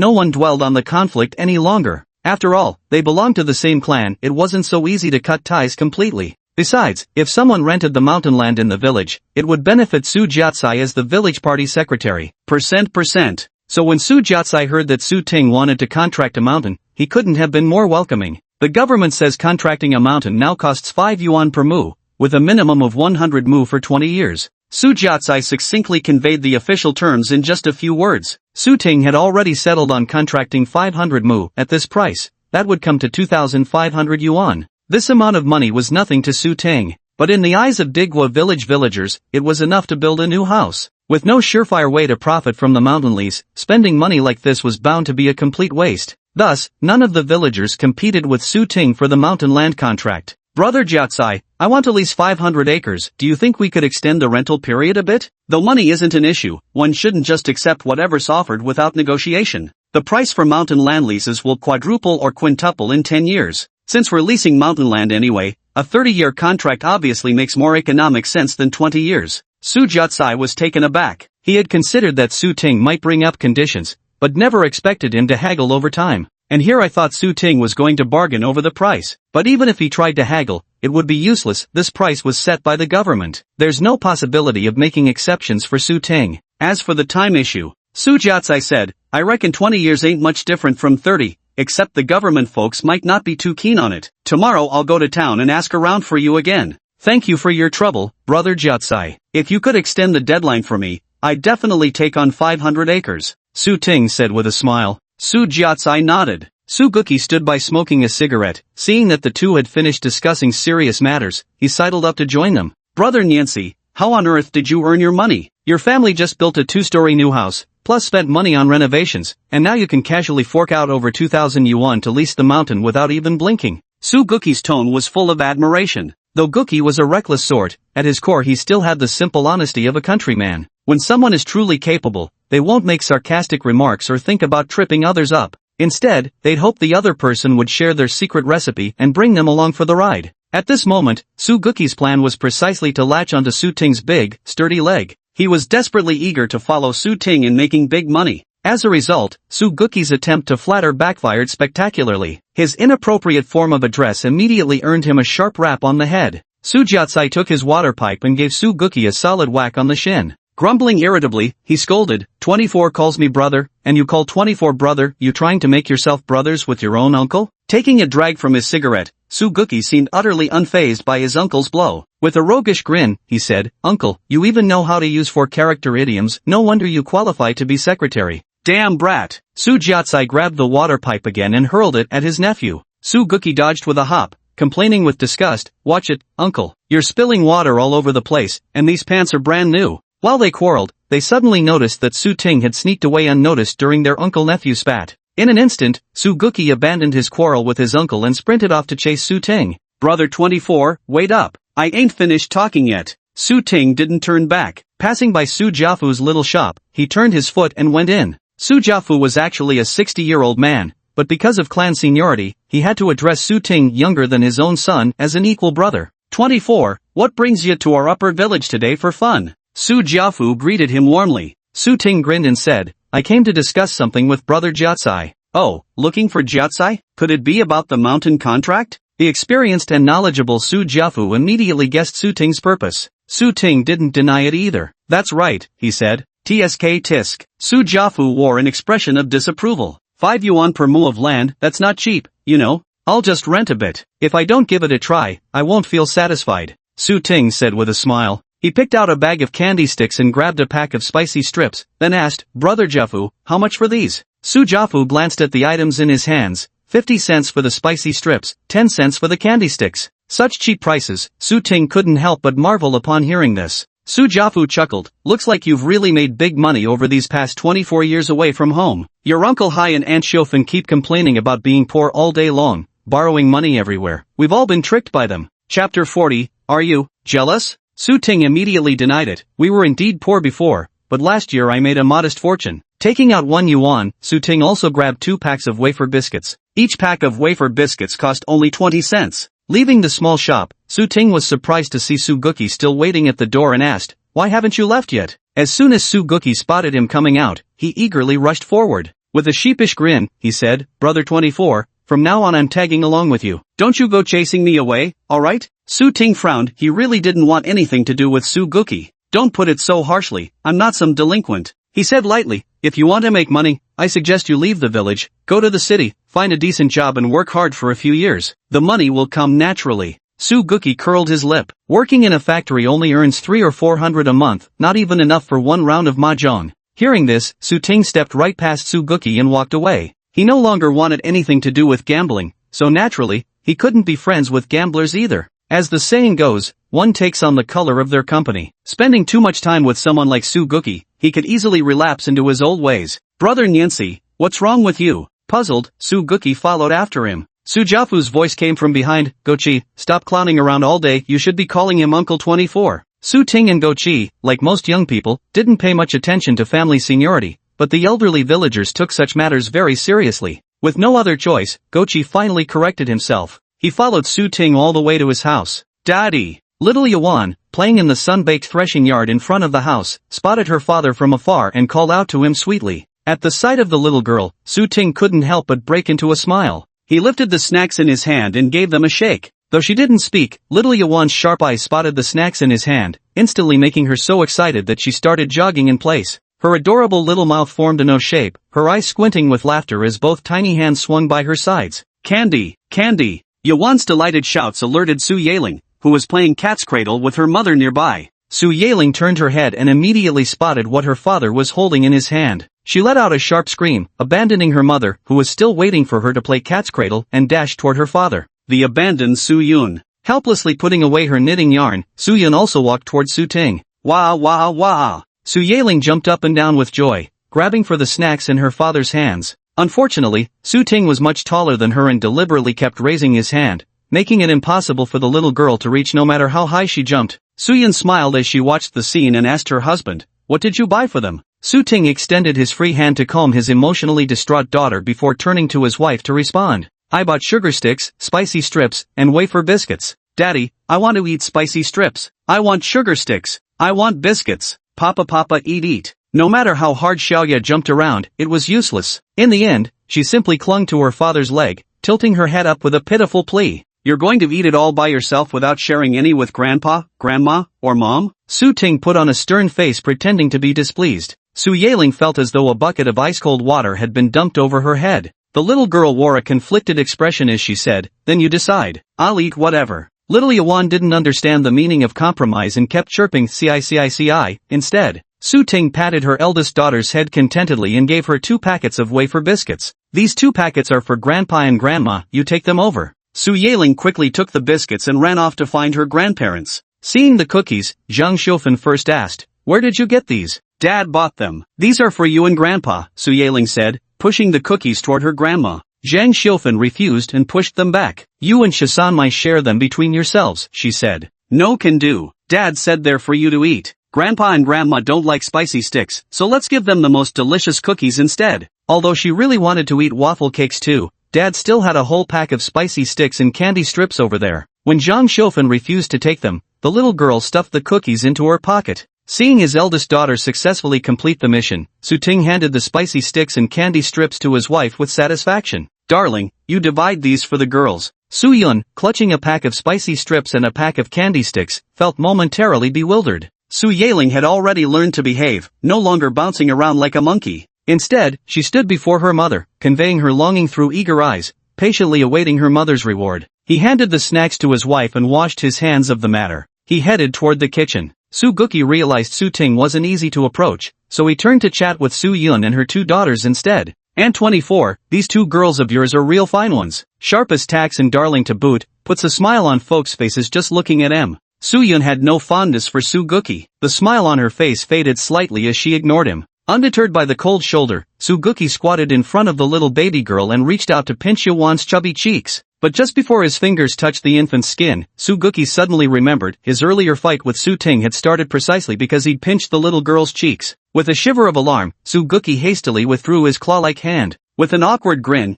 no one dwelled on the conflict any longer. After all, they belonged to the same clan, it wasn't so easy to cut ties completely. Besides, if someone rented the mountain land in the village, it would benefit Su Jiatsai as the village party secretary. Percent. So when Su Jiatsai heard that Su Ting wanted to contract a mountain, he couldn't have been more welcoming. The government says contracting a mountain now costs 5 yuan per mu, with a minimum of 100 mu for 20 years. Su Jiatsai succinctly conveyed the official terms in just a few words. Su Ting had already settled on contracting 500 mu at this price. That would come to 2,500 yuan. This amount of money was nothing to Su Ting, but in the eyes of Digwa village villagers, it was enough to build a new house. With no surefire way to profit from the mountain lease, spending money like this was bound to be a complete waste. Thus, none of the villagers competed with Su Ting for the mountain land contract. Brother Jiatsai, I want to lease 500 acres, do you think we could extend the rental period a bit? Though money isn't an issue, one shouldn't just accept whatever's offered without negotiation. The price for mountain land leases will quadruple or quintuple in 10 years. Since we're leasing mountain land anyway, a 30-year contract obviously makes more economic sense than 20 years. Su Jiatsai was taken aback. He had considered that Su Ting might bring up conditions, but never expected him to haggle over time. And here I thought Su Ting was going to bargain over the price. But even if he tried to haggle, it would be useless. This price was set by the government. There's no possibility of making exceptions for Su Ting. As for the time issue, Su Jiatsai said, I reckon 20 years ain't much different from 30, except the government folks might not be too keen on it. Tomorrow I'll go to town and ask around for you again. Thank you for your trouble, brother Jiatsai. If you could extend the deadline for me, I'd definitely take on 500 acres. Su Ting said with a smile. Su Jiatsai nodded. Su Guki stood by smoking a cigarette. Seeing that the two had finished discussing serious matters, he sidled up to join them. Brother Niancy, how on earth did you earn your money? Your family just built a 2-story new house, plus spent money on renovations, and now you can casually fork out over 2,000 yuan to lease the mountain without even blinking. Su Guki's tone was full of admiration. Though Guki was a reckless sort, at his core he still had the simple honesty of a countryman. When someone is truly capable, they won't make sarcastic remarks or think about tripping others up. Instead, they'd hope the other person would share their secret recipe and bring them along for the ride. At this moment, Su Guki's plan was precisely to latch onto Su Ting's big, sturdy leg. He was desperately eager to follow Su Ting in making big money. As a result, Su Guki's attempt to flatter backfired spectacularly. His inappropriate form of address immediately earned him a sharp rap on the head. Su Jiatsai took his water pipe and gave Su Guki a solid whack on the shin. Grumbling irritably, he scolded, 24 calls me brother, and you call 24 brother, you trying to make yourself brothers with your own uncle? Taking a drag from his cigarette, Su Guki seemed utterly unfazed by his uncle's blow. With a roguish grin, he said, Uncle, you even know how to use 4-character idioms, no wonder you qualify to be secretary. Damn brat! Su Jiatsai grabbed the water pipe again and hurled it at his nephew. Su Guki dodged with a hop, complaining with disgust, watch it, uncle, you're spilling water all over the place, and these pants are brand new. While they quarreled, they suddenly noticed that Su Ting had sneaked away unnoticed during their uncle-nephew spat. In an instant, Su Guki abandoned his quarrel with his uncle and sprinted off to chase Su Ting. Brother 24, wait up, I ain't finished talking yet. Su Ting didn't turn back. Passing by Su Jiafu's little shop, he turned his foot and went in. Su Jiafu was actually a 60-year-old man, but because of clan seniority, he had to address Su Ting, younger than his own son, as an equal brother. 24, what brings you to our upper village today for fun? Su Jiafu greeted him warmly. Su Ting grinned and said, I came to discuss something with brother Jiatsai. Oh, looking for Jiatsai? Could it be about the mountain contract? The experienced and knowledgeable Su Jiafu immediately guessed Su Ting's purpose. Su Ting didn't deny it either. That's right, he said. TSK tisk. Su Jiafu wore an expression of disapproval. 5 yuan per mu of land, that's not cheap, you know. I'll just rent a bit. If I don't give it a try, I won't feel satisfied. Su Ting said with a smile. He picked out a bag of candy sticks and grabbed a pack of spicy strips, then asked, Brother Jiafu, how much for these? Su Jiafu glanced at the items in his hands, 50 cents for the spicy strips, 10 cents for the candy sticks. Such cheap prices, Su Ting couldn't help but marvel upon hearing this. Su Jiafu chuckled, looks like you've really made big money over these past 24 years away from home. Your Uncle Hai and Aunt Shofen keep complaining about being poor all day long, borrowing money everywhere. We've all been tricked by them. Chapter 40, Are you jealous? Su Ting immediately denied it. We were indeed poor before, but last year I made a modest fortune. Taking out 1 yuan, Su Ting also grabbed 2 packs of wafer biscuits. Each pack of wafer biscuits cost only 20 cents. Leaving the small shop, Su Ting was surprised to see Su Guki still waiting at the door and asked, Why haven't you left yet? As soon as Su Guki spotted him coming out, he eagerly rushed forward. With a sheepish grin, he said, Brother 24, from now on I'm tagging along with you. Don't you go chasing me away, alright? Su Ting frowned, he really didn't want anything to do with Su Guki. Don't put it so harshly, I'm not some delinquent. He said lightly, if you want to make money, I suggest you leave the village, go to the city, find a decent job and work hard for a few years. The money will come naturally. Su Guki curled his lip. Working in a factory only earns 300 or 400 a month, not even enough for 1 round of mahjong. Hearing this, Su Ting stepped right past Su Guki and walked away. He no longer wanted anything to do with gambling, so naturally, he couldn't be friends with gamblers either. As the saying goes, one takes on the color of their company. Spending too much time with someone like Su Guki, he could easily relapse into his old ways. Brother Niancy, what's wrong with you? Puzzled, Su Guki followed after him. Su Jiafu's voice came from behind, Gochi, stop clowning around all day, you should be calling him Uncle 24. Su Ting and Gochi, like most young people, didn't pay much attention to family seniority, but the elderly villagers took such matters very seriously. With no other choice, Gochi finally corrected himself. He followed Su Ting all the way to his house. Daddy, little Yuan, playing in the sun-baked threshing yard in front of the house, spotted her father from afar and called out to him sweetly. At the sight of the little girl, Su Ting couldn't help but break into a smile. He lifted the snacks in his hand and gave them a shake. Though she didn't speak, little Yawan's sharp eyes spotted the snacks in his hand, instantly making her so excited that she started jogging in place. Her adorable little mouth formed an O shape, her eyes squinting with laughter as both tiny hands swung by her sides. Candy! Candy! Yawan's delighted shouts alerted Su Yeling, who was playing cat's cradle with her mother nearby. Su Yeling turned her head and immediately spotted what her father was holding in his hand. She let out a sharp scream, abandoning her mother, who was still waiting for her to play cat's cradle, and dashed toward her father. The abandoned Su Yun. Helplessly putting away her knitting yarn, Su Yun also walked toward Su Ting. Wah wah wah! Su Yeling jumped up and down with joy, grabbing for the snacks in her father's hands. Unfortunately, Su Ting was much taller than her and deliberately kept raising his hand, making it impossible for the little girl to reach no matter how high she jumped. Su Yun smiled as she watched the scene and asked her husband, "What did you buy for them?" Su Ting extended his free hand to calm his emotionally distraught daughter before turning to his wife to respond. "I bought sugar sticks, spicy strips, and wafer biscuits." "Daddy, I want to eat spicy strips. I want sugar sticks. I want biscuits. Papa eat. No matter how hard Xiaoya jumped around, it was useless. In the end, she simply clung to her father's leg, tilting her head up with a pitiful plea. "You're going to eat it all by yourself without sharing any with Grandpa, Grandma, or Mom?" Su Ting put on a stern face pretending to be displeased. Su Yeling felt as though a bucket of ice-cold water had been dumped over her head. The little girl wore a conflicted expression as she said, "Then you decide. I'll eat whatever." Little Yawan didn't understand the meaning of compromise and kept chirping "Ci." Instead, Su Ting patted her eldest daughter's head contentedly and gave her 2 packets of wafer biscuits. "These 2 packets are for Grandpa and Grandma, you take them over." Su Yeling quickly took the biscuits and ran off to find her grandparents. Seeing the cookies, Zhang Xiufen first asked, "Where did you get these?" "Dad bought them. These are for you and Grandpa," Su Yeling said, pushing the cookies toward her grandma. Zhang Xiufen refused and pushed them back. "You and Shisan might share them between yourselves," she said. "No can do. Dad said they're for you to eat. Grandpa and Grandma don't like spicy sticks, so let's give them the most delicious cookies instead." Although she really wanted to eat waffle cakes too, Dad still had a whole pack of spicy sticks and candy strips over there. When Zhang Xiufen refused to take them, the little girl stuffed the cookies into her pocket. Seeing his eldest daughter successfully complete the mission, Su Ting handed the spicy sticks and candy strips to his wife with satisfaction. "Darling, you divide these for the girls." Su Yun, clutching a pack of spicy strips and a pack of candy sticks, felt momentarily bewildered. Su Yeling had already learned to behave, no longer bouncing around like a monkey. Instead, she stood before her mother, conveying her longing through eager eyes, patiently awaiting her mother's reward. He handed the snacks to his wife and washed his hands of the matter. He headed toward the kitchen. Su Guki realized Su Ting wasn't easy to approach, so he turned to chat with Su Yun and her 2 daughters instead. "Aunt 24, these 2 girls of yours are real fine ones. Sharp as tacks and darling to boot," puts a smile on folks' faces just looking at him. Su Yun had no fondness for Su Guki. The smile on her face faded slightly as she ignored him. Undeterred by the cold shoulder, Su Guki squatted in front of the little baby girl and reached out to pinch Yawan's chubby cheeks. But just before his fingers touched the infant's skin, Su Guki suddenly remembered his earlier fight with Su Ting had started precisely because he'd pinched the little girl's cheeks. With a shiver of alarm, Su Guki hastily withdrew his claw-like hand. With an awkward grin,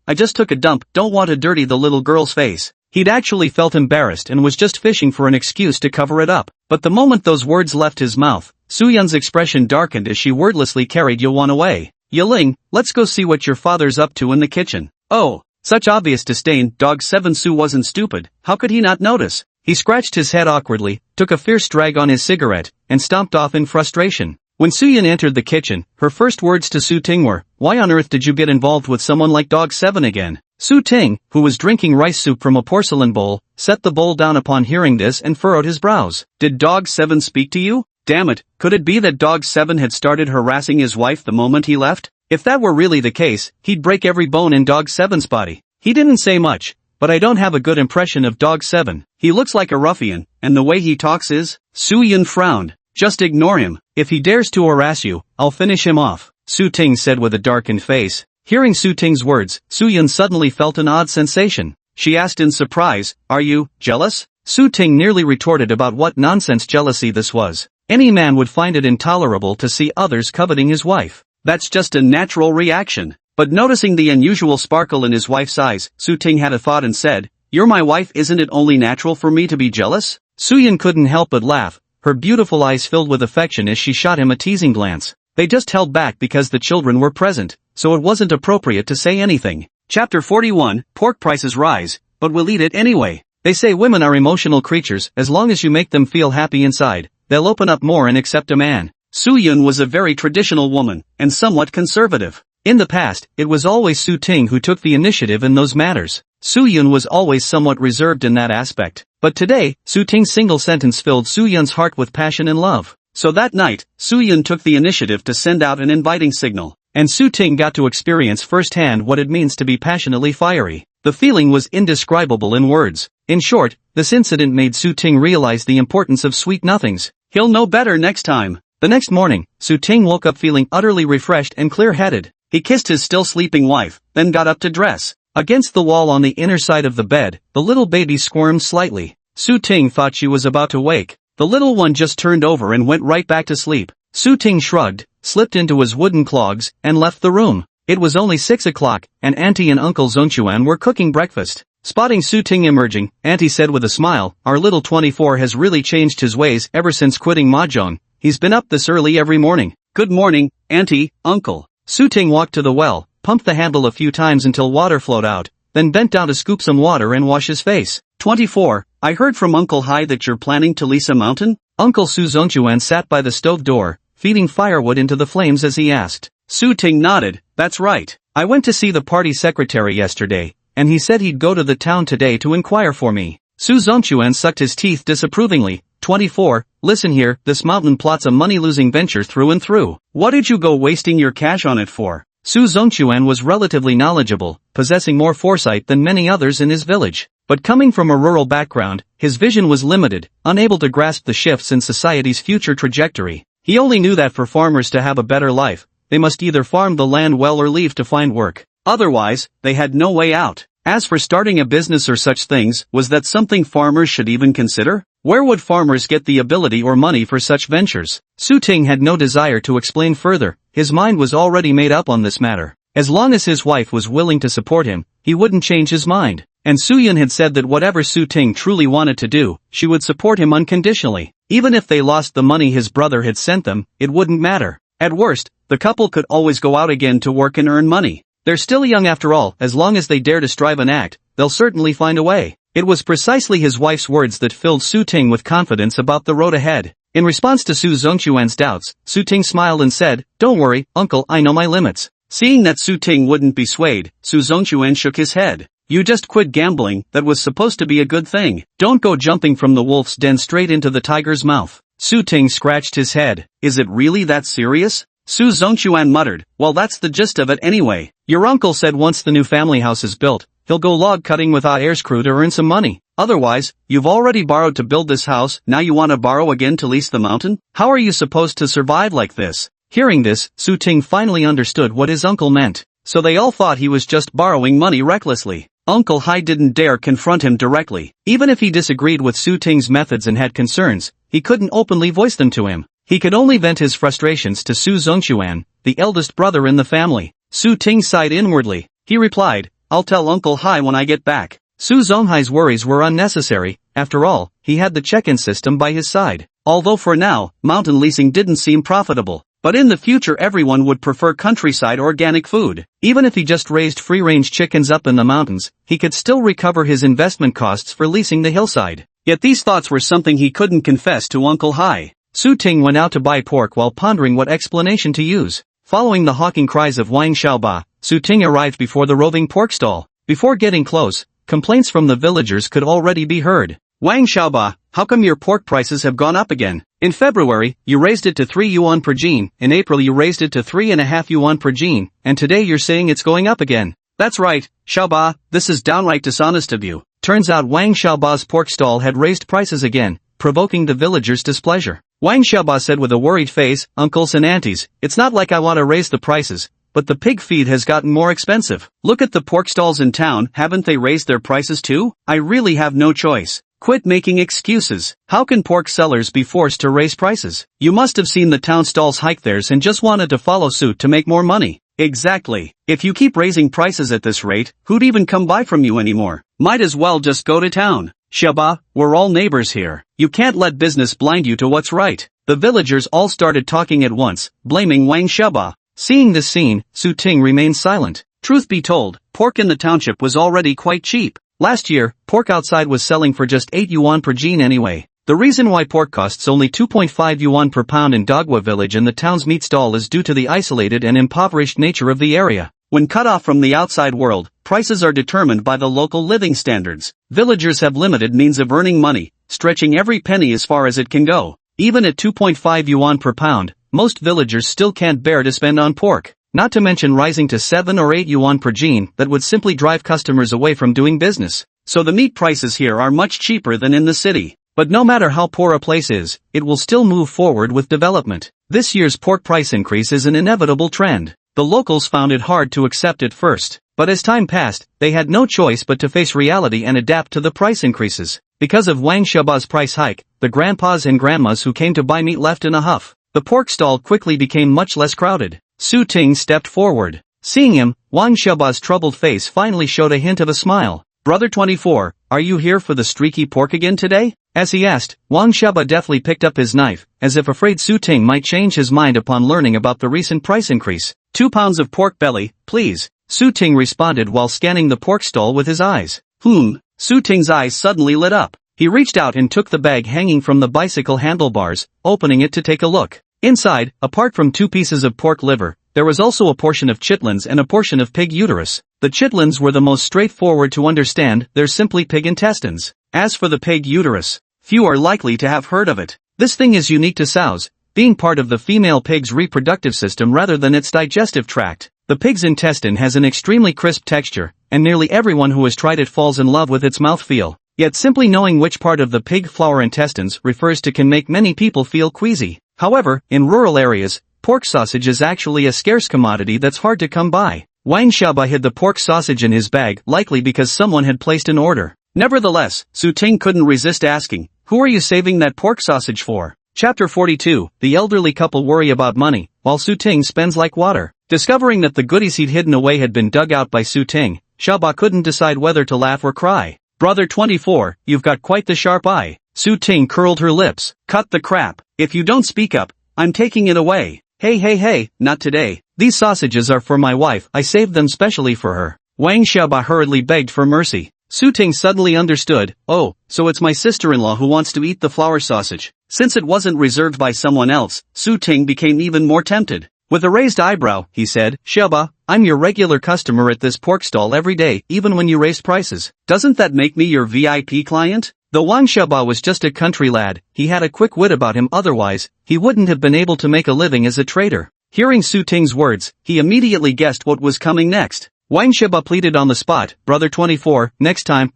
I just took a dump, don't want to dirty the little girl's face." He'd actually felt embarrassed and was just fishing for an excuse to cover it up. But the moment those words left his mouth, Su Yun's expression darkened as she wordlessly carried Yawan away. "Yiling, let's go see what your father's up to in the kitchen." "Oh." Such obvious disdain, Dog 7 Su wasn't stupid, how could he not notice? He scratched his head awkwardly, took a fierce drag on his cigarette, and stomped off in frustration. When Su Yun entered the kitchen, her first words to Su Ting were, "Why on earth did you get involved with someone like Dog 7 again?" Su Ting, who was drinking rice soup from a porcelain bowl, set the bowl down upon hearing this and furrowed his brows. "Did Dog 7 speak to you? Damn it, could it be that Dog 7 had started harassing his wife the moment he left? If that were really the case, he'd break every bone in Dog 7's body." He didn't say much, but I don't have a good impression of Dog 7. He looks like a ruffian, and the way he talks is... Su Yun frowned. "Just ignore him. If he dares to harass you, I'll finish him off," Su Ting said with a darkened face. Hearing Su Ting's words, Su Yun suddenly felt an odd sensation. She asked in surprise, "Are you jealous?" Su Ting nearly retorted about what nonsense jealousy this was. Any man would find it intolerable to see others coveting his wife. That's just a natural reaction. But noticing the unusual sparkle in his wife's eyes, Su Ting had a thought and said, "You're my wife, isn't it only natural for me to be jealous?" Soo-yun couldn't help but laugh, her beautiful eyes filled with affection as she shot him a teasing glance. They just held back because the children were present, so it wasn't appropriate to say anything. Chapter 41, Pork prices rise, but we'll eat it anyway. They say women are emotional creatures. As long as you make them feel happy inside, they'll open up more and accept a man. Soo-yun was a very traditional woman, and somewhat conservative. In the past, it was always Soo-ting who took the initiative in those matters. Soo-yun was always somewhat reserved in that aspect. But today, Soo-ting's single sentence filled Soo-yun's heart with passion and love. So that night, Soo-yun took the initiative to send out an inviting signal. And Soo-ting got to experience firsthand what it means to be passionately fiery. The feeling was indescribable in words. In short, this incident made Soo-ting realize the importance of sweet nothings. He'll know better next time. The next morning, Soo-ting woke up feeling utterly refreshed and clear-headed. He kissed his still sleeping wife, then got up to dress. Against the wall on the inner side of the bed, the little baby squirmed slightly. Soo-ting thought she was about to wake. The little one just turned over and went right back to sleep. Soo-ting shrugged, slipped into his wooden clogs, and left the room. It was only 6 o'clock, and Auntie and Uncle Zongchuan were cooking breakfast. Spotting Soo-ting emerging, Auntie said with a smile, "Our little 24 has really changed his ways ever since quitting mahjong. He's been up this early every morning." "Good morning, Auntie, Uncle." Soo-ting walked to the well, pumped the handle a few times until water flowed out, then bent down to scoop some water and wash his face. 24, I heard from Uncle Hai that you're planning to lease a mountain? Uncle Su Zongchuan sat by the stove door, feeding firewood into the flames as he asked. Soo-ting nodded, "That's right. I went to see the party secretary yesterday, and he said he'd go to the town today to inquire for me." Su Zongchuan sucked his teeth disapprovingly. 24, listen here, this mountain plot's a money-losing venture through and through. What did you go wasting your cash on it for? Su Zongchuan was relatively knowledgeable, possessing more foresight than many others in his village. But coming from a rural background, his vision was limited, unable to grasp the shifts in society's future trajectory. He only knew that for farmers to have a better life, they must either farm the land well or leave to find work. Otherwise, they had no way out. As for starting a business or such things, was that something farmers should even consider? Where would farmers get the ability or money for such ventures? Soo-ting had no desire to explain further, his mind was already made up on this matter. As long as his wife was willing to support him, he wouldn't change his mind. And Soo-yun had said that whatever Soo-ting truly wanted to do, she would support him unconditionally. Even if they lost the money his brother had sent them, it wouldn't matter. At worst, the couple could always go out again to work and earn money. They're still young after all, as long as they dare to strive and act, they'll certainly find a way. It was precisely his wife's words that filled Soo-ting with confidence about the road ahead. In response to Su Zongchuan's doubts, Soo-ting smiled and said, "Don't worry, uncle, I know my limits." Seeing that Soo-ting wouldn't be swayed, Su Zongchuan shook his head. "You just quit gambling, that was supposed to be a good thing. Don't go jumping from the wolf's den straight into the tiger's mouth." Soo-ting scratched his head. "Is it really that serious?" Su Zongchuan muttered, "Well, that's the gist of it anyway. Your uncle said once the new family house is built, he'll go log cutting with our heirs crew to earn some money. Otherwise, you've already borrowed to build this house, now you want to borrow again to lease the mountain? How are you supposed to survive like this?" Hearing this, Soo-ting finally understood what his uncle meant. So they all thought he was just borrowing money recklessly. Uncle Hai didn't dare confront him directly. Even if he disagreed with Soo-ting's methods and had concerns, he couldn't openly voice them to him. He could only vent his frustrations to Su Zongchuan, the eldest brother in the family. Soo-ting sighed inwardly. He replied, "I'll tell Uncle Hai when I get back." Su Zonghai's worries were unnecessary. After all, he had the check-in system by his side. Although for now, mountain leasing didn't seem profitable. But in the future everyone would prefer countryside organic food. Even if he just raised free-range chickens up in the mountains, he could still recover his investment costs for leasing the hillside. Yet these thoughts were something he couldn't confess to Uncle Hai. Soo-ting went out to buy pork while pondering what explanation to use. Following the hawking cries of Wang Xiaoba, Soo-ting arrived before the roving pork stall. Before getting close, complaints from the villagers could already be heard. "Wang Xiaoba, how come your pork prices have gone up again? In February, you raised it to 3 yuan per jin, in April you raised it to 3.5 yuan per jin, and today you're saying it's going up again." "That's right, Xiaoba, this is downright dishonest of you." Turns out Wang Xiaoba's pork stall had raised prices again, provoking the villagers' displeasure. Wang Xiaoba said with a worried face, "Uncles and aunties, it's not like I want to raise the prices, but the pig feed has gotten more expensive. Look at the pork stalls in town, haven't they raised their prices too? I really have no choice. Quit making excuses. How can pork sellers be forced to raise prices? You must have seen the town stalls hike theirs and just wanted to follow suit to make more money." "Exactly. If you keep raising prices at this rate, who'd even come buy from you anymore? Might as well just go to town." Shaba, we're all neighbors here. You can't let business blind you to what's right. The villagers all started talking at once, blaming Wang Shaba. Seeing this scene, Su Ting remained silent. Truth be told, pork in the township was already quite cheap. Last year, pork outside was selling for just 8 yuan per jin anyway. The reason why pork costs only 2.5 yuan per pound in Dogwa village and the town's meat stall is due to the isolated and impoverished nature of the area. When cut off from the outside world, prices are determined by the local living standards. Villagers have limited means of earning money, stretching every penny as far as it can go. Even at 2.5 yuan per pound, most villagers still can't bear to spend on pork. Not to mention rising to 7 or 8 yuan per jin that would simply drive customers away from doing business. So the meat prices here are much cheaper than in the city. But no matter how poor a place is, it will still move forward with development. This year's pork price increase is an inevitable trend. The locals found it hard to accept at first, but as time passed, they had no choice but to face reality and adapt to the price increases. Because of Wang Shaba's price hike, the grandpas and grandmas who came to buy meat left in a huff. The pork stall quickly became much less crowded. Su Ting stepped forward. Seeing him, Wang Shaba's troubled face finally showed a hint of a smile. Brother 24, are you here for the streaky pork again today? As he asked, Wang Shaba deftly picked up his knife, as if afraid Su Ting might change his mind upon learning about the recent price increase. 2 pounds of pork belly, please. Su Ting responded while scanning the pork stall with his eyes. Su Ting's eyes suddenly lit up. He reached out and took the bag hanging from the bicycle handlebars, opening it to take a look. Inside, apart from 2 pieces of pork liver, there was also a portion of chitlins and a portion of pig uterus. The chitlins were the most straightforward to understand, they're simply pig intestines. As for the pig uterus, few are likely to have heard of it. This thing is unique to sows, being part of the female pig's reproductive system rather than its digestive tract. The pig's intestine has an extremely crisp texture, and nearly everyone who has tried it falls in love with its mouthfeel. Yet simply knowing which part of the pig flower intestines refers to can make many people feel queasy. However, in rural areas, pork sausage is actually a scarce commodity that's hard to come by. Wang Shaba hid the pork sausage in his bag, likely because someone had placed an order. Nevertheless, Su Ting couldn't resist asking, who are you saving that pork sausage for? Chapter 42, the elderly couple worry about money, while Su Ting spends like water. Discovering that the goodies he'd hidden away had been dug out by Su Ting, Shaba couldn't decide whether to laugh or cry. Brother 24, you've got quite the sharp eye. Su Ting curled her lips. Cut the crap. If you don't speak up, I'm taking it away. Hey, not today. These sausages are for my wife, I saved them specially for her. Wang Shaba hurriedly begged for mercy. Su Ting suddenly understood, oh, so it's my sister-in-law who wants to eat the flour sausage. Since it wasn't reserved by someone else, Su Ting became even more tempted. With a raised eyebrow, he said, Shaba, I'm your regular customer at this pork stall every day, even when you raised prices. Doesn't that make me your VIP client? Though Wang Shaba was just a country lad, he had a quick wit about him, otherwise, he wouldn't have been able to make a living as a trader. Hearing Su Ting's words, he immediately guessed what was coming next. Wang Shaba pleaded on the spot, Brother 24, next time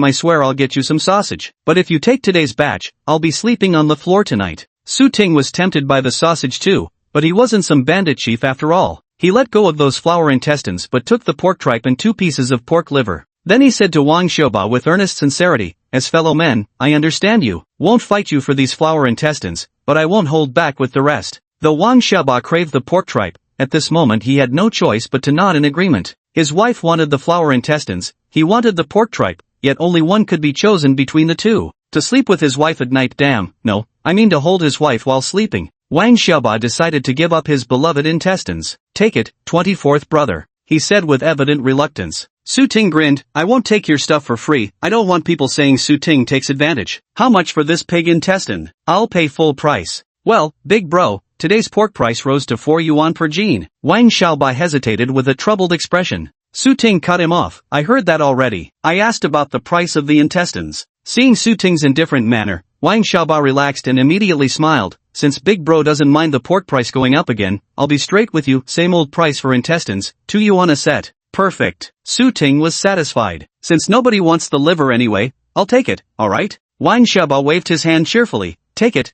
I swear I'll get you some sausage. But if you take today's batch, I'll be sleeping on the floor tonight. Su Ting was tempted by the sausage too, but he wasn't some bandit chief after all. He let go of those flour intestines but took the pork tripe and 2 pieces of pork liver. Then he said to Wang Shaba with earnest sincerity, as fellow men, I understand you, won't fight you for these flour intestines, but I won't hold back with the rest. Though Wang Shaba craved the pork tripe, at this moment he had no choice but to nod in agreement. His wife wanted the flour intestines, he wanted the pork tripe, yet only one could be chosen between the two. To sleep with his wife at night, to hold his wife while sleeping. Wang Shaba decided to give up his beloved intestines. Take it, 24th brother, he said with evident reluctance. Su Ting grinned, I won't take your stuff for free, I don't want people saying Su Ting takes advantage. How much for this pig intestine? I'll pay full price. Well, big bro, today's pork price rose to 4 yuan per jin. Wang Shaba hesitated with a troubled expression. Su Ting cut him off, I heard that already. I asked about the price of the intestines. Seeing Su Ting's indifferent manner, Wang Shaba relaxed and immediately smiled. Since big bro doesn't mind the pork price going up again, I'll be straight with you, same old price for intestines, 2 yuan a set. Perfect. Su Ting was satisfied. Since nobody wants the liver anyway, I'll take it, alright? Wang Shaba waved his hand cheerfully. Take it.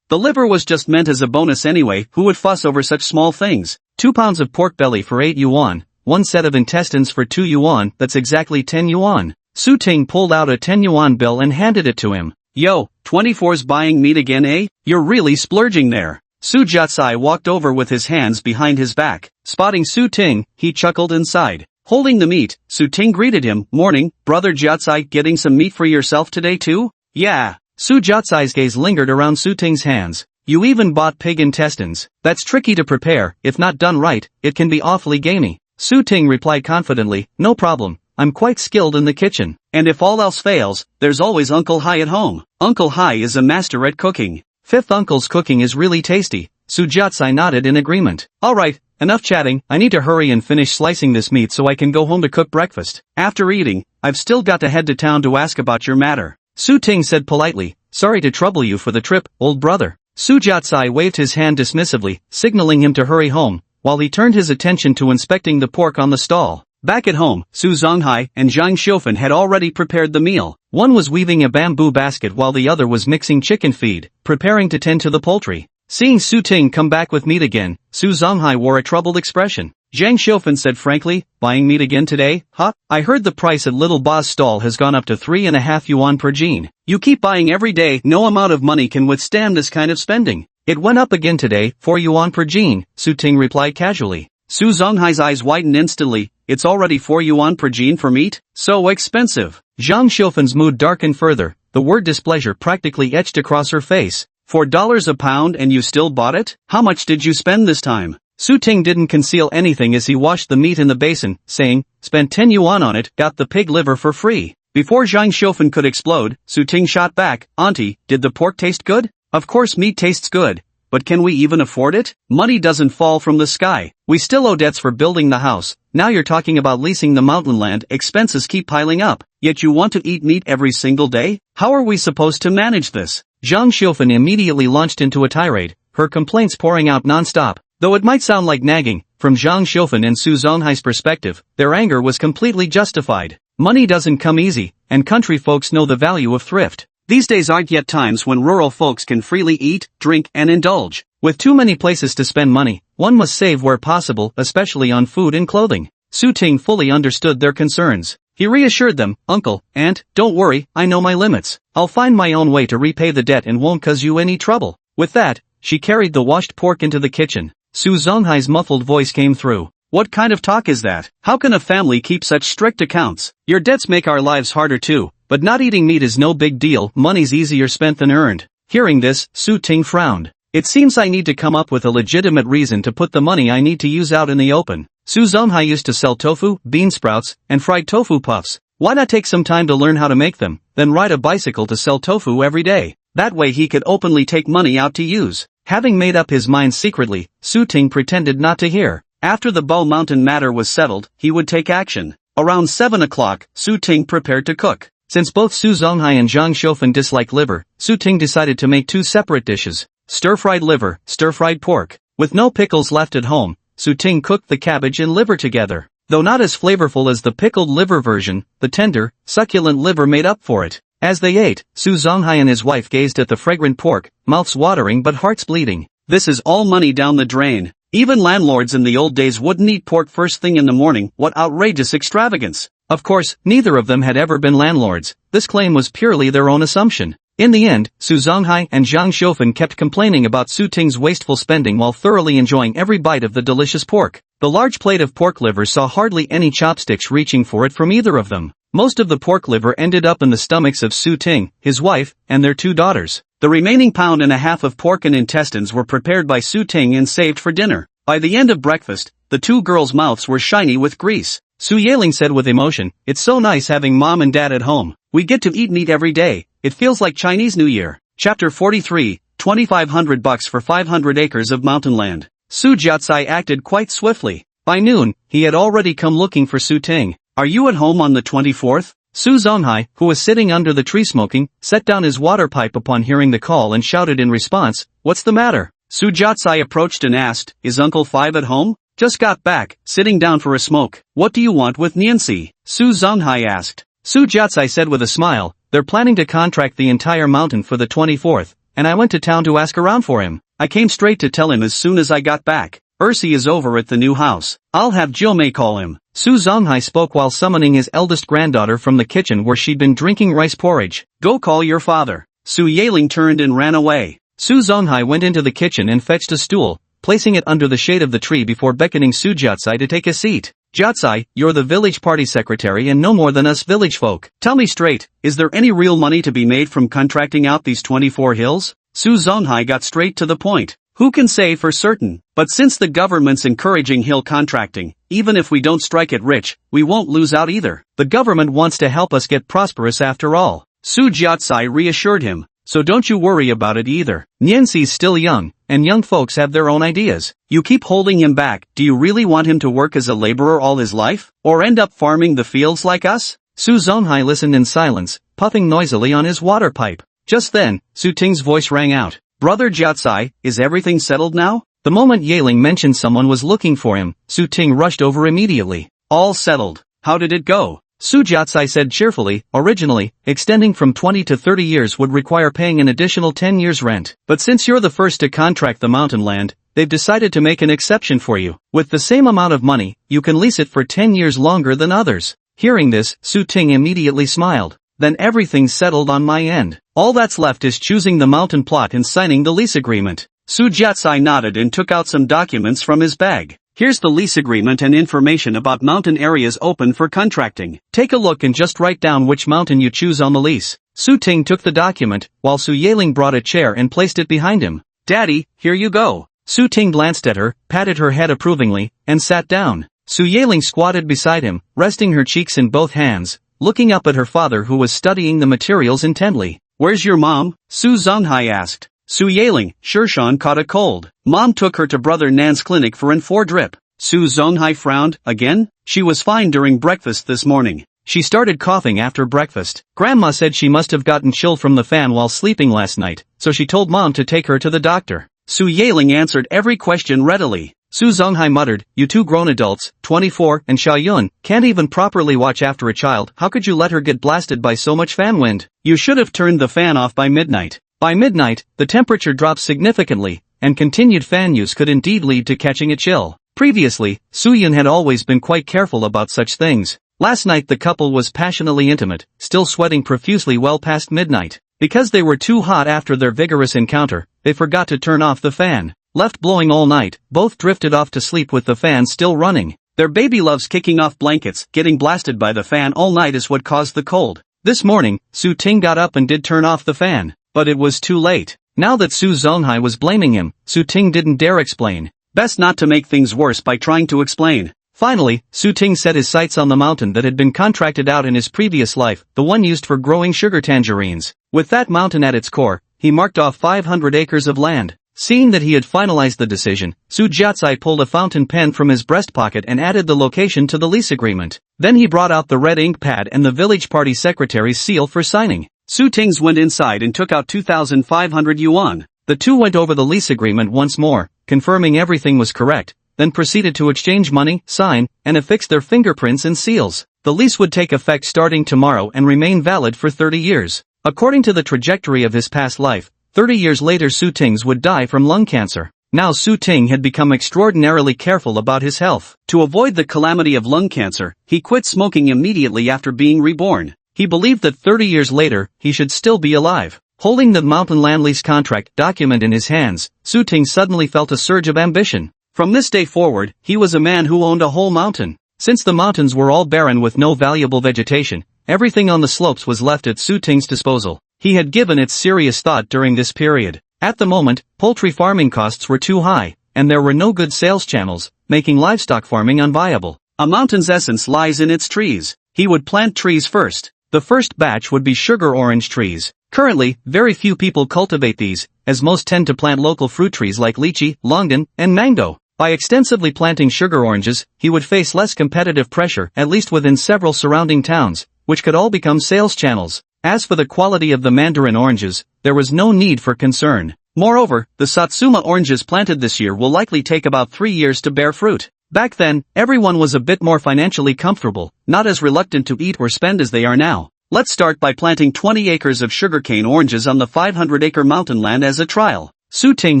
The liver was just meant as a bonus anyway, who would fuss over such small things? 2 pounds of pork belly for 8 yuan, 1 set of intestines for 2 yuan, that's exactly 10 yuan. Su Ting pulled out a 10 yuan bill and handed it to him. Yo, 24's buying meat again, eh? You're really splurging there. Su Jiatsai walked over with his hands behind his back. Spotting Su Ting, he chuckled and sighed. Holding the meat, Su Ting greeted him. Morning, brother Jiatsai, getting some meat for yourself today too? Yeah. Su Jiatsai's gaze lingered around Su Ting's hands. You even bought pig intestines. That's tricky to prepare, if not done right, it can be awfully gamey. Su Ting replied confidently, no problem, I'm quite skilled in the kitchen. And if all else fails, there's always Uncle Hai at home. Uncle Hai is a master at cooking. Fifth uncle's cooking is really tasty. Su Jiatsai nodded in agreement. Alright, enough chatting, I need to hurry and finish slicing this meat so I can go home to cook breakfast. After eating, I've still got to head to town to ask about your matter. Su Ting said politely, sorry to trouble you for the trip, old brother. Su Jiatsai waved his hand dismissively, signaling him to hurry home, while he turned his attention to inspecting the pork on the stall. Back at home, Su Zonghai and Zhang Xiufen had already prepared the meal. One was weaving a bamboo basket while the other was mixing chicken feed, preparing to tend to the poultry. Seeing Su Ting come back with meat again, Su Zonghai wore a troubled expression. Zhang Xiufen said frankly, buying meat again today, huh? I heard the price at Little Ba's stall has gone up to 3.5 yuan per jean. You keep buying every day, no amount of money can withstand this kind of spending. It went up again today, 4 yuan per jean, Su Ting replied casually. Su Zonghai's eyes widened instantly, it's already 4 yuan per jean for meat? So expensive. Zhang Xiufen's mood darkened further, the word displeasure practically etched across her face. $4 a pound and you still bought it? How much did you spend this time? Su Ting didn't conceal anything as he washed the meat in the basin, saying, spent 10 yuan on it, got the pig liver for free. Before Zhang Xiufen could explode, Su Ting shot back, Auntie, did the pork taste good? Of course meat tastes good. But can we even afford it? Money doesn't fall from the sky. We still owe debts for building the house. Now you're talking about leasing the mountain land, expenses keep piling up. Yet you want to eat meat every single day? How are we supposed to manage this? Zhang Xiufen immediately launched into a tirade, her complaints pouring out non-stop. Though it might sound like nagging, from Zhang Xiufen and Su Zonghai's perspective, their anger was completely justified. Money doesn't come easy, and country folks know the value of thrift. These days aren't yet times when rural folks can freely eat, drink, and indulge. With too many places to spend money, one must save where possible, especially on food and clothing. Su Ting fully understood their concerns. He reassured them, Uncle, Aunt, don't worry, I know my limits. I'll find my own way to repay the debt and won't cause you any trouble. With that, she carried the washed pork into the kitchen. Su Zonghai's muffled voice came through. What kind of talk is that? How can a family keep such strict accounts? Your debts make our lives harder too. But not eating meat is no big deal, money's easier spent than earned. Hearing this, Su Ting frowned. It seems I need to come up with a legitimate reason to put the money I need to use out in the open. Su Zonghai used to sell tofu, bean sprouts, and fried tofu puffs. Why not take some time to learn how to make them, then ride a bicycle to sell tofu every day? That way he could openly take money out to use. Having made up his mind secretly, Su Ting pretended not to hear. After the Bo Mountain matter was settled, he would take action. Around 7 o'clock, Su Ting prepared to cook. Since both Su Zonghai and Zhang Xiufen dislike liver, Su Ting decided to make 2 separate dishes. Stir-fried liver, stir-fried pork. With no pickles left at home, Su Ting cooked the cabbage and liver together. Though not as flavorful as the pickled liver version, the tender, succulent liver made up for it. As they ate, Su Zonghai and his wife gazed at the fragrant pork, mouths watering but hearts bleeding. This is all money down the drain. Even landlords in the old days wouldn't eat pork first thing in the morning. What outrageous extravagance! Of course, neither of them had ever been landlords. This claim was purely their own assumption. In the end, Su Zonghai and Zhang Xiufen kept complaining about Su Ting's wasteful spending while thoroughly enjoying every bite of the delicious pork. The large plate of pork liver saw hardly any chopsticks reaching for it from either of them. Most of the pork liver ended up in the stomachs of Su Ting, his wife, and their 2 daughters. The remaining pound and a half of pork and intestines were prepared by Su Ting and saved for dinner. By the end of breakfast, the 2 girls' mouths were shiny with grease. Su Yaling said with emotion, it's so nice having mom and dad at home. We get to eat meat every day. It feels like Chinese New Year. Chapter 43, $2,500 for 500 acres of mountain land. Su Jiatsai acted quite swiftly. By noon, he had already come looking for Su Ting. Are you at home on the 24th? Su Zonghai, who was sitting under the tree smoking, set down his water pipe upon hearing the call and shouted in response, what's the matter? Su Jiatsai approached and asked, is Uncle Five at home? Just got back, sitting down for a smoke. What do you want with Nianxi? Su Zonghai asked. Su Jiatsai said with a smile, they're planning to contract the entire mountain for the 24th, and I went to town to ask around for him. I came straight to tell him as soon as I got back. Ursi is over at the new house. I'll have Jiumei call him. Su Zonghai spoke while summoning his eldest granddaughter from the kitchen where she'd been drinking rice porridge. Go call your father. Su Yaling turned and ran away. Su Zonghai went into the kitchen and fetched a stool, placing it under the shade of the tree before beckoning Su Jiatsai to take a seat. Jiatsai, you're the village party secretary and no more than us village folk. Tell me straight, is there any real money to be made from contracting out these 24 hills? Su Zonghai got straight to the point. Who can say for certain? But since the government's encouraging hill contracting, even if we don't strike it rich, we won't lose out either. The government wants to help us get prosperous after all. Su Jiatsai reassured him. So don't you worry about it either. Nianxi's still young, and young folks have their own ideas. You keep holding him back. Do you really want him to work as a laborer all his life? Or end up farming the fields like us? Su Zonghai listened in silence, puffing noisily on his water pipe. Just then, Su Ting's voice rang out. Brother Jiatsai, is everything settled now? The moment Yeling mentioned someone was looking for him, Su Ting rushed over immediately. All settled. How did it go? Su Jiatsai said cheerfully. Originally, extending from 20 to 30 years would require paying an additional 10 years rent. But since you're the first to contract the mountain land, they've decided to make an exception for you. With the same amount of money, you can lease it for 10 years longer than others. Hearing this, Su Ting immediately smiled. Then everything's settled on my end. All that's left is choosing the mountain plot and signing the lease agreement. Su Jiatsai nodded and took out some documents from his bag. Here's the lease agreement and information about mountain areas open for contracting. Take a look and just write down which mountain you choose on the lease. Su Ting took the document, while Su Yeling brought a chair and placed it behind him. Daddy, here you go. Su Ting glanced at her, patted her head approvingly, and sat down. Su Yeling squatted beside him, resting her cheeks in both hands, looking up at her father who was studying the materials intently. Where's your mom? Su Zonghai asked. Su Yeling, Shirshan caught a cold. Mom took her to Brother Nan's clinic for an 4 drip. Su Zonghai frowned. Again? She was fine during breakfast this morning. She started coughing after breakfast. Grandma said she must have gotten chill from the fan while sleeping last night, so she told Mom to take her to the doctor. Su Yeling answered every question readily. Su Zonghai muttered, you two grown adults, 24, and Xiaoyun, can't even properly watch after a child. How could you let her get blasted by so much fan wind? You should have turned the fan off by midnight. By midnight, the temperature dropped significantly, and continued fan use could indeed lead to catching a chill. Previously, Su-yun had always been quite careful about such things. Last night the couple was passionately intimate, still sweating profusely well past midnight. Because they were too hot after their vigorous encounter, they forgot to turn off the fan. Left blowing all night, both drifted off to sleep with the fan still running. Their baby loves kicking off blankets. Getting blasted by the fan all night is what caused the cold. This morning, Su Ting got up and did turn off the fan. But it was too late. Now that Su Zonghai was blaming him, Su Ting didn't dare explain. Best not to make things worse by trying to explain. Finally, Su Ting set his sights on the mountain that had been contracted out in his previous life, the one used for growing sugar tangerines. With that mountain at its core, he marked off 500 acres of land. Seeing that he had finalized the decision, Su Jiatsai pulled a fountain pen from his breast pocket and added the location to the lease agreement. Then he brought out the red ink pad and the village party secretary's seal for signing. Su Tings went inside and took out 2,500 yuan. The two went over the lease agreement once more, confirming everything was correct, then proceeded to exchange money, sign, and affix their fingerprints and seals. The lease would take effect starting tomorrow and remain valid for 30 years. According to the trajectory of his past life, 30 years later Su Tings would die from lung cancer. Now Su Ting had become extraordinarily careful about his health. To avoid the calamity of lung cancer, he quit smoking immediately after being reborn. He believed that 30 years later, he should still be alive. Holding the mountain land lease contract document in his hands, Su Ting suddenly felt a surge of ambition. From this day forward, he was a man who owned a whole mountain. Since the mountains were all barren with no valuable vegetation, everything on the slopes was left at Su Ting's disposal. He had given it serious thought during this period. At the moment, poultry farming costs were too high, and there were no good sales channels, making livestock farming unviable. A mountain's essence lies in its trees. He would plant trees first. The first batch would be sugar orange trees. Currently, very few people cultivate these, as most tend to plant local fruit trees like lychee, longan, and mango. By extensively planting sugar oranges, he would face less competitive pressure, at least within several surrounding towns, which could all become sales channels. As for the quality of the mandarin oranges, there was no need for concern. Moreover, the Satsuma oranges planted this year will likely take about 3 years to bear fruit. Back then, everyone was a bit more financially comfortable, not as reluctant to eat or spend as they are now. Let's start by planting 20 acres of sugarcane oranges on the 500-acre mountain land as a trial. Su Ting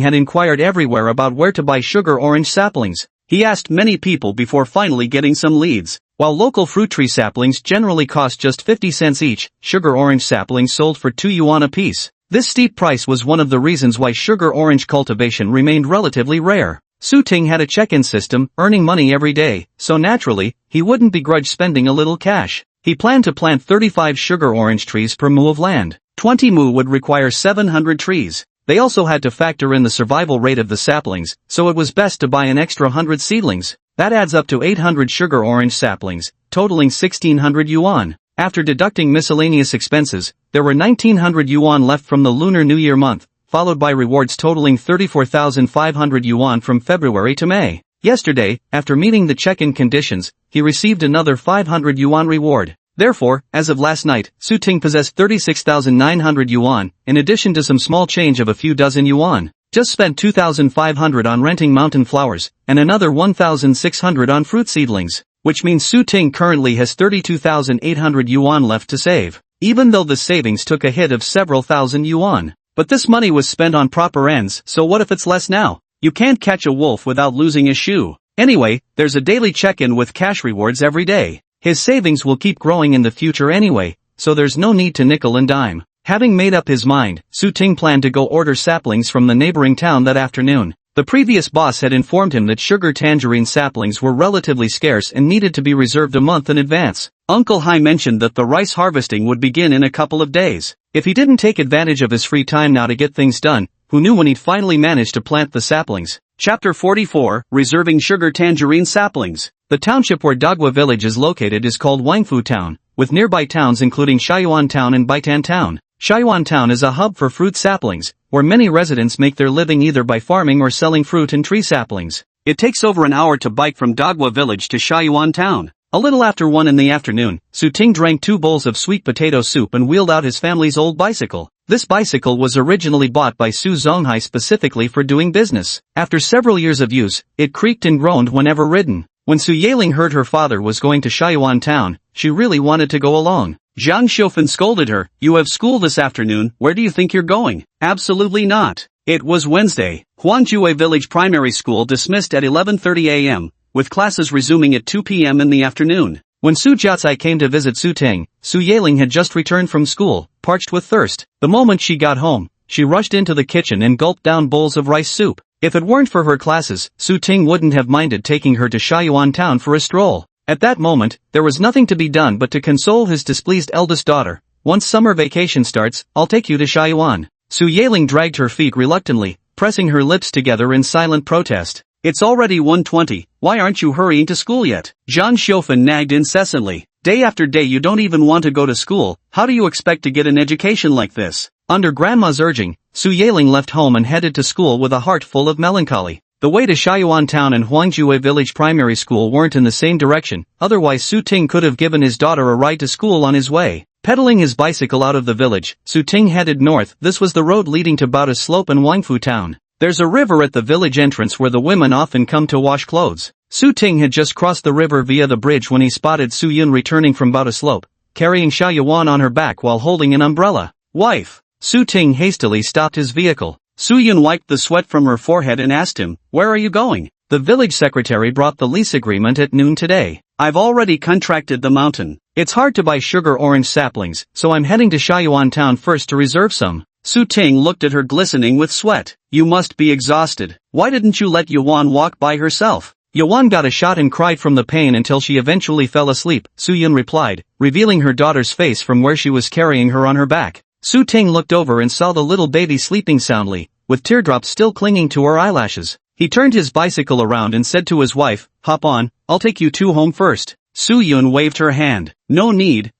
had inquired everywhere about where to buy sugar orange saplings. He asked many people before finally getting some leads. While local fruit tree saplings generally cost just 50 cents each, sugar orange saplings sold for 2 yuan apiece. This steep price was one of the reasons why sugar orange cultivation remained relatively rare. Su Ting had a check-in system, earning money every day, so naturally, he wouldn't begrudge spending a little cash. He planned to plant 35 sugar orange trees per mu of land. 20 mu would require 700 trees. They also had to factor in the survival rate of the saplings, so it was best to buy an extra 100 seedlings. That adds up to 800 sugar orange saplings, totaling 1600 yuan. After deducting miscellaneous expenses, there were 1900 yuan left from the Lunar New Year month, followed by rewards totaling 34,500 yuan from February to May. Yesterday, after meeting the check-in conditions, he received another 500 yuan reward. Therefore, as of last night, Su Ting possessed 36,900 yuan, in addition to some small change of a few dozen yuan. Just spent 2,500 on renting mountain flowers, and another 1,600 on fruit seedlings, which means Su Ting currently has 32,800 yuan left to save, even though the savings took a hit of several thousand yuan. But this money was spent on proper ends, so what if it's less now? You can't catch a wolf without losing a shoe. Anyway, there's a daily check-in with cash rewards every day. His savings will keep growing in the future anyway, so there's no need to nickel and dime. Having made up his mind, Su Ting planned to go order saplings from the neighboring town that afternoon. The previous boss had informed him that sugar tangerine saplings were relatively scarce and needed to be reserved a month in advance. Uncle Hai mentioned that the rice harvesting would begin in a couple of days. If he didn't take advantage of his free time now to get things done, who knew when he'd finally managed to plant the saplings? Chapter 44, Reserving Sugar Tangerine Saplings. The township where Dagwa village is located is called Wangfu Town, with nearby towns including Shaiyuan Town and Baitan Town. Shaiyuan Town is a hub for fruit saplings, where many residents make their living either by farming or selling fruit and tree saplings. It takes over an hour to bike from Dagwa village to Shaiyuan Town. A little after 1 in the afternoon, Su Ting drank 2 bowls of sweet potato soup and wheeled out his family's old bicycle. This bicycle was originally bought by Su Zonghai specifically for doing business. After several years of use, it creaked and groaned whenever ridden. When Su Yaling heard her father was going to Shaiyuan Town, she really wanted to go along. Zhang Xiufan scolded her, "You have school this afternoon, where do you think you're going?" Absolutely not. It was Wednesday. Huangjue Village Primary School dismissed at 11:30 a.m., with classes resuming at 2 p.m. in the afternoon. When Su Jiaocai came to visit Su Ting, Su Yaling had just returned from school, parched with thirst. The moment she got home, she rushed into the kitchen and gulped down bowls of rice soup. If it weren't for her classes, Su Ting wouldn't have minded taking her to Shaiyuan Town for a stroll. At that moment, there was nothing to be done but to console his displeased eldest daughter. "Once summer vacation starts, I'll take you to Shaiyuan." Su Yaling dragged her feet reluctantly, pressing her lips together in silent protest. "It's already 1:20, why aren't you hurrying to school yet?" Zhang Xiufan nagged incessantly. "Day after day you don't even want to go to school, how do you expect to get an education like this?" Under Grandma's urging, Su Yaling left home and headed to school with a heart full of melancholy. The way to Shaiyuan Town and Huangjue Village Primary School weren't in the same direction, otherwise Su Ting could have given his daughter a ride to school on his way. Pedaling his bicycle out of the village, Su Ting headed north. This was the road leading to Bada Slope and Wangfu Town. There's a river at the village entrance where the women often come to wash clothes. Su Ting had just crossed the river via the bridge when he spotted Su Yun returning from Bada Slope, carrying Shaiyuan on her back while holding an umbrella. "Wife!" Su Ting hastily stopped his vehicle. Su Yun wiped the sweat from her forehead and asked him, "Where are you going?" "The village secretary brought the lease agreement at noon today. I've already contracted the mountain. It's hard to buy sugar orange saplings, so I'm heading to Shaiyuan Town first to reserve some." Su Ting looked at her glistening with sweat. "You must be exhausted. Why didn't you let Yuan walk by herself?" Yuan got a shot and cried from the pain until she eventually fell asleep, Su Yun replied, revealing her daughter's face from where she was carrying her on her back. Su Ting looked over and saw the little baby sleeping soundly, with teardrops still clinging to her eyelashes. He turned his bicycle around and said to his wife, "Hop on, I'll take you two home first." Su Yun waved her hand. No need.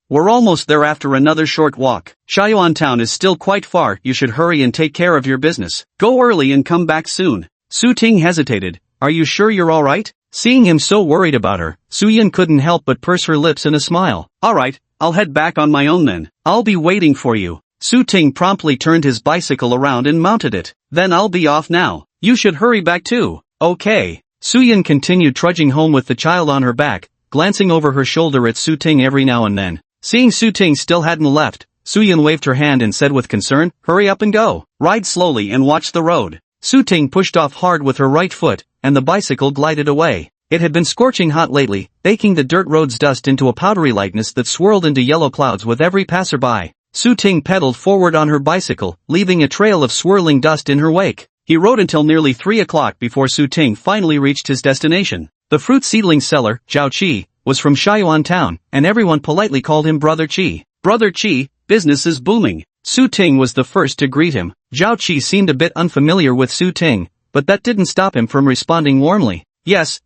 We're almost there after another short walk. Shaiyuan Town is still quite far, you should hurry and take care of your business. Go early and come back soon." Su Ting hesitated. "Are you sure you're alright?" Seeing him so worried about her, Su Yun couldn't help but purse her lips in a smile. "Alright, I'll head back on my own then. I'll be waiting for you." Su Ting promptly turned his bicycle around and mounted it. "Then I'll be off now. You should hurry back too." "Okay." Su Yun continued trudging home with the child on her back, glancing over her shoulder at Su Ting every now and then. Seeing Su Ting still hadn't left, Su Yun waved her hand and said with concern, "Hurry up and go. Ride slowly and watch the road." Su Ting pushed off hard with her right foot, and the bicycle glided away. It had been scorching hot lately, baking the dirt road's dust into a powdery lightness that swirled into yellow clouds with every passerby. Su Ting pedaled forward on her bicycle, leaving a trail of swirling dust in her wake. He rode until nearly 3 o'clock before Su Ting finally reached his destination. The fruit seedling seller, Zhao Qi, was from Shaiyuan town, and everyone politely called him Brother Qi. Brother Qi, business is booming. Su Ting was the first to greet him. Zhao Qi seemed a bit unfamiliar with Su Ting, but that didn't stop him from responding warmly. Yes,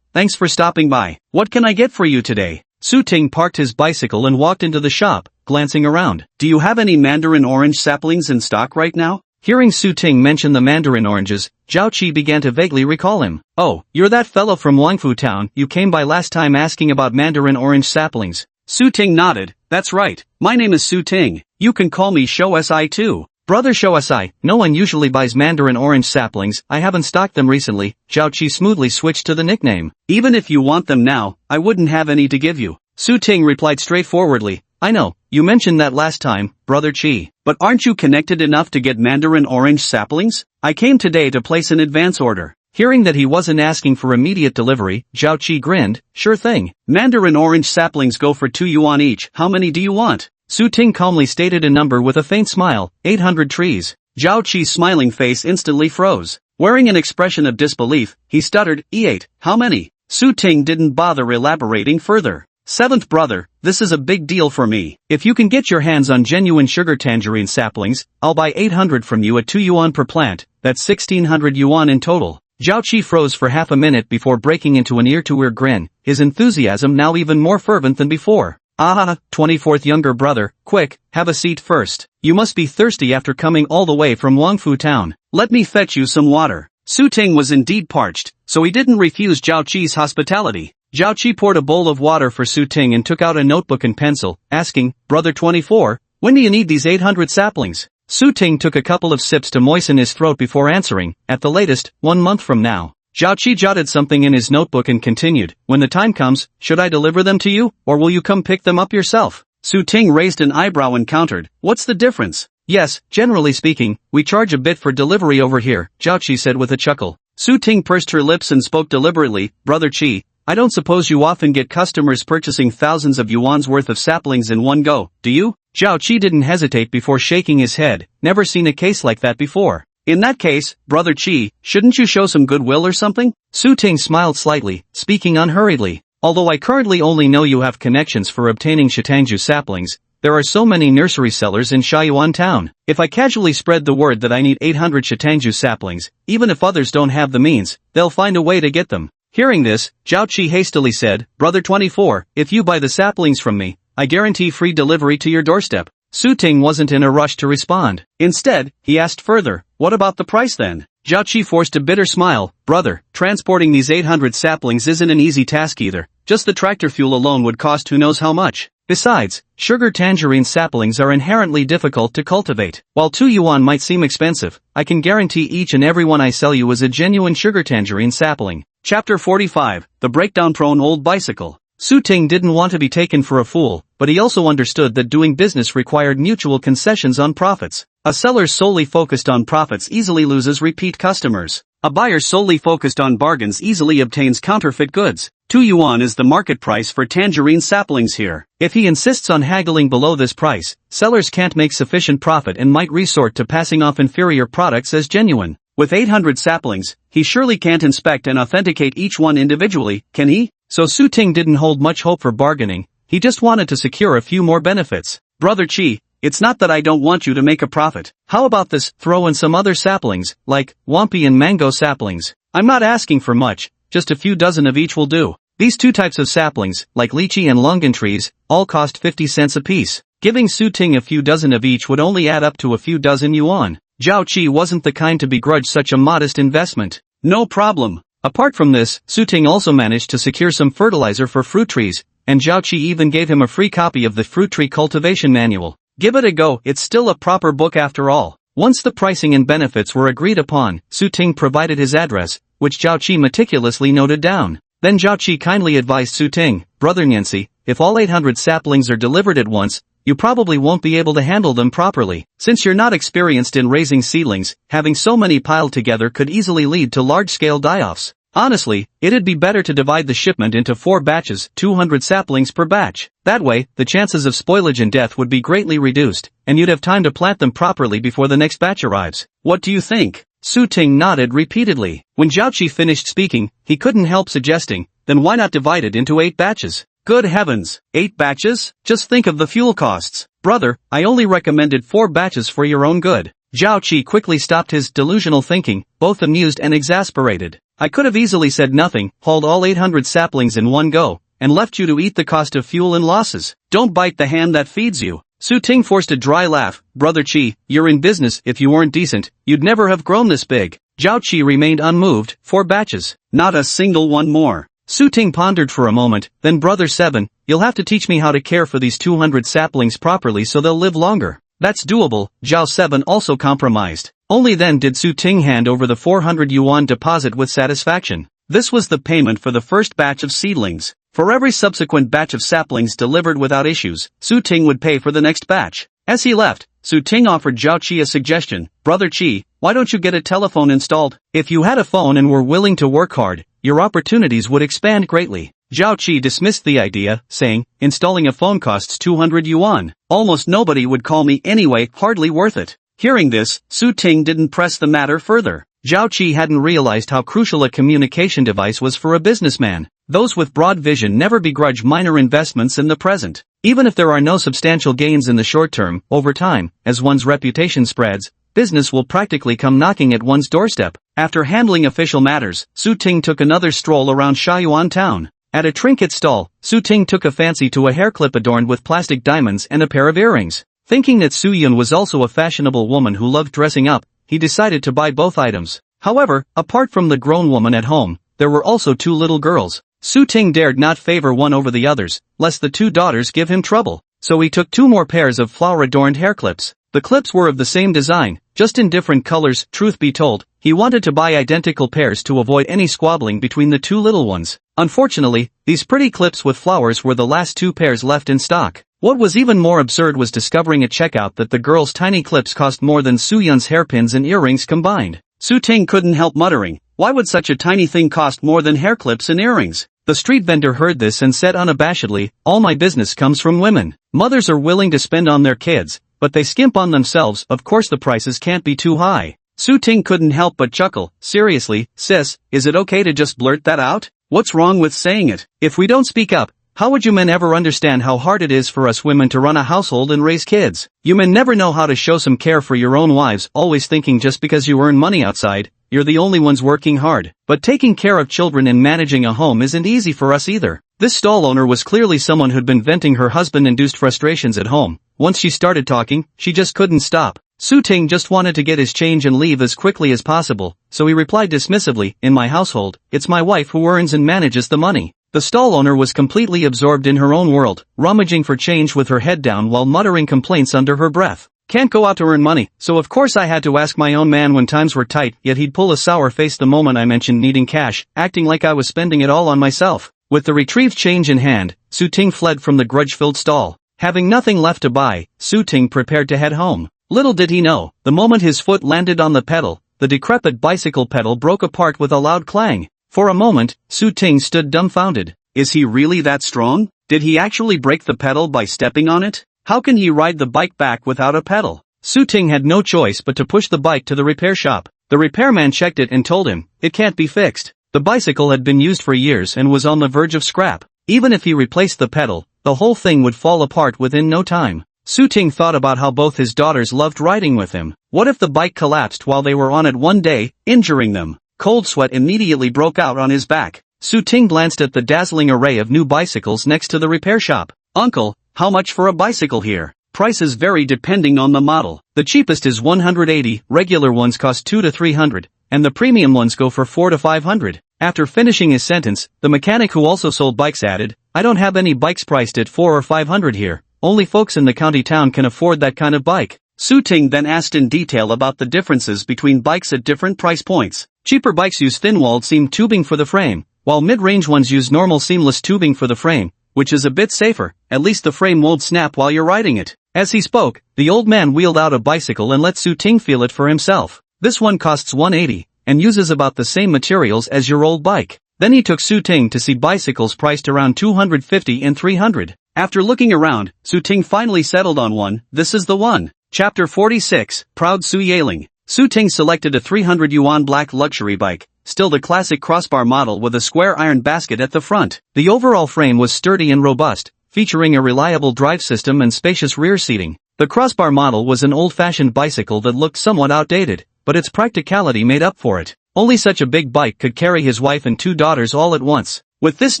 thanks for stopping by. What can I get for you today? Su Ting parked his bicycle and walked into the shop, glancing around. Do you have any mandarin orange saplings in stock right now? Hearing Su Ting mention the mandarin oranges, Zhao Qi began to vaguely recall him. Oh, you're that fellow from Wangfu town you came by last time asking about mandarin orange saplings. Su Ting nodded. That's right, my name is Su Ting. You can call me Shou Si too. Brother Shou Si, no one usually buys mandarin orange saplings, I haven't stocked them recently. Zhao Qi smoothly switched to the nickname. Even if you want them now, I wouldn't have any to give you. Su Ting replied straightforwardly. I know, you mentioned that last time, Brother Qi. But aren't you connected enough to get mandarin orange saplings? I came today to place an advance order. Hearing that he wasn't asking for immediate delivery, Zhao Qi grinned. Sure thing. Mandarin orange saplings go for 2 yuan each. How many do you want? Su Ting calmly stated a number with a faint smile. 800 trees. Zhao Qi's smiling face instantly froze. Wearing an expression of disbelief, he stuttered, E8, how many? Su Ting didn't bother elaborating further. Seventh brother, this is a big deal for me. If you can get your hands on genuine sugar tangerine saplings, I'll buy 800 from you at 2 yuan per plant, that's 1600 yuan in total. Zhao Qi froze for half a minute before breaking into an ear-to-ear grin, his enthusiasm now even more fervent than before. 24th younger brother, quick, have a seat first. You must be thirsty after coming all the way from Wangfu town. Let me fetch you some water. Su Ting was indeed parched, so he didn't refuse Zhao Qi's hospitality. Zhao Qi poured a bowl of water for Su Ting and took out a notebook and pencil, asking, Brother 24, when do you need these 800 saplings? Su Ting took a couple of sips to moisten his throat before answering, at the latest, 1 month from now. Zhao Qi jotted something in his notebook and continued, when the time comes, should I deliver them to you, or will you come pick them up yourself? Su Ting raised an eyebrow and countered, what's the difference? Yes, generally speaking, we charge a bit for delivery over here, Zhao Qi said with a chuckle. Su Ting pursed her lips and spoke deliberately, Brother Qi, I don't suppose you often get customers purchasing thousands of yuan's worth of saplings in one go, do you? Zhao Qi didn't hesitate before shaking his head, never seen a case like that before. In that case, Brother Qi, shouldn't you show some goodwill or something? Su Ting smiled slightly, speaking unhurriedly. Although I currently only know you have connections for obtaining Shitangju saplings, there are so many nursery sellers in Shaiyuan town. If I casually spread the word that I need 800 Shitangju saplings, even if others don't have the means, they'll find a way to get them. Hearing this, Zhao Qi hastily said, Brother 24, if you buy the saplings from me, I guarantee free delivery to your doorstep. Su Ting wasn't in a rush to respond. Instead, he asked further, what about the price then? Zhao Qi forced a bitter smile, Brother, transporting these 800 saplings isn't an easy task either. Just the tractor fuel alone would cost who knows how much. Besides, sugar tangerine saplings are inherently difficult to cultivate. While 2 yuan might seem expensive, I can guarantee each and every one I sell you is a genuine sugar tangerine sapling. Chapter 45, The Breakdown-Prone Old Bicycle. Su Ting didn't want to be taken for a fool, but he also understood that doing business required mutual concessions on profits. A seller solely focused on profits easily loses repeat customers. A buyer solely focused on bargains easily obtains counterfeit goods. 2 yuan is the market price for tangerine saplings here. If he insists on haggling below this price, sellers can't make sufficient profit and might resort to passing off inferior products as genuine. With 800 saplings, he surely can't inspect and authenticate each one individually, can he? So Su Ting didn't hold much hope for bargaining, he just wanted to secure a few more benefits. Brother Qi, it's not that I don't want you to make a profit. How about this, throw in some other saplings, like wampi and mango saplings. I'm not asking for much, just a few dozen of each will do. These two types of saplings, like lychee and longan trees, all cost 50 cents apiece. Giving Su Ting a few dozen of each would only add up to a few dozen yuan. Zhao Qi wasn't the kind to begrudge such a modest investment. No problem. Apart from this, Su Ting also managed to secure some fertilizer for fruit trees, and Zhao Qi even gave him a free copy of the fruit tree cultivation manual. Give it a go, it's still a proper book after all. Once the pricing and benefits were agreed upon, Su Ting provided his address, which Zhao Qi meticulously noted down. Then Zhao Qi kindly advised Su Ting, Brother Nyansi, if all 800 saplings are delivered at once, you probably won't be able to handle them properly. Since you're not experienced in raising seedlings, having so many piled together could easily lead to large-scale die-offs. Honestly, it'd be better to divide the shipment into 4 batches, 200 saplings per batch. That way, the chances of spoilage and death would be greatly reduced, and you'd have time to plant them properly before the next batch arrives. What do you think? Su Ting nodded repeatedly. When Zhao Qi finished speaking, he couldn't help suggesting, then why not divide it into 8 batches? Good heavens, 8 batches? Just think of the fuel costs. Brother, I only recommended 4 batches for your own good. Zhao Qi quickly stopped his delusional thinking, both amused and exasperated. I could have easily said nothing, hauled all 800 saplings in one go, and left you to eat the cost of fuel and losses. Don't bite the hand that feeds you. Su Ting forced a dry laugh. Brother Qi, you're in business. If you weren't decent, you'd never have grown this big. Zhao Qi remained unmoved. 4 batches. Not a single one more. Su Ting pondered for a moment, then Brother 7, you'll have to teach me how to care for these 200 saplings properly so they'll live longer. That's doable, Zhao 7 also compromised. Only then did Su Ting hand over the 400 yuan deposit with satisfaction. This was the payment for the first batch of seedlings. For every subsequent batch of saplings delivered without issues, Su Ting would pay for the next batch. As he left, Su Ting offered Zhao Qi a suggestion. Brother Qi, why don't you get a telephone installed? If you had a phone and were willing to work hard, your opportunities would expand greatly. Zhao Qi dismissed the idea, saying, installing a phone costs 200 yuan. Almost nobody would call me anyway, hardly worth it. Hearing this, Su Ting didn't press the matter further. Zhao Qi hadn't realized how crucial a communication device was for a businessman. Those with broad vision never begrudge minor investments in the present. Even if there are no substantial gains in the short term, over time, as one's reputation spreads, business will practically come knocking at one's doorstep. After handling official matters, Su Ting took another stroll around Shaoyuan town. At a trinket stall, Su Ting took a fancy to a hair clip adorned with plastic diamonds and a pair of earrings. Thinking that Su Yun was also a fashionable woman who loved dressing up, he decided to buy both items. However, apart from the grown woman at home, there were also 2 little girls. Su Ting dared not favor one over the others, lest the 2 daughters give him trouble. So he took 2 more pairs of flower-adorned hair clips. The clips were of the same design, just in different colors. Truth be told, he wanted to buy identical pairs to avoid any squabbling between the 2 little ones. Unfortunately, these pretty clips with flowers were the last 2 pairs left in stock. What was even more absurd was discovering at checkout that the girls' tiny clips cost more than Su Yun's hairpins and earrings combined. Su Ting couldn't help muttering, why would such a tiny thing cost more than hair clips and earrings? The street vendor heard this and said unabashedly, all my business comes from women. Mothers are willing to spend on their kids, but they skimp on themselves. Of course the prices can't be too high. Su Ting couldn't help but chuckle. Seriously, sis, is it okay to just blurt that out? What's wrong with saying it? If we don't speak up, how would you men ever understand how hard it is for us women to run a household and raise kids? You men never know how to show some care for your own wives, always thinking just because you earn money outside, you're the only ones working hard. But taking care of children and managing a home isn't easy for us either. This stall owner was clearly someone who'd been venting her husband-induced frustrations at home. Once she started talking, she just couldn't stop. Su Ting just wanted to get his change and leave as quickly as possible, so he replied dismissively, in my household, it's my wife who earns and manages the money. The stall owner was completely absorbed in her own world, rummaging for change with her head down while muttering complaints under her breath. Can't go out to earn money, so of course I had to ask my own man when times were tight, yet he'd pull a sour face the moment I mentioned needing cash, acting like I was spending it all on myself. With the retrieved change in hand, Su Ting fled from the grudge-filled stall. Having nothing left to buy, Su Ting prepared to head home. Little did he know, the moment his foot landed on the pedal, the decrepit bicycle pedal broke apart with a loud clang. For a moment, Su Ting stood dumbfounded. Is he really that strong? Did he actually break the pedal by stepping on it? How can he ride the bike back without a pedal? Su Ting had no choice but to push the bike to the repair shop. The repairman checked it and told him, it can't be fixed. The bicycle had been used for years and was on the verge of scrap. Even if he replaced the pedal, the whole thing would fall apart within no time. Su Ting thought about how both his daughters loved riding with him. What if the bike collapsed while they were on it one day, injuring them? Cold sweat immediately broke out on his back. Su Ting glanced at the dazzling array of new bicycles next to the repair shop. Uncle, how much for a bicycle here? Prices vary depending on the model. The cheapest is 180, regular ones cost 2 to 300, and the premium ones go for 4 to 500. After finishing his sentence, the mechanic who also sold bikes added, I don't have any bikes priced at 4 or 500 here. Only folks in the county town can afford that kind of bike. Su Ting then asked in detail about the differences between bikes at different price points. Cheaper bikes use thin-walled seam tubing for the frame, while mid-range ones use normal seamless tubing for the frame, which is a bit safer. At least the frame won't snap while you're riding it. As he spoke, the old man wheeled out a bicycle and let Su Ting feel it for himself. This one costs 180, and uses about the same materials as your old bike. Then he took Su Ting to see bicycles priced around 250 and 300. After looking around, Su Ting finally settled on one. This is the one. Chapter 46, Proud Su Yaling. Su Ting selected a 300 yuan black luxury bike, still the classic crossbar model with a square iron basket at the front. The overall frame was sturdy and robust, featuring a reliable drive system and spacious rear seating. The crossbar model was an old-fashioned bicycle that looked somewhat outdated, but its practicality made up for it. Only such a big bike could carry his wife and 2 daughters all at once. With this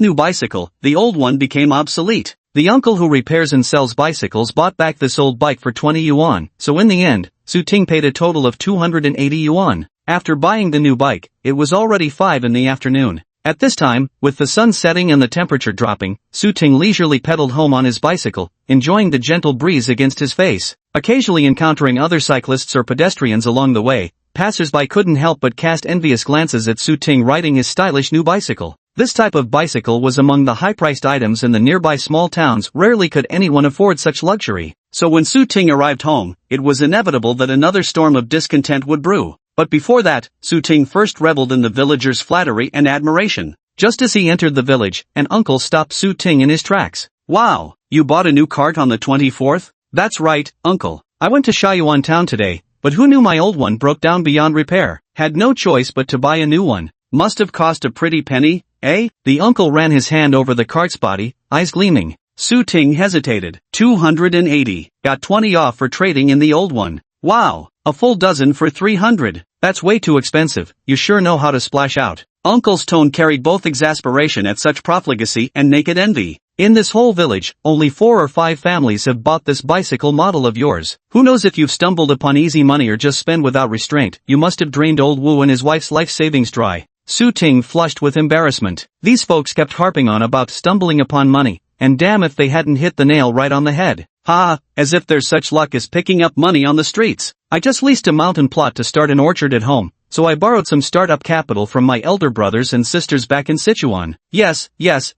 new bicycle, the old one became obsolete. The uncle who repairs and sells bicycles bought back this old bike for 20 yuan, so in the end, Su Ting paid a total of 280 yuan. After buying the new bike, it was already 5 in the afternoon. At this time, with the sun setting and the temperature dropping, Su Ting leisurely pedaled home on his bicycle, enjoying the gentle breeze against his face. Occasionally encountering other cyclists or pedestrians along the way, passers-by couldn't help but cast envious glances at Su Ting riding his stylish new bicycle. This type of bicycle was among the high-priced items in the nearby small towns. Rarely could anyone afford such luxury. So when Su Ting arrived home, it was inevitable that another storm of discontent would brew. But before that, Su Ting first reveled in the villagers' flattery and admiration. Just as he entered the village, an uncle stopped Su Ting in his tracks. "Wow, you bought a new cart on the 24th? That's right, uncle. I went to Shaiyuan town today, but who knew my old one broke down beyond repair. Had no choice but to buy a new one. Must have cost a pretty penny, eh?" The uncle ran his hand over the cart's body, eyes gleaming. Su Ting hesitated. 280. Got 20 off for trading in the old one. Wow, a full dozen for 300. That's way too expensive. You sure know how to splash out. Uncle's tone carried both exasperation at such profligacy and naked envy. In this whole village, only 4 or 5 families have bought this bicycle model of yours. Who knows if you've stumbled upon easy money or just spend without restraint. You must have drained old Wu and his wife's life savings dry. Su Ting flushed with embarrassment. These folks kept harping on about stumbling upon money, and damn if they hadn't hit the nail right on the head. Ha, as if there's such luck as picking up money on the streets. I just leased a mountain plot to start an orchard at home, so I borrowed some startup capital from my elder brothers and sisters back in Sichuan. Yes,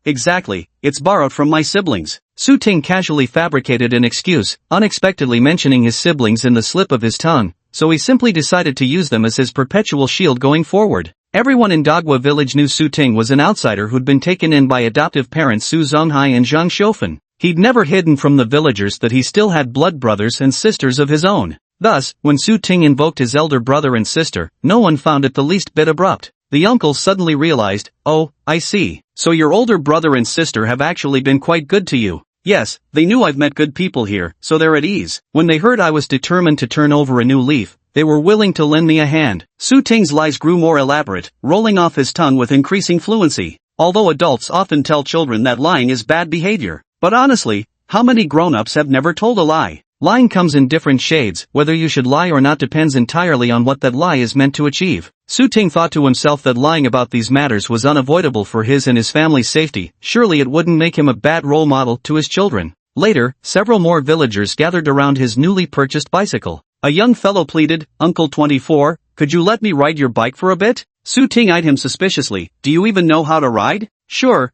exactly, it's borrowed from my siblings. Su Ting casually fabricated an excuse, unexpectedly mentioning his siblings in the slip of his tongue, so he simply decided to use them as his perpetual shield going forward. Everyone in Dagwa village knew Su Ting was an outsider who'd been taken in by adoptive parents Su Zonghai and Zhang Xiufen. He'd never hidden from the villagers that he still had blood brothers and sisters of his own. Thus, when Su Ting invoked his elder brother and sister, no one found it the least bit abrupt. The uncle suddenly realized, "Oh, I see. So your older brother and sister have actually been quite good to you." Yes, they knew I've met good people here, so they're at ease. When they heard I was determined to turn over a new leaf, they were willing to lend me a hand. Su Ting's lies grew more elaborate, rolling off his tongue with increasing fluency. Although adults often tell children that lying is bad behavior. But honestly, how many grown-ups have never told a lie? Lying comes in different shades. Whether you should lie or not depends entirely on what that lie is meant to achieve. Su Ting thought to himself that lying about these matters was unavoidable for his and his family's safety. Surely it wouldn't make him a bad role model to his children. Later, several more villagers gathered around his newly purchased bicycle. A young fellow pleaded, "Uncle 24, could you let me ride your bike for a bit?" Su Ting eyed him suspiciously. "Do you even know how to ride?" Sure.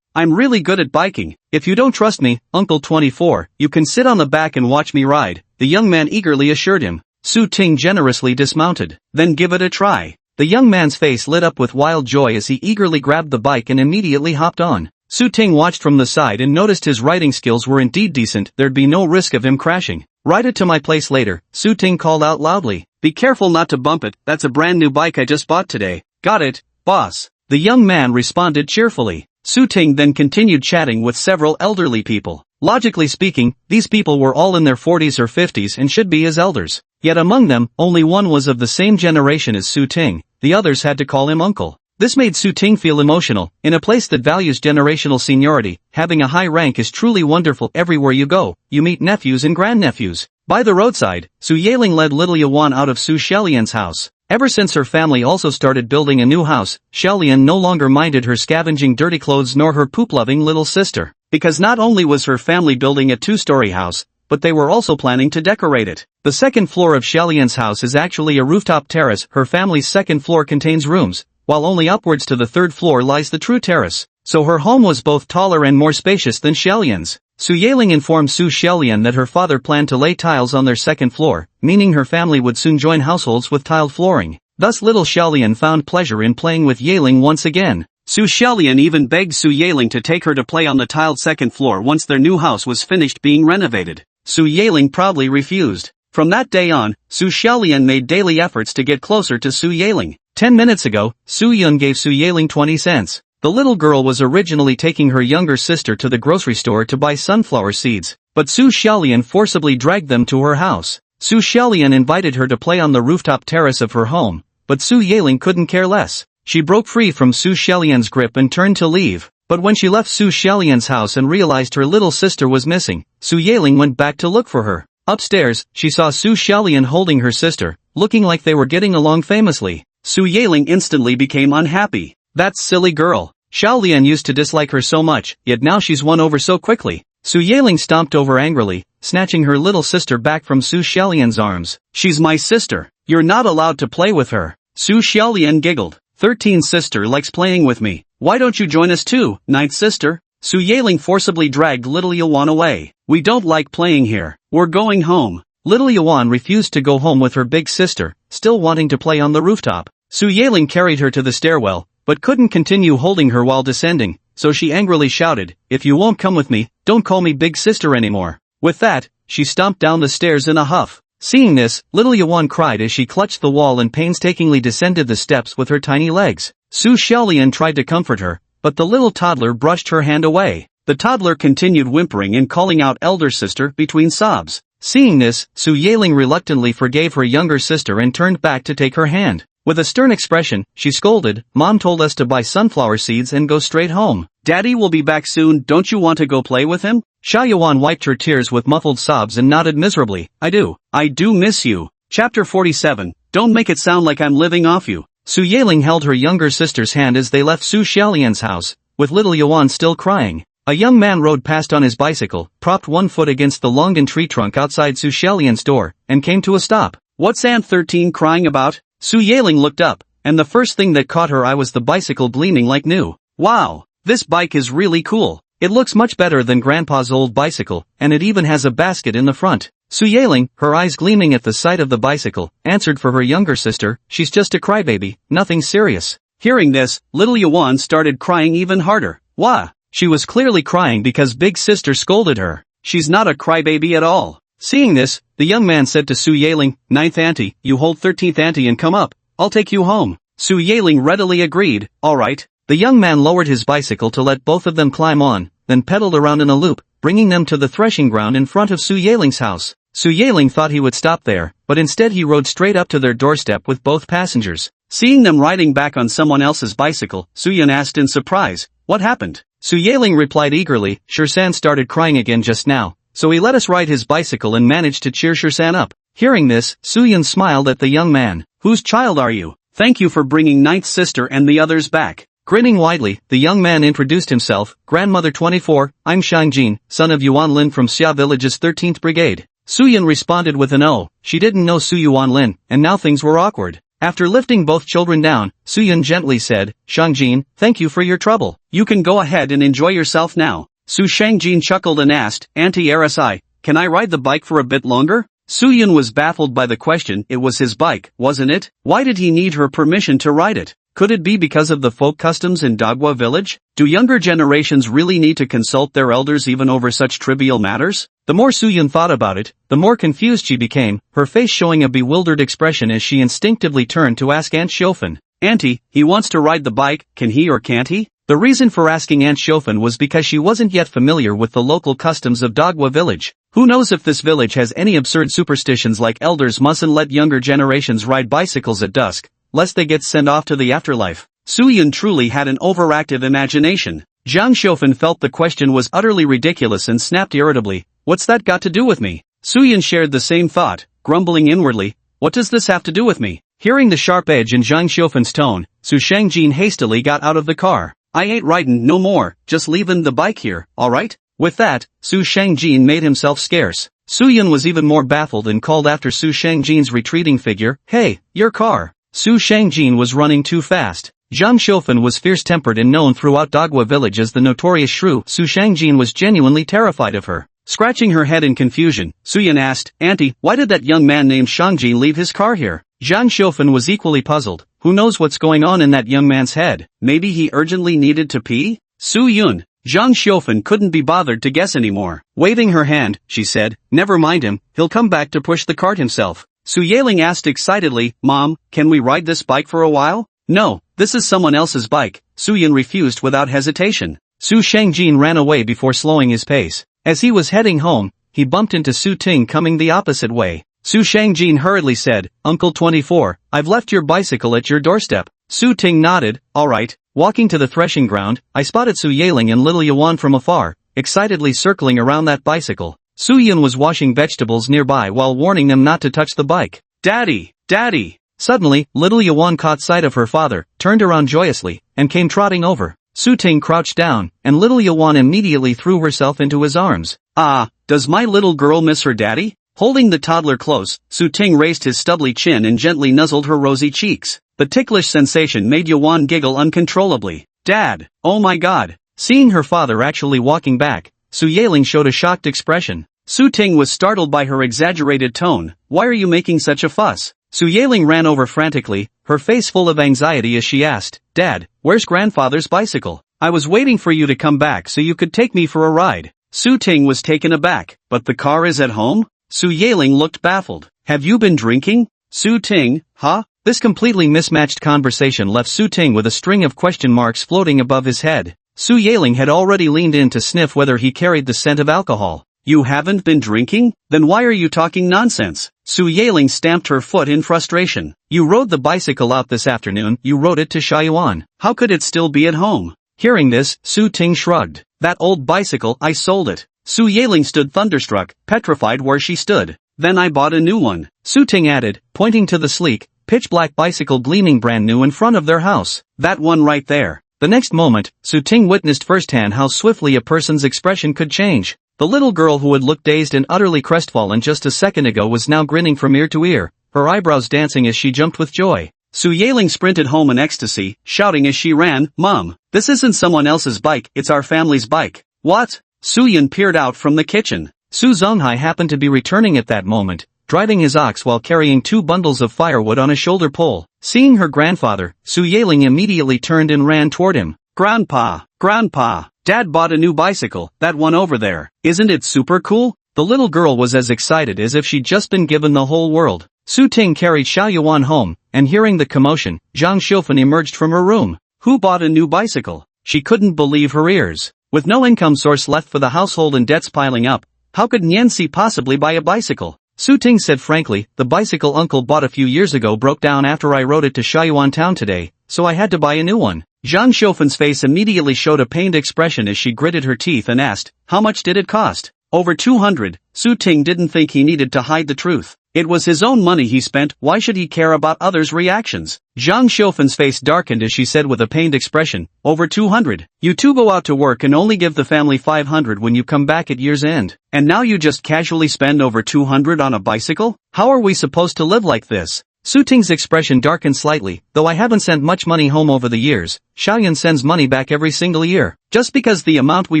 I'm really good at biking. If you don't trust me, Uncle 24, you can sit on the back and watch me ride," the young man eagerly assured him. Su Ting generously dismounted. "Then give it a try." The young man's face lit up with wild joy as he eagerly grabbed the bike and immediately hopped on. Su Ting watched from the side and noticed his riding skills were indeed decent. There'd be no risk of him crashing. "Ride it to my place later," Su Ting called out loudly. "Be careful not to bump it. That's a brand new bike I just bought today." "Got it, boss," the young man responded cheerfully. Su Ting then continued chatting with several elderly people. Logically speaking, these people were all in their 40s or 50s and should be his elders. Yet among them, only one was of the same generation as Su Ting. The others had to call him uncle. This made Su Ting feel emotional. In a place that values generational seniority, having a high rank is truly wonderful. Everywhere you go, you meet nephews and grandnephews. By the roadside, Su Yaling led little Yuan out of Su Xiaolian's house. Ever since her family also started building a new house, Xiaolian no longer minded her scavenging dirty clothes nor her poop-loving little sister. Because not only was her family building a 2-story house, but they were also planning to decorate it. The second floor of Xiaolian's house is actually a rooftop terrace. Her family's second floor contains rooms, while only upwards to the third floor lies the true terrace. So her home was both taller and more spacious than Xiaolian's. Su Yaling informed Su Xiaolian that her father planned to lay tiles on their second floor, meaning her family would soon join households with tiled flooring. Thus little Xiaolian found pleasure in playing with Yeling once again. Su Xiaolian even begged Su Yeling to take her to play on the tiled second floor once their new house was finished being renovated. Su Yeling proudly refused. From that day on, Su Xiaolian made daily efforts to get closer to Su Yeling. 10 minutes ago, Su Yun gave Su Yeling 20 cents. The little girl was originally taking her younger sister to the grocery store to buy sunflower seeds, but Su Xiaolian forcibly dragged them to her house. Su Xiaolian invited her to play on the rooftop terrace of her home, but Su Yeling couldn't care less. She broke free from Su Xiaolian's grip and turned to leave, but when she left Su Xiaolian's house and realized her little sister was missing, Su Yeling went back to look for her. Upstairs, she saw Su Xiaolian holding her sister, looking like they were getting along famously. Su Yeling instantly became unhappy. That silly girl. Xiaolian used to dislike her so much, yet now she's won over so quickly. Su Yeling stomped over angrily, snatching her little sister back from Su Xiaolian's arms. She's my sister. You're not allowed to play with her. Su Xiaolian giggled. 13th sister likes playing with me. Why don't you join us too, 9th sister? Su Yeling forcibly dragged little Yuan away. We don't like playing here. We're going home. Little Yuan refused to go home with her big sister, still wanting to play on the rooftop. Su Yeling carried her to the stairwell, but couldn't continue holding her while descending, so she angrily shouted, "If you won't come with me, don't call me big sister anymore." With that, she stomped down the stairs in a huff. Seeing this, little Yuan cried as she clutched the wall and painstakingly descended the steps with her tiny legs. Su Xiaolian tried to comfort her, but the little toddler brushed her hand away. The toddler continued whimpering and calling out elder sister between sobs. Seeing this, Su Yeling reluctantly forgave her younger sister and turned back to take her hand. With a stern expression, she scolded, "Mom told us to buy sunflower seeds and go straight home. Daddy will be back soon, don't you want to go play with him?" Xia Yuan wiped her tears with muffled sobs and nodded miserably. I do miss you. Chapter 47, Don't make it sound like I'm living off you. Su Yeling held her younger sister's hand as they left Su Xiaolian's house, with little Yuan still crying. A young man rode past on his bicycle, propped one foot against the longan tree trunk outside Su Xiaolian's door, and came to a stop. What's Aunt 13 crying about? Su Yeling looked up, and the first thing that caught her eye was the bicycle gleaming like new. Wow, this bike is really cool. It looks much better than Grandpa's old bicycle, and it even has a basket in the front. Su Yeling, her eyes gleaming at the sight of the bicycle, answered for her younger sister, "She's just a crybaby, nothing serious." Hearing this, little Yuan started crying even harder. Wah! She was clearly crying because big sister scolded her. She's not a crybaby at all. Seeing this, the young man said to Su Yeling, "9th auntie, you hold 13th auntie and come up. I'll take you home." Su Yeling readily agreed. Alright. The young man lowered his bicycle to let both of them climb on, then pedaled around in a loop, bringing them to the threshing ground in front of Su Yeling's house. Su Yeling thought he would stop there, but instead he rode straight up to their doorstep with both passengers. Seeing them riding back on someone else's bicycle, Su Yun asked in surprise, "What happened?" Su Yeling replied eagerly, "Shirsan started crying again just now, so he let us ride his bicycle and managed to cheer Shirsan up." Hearing this, Su Yun smiled at the young man. "Whose child are you? Thank you for bringing 9th sister and the others back." Grinning widely, the young man introduced himself, "Grandmother 24, I'm Shang Jin, son of Yuan Lin from Xia Village's 13th Brigade." Su Yun responded with an "Oh." She didn't know Su Yuan Lin, and now things were awkward. After lifting both children down, Su Yun gently said, "Shang Jin, thank you for your trouble. You can go ahead and enjoy yourself now." Su Shangjin chuckled and asked, "Auntie RSI, can I ride the bike for a bit longer?" Su Yun was baffled by the question. It was his bike, wasn't it? Why did he need her permission to ride it? Could it be because of the folk customs in Dagwa village? Do younger generations really need to consult their elders even over such trivial matters? The more Su Yun thought about it, the more confused she became, her face showing a bewildered expression as she instinctively turned to ask Aunt Shofen, "Auntie, he wants to ride the bike, can he or can't he?" The reason for asking Aunt Shofen was because she wasn't yet familiar with the local customs of Dagwa village. Who knows if this village has any absurd superstitions like elders mustn't let younger generations ride bicycles at dusk, lest they get sent off to the afterlife. Su Yun truly had an overactive imagination. Zhang Shofen felt the question was utterly ridiculous and snapped irritably, "What's that got to do with me?" Su Yun shared the same thought, grumbling inwardly, "What does this have to do with me?" Hearing the sharp edge in Zhang Shofen's tone, Su Shangjin hastily got out of the car. "I ain't riding no more, just leaving the bike here, alright?" With that, Su Shangjin made himself scarce. Su Yun was even more baffled and called after Su Shangjin's retreating figure, "Hey, your car." Su Shangjin was running too fast. Zhang Shofen was fierce-tempered and known throughout Dagwa village as the notorious shrew. Su Shangjin was genuinely terrified of her. Scratching her head in confusion, Su Yun asked, "Auntie, why did that young man named Shangjin leave his car here?" Zhang Xiufen was equally puzzled. Who knows what's going on in that young man's head? Maybe he urgently needed to pee? Su Yun. Zhang Xiufen couldn't be bothered to guess anymore. Waving her hand, she said, never mind him, he'll come back to push the cart himself. Su Yaling asked excitedly, Mom, can we ride this bike for a while? No, this is someone else's bike. Su Yun refused without hesitation. Su Shangjin ran away before slowing his pace. As he was heading home, he bumped into Su Ting coming the opposite way. Su Shangjin hurriedly said, Uncle 24, I've left your bicycle at your doorstep. Su Ting nodded, alright. Walking to the threshing ground, I spotted Su Yaling and little Yuan from afar, excitedly circling around that bicycle. Su Yun was washing vegetables nearby while warning them not to touch the bike. Daddy! Daddy! Suddenly, little Yuan caught sight of her father, turned around joyously, and came trotting over. Su Ting crouched down, and little Yuan immediately threw herself into his arms. Ah, does my little girl miss her daddy? Holding the toddler close, Su Ting raised his stubbly chin and gently nuzzled her rosy cheeks. The ticklish sensation made Yuan giggle uncontrollably. Dad! Oh my god! Seeing her father actually walking back, Su Yaling showed a shocked expression. Su Ting was startled by her exaggerated tone. Why are you making such a fuss? Su Yaling ran over frantically, her face full of anxiety as she asked, Dad, where's grandfather's bicycle? I was waiting for you to come back so you could take me for a ride. Su Ting was taken aback. But the car is at home? Su Yaling looked baffled. Have you been drinking? Su Ting, huh? This completely mismatched conversation left Su Ting with a string of question marks floating above his head. Su Yaling had already leaned in to sniff whether he carried the scent of alcohol. You haven't been drinking? Then why are you talking nonsense? Su Yaling stamped her foot in frustration. You rode the bicycle out this afternoon, you rode it to Shaiyuan. How could it still be at home? Hearing this, Su Ting shrugged. That old bicycle, I sold it. Su Yaling stood thunderstruck, petrified where she stood. Then I bought a new one. Su Ting added, pointing to the sleek, pitch-black bicycle gleaming brand new in front of their house. That one right there. The next moment, Su Ting witnessed firsthand how swiftly a person's expression could change. The little girl who had looked dazed and utterly crestfallen just a second ago was now grinning from ear to ear, her eyebrows dancing as she jumped with joy. Su Yaling sprinted home in ecstasy, shouting as she ran, Mom, this isn't someone else's bike, it's our family's bike. What? Su Yun peered out from the kitchen. Su Zonghai happened to be returning at that moment, driving his ox while carrying 2 bundles of firewood on a shoulder pole. Seeing her grandfather, Su Yaling immediately turned and ran toward him. Grandpa! Grandpa! Dad bought a new bicycle, that one over there. Isn't it super cool? The little girl was as excited as if she'd just been given the whole world. Su Ting carried Xiaoyuan home, and hearing the commotion, Zhang Xiufen emerged from her room. Who bought a new bicycle? She couldn't believe her ears. With no income source left for the household and debts piling up, how could Nianxi possibly buy a bicycle? Su Ting said frankly, the bicycle uncle bought a few years ago broke down after I rode it to Shaiyuan town today, so I had to buy a new one. Zhang Xiufen's face immediately showed a pained expression as she gritted her teeth and asked, how much did it cost? Over 200. Su Ting didn't think he needed to hide the truth. It was his own money he spent, why should he care about others' reactions? Zhang Xiufen's face darkened as she said with a pained expression, over 200. You two go out to work and only give the family 500 when you come back at year's end. And now you just casually spend over 200 on a bicycle? How are we supposed to live like this? Su Ting's expression darkened slightly, though I haven't sent much money home over the years, Xiaoyan sends money back every single year. Just because the amount we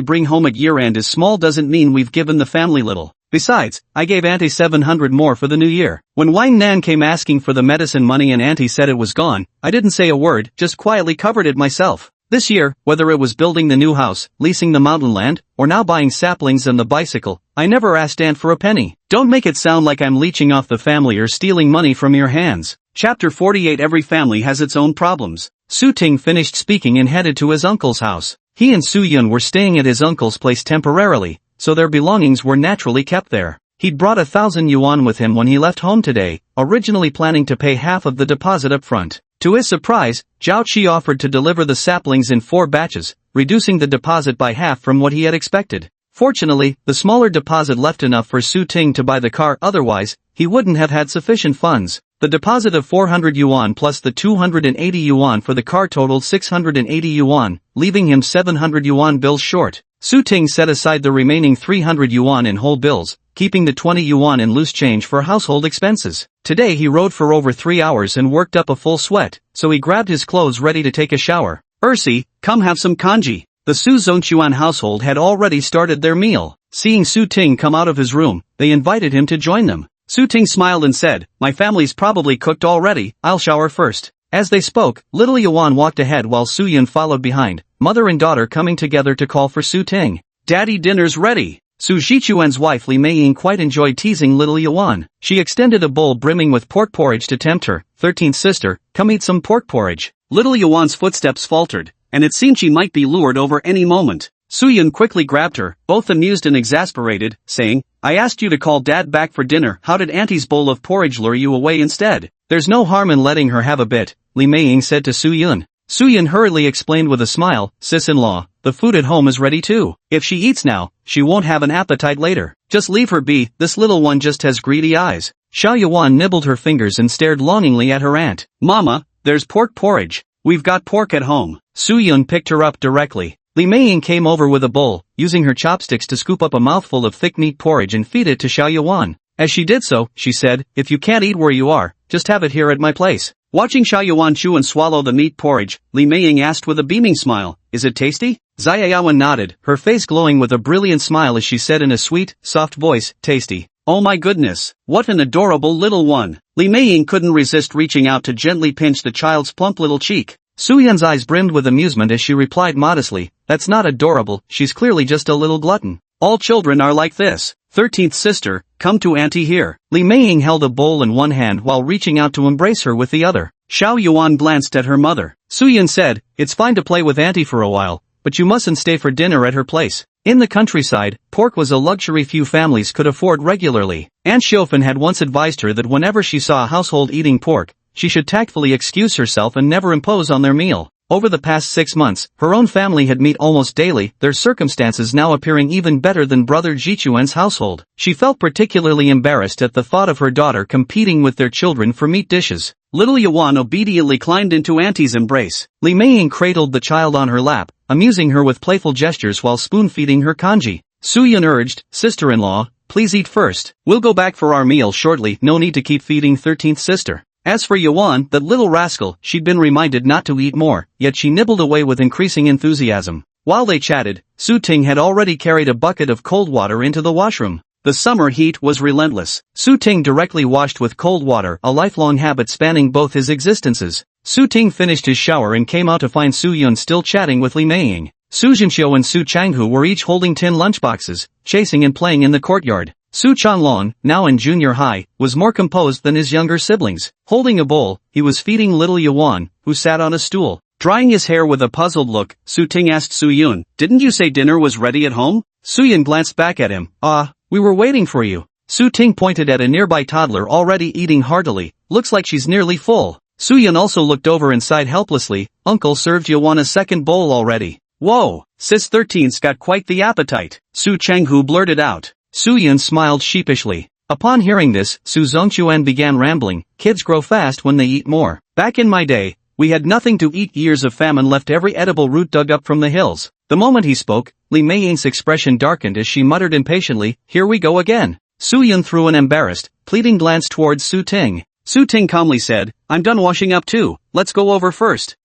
bring home at year-end is small doesn't mean we've given the family little. Besides, I gave Auntie 700 more for the new year. When Wang Nan came asking for the medicine money and Auntie said it was gone, I didn't say a word, just quietly covered it myself. This year, whether it was building the new house, leasing the mountain land, or now buying saplings and the bicycle, I never asked Aunt for a penny. Don't make it sound like I'm leeching off the family or stealing money from your hands. Chapter 48. Every family has its own problems. Su Ting finished speaking and headed to his uncle's house. He and Su Yun were staying at his uncle's place temporarily, so their belongings were naturally kept there. He'd brought 1,000 yuan with him when he left home today, originally planning to pay half of the deposit up front. To his surprise, Zhao Qi offered to deliver the saplings in 4 batches, reducing the deposit by half from what he had expected. Fortunately, the smaller deposit left enough for Su Ting to buy the car, otherwise, he wouldn't have had sufficient funds. The deposit of 400 yuan plus the 280 yuan for the car totaled 680 yuan, leaving him 700 yuan bills short. Su Ting set aside the remaining 300 yuan in whole bills, keeping the 20 yuan in loose change for household expenses. Today he rode for over 3 hours and worked up a full sweat, so he grabbed his clothes ready to take a shower. Ursi, come have some kanji. The Su Zongchuan household had already started their meal. Seeing Su Ting come out of his room, they invited him to join them. Su Ting smiled and said, my family's probably cooked already, I'll shower first. As they spoke, little Yuan walked ahead while Su Yun followed behind, mother and daughter coming together to call for Su Ting. Daddy, dinner's ready. Su Zhichuan's wife Li Meiying quite enjoyed teasing little Yuan. She extended a bowl brimming with pork porridge to tempt her. 13th sister, come eat some pork porridge. Little Yuan's footsteps faltered, and it seemed she might be lured over any moment. Su Yun quickly grabbed her, both amused and exasperated, saying, I asked you to call Dad back for dinner, how did Auntie's bowl of porridge lure you away instead? There's no harm in letting her have a bit, Li Meiying said to Su Yun. Su Yun hurriedly explained with a smile, sis-in-law, the food at home is ready too. If she eats now, she won't have an appetite later. Just leave her be, this little one just has greedy eyes. Xiao Yuan nibbled her fingers and stared longingly at her aunt. Mama, there's pork porridge. We've got pork at home. Su Yun picked her up directly. Li Meiying came over with a bowl, using her chopsticks to scoop up a mouthful of thick meat porridge and feed it to Xiao Yuan. As she did so, she said, if you can't eat where you are, just have it here at my place. Watching Xiao Yuan chew and swallow the meat porridge, Li Meiying asked with a beaming smile, is it tasty? Xia Yawen nodded, her face glowing with a brilliant smile as she said in a sweet, soft voice, tasty. Oh my goodness, what an adorable little one. Li Meiying couldn't resist reaching out to gently pinch the child's plump little cheek. Su Yun's eyes brimmed with amusement as she replied modestly, that's not adorable, she's clearly just a little glutton. All children are like this. 13th sister, come to auntie here. Li Meiying held a bowl in one hand while reaching out to embrace her with the other. Xiao Yuan glanced at her mother. Su Yun said, it's fine to play with auntie for a while, but you mustn't stay for dinner at her place. In the countryside, pork was a luxury few families could afford regularly. Aunt Xiaofan had once advised her that whenever she saw a household eating pork, she should tactfully excuse herself and never impose on their meal. Over the past 6 months, her own family had meat almost daily, their circumstances now appearing even better than brother Zhichuan's household. She felt particularly embarrassed at the thought of her daughter competing with their children for meat dishes. Little Yuan obediently climbed into auntie's embrace. Li Meiying cradled the child on her lap, amusing her with playful gestures while spoon-feeding her kanji. Su Yun urged, sister-in-law, please eat first. We'll go back for our meal shortly, no need to keep feeding 13th sister. As for Yuan, that little rascal, she'd been reminded not to eat more, yet she nibbled away with increasing enthusiasm. While they chatted, Su Ting had already carried a bucket of cold water into the washroom. The summer heat was relentless. Su Ting directly washed with cold water, a lifelong habit spanning both his existences. Su Ting finished his shower and came out to find Su Yun still chatting with Li Meiying. Su Zhenxiu and Su Changhu were each holding tin lunchboxes, chasing and playing in the courtyard. Su Changlong, now in junior high, was more composed than his younger siblings. Holding a bowl, he was feeding little Yuan, who sat on a stool. Drying his hair with a puzzled look, Su Ting asked Su Yun, didn't you say dinner was ready at home? Su Yun glanced back at him. We were waiting for you. Su Ting pointed at a nearby toddler already eating heartily, looks like she's nearly full. Su Yun also looked over and sighed helplessly, uncle served Yuan a second bowl already. Whoa, sis 13's got quite the appetite, Su Changhu blurted out. Su Yun smiled sheepishly. Upon hearing this, Su Zongchuan began rambling, kids grow fast when they eat more. Back in my day, we had nothing to eat, years of famine left every edible root dug up from the hills. The moment he spoke, Li Meiying's expression darkened as she muttered impatiently, here we go again. Su Yun threw an embarrassed, pleading glance towards Su Ting. Su Ting calmly said, I'm done washing up too, let's go over first.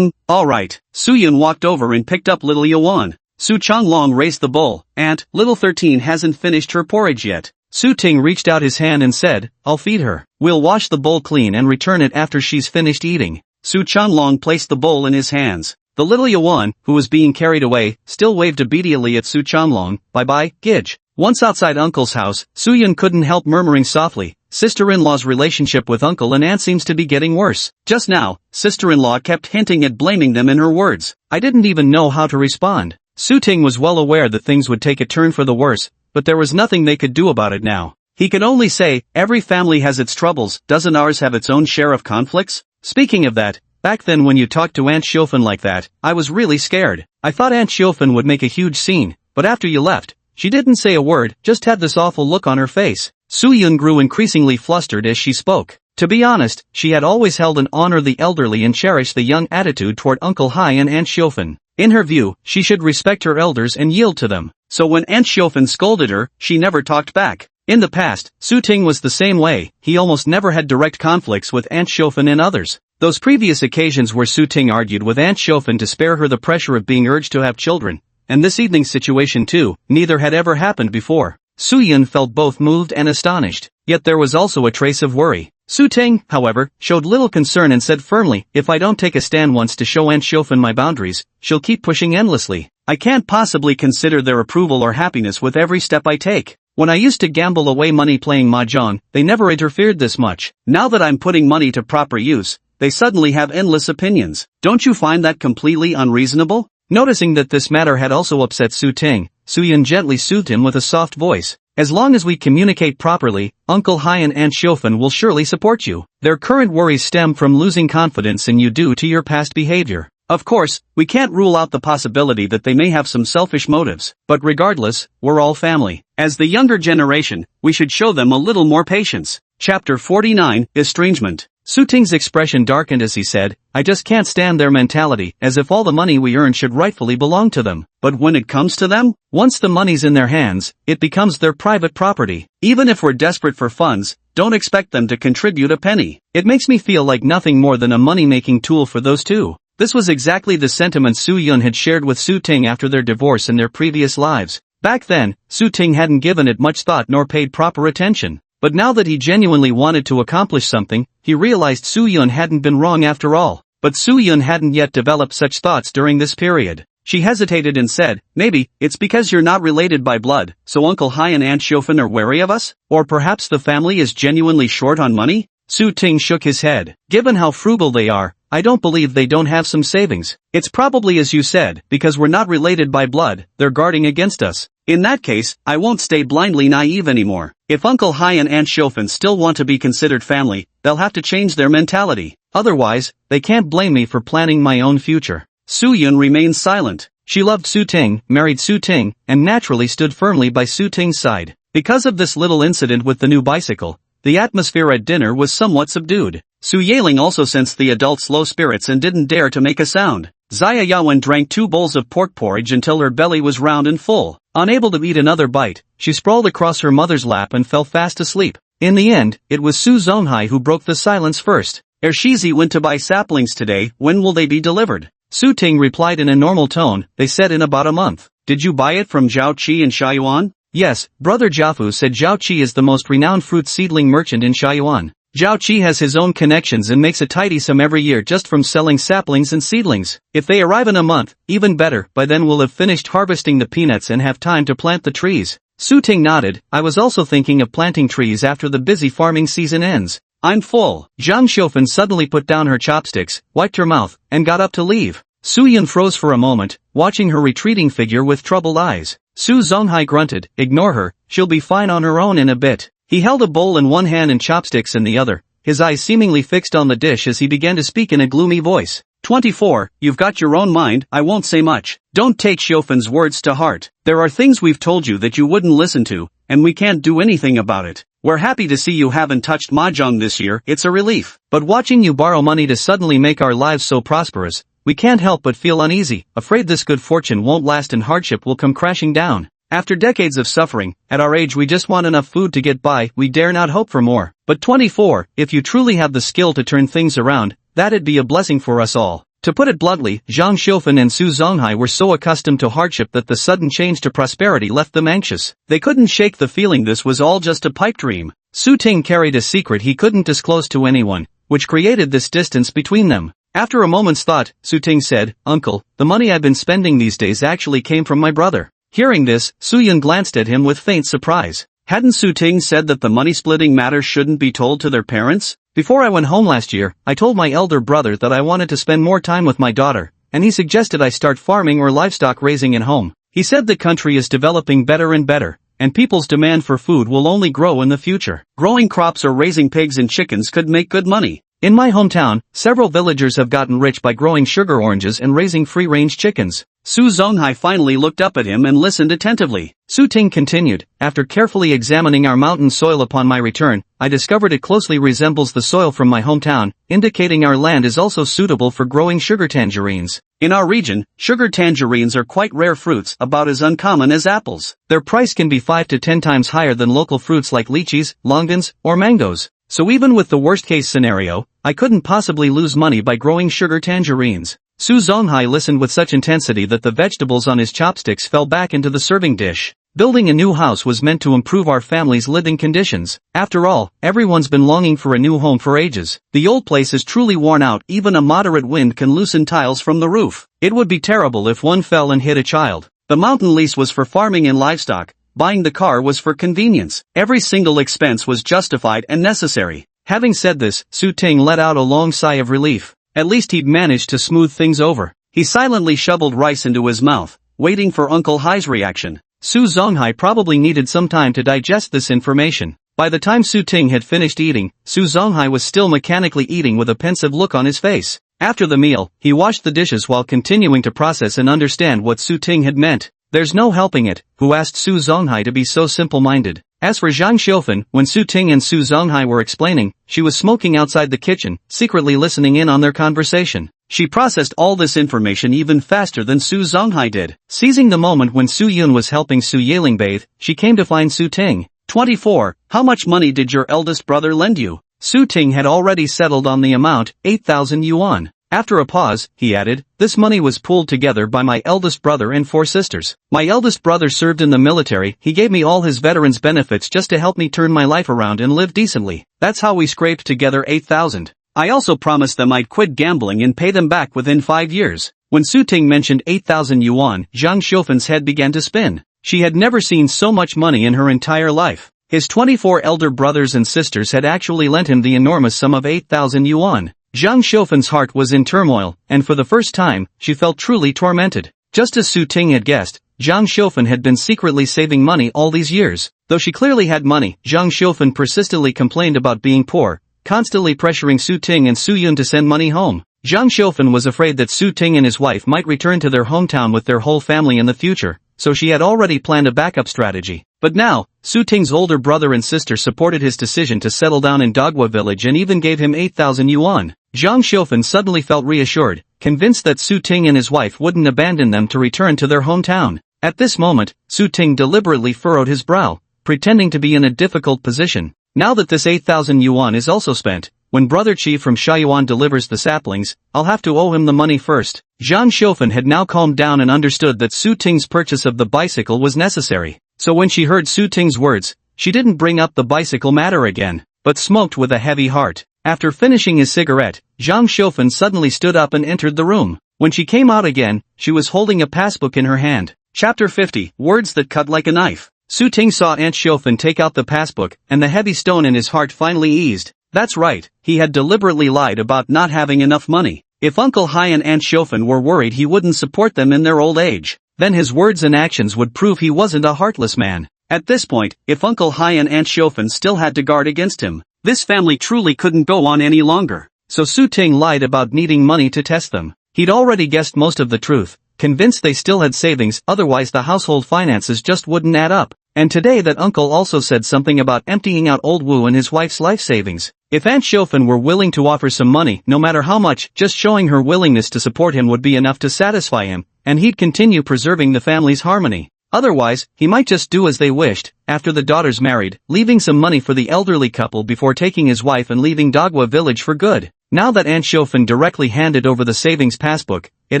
Alright. Su Yun walked over and picked up little Yuan. Su Changlong raised the bowl. Aunt, little 13 hasn't finished her porridge yet. Su Ting reached out his hand and said, I'll feed her. We'll wash the bowl clean and return it after she's finished eating. Su Changlong placed the bowl in his hands. The little Yuan, who was being carried away, still waved obediently at Su Changlong, bye-bye, Gidge. Once outside Uncle's house, Su Yun couldn't help murmuring softly, sister-in-law's relationship with uncle and aunt seems to be getting worse. Just now, sister-in-law kept hinting at blaming them in her words. I didn't even know how to respond. Su Ting was well aware that things would take a turn for the worse, but there was nothing they could do about it now. He could only say, every family has its troubles, doesn't ours have its own share of conflicts? Speaking of that, back then when you talked to Aunt Xiaofan like that, I was really scared. I thought Aunt Xiaofan would make a huge scene, but after you left, she didn't say a word, just had this awful look on her face. Su Yun grew increasingly flustered as she spoke. To be honest, she had always held an honor the elderly and cherish the young attitude toward Uncle Hai and Aunt Xiaofan. In her view, she should respect her elders and yield to them. So when Aunt Xiaofan scolded her, she never talked back. In the past, Su Ting was the same way, he almost never had direct conflicts with Aunt Xiaofan and others. Those previous occasions where Su Ting argued with Aunt Xiaofan to spare her the pressure of being urged to have children, and this evening's situation too, neither had ever happened before. Su-yun felt both moved and astonished, yet there was also a trace of worry. Su-ting, however, showed little concern and said firmly, if I don't take a stand once to show Aunt Xiaofan my boundaries, she'll keep pushing endlessly. I can't possibly consider their approval or happiness with every step I take. When I used to gamble away money playing mahjong, they never interfered this much. Now that I'm putting money to proper use, they suddenly have endless opinions. Don't you find that completely unreasonable? Noticing that this matter had also upset Su-ting, Su-yun gently soothed him with a soft voice. As long as we communicate properly, Uncle Hai and Aunt Xiaofan will surely support you. Their current worries stem from losing confidence in you due to your past behavior. Of course, we can't rule out the possibility that they may have some selfish motives, but regardless, we're all family. As the younger generation, we should show them a little more patience. Chapter 49, Estrangement. Su-ting's expression darkened as he said, I just can't stand their mentality, as if all the money we earn should rightfully belong to them. But when it comes to them, once the money's in their hands, it becomes their private property. Even if we're desperate for funds, don't expect them to contribute a penny. It makes me feel like nothing more than a money-making tool for those two. This was exactly the sentiment Su-yun had shared with Su-ting after their divorce in their previous lives. Back then, Su-ting hadn't given it much thought nor paid proper attention. But now that he genuinely wanted to accomplish something, he realized Su-yun hadn't been wrong after all. But Su-yun hadn't yet developed such thoughts during this period. She hesitated and said, maybe, it's because you're not related by blood, so Uncle Hai and Aunt Xiaofan are wary of us? Or perhaps the family is genuinely short on money? Su-ting shook his head. Given how frugal they are, I don't believe they don't have some savings. It's probably as you said, because we're not related by blood, they're guarding against us. In that case, I won't stay blindly naive anymore. If Uncle Hai and Aunt Xiaofan still want to be considered family, they'll have to change their mentality. Otherwise, they can't blame me for planning my own future. Su-yun remained silent. She loved Su-ting, married Su-ting, and naturally stood firmly by Su-ting's side. Because of this little incident with the new bicycle, the atmosphere at dinner was somewhat subdued. Su Yaling also sensed the adult's low spirits and didn't dare to make a sound. Xia Yawen drank 2 bowls of pork porridge until her belly was round and full. Unable to eat another bite, she sprawled across her mother's lap and fell fast asleep. In the end, it was Su Zonghai who broke the silence first. Ershizi went to buy saplings today, when will they be delivered? Su Ting replied in a normal tone, they said in about a month. Did you buy it from Zhao Qi in Shaiyuan? Yes, Brother Jiafu said Zhao Qi is the most renowned fruit seedling merchant in Shaiyuan. Zhao Qi has his own connections and makes a tidy sum every year just from selling saplings and seedlings. If they arrive in a month, even better, by then we'll have finished harvesting the peanuts and have time to plant the trees. Su Ting nodded, I was also thinking of planting trees after the busy farming season ends. I'm full. Zhang Xiaofan suddenly put down her chopsticks, wiped her mouth, and got up to leave. Su-yun froze for a moment, watching her retreating figure with troubled eyes. Su Zonghai grunted, ignore her, she'll be fine on her own in a bit. He held a bowl in one hand and chopsticks in the other, his eyes seemingly fixed on the dish as he began to speak in a gloomy voice. 24, you've got your own mind, I won't say much. Don't take Xiaofan's words to heart. There are things we've told you that you wouldn't listen to, and we can't do anything about it. We're happy to see you haven't touched mahjong this year, it's a relief. But watching you borrow money to suddenly make our lives so prosperous, we can't help but feel uneasy, afraid this good fortune won't last and hardship will come crashing down. After decades of suffering, at our age we just want enough food to get by, we dare not hope for more. But 24, if you truly have the skill to turn things around, that'd be a blessing for us all. To put it bluntly, Zhang Xiaofan and Su Zonghai were so accustomed to hardship that the sudden change to prosperity left them anxious. They couldn't shake the feeling this was all just a pipe dream. Su Ting carried a secret he couldn't disclose to anyone, which created this distance between them. After a moment's thought, Su Ting said, Uncle, the money I've been spending these days actually came from my brother. Hearing this, Su-yun glanced at him with faint surprise. Hadn't Su Ting said that the money-splitting matter shouldn't be told to their parents? Before I went home last year, I told my elder brother that I wanted to spend more time with my daughter, and he suggested I start farming or livestock raising at home. He said the country is developing better and better, and people's demand for food will only grow in the future. Growing crops or raising pigs and chickens could make good money. In my hometown, several villagers have gotten rich by growing sugar oranges and raising free-range chickens. Su Zonghai finally looked up at him and listened attentively. Su Ting continued, after carefully examining our mountain soil upon my return, I discovered it closely resembles the soil from my hometown, indicating our land is also suitable for growing sugar tangerines. In our region, sugar tangerines are quite rare fruits, about as uncommon as apples. Their price can be 5 to 10 times higher than local fruits like lychees, longans, or mangoes. So even with the worst-case scenario, I couldn't possibly lose money by growing sugar tangerines. Su Zonghai listened with such intensity that the vegetables on his chopsticks fell back into the serving dish. Building a new house was meant to improve our family's living conditions. After all, everyone's been longing for a new home for ages. The old place is truly worn out, even a moderate wind can loosen tiles from the roof. It would be terrible if one fell and hit a child. The mountain lease was for farming and livestock. Buying the car was for convenience. Every single expense was justified and necessary. Having said this, Su Ting let out a long sigh of relief. At least he'd managed to smooth things over. He silently shoveled rice into his mouth, waiting for Uncle Hai's reaction. Su Zonghai probably needed some time to digest this information. By the time Su Ting had finished eating, Su Zonghai was still mechanically eating with a pensive look on his face. After the meal, he washed the dishes while continuing to process and understand what Su Ting had meant. There's no helping it, who asked Su Zonghai to be so simple-minded. As for Zhang Xiufen, when Su Ting and Su Zonghai were explaining, she was smoking outside the kitchen, secretly listening in on their conversation. She processed all this information even faster than Su Zonghai did. Seizing the moment when Su Yun was helping Su Yaling bathe, she came to find Su Ting. 24. How much money did your eldest brother lend you? Su Ting had already settled on the amount, 8,000 yuan. After a pause, he added, this money was pooled together by my eldest brother and 4 sisters. My eldest brother served in the military, he gave me all his veterans benefits just to help me turn my life around and live decently. That's how we scraped together 8,000. I also promised them I'd quit gambling and pay them back within 5 years. When Su Ting mentioned 8,000 yuan, Zhang Xiufen's head began to spin. She had never seen so much money in her entire life. His 24 elder brothers and sisters had actually lent him the enormous sum of 8,000 yuan. Zhang Xiufen's heart was in turmoil, and for the first time, she felt truly tormented. Just as Su Ting had guessed, Zhang Xiufen had been secretly saving money all these years. Though she clearly had money, Zhang Xiufen persistently complained about being poor, constantly pressuring Su Ting and Su Yun to send money home. Zhang Xiufen was afraid that Su Ting and his wife might return to their hometown with their whole family in the future, so she had already planned a backup strategy. But now, Su Ting's older brother and sister supported his decision to settle down in Dogwa village and even gave him 8,000 yuan. Zhang Xiufen suddenly felt reassured, convinced that Su Ting and his wife wouldn't abandon them to return to their hometown. At this moment, Su Ting deliberately furrowed his brow, pretending to be in a difficult position. Now that this 8,000 yuan is also spent, when Brother Chi from Shaiyuan delivers the saplings, I'll have to owe him the money first. Zhang Xiufen had now calmed down and understood that Su Ting's purchase of the bicycle was necessary. So when she heard Su Ting's words, she didn't bring up the bicycle matter again, but smoked with a heavy heart. After finishing his cigarette, Zhang Xiufen suddenly stood up and entered the room. When she came out again, she was holding a passbook in her hand. Chapter 50, Words that Cut Like a Knife. Su Ting saw Aunt Xiufen take out the passbook, and the heavy stone in his heart finally eased. That's right, he had deliberately lied about not having enough money. If Uncle Hai and Aunt Xiufen were worried he wouldn't support them in their old age, then his words and actions would prove he wasn't a heartless man. At this point, if Uncle Hai and Aunt Xiufen still had to guard against him, this family truly couldn't go on any longer. So Su Ting lied about needing money to test them. He'd already guessed most of the truth, convinced they still had savings, otherwise the household finances just wouldn't add up. And today that uncle also said something about emptying out old Wu and his wife's life savings. If Aunt Xiufen were willing to offer some money, no matter how much, just showing her willingness to support him would be enough to satisfy him, and he'd continue preserving the family's harmony. Otherwise, he might just do as they wished, after the daughters married, leaving some money for the elderly couple before taking his wife and leaving Dogwa village for good. Now that Aunt Xiufen directly handed over the savings passbook, it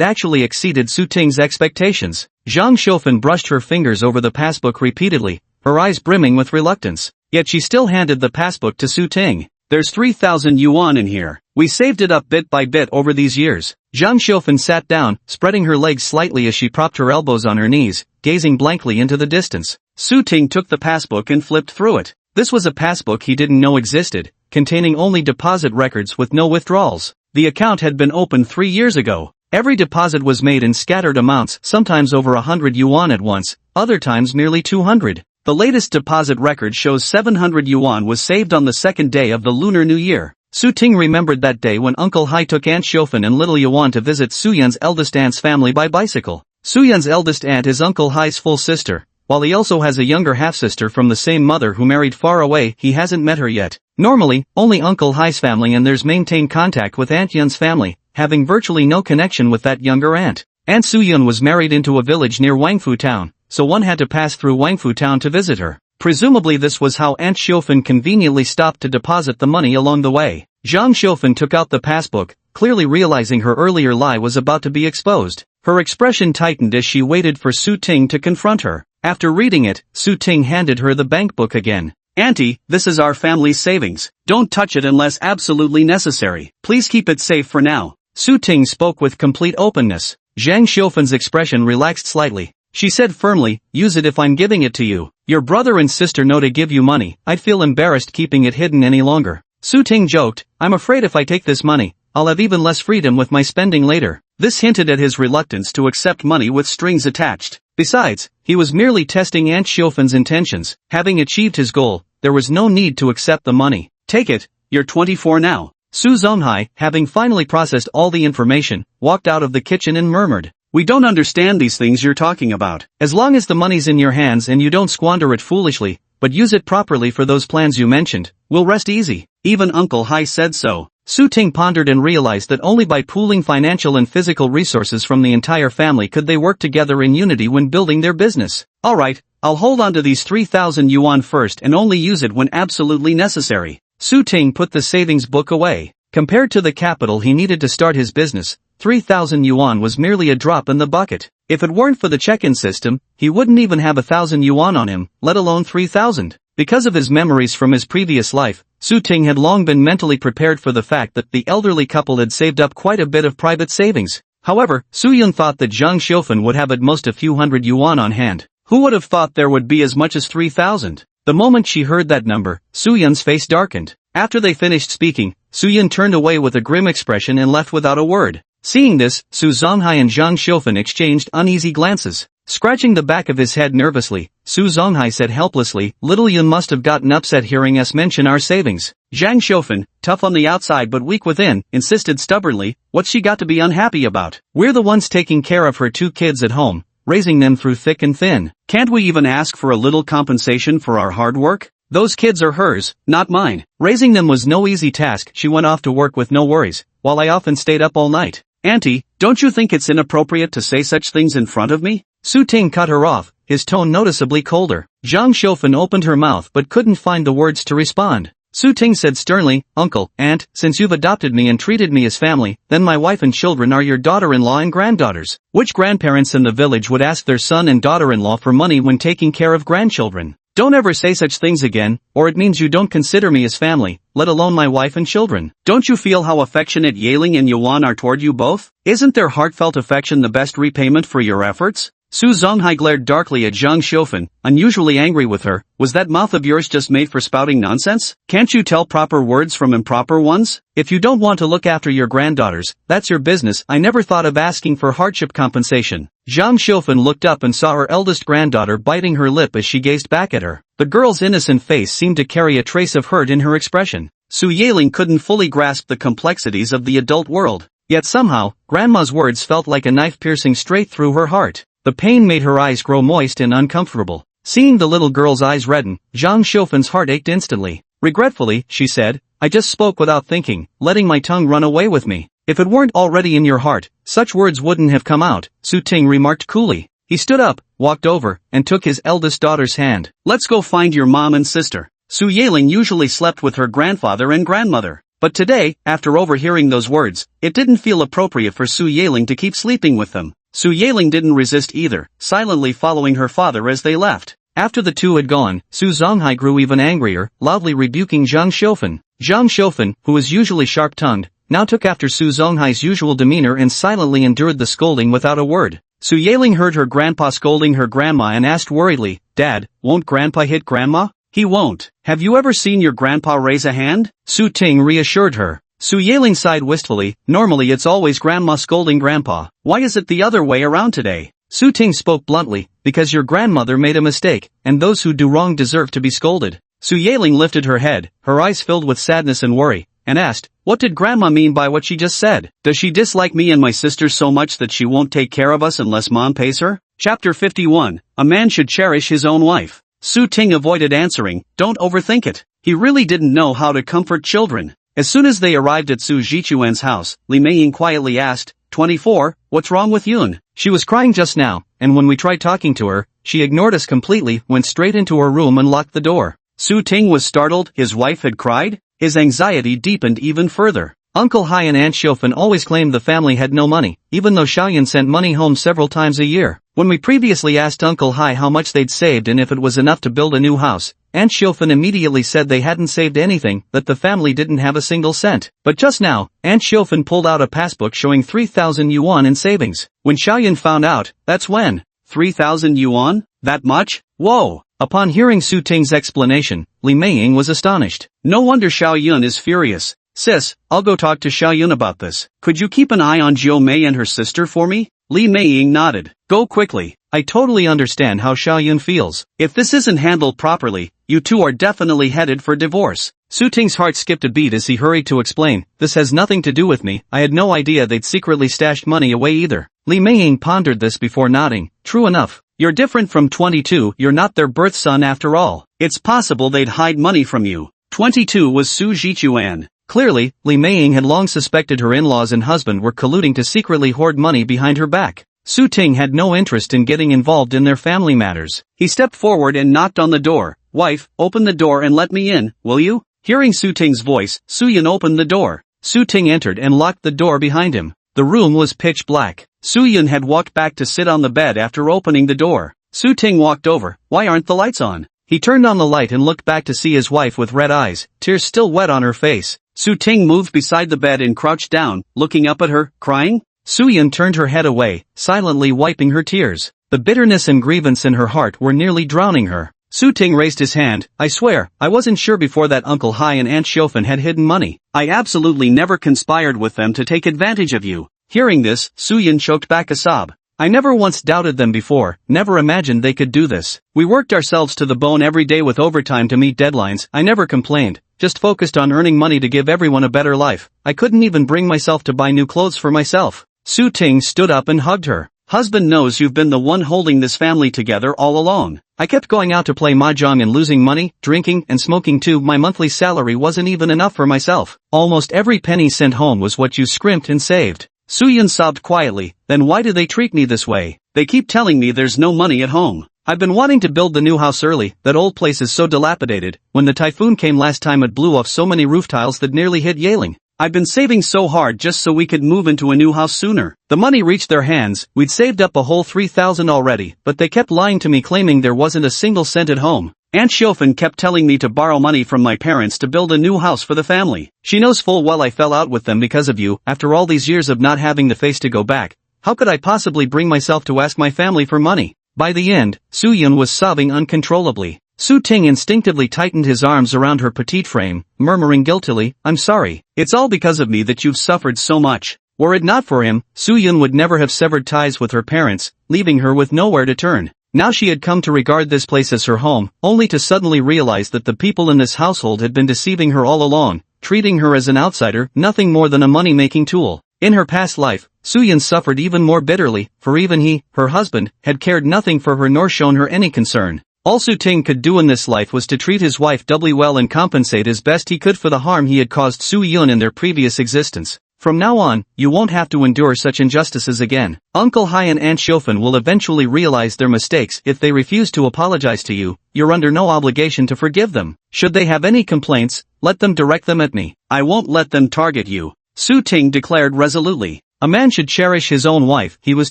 actually exceeded Su Ting's expectations. Zhang Xiufen brushed her fingers over the passbook repeatedly, her eyes brimming with reluctance. Yet she still handed the passbook to Su Ting. There's 3,000 yuan in here. We saved it up bit by bit over these years. Zhang Xiufen sat down, spreading her legs slightly as she propped her elbows on her knees, gazing blankly into the distance. Su Ting took the passbook and flipped through it. This was a passbook he didn't know existed, containing only deposit records with no withdrawals. The account had been opened 3 years ago. Every deposit was made in scattered amounts, sometimes over 100 yuan at once, other times merely 200. The latest deposit record shows 700 yuan was saved on the second day of the Lunar New Year. Su Ting remembered that day when Uncle Hai took Aunt Xiufen and little Yuan to visit Su Yun's eldest aunt's family by bicycle. Su Yun's eldest aunt is Uncle Hai's full sister, while he also has a younger half-sister from the same mother who married far away. He hasn't met her yet. Normally, only Uncle Hai's family and theirs maintain contact with Aunt Yun's family, having virtually no connection with that younger aunt. Aunt Su Yun was married into a village near Wangfu town, so one had to pass through Wangfu town to visit her. Presumably this was how Aunt Xiufen conveniently stopped to deposit the money along the way. Zhang Xiufen took out the passbook, clearly realizing her earlier lie was about to be exposed. Her expression tightened as she waited for Su Ting to confront her. After reading it, Su Ting handed her the bank book again. "Auntie, this is our family's savings. Don't touch it unless absolutely necessary. Please keep it safe for now." Su Ting spoke with complete openness. Zhang Xiufan's expression relaxed slightly. She said firmly, "Use it if I'm giving it to you. Your brother and sister know to give you money. I'd feel embarrassed keeping it hidden any longer." Su Ting joked, "I'm afraid if I take this money, I'll have even less freedom with my spending later." This hinted at his reluctance to accept money with strings attached. Besides, he was merely testing Aunt Xiufan's intentions. Having achieved his goal, there was no need to accept the money. "Take it, you're 24 now." Su Zonghai, having finally processed all the information, walked out of the kitchen and murmured, "We don't understand these things you're talking about. As long as the money's in your hands and you don't squander it foolishly, but use it properly for those plans you mentioned, we'll rest easy. Even Uncle Hai said so." Su Ting pondered and realized that only by pooling financial and physical resources from the entire family could they work together in unity when building their business. "Alright, I'll hold on to these 3,000 yuan first and only use it when absolutely necessary." Su Ting put the savings book away. Compared to the capital he needed to start his business, 3,000 yuan was merely a drop in the bucket. If it weren't for the check-in system, he wouldn't even have 1,000 yuan on him, let alone 3,000. Because of his memories from his previous life, Su Ting had long been mentally prepared for the fact that the elderly couple had saved up quite a bit of private savings. However, Su Yun thought that Zhang Xiufan would have at most a few hundred yuan on hand. Who would have thought there would be as much as 3,000? The moment she heard that number, Su Yun's face darkened. After they finished speaking, Su Yun turned away with a grim expression and left without a word. Seeing this, Su Zonghai and Zhang Xiufan exchanged uneasy glances. Scratching the back of his head nervously, Su Zonghai said helplessly, "Little Yun must have gotten upset hearing us mention our savings." Zhang Xiufan, tough on the outside but weak within, insisted stubbornly, "What's she got to be unhappy about? We're the ones taking care of her 2 kids at home, raising them through thick and thin. Can't we even ask for a little compensation for our hard work? Those kids are hers, not mine. Raising them was no easy task." She went off to work with no worries, while I often stayed up all night. "Auntie, don't you think it's inappropriate to say such things in front of me?" Su Ting cut her off, his tone noticeably colder. Zhang Xiufan opened her mouth but couldn't find the words to respond. Su Ting said sternly, "Uncle, Aunt, since you've adopted me and treated me as family, then my wife and children are your daughter-in-law and granddaughters. Which grandparents in the village would ask their son and daughter-in-law for money when taking care of grandchildren? Don't ever say such things again, or it means you don't consider me as family, let alone my wife and children. Don't you feel how affectionate Yaling and Yuan are toward you both? Isn't their heartfelt affection the best repayment for your efforts?" Su Zonghai glared darkly at Zhang Xiufan, unusually angry with her. "Was that mouth of yours just made for spouting nonsense? Can't you tell proper words from improper ones? If you don't want to look after your granddaughters, that's your business. I never thought of asking for hardship compensation." Zhang Xiufan looked up and saw her eldest granddaughter biting her lip as she gazed back at her. The girl's innocent face seemed to carry a trace of hurt in her expression. Su Yaling couldn't fully grasp the complexities of the adult world. Yet somehow, Grandma's words felt like a knife piercing straight through her heart. The pain made her eyes grow moist and uncomfortable. Seeing the little girl's eyes redden, Zhang Xiufan's heart ached instantly. Regretfully, she said, "I just spoke without thinking, letting my tongue run away with me. If it weren't already in your heart, such words wouldn't have come out," Su Ting remarked coolly. He stood up, walked over, and took his eldest daughter's hand. "Let's go find your mom and sister." Su Yaling usually slept with her grandfather and grandmother. But today, after overhearing those words, it didn't feel appropriate for Su Yaling to keep sleeping with them. Su Yaling didn't resist either, silently following her father as they left. After the two had gone, Su Zonghai grew even angrier, loudly rebuking Zhang Xiufan. Zhang Xiufan, who was usually sharp-tongued, now took after Su Zonghai's usual demeanor and silently endured the scolding without a word. Su Yaling heard her grandpa scolding her grandma and asked worriedly, "Dad, won't grandpa hit grandma?" "He won't. Have you ever seen your grandpa raise a hand?" Su Ting reassured her. Su Yaling sighed wistfully, "Normally it's always grandma scolding grandpa. Why is it the other way around today?" Su Ting spoke bluntly, "Because your grandmother made a mistake, and those who do wrong deserve to be scolded." Su Yaling lifted her head, her eyes filled with sadness and worry, and asked, "What did grandma mean by what she just said? Does she dislike me and my sisters so much that she won't take care of us unless mom pays her?" Chapter 51, A Man Should Cherish His Own Wife. Su Ting avoided answering, "Don't overthink it." He really didn't know how to comfort children. As soon as they arrived at Su Zhichuan's house, Li Meiying quietly asked, 24, "What's wrong with Yun? She was crying just now, and when we tried talking to her, she ignored us completely, went straight into her room and locked the door." Su Ting was startled. His wife had cried? His anxiety deepened even further. Uncle Hai and Aunt Xiaofan always claimed the family had no money, even though Xiaoyun sent money home several times a year. When we previously asked Uncle Hai how much they'd saved and if it was enough to build a new house, Aunt Xiaofan immediately said they hadn't saved anything, that the family didn't have a single cent. But just now, Aunt Xiaofan pulled out a passbook showing 3,000 yuan in savings. When Xiaoyun found out, that's when. 3,000 yuan? That much? Whoa! Upon hearing Su Ting's explanation, Li Meiying was astonished. No wonder Xiaoyun is furious. Sis, I'll go talk to Xiaoyun about this. Could you keep an eye on Jiu Mei and her sister for me? Li Meiying nodded. Go quickly. I totally understand how Xiaoyun feels. If this isn't handled properly, you two are definitely headed for divorce. Su Ting's heart skipped a beat as he hurried to explain, this has nothing to do with me, I had no idea they'd secretly stashed money away either. Li Meiying pondered this before nodding. True enough. You're different from 22, you're not their birth son after all. It's possible they'd hide money from you. 22 was Su Jichuan. Clearly, Li Meiying had long suspected her in-laws and husband were colluding to secretly hoard money behind her back. Su Ting had no interest in getting involved in their family matters. He stepped forward and knocked on the door. Wife, open the door and let me in, will you? Hearing Su Ting's voice, Su Yun opened the door. Su Ting entered and locked the door behind him. The room was pitch black. Su Yun had walked back to sit on the bed after opening the door. Su Ting walked over. Why aren't the lights on? He turned on the light and looked back to see his wife with red eyes, tears still wet on her face. Su Ting moved beside the bed and crouched down, looking up at her, crying. Su Yun turned her head away, silently wiping her tears. The bitterness and grievance in her heart were nearly drowning her. Su Ting raised his hand. I swear, I wasn't sure before that Uncle Hai and Aunt Xiaofan had hidden money. I absolutely never conspired with them to take advantage of you. Hearing this, Su Yun choked back a sob. I never once doubted them before, never imagined they could do this. We worked ourselves to the bone every day with overtime to meet deadlines. I never complained, just focused on earning money to give everyone a better life. I couldn't even bring myself to buy new clothes for myself. Su Ting stood up and hugged her. Husband knows you've been the one holding this family together all along. I kept going out to play mahjong and losing money, drinking and smoking too. My monthly salary wasn't even enough for myself. Almost every penny sent home was what you scrimped and saved. Su Yun sobbed quietly. Then why do they treat me this way? They keep telling me there's no money at home. I've been wanting to build the new house early, that old place is so dilapidated. When the typhoon came last time it blew off so many roof tiles that nearly hit Yaling. I've been saving so hard just so we could move into a new house sooner. The money reached their hands, we'd saved up a whole 3,000 already, but they kept lying to me claiming there wasn't a single cent at home. Aunt Xiaofan kept telling me to borrow money from my parents to build a new house for the family. She knows full well I fell out with them because of you. After all these years of not having the face to go back, how could I possibly bring myself to ask my family for money? By the end, Su Yun was sobbing uncontrollably. Su Ting instinctively tightened his arms around her petite frame, murmuring guiltily, I'm sorry. It's all because of me that you've suffered so much. Were it not for him, Su Yun would never have severed ties with her parents, leaving her with nowhere to turn. Now she had come to regard this place as her home, only to suddenly realize that the people in this household had been deceiving her all along, treating her as an outsider, nothing more than a money-making tool. In her past life, Su Yun suffered even more bitterly, for even he, her husband, had cared nothing for her nor shown her any concern. All Su Ting could do in this life was to treat his wife doubly well and compensate as best he could for the harm he had caused Su Yun in their previous existence. From now on, you won't have to endure such injustices again. Uncle Hai and Aunt Xiaofan will eventually realize their mistakes. If they refuse to apologize to you, you're under no obligation to forgive them. Should they have any complaints, let them direct them at me. I won't let them target you. Su Ting declared resolutely. A man should cherish his own wife. He was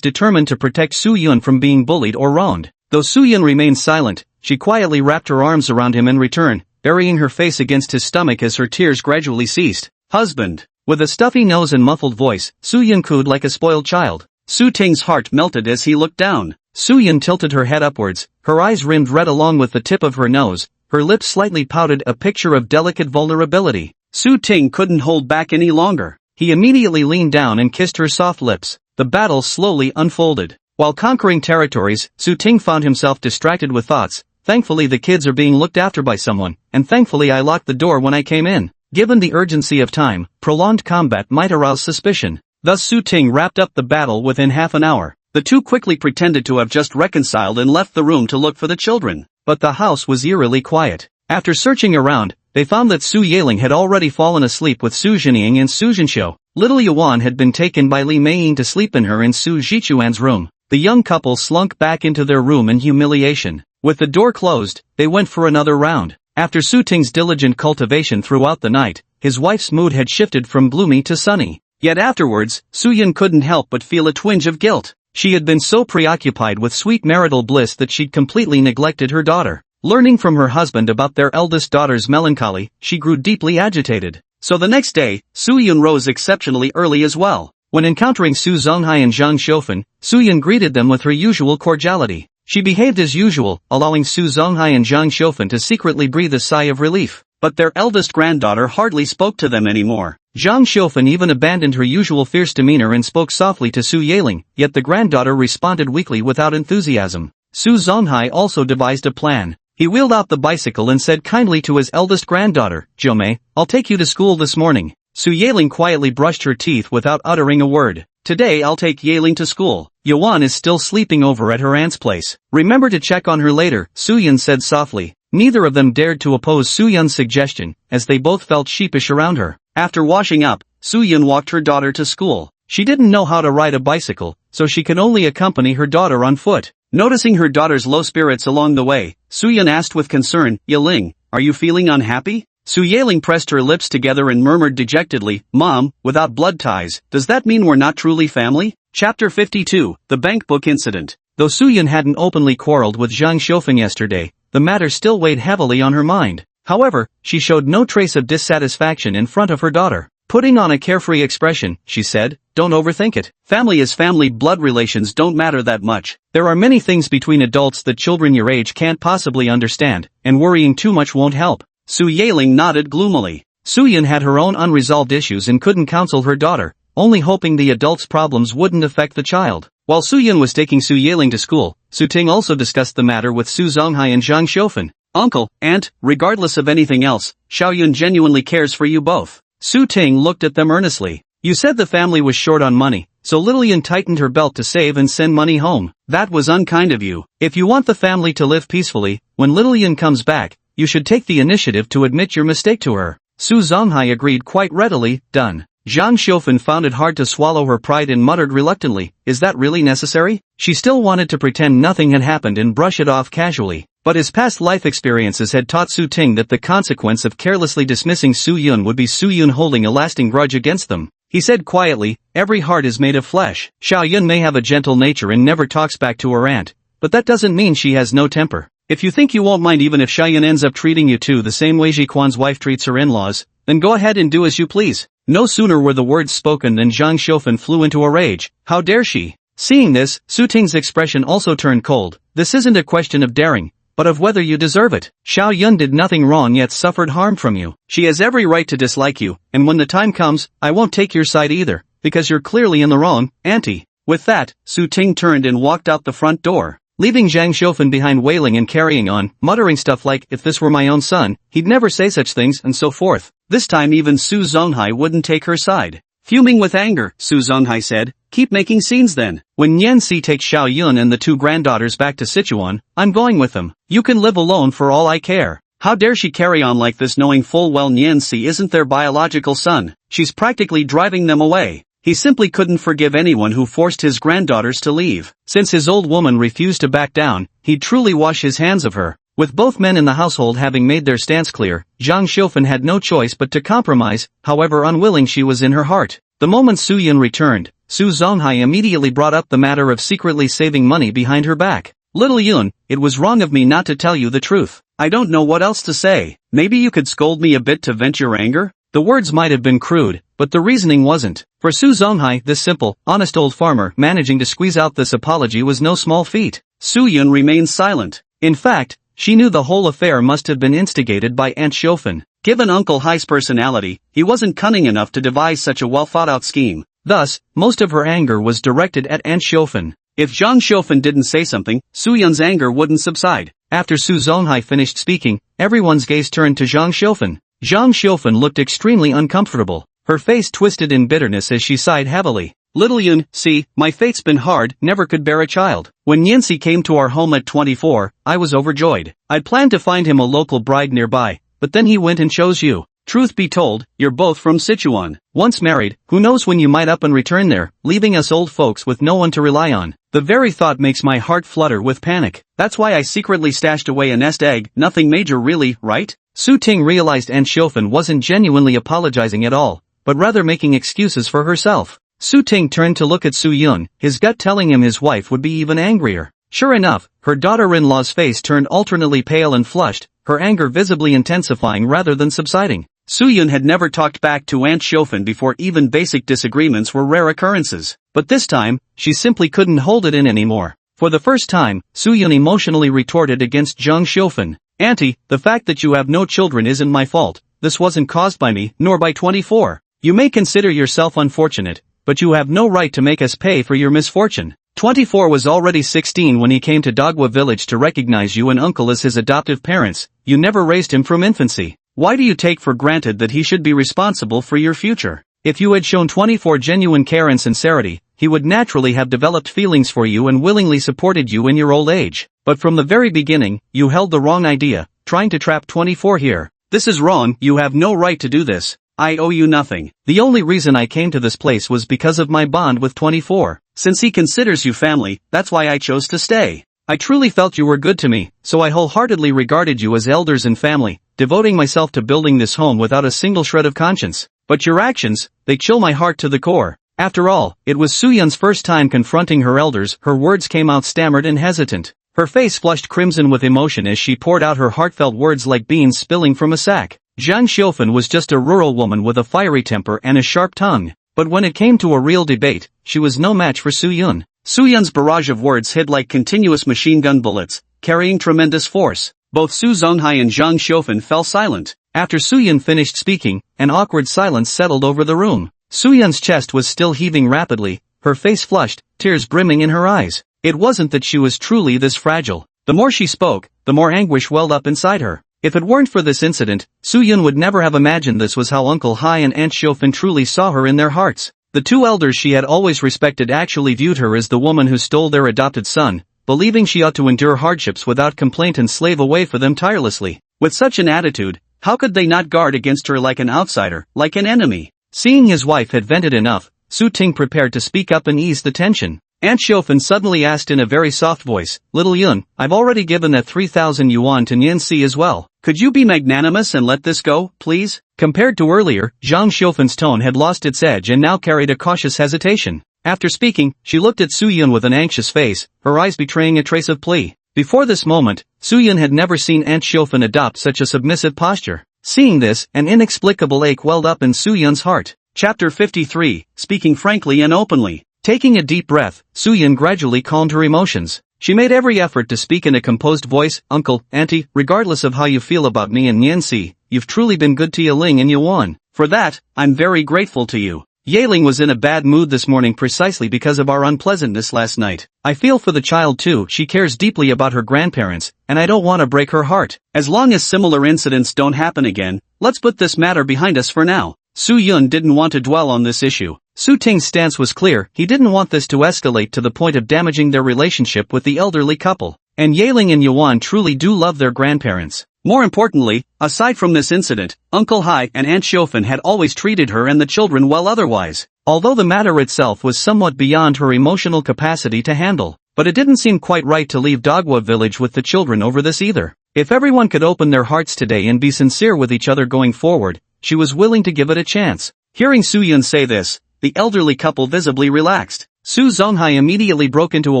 determined to protect Su Yun from being bullied or wronged. Though Su Yun remained silent, she quietly wrapped her arms around him in return, burying her face against his stomach as her tears gradually ceased. Husband. With a stuffy nose and muffled voice, Su Yun cooed like a spoiled child. Su Ting's heart melted as he looked down. Su Yun tilted her head upwards, her eyes rimmed red along with the tip of her nose, her lips slightly pouted, a picture of delicate vulnerability. Su Ting couldn't hold back any longer. He immediately leaned down and kissed her soft lips. The battle slowly unfolded. While conquering territories, Su Ting found himself distracted with thoughts. Thankfully the kids are being looked after by someone, and thankfully I locked the door when I came in. Given the urgency of time, prolonged combat might arouse suspicion. Thus Su Ting wrapped up the battle within half an hour. The two quickly pretended to have just reconciled and left the room to look for the children. But the house was eerily quiet. After searching around, they found that Su Yaling had already fallen asleep with Su Jinying and Su Jinshiu. Little Yuan had been taken by Li Meiying to sleep in her and Su Jichuan's room. The young couple slunk back into their room in humiliation. With the door closed, they went for another round. After Su Ting's diligent cultivation throughout the night, his wife's mood had shifted from gloomy to sunny. Yet afterwards, Soo-yeon couldn't help but feel a twinge of guilt. She had been so preoccupied with sweet marital bliss that she'd completely neglected her daughter. Learning from her husband about their eldest daughter's melancholy, she grew deeply agitated. So the next day, Soo-yeon rose exceptionally early as well. When encountering Soo Zong-hai and Jang Shofan, Soo-yeon greeted them with her usual cordiality. She behaved as usual, allowing Soo Zong-hai and Jang Shofan to secretly breathe a sigh of relief. But their eldest granddaughter hardly spoke to them anymore. Jang Shofan even abandoned her usual fierce demeanor and spoke softly to Su Yeling, yet the granddaughter responded weakly without enthusiasm. Soo Zong-hai also devised a plan. He wheeled out the bicycle and said kindly to his eldest granddaughter, "Jomei, I'll take you to school this morning." Su Yeling quietly brushed her teeth without uttering a word. "Today I'll take Yeling to school. Yuan is still sleeping over at her aunt's place. Remember to check on her later," Soo-yeon said softly. Neither of them dared to oppose Soo-yeon's suggestion, as they both felt sheepish around her. After washing up, Soo-yeon walked her daughter to school. She didn't know how to ride a bicycle, so she could only accompany her daughter on foot. Noticing her daughter's low spirits along the way, Soo-yeon asked with concern, "Yeling, are you feeling unhappy?" Su Yeling pressed her lips together and murmured dejectedly, "Mom, without blood ties, does that mean we're not truly family?" Chapter 52, The Bank Book Incident. Though Soo-yeon hadn't openly quarreled with Jang Shofan yesterday, the matter still weighed heavily on her mind. However, she showed no trace of dissatisfaction in front of her daughter. Putting on a carefree expression, she said, "Don't overthink it. Family is family, blood relations don't matter that much. There are many things between adults that children your age can't possibly understand, and worrying too much won't help." Su Yeling nodded gloomily. Soo-yeon had her own unresolved issues and couldn't counsel her daughter, only hoping the adult's problems wouldn't affect the child. While Soo-yeon was taking Su Yeling to school, Su-ting also discussed the matter with Soo Zong-hai and Jang Shofan. "Uncle, aunt, regardless of anything else, Xiaoyun genuinely cares for you both." Su-ting looked at them earnestly. "You said the family was short on money, so Little Yun tightened her belt to save and send money home. That was unkind of you. If you want the family to live peacefully, when Little Yun comes back, you should take the initiative to admit your mistake to her." Soo Zong-hai agreed quite readily, "Done." Jang Shofan found it hard to swallow her pride and muttered reluctantly, "Is that really necessary?" She still wanted to pretend nothing had happened and brush it off casually. But his past life experiences had taught Su-ting that the consequence of carelessly dismissing Soo-yeon would be Soo-yeon holding a lasting grudge against them. He said quietly, "Every heart is made of flesh. Xiaoyun may have a gentle nature and never talks back to her aunt, but that doesn't mean she has no temper. If you think you won't mind even if Xiaoyun ends up treating you too the same way Ji-kwan's wife treats her in-laws, then go ahead and do as you please." No sooner were the words spoken than Jang Shofan flew into a rage. How dare she? Seeing this, Su-ting's expression also turned cold. "This isn't a question of daring, but of whether you deserve it. Xiaoyun did nothing wrong yet suffered harm from you. She has every right to dislike you, and when the time comes, I won't take your side either, because you're clearly in the wrong, auntie." With that, Su-ting turned and walked out the front door, leaving Jang Shofan behind wailing and carrying on, muttering stuff like, "If this were my own son, he'd never say such things," and so forth. This time even Soo Zong-hai wouldn't take her side. Fuming with anger, Soo Zong-hai said, "Keep making scenes then. When Nyen-si takes Xiaoyun and the two granddaughters back to Sichuan, I'm going with them. You can live alone for all I care." How dare she carry on like this knowing full well Nyen-si isn't their biological son? She's practically driving them away. He simply couldn't forgive anyone who forced his granddaughters to leave. Since his old woman refused to back down, he'd truly wash his hands of her. With both men in the household having made their stance clear, Jang Shofan had no choice but to compromise, however unwilling she was in her heart. The moment Soo-yeon returned, Soo Zong-hai immediately brought up the matter of secretly saving money behind her back. "Little Yun, it was wrong of me not to tell you the truth. I don't know what else to say. Maybe you could scold me a bit to vent your anger?" The words might have been crude, but the reasoning wasn't. For Soo Zong-hai, this simple, honest old farmer, managing to squeeze out this apology was no small feat. Soo-yeon remained silent. In fact, she knew the whole affair must have been instigated by Aunt Shofan. Given Uncle Hai's personality, he wasn't cunning enough to devise such a well-thought-out scheme. Thus, most of her anger was directed at Aunt Shofan. If Jang Shofan didn't say something, Soo-yeon's anger wouldn't subside. After Soo Zong-hai finished speaking, everyone's gaze turned to Jang Shofan. Jang Shofan looked extremely uncomfortable. Her face twisted in bitterness as she sighed heavily. "Little Yun, see, my fate's been hard, never could bear a child. When Nyen-si came to our home at 24, I was overjoyed. I'd planned to find him a local bride nearby, but then he went and chose you. Truth be told, you're both from Sichuan. Once married, who knows when you might up and return there, leaving us old folks with no one to rely on. The very thought makes my heart flutter with panic. That's why I secretly stashed away a nest egg, nothing major really, right?" Su Ting realized Aunt Xiaofan wasn't genuinely apologizing at all, but rather making excuses for herself. Su Ting turned to look at Su Yun, his gut telling him his wife would be even angrier. Sure enough, her daughter-in-law's face turned alternately pale and flushed, her anger visibly intensifying rather than subsiding. Su Yun had never talked back to Aunt Xiaofan before. Even basic disagreements were rare occurrences. But this time, she simply couldn't hold it in anymore. For the first time, Su Yun emotionally retorted against Zhang Xiaofan. Auntie, the fact that you have no children isn't my fault. This wasn't caused by me, nor by 24. You may consider yourself unfortunate, but you have no right to make us pay for your misfortune. 24 was already 16 when he came to Dogwa village to recognize you and uncle as his adoptive parents. You never raised him from infancy. Why do you take for granted that he should be responsible for your future? If you had shown 24 genuine care and sincerity, he would naturally have developed feelings for you and willingly supported you in your old age. But from the very beginning, you held the wrong idea, trying to trap 24 here. This is wrong, you have no right to do this. I owe you nothing. The only reason I came to this place was because of my bond with 24. Since he considers you family, that's why I chose to stay. I truly felt you were good to me, so I wholeheartedly regarded you as elders and family, devoting myself to building this home without a single shred of conscience. But your actions, they chill my heart to the core. After all, it was Su Yun's first time confronting her elders. Her words came out stammered and hesitant. Her face flushed crimson with emotion as she poured out her heartfelt words like beans spilling from a sack. Zhang Xiaofan was just a rural woman with a fiery temper and a sharp tongue. But when it came to a real debate, she was no match for Su Yun. Su Yun's barrage of words hit like continuous machine gun bullets, carrying tremendous force. Both Su Zonghai and Zhang Xiaofan fell silent. After Su Yun finished speaking, an awkward silence settled over the room. Su Yun's chest was still heaving rapidly, her face flushed, tears brimming in her eyes. It wasn't that she was truly this fragile. The more she spoke, the more anguish welled up inside her. If it weren't for this incident, Su Yun would never have imagined this was how Uncle Hai and Aunt Xiaofan truly saw her in their hearts. The two elders she had always respected actually viewed her as the woman who stole their adopted son, believing she ought to endure hardships without complaint and slave away for them tirelessly. With such an attitude, how could they not guard against her like an outsider, like an enemy? Seeing his wife had vented enough, Su Ting prepared to speak up and ease the tension. Aunt Xiaofan suddenly asked in a very soft voice, "Little Yun, I've already given that 3,000 yuan to Nian Si as well. Could you be magnanimous and let this go, please?" Compared to earlier, Zhang Xiaofan's tone had lost its edge and now carried a cautious hesitation. After speaking, she looked at Su Yun with an anxious face, her eyes betraying a trace of plea. Before this moment, Su Yun had never seen Aunt Xiaofan adopt such a submissive posture. Seeing this, an inexplicable ache welled up in Su Yun's heart. Chapter 53, Speaking Frankly and Openly. Taking a deep breath, Su Yun gradually calmed her emotions. She made every effort to speak in a composed voice. "Uncle, Auntie, regardless of how you feel about me and Nianxi, you've truly been good to Yiling and Yuan. For that, I'm very grateful to you. Yiling was in a bad mood this morning precisely because of our unpleasantness last night. I feel for the child too. She cares deeply about her grandparents, and I don't want to break her heart. As long as similar incidents don't happen again, let's put this matter behind us for now." Su Yun didn't want to dwell on this issue. Su Ting's stance was clear. He didn't want this to escalate to the point of damaging their relationship with the elderly couple. And Yiling and Yuan truly do love their grandparents. More importantly, aside from this incident, Uncle Hai and Aunt Xiaofan had always treated her and the children well otherwise. Although the matter itself was somewhat beyond her emotional capacity to handle. But it didn't seem quite right to leave Dogwa village with the children over this either. If everyone could open their hearts today and be sincere with each other going forward, she was willing to give it a chance. Hearing Su Yun say this, the elderly couple visibly relaxed. Su Zonghai immediately broke into a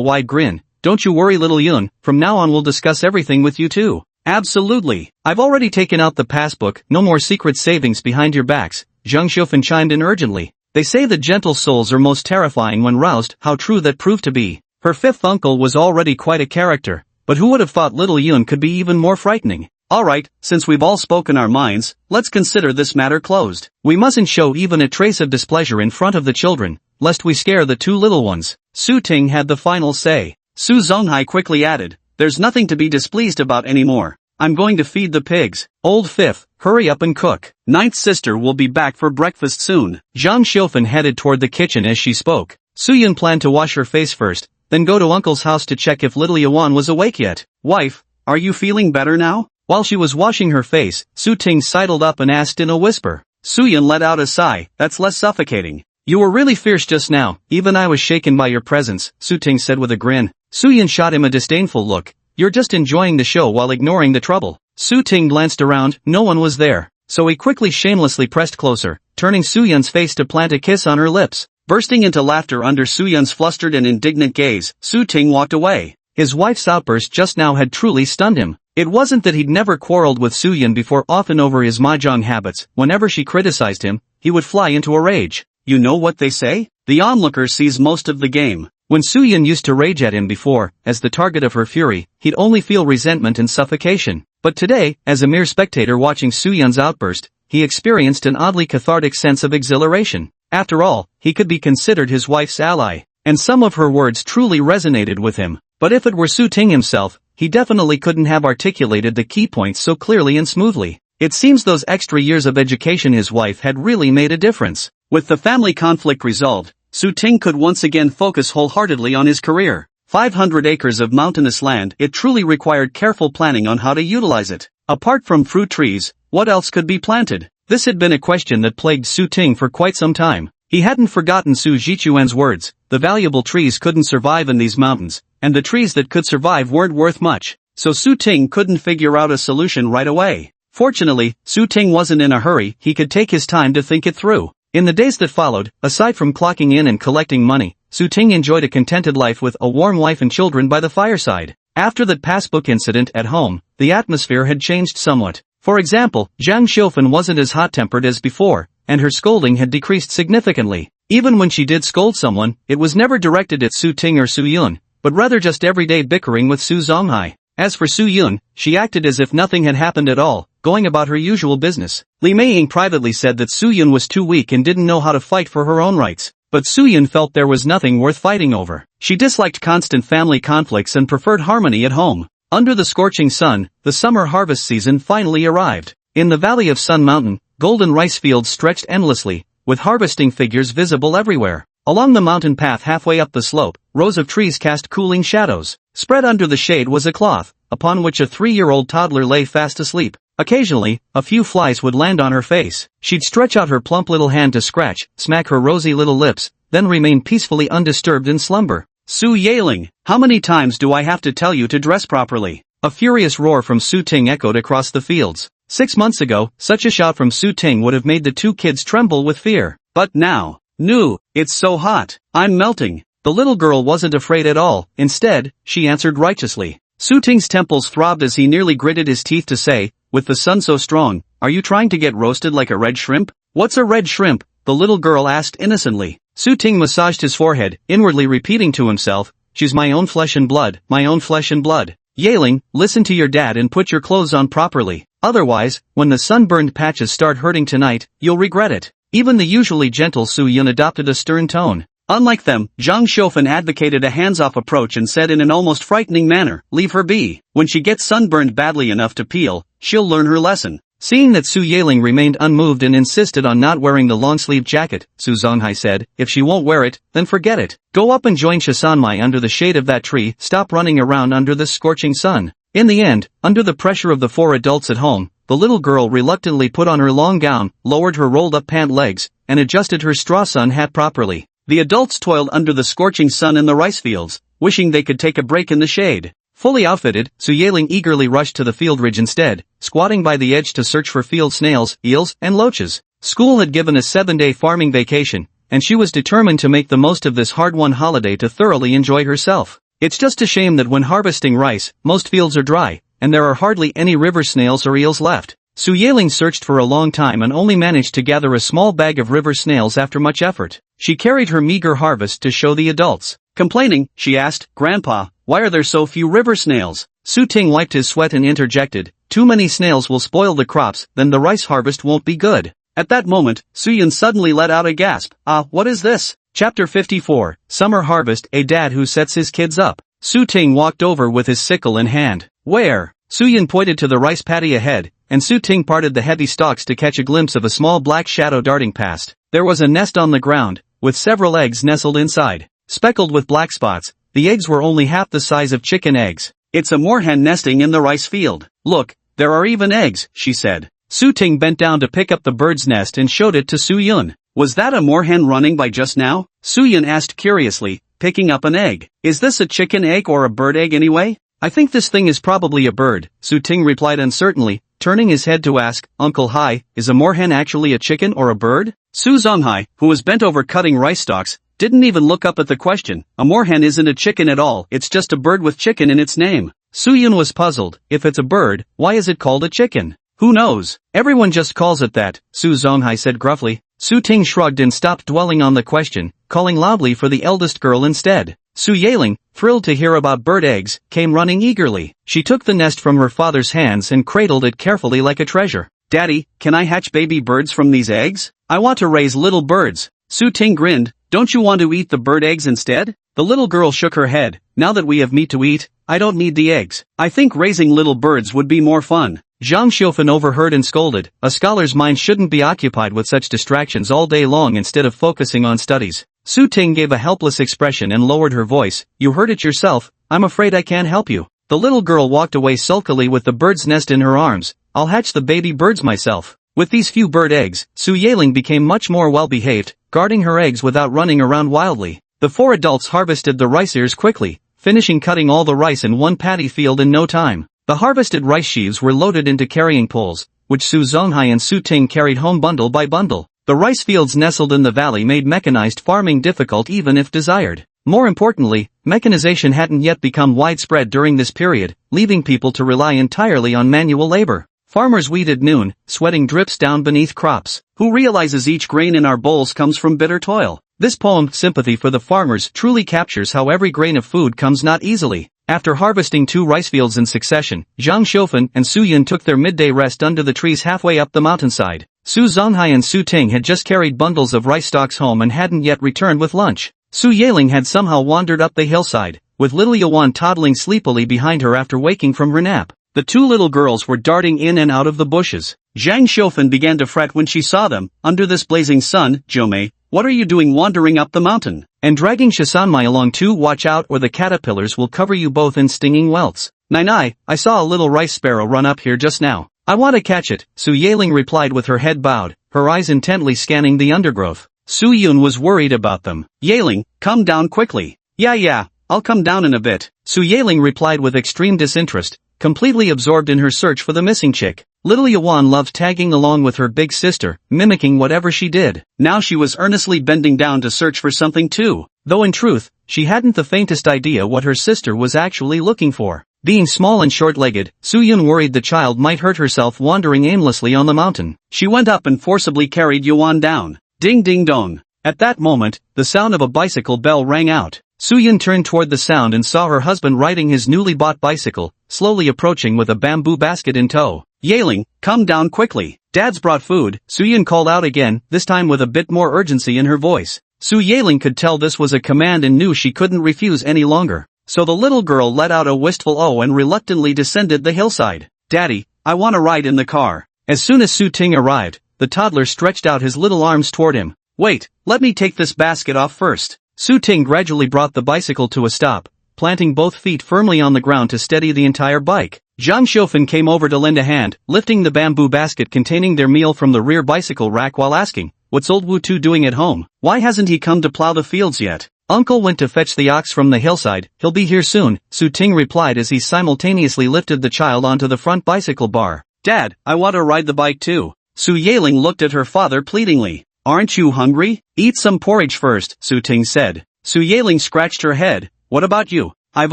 wide grin. "Don't you worry, little Yun, from now on we'll discuss everything with you too." "Absolutely. I've already taken out the passbook, no more secret savings behind your backs," Zhang Xiaofan chimed in urgently. "They say that gentle souls are most terrifying when roused." How true that proved to be. Her fifth uncle was already quite a character, but who would have thought little Yun could be even more frightening? "Alright, since we've all spoken our minds, let's consider this matter closed. We mustn't show even a trace of displeasure in front of the children, lest we scare the two little ones." Su Ting had the final say. Su Zonghai quickly added, "There's nothing to be displeased about anymore. I'm going to feed the pigs. Old fifth, hurry up and cook. Ninth sister will be back for breakfast soon." Zhang Xiaofan headed toward the kitchen as she spoke. Su Yun planned to wash her face first, then go to Uncle's house to check if little Yuan was awake yet. "Wife, are you feeling better now?" While she was washing her face, Su Ting sidled up and asked in a whisper. Su Yun let out a sigh. "That's less suffocating. You were really fierce just now, even I was shaken by your presence," Su Ting said with a grin. Su Yun shot him a disdainful look. "You're just enjoying the show while ignoring the trouble." Su Ting glanced around, no one was there. So he quickly shamelessly pressed closer, turning Su Yun's face to plant a kiss on her lips. Bursting into laughter under Su Yun's flustered and indignant gaze, Su Ting walked away. His wife's outburst just now had truly stunned him. It wasn't that he'd never quarreled with Su Yun before, often over his mahjong habits. Whenever she criticized him, he would fly into a rage. You know what they say? The onlooker sees most of the game. When Su Yun used to rage at him before, as the target of her fury, he'd only feel resentment and suffocation. But today, as a mere spectator watching Su Yun's outburst, he experienced an oddly cathartic sense of exhilaration. After all, he could be considered his wife's ally, and some of her words truly resonated with him. But if it were Su Ting himself, he definitely couldn't have articulated the key points so clearly and smoothly. It seems those extra years of education his wife had really made a difference. With the family conflict resolved, Su Ting could once again focus wholeheartedly on his career. 500 acres of mountainous land, it truly required careful planning on how to utilize it. Apart from fruit trees, what else could be planted? This had been a question that plagued Su Ting for quite some time. He hadn't forgotten Su Jichuan's words, the valuable trees couldn't survive in these mountains, and the trees that could survive weren't worth much. So Su Ting couldn't figure out a solution right away. Fortunately, Su Ting wasn't in a hurry, he could take his time to think it through. In the days that followed, aside from clocking in and collecting money, Su Ting enjoyed a contented life with a warm wife and children by the fireside. After that passbook incident at home, the atmosphere had changed somewhat. For example, Zhang Xiufen wasn't as hot-tempered as before, and her scolding had decreased significantly. Even when she did scold someone, it was never directed at Su Ting or Su Yun, but rather just everyday bickering with Su Zonghai. As for Su Yun, she acted as if nothing had happened at all, going about her usual business. Li Meiying privately said that Su Yun was too weak and didn't know how to fight for her own rights. But Su Yun felt there was nothing worth fighting over. She disliked constant family conflicts and preferred harmony at home. Under the scorching sun, the summer harvest season finally arrived. In the valley of Sun Mountain, golden rice fields stretched endlessly, with harvesting figures visible everywhere. Along the mountain path halfway up the slope, rows of trees cast cooling shadows. Spread under the shade was a cloth, upon which a 3-year-old toddler lay fast asleep. Occasionally, a few flies would land on her face. She'd stretch out her plump little hand to scratch, smack her rosy little lips, then remain peacefully undisturbed in slumber. Su Yaling, how many times do I have to tell you to dress properly? A furious roar from Su Ting echoed across the fields. 6 months ago, such a shout from Su Ting would have made the two kids tremble with fear. But now, no, it's so hot, I'm melting. The little girl wasn't afraid at all. Instead, she answered righteously. Su Ting's temples throbbed as he nearly gritted his teeth to say, with the sun so strong, are you trying to get roasted like a red shrimp? What's a red shrimp? The little girl asked innocently. Su Ting massaged his forehead, inwardly repeating to himself, she's my own flesh and blood, my own flesh and blood. Yaling, listen to your dad and put your clothes on properly. Otherwise, when the sunburned patches start hurting tonight, you'll regret it. Even the usually gentle Su Yun adopted a stern tone. Unlike them, Zhang Xiufen advocated a hands-off approach and said in an almost frightening manner, leave her be. When she gets sunburned badly enough to peel, she'll learn her lesson. Seeing that Su Yaling remained unmoved and insisted on not wearing the long-sleeved jacket, Su Zonghai said, if she won't wear it, then forget it. Go up and join Shisanmai under the shade of that tree, stop running around under this scorching sun. In the end, under the pressure of the 4 adults at home, the little girl reluctantly put on her long gown, lowered her rolled-up pant legs, and adjusted her straw sun hat properly. The adults toiled under the scorching sun in the rice fields, wishing they could take a break in the shade. Fully outfitted, Su Yaling eagerly rushed to the field ridge instead, squatting by the edge to search for field snails, eels, and loaches. School had given a 7-day farming vacation, and she was determined to make the most of this hard-won holiday to thoroughly enjoy herself. It's just a shame that when harvesting rice, most fields are dry, and there are hardly any river snails or eels left. Su Yaling searched for a long time and only managed to gather a small bag of river snails after much effort. She carried her meager harvest to show the adults. Complaining, she asked, Grandpa, why are there so few river snails? Su Ting wiped his sweat and interjected, too many snails will spoil the crops, then the rice harvest won't be good. At that moment, Su Yun suddenly let out a gasp. What is this? Chapter 54, Summer Harvest, a dad who sets his kids up. Su Ting walked over with his sickle in hand. Where? Su Yun pointed to the rice paddy ahead, and Su Ting parted the heavy stalks to catch a glimpse of a small black shadow darting past. There was a nest on the ground, with several eggs nestled inside. Speckled with black spots, the eggs were only half the size of chicken eggs. It's a moorhen nesting in the rice field. Look, there are even eggs, she said. Su Ting bent down to pick up the bird's nest and showed it to Su Yun. Was that a moorhen running by just now? Su Yun asked curiously, picking up an egg. Is this a chicken egg or a bird egg anyway? I think this thing is probably a bird, Su Ting replied uncertainly, turning his head to ask, Uncle Hai, is a moorhen actually a chicken or a bird? Su Zonghai, who was bent over cutting rice stalks, didn't even look up at the question. A moorhen isn't a chicken at all, it's just a bird with chicken in its name. Su Yun was puzzled. If it's a bird, why is it called a chicken? Who knows? Everyone just calls it that, Su Zonghai said gruffly. Su Ting shrugged and stopped dwelling on the question, calling loudly for the eldest girl instead. Su Yaling, thrilled to hear about bird eggs, came running eagerly. She took the nest from her father's hands and cradled it carefully like a treasure. Daddy, can I hatch baby birds from these eggs? I want to raise little birds. Su Ting grinned. Don't you want to eat the bird eggs instead? The little girl shook her head. Now that we have meat to eat, I don't need the eggs. I think raising little birds would be more fun. Zhang Xiufen overheard and scolded. A scholar's mind shouldn't be occupied with such distractions all day long instead of focusing on studies. Su Ting gave a helpless expression and lowered her voice. You heard it yourself, I'm afraid I can't help you. The little girl walked away sulkily with the bird's nest in her arms. I'll hatch the baby birds myself. With these few bird eggs, Su Yaling became much more well-behaved, guarding her eggs without running around wildly. The 4 adults harvested the rice ears quickly, finishing cutting all the rice in one paddy field in no time. The harvested rice sheaves were loaded into carrying poles, which Su Zonghai and Su Ting carried home bundle by bundle. The rice fields nestled in the valley made mechanized farming difficult even if desired. More importantly, mechanization hadn't yet become widespread during this period, leaving people to rely entirely on manual labor. Farmers weeded noon, sweating drips down beneath crops. Who realizes each grain in our bowls comes from bitter toil? This poem, Sympathy for the Farmers, truly captures how every grain of food comes not easily. After harvesting 2 rice fields in succession, Zhang Xiufen and Su Yun took their midday rest under the trees halfway up the mountainside. Su Zonghai and Su Ting had just carried bundles of rice stalks home and hadn't yet returned with lunch. Su Yaling had somehow wandered up the hillside, with little Yuan toddling sleepily behind her after waking from her nap. The 2 little girls were darting in and out of the bushes. Zhang Xiufen began to fret when she saw them. Under this blazing sun, Zhomei, what are you doing wandering up the mountain? And dragging Shisanmai along too? Watch out or the caterpillars will cover you both in stinging welts. Nai, I saw a little rice sparrow run up here just now. I want to catch it, Su Yaling replied with her head bowed, her eyes intently scanning the undergrowth. Su Yun was worried about them. Yaling, come down quickly. Yeah, I'll come down in a bit, Su Yaling replied with extreme disinterest, completely absorbed in her search for the missing chick. Little Yuan loved tagging along with her big sister, mimicking whatever she did. Now she was earnestly bending down to search for something too, though in truth, she hadn't the faintest idea what her sister was actually looking for. Being small and short-legged, Su Yun worried the child might hurt herself wandering aimlessly on the mountain. She went up and forcibly carried Yuan down. Ding ding dong. At that moment, the sound of a bicycle bell rang out. Su Yun turned toward the sound and saw her husband riding his newly bought bicycle, slowly approaching with a bamboo basket in tow. Yaling, come down quickly. Dad's brought food, Su Yun called out again, this time with a bit more urgency in her voice. Su Yaling could tell this was a command and knew she couldn't refuse any longer. So the little girl let out a wistful "oh" and reluctantly descended the hillside. Daddy, I want to ride in the car. As soon as Su Ting arrived, the toddler stretched out his little arms toward him. Wait, let me take this basket off first. Su Ting gradually brought the bicycle to a stop, planting both feet firmly on the ground to steady the entire bike. Zhang Xiufen came over to lend a hand, lifting the bamboo basket containing their meal from the rear bicycle rack while asking, what's old Wu Tu doing at home? Why hasn't he come to plow the fields yet? Uncle went to fetch the ox from the hillside, he'll be here soon, Su Ting replied as he simultaneously lifted the child onto the front bicycle bar. Dad, I want to ride the bike too. Su Yaling looked at her father pleadingly. Aren't you hungry? Eat some porridge first, Su Ting said. Su Yaling scratched her head. What about you? I've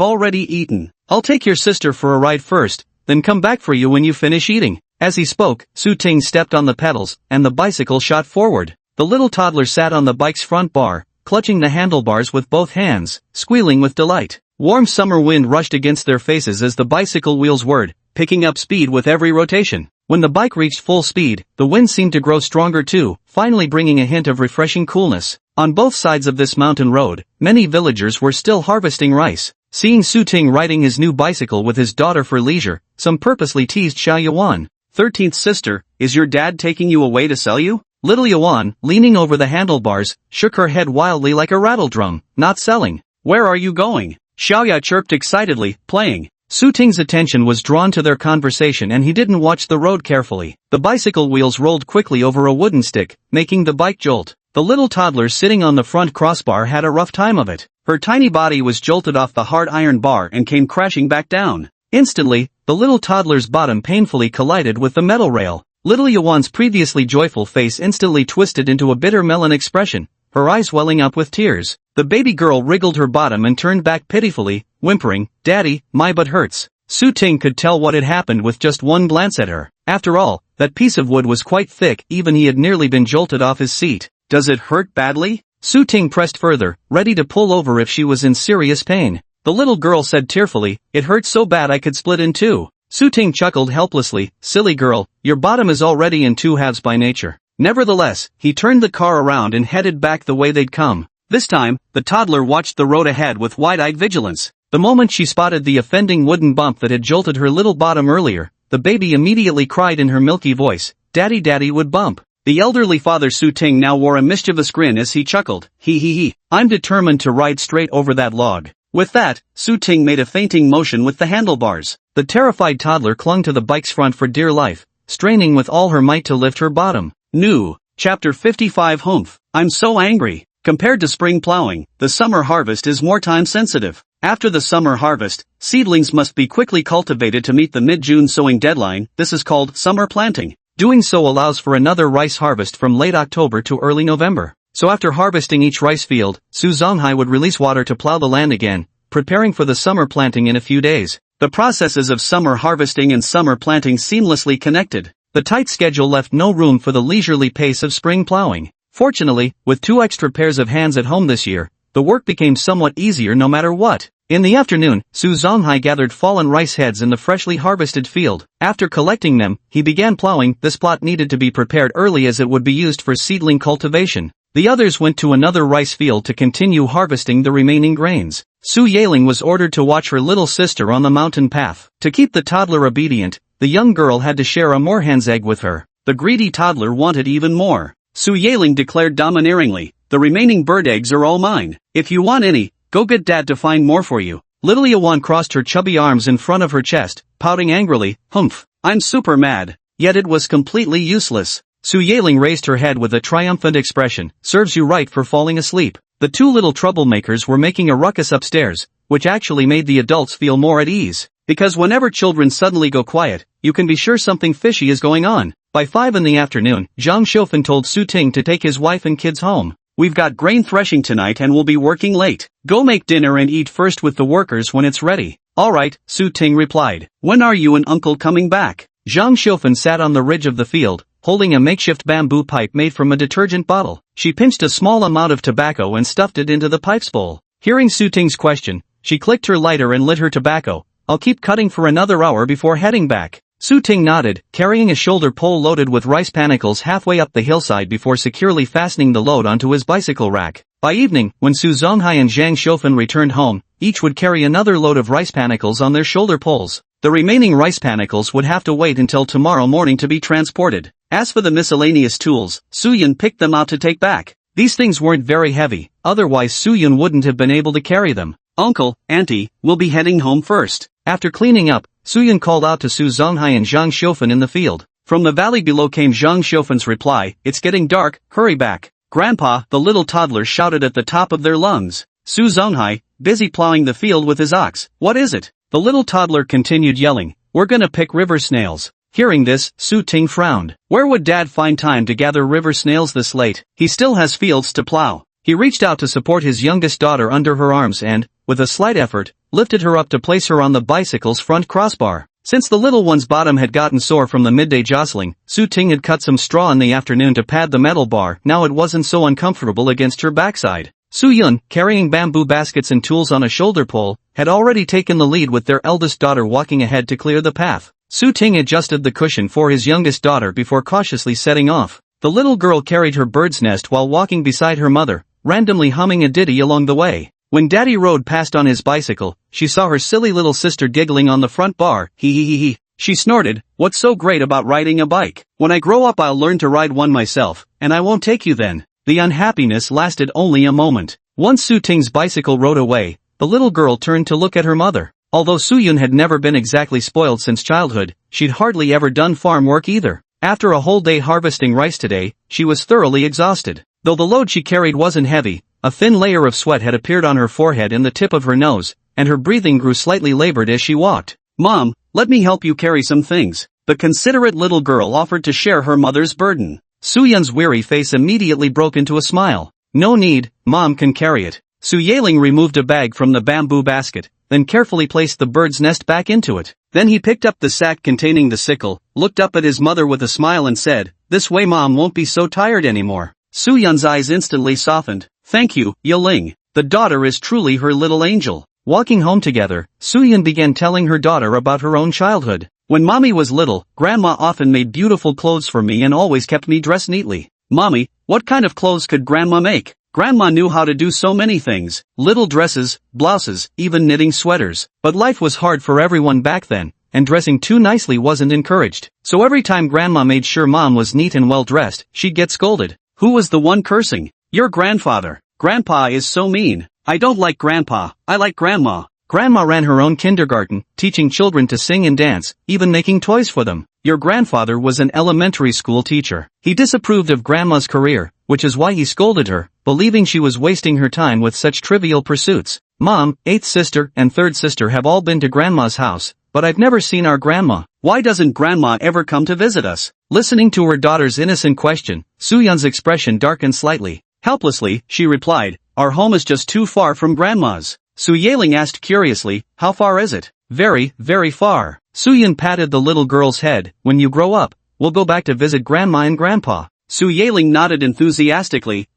already eaten. I'll take your sister for a ride first, then come back for you when you finish eating. As he spoke, Su Ting stepped on the pedals, and the bicycle shot forward. The little toddler sat on the bike's front bar, clutching the handlebars with both hands, squealing with delight. Warm summer wind rushed against their faces as the bicycle wheels whirred, picking up speed with every rotation. When the bike reached full speed, the wind seemed to grow stronger too, finally bringing a hint of refreshing coolness. On both sides of this mountain road, many villagers were still harvesting rice. Seeing Su Ting riding his new bicycle with his daughter for leisure, some purposely teased Xiao Yuan. 13th sister, is your dad taking you away to sell you? Little Yuan, leaning over the handlebars, shook her head wildly like a rattle drum. Not selling. Where are you going? Xiaoya chirped excitedly, playing. Su Ting's attention was drawn to their conversation and he didn't watch the road carefully. The bicycle wheels rolled quickly over a wooden stick, making the bike jolt. The little toddler sitting on the front crossbar had a rough time of it. Her tiny body was jolted off the hard iron bar and came crashing back down. Instantly, the little toddler's bottom painfully collided with the metal rail. Little Yawan's previously joyful face instantly twisted into a bitter melon expression, her eyes welling up with tears. The baby girl wriggled her bottom and turned back pitifully, whimpering, "Daddy, my butt hurts." Su Ting could tell what had happened with just one glance at her. After all, that piece of wood was quite thick, even he had nearly been jolted off his seat. "Does it hurt badly?" Su Ting pressed further, ready to pull over if she was in serious pain. The little girl said tearfully, "It hurts so bad I could split in two." Su Ting chuckled helplessly, "Silly girl, your bottom is already in two halves by nature." Nevertheless, he turned the car around and headed back the way they'd come. This time, the toddler watched the road ahead with wide-eyed vigilance. The moment she spotted the offending wooden bump that had jolted her little bottom earlier, the baby immediately cried in her milky voice, "Daddy, Daddy would bump." The elderly father Su Ting now wore a mischievous grin as he chuckled, "He, I'm determined to ride straight over that log." With that, Su Ting made a feinting motion with the handlebars. The terrified toddler clung to the bike's front for dear life, straining with all her might to lift her bottom. New. Chapter 55 Humph. I'm so angry. Compared to spring plowing, the summer harvest is more time-sensitive. After the summer harvest, seedlings must be quickly cultivated to meet the mid-June sowing deadline. This is called summer planting. Doing so allows for another rice harvest from late October to early November. So after harvesting each rice field, Su Zonghai would release water to plow the land again, preparing for the summer planting in a few days. The processes of summer harvesting and summer planting seamlessly connected. The tight schedule left no room for the leisurely pace of spring plowing. Fortunately, with 2 extra pairs of hands at home this year, the work became somewhat easier no matter what. In the afternoon, Su Zonghai gathered fallen rice heads in the freshly harvested field. After collecting them, he began plowing. This plot needed to be prepared early as it would be used for seedling cultivation. The others went to another rice field to continue harvesting the remaining grains. Su Yaling was ordered to watch her little sister on the mountain path. To keep the toddler obedient, the young girl had to share a moorhen's egg with her. The greedy toddler wanted even more. Su Yaling declared domineeringly, "The remaining bird eggs are all mine. If you want any, go get Dad to find more for you." Little Yawan crossed her chubby arms in front of her chest, pouting angrily, "Humph, I'm super mad." Yet it was completely useless. Su Yaling raised her head with a triumphant expression, "Serves you right for falling asleep." The two little troublemakers were making a ruckus upstairs, which actually made the adults feel more at ease. Because whenever children suddenly go quiet, you can be sure something fishy is going on. By 5 in the afternoon, Zhang Xiufan told Su Ting to take his wife and kids home. "We've got grain threshing tonight and we'll be working late. Go make dinner and eat first with the workers when it's ready." "All right," Su Ting replied. "When are you and Uncle coming back?" Zhang Xiufan sat on the ridge of the field, holding a makeshift bamboo pipe made from a detergent bottle. She pinched a small amount of tobacco and stuffed it into the pipe's bowl. Hearing Su Ting's question, she clicked her lighter and lit her tobacco. "I'll keep cutting for another hour before heading back." Su Ting nodded, carrying a shoulder pole loaded with rice panicles halfway up the hillside before securely fastening the load onto his bicycle rack. By evening, when Su Zonghai and Zhang Xiufan returned home, each would carry another load of rice panicles on their shoulder poles. The remaining rice panicles would have to wait until tomorrow morning to be transported. As for the miscellaneous tools, Su Yun picked them out to take back. These things weren't very heavy, otherwise Su Yun wouldn't have been able to carry them. "Uncle, Auntie, we'll be heading home first." After cleaning up, Su Yun called out to Su Zonghai and Zhang Xiufan in the field. From the valley below came Zhang Xiufan's reply, "It's getting dark, hurry back." "Grandpa," the little toddler shouted at the top of their lungs. Su Zonghai, busy plowing the field with his ox, "What is it?" The little toddler continued yelling, "We're gonna pick river snails." Hearing this, Su Ting frowned. Where would Dad find time to gather river snails this late? He still has fields to plow. He reached out to support his youngest daughter under her arms and, with a slight effort, lifted her up to place her on the bicycle's front crossbar. Since the little one's bottom had gotten sore from the midday jostling, Su Ting had cut some straw in the afternoon to pad the metal bar. Now it wasn't so uncomfortable against her backside. Su Yun, carrying bamboo baskets and tools on a shoulder pole, had already taken the lead with their eldest daughter walking ahead to clear the path. Su Ting adjusted the cushion for his youngest daughter before cautiously setting off. The little girl carried her bird's nest while walking beside her mother, randomly humming a ditty along the way. When Daddy rode past on his bicycle, she saw her silly little sister giggling on the front bar. He. She snorted, "What's so great about riding a bike? When I grow up I'll learn to ride one myself, and I won't take you then." The unhappiness lasted only a moment. Once Su Ting's bicycle rode away, the little girl turned to look at her mother. Although Su Yun had never been exactly spoiled since childhood, she'd hardly ever done farm work either. After a whole day harvesting rice today, she was thoroughly exhausted. Though the load she carried wasn't heavy, a thin layer of sweat had appeared on her forehead and the tip of her nose, and her breathing grew slightly labored as she walked. "Mom, let me help you carry some things." The considerate little girl offered to share her mother's burden. Soo-yeon's weary face immediately broke into a smile. "No need, Mom can carry it." Su Yeling removed a bag from the bamboo basket, then carefully placed the bird's nest back into it. Then he picked up the sack containing the sickle, looked up at his mother with a smile and said, "This way Mom won't be so tired anymore." Soo-yeon's eyes instantly softened. "Thank you, Yeling. The daughter is truly her little angel." Walking home together, Soo-yeon began telling her daughter about her own childhood. "When Mommy was little, Grandma often made beautiful clothes for me and always kept me dressed neatly." "Mommy, what kind of clothes could Grandma make?" Grandma knew how to do so many things, little dresses, blouses, even knitting sweaters. But life was hard for everyone back then, and dressing too nicely wasn't encouraged. So every time Grandma made sure Mom was neat and well dressed, she'd get scolded. Who was the one cursing? "Your grandfather. Grandpa is so mean." "I don't like Grandpa, I like Grandma." Grandma ran her own kindergarten, teaching children to sing and dance, even making toys for them. "Your grandfather was an elementary school teacher. He disapproved of Grandma's career, which is why he scolded her, believing she was wasting her time with such trivial pursuits." "Mom, 8th sister and 3rd sister have all been to Grandma's house, but I've never seen our Grandma. Why doesn't Grandma ever come to visit us?" Listening to her daughter's innocent question, Soo-yeon's expression darkened slightly. Helplessly, she replied, "Our home is just too far from Grandma's." Su Yeling asked curiously, "How far is it?" "Very, very far." Soo-yeon patted the little girl's head. "When you grow up, we'll go back to visit Grandma and Grandpa." Su Yeling nodded enthusiastically.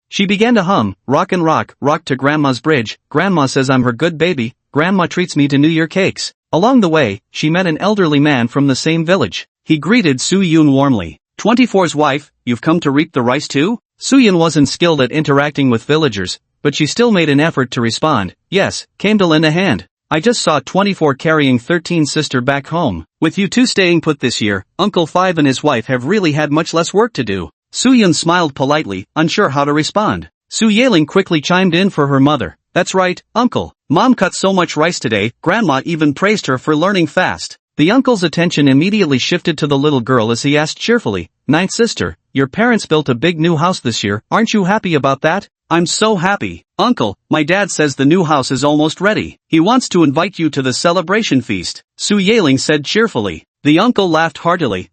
She began to hum, "Rock and rock, rock to Grandma's bridge. Grandma says I'm her good baby. Grandma treats me to New Year cakes." Along the way, she met an elderly man from the same village. He greeted Soo-yeon warmly. 24's wife, you've come to reap the rice too?" Soo-yeon wasn't skilled at interacting with villagers, but she still made an effort to respond. "Yes, came to lend a hand. I just saw 24 carrying 13 sister back home. With you two staying put this year, Uncle 5 and his wife have really had much less work to do." Soo-yeon smiled politely, unsure how to respond. Su Yeling quickly chimed in for her mother. "That's right, Uncle. Mom cut so much rice today, Grandma even praised her for learning fast." The uncle's attention immediately shifted to the little girl as he asked cheerfully, "Ninth sister, your parents built a big new house this year, aren't you happy about that?" "I'm so happy, Uncle. My dad says the new house is almost ready. He wants to invite you to the celebration feast," Su Yeling said cheerfully. The uncle laughed heartily.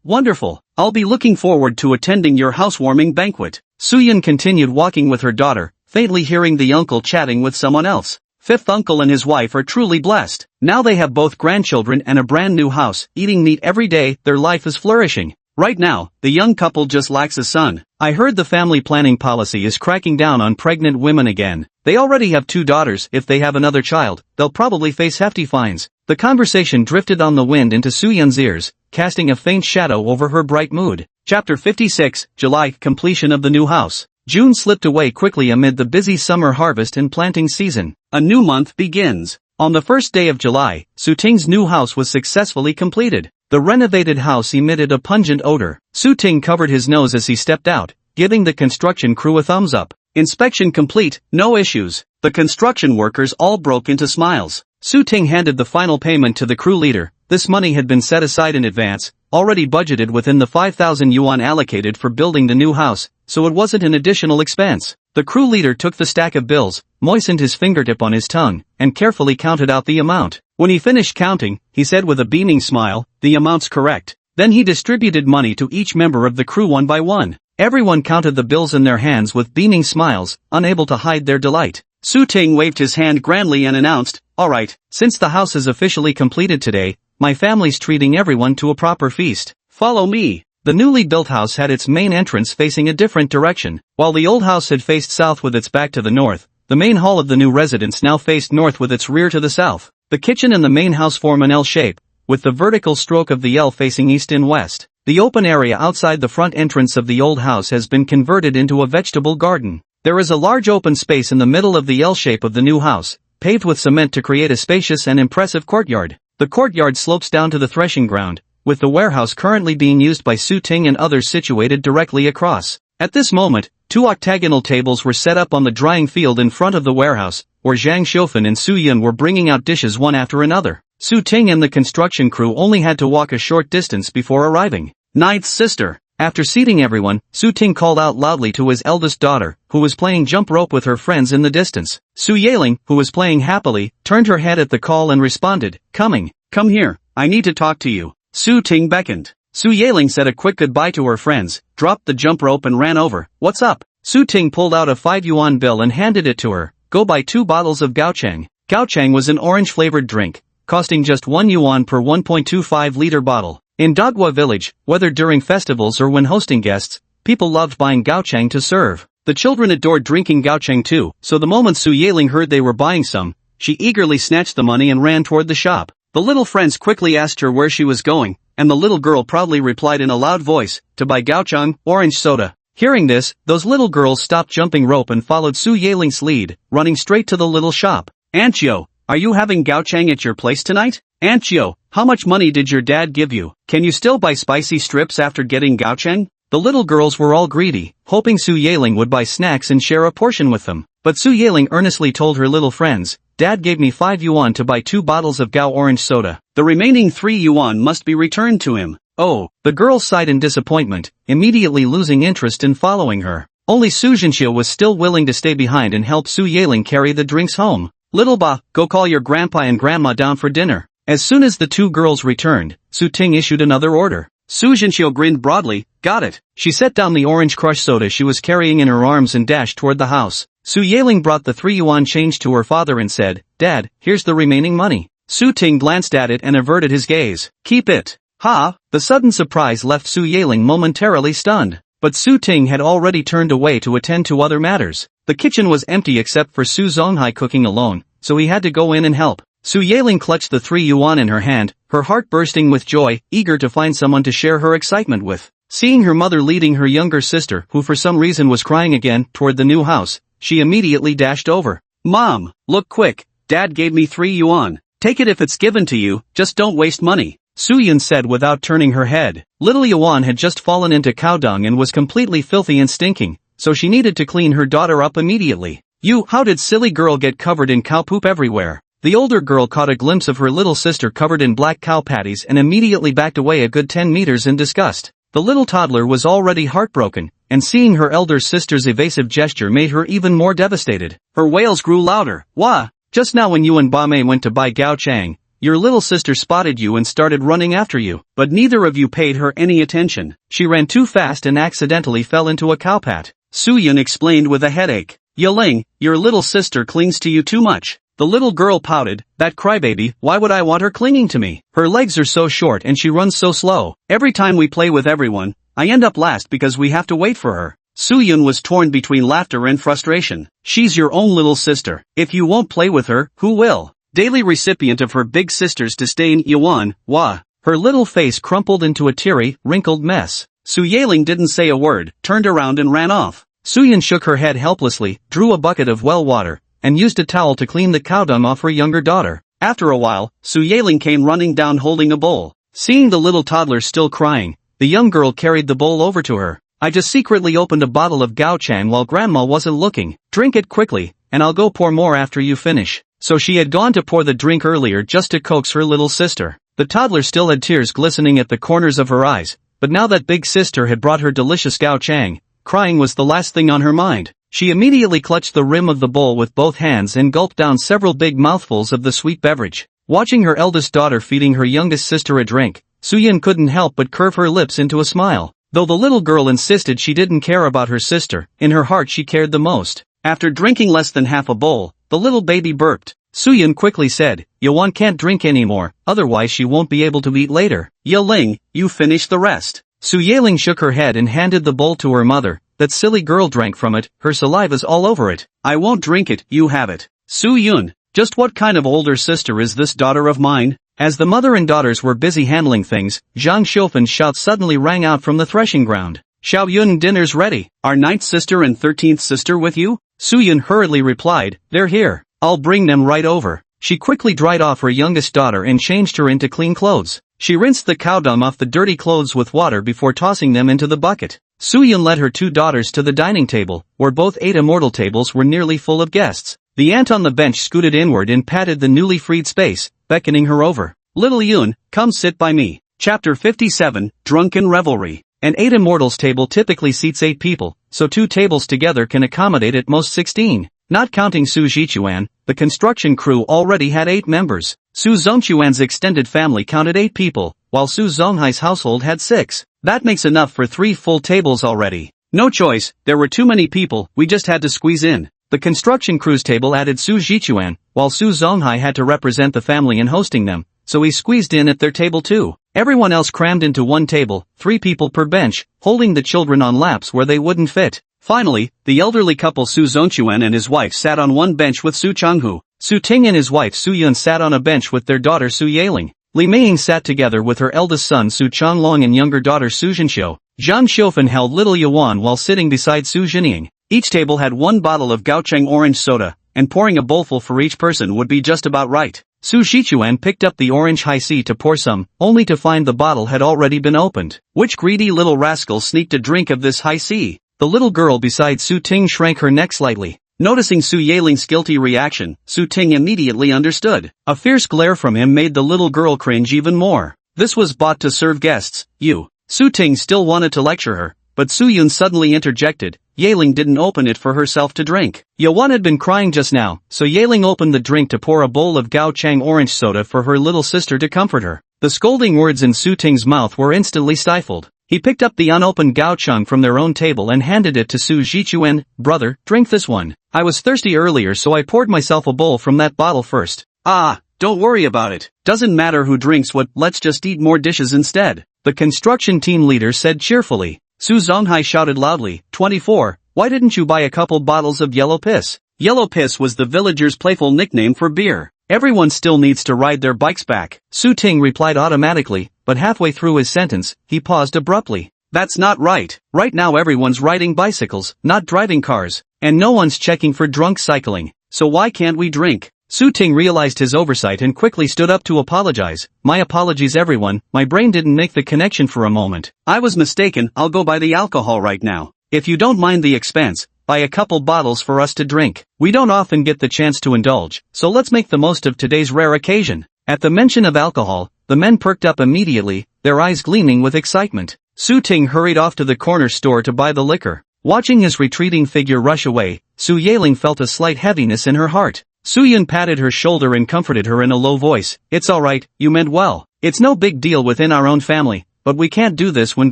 Wonderful. I'll be looking forward to attending your housewarming banquet." Soo-yeon continued walking with her daughter, faintly hearing the uncle chatting with someone else. Fifth uncle and his wife are truly blessed. Now they have both grandchildren and a brand new house, eating meat every day, their life is flourishing. Right now, the young couple just lacks a son. I heard the family planning policy is cracking down on pregnant women again. They already have 2 daughters. If they have another child, they'll probably face hefty fines. The conversation drifted on the wind into Soo-yeon's ears, casting a faint shadow over her bright mood. Chapter 56, July, completion of the new house. June slipped away quickly amid the busy summer harvest and planting season. A new month begins. On the first day of July, Su-ting's new house was successfully completed. The renovated house emitted a pungent odor. Su-ting covered his nose as he stepped out, giving the construction crew a thumbs up. Inspection complete, no issues. The construction workers all broke into smiles. Su-ting handed the final payment to the crew leader. This money had been set aside in advance, already budgeted within the 5,000 yuan allocated for building the new house, so it wasn't an additional expense. The crew leader took the stack of bills, moistened his fingertip on his tongue, and carefully counted out the amount. When he finished counting, he said with a beaming smile, "The amount's correct." Then he distributed money to each member of the crew one by one. Everyone counted the bills in their hands with beaming smiles, unable to hide their delight. Su-ting waved his hand grandly and announced, "Alright, since the house is officially completed today, my family's treating everyone to a proper feast. Follow me." The newly built house had its main entrance facing a different direction. While the old house had faced south with its back to the north, the main hall of the new residence now faced north with its rear to the south. The kitchen and the main house form an L shape, with the vertical stroke of the L facing east and west. The open area outside the front entrance of the old house has been converted into a vegetable garden. There is a large open space in the middle of the L shape of the new house, paved with cement to create a spacious and impressive courtyard. The courtyard slopes down to the threshing ground, with the warehouse currently being used by Su-ting and others situated directly across. At this moment, 2 octagonal tables were set up on the drying field in front of the warehouse, where Zhang Xiufan and Su-yeon were bringing out dishes one after another. Su-ting and the construction crew only had to walk a short distance before arriving. "Ninth sister, After seating everyone, Su Ting called out loudly to his eldest daughter, who was playing jump rope with her friends in the distance. Su Yaling, who was playing happily, turned her head at the call and responded, "Coming. Come here, I need to talk to you." Su Ting beckoned. Su Yaling said a quick goodbye to her friends, dropped the jump rope and ran over. "What's up?" Su Ting pulled out a 5 yuan bill and handed it to her. "Go buy 2 bottles of gaochang." Gaochang was an orange-flavored drink, costing just 1 yuan per 1.25-liter bottle. In Dagwa village, whether during festivals or when hosting guests, people loved buying gaochang to serve. The children adored drinking gaochang too, so the moment Su Yaling heard they were buying some, she eagerly snatched the money and ran toward the shop. The little friends quickly asked her where she was going, and the little girl proudly replied in a loud voice, "To buy gaochang, orange soda." Hearing this, those little girls stopped jumping rope and followed Su Yaling's lead, running straight to the little shop. "Antio, are you having gaochang at your place tonight? Antio, how much money did your dad give you? Can you still buy spicy strips after getting gaochang?" The little girls were all greedy, hoping Su Yaling would buy snacks and share a portion with them. But Su Yaling earnestly told her little friends, "Dad gave me 5 yuan to buy 2 bottles of gao orange soda. The remaining 3 yuan must be returned to him." Oh, the girls sighed in disappointment, immediately losing interest in following her. Only Su Jinxia was still willing to stay behind and help Su Yaling carry the drinks home. "Little ba, go call your grandpa and grandma down for dinner." As soon as the 2 girls returned, Su Ting issued another order. Su Jinxia grinned broadly. "Got it." She set down the orange crush soda she was carrying in her arms and dashed toward the house. Su Yaling brought the 3 yuan change to her father and said, "Dad, here's the remaining money." Su Ting glanced at it and averted his gaze. "Keep it." "Ha!" The sudden surprise left Su Yaling momentarily stunned. But Su Ting had already turned away to attend to other matters. The kitchen was empty except for Su Zonghai cooking alone, so he had to go in and help. Su Yaling clutched the 3 yuan in her hand, her heart bursting with joy, eager to find someone to share her excitement with. Seeing her mother leading her younger sister, who for some reason was crying again, toward the new house, she immediately dashed over. "Mom, look quick, Dad gave me 3 yuan. Take it if it's given to you, just don't waste money," Su Yun said without turning her head. Little Yuan had just fallen into cow dung and was completely filthy and stinking, so she needed to clean her daughter up immediately. How did silly girl get covered in cow poop everywhere?" The older girl caught a glimpse of her little sister covered in black cow patties and immediately backed away a good 10 meters in disgust. The little toddler was already heartbroken, and seeing her elder sister's evasive gesture made her even more devastated. Her wails grew louder. "Wah! Just now when you and Bame went to buy Gao Chang, your little sister spotted you and started running after you, but neither of you paid her any attention. She ran too fast and accidentally fell into a cowpat." Su Yun explained with a headache. "Yaling, your little sister clings to you too much." The little girl pouted. "That crybaby, why would I want her clinging to me? Her legs are so short and she runs so slow. Every time we play with everyone, I end up last because we have to wait for her." Su Yun was torn between laughter and frustration. "She's your own little sister. If you won't play with her, who will?" Daily recipient of her big sister's disdain, Yuan, Wah. Her little face crumpled into a teary, wrinkled mess. Su Yaling didn't say a word, turned around and ran off. Su Yun shook her head helplessly, drew a bucket of well water, and used a towel to clean the cow dung off her younger daughter. After a while, Su Yaling came running down holding a bowl. Seeing the little toddler still crying, the young girl carried the bowl over to her. "I just secretly opened a bottle of Gao Chang while Grandma wasn't looking. Drink it quickly, and I'll go pour more after you finish." So she had gone to pour the drink earlier just to coax her little sister. The toddler still had tears glistening at the corners of her eyes, but now that big sister had brought her delicious Gao Chang, crying was the last thing on her mind. She immediately clutched the rim of the bowl with both hands and gulped down several big mouthfuls of the sweet beverage. Watching her eldest daughter feeding her youngest sister a drink, Su Yun couldn't help but curve her lips into a smile. Though the little girl insisted she didn't care about her sister, in her heart she cared the most. After drinking less than half a bowl, the little baby burped. Su Yun quickly said, "Yuan can't drink anymore, otherwise she won't be able to eat later. Yaling, you finish the rest." Su Yaling shook her head and handed the bowl to her mother. That silly girl drank from it, her saliva's all over it. "I won't drink it, you have it." Su Yun, just what kind of older sister is this daughter of mine? As the mother and daughters were busy handling things, Zhang Xiufan's shout suddenly rang out from the threshing ground. "Xiao Yun, dinner's ready. Are 9th sister and 13th sister with you?" Su Yun hurriedly replied, "They're here. I'll bring them right over." She quickly dried off her youngest daughter and changed her into clean clothes. She rinsed the cow dung off the dirty clothes with water before tossing them into the bucket. Su Yun led her 2 daughters to the dining table, where both 8 immortal tables were nearly full of guests. The ant on the bench scooted inward and patted the newly freed space, beckoning her over. "Little Yun, come sit by me." Chapter 57, Drunken Revelry. An 8 immortals table typically seats 8 people, so 2 tables together can accommodate at most 16. Not counting Su Jichuan, the construction crew already had 8 members. Su Zongchuan's extended family counted 8 people, while Su Zonghai's household had 6. That makes enough for 3 full tables already. No choice, there were too many people, we just had to squeeze in. The construction crew's table added Su Jichuan, while Su Zonghai had to represent the family in hosting them, so he squeezed in at their table too. Everyone else crammed into one table, 3 people per bench, holding the children on laps where they wouldn't fit. Finally, the elderly couple Su Zongchuan and his wife sat on one bench with Su Changhu. Su Ting and his wife Su Yun sat on a bench with their daughter Su Yaling. Li Meiying sat together with her eldest son Su Changlong and younger daughter Su Zhenxiu. Zhang Xiufen held little Yuan while sitting beside Su Zhenying. Each table had 1 bottle of Gaocheng orange soda, and pouring a bowlful for each person would be just about right. Su Shichuan picked up the orange high C to pour some, only to find the bottle had already been opened. Which greedy little rascal sneaked a drink of this high C? The little girl beside Su Ting shrank her neck slightly. Noticing Su Yaling's guilty reaction, Su Ting immediately understood. A fierce glare from him made the little girl cringe even more. This was bought to serve guests, you. Su Ting still wanted to lecture her, but Su Yun suddenly interjected. Yaling didn't open it for herself to drink. Yuan had been crying just now, so Yaling opened the drink to pour a bowl of Gaocheng orange soda for her little sister to comfort her. The scolding words in Su Ting's mouth were instantly stifled. He picked up the unopened Gaocheng from their own table and handed it to Su Jichuan. Brother, drink this one. I was thirsty earlier so I poured myself a bowl from that bottle first. Ah, don't worry about it. Doesn't matter who drinks what, let's just eat more dishes instead. The construction team leader said cheerfully. Su Zonghai shouted loudly, 24, why didn't you buy a couple bottles of yellow piss? Yellow piss was the villagers' playful nickname for beer. Everyone still needs to ride their bikes back. Su Ting replied automatically, but halfway through his sentence, he paused abruptly. That's not right. Right now everyone's riding bicycles, not driving cars, and no one's checking for drunk cycling. So why can't we drink? Su Ting realized his oversight and quickly stood up to apologize. My apologies everyone, my brain didn't make the connection for a moment. I was mistaken, I'll go buy the alcohol right now. If you don't mind the expense, buy a couple bottles for us to drink. We don't often get the chance to indulge, so let's make the most of today's rare occasion. At the mention of alcohol, the men perked up immediately, their eyes gleaming with excitement. Su Ting hurried off to the corner store to buy the liquor. Watching his retreating figure rush away, Su Yaling felt a slight heaviness in her heart. Su Yun patted her shoulder and comforted her in a low voice. It's alright, you meant well. It's no big deal within our own family, but we can't do this when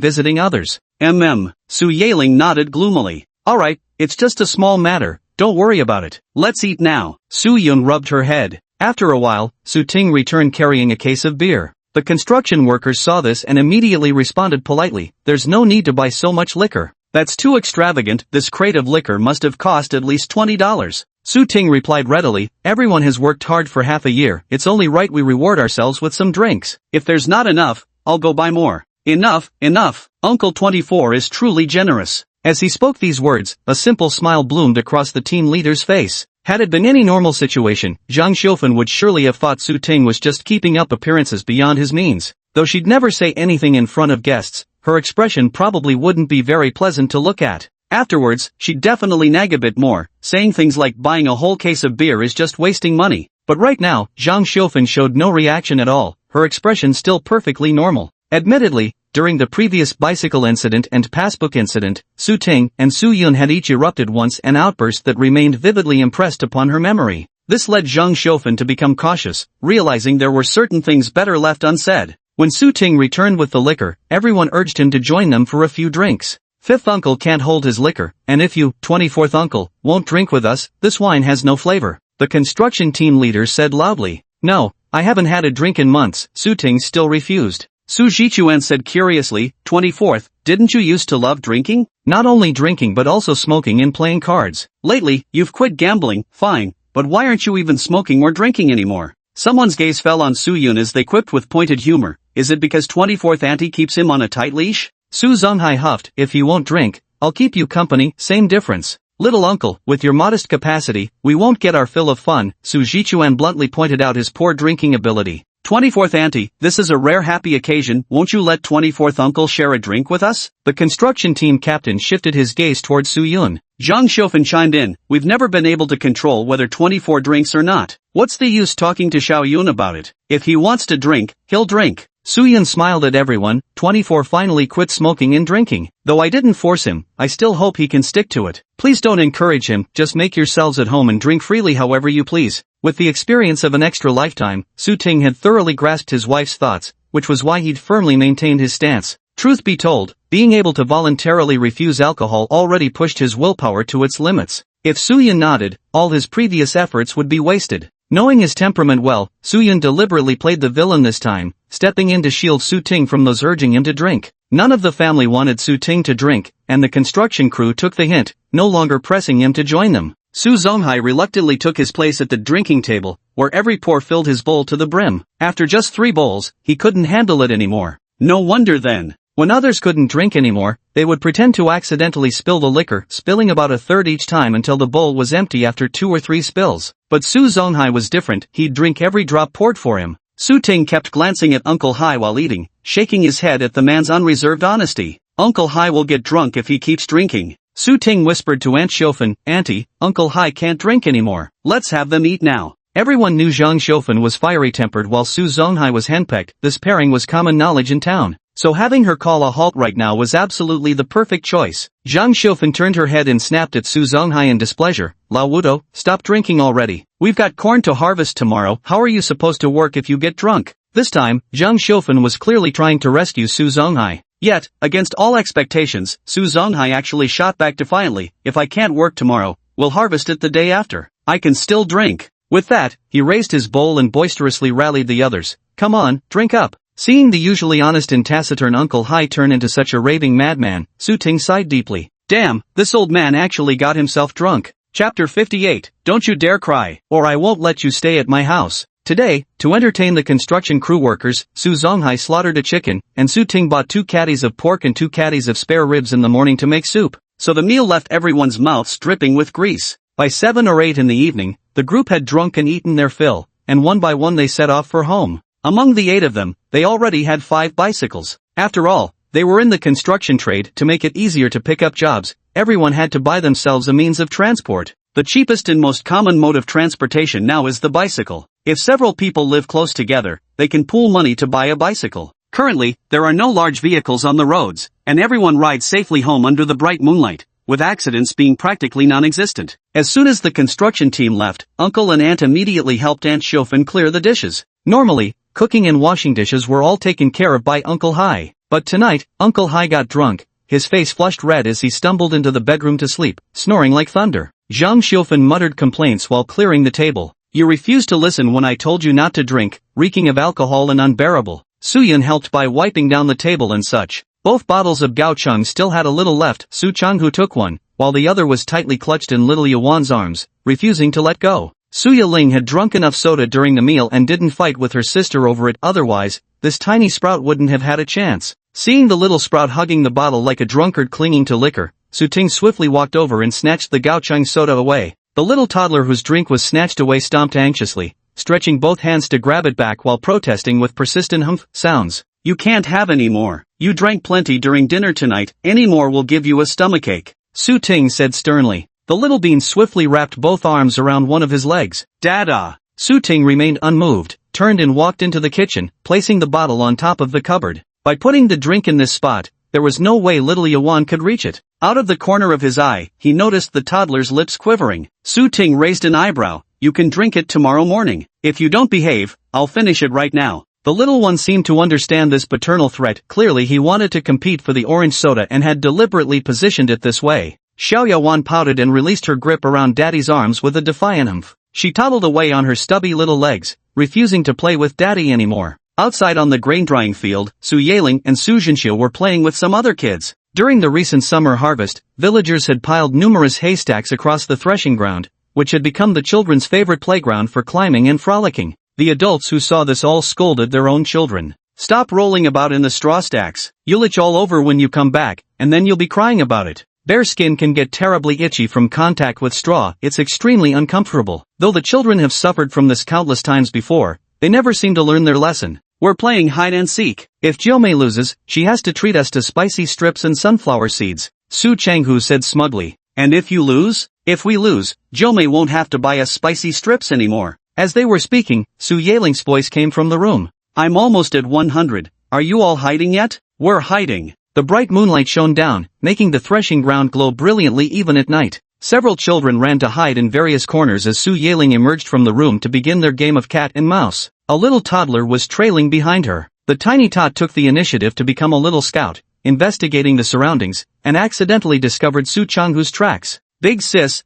visiting others. Su Yaling nodded gloomily. Alright, it's just a small matter, don't worry about it. Let's eat now. Su Yun rubbed her head. After a while, Su Ting returned carrying a case of beer. The construction workers saw this and immediately responded politely. There's no need to buy so much liquor. That's too extravagant, this crate of liquor must have cost at least $20. Su Ting replied readily, everyone has worked hard for half a year, it's only right we reward ourselves with some drinks. If there's not enough, I'll go buy more. Enough, enough, Uncle 24 is truly generous. As he spoke these words, a simple smile bloomed across the team leader's face. Had it been any normal situation, Zhang Xiufen would surely have thought Su Ting was just keeping up appearances beyond his means. Though she'd never say anything in front of guests, her expression probably wouldn't be very pleasant to look at. Afterwards, she'd definitely nag a bit more, saying things like buying a whole case of beer is just wasting money. But right now, Zhang Xiufen showed no reaction at all, her expression still perfectly normal. Admittedly, during the previous bicycle incident and passbook incident, Su Ting and Su Yun had each erupted once, an outburst that remained vividly impressed upon her memory. This led Zhang Xiufen to become cautious, realizing there were certain things better left unsaid. When Su Ting returned with the liquor, everyone urged him to join them for a few drinks. Fifth uncle can't hold his liquor, and if you, 24th uncle, won't drink with us, this wine has no flavor. The construction team leader said loudly. No, I haven't had a drink in months. Su Ting still refused. Su Jichuan said curiously, 24th, didn't you used to love drinking? Not only drinking but also smoking and playing cards. Lately, you've quit gambling, fine, but why aren't you even smoking or drinking anymore? Someone's gaze fell on Su Yun as they quipped with pointed humor. Is it because 24th auntie keeps him on a tight leash? Su Zonghai huffed, if you won't drink, I'll keep you company, same difference. Little uncle, with your modest capacity, we won't get our fill of fun. Su Jichuan bluntly pointed out his poor drinking ability. 24th auntie, this is a rare happy occasion, won't you let 24th uncle share a drink with us? The construction team captain shifted his gaze towards Su Yun. Zhang Xiufen chimed in, we've never been able to control whether 24 drinks or not. What's the use talking to Xiao Yun about it? If he wants to drink, he'll drink. Suyin smiled at everyone. 24 finally quit smoking and drinking. Though I didn't force him, I still hope he can stick to it. Please don't encourage him, just make yourselves at home and drink freely however you please. With the experience of an extra lifetime, Su Ting had thoroughly grasped his wife's thoughts, which was why he'd firmly maintained his stance. Truth be told, being able to voluntarily refuse alcohol already pushed his willpower to its limits. If Suyin nodded, all his previous efforts would be wasted. Knowing his temperament well, Suyin deliberately played the villain this time, stepping in to shield Su Ting from those urging him to drink. None of the family wanted Su Ting to drink, and the construction crew took the hint, no longer pressing him to join them. Su Zonghai reluctantly took his place at the drinking table, where every pour filled his bowl to the brim. After just 3 bowls, he couldn't handle it anymore. No wonder then. When others couldn't drink anymore, they would pretend to accidentally spill the liquor, spilling about a third each time until the bowl was empty after 2 or 3 spills. But Su Zonghai was different, he'd drink every drop poured for him. Su Ting kept glancing at Uncle Hai while eating, shaking his head at the man's unreserved honesty. Uncle Hai will get drunk if he keeps drinking. Su Ting whispered to Aunt Xiaofan, Auntie, Uncle Hai can't drink anymore. Let's have them eat now. Everyone knew Zhang Xiaofan was fiery-tempered while Su Zonghai was henpecked. This pairing was common knowledge in town. So having her call a halt right now was absolutely the perfect choice. Zhang Xiaofan turned her head and snapped at Su Zonghai in displeasure. Lao Wudo, stop drinking already. We've got corn to harvest tomorrow, how are you supposed to work if you get drunk? This time, Zhang Xiaofan was clearly trying to rescue Su Zonghai. Yet, against all expectations, Su Zonghai actually shot back defiantly, if I can't work tomorrow, we'll harvest it the day after. I can still drink. With that, he raised his bowl and boisterously rallied the others. Come on, drink up. Seeing the usually honest and taciturn Uncle Hai turn into such a raving madman, Su Ting sighed deeply. Damn, this old man actually got himself drunk. Chapter 58, Don't you dare cry, or I won't let you stay at my house. Today, to entertain the construction crew workers, Su Zonghai slaughtered a chicken, and Su Ting bought 2 caddies of pork and 2 caddies of spare ribs in the morning to make soup. So the meal left everyone's mouths dripping with grease. By 7 or 8 in the evening, the group had drunk and eaten their fill, and one by one they set off for home. Among the 8 of them, they already had 5 bicycles. After all, they were in the construction trade. To make it easier to pick up jobs, everyone had to buy themselves a means of transport. The cheapest and most common mode of transportation now is the bicycle. If several people live close together, they can pool money to buy a bicycle. Currently, there are no large vehicles on the roads, and everyone rides safely home under the bright moonlight, with accidents being practically non-existent. As soon as the construction team left, Uncle and Aunt immediately helped Aunt Xiaofan clear the dishes. Normally, cooking and washing dishes were all taken care of by Uncle Hai. But tonight, Uncle Hai got drunk, his face flushed red as he stumbled into the bedroom to sleep, snoring like thunder. Zhang Xiaofan muttered complaints while clearing the table. You refused to listen when I told you not to drink, reeking of alcohol and unbearable. Suyin helped by wiping down the table and such. Both bottles of Gaocheng still had a little left. Su Changhu took one, while the other was tightly clutched in little Yuan's arms, refusing to let go. Su Yiling had drunk enough soda during the meal and didn't fight with her sister over it, otherwise, this tiny sprout wouldn't have had a chance. Seeing the little sprout hugging the bottle like a drunkard clinging to liquor, Su Ting swiftly walked over and snatched the Gaocheng soda away. The little toddler whose drink was snatched away stomped anxiously, stretching both hands to grab it back while protesting with persistent humph sounds. You can't have any more. You drank plenty during dinner tonight, any more will give you a stomachache. Su Ting said sternly. The little bean swiftly wrapped both arms around one of his legs. Dada! Su Ting remained unmoved, turned and walked into the kitchen, placing the bottle on top of the cupboard. By putting the drink in this spot, there was no way little Yuan could reach it. Out of the corner of his eye, he noticed the toddler's lips quivering. Su Ting raised an eyebrow. You can drink it tomorrow morning. If you don't behave, I'll finish it right now. The little one seemed to understand this paternal threat. Clearly he wanted to compete for the orange soda and had deliberately positioned it this way. Xiao Yawan pouted and released her grip around Daddy's arms with a defiant humph. She toddled away on her stubby little legs, refusing to play with Daddy anymore. Outside on the grain-drying field, Su Yiling and Su Zhenxiu were playing with some other kids. During the recent summer harvest, villagers had piled numerous haystacks across the threshing ground, which had become the children's favorite playground for climbing and frolicking. The adults who saw this all scolded their own children. Stop rolling about in the straw stacks. You'll itch all over when you come back, and then you'll be crying about it. Bare skin can get terribly itchy from contact with straw. It's extremely uncomfortable. Though the children have suffered from this countless times before, they never seem to learn their lesson. We're playing hide and seek. If Jiumei loses, she has to treat us to spicy strips and sunflower seeds, Su Changhu said smugly. And if you lose? If we lose, Jiumei won't have to buy us spicy strips anymore. As they were speaking, Su Yiling's voice came from the room. I'm almost at 100. Are you all hiding yet? We're hiding. The bright moonlight shone down, making the threshing ground glow brilliantly even at night. Several children ran to hide in various corners as Su Yaling emerged from the room to begin their game of cat and mouse. A little toddler was trailing behind her. The tiny tot took the initiative to become a little scout, investigating the surroundings, and accidentally discovered Su Changhu's tracks. Big sis,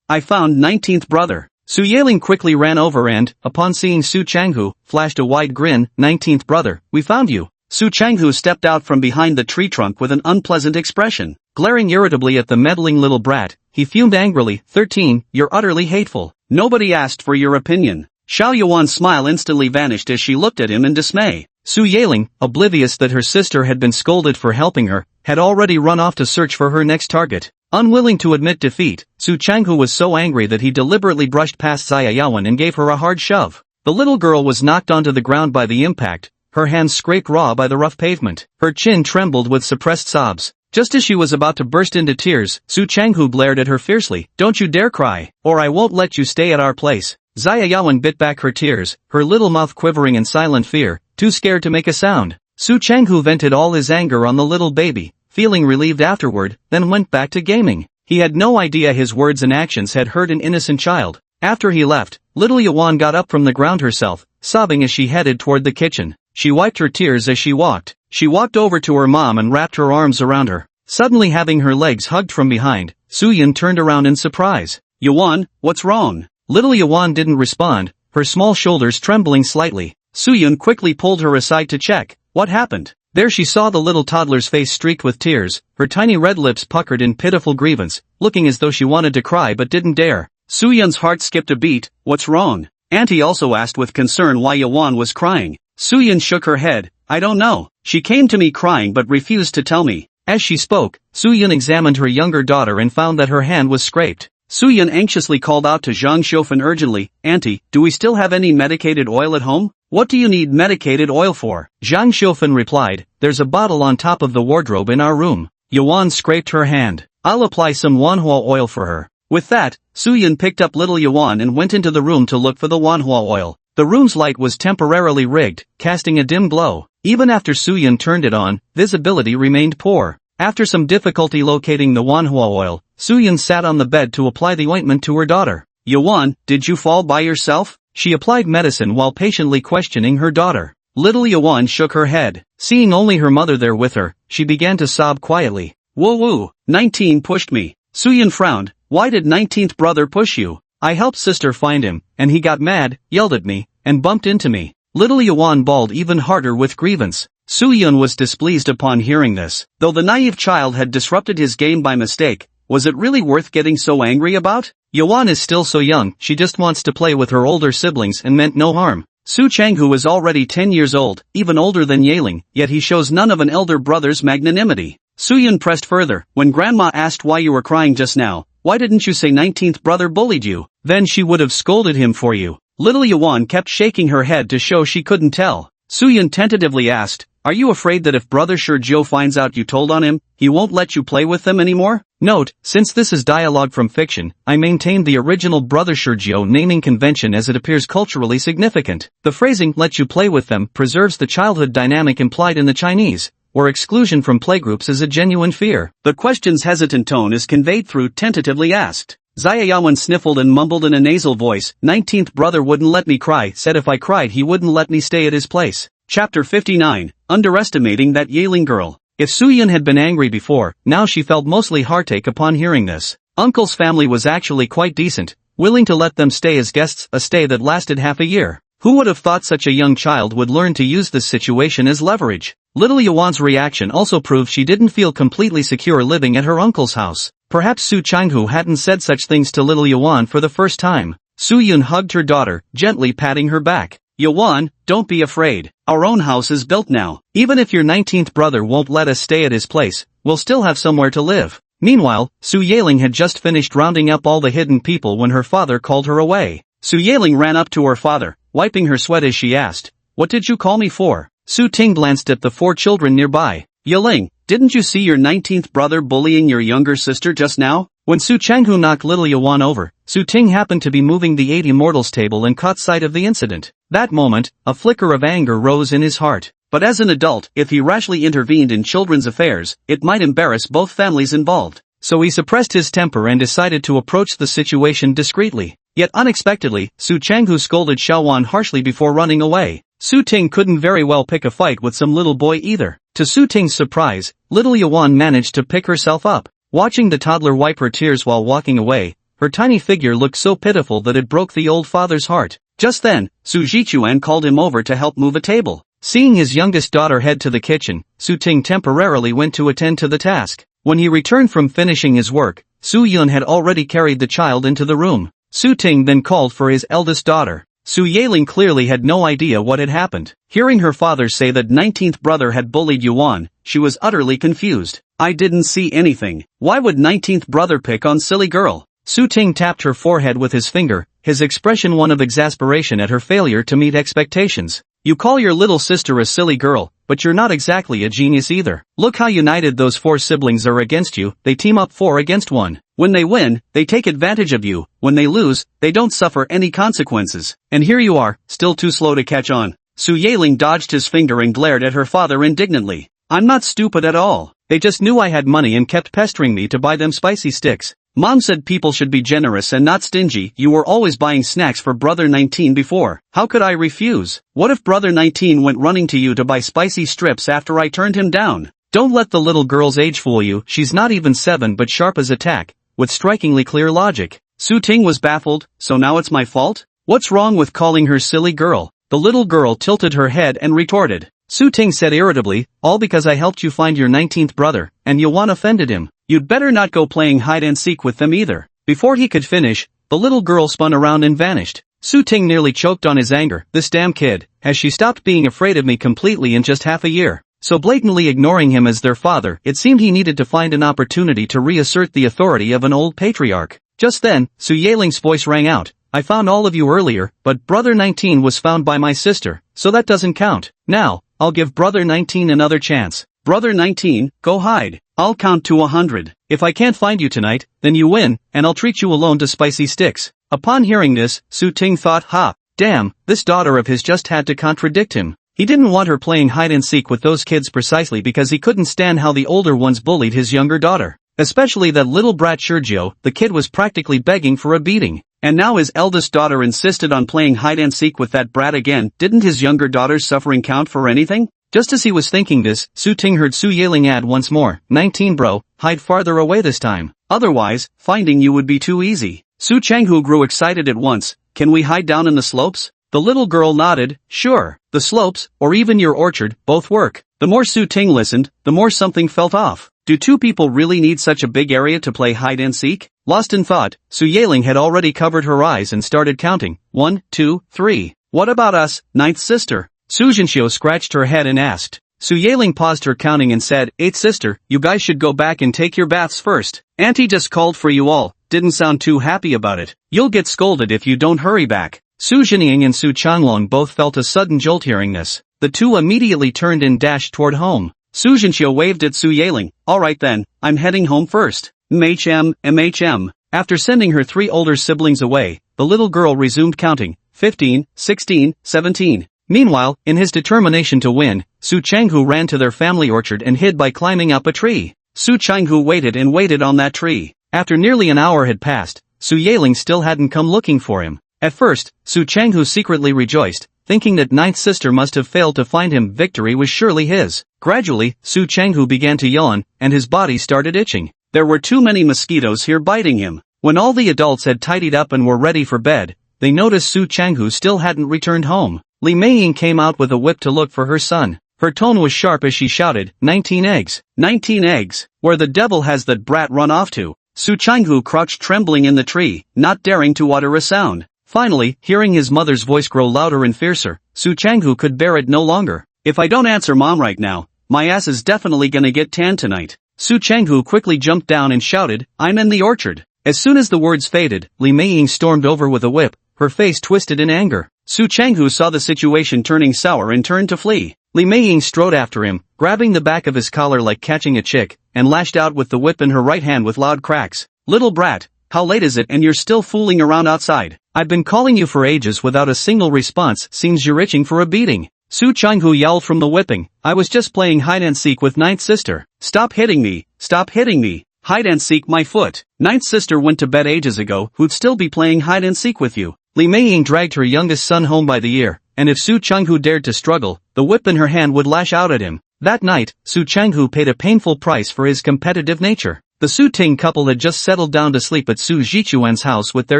I found 19th brother. Su Yaling quickly ran over and, upon seeing Su Changhu, flashed a wide grin. 19th brother, we found you. Su Changhu stepped out from behind the tree trunk with an unpleasant expression. Glaring irritably at the meddling little brat, he fumed angrily. 13, you're utterly hateful. Nobody asked for your opinion. Xiao Yuan's smile instantly vanished as she looked at him in dismay. Su Yaling, oblivious that her sister had been scolded for helping her, had already run off to search for her next target. Unwilling to admit defeat, Su Changhu was so angry that he deliberately brushed past Xia Yawen and gave her a hard shove. The little girl was knocked onto the ground by the impact, her hands scraped raw by the rough pavement. Her chin trembled with suppressed sobs. Just as she was about to burst into tears, Su Changhu glared at her fiercely. Don't you dare cry, or I won't let you stay at our place. Xia Yawen bit back her tears, her little mouth quivering in silent fear, too scared to make a sound. Su Changhu vented all his anger on the little baby, feeling relieved afterward, then went back to gaming. He had no idea his words and actions had hurt an innocent child. After he left, little Yuan got up from the ground herself, sobbing as she headed toward the kitchen. She wiped her tears as she walked. She walked over to her mom and wrapped her arms around her. Suddenly having her legs hugged from behind, Su Yun turned around in surprise. Yuan, what's wrong? Little Yuan didn't respond, her small shoulders trembling slightly. Su Yun quickly pulled her aside to check. What happened? There she saw the little toddler's face streaked with tears, her tiny red lips puckered in pitiful grievance, looking as though she wanted to cry but didn't dare. Su Yun's heart skipped a beat. What's wrong? Auntie also asked with concern why Yuan was crying. Su Yun shook her head. I don't know. She came to me crying but refused to tell me. As she spoke, Su Yun examined her younger daughter and found that her hand was scraped. Su Yun anxiously called out to Zhang Xiufan urgently, Auntie, do we still have any medicated oil at home? What do you need medicated oil for? Zhang Xiufan replied, there's a bottle on top of the wardrobe in our room. Yuan scraped her hand. I'll apply some Manhwa oil for her. With that, Su Yun picked up little Yuan and went into the room to look for the Manhwa oil. The room's light was temporarily rigged, casting a dim glow. Even after Su Yun turned it on, visibility remained poor. After some difficulty locating the Manhwa oil, Su Yun sat on the bed to apply the ointment to her daughter. Yuan, did you fall by yourself? She applied medicine while patiently questioning her daughter. Little Yuan shook her head. Seeing only her mother there with her, she began to sob quietly. Woo, 19 pushed me. Su Yun frowned. Why did 19th brother push you? I helped sister find him, and he got mad, yelled at me, and bumped into me. Little Yuan bawled even harder with grievance. Su Yun was displeased upon hearing this. Though the naive child had disrupted his game by mistake, was it really worth getting so angry about? Yuan is still so young, she just wants to play with her older siblings and meant no harm. Su Changhu is already 10 years old, even older than Yaling, yet he shows none of an elder brother's magnanimity. Su Yun pressed further. When grandma asked why you were crying just now, why didn't you say 19th brother bullied you? Then she would have scolded him for you. Little Yuan kept shaking her head to show she couldn't tell. Su Yun tentatively asked, are you afraid that if brother Shizhou finds out you told on him, he won't let you play with them anymore? Note, since this is dialogue from fiction, I maintained the original brother Shizhou naming convention as it appears culturally significant. The phrasing, let you play with them, preserves the childhood dynamic implied in the Chinese, where exclusion from playgroups is a genuine fear. The question's hesitant tone is conveyed through tentatively asked. Xia Yawen sniffled and mumbled in a nasal voice, 19th brother wouldn't let me cry, said if I cried he wouldn't let me stay at his place. Chapter 59, Underestimating That Yaling Girl. If Su Yun had been angry before, now she felt mostly heartache upon hearing this. Uncle's family was actually quite decent, willing to let them stay as guests, a stay that lasted half a year. Who would have thought such a young child would learn to use this situation as leverage? Little Yuan's reaction also proved she didn't feel completely secure living at her uncle's house. Perhaps Su Changhu hadn't said such things to little Yuan for the first time. Su Yun hugged her daughter, gently patting her back. Yuan, don't be afraid. Our own house is built now. Even if your 19th brother won't let us stay at his place, we'll still have somewhere to live. Meanwhile, Su Yaling had just finished rounding up all the hidden people when her father called her away. Su Yaling ran up to her father, wiping her sweat as she asked, what did you call me for? Su Ting glanced at the 4 children nearby. Yaling, didn't you see your 19th brother bullying your younger sister just now? When Su Changhu knocked little Yuan over, Su Ting happened to be moving the 8 immortals table and caught sight of the incident. That moment, a flicker of anger rose in his heart. But as an adult, if he rashly intervened in children's affairs, it might embarrass both families involved. So he suppressed his temper and decided to approach the situation discreetly. Yet unexpectedly, Su Changhu scolded Xiaowan harshly before running away. Su Ting couldn't very well pick a fight with some little boy either. To Su Ting's surprise, little Yuan managed to pick herself up. Watching the toddler wipe her tears while walking away, her tiny figure looked so pitiful that it broke the old father's heart. Just then, Su Jichuan called him over to help move a table. Seeing his youngest daughter head to the kitchen, Su Ting temporarily went to attend to the task. When he returned from finishing his work, Su Yun had already carried the child into the room. Su Ting then called for his eldest daughter. Su Yeling clearly had no idea what had happened. Hearing her father say that 19th brother had bullied Yuan, she was utterly confused. I didn't see anything. Why would 19th brother pick on silly girl? Su Ting tapped her forehead with his finger, his expression one of exasperation at her failure to meet expectations. You call your little sister a silly girl, but you're not exactly a genius either. Look how united those 4 siblings are against you, they team up 4 against 1. When they win, they take advantage of you. When they lose, they don't suffer any consequences. And here you are, still too slow to catch on. Su Yeling dodged his finger and glared at her father indignantly. I'm not stupid at all. They just knew I had money and kept pestering me to buy them spicy sticks. Mom said people should be generous and not stingy. You were always buying snacks for brother 19 before. How could I refuse? What if brother 19 went running to you to buy spicy strips after I turned him down? Don't let the little girl's age fool you. She's not even 7 but sharp as a tack, with strikingly clear logic. Su Ting was baffled. So now it's my fault? What's wrong with calling her silly girl? The little girl tilted her head and retorted. Su Ting said irritably, all because I helped you find your 19th brother, and Yuan offended him. You'd better not go playing hide and seek with them either. Before he could finish, the little girl spun around and vanished. Su Ting nearly choked on his anger. This damn kid, has she stopped being afraid of me completely in just half a year? So blatantly ignoring him as their father, it seemed he needed to find an opportunity to reassert the authority of an old patriarch. Just then, Su Yeling's voice rang out. I found all of you earlier, but brother 19 was found by my sister, so that doesn't count. Now, I'll give brother 19 another chance. Brother 19, go hide. I'll count to 100. If I can't find you tonight, then you win, and I'll treat you alone to spicy sticks. Upon hearing this, Su Ting thought, damn, this daughter of his just had to contradict him. He didn't want her playing hide and seek with those kids precisely because he couldn't stand how the older ones bullied his younger daughter. Especially that little brat Sergio, the kid was practically begging for a beating. And now his eldest daughter insisted on playing hide and seek with that brat again. Didn't his younger daughter's suffering count for anything? Just as he was thinking this, Su Ting heard Su Yeling add once more, 19 bro, hide farther away this time. Otherwise, finding you would be too easy. Su Changhu grew excited at once. Can we hide down in the slopes? The little girl nodded, sure. The slopes, or even your orchard, both work. The more Su Ting listened, the more something felt off. Do 2 people really need such a big area to play hide and seek? Lost in thought, Su Yeling had already covered her eyes and started counting. 1, 2, 3. What about us, 9th sister? Su Jinxiu scratched her head and asked. Su Yeling paused her counting and said, 8th sister, you guys should go back and take your baths first. Auntie just called for you all, didn't sound too happy about it. You'll get scolded if you don't hurry back. Su Jinying and Su Changlong both felt a sudden jolt hearing this. The 2 immediately turned and dashed toward home. Su Jinxiu waved at Su Yeling. Alright then, I'm heading home first. MHM. After sending her 3 older siblings away, the little girl resumed counting. 15, 16, 17. Meanwhile, in his determination to win, Su Changhu ran to their family orchard and hid by climbing up a tree. Su Changhu waited and waited on that tree. After nearly an hour had passed, Su Yeling still hadn't come looking for him. At first, Su Changhu secretly rejoiced, thinking that 9th sister must have failed to find him. Victory was surely his. Gradually, Su Changhu began to yawn, and his body started itching. There were too many mosquitoes here biting him. When all the adults had tidied up and were ready for bed, they noticed Su Changhu still hadn't returned home. Li Meiying came out with a whip to look for her son. Her tone was sharp as she shouted, 19 eggs. 19 eggs. Where the devil has that brat run off to? Su Changhu crouched trembling in the tree, not daring to utter a sound. Finally, hearing his mother's voice grow louder and fiercer, Su Changhu could bear it no longer. If I don't answer mom right now, my ass is definitely gonna get tan tonight. Su Changhu quickly jumped down and shouted, I'm in the orchard. As soon as the words faded, Li Meiying stormed over with a whip, her face twisted in anger. Su Changhu saw the situation turning sour and turned to flee. Li Meiying strode after him, grabbing the back of his collar like catching a chick, and lashed out with the whip in her right hand with loud cracks. Little brat, how late is it and you're still fooling around outside? I've been calling you for ages without a single response, seems you're itching for a beating. Su Changhu yelled from the whipping. I was just playing hide-and-seek with ninth sister. Stop hitting me, stop hitting me. Hide-and-seek my foot. Ninth sister went to bed ages ago, who'd still be playing hide-and-seek with you. Li Meiying dragged her youngest son home by the ear, and if Su Changhu dared to struggle, the whip in her hand would lash out at him. That night, Su Changhu paid a painful price for his competitive nature. The Su Ting couple had just settled down to sleep at Su Jichuan's house with their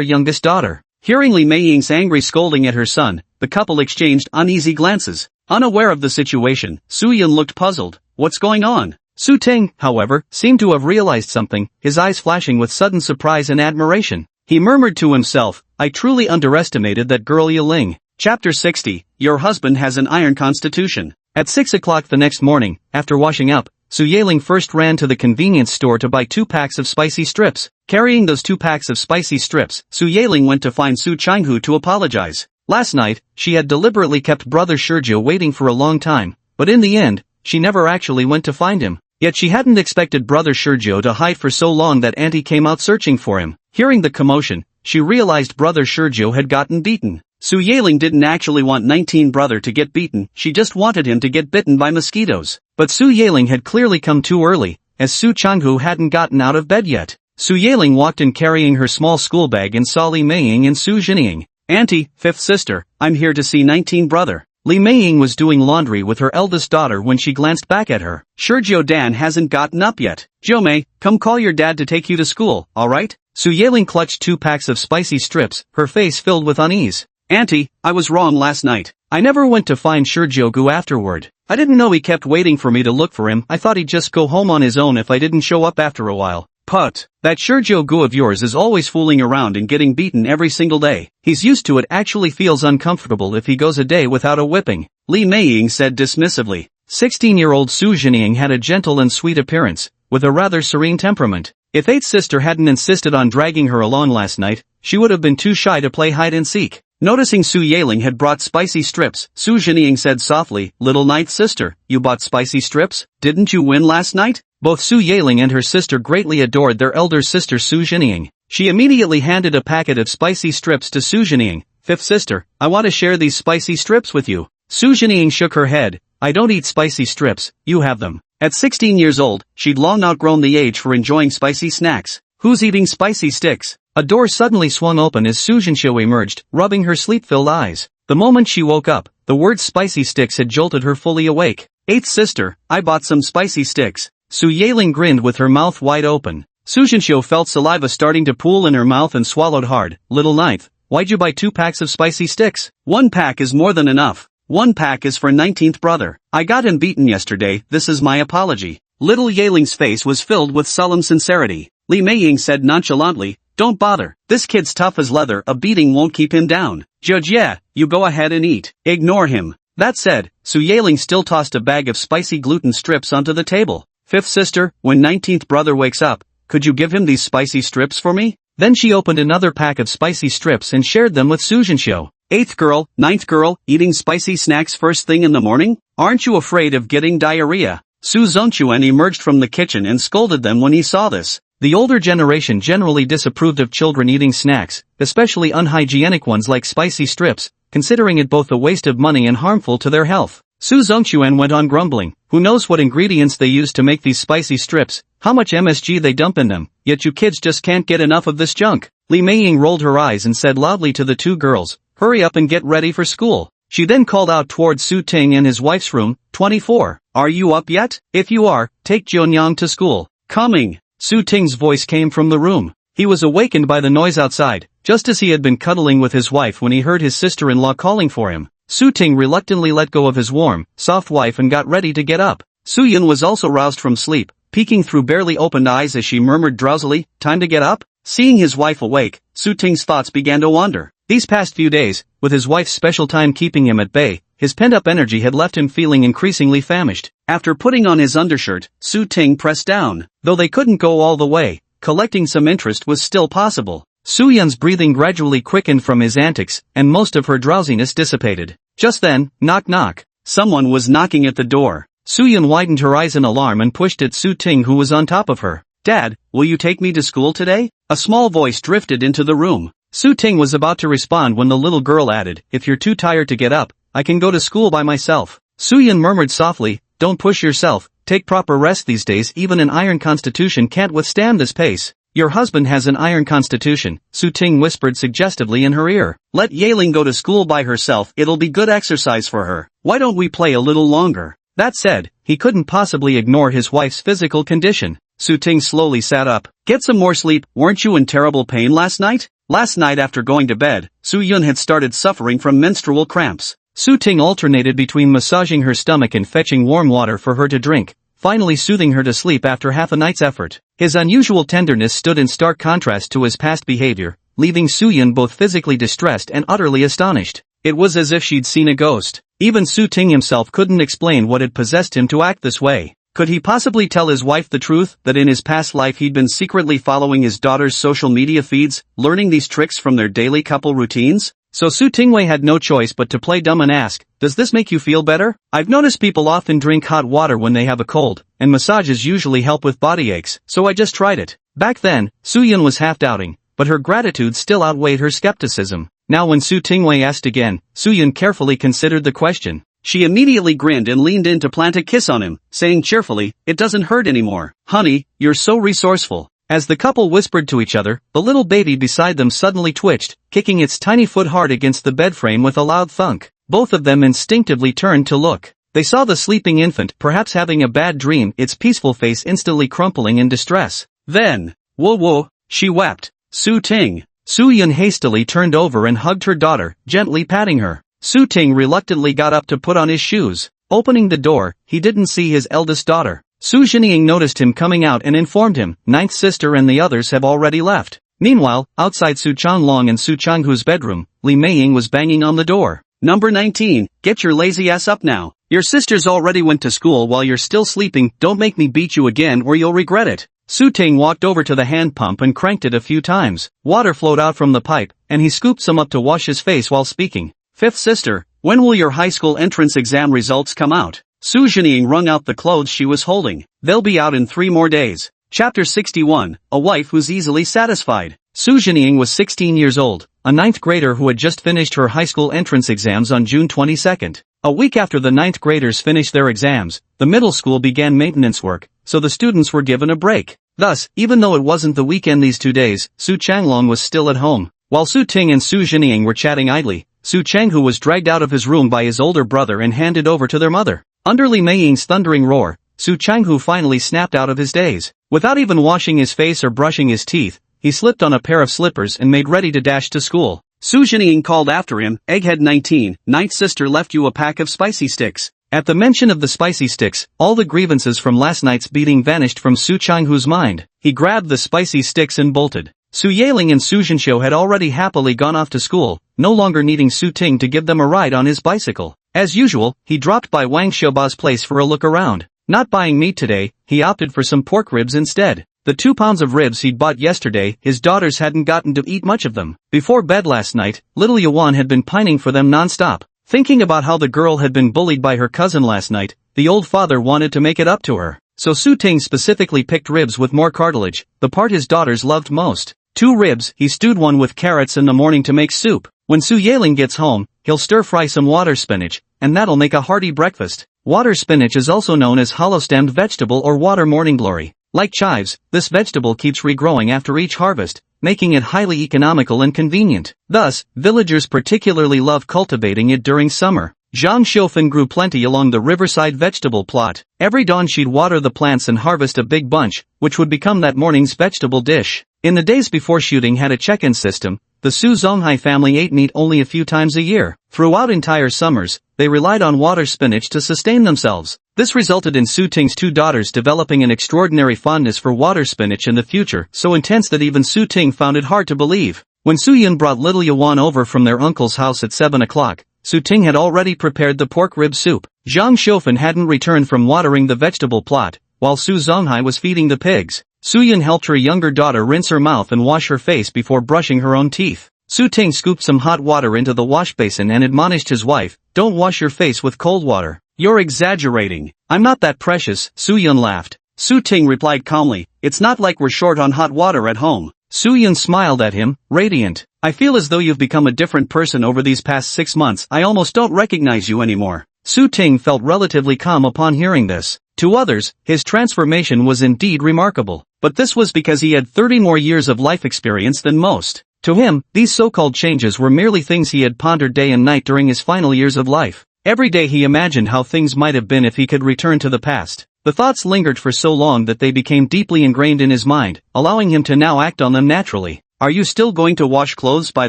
youngest daughter. Hearing Li Meiying's angry scolding at her son, the couple exchanged uneasy glances. Unaware of the situation, Su Yun looked puzzled. What's going on? Su Ting, however, seemed to have realized something, his eyes flashing with sudden surprise and admiration. He murmured to himself, I truly underestimated that girl Yiling. Chapter 60, Your husband has an iron constitution. At 6 o'clock the next morning, after washing up, Su Yiling first ran to the convenience store to buy 2 packs of spicy strips. Carrying those 2 packs of spicy strips, Su Yiling went to find Su Changhu to apologize. Last night, she had deliberately kept brother Shurjiu waiting for a long time, but in the end, she never actually went to find him. Yet she hadn't expected brother Shurjiu to hide for so long that auntie came out searching for him. Hearing the commotion, she realized brother Shurjiu had gotten beaten. Su Yiling didn't actually want 19 brother to get beaten, she just wanted him to get bitten by mosquitoes. But Su Yiling had clearly come too early, as Su Changhu hadn't gotten out of bed yet. Su Yiling walked in carrying her small school bag and saw Li Meiying and Su Jinying. Auntie, fifth sister, I'm here to see 19 brother. Li Meiying was doing laundry with her eldest daughter when she glanced back at her. Shurjiu Dan hasn't gotten up yet. Jiumei, come call your dad to take you to school, alright? Su Yiling clutched 2 packs of spicy strips, her face filled with unease. Auntie, I was wrong last night. I never went to find Shurjiu afterward. I didn't know he kept waiting for me to look for him. I thought he'd just go home on his own if I didn't show up after a while. Put, that Shurjiu of yours is always fooling around and getting beaten every single day. He's used to it, actually feels uncomfortable if he goes a day without a whipping. Li Meiying said dismissively. 16-year-old Su Jinying had a gentle and sweet appearance, with a rather serene temperament. If 8th sister hadn't insisted on dragging her along last night, she would have been too shy to play hide-and-seek. Noticing Su Yiling had brought spicy strips, Su Jinying said softly, Little ninth sister, you bought spicy strips? Didn't you win last night? Both Su Yiling and her sister greatly adored their elder sister Su Jinying. She immediately handed a packet of spicy strips to Su Jinying. 5th sister, I want to share these spicy strips with you. Su Jinying shook her head. I don't eat spicy strips, you have them. At 16 years old, she'd long outgrown the age for enjoying spicy snacks. Who's eating spicy sticks? A door suddenly swung open as Su Jinshiu emerged, rubbing her sleep-filled eyes. The moment she woke up, the word spicy sticks had jolted her fully awake. 8th sister, I bought some spicy sticks. Su Yiling grinned with her mouth wide open. Su Jinshiu felt saliva starting to pool in her mouth and swallowed hard. Little ninth, why'd you buy 2 packs of spicy sticks? 1 pack is more than enough. 1 pack is for 19th brother. I got him beaten yesterday, this is my apology. Little Yiling's face was filled with solemn sincerity. Li Meiying said nonchalantly, don't bother, this kid's tough as leather, a beating won't keep him down. Jie, you go ahead and eat. Ignore him. That said, Su Yiling still tossed a bag of spicy gluten strips onto the table. 5th sister, when 19th brother wakes up, could you give him these spicy strips for me? Then she opened another pack of spicy strips and shared them with Su Jinshiu. 8th girl, 9th girl, eating spicy snacks first thing in the morning? Aren't you afraid of getting diarrhea? Su Zongchuan emerged from the kitchen and scolded them when he saw this. The older generation generally disapproved of children eating snacks, especially unhygienic ones like spicy strips, considering it both a waste of money and harmful to their health. Su Zongchuan went on grumbling, who knows what ingredients they use to make these spicy strips, how much MSG they dump in them, yet you kids just can't get enough of this junk. Li Meiying rolled her eyes and said loudly to the 2 girls, hurry up and get ready for school. She then called out towards Su Ting in his wife's room, 24. Are you up yet? If you are, take Jianyang to school. Coming. Su Ting's voice came from the room. He was awakened by the noise outside, just as he had been cuddling with his wife when he heard his sister-in-law calling for him. Su Ting reluctantly let go of his warm, soft wife and got ready to get up. Su Yun was also roused from sleep, peeking through barely opened eyes as she murmured drowsily, time to get up? Seeing his wife awake, Su Ting's thoughts began to wander. These past few days, with his wife's special time keeping him at bay, his pent-up energy had left him feeling increasingly famished. After putting on his undershirt, Su Ting pressed down. Though they couldn't go all the way, collecting some interest was still possible. Su Yun's breathing gradually quickened from his antics, and most of her drowsiness dissipated. Just then, knock knock. Someone was knocking at the door. Su Yun widened her eyes in alarm and pushed at Su Ting, who was on top of her. "Dad, will you take me to school today?" A small voice drifted into the room. Su Ting was about to respond when the little girl added, "If you're too tired to get up, I can go to school by myself." Su-yun murmured softly, "Don't push yourself, take proper rest these days. Even an iron constitution can't withstand this pace." "Your husband has an iron constitution," Su Ting whispered suggestively in her ear. "Let Yaling go to school by herself, it'll be good exercise for her. Why don't we play a little longer?" That said, he couldn't possibly ignore his wife's physical condition. Su Ting slowly sat up. "Get some more sleep, weren't you in terrible pain last night?" Last night after going to bed, Su-yun had started suffering from menstrual cramps. Su Ting alternated between massaging her stomach and fetching warm water for her to drink, finally soothing her to sleep after half a night's effort. His unusual tenderness stood in stark contrast to his past behavior, leaving Su-yun both physically distressed and utterly astonished. It was as if she'd seen a ghost. Even Su Ting himself couldn't explain what had possessed him to act this way. Could he possibly tell his wife the truth, that in his past life he'd been secretly following his daughter's social media feeds, learning these tricks from their daily couple routines? So Su Tingwei had no choice but to play dumb and ask, "Does this make you feel better? I've noticed people often drink hot water when they have a cold, and massages usually help with body aches, so I just tried it." Back then, Su-yun was half doubting, but her gratitude still outweighed her skepticism. Now when Su Tingwei asked again, Su-yun carefully considered the question. She immediately grinned and leaned in to plant a kiss on him, saying cheerfully, "It doesn't hurt anymore. Honey, you're so resourceful." As the couple whispered to each other, the little baby beside them suddenly twitched, kicking its tiny foot hard against the bed frame with a loud thunk. Both of them instinctively turned to look. They saw the sleeping infant, perhaps having a bad dream, its peaceful face instantly crumpling in distress. Then, "Whoa," she wept. "Su Ting." Su-yun hastily turned over and hugged her daughter, gently patting her. Su Ting reluctantly got up to put on his shoes. Opening the door, he didn't see his eldest daughter. Su Jinying noticed him coming out and informed him, "Ninth sister and the others have already left." Meanwhile, outside Su Changlong and Su Changhu's bedroom, Li Meiying was banging on the door. "Number 19, get your lazy ass up now. Your sisters already went to school while you're still sleeping. Don't make me beat you again or you'll regret it." Su Ting walked over to the hand pump and cranked it a few times. Water flowed out from the pipe, and he scooped some up to wash his face while speaking. "Fifth sister, when will your high school entrance exam results come out?" Su Jinying wrung out the clothes she was holding. "They'll be out in 3 more days. Chapter 61, A Wife Who's Easily Satisfied. Su Jinying was 16 years old, a 9th grader who had just finished her high school entrance exams on June 22nd. A week after the 9th graders finished their exams, the middle school began maintenance work, so the students were given a break. Thus, even though it wasn't the weekend these 2 days, Su Changlong was still at home. While Su Ting and Su Jinying were chatting idly, Su Changhu was dragged out of his room by his older brother and handed over to their mother. Under Li Meiying's thundering roar, Su Changhu finally snapped out of his daze. Without even washing his face or brushing his teeth, he slipped on a pair of slippers and made ready to dash to school. Su Jinying called after him, "Egghead 19, ninth sister left you a pack of spicy sticks." At the mention of the spicy sticks, all the grievances from last night's beating vanished from Su Changhu's mind. He grabbed the spicy sticks and bolted. Su Yaling and Su Jinsho had already happily gone off to school, no longer needing Su Ting to give them a ride on his bicycle. As usual, he dropped by Wang Xiaoba's place for a look around. Not buying meat today, he opted for some pork ribs instead. The 2 pounds of ribs he'd bought yesterday, his daughters hadn't gotten to eat much of them. Before bed last night, little Yuan had been pining for them non-stop. Thinking about how the girl had been bullied by her cousin last night, the old father wanted to make it up to her. So Su Ting specifically picked ribs with more cartilage, the part his daughters loved most. 2 ribs, he stewed one with carrots in the morning to make soup. When Su Yaling gets home, he'll stir-fry some water spinach, and that'll make a hearty breakfast. Water spinach is also known as hollow-stemmed vegetable or water morning glory. Like chives, this vegetable keeps regrowing after each harvest, making it highly economical and convenient. Thus, villagers particularly love cultivating it during summer. Zhang Xiufan grew plenty along the riverside vegetable plot. Every dawn she'd water the plants and harvest a big bunch, which would become that morning's vegetable dish. In the days before shooting had a check-in system, the Su Zonghai family ate meat only a few times a year. Throughout entire summers, they relied on water spinach to sustain themselves. This resulted in Su Ting's 2 daughters developing an extraordinary fondness for water spinach in the future, so intense that even Su Ting found it hard to believe. When Su Yun brought little Yuan over from their uncle's house at 7 o'clock, Su Ting had already prepared the pork rib soup. Zhang Xiufan hadn't returned from watering the vegetable plot, while Su Zonghai was feeding the pigs. Su Yun helped her younger daughter rinse her mouth and wash her face before brushing her own teeth. Su Ting scooped some hot water into the wash basin and admonished his wife, "Don't wash your face with cold water. You're exaggerating." "I'm not that precious," Su Yun laughed. Su Ting replied calmly, "It's not like we're short on hot water at home." Su Yun smiled at him, radiant. "I feel as though you've become a different person over these past 6 months. I almost don't recognize you anymore." Su Ting felt relatively calm upon hearing this. To others, his transformation was indeed remarkable. But this was because he had 30 more years of life experience than most. To him, these so-called changes were merely things he had pondered day and night during his final years of life. Every day he imagined how things might have been if he could return to the past. The thoughts lingered for so long that they became deeply ingrained in his mind, allowing him to now act on them naturally. "Are you still going to wash clothes by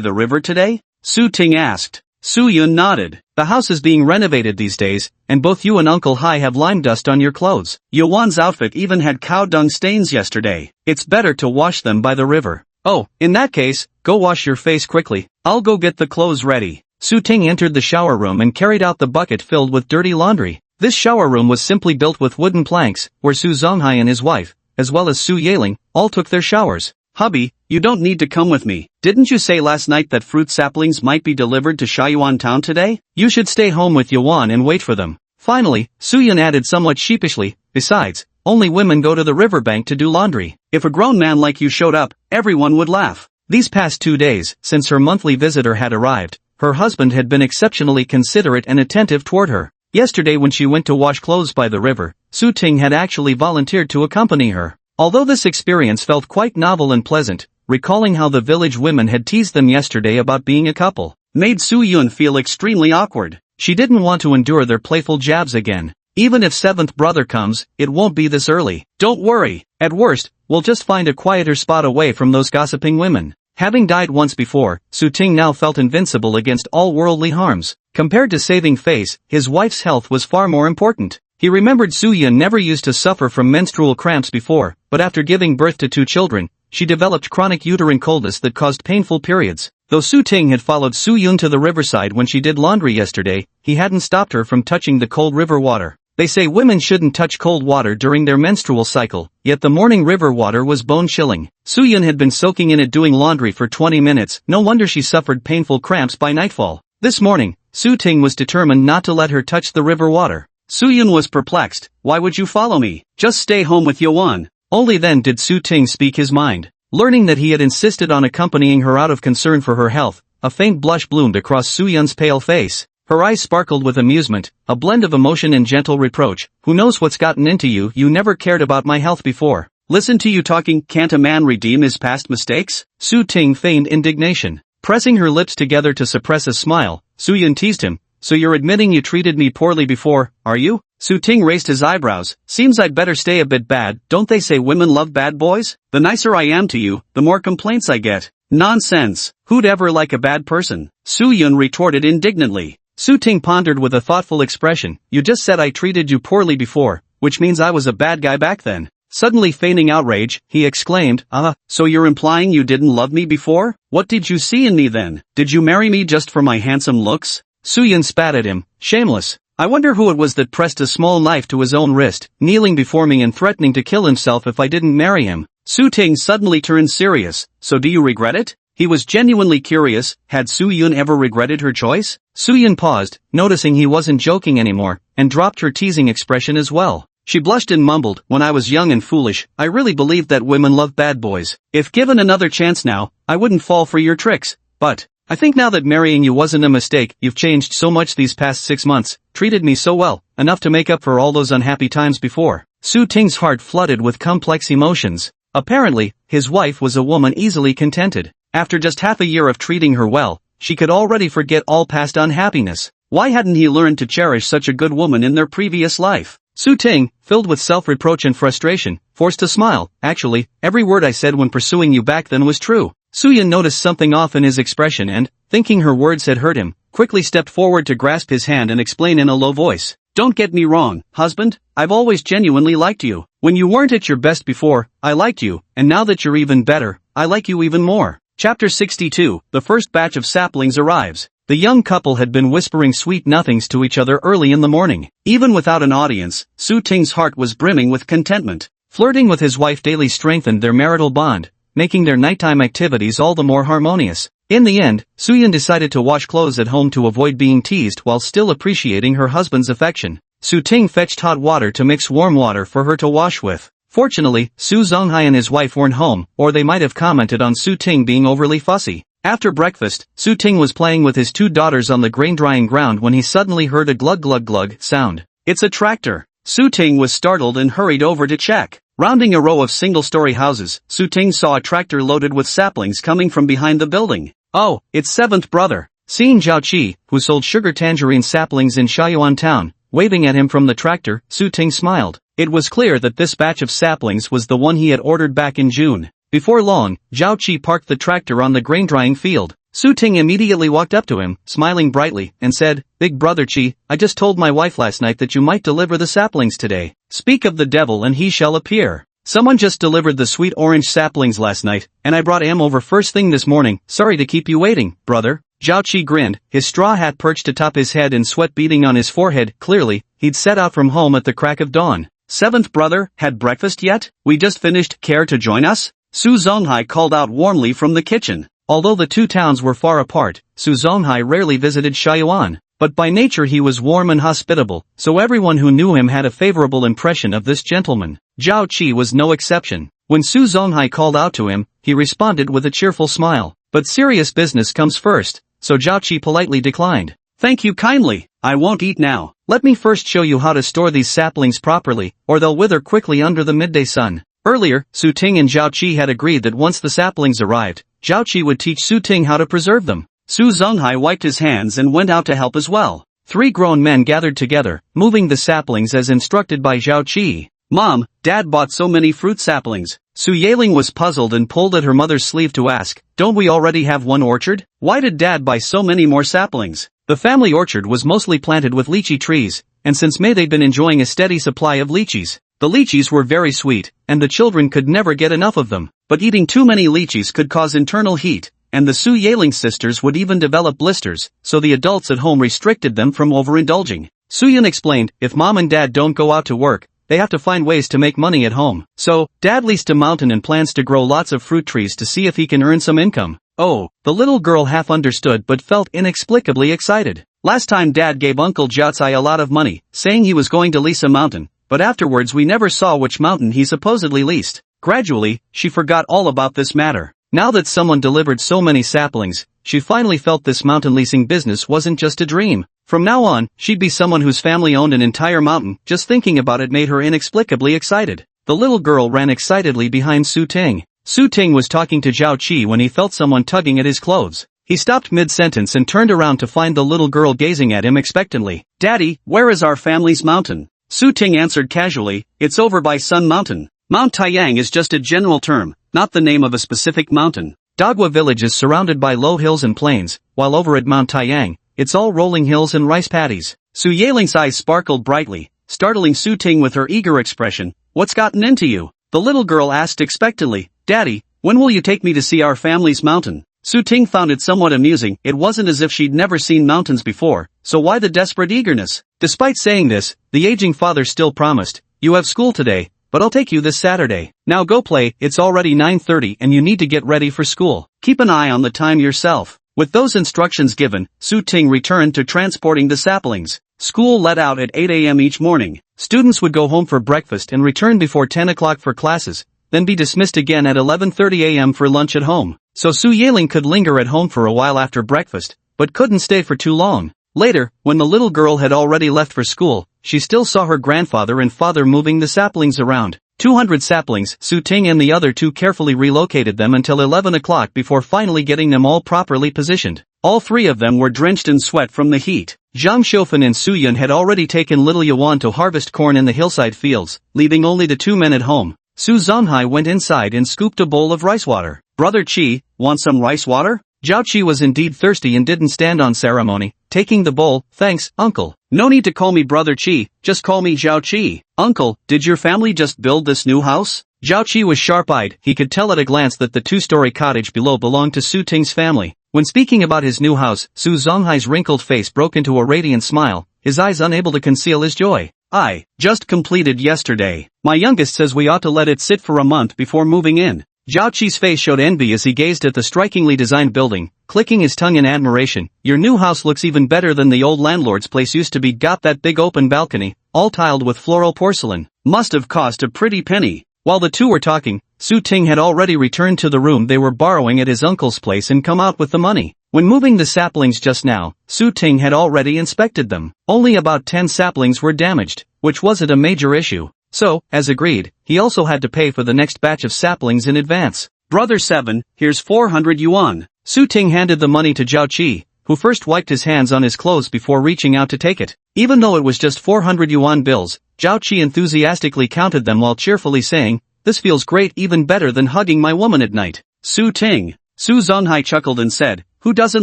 the river today?" Su Ting asked. Su Yun nodded. "The house is being renovated these days, and both you and Uncle Hai have lime dust on your clothes. Yuan's outfit even had cow dung stains yesterday. It's better to wash them by the river." "Oh, in that case, go wash your face quickly. I'll go get the clothes ready." Su Ting entered the shower room and carried out the bucket filled with dirty laundry. This shower room was simply built with wooden planks, where Su Zonghai and his wife, as well as Su Yeling, all took their showers. "Hubby, you don't need to come with me. Didn't you say last night that fruit saplings might be delivered to Shaiyuan town today? You should stay home with Yuan and wait for them." Finally, Su Yun added somewhat sheepishly, "Besides, only women go to the riverbank to do laundry. If a grown man like you showed up, everyone would laugh." These past 2 days, since her monthly visitor had arrived, her husband had been exceptionally considerate and attentive toward her. Yesterday when she went to wash clothes by the river, Su Ting had actually volunteered to accompany her. Although this experience felt quite novel and pleasant, recalling how the village women had teased them yesterday about being a couple, made Su Yun feel extremely awkward. She didn't want to endure their playful jabs again. "Even if seventh brother comes, it won't be this early. Don't worry. At worst, we'll just find a quieter spot away from those gossiping women." Having died once before, Su Ting now felt invincible against all worldly harms. Compared to saving face, his wife's health was far more important. He remembered Su Yun never used to suffer from menstrual cramps before, but after giving birth to 2 children, she developed chronic uterine coldness that caused painful periods. Though Su Ting had followed Su Yun to the riverside when she did laundry yesterday, he hadn't stopped her from touching the cold river water. They say women shouldn't touch cold water during their menstrual cycle, yet the morning river water was bone-chilling. Su Yun had been soaking in it doing laundry for 20 minutes, no wonder she suffered painful cramps by nightfall. This morning, Su Ting was determined not to let her touch the river water. Su Yun was perplexed. "Why would you follow me? Just stay home with Yuan." Only then did Su Ting speak his mind. Learning that he had insisted on accompanying her out of concern for her health, a faint blush bloomed across Su Yun's pale face. Her eyes sparkled with amusement, a blend of emotion and gentle reproach. "Who knows what's gotten into you? You never cared about my health before. Listen to you talking. Can't a man redeem his past mistakes?" Su Ting feigned indignation. Pressing her lips together to suppress a smile, Su Yun teased him. "So you're admitting you treated me poorly before, are you?" Su Ting raised his eyebrows. "Seems I'd better stay a bit bad. Don't they say women love bad boys? The nicer I am to you, the more complaints I get." "Nonsense. Who'd ever like a bad person?" Su Yun retorted indignantly. Su Ting pondered with a thoughtful expression. "You just said I treated you poorly before, which means I was a bad guy back then." Suddenly feigning outrage, he exclaimed, so you're implying you didn't love me before? What did you see in me then? Did you marry me just for my handsome looks?" Su Yun spat at him, shameless. "I wonder who it was that pressed a small knife to his own wrist, kneeling before me and threatening to kill himself if I didn't marry him." Su Ting suddenly turned serious. "So do you regret it?" He was genuinely curious. Had Su Yun ever regretted her choice? Su Yun paused, noticing he wasn't joking anymore, and dropped her teasing expression as well. She blushed and mumbled, "When I was young and foolish, I really believed that women love bad boys. If given another chance now, I wouldn't fall for your tricks. But I think now that marrying you wasn't a mistake. You've changed so much these past 6 months, treated me so well, enough to make up for all those unhappy times before." Su Ting's heart flooded with complex emotions. Apparently, his wife was a woman easily contented. After just half a year of treating her well, she could already forget all past unhappiness. Why hadn't he learned to cherish such a good woman in their previous life? Su Ting, filled with self-reproach and frustration, forced a smile. "Actually, every word I said when pursuing you back then was true." Su Yun noticed something off in his expression and, thinking her words had hurt him, quickly stepped forward to grasp his hand and explain in a low voice. "Don't get me wrong, husband, I've always genuinely liked you. When you weren't at your best before, I liked you, and now that you're even better, I like you even more." Chapter 62, the first batch of saplings arrives. The young couple had been whispering sweet nothings to each other early in the morning. Even without an audience, Su Ting's heart was brimming with contentment. Flirting with his wife daily strengthened their marital bond, making their nighttime activities all the more harmonious. In the end, Su Yun decided to wash clothes at home to avoid being teased while still appreciating her husband's affection. Su Ting fetched hot water to mix warm water for her to wash with. Fortunately, Su Zonghai and his wife weren't home, or they might have commented on Su Ting being overly fussy. After breakfast, Su Ting was playing with his 2 daughters on the grain-drying ground when he suddenly heard a glug-glug-glug sound. It's a tractor. Su Ting was startled and hurried over to check. Rounding a row of single-story houses, Su Ting saw a tractor loaded with saplings coming from behind the building. Oh, it's 7th brother. Seeing Zhao Qi, who sold sugar tangerine saplings in Shaoyuan town, waving at him from the tractor, Su Ting smiled. It was clear that this batch of saplings was the one he had ordered back in June. Before long, Zhao Qi parked the tractor on the grain-drying field. Su Ting immediately walked up to him, smiling brightly, and said, "Big brother Qi, I just told my wife last night that you might deliver the saplings today. Speak of the devil and he shall appear. Someone just delivered the sweet orange saplings last night, and I brought 'em over first thing this morning. Sorry to keep you waiting, brother." Zhao Qi grinned, his straw hat perched atop his head and sweat beading on his forehead. Clearly, he'd set out from home at the crack of dawn. "7th brother, had breakfast yet? We just finished. Care to join us?" Su Zonghai called out warmly from the kitchen. Although the 2 towns were far apart, Su Zonghai rarely visited Shaoyuan, but by nature he was warm and hospitable, so everyone who knew him had a favorable impression of this gentleman. Zhao Qi was no exception. When Su Zonghai called out to him, he responded with a cheerful smile. But serious business comes first, so Zhao Qi politely declined. "Thank you kindly, I won't eat now. Let me first show you how to store these saplings properly, or they'll wither quickly under the midday sun." Earlier, Su Ting and Zhao Qi had agreed that once the saplings arrived, Zhao Qi would teach Su Ting how to preserve them. Su Zonghai wiped his hands and went out to help as well. 3 grown men gathered together, moving the saplings as instructed by Zhao Qi. "Mom, Dad bought so many fruit saplings." Su Yaling was puzzled and pulled at her mother's sleeve to ask, "Don't we already have one orchard? Why did Dad buy so many more saplings?" The family orchard was mostly planted with lychee trees, and since May they'd been enjoying a steady supply of lychees. The lychees were very sweet, and the children could never get enough of them. But eating too many lychees could cause internal heat, and the Su Yaling sisters would even develop blisters, so the adults at home restricted them from overindulging. Su Yan explained, if Mom and Dad don't go out to work, they have to find ways to make money at home. So, Dad leased a mountain and plans to grow lots of fruit trees to see if he can earn some income. Oh, the little girl half understood but felt inexplicably excited. Last time Dad gave Uncle Jiaocai a lot of money, saying he was going to lease a mountain, but afterwards we never saw which mountain he supposedly leased. Gradually, she forgot all about this matter. Now that someone delivered so many saplings, she finally felt this mountain leasing business wasn't just a dream. From now on, she'd be someone whose family owned an entire mountain. Just thinking about it made her inexplicably excited. The little girl ran excitedly behind Su Ting. Su Ting was talking to Zhao Qi when he felt someone tugging at his clothes. He stopped mid-sentence and turned around to find the little girl gazing at him expectantly. "Daddy, where is our family's mountain?" Su Ting answered casually, "It's over by Sun Mountain." Mount Taiyang is just a general term, not the name of a specific mountain. Dagua village is surrounded by low hills and plains, while over at Mount Taiyang, it's all rolling hills and rice paddies. Su Yaling's eyes sparkled brightly, startling Su Ting with her eager expression. "What's gotten into you?" the little girl asked expectantly. "Daddy, when will you take me to see our family's mountain?" Su Ting found it somewhat amusing. It wasn't as if she'd never seen mountains before, so why the desperate eagerness? Despite saying this, the aging father still promised, "You have school today, but I'll take you this Saturday. Now go play, it's already 9:30 and you need to get ready for school. Keep an eye on the time yourself." With those instructions given, Su Ting returned to transporting the saplings. School let out at 8 a.m. each morning. Students would go home for breakfast and return before 10 o'clock for classes, then be dismissed again at 11:30 a.m. for lunch at home. So Su Yaling could linger at home for a while after breakfast, but couldn't stay for too long. Later, when the little girl had already left for school, she still saw her grandfather and father moving the saplings around. 200 saplings. Su Ting and the other 2 carefully relocated them until 11 o'clock before finally getting them all properly positioned. All 3 of them were drenched in sweat from the heat. Zhang Xiufan and Su Yun had already taken little Yuan to harvest corn in the hillside fields, leaving only the 2 men at home. Su Zonghai went inside and scooped a bowl of rice water. "Brother Qi, want some rice water?" Zhao Qi was indeed thirsty and didn't stand on ceremony, taking the bowl. "Thanks, uncle." "No need to call me Brother Qi, just call me Zhao Qi." "Uncle, did your family just build this new house?" Zhao Qi was sharp-eyed. He could tell at a glance that the 2-story cottage below belonged to Su Ting's family. When speaking about his new house, Su Zonghai's wrinkled face broke into a radiant smile, his eyes unable to conceal his joy. "I just completed yesterday. My youngest says we ought to let it sit for a month before moving in." Zhao Qi's face showed envy as he gazed at the strikingly designed building, clicking his tongue in admiration. "Your new house looks even better than the old landlord's place used to be. Got that big open balcony, all tiled with floral porcelain. Must have cost a pretty penny." While the two were talking, Su Ting had already returned to the room they were borrowing at his uncle's place and come out with the money. When moving the saplings just now, Su Ting had already inspected them. Only about 10 saplings were damaged, which wasn't a major issue. So, as agreed, he also had to pay for the next batch of saplings in advance. "Brother 7, here's 400 yuan. Su Ting handed the money to Zhao Qi, who first wiped his hands on his clothes before reaching out to take it. Even though it was just 400 yuan bills, Zhao Qi enthusiastically counted them while cheerfully saying, "This feels great, even better than hugging my woman at night." Su Ting. Su Zonghai chuckled and said, "Who doesn't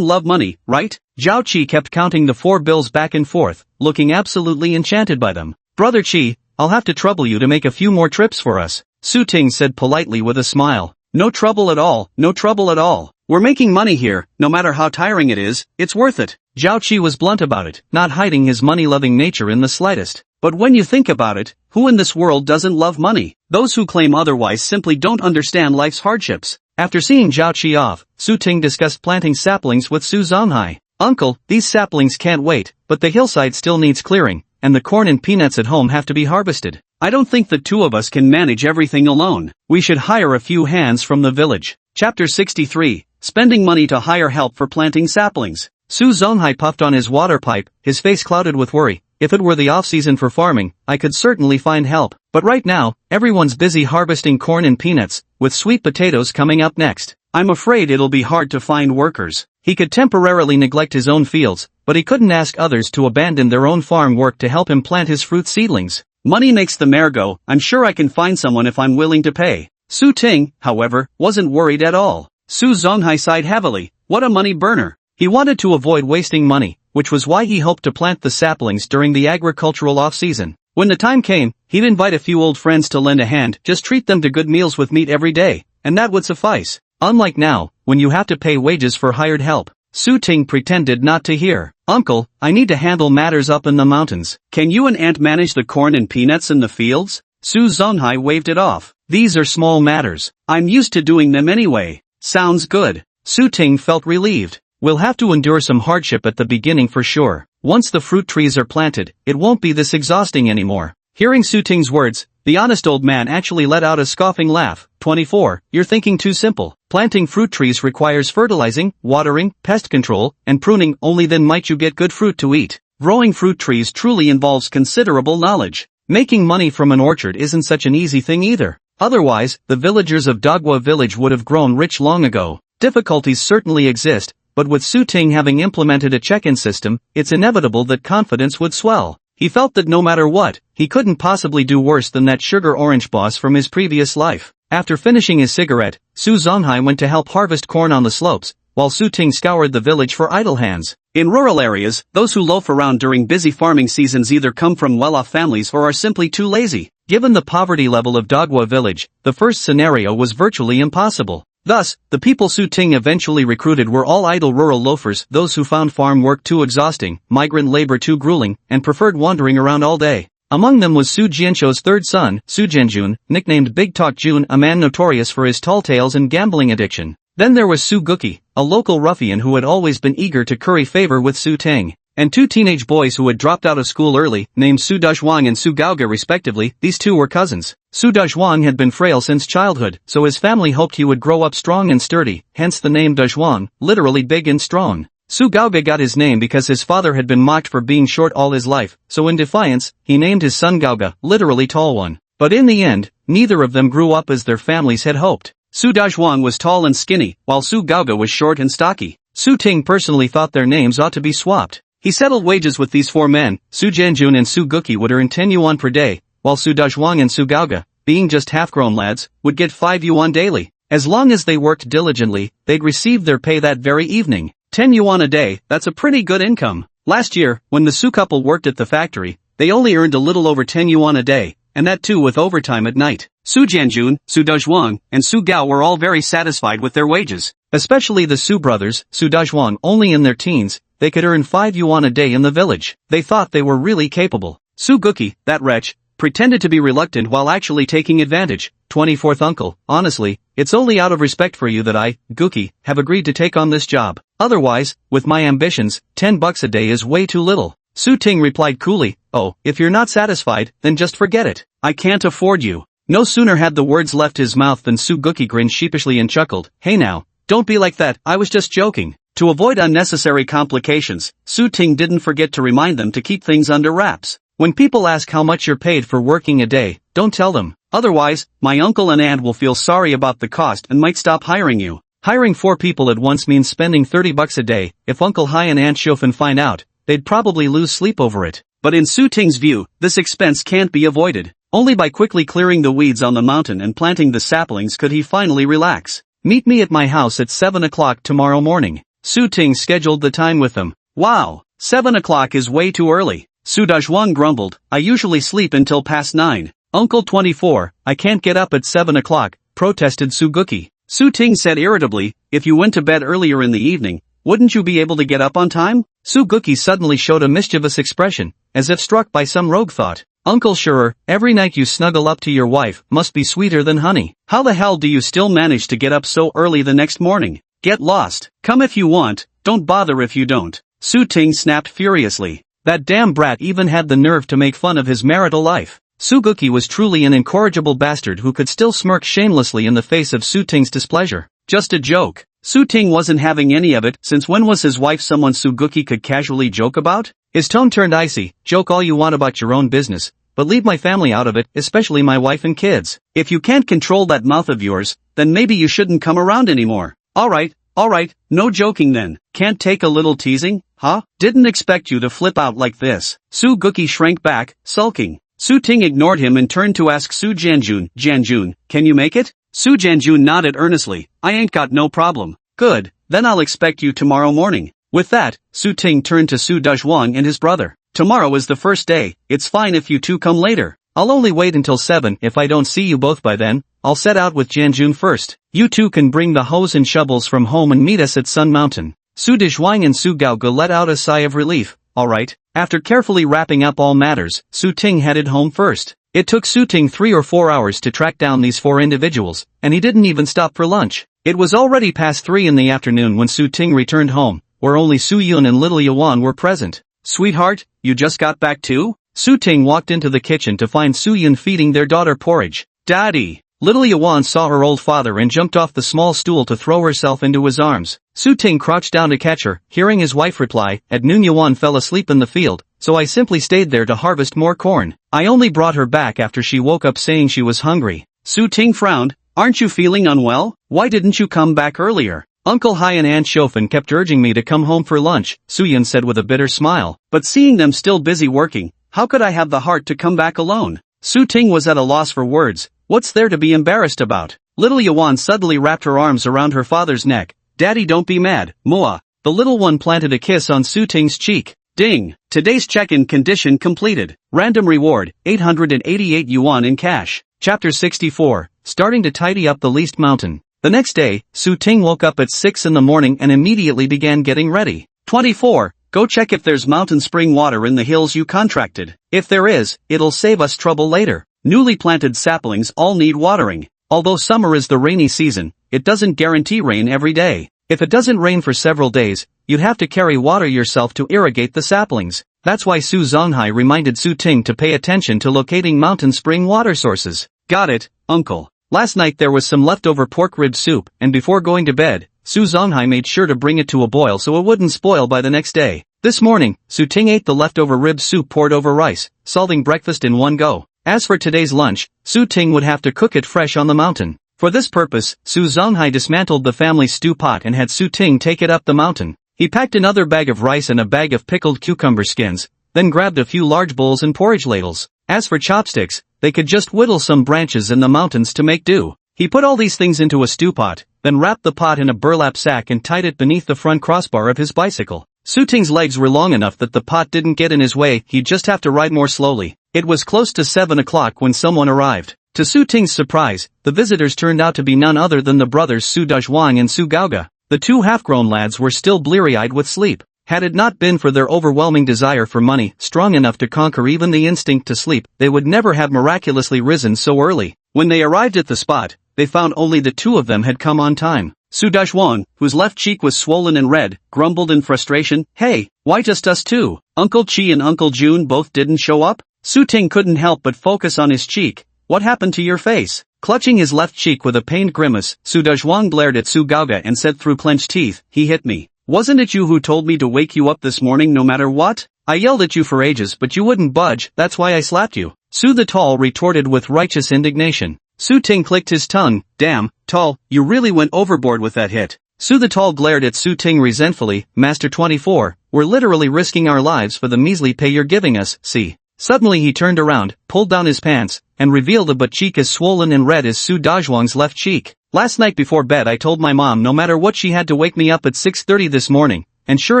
love money, right?" Zhao Qi kept counting the 4 bills back and forth, looking absolutely enchanted by them. "Brother Qi, I'll have to trouble you to make a few more trips for us," Su Ting said politely with a smile. "No trouble at all, no trouble at all. We're making money here, no matter how tiring it is, it's worth it." Zhao Qi was blunt about it, not hiding his money-loving nature in the slightest. But when you think about it, who in this world doesn't love money? Those who claim otherwise simply don't understand life's hardships. After seeing Zhao Qi off, Su Ting discussed planting saplings with Su Zonghai. "Uncle, these saplings can't wait, but the hillside still needs clearing, and the corn and peanuts at home have to be harvested. I don't think the two of us can manage everything alone. We should hire a few hands from the village." Chapter 63. Spending money to hire help for planting saplings. Su Zonghai puffed on his water pipe, his face clouded with worry. "If it were the off-season for farming, I could certainly find help. But right now, everyone's busy harvesting corn and peanuts, with sweet potatoes coming up next. I'm afraid it'll be hard to find workers." He could temporarily neglect his own fields, but he couldn't ask others to abandon their own farm work to help him plant his fruit seedlings. "Money makes the mare go. I'm sure I can find someone if I'm willing to pay." Su Ting, however, wasn't worried at all. Su Zonghai sighed heavily. What a money burner. He wanted to avoid wasting money, which was why he hoped to plant the saplings during the agricultural off-season. When the time came, he'd invite a few old friends to lend a hand, just treat them to good meals with meat every day, and that would suffice. Unlike now, when you have to pay wages for hired help. Su Ting pretended not to hear. "Uncle, I need to handle matters up in the mountains. Can you and Aunt manage the corn and peanuts in the fields?" Su Zonghai waved it off. "These are small matters. I'm used to doing them anyway." "Sounds good." Su Ting felt relieved. "We'll have to endure some hardship at the beginning for sure. Once the fruit trees are planted, it won't be this exhausting anymore." Hearing Su Ting's words, the honest old man actually let out a scoffing laugh. 24. You're thinking too simple. Planting fruit trees requires fertilizing, watering, pest control, and pruning. Only then might you get good fruit to eat. Growing fruit trees truly involves considerable knowledge. Making money from an orchard isn't such an easy thing either. Otherwise, the villagers of Dagwa village would have grown rich long ago. Difficulties certainly exist, but with Su Ting having implemented a check-in system, it's inevitable that confidence would swell. He felt that no matter what, he couldn't possibly do worse than that sugar orange boss from his previous life. After finishing his cigarette, Su Zonghai went to help harvest corn on the slopes, while Su Ting scoured the village for idle hands. In rural areas, those who loaf around during busy farming seasons either come from well-off families or are simply too lazy. Given the poverty level of Dagwa village, the first scenario was virtually impossible. Thus, the people Su Ting eventually recruited were all idle rural loafers, those who found farm work too exhausting, migrant labor too grueling, and preferred wandering around all day. Among them was Su Jianshou's third son, Su Jianjun, nicknamed Big Talk Jun, a man notorious for his tall tales and gambling addiction. Then there was Su Guki, a local ruffian who had always been eager to curry favor with Su Ting. And 2 teenage boys who had dropped out of school early, named Su Dazhuang and Su Gaoge respectively. These two were cousins. Su Dazhuang had been frail since childhood, so his family hoped he would grow up strong and sturdy, hence the name Dazhuang, literally big and strong. Su Gaoge got his name because his father had been mocked for being short all his life, so in defiance, he named his son Gaoge, literally tall one. But in the end, neither of them grew up as their families had hoped. Su Dazhuang was tall and skinny, while Su Gaoge was short and stocky. Su Ting personally thought their names ought to be swapped. He settled wages with these 4 men. Su Jianjun and Su Guki would earn 10 yuan per day, while Su Dazhuang and Su Gaoge, being just half-grown lads, would get 5 yuan daily. As long as they worked diligently, they'd receive their pay that very evening. 10 yuan a day, that's a pretty good income. Last year, when the Su couple worked at the factory, they only earned a little over 10 yuan a day, and that too with overtime at night. Su Jianjun, Su Dazhuang, and Su Gao were all very satisfied with their wages. Especially the Su brothers, Su Dazhuang, only in their teens, they could earn 5 yuan a day in the village. They thought they were really capable. Su Guki, that wretch, pretended to be reluctant while actually taking advantage. 24th uncle, honestly, it's only out of respect for you that I, Guki, have agreed to take on this job. Otherwise, with my ambitions, 10 bucks a day is way too little. Su Ting replied coolly, "Oh, if you're not satisfied, then just forget it. I can't afford you." No sooner had the words left his mouth than Suguki grinned sheepishly and chuckled. Hey now, don't be like that, I was just joking. To avoid unnecessary complications, Su Ting didn't forget to remind them to keep things under wraps. When people ask how much you're paid for working a day, don't tell them. Otherwise, my uncle and aunt will feel sorry about the cost and might stop hiring you. Hiring 4 people at once means spending $30 a day. If Uncle Hai and Aunt Shofan find out, they'd probably lose sleep over it. But in Su Ting's view, this expense can't be avoided. Only by quickly clearing the weeds on the mountain and planting the saplings could he finally relax. Meet me at my house at 7 o'clock tomorrow morning. Su Ting scheduled the time with them. Wow, 7 o'clock is way too early. Su Dazhuang grumbled. I usually sleep until past 9. Uncle 24, I can't get up at 7 o'clock, protested Suguki. Su Ting said irritably, if you went to bed earlier in the evening, wouldn't you be able to get up on time? Suguki suddenly showed a mischievous expression, as if struck by some rogue thought. Uncle Shurer, every night you snuggle up to your wife must be sweeter than honey. How the hell do you still manage to get up so early the next morning? Get lost. Come if you want, don't bother if you don't. Su Ting snapped furiously. That damn brat even had the nerve to make fun of his marital life. Suguki was truly an incorrigible bastard who could still smirk shamelessly in the face of Su Ting's displeasure. Just a joke. Su Ting wasn't having any of it, since when was his wife someone Suguki could casually joke about? His tone turned icy. Joke all you want about your own business, but leave my family out of it, especially my wife and kids. If you can't control that mouth of yours, then maybe you shouldn't come around anymore. Alright, no joking then. Can't take a little teasing, huh? Didn't expect you to flip out like this. Suguki shrank back, sulking. Su Ting ignored him and turned to ask Su Janjun, can you make it? Su Janjun nodded earnestly. I ain't got no problem. Good, then I'll expect you tomorrow morning. With that, Su Ting turned to Su Dazhuang and his brother. Tomorrow is the first day, it's fine if you two come later. I'll only wait until 7. If I don't see you both by then, I'll set out with Janjun first. You two can bring the hose and shovels from home and meet us at Sun Mountain. Su Dazhuang and Su Gaoge let out a sigh of relief. Alright. After carefully wrapping up all matters, Su Ting headed home first. It took Su Ting 3 or 4 hours to track down these 4 individuals, and he didn't even stop for lunch. It was already past 3 in the afternoon when Su Ting returned home, where only Su Yun and little Yuan were present. Sweetheart, you just got back too? Su Ting walked into the kitchen to find Su Yun feeding their daughter porridge. Daddy! Little Yuan saw her old father and jumped off the small stool to throw herself into his arms. Su Ting crouched down to catch her, hearing his wife reply, at noon Yuan fell asleep in the field, so I simply stayed there to harvest more corn. I only brought her back after she woke up saying she was hungry. Su Ting frowned. Aren't you feeling unwell? Why didn't you come back earlier? Uncle Hai and Aunt Shofan kept urging me to come home for lunch, Su Yun said with a bitter smile. But seeing them still busy working, how could I have the heart to come back alone? Su Ting was at a loss for words. What's there to be embarrassed about? Little Yuan suddenly wrapped her arms around her father's neck. Daddy, don't be mad, Moa. The little one planted a kiss on Su Ting's cheek. Ding! Today's check-in condition completed. Random reward, 888 yuan in cash. Chapter 64, starting to tidy up the leased mountain. The next day, Su Ting woke up at 6 in the morning and immediately began getting ready. 24. Go check if there's mountain spring water in the hills you contracted. If there is, it'll save us trouble later. Newly planted saplings all need watering. Although summer is the rainy season, it doesn't guarantee rain every day. If it doesn't rain for several days, you'd have to carry water yourself to irrigate the saplings. That's why Su Zonghai reminded Su Ting to pay attention to locating mountain spring water sources. Got it, uncle. Last night there was some leftover pork rib soup, and before going to bed, Su Zonghai made sure to bring it to a boil so it wouldn't spoil by the next day. This morning, Su Ting ate the leftover rib soup poured over rice, solving breakfast in one go. As for today's lunch, Su Ting would have to cook it fresh on the mountain. For this purpose, Su Zonghai dismantled the family stew pot and had Su Ting take it up the mountain. He packed another bag of rice and a bag of pickled cucumber skins, then grabbed a few large bowls and porridge ladles. As for chopsticks, they could just whittle some branches in the mountains to make do. He put all these things into a stew pot, then wrapped the pot in a burlap sack and tied it beneath the front crossbar of his bicycle. Su Ting's legs were long enough that the pot didn't get in his way, he'd just have to ride more slowly. It was close to 7 o'clock when someone arrived. To Su Ting's surprise, the visitors turned out to be none other than the brothers Su Dazhuang and Su Gaoge. The two half-grown lads were still bleary-eyed with sleep. Had it not been for their overwhelming desire for money, strong enough to conquer even the instinct to sleep, they would never have miraculously risen so early. When they arrived at the spot, they found only the two of them had come on time. Su Dazhuang, whose left cheek was swollen and red, grumbled in frustration, "Hey, why just us two? Uncle Chi and Uncle Jun both didn't show up?" Su Ting couldn't help but focus on his cheek. what happened to your face? Clutching his left cheek with a pained grimace, Su Dezhuang glared at Su Gaoga and said through clenched teeth, he hit me. Wasn't it you who told me to wake you up this morning no matter what? I yelled at you for ages but you wouldn't budge, that's why I slapped you. Su the Tall retorted with righteous indignation. Su Ting clicked his tongue, damn, Tall, you really went overboard with that hit. Su the Tall glared at Su Ting resentfully, Master 24, we're literally risking our lives for the measly pay you're giving us, see. Suddenly he turned around, pulled down his pants, and revealed a butt cheek as swollen and red as Su Dezhuang's left cheek. Last night before bed I told my mom no matter what she had to wake me up at 6:30 this morning, and sure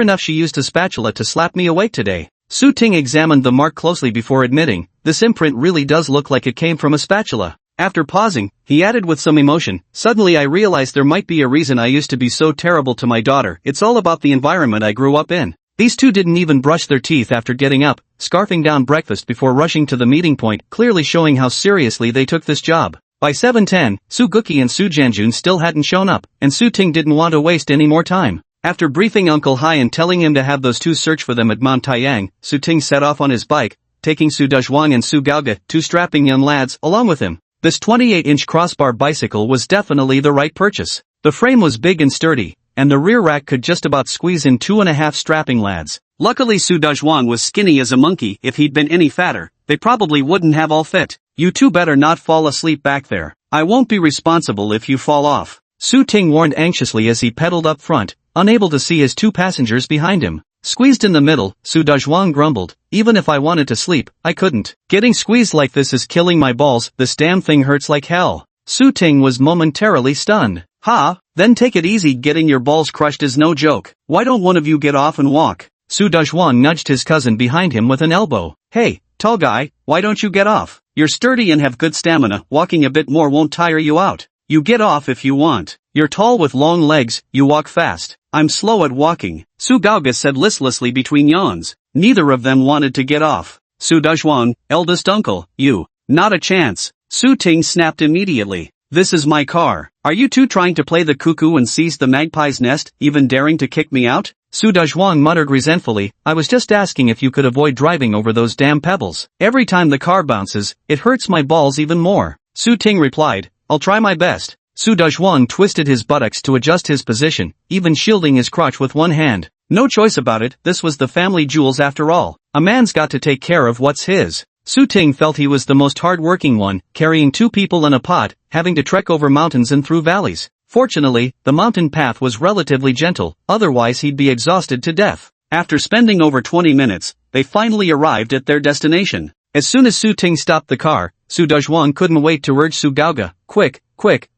enough she used a spatula to slap me awake today. Su Ting examined the mark closely before admitting, this imprint really does look like it came from a spatula. After pausing, he added with some emotion, suddenly I realized there might be a reason I used to be so terrible to my daughter, it's all about the environment I grew up in. These two didn't even brush their teeth after getting up, scarfing down breakfast before rushing to the meeting point, clearly showing how seriously they took this job. By 7:10, Su Guki and Su Janjun still hadn't shown up, and Su Ting didn't want to waste any more time. After briefing Uncle Hai and telling him to have those two search for them at Mount Taiyang, Su Ting set off on his bike, taking Su Dezhuang and Su Gaoga, two strapping young lads, along with him. This 28-inch crossbar bicycle was definitely the right purchase. The frame was big and sturdy, and the rear rack could just about squeeze in 2.5 strapping lads. Luckily Su Dezhuang was skinny as a monkey, if he'd been any fatter, they probably wouldn't have all fit. You two better not fall asleep back there. I won't be responsible if you fall off. Su Ting warned anxiously as he pedaled up front, unable to see his two passengers behind him. Squeezed in the middle, Su Dezhuang grumbled, even if I wanted to sleep, I couldn't. Getting squeezed like this is killing my balls, this damn thing hurts like hell. Su Ting was momentarily stunned. Ha, then take it easy, getting your balls crushed is no joke. Why don't one of you get off and walk? Su Dezhuang nudged his cousin behind him with an elbow. Hey, tall guy, why don't you get off? You're sturdy and have good stamina, walking a bit more won't tire you out. You get off if you want. You're tall with long legs, you walk fast. I'm slow at walking, Su Gaoga said listlessly between yawns. Neither of them wanted to get off. Su Dezhuang, eldest uncle, you. Not a chance. Su Ting snapped immediately. This is my car. Are you two trying to play the cuckoo and seize the magpie's nest, even daring to kick me out? Su Dezhuang muttered resentfully, I was just asking if you could avoid driving over those damn pebbles. Every time the car bounces, it hurts my balls even more. Su Ting replied, I'll try my best. Su Dezhuang twisted his buttocks to adjust his position, even shielding his crotch with one hand. No choice about it, this was the family jewels after all. A man's got to take care of what's his. Su Ting felt he was the most hard-working one, carrying two people in a pot, having to trek over mountains and through valleys. Fortunately, the mountain path was relatively gentle, otherwise he'd be exhausted to death. After spending over 20 minutes, they finally arrived at their destination. As soon as Su Ting stopped the car, Su Dezhuang couldn't wait to urge Su Gaoga, quick,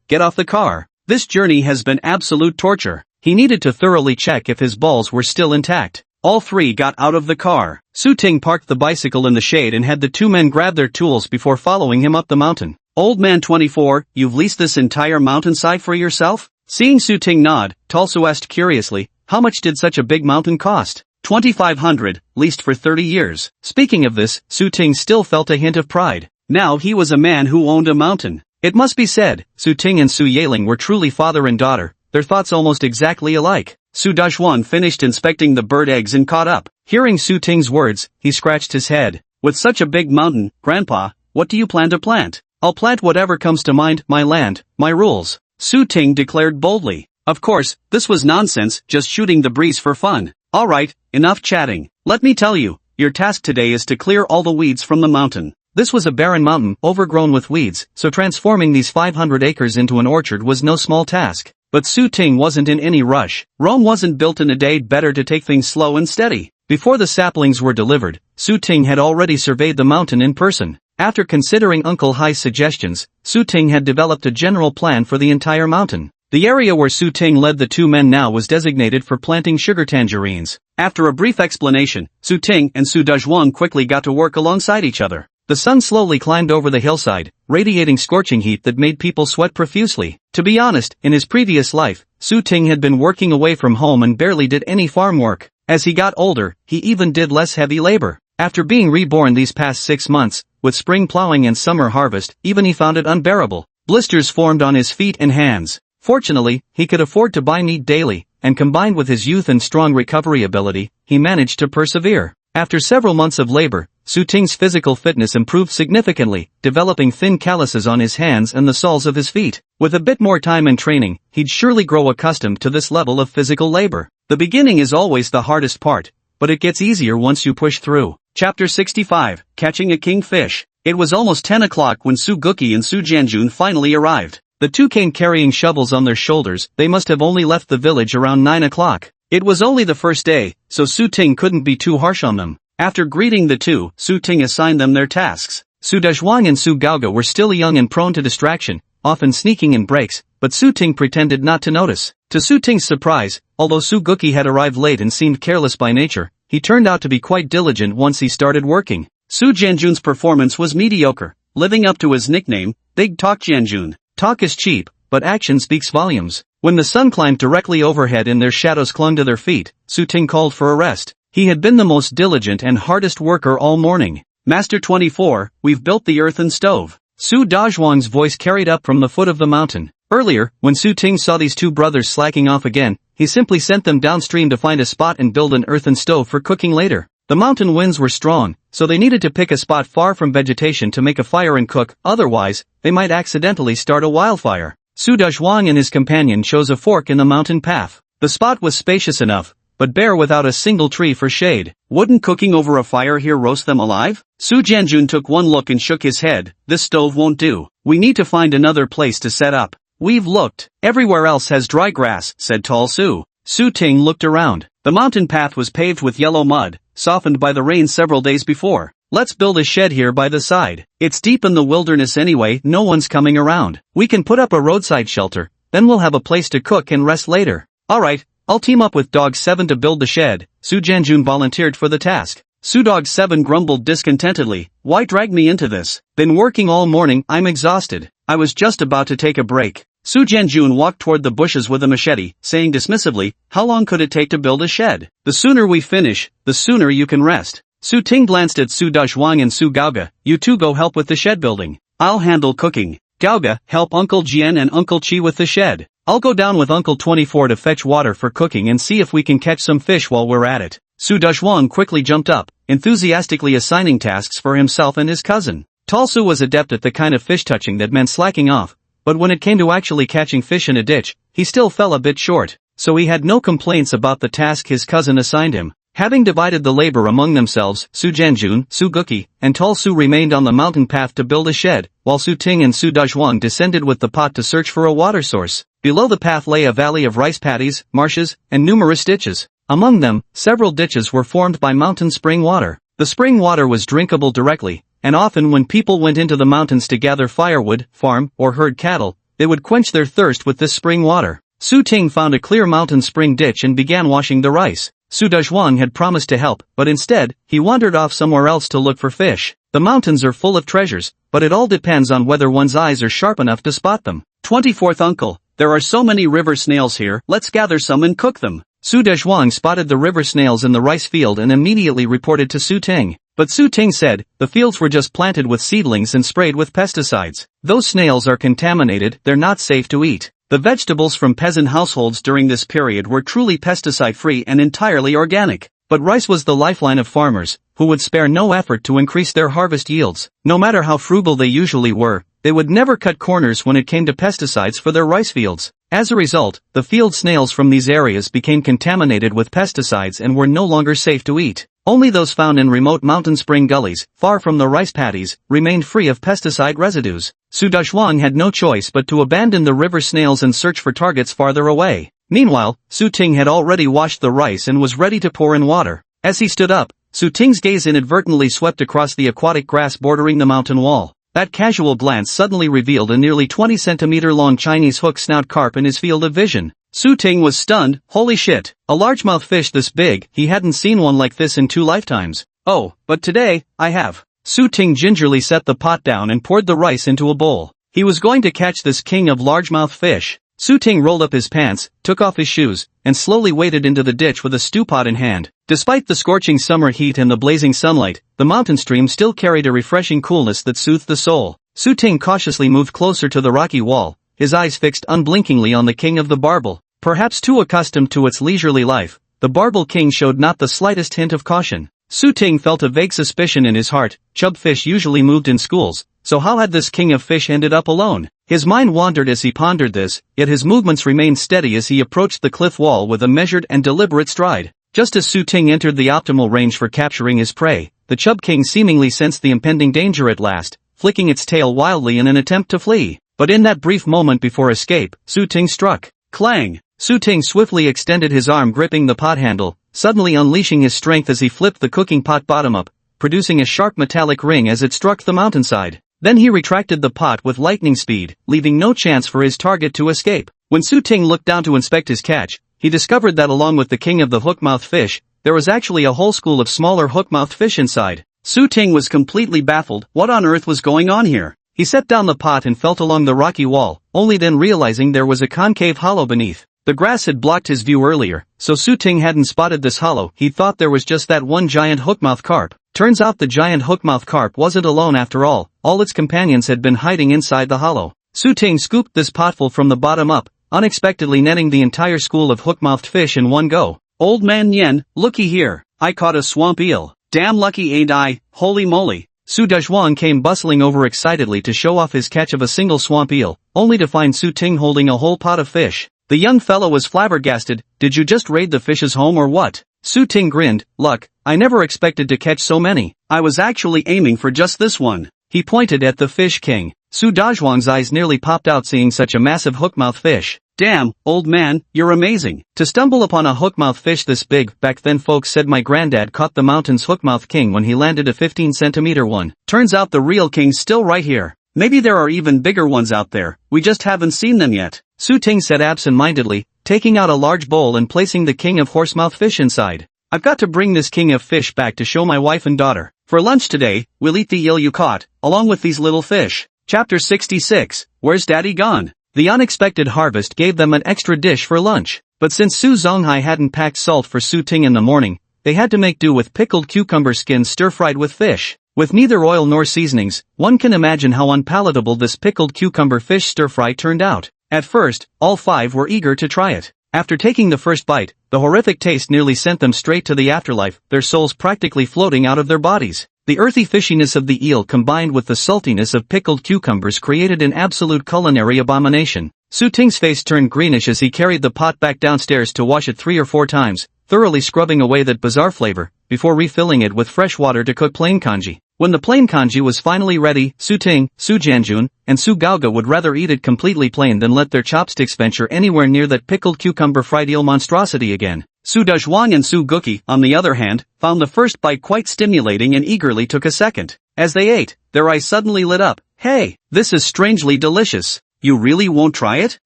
get off the car. This journey has been absolute torture. He needed to thoroughly check if his balls were still intact. All three got out of the car. Su Ting parked the bicycle in the shade and had the two men grab their tools before following him up the mountain. Old man 24, you've leased this entire mountainside for yourself? Seeing Su Ting nod, Talsu asked curiously, how much did such a big mountain cost? 2,500, leased for 30 years. Speaking of this, Su Ting still felt a hint of pride. Now he was a man who owned a mountain. It must be said, Su Ting and Su Yaling were truly father and daughter, their thoughts almost exactly alike. Su Dezhuang finished inspecting the bird eggs and caught up. Hearing Su Ting's words, he scratched his head. With such a big mountain, Grandpa, what do you plan to plant? I'll plant whatever comes to mind, my land, my rules. Su Ting declared boldly. Of course, this was nonsense, just shooting the breeze for fun. Alright, enough chatting. Let me tell you, your task today is to clear all the weeds from the mountain. This was a barren mountain, overgrown with weeds, so transforming these 500 acres into an orchard was no small task. But Su Ting wasn't in any rush. Rome wasn't built in a day, better to take things slow and steady. Before the saplings were delivered, Su Ting had already surveyed the mountain in person. After considering Uncle Hai's suggestions, Su Ting had developed a general plan for the entire mountain. The area where Su Ting led the two men now was designated for planting sugar tangerines. After a brief explanation, Su Ting and Su Dezhuang quickly got to work alongside each other. The sun slowly climbed over the hillside, radiating scorching heat that made people sweat profusely. To be honest, in his previous life, Su Ting had been working away from home and barely did any farm work. As he got older, he even did less heavy labor. After being reborn these past 6 months, with spring plowing and summer harvest, even he found it unbearable. Blisters formed on his feet and hands. Fortunately, he could afford to buy meat daily, and combined with his youth and strong recovery ability, he managed to persevere. After several months of labor, Su Ting's physical fitness improved significantly, developing thin calluses on his hands and the soles of his feet. With a bit more time and training, he'd surely grow accustomed to this level of physical labor. The beginning is always the hardest part, but it gets easier once you push through. Chapter 65, Catching a Kingfish. It was almost 10 o'clock when Su Guki and Su Jianjun finally arrived. The two came carrying shovels on their shoulders. They must have only left the village around 9 o'clock. It was only the first day, so Su Ting couldn't be too harsh on them. After greeting the two, Su Ting assigned them their tasks. Su Dezhuang and Su Gaoga were still young and prone to distraction, often sneaking in breaks, but Su Ting pretended not to notice. To Su Ting's surprise, although Su Guki had arrived late and seemed careless by nature, he turned out to be quite diligent once he started working. Su Jianjun's performance was mediocre, living up to his nickname, Big Talk Jianjun. Talk is cheap, but action speaks volumes. When the sun climbed directly overhead and their shadows clung to their feet, Su Ting called for a rest. He had been the most diligent and hardest worker all morning. Master 24, we've built the earthen stove. Su Dazhuang's voice carried up from the foot of the mountain. Earlier, when Su Ting saw these two brothers slacking off again, he simply sent them downstream to find a spot and build an earthen stove for cooking later. The mountain winds were strong, so they needed to pick a spot far from vegetation to make a fire and cook, otherwise, they might accidentally start a wildfire. Su Dazhuang and his companion chose a fork in the mountain path. The spot was spacious enough, but bare without a single tree for shade. Wouldn't cooking over a fire here roast them alive? Su Jianjun took one look and shook his head. This stove won't do. We need to find another place to set up. We've looked. Everywhere else has dry grass, said Tall Su. Su Ting looked around. The mountain path was paved with yellow mud, softened by the rain several days before. Let's build a shed here by the side. It's deep in the wilderness anyway, no one's coming around. We can put up a roadside shelter, then we'll have a place to cook and rest later. Alright, I'll team up with Dog 7 to build the shed. Su Jianjun volunteered for the task. Su Dog 7 grumbled discontentedly. Why drag me into this? Been working all morning, I'm exhausted. I was just about to take a break. Su Jianjun walked toward the bushes with a machete, saying dismissively, how long could it take to build a shed? The sooner we finish, the sooner you can rest. Su Ting glanced at Su Dazhuang and Su Gaoga. You two go help with the shed building. I'll handle cooking. Gaoga, help Uncle Jian and Uncle Qi with the shed. I'll go down with Uncle 24 to fetch water for cooking and see if we can catch some fish while we're at it. Su Dezhuang quickly jumped up, enthusiastically assigning tasks for himself and his cousin. Tall Su was adept at the kind of fish touching that meant slacking off, but when it came to actually catching fish in a ditch, he still fell a bit short, so he had no complaints about the task his cousin assigned him. Having divided the labor among themselves, Su Jianjun, Su Guki, and Tall Su remained on the mountain path to build a shed, while Su Ting and Su Dezhuang descended with the pot to search for a water source. Below the path lay a valley of rice paddies, marshes, and numerous ditches. Among them, several ditches were formed by mountain spring water. The spring water was drinkable directly, and often when people went into the mountains to gather firewood, farm, or herd cattle, they would quench their thirst with this spring water. Su Ting found a clear mountain spring ditch and began washing the rice. Su Dezhuang had promised to help, but instead, he wandered off somewhere else to look for fish. The mountains are full of treasures, but it all depends on whether one's eyes are sharp enough to spot them. 24th Uncle, there are so many river snails here, let's gather some and cook them. Su Dezhuang spotted the river snails in the rice field and immediately reported to Su Ting. But Su Ting said, the fields were just planted with seedlings and sprayed with pesticides. Those snails are contaminated, they're not safe to eat. The vegetables from peasant households during this period were truly pesticide-free and entirely organic. But rice was the lifeline of farmers, who would spare no effort to increase their harvest yields. No matter how frugal they usually were, they would never cut corners when it came to pesticides for their rice fields. As a result, the field snails from these areas became contaminated with pesticides and were no longer safe to eat. Only those found in remote mountain spring gullies, far from the rice paddies, remained free of pesticide residues. Su Dezhuang had no choice but to abandon the river snails and search for targets farther away. Meanwhile, Su Ting had already washed the rice and was ready to pour in water. As he stood up, Su Ting's gaze inadvertently swept across the aquatic grass bordering the mountain wall. That casual glance suddenly revealed a nearly 20-centimeter-long Chinese hook snout carp in his field of vision. Su Ting was stunned. Holy shit, a largemouth fish this big, he hadn't seen one like this in 2 lifetimes. Oh, but today, I have. Su Ting gingerly set the pot down and poured the rice into a bowl. He was going to catch this king of largemouth fish. Su Ting rolled up his pants, took off his shoes, and slowly waded into the ditch with a stew pot in hand. Despite the scorching summer heat and the blazing sunlight, the mountain stream still carried a refreshing coolness that soothed the soul. Su Ting cautiously moved closer to the rocky wall, his eyes fixed unblinkingly on the king of the barbel. Perhaps too accustomed to its leisurely life, the barbel king showed not the slightest hint of caution. Su Ting felt a vague suspicion in his heart. Chub fish usually moved in schools, so how had this king of fish ended up alone? His mind wandered as he pondered this, yet his movements remained steady as he approached the cliff wall with a measured and deliberate stride. Just as Su Ting entered the optimal range for capturing his prey, the Chub King seemingly sensed the impending danger at last, flicking its tail wildly in an attempt to flee. But in that brief moment before escape, Su Ting struck. Clang! Su Ting swiftly extended his arm gripping the pot handle, suddenly unleashing his strength as he flipped the cooking pot bottom up, producing a sharp metallic ring as it struck the mountainside. Then he retracted the pot with lightning speed, leaving no chance for his target to escape. When Su Ting looked down to inspect his catch, he discovered that along with the king of the hook-mouthed fish, there was actually a whole school of smaller hook-mouthed fish inside. Su Ting was completely baffled. What on earth was going on here? He set down the pot and felt along the rocky wall, only then realizing there was a concave hollow beneath. The grass had blocked his view earlier, so Su Ting hadn't spotted this hollow. He thought there was just that one giant hook-mouthed carp. Turns out the giant hook-mouthed carp wasn't alone after all its companions had been hiding inside the hollow. Su Ting scooped this potful from the bottom up, unexpectedly netting the entire school of hook-mouthed fish in one go. Old man Yen, looky here, I caught a swamp eel. Damn lucky ain't I, holy moly. Su Dazhuang came bustling over excitedly to show off his catch of a single swamp eel, only to find Su Ting holding a whole pot of fish. The young fellow was flabbergasted. Did you just raid the fish's home or what? Su Ting grinned. Luck, I never expected to catch so many. I was actually aiming for just this one. He pointed at the fish king. Su Dazhuang's eyes nearly popped out seeing such a massive hook-mouthed fish. Damn, old man, you're amazing. To stumble upon a hook-mouthed fish this big, back then folks said my granddad caught the mountain's hook-mouthed king when he landed a 15-centimeter one. Turns out the real king's still right here. Maybe there are even bigger ones out there, we just haven't seen them yet. Su Ting said absent-mindedly, taking out a large bowl and placing the king of horse-mouthed fish inside. I've got to bring this king of fish back to show my wife and daughter. For lunch today, we'll eat the eel you caught, along with these little fish. Chapter 66, Where's Daddy Gone? The unexpected harvest gave them an extra dish for lunch, but since Su Zonghai hadn't packed salt for Su Ting in the morning, they had to make do with pickled cucumber skins stir-fried with fish. With neither oil nor seasonings, one can imagine how unpalatable this pickled cucumber fish stir-fry turned out. At first, all five were eager to try it. After taking the first bite, the horrific taste nearly sent them straight to the afterlife, their souls practically floating out of their bodies. The earthy fishiness of the eel combined with the saltiness of pickled cucumbers created an absolute culinary abomination. Su Ting's face turned greenish as he carried the pot back downstairs to wash it 3 or 4 times, thoroughly scrubbing away that bizarre flavor, before refilling it with fresh water to cook plain congee. When the plain congee was finally ready, Su Ting, Su Jianjun, and Su Gaoga would rather eat it completely plain than let their chopsticks venture anywhere near that pickled cucumber fried eel monstrosity again. Su Dazhuang and Su Guki, on the other hand, found the first bite quite stimulating and eagerly took a second. As they ate, their eyes suddenly lit up. Hey, this is strangely delicious. You really won't try it?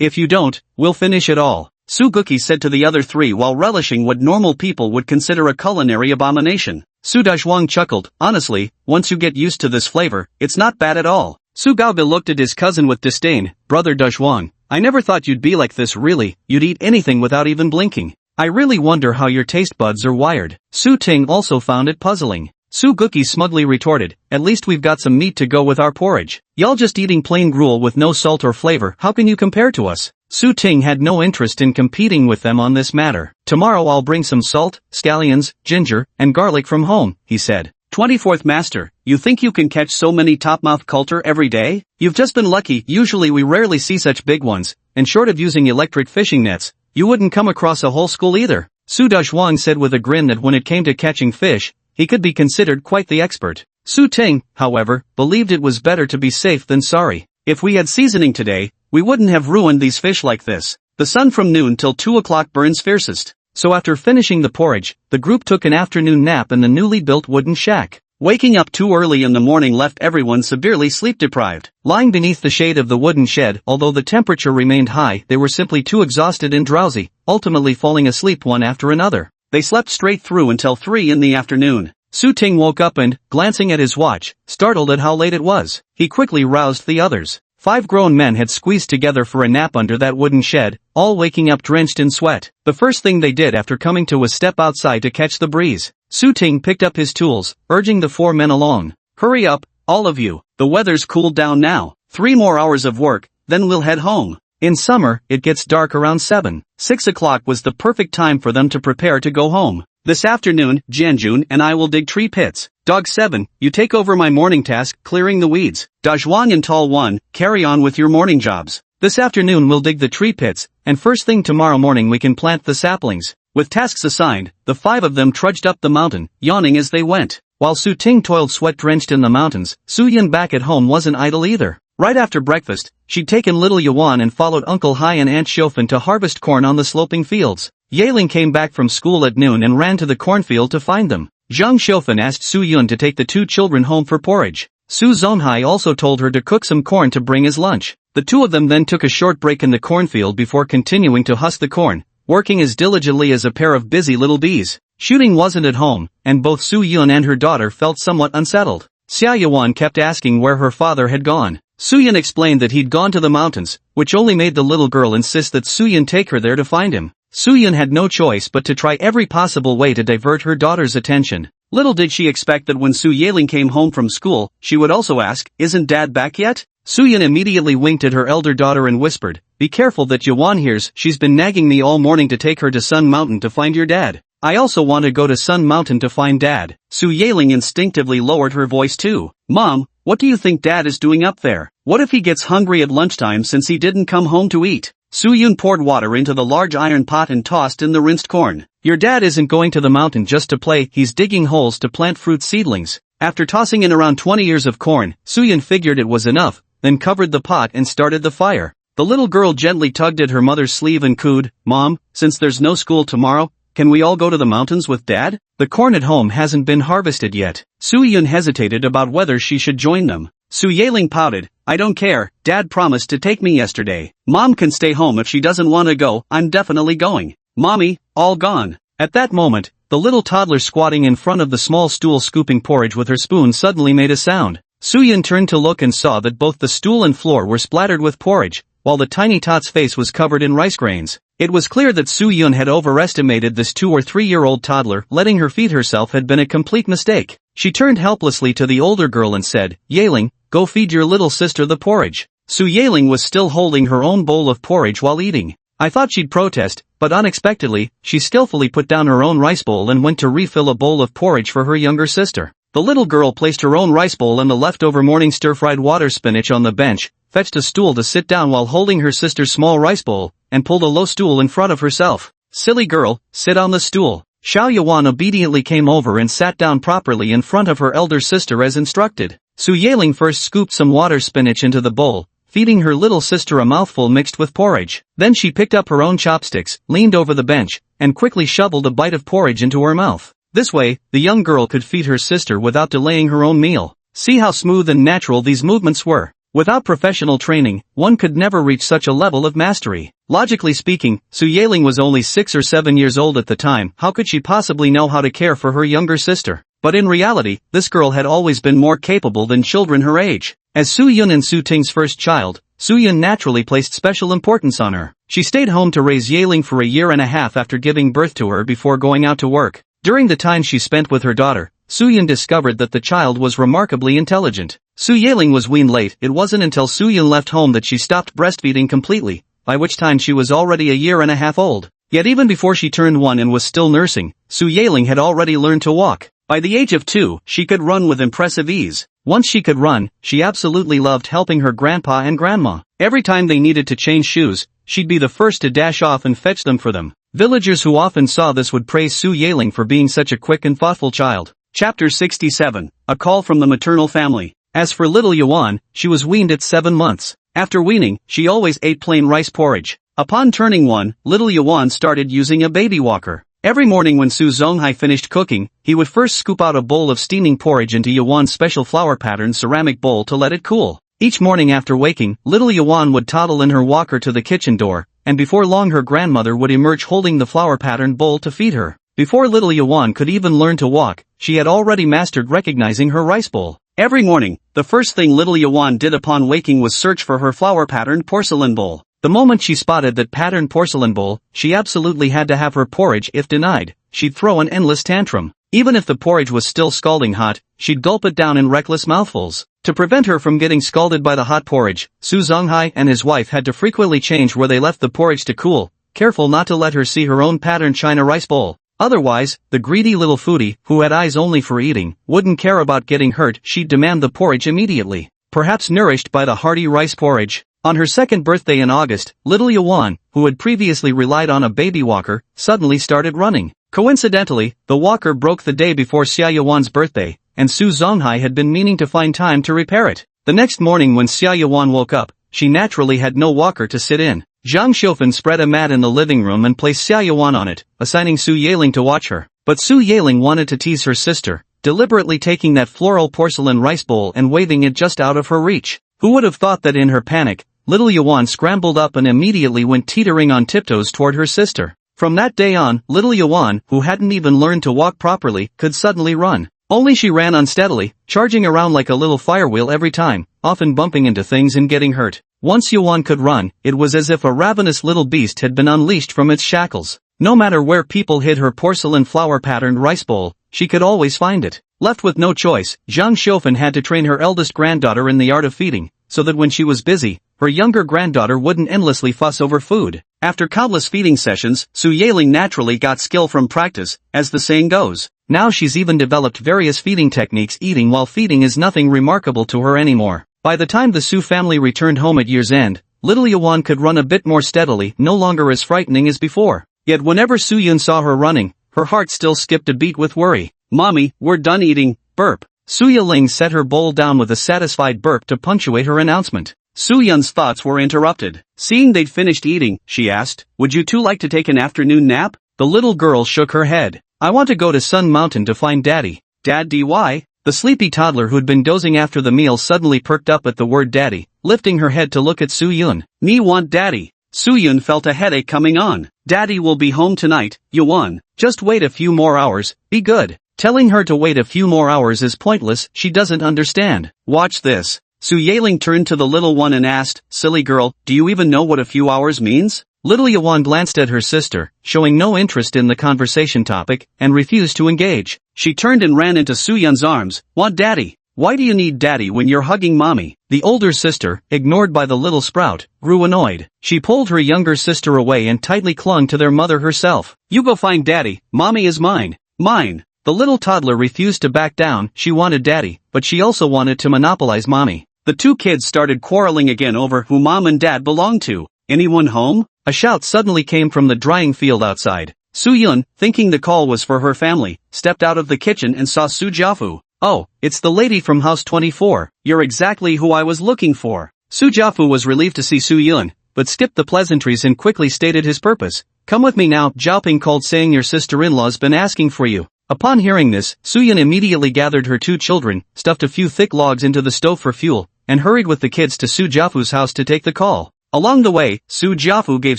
If you don't, we'll finish it all. Su Guki said to the other three while relishing what normal people would consider a culinary abomination. Su Dazhuang chuckled. Honestly, once you get used to this flavor, it's not bad at all. Su Gaoga looked at his cousin with disdain. Brother Dazhuang, I never thought you'd be like this really, you'd eat anything without even blinking. I really wonder how your taste buds are wired. Su Ting also found it puzzling. Su Guki smugly retorted, at least we've got some meat to go with our porridge. Y'all just eating plain gruel with no salt or flavor, how can you compare to us? Su Ting had no interest in competing with them on this matter. Tomorrow I'll bring some salt, scallions, ginger, and garlic from home, he said. 24th Master, you think you can catch so many topmouth culture every day? You've just been lucky, usually we rarely see such big ones, and short of using electric fishing nets, you wouldn't come across a whole school either. Su Dazhuang said with a grin that when it came to catching fish, he could be considered quite the expert. Su Ting, however, believed it was better to be safe than sorry. If we had seasoning today, we wouldn't have ruined these fish like this. The sun from noon till 2 o'clock burns fiercest. So after finishing the porridge, the group took an afternoon nap in the newly built wooden shack. Waking up too early in the morning left everyone severely sleep-deprived. Lying beneath the shade of the wooden shed, although the temperature remained high, they were simply too exhausted and drowsy, ultimately falling asleep one after another. They slept straight through until 3 in the afternoon. Su Ting woke up and, glancing at his watch, startled at how late it was. He quickly roused the others. 5 grown men had squeezed together for a nap under that wooden shed, all waking up drenched in sweat. The first thing they did after coming to was step outside to catch the breeze. Su Ting picked up his tools, urging the 4 men along. Hurry up, all of you. The weather's cooled down now. 3 more hours of work, then we'll head home. In summer, it gets dark around 7. 6 o'clock was the perfect time for them to prepare to go home. This afternoon, Jianjun and I will dig tree pits. Dog 7, you take over my morning task, clearing the weeds. Dajhuan and Tall 1, carry on with your morning jobs. This afternoon we'll dig the tree pits, and first thing tomorrow morning we can plant the saplings. With tasks assigned, the 5 of them trudged up the mountain, yawning as they went. While Su Ting toiled sweat-drenched in the mountains, Su Yun back at home wasn't idle either. Right after breakfast, she'd taken little Yuan and followed Uncle Hai and Aunt Xiaofan to harvest corn on the sloping fields. Yeling came back from school at noon and ran to the cornfield to find them. Zhang Xiaofan asked Su Yun to take the 2 children home for porridge. Su Zonghai also told her to cook some corn to bring as lunch. The 2 of them then took a short break in the cornfield before continuing to husk the corn, working as diligently as a pair of busy little bees. Shooting wasn't at home, and both Su Yun and her daughter felt somewhat unsettled. Xia Yuan kept asking where her father had gone. Su Yun explained that he'd gone to the mountains, which only made the little girl insist that Su Yun take her there to find him. Su Yun had no choice but to try every possible way to divert her daughter's attention. Little did she expect that when Su Yeling came home from school, she would also ask, "Isn't Dad back yet?" Su Yun immediately winked at her elder daughter and whispered, "Be careful that Yuan hears. She's been nagging me all morning to take her to Sun Mountain to find your dad." "I also want to go to Sun Mountain to find Dad." Su Yeling instinctively lowered her voice too. "Mom, what do you think Dad is doing up there? What if he gets hungry at lunchtime since he didn't come home to eat?" Su Yun poured water into the large iron pot and tossed in the rinsed corn. "Your dad isn't going to the mountain just to play, he's digging holes to plant fruit seedlings." After tossing in around 20 ears of corn, Su Yun figured it was enough, then covered the pot and started the fire. The little girl gently tugged at her mother's sleeve and cooed, "Mom, since there's no school tomorrow, can we all go to the mountains with Dad? The corn at home hasn't been harvested yet." Su Yun hesitated about whether she should join them. Su Yeling pouted, "I don't care, Dad promised to take me yesterday. Mom can stay home if she doesn't want to go, I'm definitely going." "Mommy, all gone." At that moment, the little toddler squatting in front of the small stool scooping porridge with her spoon suddenly made a sound. Su Yun turned to look and saw that both the stool and floor were splattered with porridge, while the tiny tot's face was covered in rice grains. It was clear that Su Yun had overestimated this 2 or 3-year-old toddler. Letting her feed herself had been a complete mistake. She turned helplessly to the older girl and said, "Yeling, go feed your little sister the porridge." Su Yeling was still holding her own bowl of porridge while eating. I thought she'd protest, but unexpectedly, she skillfully put down her own rice bowl and went to refill a bowl of porridge for her younger sister. The little girl placed her own rice bowl and the leftover morning stir-fried water spinach on the bench, fetched a stool to sit down while holding her sister's small rice bowl, and pulled a low stool in front of herself. "Silly girl, sit on the stool." Xiao Yuan obediently came over and sat down properly in front of her elder sister as instructed. Su Yeling first scooped some water spinach into the bowl, feeding her little sister a mouthful mixed with porridge. Then she picked up her own chopsticks, leaned over the bench, and quickly shoveled a bite of porridge into her mouth. This way, the young girl could feed her sister without delaying her own meal. See how smooth and natural these movements were. Without professional training, one could never reach such a level of mastery. Logically speaking, Su Yeling was only 6 or 7 years old at the time. How could she possibly know how to care for her younger sister? But in reality, this girl had always been more capable than children her age. As Su Yun and Su Ting's first child, Su Yun naturally placed special importance on her. She stayed home to raise Yeling for a year and a half after giving birth to her before going out to work. During the time she spent with her daughter, Su Yun discovered that the child was remarkably intelligent. Su Yeling was weaned late. It wasn't until Su Yun left home that she stopped breastfeeding completely, by which time she was already a year and a half old. Yet even before she turned 1 and was still nursing, Su Yeling had already learned to walk. By the age of 2, she could run with impressive ease. Once she could run, she absolutely loved helping her grandpa and grandma. Every time they needed to change shoes, she'd be the first to dash off and fetch them for them. Villagers who often saw this would praise Su Yeling for being such a quick and thoughtful child. Chapter 67. A Call from the Maternal Family. As for little Yuan, she was weaned at 7 months. After weaning, she always ate plain rice porridge. Upon turning 1, little Yuan started using a baby walker. Every morning when Su Zonghai finished cooking, he would first scoop out a bowl of steaming porridge into Yuan's special flower-patterned ceramic bowl to let it cool. Each morning after waking, little Yuan would toddle in her walker to the kitchen door, and before long her grandmother would emerge holding the flower-patterned bowl to feed her. Before little Yuan could even learn to walk, she had already mastered recognizing her rice bowl. Every morning, the first thing little Yuan did upon waking was search for her flower-patterned porcelain bowl. The moment she spotted that patterned porcelain bowl, she absolutely had to have her porridge. If denied, she'd throw an endless tantrum. Even if the porridge was still scalding hot, she'd gulp it down in reckless mouthfuls. To prevent her from getting scalded by the hot porridge, Su Zonghai and his wife had to frequently change where they left the porridge to cool, careful not to let her see her own patterned china rice bowl. Otherwise, the greedy little foodie, who had eyes only for eating, wouldn't care about getting hurt. She'd demand the porridge immediately, perhaps nourished by the hearty rice porridge. On her second birthday in August, little Yuan, who had previously relied on a baby walker, suddenly started running. Coincidentally, the walker broke the day before Xia Yuan's birthday, and Su Zonghai had been meaning to find time to repair it. The next morning when Xia Yuan woke up, she naturally had no walker to sit in. Zhang Xiufen spread a mat in the living room and placed Xia Yuan on it, assigning Su Yaling to watch her. But Su Yaling wanted to tease her sister, deliberately taking that floral porcelain rice bowl and waving it just out of her reach. Who would have thought that in her panic, little Yuan scrambled up and immediately went teetering on tiptoes toward her sister. From that day on, little Yuan, who hadn't even learned to walk properly, could suddenly run. Only she ran unsteadily, charging around like a little firewheel every time, often bumping into things and getting hurt. Once Yuan could run, it was as if a ravenous little beast had been unleashed from its shackles. No matter where people hid her porcelain flower-patterned rice bowl, she could always find it. Left with no choice, Zhang Xiufen had to train her eldest granddaughter in the art of feeding, so that when she was busy, her younger granddaughter wouldn't endlessly fuss over food. After countless feeding sessions, Su Yaling naturally got skill from practice, as the saying goes. Now she's even developed various feeding techniques. Eating while feeding is nothing remarkable to her anymore. By the time the Su family returned home at year's end, little Yuan could run a bit more steadily, no longer as frightening as before. Yet whenever Su Yun saw her running, her heart still skipped a beat with worry. "Mommy, we're done eating," burp. Su Yaling set her bowl down with a satisfied burp to punctuate her announcement. Su Yun's thoughts were interrupted. Seeing they'd finished eating, she asked, "Would you two like to take an afternoon nap?" The little girl shook her head. "I want to go to Sun Mountain to find Daddy." "Daddy, why?" The sleepy toddler who'd been dozing after the meal suddenly perked up at the word Daddy, lifting her head to look at Su Yun. "Me want Daddy." Su Yun felt a headache coming on. "Daddy will be home tonight, Yuan. Just wait a few more hours, be good." Telling her to wait a few more hours is pointless, she doesn't understand. "Watch this." Su Yaling turned to the little one and asked, "Silly girl, do you even know what a few hours means?" Little Yuan glanced at her sister, showing no interest in the conversation topic, and refused to engage. She turned and ran into Su Yun's arms. "Want Daddy? Why do you need Daddy when you're hugging Mommy?" The older sister, ignored by the little sprout, grew annoyed. She pulled her younger sister away and tightly clung to their mother herself. "You go find Daddy, Mommy is mine. Mine." The little toddler refused to back down. She wanted Daddy, but she also wanted to monopolize Mommy. The two kids started quarreling again over who Mom and Dad belonged to. "Anyone home?" A shout suddenly came from the drying field outside. Su Yun, thinking the call was for her family, stepped out of the kitchen and saw Su Jiafu. "Oh, it's the lady from House 24. You're exactly who I was looking for." Su Jiafu was relieved to see Su Yun, but skipped the pleasantries and quickly stated his purpose. "Come with me now," Jiaoping called, saying, "Your sister-in-law's been asking for you." Upon hearing this, Su Yun immediately gathered her two children, stuffed a few thick logs into the stove for fuel, and hurried with the kids to Su Jiafu's house to take the call. Along the way, Su Jiafu gave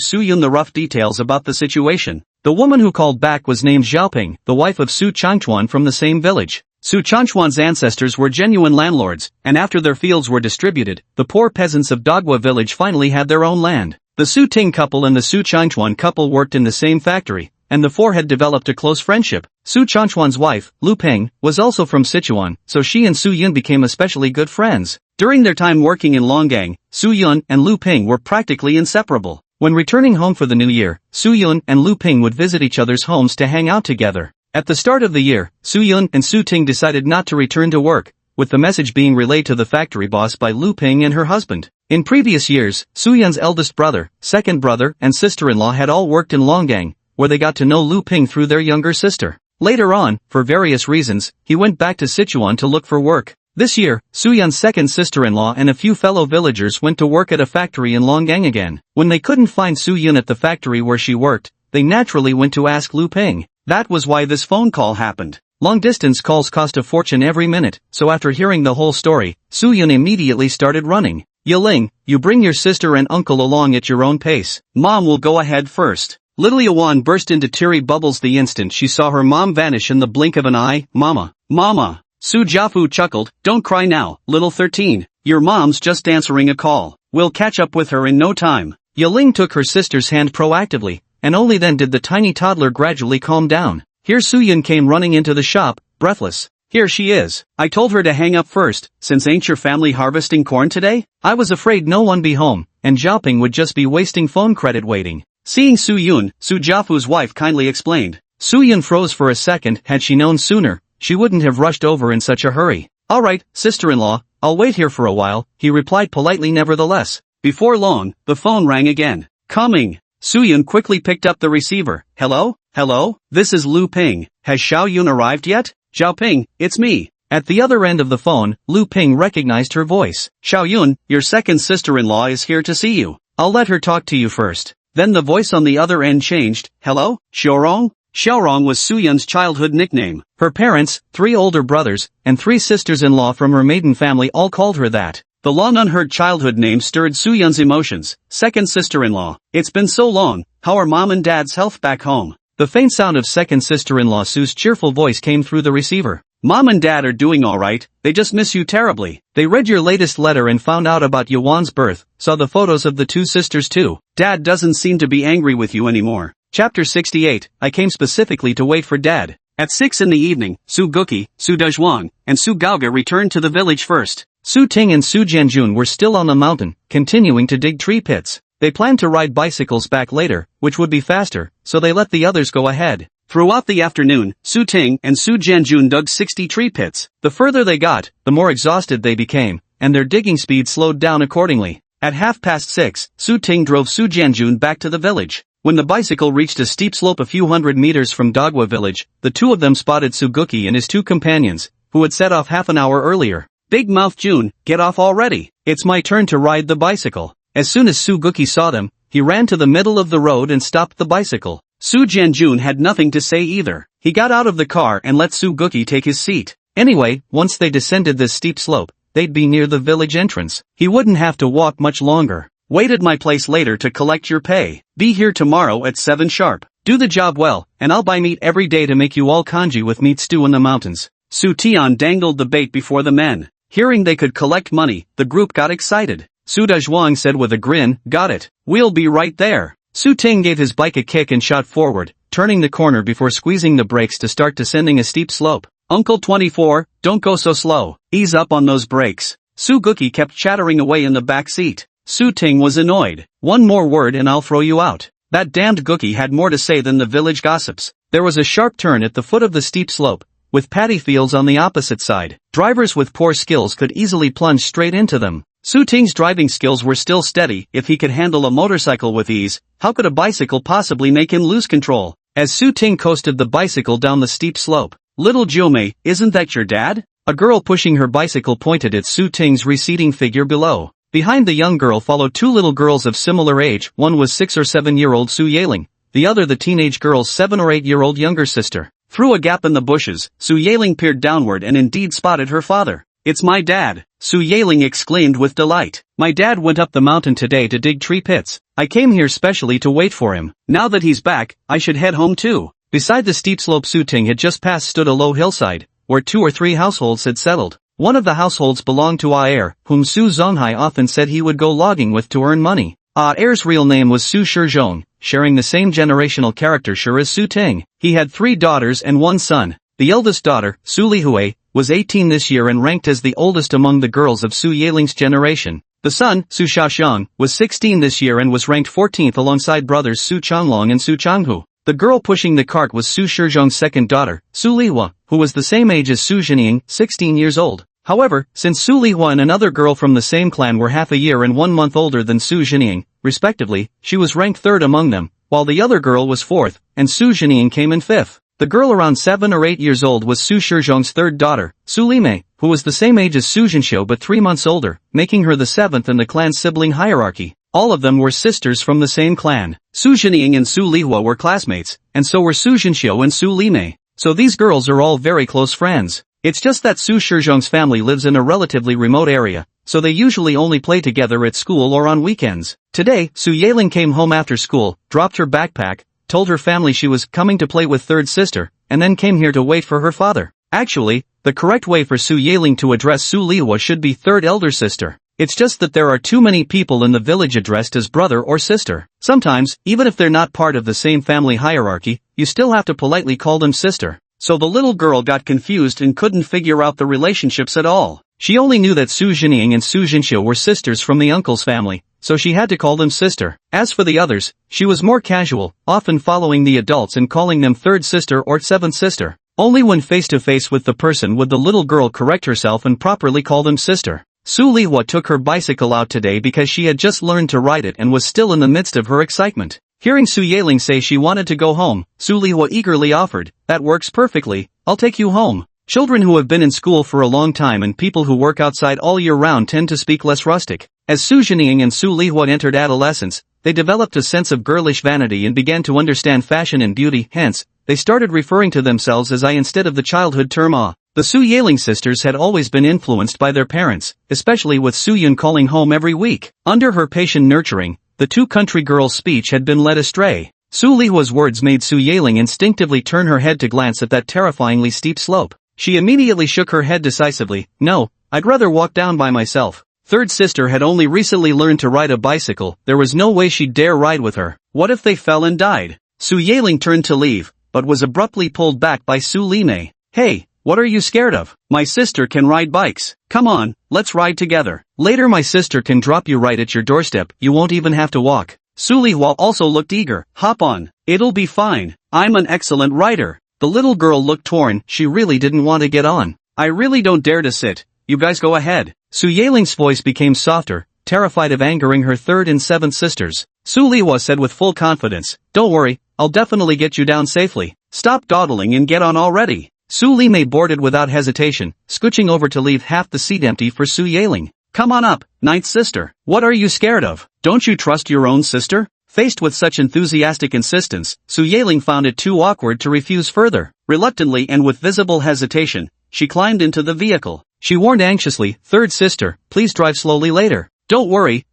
Su Yun the rough details about the situation. The woman who called back was named Xiaoping, the wife of Su Changchuan from the same village. Su Changchuan's ancestors were genuine landlords, and after their fields were distributed, the poor peasants of Dogwa village finally had their own land. The Su Ting couple and the Su Changchuan couple worked in the same factory, and the four had developed a close friendship. Su Changchuan's wife, Lu Peng, was also from Sichuan, so she and Su Yun became especially good friends. During their time working in Longgang, Su Yun and Lu Peng were practically inseparable. When returning home for the new year, Su Yun and Lu Peng would visit each other's homes to hang out together. At the start of the year, Su Yun and Su Ting decided not to return to work, with the message being relayed to the factory boss by Lu Peng and her husband. In previous years, Su Yun's eldest brother, second brother, and sister-in-law had all worked in Longgang, where they got to know Lu Peng through their younger sister. Later on, for various reasons, he went back to Sichuan to look for work. This year, Su Yun's second sister-in-law and a few fellow villagers went to work at a factory in Longgang again. When they couldn't find Su Yun at the factory where she worked, they naturally went to ask Lu Peng. That was why this phone call happened. Long-distance calls cost a fortune every minute, so after hearing the whole story, Su Yun immediately started running. "Yiling, you bring your sister and uncle along at your own pace. Mom will go ahead first." Little Yuan burst into teary bubbles the instant she saw her mom vanish in the blink of an eye. "Mama. Mama." Su Jiafu chuckled. "Don't cry now, little 13. Your mom's just answering a call. We'll catch up with her in no time." Yiling took her sister's hand proactively, and only then did the tiny toddler gradually calm down. Here Su Yun came running into the shop, breathless. "Here she is. I told her to hang up first, since ain't your family harvesting corn today? I was afraid no one be home, and Xiaoping would just be wasting phone credit waiting." Seeing Su Yun, Su Jiafu's wife kindly explained. Su Yun froze for a second. Had she known sooner, she wouldn't have rushed over in such a hurry. "Alright, sister-in-law, I'll wait here for a while," he replied politely nevertheless. Before long, the phone rang again. "Coming." Su Yun quickly picked up the receiver. "Hello? Hello? This is Lu Ping. Has Xiao Yun arrived yet?" "Xiao Ping, it's me." At the other end of the phone, Lu Ping recognized her voice. "Xiao Yun, your second sister-in-law is here to see you. I'll let her talk to you first." Then the voice on the other end changed. "Hello, Xiaorong?" Xiaorong was Su Yun's childhood nickname. Her parents, 3 older brothers, and 3 sisters-in-law from her maiden family all called her that. The long unheard childhood name stirred Su Yun's emotions. "Second sister-in-law. It's been so long. How are mom and dad's health back home?" The faint sound of second sister-in-law Su's cheerful voice came through the receiver. "Mom and dad are doing alright, they just miss you terribly. They read your latest letter and found out about Yuan's birth, saw the photos of the 2 sisters too. Dad doesn't seem to be angry with you anymore." Chapter 68, I came specifically to wait for Dad. At 6 in the evening, Su Guki, Su Dezhuang, and Su Gaoga returned to the village first. Su Ting and Su Jianjun were still on the mountain, continuing to dig tree pits. They planned to ride bicycles back later, which would be faster, so they let the others go ahead. Throughout the afternoon, Su Ting and Su Jianjun dug 60 tree pits. The further they got, the more exhausted they became, and their digging speed slowed down accordingly. At 6:30, Su Ting drove Su Jianjun back to the village. When the bicycle reached a steep slope a few hundred meters from Dogwa village, the 2 of them spotted Su Guki and his 2 companions, who had set off half an hour earlier. "Big Mouth Jun, get off already. It's my turn to ride the bicycle." As soon as Su Guki saw them, he ran to the middle of the road and stopped the bicycle. Su Jianjun had nothing to say either. He got out of the car and let Su Guki take his seat. Anyway, once they descended this steep slope, they'd be near the village entrance. He wouldn't have to walk much longer. "Wait at my place later to collect your pay. Be here tomorrow at 7 sharp. Do the job well, and I'll buy meat every day to make you all congee with meat stew in the mountains." Su Tian dangled the bait before the men. Hearing they could collect money, the group got excited. Su Dezhuang said with a grin, "Got it. We'll be right there." Su Ting gave his bike a kick and shot forward, turning the corner before squeezing the brakes to start descending a steep slope. "Uncle 24, don't go so slow. Ease up on those brakes." Su Guki kept chattering away in the back seat. Su Ting was annoyed. "One more word and I'll throw you out." That damned Guki had more to say than the village gossips. There was a sharp turn at the foot of the steep slope, with paddy fields on the opposite side. Drivers with poor skills could easily plunge straight into them. Su Ting's driving skills were still steady. If he could handle a motorcycle with ease, how could a bicycle possibly make him lose control? As Su Ting coasted the bicycle down the steep slope, "Little Jiumei, isn't that your dad?" A girl pushing her bicycle pointed at Su Ting's receding figure below. Behind the young girl followed 2 little girls of similar age. One was 6 or 7-year-old Su Yaling, the other the teenage girl's 7 or 8-year-old younger sister. Through a gap in the bushes, Su Yaling peered downward and indeed spotted her father. "It's my dad," Su Yaling exclaimed with delight. "My dad went up the mountain today to dig tree pits. I came here specially to wait for him. Now that he's back, I should head home too." Beside the steep slope Su Ting had just passed stood a low hillside, where 2 or 3 households had settled. One of the households belonged to Ah-Er, whom Su Zonghai often said he would go logging with to earn money. Ah-Er's real name was Su Shizhong, sharing the same generational character as Su Ting. He had 3 daughters and 1 son. The eldest daughter, Su Lihui, was 18 this year and ranked as the oldest among the girls of Su Yaling's generation. The son, Su Shaoxiang, was 16 this year and was ranked 14th alongside brothers Su Changlong and Su Changhu. The girl pushing the cart was Su Shizhong's second daughter, Su Lihua, who was the same age as Su Jinying, 16 years old. However, since Su Lihua and another girl from the same clan were half a year and 1 month older than Su Jinying, respectively, she was ranked 3rd among them, while the other girl was 4th, and Su Jinying came in 5th. The girl around 7 or 8 years old was Su Shizhong's 3rd daughter, Su Limei, who was the same age as Su Jianxiu but 3 months older, making her the 7th in the clan's sibling hierarchy. All of them were sisters from the same clan. Su Jinying and Su Lihua were classmates, and so were Su Jianxiu and Su Limei. So these girls are all very close friends. It's just that Su Shizhong's family lives in a relatively remote area, so they usually only play together at school or on weekends. Today, Su Yaling came home after school, dropped her backpack, told her family she was coming to play with 3rd sister, and then came here to wait for her father. Actually, the correct way for Su Yaling to address Su Lihua should be 3rd elder sister. It's just that there are too many people in the village addressed as brother or sister. Sometimes, even if they're not part of the same family hierarchy, you still have to politely call them sister. So the little girl got confused and couldn't figure out the relationships at all. She only knew that Su Jinying and Su Jianxiu were sisters from the uncle's family, so she had to call them sister. As for the others, she was more casual, often following the adults and calling them third sister or seventh sister. Only when face to face with the person would the little girl correct herself and properly call them sister. Su Lihua took her bicycle out today because she had just learned to ride it and was still in the midst of her excitement. Hearing Su Yaling say she wanted to go home, Su Lihua eagerly offered, "That works perfectly, I'll take you home." Children who have been in school for a long time and people who work outside all year round tend to speak less rustic. As Su Jining and Su Lihua entered adolescence, they developed a sense of girlish vanity and began to understand fashion and beauty, hence, they started referring to themselves as I instead of the childhood term ah. The Su Yaling sisters had always been influenced by their parents, especially with Su Yun calling home every week. Under her patient nurturing, the two country girls' speech had been led astray. Su Lihua's words made Su Yaling instinctively turn her head to glance at that terrifyingly steep slope. She immediately shook her head decisively. "No, I'd rather walk down by myself." Third sister had only recently learned to ride a bicycle, there was no way she'd dare ride with her. What if they fell and died? Su Yaling turned to leave, but was abruptly pulled back by Su Limei. "Hey, what are you scared of? My sister can ride bikes. Come on, let's ride together. Later my sister can drop you right at your doorstep, you won't even have to walk." Su Lihua also looked eager. "Hop on. It'll be fine. I'm an excellent rider." The little girl looked torn, she really didn't want to get on. "I really don't dare to sit. You guys go ahead." Su Yaling's voice became softer, terrified of angering her third and seventh sisters. Su Lihua said with full confidence, "Don't worry, I'll definitely get you down safely. Stop dawdling and get on already." Su Limei boarded without hesitation, scooching over to leave half the seat empty for Su Yaling. "Come on up, ninth sister. What are you scared of? Don't you trust your own sister?" Faced with such enthusiastic insistence, Su Yaling found it too awkward to refuse further. Reluctantly and with visible hesitation, she climbed into the vehicle. She warned anxiously, "Third sister, please drive slowly later." Don't worry.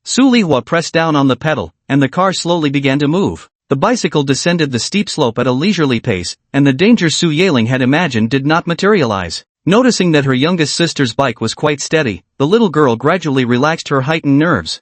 Su Lihua pressed down on the pedal, and the car slowly began to move. The bicycle descended the steep slope at a leisurely pace, and the danger Su Yaling had imagined did not materialize. Noticing that her youngest sister's bike was quite steady, the little girl gradually relaxed her heightened nerves.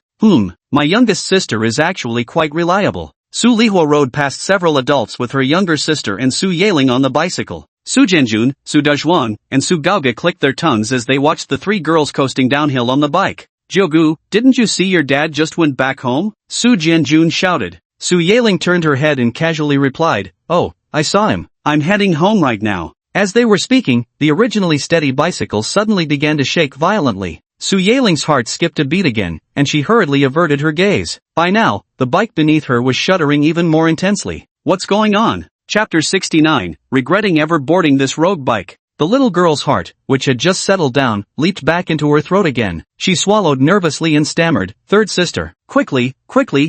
My youngest sister is actually quite reliable." Su Lihua rode past several adults with her younger sister and Su Yaling on the bicycle. Su Jianjun, Su Dezhuang, and Su Gaoge clicked their tongues as they watched the three girls coasting downhill on the bike. "Jiugu, didn't you see your dad just went back home?" Su Jianjun shouted. Su Yaling turned her head and casually replied, "Oh, I saw him. I'm heading home right now." As they were speaking, the originally steady bicycle suddenly began to shake violently. Su Yaling's heart skipped a beat again, and she hurriedly averted her gaze. By now, the bike beneath her was shuddering even more intensely. What's going on? Chapter 69, regretting ever boarding this rogue bike. The little girl's heart, which had just settled down, leaped back into her throat again. She swallowed nervously and stammered, "Third sister, quickly,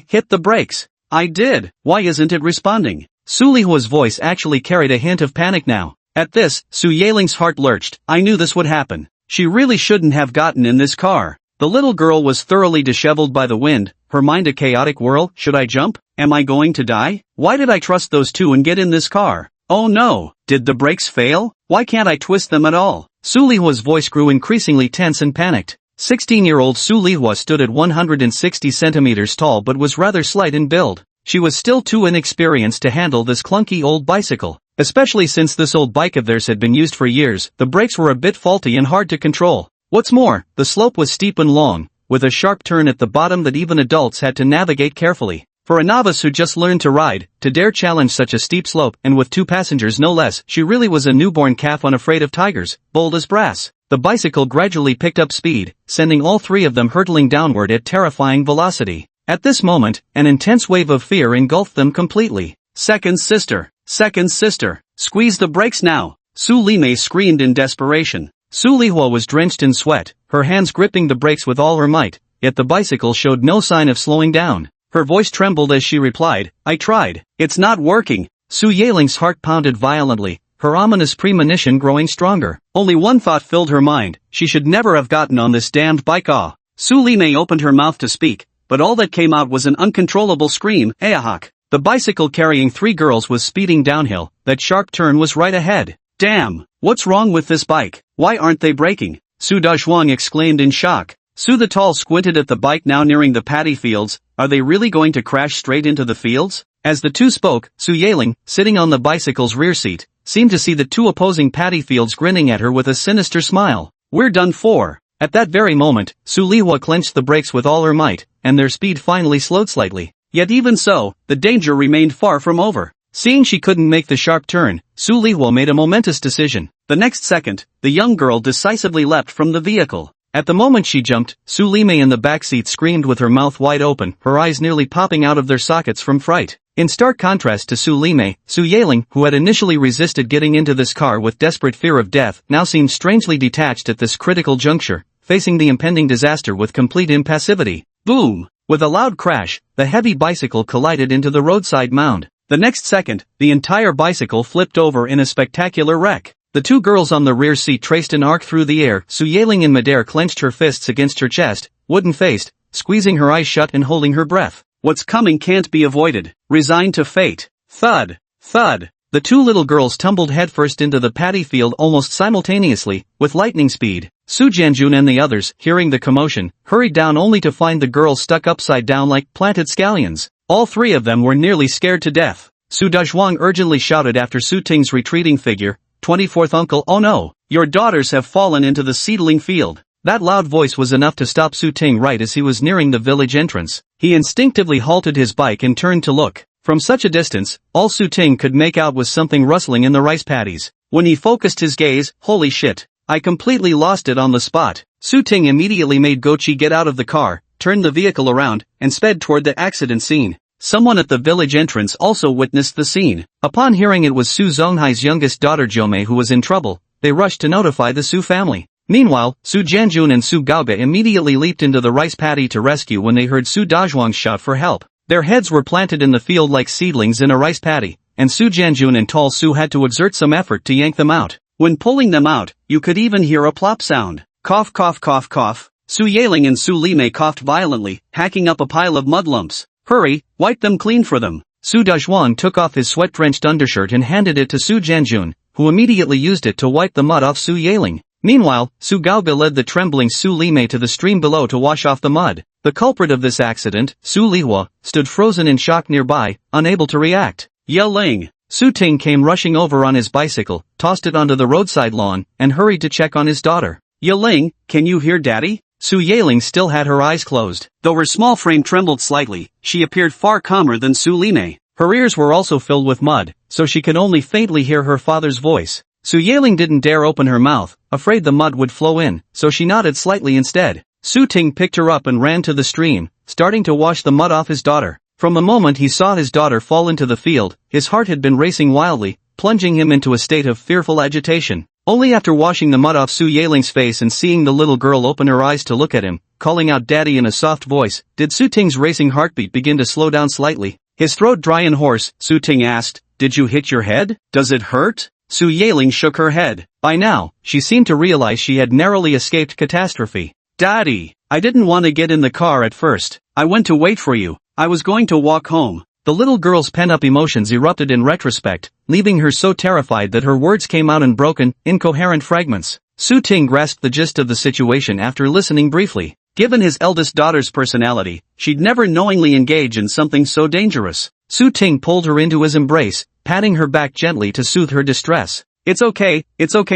hit the brakes." "I did. Why isn't it responding?" Su Lihua's voice actually carried a hint of panic now. At this, Su Yaling's heart lurched. I knew this would happen. She really shouldn't have gotten in this car. The little girl was thoroughly disheveled by the wind, her mind a chaotic whirl. Should I jump? Am I going to die? Why did I trust those two and get in this car? Oh no, did the brakes fail? Why can't I twist them at all? Su Lihua's voice grew increasingly tense and panicked. 16-year-old Su Lihua stood at 160 centimeters tall but was rather slight in build. She was still too inexperienced to handle this clunky old bicycle. Especially since this old bike of theirs had been used for years, the brakes were a bit faulty and hard to control. What's more, the slope was steep and long, with a sharp turn at the bottom that even adults had to navigate carefully. For a novice who just learned to ride, to dare challenge such a steep slope and with two passengers no less, she really was a newborn calf unafraid of tigers, bold as brass. The bicycle gradually picked up speed, sending all three of them hurtling downward at terrifying velocity. At this moment, an intense wave of fear engulfed them completely. Second sister, squeeze the brakes now! Su Limei screamed in desperation. Su Lihua was drenched in sweat, her hands gripping the brakes with all her might, yet the bicycle showed no sign of slowing down. Her voice trembled as she replied, I tried. It's not working. Su Yaling's heart pounded violently, her ominous premonition growing stronger. Only one thought filled her mind, she should never have gotten on this damned bike. Su Limei opened her mouth to speak, but all that came out was an uncontrollable scream, Ayahak. The bicycle carrying three girls was speeding downhill, that sharp turn was right ahead. Damn, what's wrong with this bike? Why aren't they braking? Su Dezhuang exclaimed in shock. Su the Tall squinted at the bike now nearing the paddy fields. Are they really going to crash straight into the fields? As the two spoke, Su Yaling, sitting on the bicycle's rear seat, seemed to see the two opposing paddy fields grinning at her with a sinister smile. We're done for. At that very moment, Su Lihua clenched the brakes with all her might, and their speed finally slowed slightly. Yet even so, the danger remained far from over. Seeing she couldn't make the sharp turn, Su Lihua made a momentous decision. The next second, the young girl decisively leapt from the vehicle. At the moment she jumped, Su Limei in the backseat screamed with her mouth wide open, her eyes nearly popping out of their sockets from fright. In stark contrast to Su Limei, Su Yaling, who had initially resisted getting into this car with desperate fear of death, now seemed strangely detached at this critical juncture, facing the impending disaster with complete impassivity. Boom! With a loud crash, the heavy bicycle collided into the roadside mound. The next second, the entire bicycle flipped over in a spectacular wreck. The two girls on the rear seat traced an arc through the air. Su Yaling in midair clenched her fists against her chest, wooden-faced, squeezing her eyes shut and holding her breath. What's coming can't be avoided. Resigned to fate. Thud! Thud! The two little girls tumbled headfirst into the paddy field almost simultaneously, with lightning speed. Su Jianjun and the others, hearing the commotion, hurried down only to find the girls stuck upside down like planted scallions. All three of them were nearly scared to death. Su Dazhuang urgently shouted after Su Ting's retreating figure, 24th uncle, oh no, your daughters have fallen into the seedling field. That loud voice was enough to stop Su Ting right as he was nearing the village entrance. He instinctively halted his bike and turned to look. From such a distance, all Su Ting could make out was something rustling in the rice paddies. When he focused his gaze, holy shit, I completely lost it on the spot. Su Ting immediately made Gochi get out of the car, turned the vehicle around, and sped toward the accident scene. Someone at the village entrance also witnessed the scene. Upon hearing it was Su Zonghai's youngest daughter Jomei who was in trouble, they rushed to notify the Su family. Meanwhile, Su Jianjun and Su Gaoge immediately leaped into the rice paddy to rescue when they heard Su Dazhuang shout for help. Their heads were planted in the field like seedlings in a rice paddy, and Su Jianjun and tall Su had to exert some effort to yank them out. When pulling them out, you could even hear a plop sound. Cough cough cough cough. Su Yaling and Su Limei coughed violently, hacking up a pile of mud lumps. Hurry, wipe them clean for them. Su Dazhuang took off his sweat-drenched undershirt and handed it to Su Jianjun, who immediately used it to wipe the mud off Su Yaling. Meanwhile, Su Gaoge led the trembling Su Limei to the stream below to wash off the mud. The culprit of this accident, Su Lihua, stood frozen in shock nearby, unable to react. Yelling! Su Ting came rushing over on his bicycle, tossed it onto the roadside lawn, and hurried to check on his daughter. Yaling, can you hear Daddy? Su Yaling still had her eyes closed. Though her small frame trembled slightly, she appeared far calmer than Su Limei. Her ears were also filled with mud, so she could only faintly hear her father's voice. Su Yaling didn't dare open her mouth, afraid the mud would flow in, so she nodded slightly instead. Su Ting picked her up and ran to the stream, starting to wash the mud off his daughter. From the moment he saw his daughter fall into the field, his heart had been racing wildly, plunging him into a state of fearful agitation. Only after washing the mud off Su Yaling's face and seeing the little girl open her eyes to look at him, calling out Daddy in a soft voice, did Su Ting's racing heartbeat begin to slow down slightly. His throat dry and hoarse, Su Ting asked, "Did you hit your head? Does it hurt?" Su Yaling shook her head. By now, she seemed to realize she had narrowly escaped catastrophe. "Daddy, I didn't want to get in the car at first. I went to wait for you. I was going to walk home." The little girl's pent-up emotions erupted in retrospect, leaving her so terrified that her words came out in broken, incoherent fragments. Su Ting grasped the gist of the situation after listening briefly. Given his eldest daughter's personality, she'd never knowingly engage in something so dangerous. Su Ting pulled her into his embrace, patting her back gently to soothe her distress. It's okay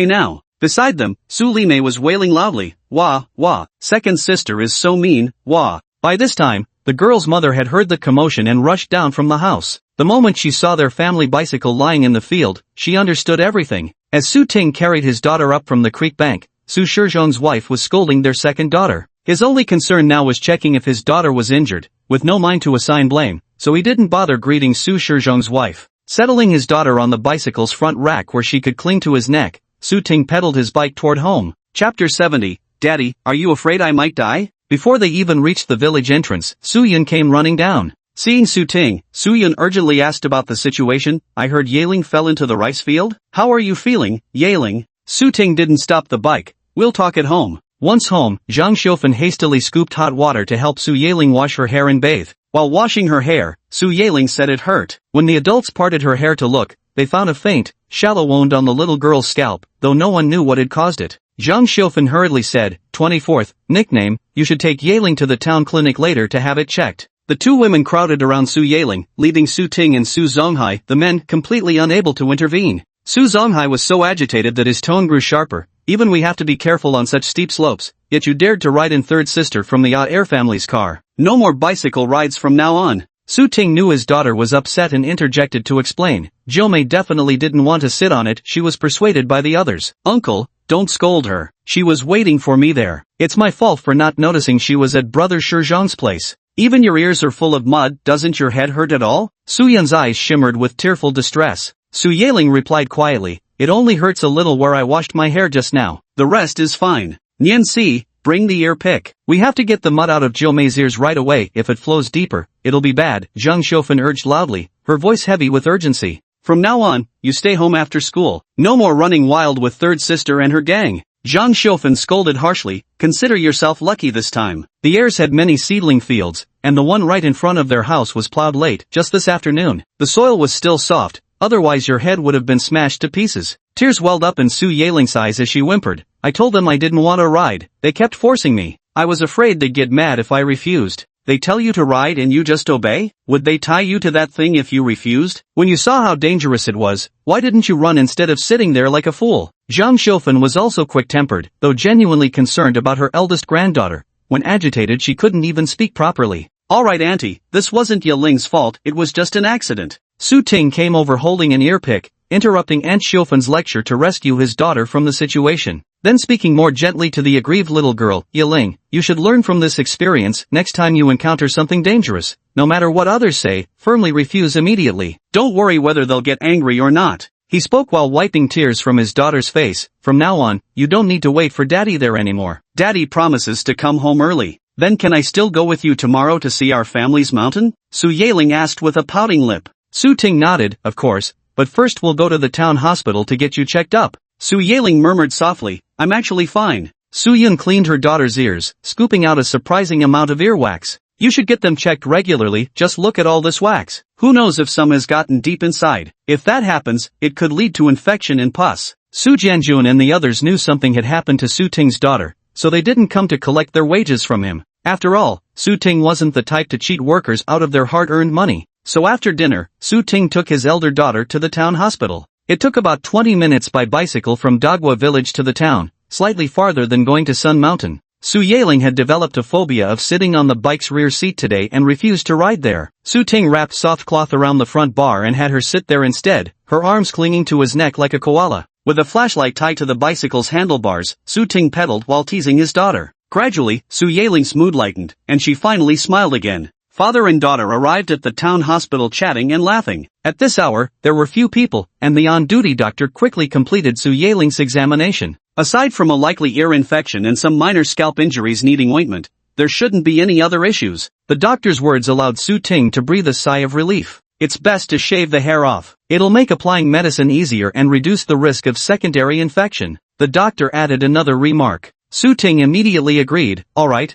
now." Beside them, Su Limei was wailing loudly, "Wah, wah, second sister is so mean, wah." By this time, the girl's mother had heard the commotion and rushed down from the house. The moment she saw their family bicycle lying in the field, she understood everything. As Su Ting carried his daughter up from the creek bank, Su Shizhong's wife was scolding their second daughter. His only concern now was checking if his daughter was injured, with no mind to assign blame, so he didn't bother greeting Su Shizhong's wife. Settling his daughter on the bicycle's front rack where she could cling to his neck, Su Ting pedaled his bike toward home. Chapter 70, Daddy, are you afraid I might die? Before they even reached the village entrance, Su Yun came running down. Seeing Su Ting, Su Yun urgently asked about the situation. "I heard Yaling fell into the rice field? How are you feeling, Yaling?" Su Ting didn't stop the bike. "We'll talk at home." Once home, Zhang Xiufen hastily scooped hot water to help Su Yaling wash her hair and bathe. While washing her hair, Su Yaling said it hurt. When the adults parted her hair to look, they found a faint, shallow wound on the little girl's scalp, though no one knew what had caused it. Zhang Xiufen hurriedly said, 24th, nickname, you should take Yaling to the town clinic later to have it checked. The two women crowded around Su Yaling, leaving Su Ting and Su Zonghai, the men, completely unable to intervene. Su Zonghai was so agitated that his tone grew sharper. "Even we have to be careful on such steep slopes. yet you dared to ride in third sister from the Air family's car. No more bicycle rides from now on. Su Ting knew his daughter was upset and interjected to explain. Jiumei definitely didn't want to sit on it, she was persuaded by the others. Uncle, don't scold her. She was waiting for me there. It's my fault for not noticing she was at Brother Shizhong's place. Even your ears are full of mud, doesn't your head hurt at all? Su Yun's eyes shimmered with tearful distress. Su Yeling replied quietly, it only hurts a little where I washed my hair just now. The rest is fine. Nian Si, bring the ear pick. We have to get the mud out of Jiumei's ears right away. If it flows deeper, it'll be bad, Zhang Xiufan urged loudly, her voice heavy with urgency. From now on, you stay home after school. No more running wild with third sister and her gang. Zhang Xiufan scolded harshly, consider yourself lucky this time. The heirs had many seedling fields, and the one right in front of their house was plowed late, just this afternoon. The soil was still soft, otherwise your head would have been smashed to pieces. Tears welled up in Su Yeling's eyes as she whimpered. I told them I didn't want to ride. They kept forcing me. I was afraid they'd get mad if I refused. They tell you to ride and you just obey? Would they tie you to that thing if you refused? When you saw how dangerous it was, why didn't you run instead of sitting there like a fool? Zhang Xiufan was also quick-tempered, though genuinely concerned about her eldest granddaughter. When agitated she couldn't even speak properly. Alright auntie, this wasn't Yeling's fault, it was just an accident. Su Ting came over holding an earpick, interrupting Aunt Xiufan's lecture to rescue his daughter from the situation. Then speaking more gently to the aggrieved little girl, Yeling, you should learn from this experience. Next time you encounter something dangerous, no matter what others say, firmly refuse immediately. Don't worry whether they'll get angry or not. He spoke while wiping tears from his daughter's face. From now on, you don't need to wait for Daddy there anymore. Daddy promises to come home early. Then can I still go with you tomorrow to see our family's mountain? Su Yeling asked with a pouting lip. Su Ting nodded, of course, but first we'll go to the town hospital to get you checked up. Su Yeling murmured softly, I'm actually fine. Su Yun cleaned her daughter's ears, scooping out a surprising amount of earwax. You should get them checked regularly, just look at all this wax. Who knows if some has gotten deep inside. If that happens, it could lead to infection and pus. Su Jianjun and the others knew something had happened to Su Ting's daughter, so they didn't come to collect their wages from him. After all, Su Ting wasn't the type to cheat workers out of their hard-earned money. So after dinner, Su Ting took his elder daughter to the town hospital. It took about 20 minutes by bicycle from Dagua village to the town, slightly farther than going to Sun Mountain. Su Yeling had developed a phobia of sitting on the bike's rear seat today and refused to ride there. Su Ting wrapped soft cloth around the front bar and had her sit there instead, her arms clinging to his neck like a koala. With a flashlight tied to the bicycle's handlebars, Su Ting pedaled while teasing his daughter. Gradually, Su Yeling's mood lightened, and she finally smiled again. Father and daughter arrived at the town hospital chatting and laughing. At this hour, there were few people, and the on-duty doctor quickly completed Su Yeling's examination. Aside from a likely ear infection and some minor scalp injuries needing ointment, there shouldn't be any other issues. The doctor's words allowed Su Ting to breathe a sigh of relief. It's best to shave the hair off. It'll make applying medicine easier and reduce the risk of secondary infection. The doctor added another remark. Su Ting immediately agreed, alright,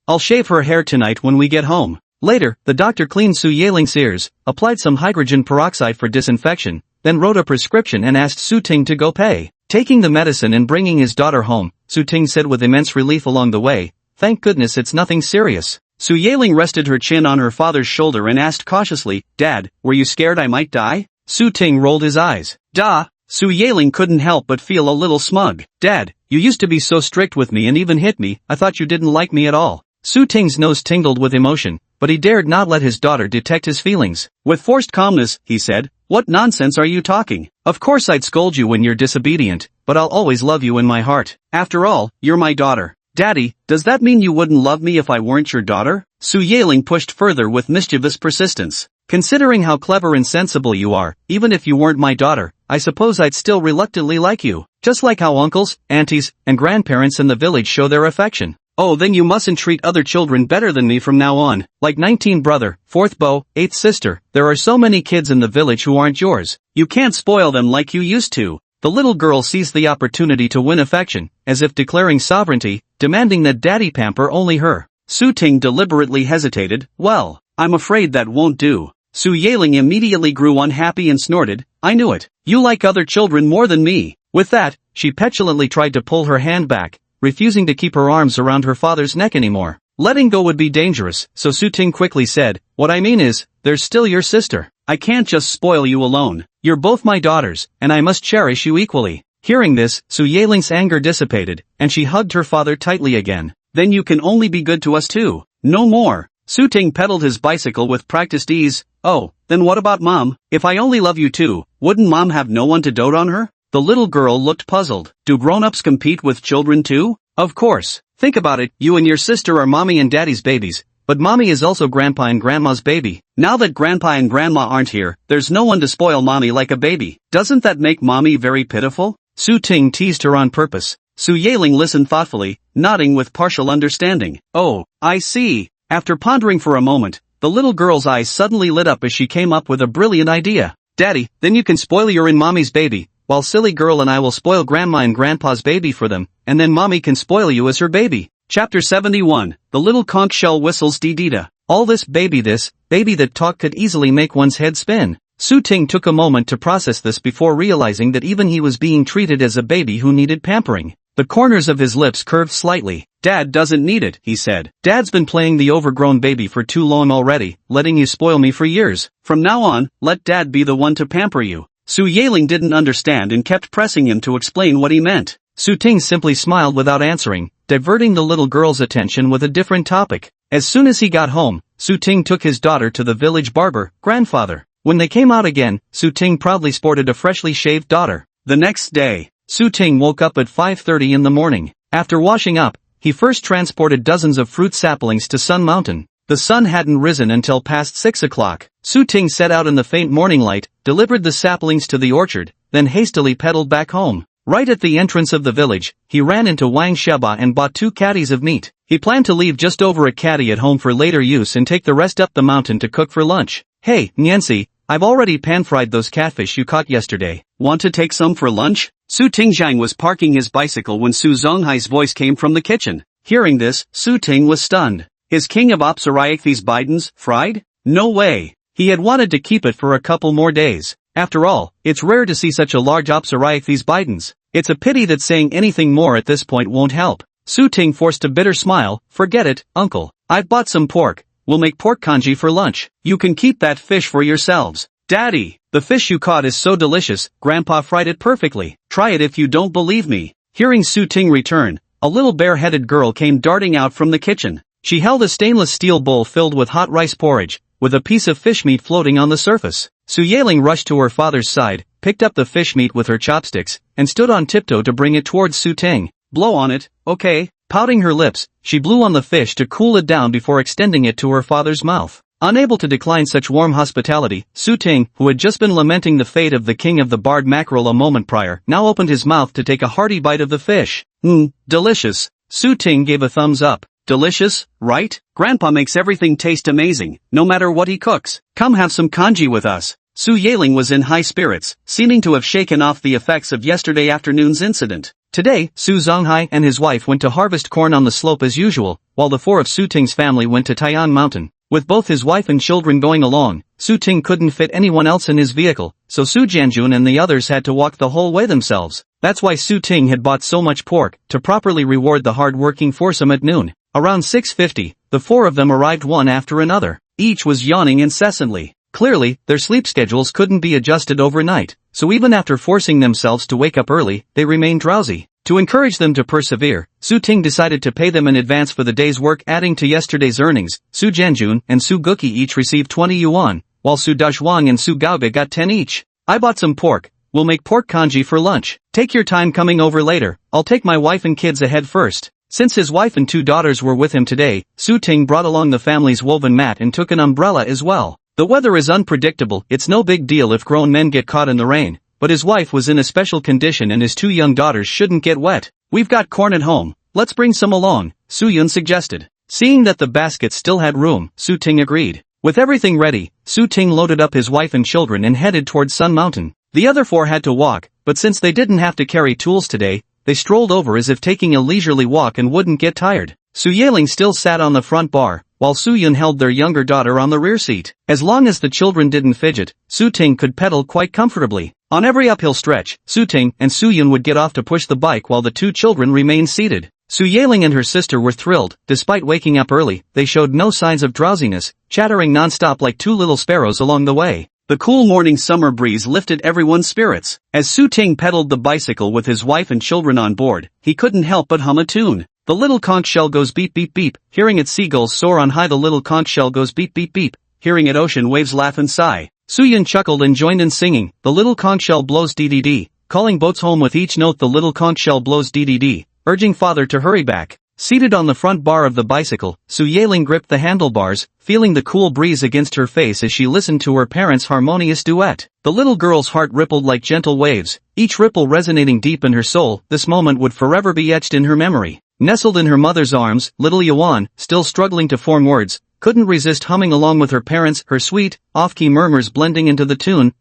I'll shave her hair tonight when we get home. Later, the doctor cleaned Su Yeling's ears, applied some hydrogen peroxide for disinfection, then wrote a prescription and asked Su Ting to go pay. Taking the medicine and bringing his daughter home, Su Ting said with immense relief along the way, thank goodness it's nothing serious. Su Yeling rested her chin on her father's shoulder and asked cautiously, Dad, were you scared I might die? Su Ting rolled his eyes. Duh. Su Yeling couldn't help but feel a little smug. Dad, you used to be so strict with me and even hit me, I thought you didn't like me at all. Su Ting's nose tingled with emotion, but he dared not let his daughter detect his feelings. With forced calmness, he said, what nonsense are you talking? Of course I'd scold you when you're disobedient, but I'll always love you in my heart. After all, you're my daughter. Daddy, does that mean you wouldn't love me if I weren't your daughter? Su Yeling pushed further with mischievous persistence. Considering how clever and sensible you are, even if you weren't my daughter, I suppose I'd still reluctantly like you. Just like how uncles, aunties, and grandparents in the village show their affection. Oh, then you mustn't treat other children better than me from now on. Like 19th brother, 4th beau, 8th sister, there are so many kids in the village who aren't yours. You can't spoil them like you used to. The little girl seized the opportunity to win affection, as if declaring sovereignty, demanding that daddy pamper only her. Su Ting deliberately hesitated. Well, I'm afraid that won't do. Su Yeling immediately grew unhappy and snorted, I knew it. You like other children more than me. With that, she petulantly tried to pull her hand back, refusing to keep her arms around her father's neck anymore. Letting go would be dangerous, so Su Ting quickly said, what I mean is, there's still your sister. I can't just spoil you alone. You're both my daughters, and I must cherish you equally. Hearing this, Su Yeling's anger dissipated, and she hugged her father tightly again. Then you can only be good to us too. No more. Su Ting pedaled his bicycle with practiced ease. Oh, then what about Mom? If I only love you too, wouldn't Mom have no one to dote on her? The little girl looked puzzled. Do grown-ups compete with children too? Of course. Think about it, you and your sister are Mommy and Daddy's babies, but Mommy is also Grandpa and Grandma's baby. Now that Grandpa and Grandma aren't here, there's no one to spoil Mommy like a baby. Doesn't that make Mommy very pitiful? Su Ting teased her on purpose. Su Yeling listened thoughtfully, nodding with partial understanding. Oh, I see. After pondering for a moment, the little girl's eyes suddenly lit up as she came up with a brilliant idea. Daddy, then you can spoil your and Mommy's baby, while silly girl and I will spoil Grandma and Grandpa's baby for them, and then Mommy can spoil you as her baby. Chapter 71, The Little Conch Shell Whistles Dee-Dee-Da. All this baby that talk could easily make one's head spin. Su Ting took a moment to process this before realizing that even he was being treated as a baby who needed pampering. The corners of his lips curved slightly. Dad doesn't need it, he said. Dad's been playing the overgrown baby for too long already, letting you spoil me for years. From now on, let Dad be the one to pamper you. Su Yeling didn't understand and kept pressing him to explain what he meant. Su Ting simply smiled without answering, diverting the little girl's attention with a different topic. As soon as he got home, Su Ting took his daughter to the village barber, grandfather. When they came out again, Su Ting proudly sported a freshly shaved daughter. The next day, Su Ting woke up at 5:30 in the morning. After washing up, he first transported dozens of fruit saplings to Sun Mountain. The sun hadn't risen until past 6 o'clock. Su Ting set out in the faint morning light, delivered the saplings to the orchard, then hastily pedaled back home. Right at the entrance of the village, he ran into Wang Sheba and bought 2 caddies of meat. He planned to leave just over a caddy at home for later use and take the rest up the mountain to cook for lunch. Hey, Nancy, I've already pan-fried those catfish you caught yesterday. Want to take some for lunch? Su Tingjiang was parking his bicycle when Su Zonghai's voice came from the kitchen. Hearing this, Su Ting was stunned. His king of Opsariachthes bidens, fried? No way. He had wanted to keep it for a couple more days. After all, it's rare to see such a large Opsariachthes bidens. It's a pity that saying anything more at this point won't help. Su Ting forced a bitter smile. Forget it, uncle. I've bought some pork. We'll make pork congee for lunch. You can keep that fish for yourselves. Daddy, the fish you caught is so delicious, Grandpa fried it perfectly. Try it if you don't believe me. Hearing Su Ting return, a little bare-headed girl came darting out from the kitchen. She held a stainless steel bowl filled with hot rice porridge, with a piece of fish meat floating on the surface. Su Yeling rushed to her father's side, picked up the fish meat with her chopsticks, and stood on tiptoe to bring it towards Su Ting. Blow on it, okay? Pouting her lips, she blew on the fish to cool it down before extending it to her father's mouth. Unable to decline such warm hospitality, Su Ting, who had just been lamenting the fate of the king of the barred mackerel a moment prior, now opened his mouth to take a hearty bite of the fish. Delicious. Su Ting gave a thumbs up. Delicious, right? Grandpa makes everything taste amazing, no matter what he cooks. Come have some congee with us. Su Yeling was in high spirits, seeming to have shaken off the effects of yesterday afternoon's incident. Today, Su Zonghai and his wife went to harvest corn on the slope as usual, while the 4 of Su Ting's family went to Tai'an Mountain. With both his wife and children going along, Su Ting couldn't fit anyone else in his vehicle, so Su Jianjun and the others had to walk the whole way themselves. That's why Su Ting had bought so much pork, to properly reward the hard-working foursome at noon. Around 6:50, the 4 of them arrived one after another. Each was yawning incessantly. Clearly, their sleep schedules couldn't be adjusted overnight, so even after forcing themselves to wake up early, they remained drowsy. To encourage them to persevere, Su Ting decided to pay them in advance for the day's work, adding to yesterday's earnings. Su Jianjun and Su Guqi each received 20 yuan, while Su Dazhuang and Su Gaobe got 10 each. I bought some pork. We'll make pork congee for lunch. Take your time coming over later. I'll take my wife and kids ahead first. Since his wife and 2 daughters were with him today, Su Ting brought along the family's woven mat and took an umbrella as well. The weather is unpredictable. It's no big deal if grown men get caught in the rain, but his wife was in a special condition and his 2 young daughters shouldn't get wet. We've got corn at home. Let's bring some along, Su Yun suggested. Seeing that the basket still had room, Su Ting agreed. With everything ready, Su Ting loaded up his wife and children and headed towards Sun Mountain. The other 4 had to walk, but since they didn't have to carry tools today, they strolled over as if taking a leisurely walk and wouldn't get tired. Su Yeling still sat on the front bar, while Su Yun held their younger daughter on the rear seat. As long as the children didn't fidget, Su Ting could pedal quite comfortably. On every uphill stretch, Su Ting and Su Yun would get off to push the bike while the 2 children remained seated. Su Yeling and her sister were thrilled. Despite waking up early, they showed no signs of drowsiness, chattering non-stop like 2 little sparrows along the way. The cool morning summer breeze lifted everyone's spirits. As Su Ting pedaled the bicycle with his wife and children on board, he couldn't help but hum a tune. The little conch shell goes beep beep beep, hearing it seagulls soar on high. The little conch shell goes beep beep beep, hearing it ocean waves laugh and sigh. Suyun chuckled and joined in singing. The little conch shell blows dee-dee-dee, calling boats home with each note. The little conch shell blows dee-dee-dee, urging father to hurry back. Seated on the front bar of the bicycle, Su Yaling gripped the handlebars, feeling the cool breeze against her face as she listened to her parents' harmonious duet. The little girl's heart rippled like gentle waves, each ripple resonating deep in her soul. This moment would forever be etched in her memory. Nestled in her mother's arms, little Yuan, still struggling to form words, couldn't resist humming along with her parents, her sweet, off-key murmurs blending into the tune.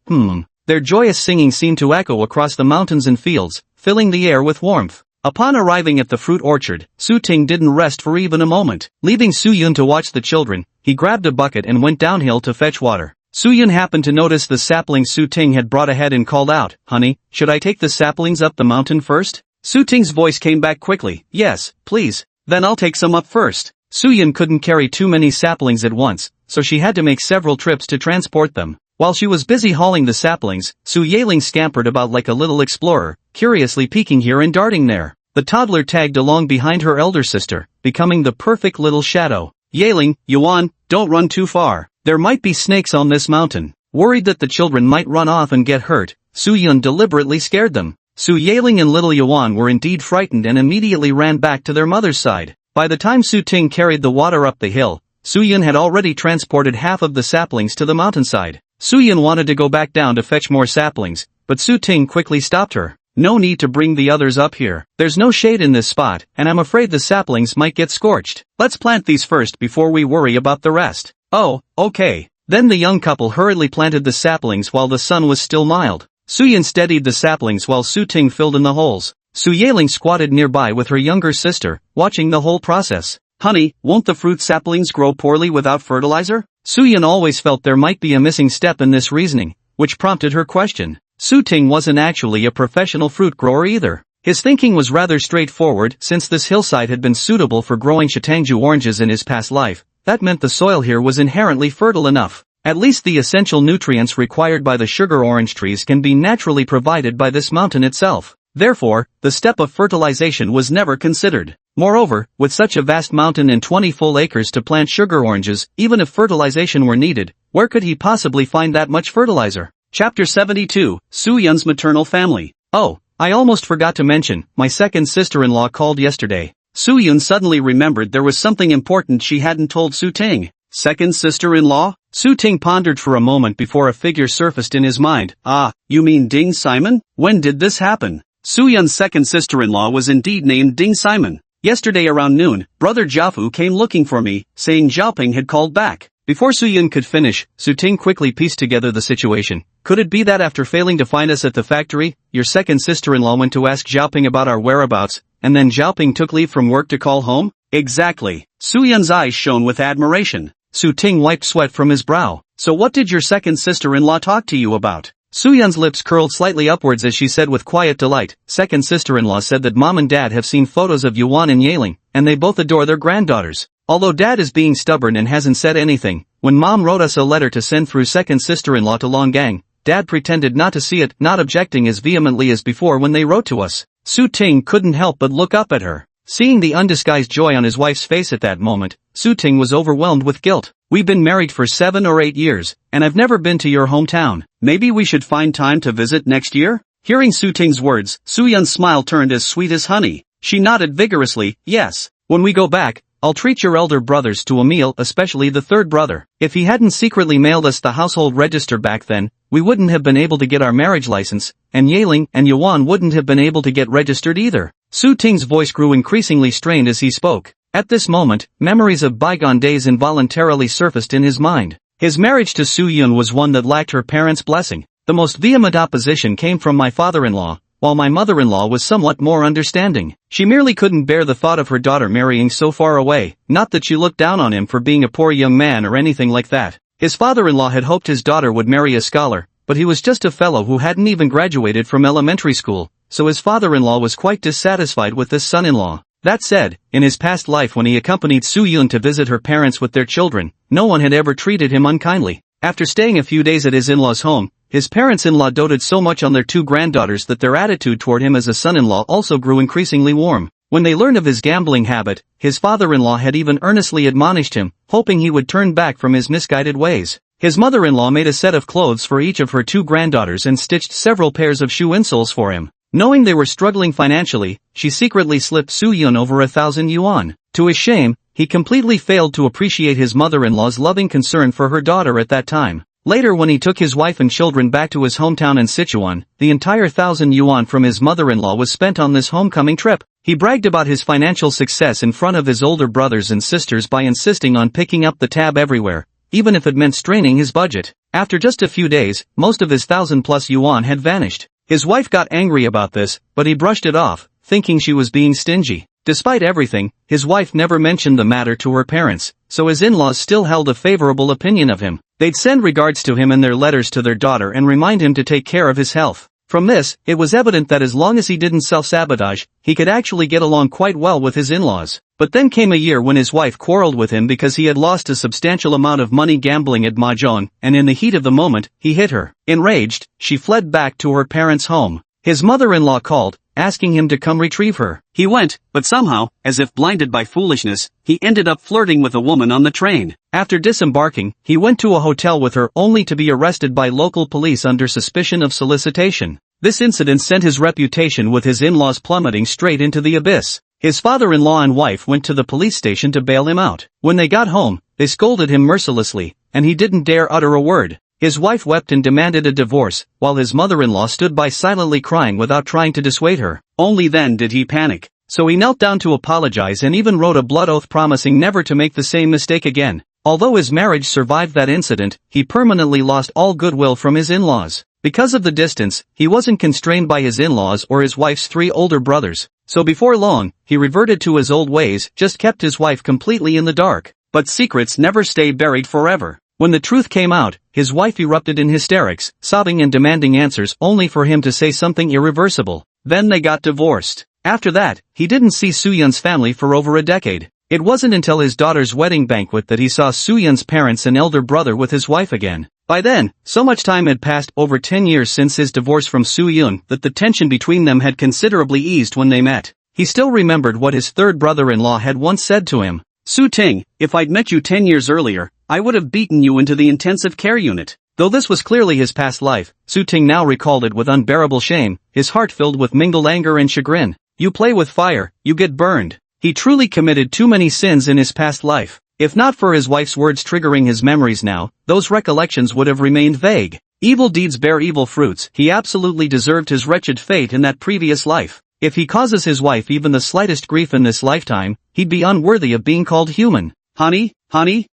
Their joyous singing seemed to echo across the mountains and fields, filling the air with warmth. Upon arriving at the fruit orchard, Su Ting didn't rest for even a moment. Leaving Su Yun to watch the children, he grabbed a bucket and went downhill to fetch water. Su Yun happened to notice the saplings Su Ting had brought ahead and called out, "Honey, should I take the saplings up the mountain first?" Su Ting's voice came back quickly, "Yes, please. Then I'll take some up first." Su Yun couldn't carry too many saplings at once, so she had to make several trips to transport them. While she was busy hauling the saplings, Su Yaling scampered about like a little explorer, curiously peeking here and darting there. The toddler tagged along behind her elder sister, becoming the perfect little shadow. "Yaling, Yuan, don't run too far. There might be snakes on this mountain." Worried that the children might run off and get hurt, Su Yun deliberately scared them. Su Yaling and little Yuan were indeed frightened and immediately ran back to their mother's side. By the time Su Ting carried the water up the hill, Su Yun had already transported half of the saplings to the mountainside. Su Yun wanted to go back down to fetch more saplings, but Su Ting quickly stopped her. "No need to bring the others up here. There's no shade in this spot, and I'm afraid the saplings might get scorched. Let's plant these first before we worry about the rest." "Oh, okay." Then the young couple hurriedly planted the saplings while the sun was still mild. Su Yun steadied the saplings while Su Ting filled in the holes. Su Yaling squatted nearby with her younger sister, watching the whole process. "Honey, won't the fruit saplings grow poorly without fertilizer?" Su Yun always felt there might be a missing step in this reasoning, which prompted her question. Su Ting wasn't actually a professional fruit grower either. His thinking was rather straightforward. Since this hillside had been suitable for growing Shitangju oranges in his past life, that meant the soil here was inherently fertile enough. At least the essential nutrients required by the sugar orange trees can be naturally provided by this mountain itself. Therefore, the step of fertilization was never considered. Moreover, with such a vast mountain and 20 full acres to plant sugar oranges, even if fertilization were needed, where could he possibly find that much fertilizer? Chapter 72, Su Yun's maternal family. "Oh, I almost forgot to mention, my second sister-in-law called yesterday." Su Yun suddenly remembered there was something important she hadn't told Su Ting. Second sister-in-law? Su Ting pondered for a moment before a figure surfaced in his mind. "Ah, you mean Ding Simon? When did this happen?" Su Yun's second sister-in-law was indeed named Ding Simon. "Yesterday around noon, brother Jiafu came looking for me, saying Xiaoping had called back." Before Su Yun could finish, Su Ting quickly pieced together the situation. "Could it be that after failing to find us at the factory, your second sister-in-law went to ask Xiaoping about our whereabouts, and then Xiaoping took leave from work to call home?" "Exactly." Su Yun's eyes shone with admiration. Su Ting wiped sweat from his brow. "So what did your second sister-in-law talk to you about?" Su Yun's lips curled slightly upwards as she said with quiet delight, "Second sister-in-law said that mom and dad have seen photos of Yuan and Yaling, and they both adore their granddaughters. Although dad is being stubborn and hasn't said anything, when mom wrote us a letter to send through second sister-in-law to Longgang, dad pretended not to see it, not objecting as vehemently as before when they wrote to us." Su Ting couldn't help but look up at her. Seeing the undisguised joy on his wife's face at that moment, Su Ting was overwhelmed with guilt. "We've been married for 7 or 8 years, and I've never been to your hometown. Maybe we should find time to visit next year?" Hearing Su Ting's words, Su Yun's smile turned as sweet as honey. She nodded vigorously, "Yes. When we go back, I'll treat your elder brothers to a meal, especially the third brother. If he hadn't secretly mailed us the household register back then, we wouldn't have been able to get our marriage license, and Yaling and Yuan wouldn't have been able to get registered either." Su Ting's voice grew increasingly strained as he spoke. At this moment, memories of bygone days involuntarily surfaced in his mind. His marriage to Su Yun was one that lacked her parents' blessing. The most vehement opposition came from my father-in-law, while my mother-in-law was somewhat more understanding. She merely couldn't bear the thought of her daughter marrying so far away, not that she looked down on him for being a poor young man or anything like that. His father-in-law had hoped his daughter would marry a scholar, but he was just a fellow who hadn't even graduated from elementary school, so his father-in-law was quite dissatisfied with this son-in-law. That said, in his past life when he accompanied Su Yun to visit her parents with their children, no one had ever treated him unkindly. After staying a few days at his in-laws' home, his parents-in-law doted so much on their two granddaughters that their attitude toward him as a son-in-law also grew increasingly warm. When they learned of his gambling habit, his father-in-law had even earnestly admonished him, hoping he would turn back from his misguided ways. His mother-in-law made a set of clothes for each of her two granddaughters and stitched several pairs of shoe insoles for him. Knowing they were struggling financially, she secretly slipped Soo-yun over 1,000 yuan. To his shame, he completely failed to appreciate his mother-in-law's loving concern for her daughter at that time. Later, when he took his wife and children back to his hometown in Sichuan, the entire 1,000 yuan from his mother-in-law was spent on this homecoming trip. He bragged about his financial success in front of his older brothers and sisters by insisting on picking up the tab everywhere, even if it meant straining his budget. After just a few days, most of his 1,000+ yuan had vanished. His wife got angry about this, but he brushed it off, thinking she was being stingy. Despite everything, his wife never mentioned the matter to her parents, so his in-laws still held a favorable opinion of him. They'd send regards to him in their letters to their daughter and remind him to take care of his health. From this, it was evident that as long as he didn't self-sabotage, he could actually get along quite well with his in-laws. But then came a year when his wife quarreled with him because he had lost a substantial amount of money gambling at mahjong, and in the heat of the moment, he hit her. Enraged, she fled back to her parents' home. His mother-in-law called, asking him to come retrieve her. He went, but somehow, as if blinded by foolishness, he ended up flirting with a woman on the train. After disembarking, he went to a hotel with her only to be arrested by local police under suspicion of solicitation. This incident sent his reputation with his in-laws plummeting straight into the abyss. His father-in-law and wife went to the police station to bail him out. When they got home, they scolded him mercilessly, and he didn't dare utter a word. His wife wept and demanded a divorce, while his mother-in-law stood by silently crying without trying to dissuade her. Only then did he panic. So he knelt down to apologize and even wrote a blood oath promising never to make the same mistake again. Although his marriage survived that incident, he permanently lost all goodwill from his in-laws. Because of the distance, he wasn't constrained by his in-laws or his wife's 3 older brothers. So before long, he reverted to his old ways, just kept his wife completely in the dark. But secrets never stay buried forever. When the truth came out, his wife erupted in hysterics, sobbing and demanding answers only for him to say something irreversible. Then they got divorced. After that, he didn't see Soo-yun's family for over a decade. It wasn't until his daughter's wedding banquet that he saw Soo-yun's parents and elder brother with his wife again. By then, so much time had passed, over 10 years since his divorce from Soo-yun, that the tension between them had considerably eased when they met. He still remembered what his third brother-in-law had once said to him. "Su-ting, if I'd met you 10 years earlier, I would have beaten you into the intensive care unit." Though this was clearly his past life, Su-ting now recalled it with unbearable shame, his heart filled with mingled anger and chagrin. You play with fire, you get burned. He truly committed too many sins in his past life. If not for his wife's words triggering his memories now, those recollections would have remained vague. Evil deeds bear evil fruits. He absolutely deserved his wretched fate in that previous life. If he causes his wife even the slightest grief in this lifetime, he'd be unworthy of being called human. Honey?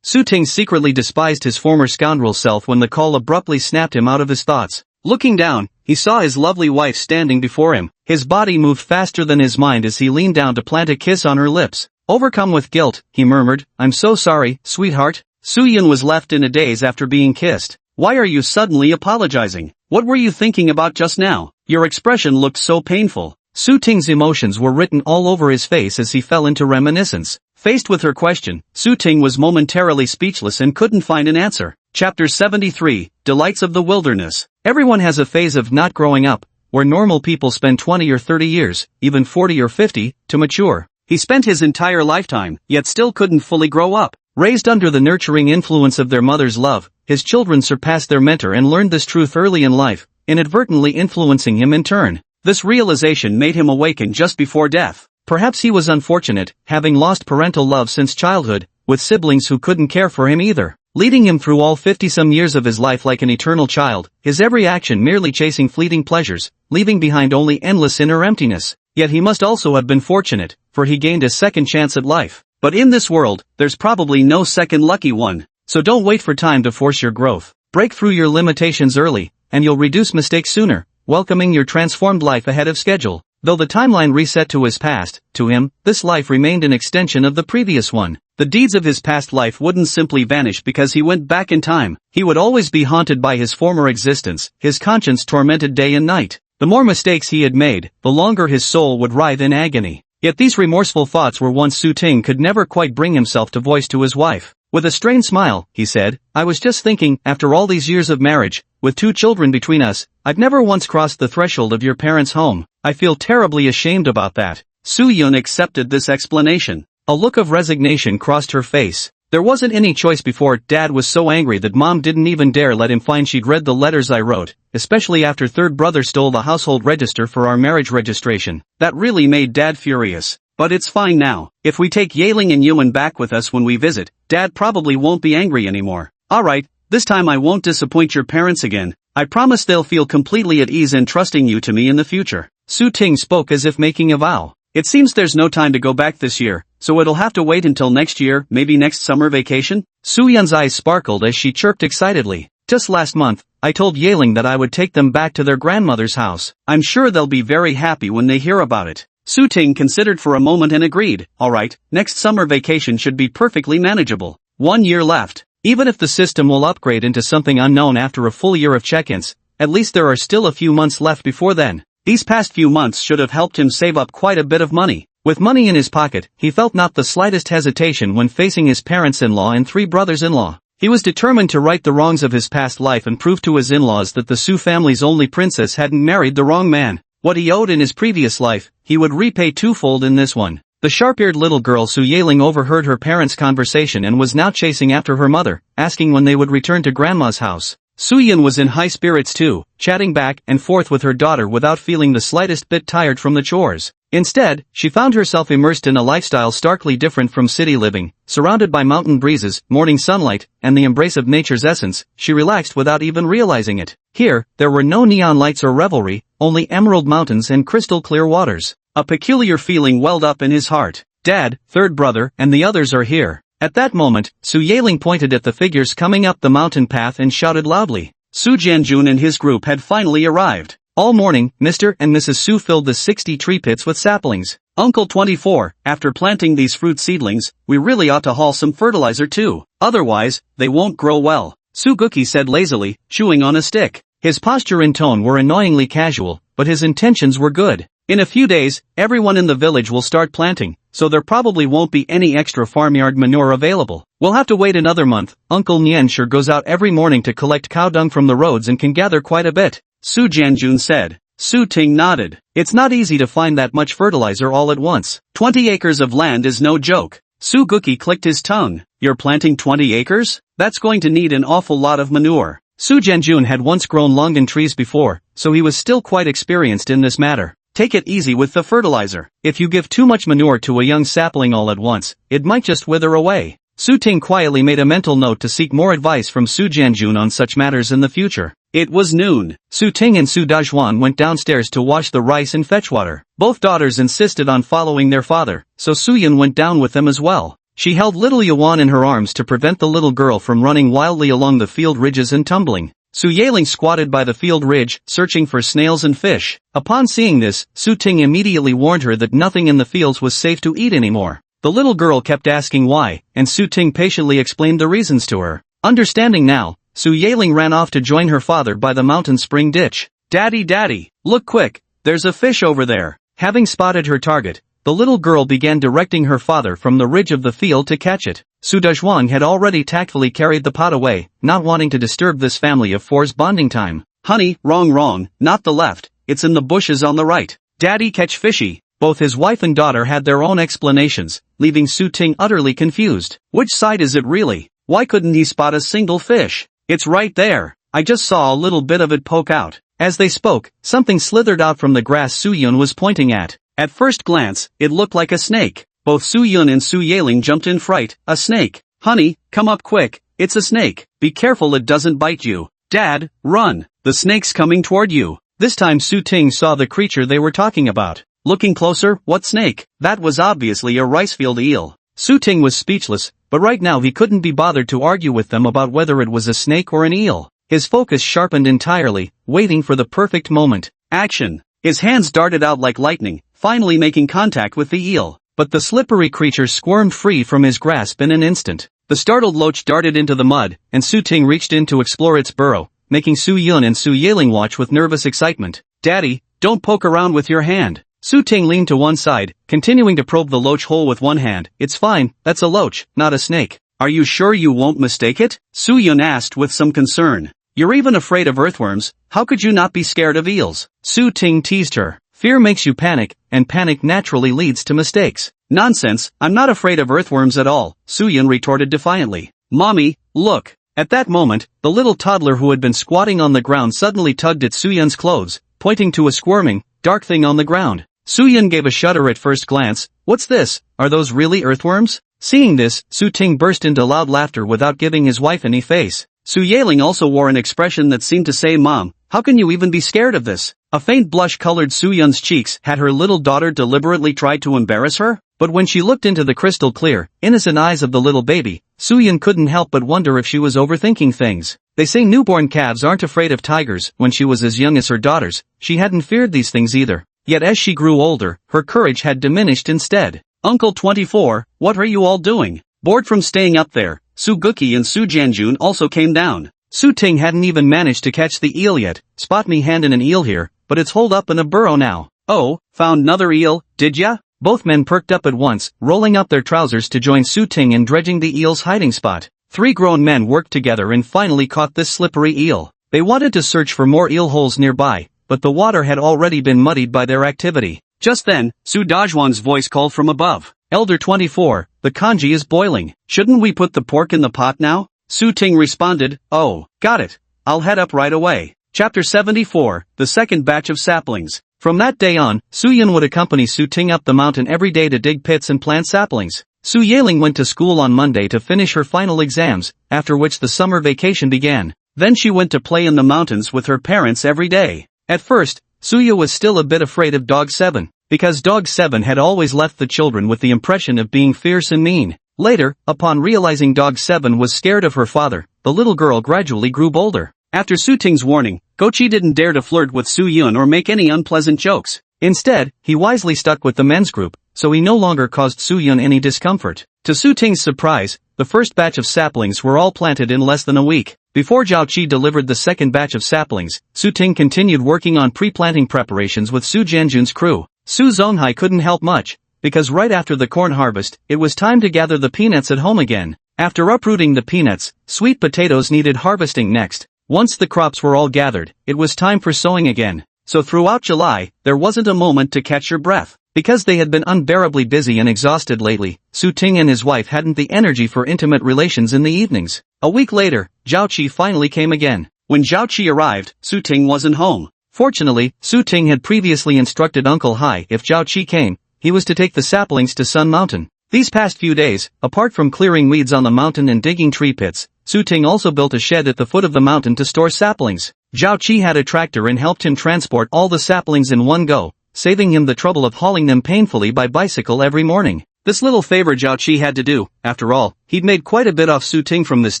Su-ting secretly despised his former scoundrel self when the call abruptly snapped him out of his thoughts. Looking down, he saw his lovely wife standing before him. His body moved faster than his mind as he leaned down to plant a kiss on her lips. Overcome with guilt, he murmured, "I'm so sorry, sweetheart." Soo-yun was left in a daze after being kissed. "Why are you suddenly apologizing? What were you thinking about just now? Your expression looked so painful." Su-ting's emotions were written all over his face as he fell into reminiscence. Faced with her question, Su-ting was momentarily speechless and couldn't find an answer. Chapter 73, Delights of the Wilderness. Everyone has a phase of not growing up, where normal people spend 20 or 30 years, even 40 or 50, to mature. He spent his entire lifetime, yet still couldn't fully grow up. Raised under the nurturing influence of their mother's love, his children surpassed their mentor and learned this truth early in life, inadvertently influencing him in turn. This realization made him awaken just before death. Perhaps he was unfortunate, having lost parental love since childhood, with siblings who couldn't care for him either, leading him through all 50-some years of his life like an eternal child, his every action merely chasing fleeting pleasures, leaving behind only endless inner emptiness. Yet he must also have been fortunate, for he gained a second chance at life. But in this world, there's probably no second lucky one. So don't wait for time to force your growth. Break through your limitations early, and you'll reduce mistakes sooner, welcoming your transformed life ahead of schedule. Though the timeline reset to his past, to him, this life remained an extension of the previous one. The deeds of his past life wouldn't simply vanish because he went back in time. He would always be haunted by his former existence, his conscience tormented day and night. The more mistakes he had made, the longer his soul would writhe in agony. Yet these remorseful thoughts were ones Su-ting could never quite bring himself to voice to his wife. With a strained smile, he said, I was just thinking, after all these years of marriage, with 2 children between us, I've never once crossed the threshold of your parents' home. I feel terribly ashamed about that. Soo-yeon accepted this explanation. A look of resignation crossed her face. There wasn't any choice before. Dad was so angry that Mom didn't even dare let him find she'd read the letters I wrote, especially after third brother stole the household register for our marriage registration. That really made Dad furious. But it's fine now. If we take Yaling and Yuan back with us when we visit, Dad probably won't be angry anymore. Alright, this time I won't disappoint your parents again. I promise they'll feel completely at ease in trusting you to me in the future. Su Ting spoke as if making a vow. It seems there's no time to go back this year, so it'll have to wait until next year, maybe next summer vacation? Soo-yeon's eyes sparkled as she chirped excitedly. Just last month, I told Yaling that I would take them back to their grandmother's house. I'm sure they'll be very happy when they hear about it. Su Ting considered for a moment and agreed. Alright, next summer vacation should be perfectly manageable. 1 year left. Even if the system will upgrade into something unknown after a full year of check-ins, at least there are still a few months left before then. These past few months should have helped him save up quite a bit of money. With money in his pocket, he felt not the slightest hesitation when facing his parents-in-law and 3 brothers-in-law. He was determined to right the wrongs of his past life and prove to his in-laws that the Su family's only princess hadn't married the wrong man. What he owed in his previous life, he would repay twofold in this one. The sharp-eared little girl Su Yaling overheard her parents' conversation and was now chasing after her mother, asking when they would return to grandma's house. Soo-yeon was in high spirits too, chatting back and forth with her daughter without feeling the slightest bit tired from the chores. Instead, she found herself immersed in a lifestyle starkly different from city living. Surrounded by mountain breezes, morning sunlight, and the embrace of nature's essence, she relaxed without even realizing it. Here, there were no neon lights or revelry, only emerald mountains and crystal-clear waters. A peculiar feeling welled up in his heart. Dad, third brother, and the others are here. At that moment, Su Yaling pointed at the figures coming up the mountain path and shouted loudly. Su Jianjun and his group had finally arrived. All morning, Mr. and Mrs. Su filled the 60 tree pits with saplings. Uncle 24, after planting these fruit seedlings, we really ought to haul some fertilizer too. Otherwise, they won't grow well. Su Guki said lazily, chewing on a stick. His posture and tone were annoyingly casual, but his intentions were good. In a few days, everyone in the village will start planting, so there probably won't be any extra farmyard manure available. We'll have to wait another month. Uncle Nian sure goes out every morning to collect cow dung from the roads and can gather quite a bit. Su Jianjun said. Su Ting nodded. It's not easy to find that much fertilizer all at once. 20 acres of land is no joke. Su Guki clicked his tongue. You're planting 20 acres? That's going to need an awful lot of manure. Su Jianjun had once grown longan trees before, so he was still quite experienced in this matter. Take it easy with the fertilizer. If you give too much manure to a young sapling all at once, it might just wither away. Su Ting quietly made a mental note to seek more advice from Su Jianjun on such matters in the future. It was noon. Su Ting and Su Dajuan went downstairs to wash the rice and fetch water. Both daughters insisted on following their father, so Su-yeon went down with them as well. She held little Yuan in her arms to prevent the little girl from running wildly along the field ridges and tumbling. Su Yaling squatted by the field ridge, searching for snails and fish. Upon seeing this, Su Ting immediately warned her that nothing in the fields was safe to eat anymore. The little girl kept asking why, and Su Ting patiently explained the reasons to her. Understanding now, Su Yaling ran off to join her father by the mountain spring ditch. Daddy, look quick, there's a fish over there. Having spotted her target, the little girl began directing her father from the ridge of the field to catch it. Su Dajuan had already tactfully carried the pot away, not wanting to disturb this family of four's bonding time. Honey, wrong, not the left, it's in the bushes on the right. Daddy catch fishy. Both his wife and daughter had their own explanations, leaving Su Ting utterly confused. Which side is it really? Why couldn't he spot a single fish? It's right there. I just saw a little bit of it poke out. As they spoke, something slithered out from the grass Su-yeon was pointing at. At first glance, it looked like a snake. Both Su-yeon and Su Yaling jumped in fright. A snake. Honey, come up quick. It's a snake. Be careful it doesn't bite you. Dad, run. The snake's coming toward you. This time Su Ting saw the creature they were talking about. Looking closer, what snake? That was obviously a ricefield eel. Su Ting was speechless, but right now he couldn't be bothered to argue with them about whether it was a snake or an eel. His focus sharpened entirely, waiting for the perfect moment. Action. His hands darted out like lightning, finally making contact with the eel. But the slippery creature squirmed free from his grasp in an instant. The startled loach darted into the mud, and Su Ting reached in to explore its burrow, making Su-yeon and Su Yaling watch with nervous excitement. Daddy, don't poke around with your hand. Su Ting leaned to one side, continuing to probe the loach hole with one hand. It's fine, that's a loach, not a snake. Are you sure you won't mistake it? Su Yun asked with some concern. You're even afraid of earthworms, how could you not be scared of eels? Su Ting teased her. Fear makes you panic, and panic naturally leads to mistakes. Nonsense, I'm not afraid of earthworms at all, Su Yun retorted defiantly. Mommy, look. At that moment, the little toddler who had been squatting on the ground suddenly tugged at Su Yun's clothes, pointing to a squirming, dark thing on the ground. Su Yun gave a shudder at first glance. What's this? Are those really earthworms? Seeing this, Su Ting burst into loud laughter without giving his wife any face. Su Yeling also wore an expression that seemed to say, Mom, how can you even be scared of this? A faint blush colored Su Yun's cheeks. Had her little daughter deliberately tried to embarrass her? But when she looked into the crystal clear, innocent eyes of the little baby, Su Yun couldn't help but wonder if she was overthinking things. They say newborn calves aren't afraid of tigers. When she was as young as her daughters, she hadn't feared these things either. Yet as she grew older, her courage had diminished instead. Uncle 24, what are you all doing? Bored from staying up there, Su Guki and Su Janjun also came down. Su Ting hadn't even managed to catch the eel yet. Spot me handin' an eel here, but it's holed up in a burrow now. Oh, found another eel, did ya? Both men perked up at once, rolling up their trousers to join Su Ting in dredging the eel's hiding spot. 3 grown men worked together and finally caught this slippery eel. They wanted to search for more eel holes nearby, but the water had already been muddied by their activity. Just then, Su Dajwan's voice called from above. Elder 24, the kanji is boiling. Shouldn't we put the pork in the pot now? Su Ting responded, oh, got it. I'll head up right away. Chapter 74, the second batch of saplings. From that day on, Su Yun would accompany Su Ting up the mountain every day to dig pits and plant saplings. Su Yeling went to school on Monday to finish her final exams, after which the summer vacation began. Then she went to play in the mountains with her parents every day. At first, Suya was still a bit afraid of Dog 7, because Dog 7 had always left the children with the impression of being fierce and mean. Later, upon realizing Dog 7 was scared of her father, the little girl gradually grew bolder. After Su Ting's warning, Gochi didn't dare to flirt with Su Yun or make any unpleasant jokes. Instead, he wisely stuck with the men's group, so he no longer caused Su Yun any discomfort. To Su Ting's surprise, the first batch of saplings were all planted in less than a week. Before Zhao Qi delivered the second batch of saplings, Su Ting continued working on pre-planting preparations with Su Jianjun's crew. Su Zonghai couldn't help much, because right after the corn harvest, it was time to gather the peanuts at home again. After uprooting the peanuts, sweet potatoes needed harvesting next. Once the crops were all gathered, it was time for sowing again. So throughout July, there wasn't a moment to catch your breath. Because they had been unbearably busy and exhausted lately, Su Ting and his wife hadn't the energy for intimate relations in the evenings. A week later, Zhao Qi finally came again. When Zhao Qi arrived, Su Ting wasn't home. Fortunately, Su Ting had previously instructed Uncle Hai if Zhao Qi came, he was to take the saplings to Sun Mountain. These past few days, apart from clearing weeds on the mountain and digging tree pits, Su Ting also built a shed at the foot of the mountain to store saplings. Zhao Qi had a tractor and helped him transport all the saplings in one go, saving him the trouble of hauling them painfully by bicycle every morning. This little favor Zhao Qi had to do. After all, he'd made quite a bit off Su Ting from this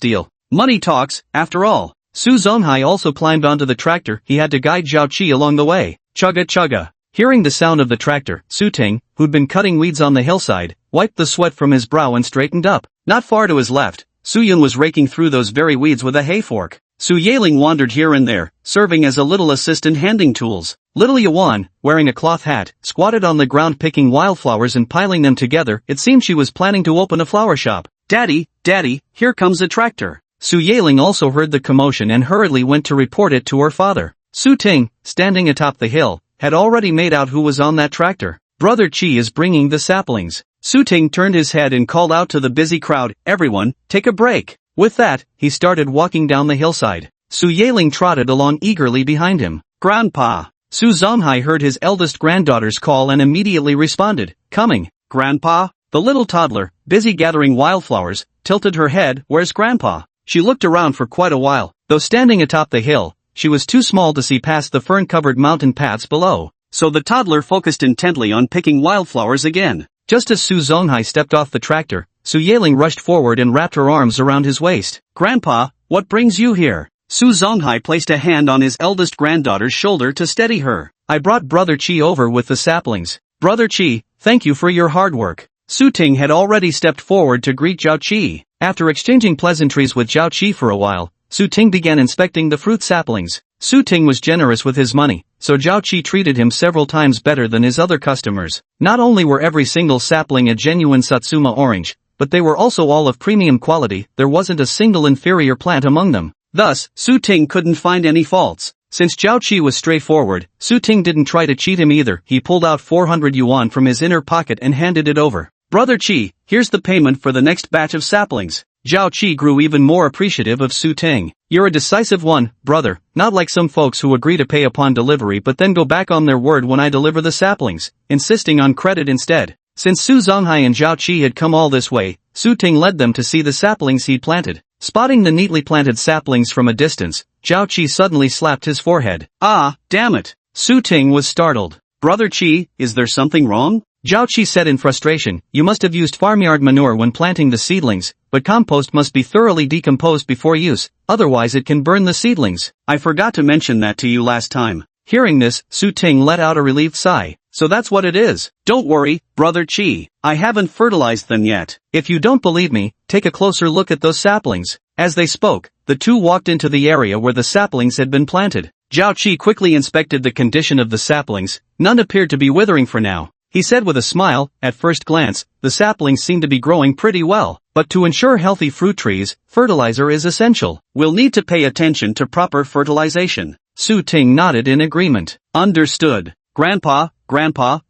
deal. Money talks, after all. Su Zonghai also climbed onto the tractor. He had to guide Zhao Qi along the way. Chugga chugga. Hearing the sound of the tractor, Su Ting, who'd been cutting weeds on the hillside, wiped the sweat from his brow and straightened up. Not far to his left, Su Yun was raking through those very weeds with a hay fork. Su Yeling wandered here and there, serving as a little assistant handing tools. Little Yuan, wearing a cloth hat, squatted on the ground picking wildflowers and piling them together. It seemed she was planning to open a flower shop. Daddy, here comes a tractor. Su Yeling also heard the commotion and hurriedly went to report it to her father. Su Ting, standing atop the hill, had already made out who was on that tractor. Brother Qi is bringing the saplings. Su Ting turned his head and called out to the busy crowd, everyone, take a break. With that, he started walking down the hillside. Su Yeling trotted along eagerly behind him. Grandpa. Su Zonghai heard his eldest granddaughter's call and immediately responded, coming. Grandpa? The little toddler, busy gathering wildflowers, tilted her head. Where's Grandpa? She looked around for quite a while. Though standing atop the hill, she was too small to see past the fern-covered mountain paths below. So the toddler focused intently on picking wildflowers again. Just as Su Zonghai stepped off the tractor, Su Yeling rushed forward and wrapped her arms around his waist. Grandpa, what brings you here? Su Zonghai placed a hand on his eldest granddaughter's shoulder to steady her. I brought Brother Qi over with the saplings. Brother Qi, thank you for your hard work. Su Ting had already stepped forward to greet Zhao Qi. After exchanging pleasantries with Zhao Qi for a while, Su Ting began inspecting the fruit saplings. Su Ting was generous with his money, so Zhao Qi treated him several times better than his other customers. Not only were every single sapling a genuine Satsuma orange, but they were also all of premium quality, there wasn't a single inferior plant among them. Thus, Su Ting couldn't find any faults. Since Zhao Qi was straightforward, Su Ting didn't try to cheat him either. He pulled out 400 yuan from his inner pocket and handed it over. Brother Qi, here's the payment for the next batch of saplings. Zhao Qi grew even more appreciative of Su Ting. You're a decisive one, brother, not like some folks who agree to pay upon delivery but then go back on their word when I deliver the saplings, insisting on credit instead. Since Su Zonghai and Zhao Qi had come all this way, Su Ting led them to see the saplings he'd planted. Spotting the neatly planted saplings from a distance, Zhao Qi suddenly slapped his forehead. Ah, damn it! Su Ting was startled. Brother Qi, is there something wrong? Zhao Qi said in frustration, you must have used farmyard manure when planting the seedlings, but compost must be thoroughly decomposed before use, otherwise it can burn the seedlings. I forgot to mention that to you last time. Hearing this, Su Ting let out a relieved sigh. So that's what it is. Don't worry, Brother Qi, I haven't fertilized them yet. If you don't believe me, take a closer look at those saplings. As they spoke, the two walked into the area where the saplings had been planted. Zhao Qi quickly inspected the condition of the saplings. None appeared to be withering for now. He said with a smile, at first glance, the saplings seem to be growing pretty well. But to ensure healthy fruit trees, fertilizer is essential. We'll need to pay attention to proper fertilization. Su Ting nodded in agreement. Understood. Grandpa,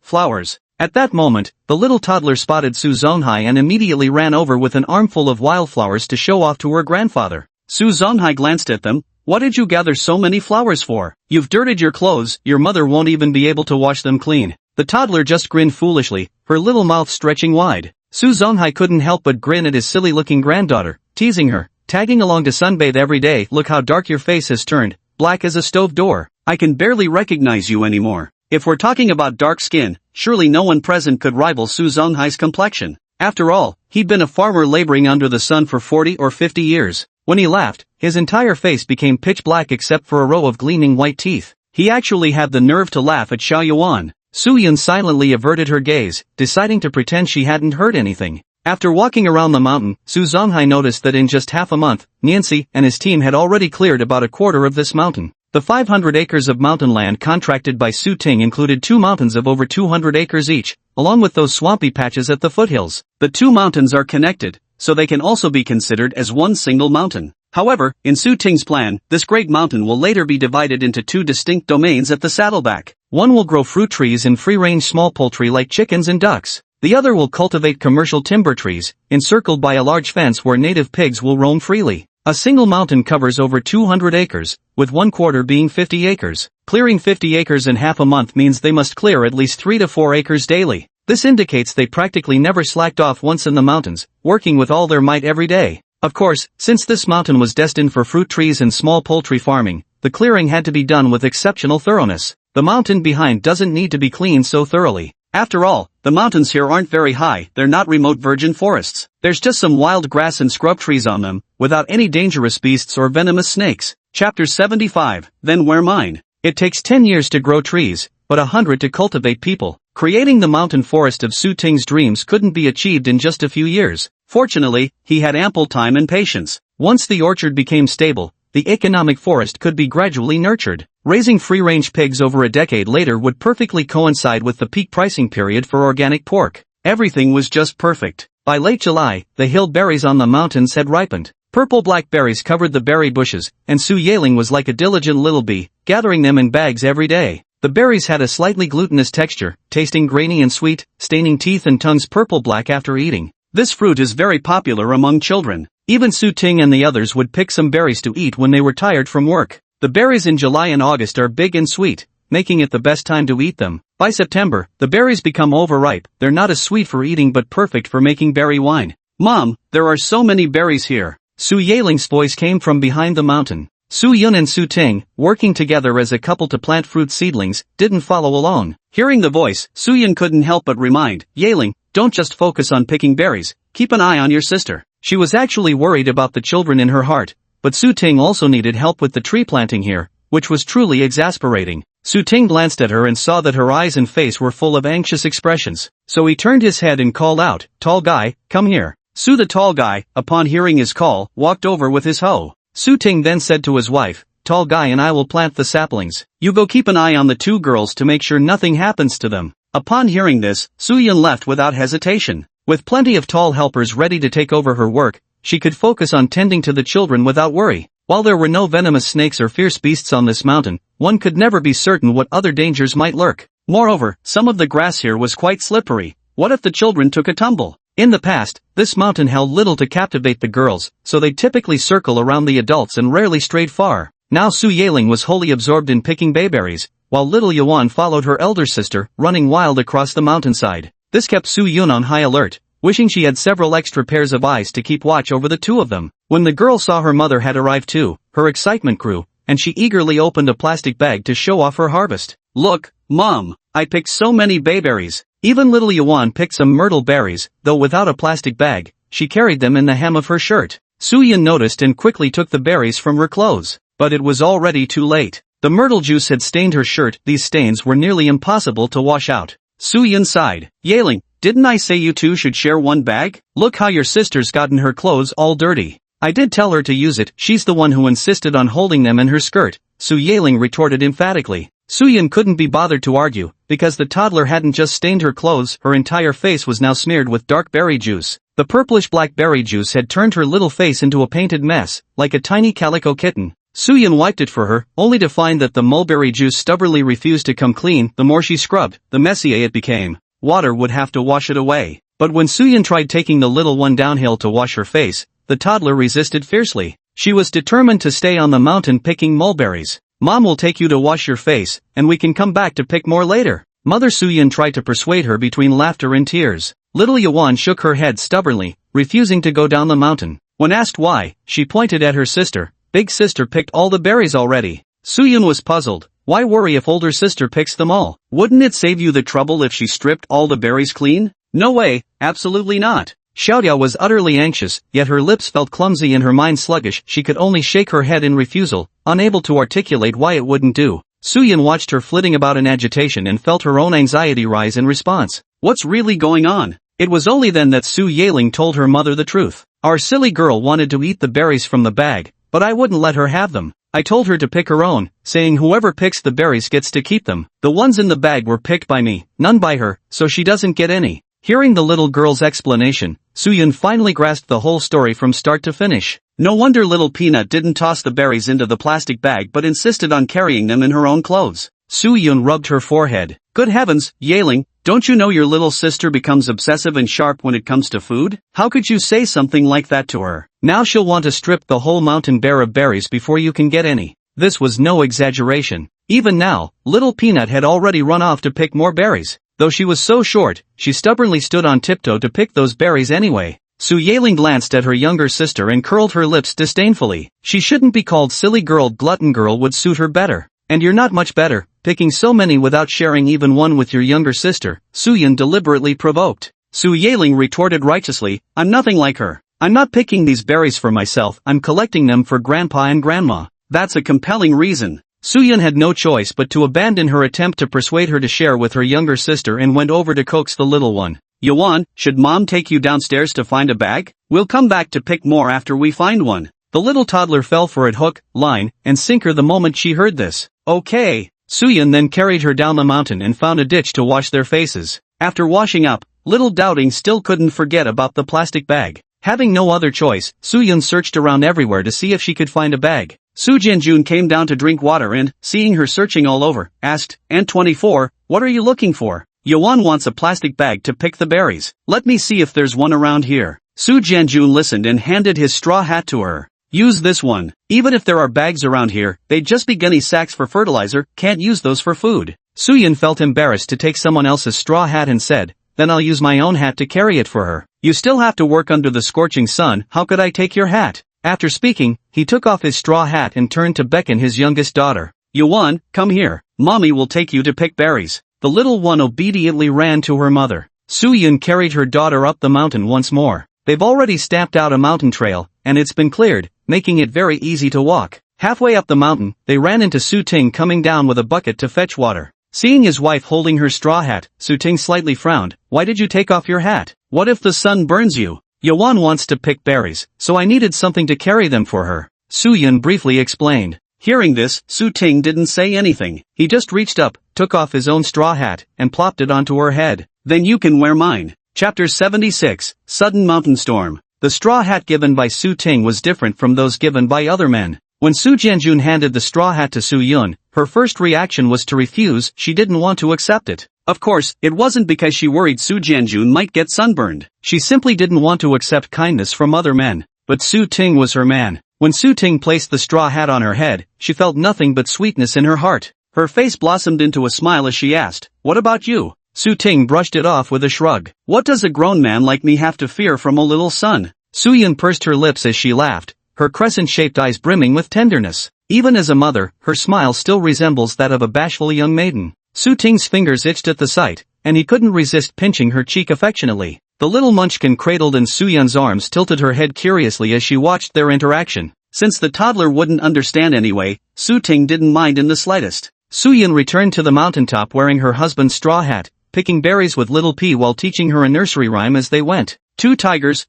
flowers. At that moment, the little toddler spotted Su Zonghai and immediately ran over with an armful of wildflowers to show off to her grandfather. Su Zonghai glanced at them. What did you gather so many flowers for? You've dirtied your clothes, your mother won't even be able to wash them clean. The toddler just grinned foolishly, her little mouth stretching wide. Su Zonghai couldn't help but grin at his silly-looking granddaughter, teasing her, tagging along to sunbathe every day. Look how dark your face has turned, black as a stove door. I can barely recognize you anymore. If we're talking about dark skin, surely no one present could rival Su Zonghai's complexion. After all, he'd been a farmer laboring under the sun for 40 or 50 years. When he laughed, his entire face became pitch black except for a row of gleaming white teeth. He actually had the nerve to laugh at Xiao Yuan. Su Yun silently averted her gaze, deciding to pretend she hadn't heard anything. After walking around the mountain, Su Zonghai noticed that in just half a month, Nianxi and his team had already cleared about a quarter of this mountain. The 500 acres of mountain land contracted by Su Ting included 2 mountains of over 200 acres each, along with those swampy patches at the foothills. The 2 mountains are connected, so they can also be considered as one single mountain. However, in Su Ting's plan, this great mountain will later be divided into 2 distinct domains at the saddleback. One will grow fruit trees and free-range small poultry like chickens and ducks. The other will cultivate commercial timber trees, encircled by a large fence where native pigs will roam freely. A single mountain covers over 200 acres, with 1/4 being 50 acres. Clearing 50 acres in half a month means they must clear at least 3 to 4 acres daily. This indicates they practically never slacked off once in the mountains, working with all their might every day. Of course, since this mountain was destined for fruit trees and small poultry farming, the clearing had to be done with exceptional thoroughness. The mountain behind doesn't need to be cleaned so thoroughly. After all, the mountains here aren't very high, they're not remote virgin forests. There's just some wild grass and scrub trees on them, without any dangerous beasts or venomous snakes. Chapter 75, Then Where Mine? It takes 10 years to grow trees, but 100 to cultivate people. Creating the mountain forest of Su Ting's dreams couldn't be achieved in just a few years. Fortunately, he had ample time and patience. Once the orchard became stable, the economic forest could be gradually nurtured. Raising free-range pigs over a decade later would perfectly coincide with the peak pricing period for organic pork. Everything was just perfect. By late July, the hill berries on the mountains had ripened. Purple blackberries covered the berry bushes, and Su Yaling was like a diligent little bee, gathering them in bags every day. The berries had a slightly glutinous texture, tasting grainy and sweet, staining teeth and tongues purple-black after eating. This fruit is very popular among children. Even Su Ting and the others would pick some berries to eat when they were tired from work. The berries in July and August are big and sweet, making it the best time to eat them. By September, the berries become overripe. They're not as sweet for eating but perfect for making berry wine. Mom, there are so many berries here. Su Yaling's voice came from behind the mountain. Su Yun and Su Ting, working together as a couple to plant fruit seedlings, didn't follow alone. Hearing the voice, Su Yun couldn't help but remind, Yaling, don't just focus on picking berries, keep an eye on your sister. She was actually worried about the children in her heart, but Su Ting also needed help with the tree planting here, which was truly exasperating. Su Ting glanced at her and saw that her eyes and face were full of anxious expressions, so he turned his head and called out, Tall guy, come here. Su the tall guy, upon hearing his call, walked over with his hoe. Su Ting then said to his wife, Tall guy and I will plant the saplings. You go keep an eye on the 2 girls to make sure nothing happens to them. Upon hearing this, Su Yun left without hesitation. With plenty of tall helpers ready to take over her work, she could focus on tending to the children without worry. While there were no venomous snakes or fierce beasts on this mountain, one could never be certain what other dangers might lurk. Moreover, some of the grass here was quite slippery. What if the children took a tumble? In the past, this mountain held little to captivate the girls, so they typically circle around the adults and rarely strayed far. Now Su Yaling was wholly absorbed in picking bayberries, while little Yuan followed her elder sister, running wild across the mountainside. This kept Su Yun on high alert, wishing she had several extra pairs of eyes to keep watch over the two of them. When the girl saw her mother had arrived too, her excitement grew, and she eagerly opened a plastic bag to show off her harvest. "Look, Mom, I picked so many bayberries." Even little Yuan picked some myrtle berries, though without a plastic bag, she carried them in the hem of her shirt. Su Yun noticed and quickly took the berries from her clothes, but it was already too late. The myrtle juice had stained her shirt. These stains were nearly impossible to wash out. Su Yun sighed. "Yaling, didn't I say you two should share one bag? Look how your sister's gotten her clothes all dirty." "I did tell her to use it, she's the one who insisted on holding them in her skirt," Su Yaling retorted emphatically. Su Yun couldn't be bothered to argue, because the toddler hadn't just stained her clothes, her entire face was now smeared with dark berry juice. The purplish-black berry juice had turned her little face into a painted mess, like a tiny calico kitten. Su Yun wiped it for her, only to find that the mulberry juice stubbornly refused to come clean. The more she scrubbed, the messier it became. Water would have to wash it away. But when Su Yun tried taking the little one downhill to wash her face, the toddler resisted fiercely. She was determined to stay on the mountain picking mulberries. "Mom will take you to wash your face, and we can come back to pick more later." Mother Su Yun tried to persuade her between laughter and tears. Little Yuan shook her head stubbornly, refusing to go down the mountain. When asked why, she pointed at her sister. "Big sister picked all the berries already." Su Yun was puzzled. Why worry if older sister picks them all? Wouldn't it save you the trouble if she stripped all the berries clean? No way, absolutely not. Xiaoyao was utterly anxious, yet her lips felt clumsy and her mind sluggish. She could only shake her head in refusal, unable to articulate why it wouldn't do. Su Yun watched her flitting about in agitation and felt her own anxiety rise in response. What's really going on? It was only then that Su Yaling told her mother the truth. "Our silly girl wanted to eat the berries from the bag, but I wouldn't let her have them. I told her to pick her own, saying whoever picks the berries gets to keep them. The ones in the bag were picked by me, none by her, so she doesn't get any." Hearing the little girl's explanation, Su Yun finally grasped the whole story from start to finish. No wonder little Peanut didn't toss the berries into the plastic bag but insisted on carrying them in her own clothes. Su Yun rubbed her forehead. "Good heavens, Yaling, don't you know your little sister becomes obsessive and sharp when it comes to food? How could you say something like that to her? Now she'll want to strip the whole mountain bare of berries before you can get any." This was no exaggeration. Even now, little Peanut had already run off to pick more berries. Though she was so short, she stubbornly stood on tiptoe to pick those berries anyway. Su Yaling glanced at her younger sister and curled her lips disdainfully. She shouldn't be called silly girl. Glutton girl would suit her better. "And you're not much better, picking so many without sharing even one with your younger sister," Su Yun deliberately provoked. Su Yaling retorted righteously, "I'm nothing like her. I'm not picking these berries for myself, I'm collecting them for Grandpa and Grandma." That's a compelling reason. Su Yun had no choice but to abandon her attempt to persuade her to share with her younger sister and went over to coax the little one. "Yuan, should Mom take you downstairs to find a bag? We'll come back to pick more after we find one." The little toddler fell for it hook, line, and sinker the moment she heard this. "Okay." Su Yun then carried her down the mountain and found a ditch to wash their faces. After washing up, little Doubting still couldn't forget about the plastic bag. Having no other choice, Su Yun searched around everywhere to see if she could find a bag. Su Jianjun came down to drink water and, seeing her searching all over, asked, "Aunt 24, what are you looking for?" "Yuan wants a plastic bag to pick the berries. Let me see if there's one around here." Su Jianjun listened and handed his straw hat to her. "Use this one. Even if there are bags around here, they'd just be gunny sacks for fertilizer, can't use those for food." Su Yun felt embarrassed to take someone else's straw hat and said, "Then I'll use my own hat to carry it for her. You still have to work under the scorching sun, how could I take your hat?" After speaking, he took off his straw hat and turned to beckon his youngest daughter. "Yuan, come here. Mommy will take you to pick berries." The little one obediently ran to her mother. Su Yun carried her daughter up the mountain once more. They've already stamped out a mountain trail, and it's been cleared, making it very easy to walk. Halfway up the mountain, they ran into Su Ting coming down with a bucket to fetch water. Seeing his wife holding her straw hat, Su Ting slightly frowned. "Why did you take off your hat? What if the sun burns you?" "Yuan wants to pick berries, so I needed something to carry them for her," Su Yun briefly explained. Hearing this, Su Ting didn't say anything. He just reached up, took off his own straw hat, and plopped it onto her head. "Then you can wear mine. Chapter 76, Sudden Mountain Storm. The straw hat given by Su Ting was different from those given by other men. When Su Jianjun handed the straw hat to Su Yun, her first reaction was to refuse. She didn't want to accept it. Of course, it wasn't because she worried Su Jianjun might get sunburned. She simply didn't want to accept kindness from other men. But Su Ting was her man. When Su Ting placed the straw hat on her head, she felt nothing but sweetness in her heart. Her face blossomed into a smile as she asked, "What about you?" Su Ting brushed it off with a shrug. "What does a grown man like me have to fear from a little son?" Su Yun pursed her lips as she laughed, her crescent-shaped eyes brimming with tenderness. Even as a mother, her smile still resembles that of a bashful young maiden. Su Ting's fingers itched at the sight, and he couldn't resist pinching her cheek affectionately. The little munchkin cradled in Su Yun's arms tilted her head curiously as she watched their interaction. Since the toddler wouldn't understand anyway, Su Ting didn't mind in the slightest. Su Yun returned to the mountaintop wearing her husband's straw hat, picking berries with Little P while teaching her a nursery rhyme as they went. Two tigers,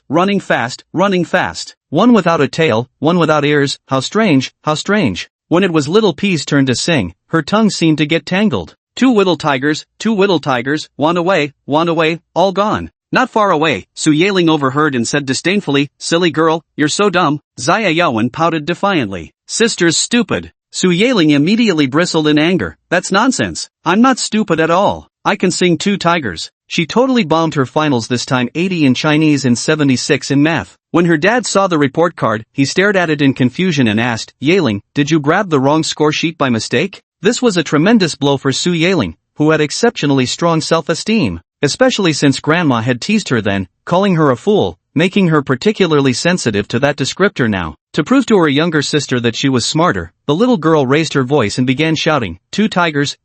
running fast, running fast. One without a tail, one without ears, how strange, how strange. When it was Little P's turn to sing, her tongue seemed to get tangled. Two little tigers, one away, all gone. Not far away, Su Yaling overheard and said disdainfully, "Silly girl, you're so dumb." Xia Yaowen pouted defiantly. "Sister's stupid." Su Yaling immediately bristled in anger. "That's nonsense. I'm not stupid at all. I can sing two tigers." She totally bombed her finals this time, 80 in Chinese and 76 in math. When her dad saw the report card, he stared at it in confusion and asked, "Yaling, did you grab the wrong score sheet by mistake?" This was a tremendous blow for Su Yaling, who had exceptionally strong self-esteem, especially since Grandma had teased her then, calling her a fool, making her particularly sensitive to that descriptor now. To prove to her younger sister that she was smarter, the little girl raised her voice and began shouting, two tigers,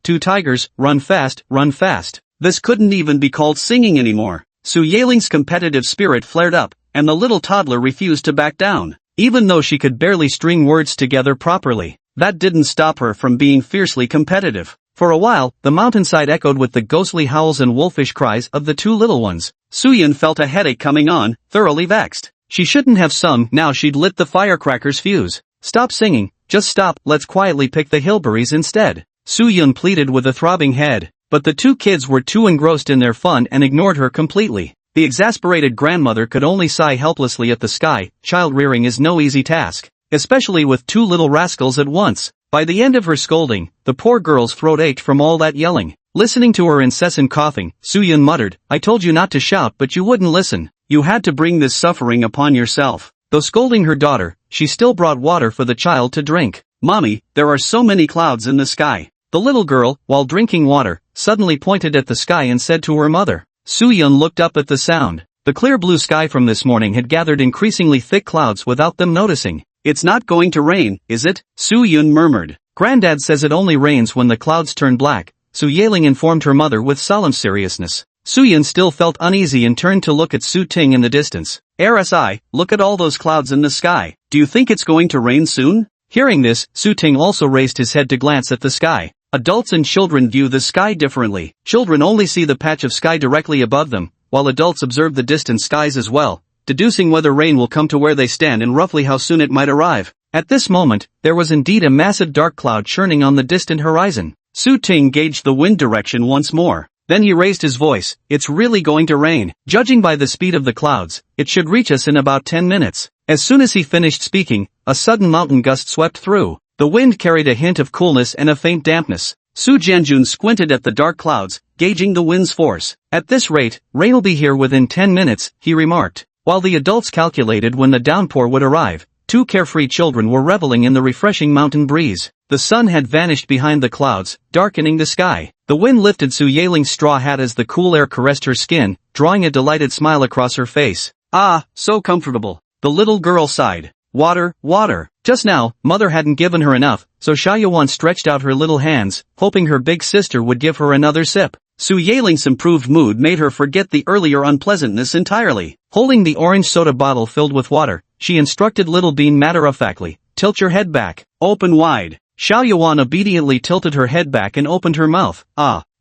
run fast, run fast." This couldn't even be called singing anymore. Su Yaling's competitive spirit flared up, and the little toddler refused to back down. Even though she could barely string words together properly, that didn't stop her from being fiercely competitive. For a while, the mountainside echoed with the ghostly howls and wolfish cries of the two little ones. Su Yun felt a headache coming on, thoroughly vexed. She shouldn't have sung, now she'd lit the firecrackers fuse. "Stop singing, just stop, let's quietly pick the hillberries instead," Su Yun pleaded with a throbbing head. But the two kids were too engrossed in their fun and ignored her completely. The exasperated grandmother could only sigh helplessly at the sky. Child rearing is no easy task, especially with two little rascals at once. By the end of her scolding, the poor girl's throat ached from all that yelling. Listening to her incessant coughing, Su Yun muttered, "I told you not to shout but you wouldn't listen. You had to bring this suffering upon yourself." Though scolding her daughter, she still brought water for the child to drink. "Mommy, there are so many clouds in the sky." The little girl, while drinking water, suddenly pointed at the sky and said to her mother. Su Yun looked up at the sound. The clear blue sky from this morning had gathered increasingly thick clouds without them noticing. "It's not going to rain, is it?" Su Yun murmured. "Granddad says it only rains when the clouds turn black," Su Yaling informed her mother with solemn seriousness. Su Yun still felt uneasy and turned to look at Su Ting in the distance. "RSI, look at all those clouds in the sky. Do you think it's going to rain soon?" Hearing this, Su Ting also raised his head to glance at the sky. Adults and children view the sky differently. Children only see the patch of sky directly above them, while adults observe the distant skies as well, deducing whether rain will come to where they stand and roughly how soon it might arrive. At this moment, there was indeed a massive dark cloud churning on the distant horizon. Su Ting gauged the wind direction once more. Then he raised his voice, "It's really going to rain. Judging by the speed of the clouds, it should reach us in about 10 minutes. As soon as he finished speaking, a sudden mountain gust swept through. The wind carried a hint of coolness and a faint dampness. Su Jianjun squinted at the dark clouds, gauging the wind's force. "At this rate, rain will be here within 10 minutes, he remarked. While the adults calculated when the downpour would arrive, two carefree children were reveling in the refreshing mountain breeze. The sun had vanished behind the clouds, darkening the sky. The wind lifted Su Yaling's straw hat as the cool air caressed her skin, drawing a delighted smile across her face. "Ah, so comfortable." The little girl sighed. "Water, water." Just now, mother hadn't given her enough, so Xiaoyuan stretched out her little hands, hoping her big sister would give her another sip. Su Yaling's improved mood made her forget the earlier unpleasantness entirely. Holding the orange soda bottle filled with water, she instructed Little Bean matter-of-factly, "Tilt your head back. Open wide." Xiaoyuan obediently tilted her head back and opened her mouth.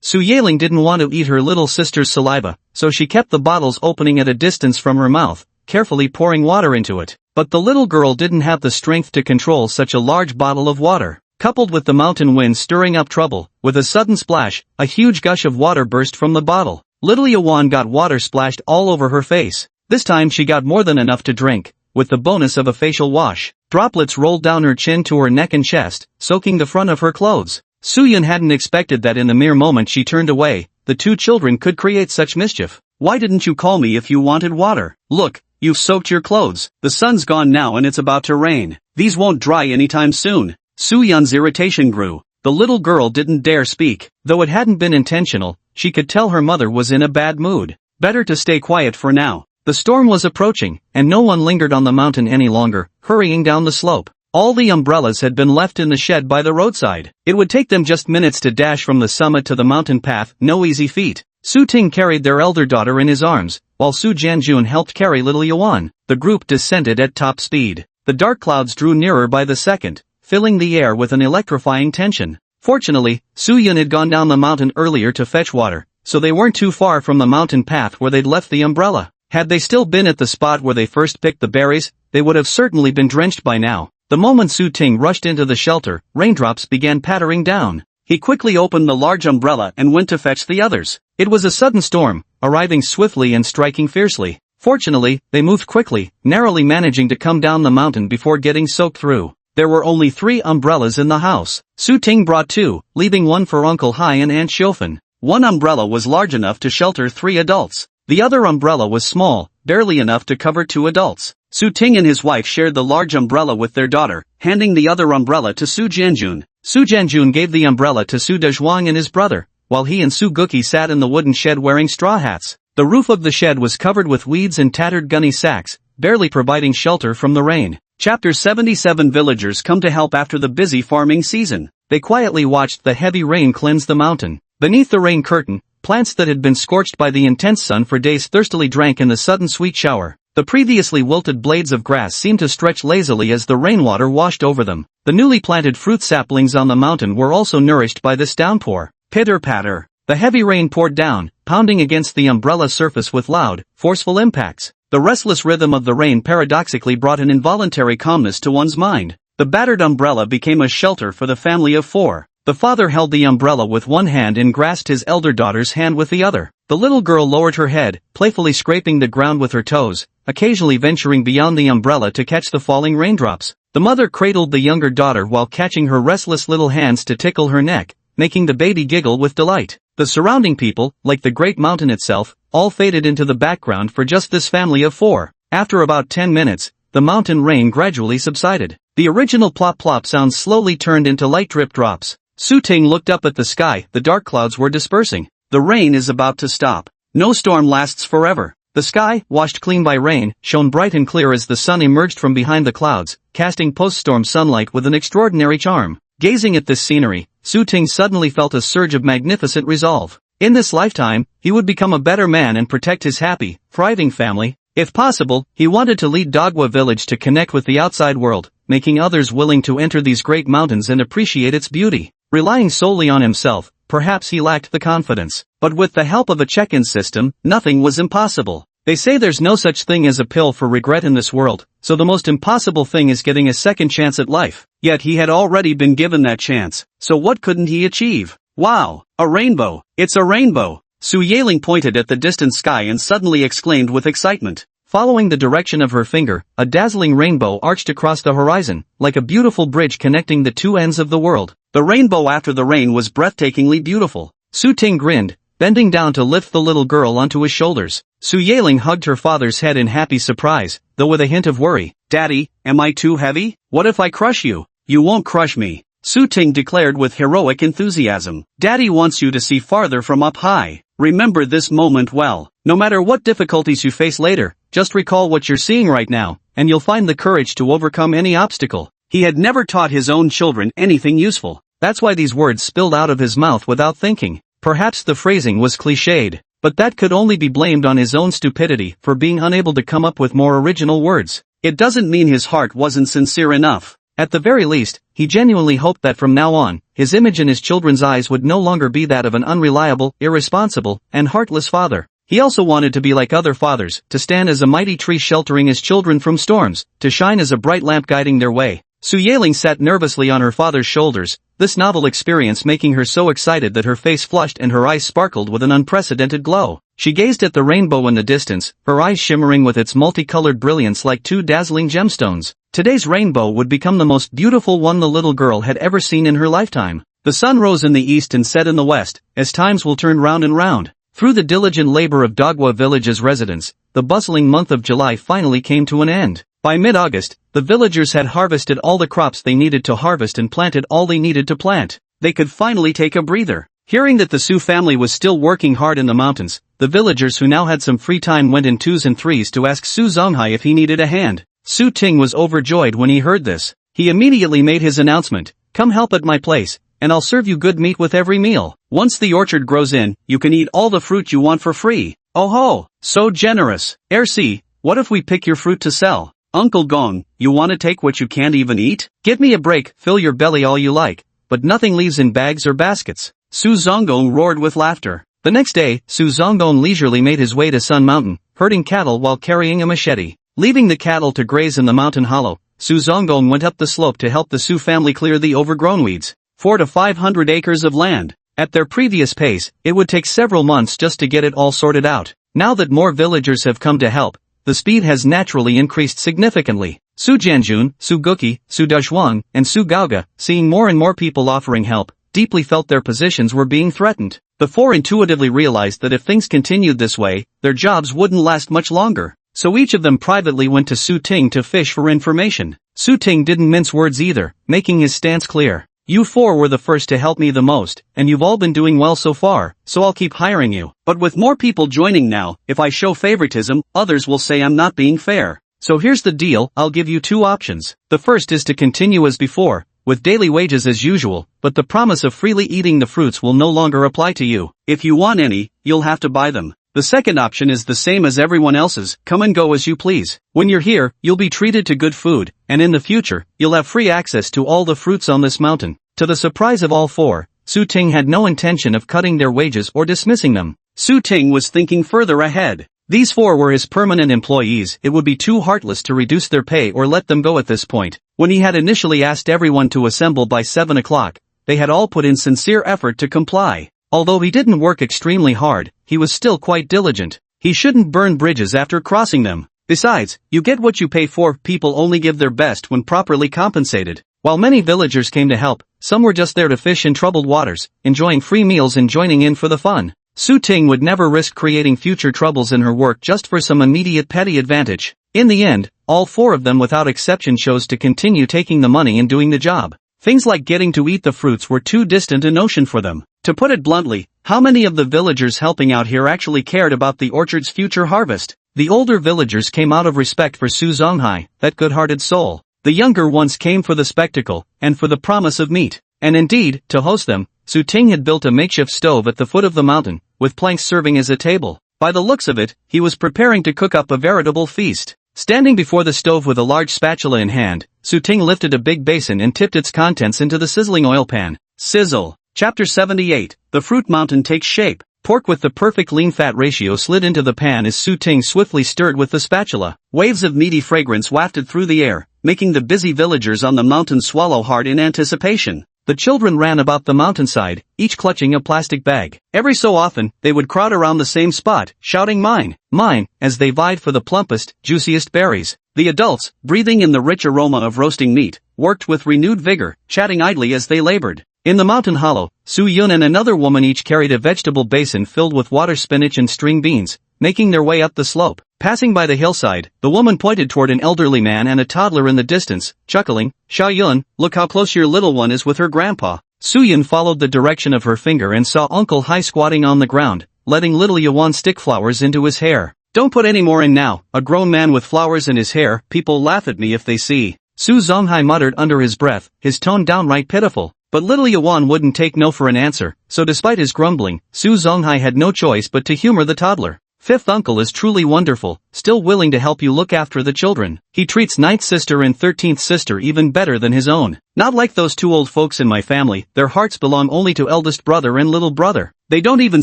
Su Yaling didn't want to eat her little sister's saliva, so she kept the bottle's opening at a distance from her mouth, carefully pouring water into it. But the little girl didn't have the strength to control such a large bottle of water. Coupled with the mountain wind stirring up trouble, with a sudden splash, a huge gush of water burst from the bottle. Little Yawan got water splashed all over her face. This time she got more than enough to drink, with the bonus of a facial wash. Droplets rolled down her chin to her neck and chest, soaking the front of her clothes. Soo-yun hadn't expected that in the mere moment she turned away, the two children could create such mischief. Why didn't you call me if you wanted water? Look, you've soaked your clothes. The sun's gone now and it's about to rain. These won't dry anytime soon. Soo-yun's irritation grew. The little girl didn't dare speak. Though it hadn't been intentional, she could tell her mother was in a bad mood. Better to stay quiet for now. The storm was approaching, and no one lingered on the mountain any longer, hurrying down the slope. All the umbrellas had been left in the shed by the roadside. It would take them just minutes to dash from the summit to the mountain path, no easy feat. Su Ting carried their elder daughter in his arms, while Su Jianjun helped carry little Yuan. The group descended at top speed. The dark clouds drew nearer by the second, filling the air with an electrifying tension. Fortunately, Su Yun had gone down the mountain earlier to fetch water, so they weren't too far from the mountain path where they'd left the umbrella. Had they still been at the spot where they first picked the berries, they would have certainly been drenched by now. The moment Su Ting rushed into the shelter, raindrops began pattering down. He quickly opened the large umbrella and went to fetch the others. It was a sudden storm, arriving swiftly and striking fiercely. Fortunately, they moved quickly, narrowly managing to come down the mountain before getting soaked through. There were only 3 umbrellas in the house. Su Ting brought 2, leaving one for Uncle Hai and Aunt Xiaofan. One umbrella was large enough to shelter 3 adults. The other umbrella was small, barely enough to cover 2 adults. Su Ting and his wife shared the large umbrella with their daughter, handing the other umbrella to Su Jianjun. Su Jianjun gave the umbrella to Su Dezhuang and his brother, while he and Su Guki sat in the wooden shed wearing straw hats. The roof of the shed was covered with weeds and tattered gunny sacks, barely providing shelter from the rain. Chapter 77 Villagers come to help after the busy farming season. They quietly watched the heavy rain cleanse the mountain. Beneath the rain curtain, plants that had been scorched by the intense sun for days thirstily drank in the sudden sweet shower. The previously wilted blades of grass seemed to stretch lazily as the rainwater washed over them. The newly planted fruit saplings on the mountain were also nourished by this downpour. Pitter-patter. The heavy rain poured down, pounding against the umbrella surface with loud, forceful impacts. The restless rhythm of the rain paradoxically brought an involuntary calmness to one's mind. The battered umbrella became a shelter for the family of 4. The father held the umbrella with one hand and grasped his elder daughter's hand with the other. The little girl lowered her head, playfully scraping the ground with her toes, occasionally venturing beyond the umbrella to catch the falling raindrops. The mother cradled the younger daughter while catching her restless little hands to tickle her neck, making the baby giggle with delight. The surrounding people, like the great mountain itself, all faded into the background for just this family of 4. After about 10 minutes, the mountain rain gradually subsided. The original plop-plop sound slowly turned into light drip drops. Su Ting looked up at the sky. The dark clouds were dispersing. The rain is about to stop. No storm lasts forever. The sky, washed clean by rain, shone bright and clear as the sun emerged from behind the clouds, casting post-storm sunlight with an extraordinary charm. Gazing at this scenery, Su Ting suddenly felt a surge of magnificent resolve. In this lifetime, he would become a better man and protect his happy, thriving family. If possible, he wanted to lead Dogwa village to connect with the outside world, making others willing to enter these great mountains and appreciate its beauty. Relying solely on himself, perhaps he lacked the confidence. But with the help of a check-in system, nothing was impossible. They say there's no such thing as a pill for regret in this world, so the most impossible thing is getting a second chance at life. Yet he had already been given that chance, so what couldn't he achieve? Wow! A rainbow! It's a rainbow! Su Yaling pointed at the distant sky and suddenly exclaimed with excitement. Following the direction of her finger, a dazzling rainbow arched across the horizon, like a beautiful bridge connecting the two ends of the world. The rainbow after the rain was breathtakingly beautiful. Su Ting grinned, bending down to lift the little girl onto his shoulders. Su Yaling hugged her father's head in happy surprise, though with a hint of worry. Daddy, am I too heavy? What if I crush you? You won't crush me, Su Ting declared with heroic enthusiasm. Daddy wants you to see farther from up high. Remember this moment well. No matter what difficulties you face later, just recall what you're seeing right now, and you'll find the courage to overcome any obstacle. He had never taught his own children anything useful. That's why these words spilled out of his mouth without thinking. Perhaps the phrasing was cliched, but that could only be blamed on his own stupidity for being unable to come up with more original words. It doesn't mean his heart wasn't sincere enough. At the very least, he genuinely hoped that from now on, his image in his children's eyes would no longer be that of an unreliable, irresponsible, and heartless father. He also wanted to be like other fathers, to stand as a mighty tree sheltering his children from storms, to shine as a bright lamp guiding their way. Su Yaling sat nervously on her father's shoulders, this novel experience making her so excited that her face flushed and her eyes sparkled with an unprecedented glow. She gazed at the rainbow in the distance, her eyes shimmering with its multicolored brilliance like two dazzling gemstones. Today's rainbow would become the most beautiful one the little girl had ever seen in her lifetime. The sun rose in the east and set in the west, as times will turn round and round. Through the diligent labor of Dogwa village's residents, the bustling month of July finally came to an end. By mid-August, the villagers had harvested all the crops they needed to harvest and planted all they needed to plant. They could finally take a breather. Hearing that the Su family was still working hard in the mountains, the villagers who now had some free time went in twos and threes to ask Su Zonghai if he needed a hand. Su Ting was overjoyed when he heard this. He immediately made his announcement, "Come help at my place, and I'll serve you good meat with every meal. Once the orchard grows in, you can eat all the fruit you want for free." "Oh ho, so generous. RC, what if we pick your fruit to sell?" "Uncle Gong, you wanna take what you can't even eat? Give me a break, fill your belly all you like, but nothing leaves in bags or baskets." Su Zonggong roared with laughter. The next day, Su Zonggong leisurely made his way to Sun Mountain, herding cattle while carrying a machete. Leaving the cattle to graze in the mountain hollow, Su Zonggong went up the slope to help the Su family clear the overgrown weeds. 400 to 500 acres of land. At their previous pace, it would take several months just to get it all sorted out. Now that more villagers have come to help, the speed has naturally increased significantly. Su Jianjun, Su Guki, Su Dazhuang, and Su Gaoga, seeing more and more people offering help, deeply felt their positions were being threatened. The four intuitively realized that if things continued this way, their jobs wouldn't last much longer. So each of them privately went to Su Ting to fish for information. Su Ting didn't mince words either, making his stance clear. "You four were the first to help me the most, and you've all been doing well so far, so I'll keep hiring you. But with more people joining now, if I show favoritism, others will say I'm not being fair. So here's the deal, I'll give you two options. The first is to continue as before, with daily wages as usual, but the promise of freely eating the fruits will no longer apply to you. If you want any, you'll have to buy them. The second option is the same as everyone else's, come and go as you please. When you're here, you'll be treated to good food, and in the future, you'll have free access to all the fruits on this mountain." To the surprise of all four, Su Ting had no intention of cutting their wages or dismissing them. Su Ting was thinking further ahead. These four were his permanent employees, it would be too heartless to reduce their pay or let them go at this point. When he had initially asked everyone to assemble by 7 o'clock, they had all put in sincere effort to comply. Although he didn't work extremely hard, he was still quite diligent. He shouldn't burn bridges after crossing them. Besides, you get what you pay for, people only give their best when properly compensated. While many villagers came to help, some were just there to fish in troubled waters, enjoying free meals and joining in for the fun. Su Ting would never risk creating future troubles in her work just for some immediate petty advantage. In the end, all four of them without exception chose to continue taking the money and doing the job. Things like getting to eat the fruits were too distant a notion for them. To put it bluntly, how many of the villagers helping out here actually cared about the orchard's future harvest? The older villagers came out of respect for Su Zonghai, that good-hearted soul. The younger ones came for the spectacle, and for the promise of meat. And indeed, to host them, Su Ting had built a makeshift stove at the foot of the mountain, with planks serving as a table. By the looks of it, he was preparing to cook up a veritable feast. Standing before the stove with a large spatula in hand, Su Ting lifted a big basin and tipped its contents into the sizzling oil pan. Sizzle. Chapter 78, The Fruit Mountain Takes Shape. Pork with the perfect lean-fat ratio slid into the pan as Su Ting swiftly stirred with the spatula. Waves of meaty fragrance wafted through the air, making the busy villagers on the mountain swallow hard in anticipation. The children ran about the mountainside, each clutching a plastic bag. Every so often, they would crowd around the same spot, shouting "Mine, mine," as they vied for the plumpest, juiciest berries. The adults, breathing in the rich aroma of roasting meat, worked with renewed vigor, chatting idly as they labored. In the mountain hollow, Su Yun and another woman each carried a vegetable basin filled with water spinach and string beans, making their way up the slope. Passing by the hillside, the woman pointed toward an elderly man and a toddler in the distance, chuckling, "Sha Yun, look how close your little one is with her grandpa." Su Yun followed the direction of her finger and saw Uncle Hai squatting on the ground, letting little Yuan stick flowers into his hair. "Don't put any more in now, a grown man with flowers in his hair, people laugh at me if they see." Su Zonghai muttered under his breath, his tone downright pitiful. But little Yuan wouldn't take no for an answer, so despite his grumbling, Su Zonghai had no choice but to humor the toddler. "Fifth uncle is truly wonderful, still willing to help you look after the children. He treats ninth sister and 13th sister even better than his own. Not like those two old folks in my family, their hearts belong only to eldest brother and little brother. They don't even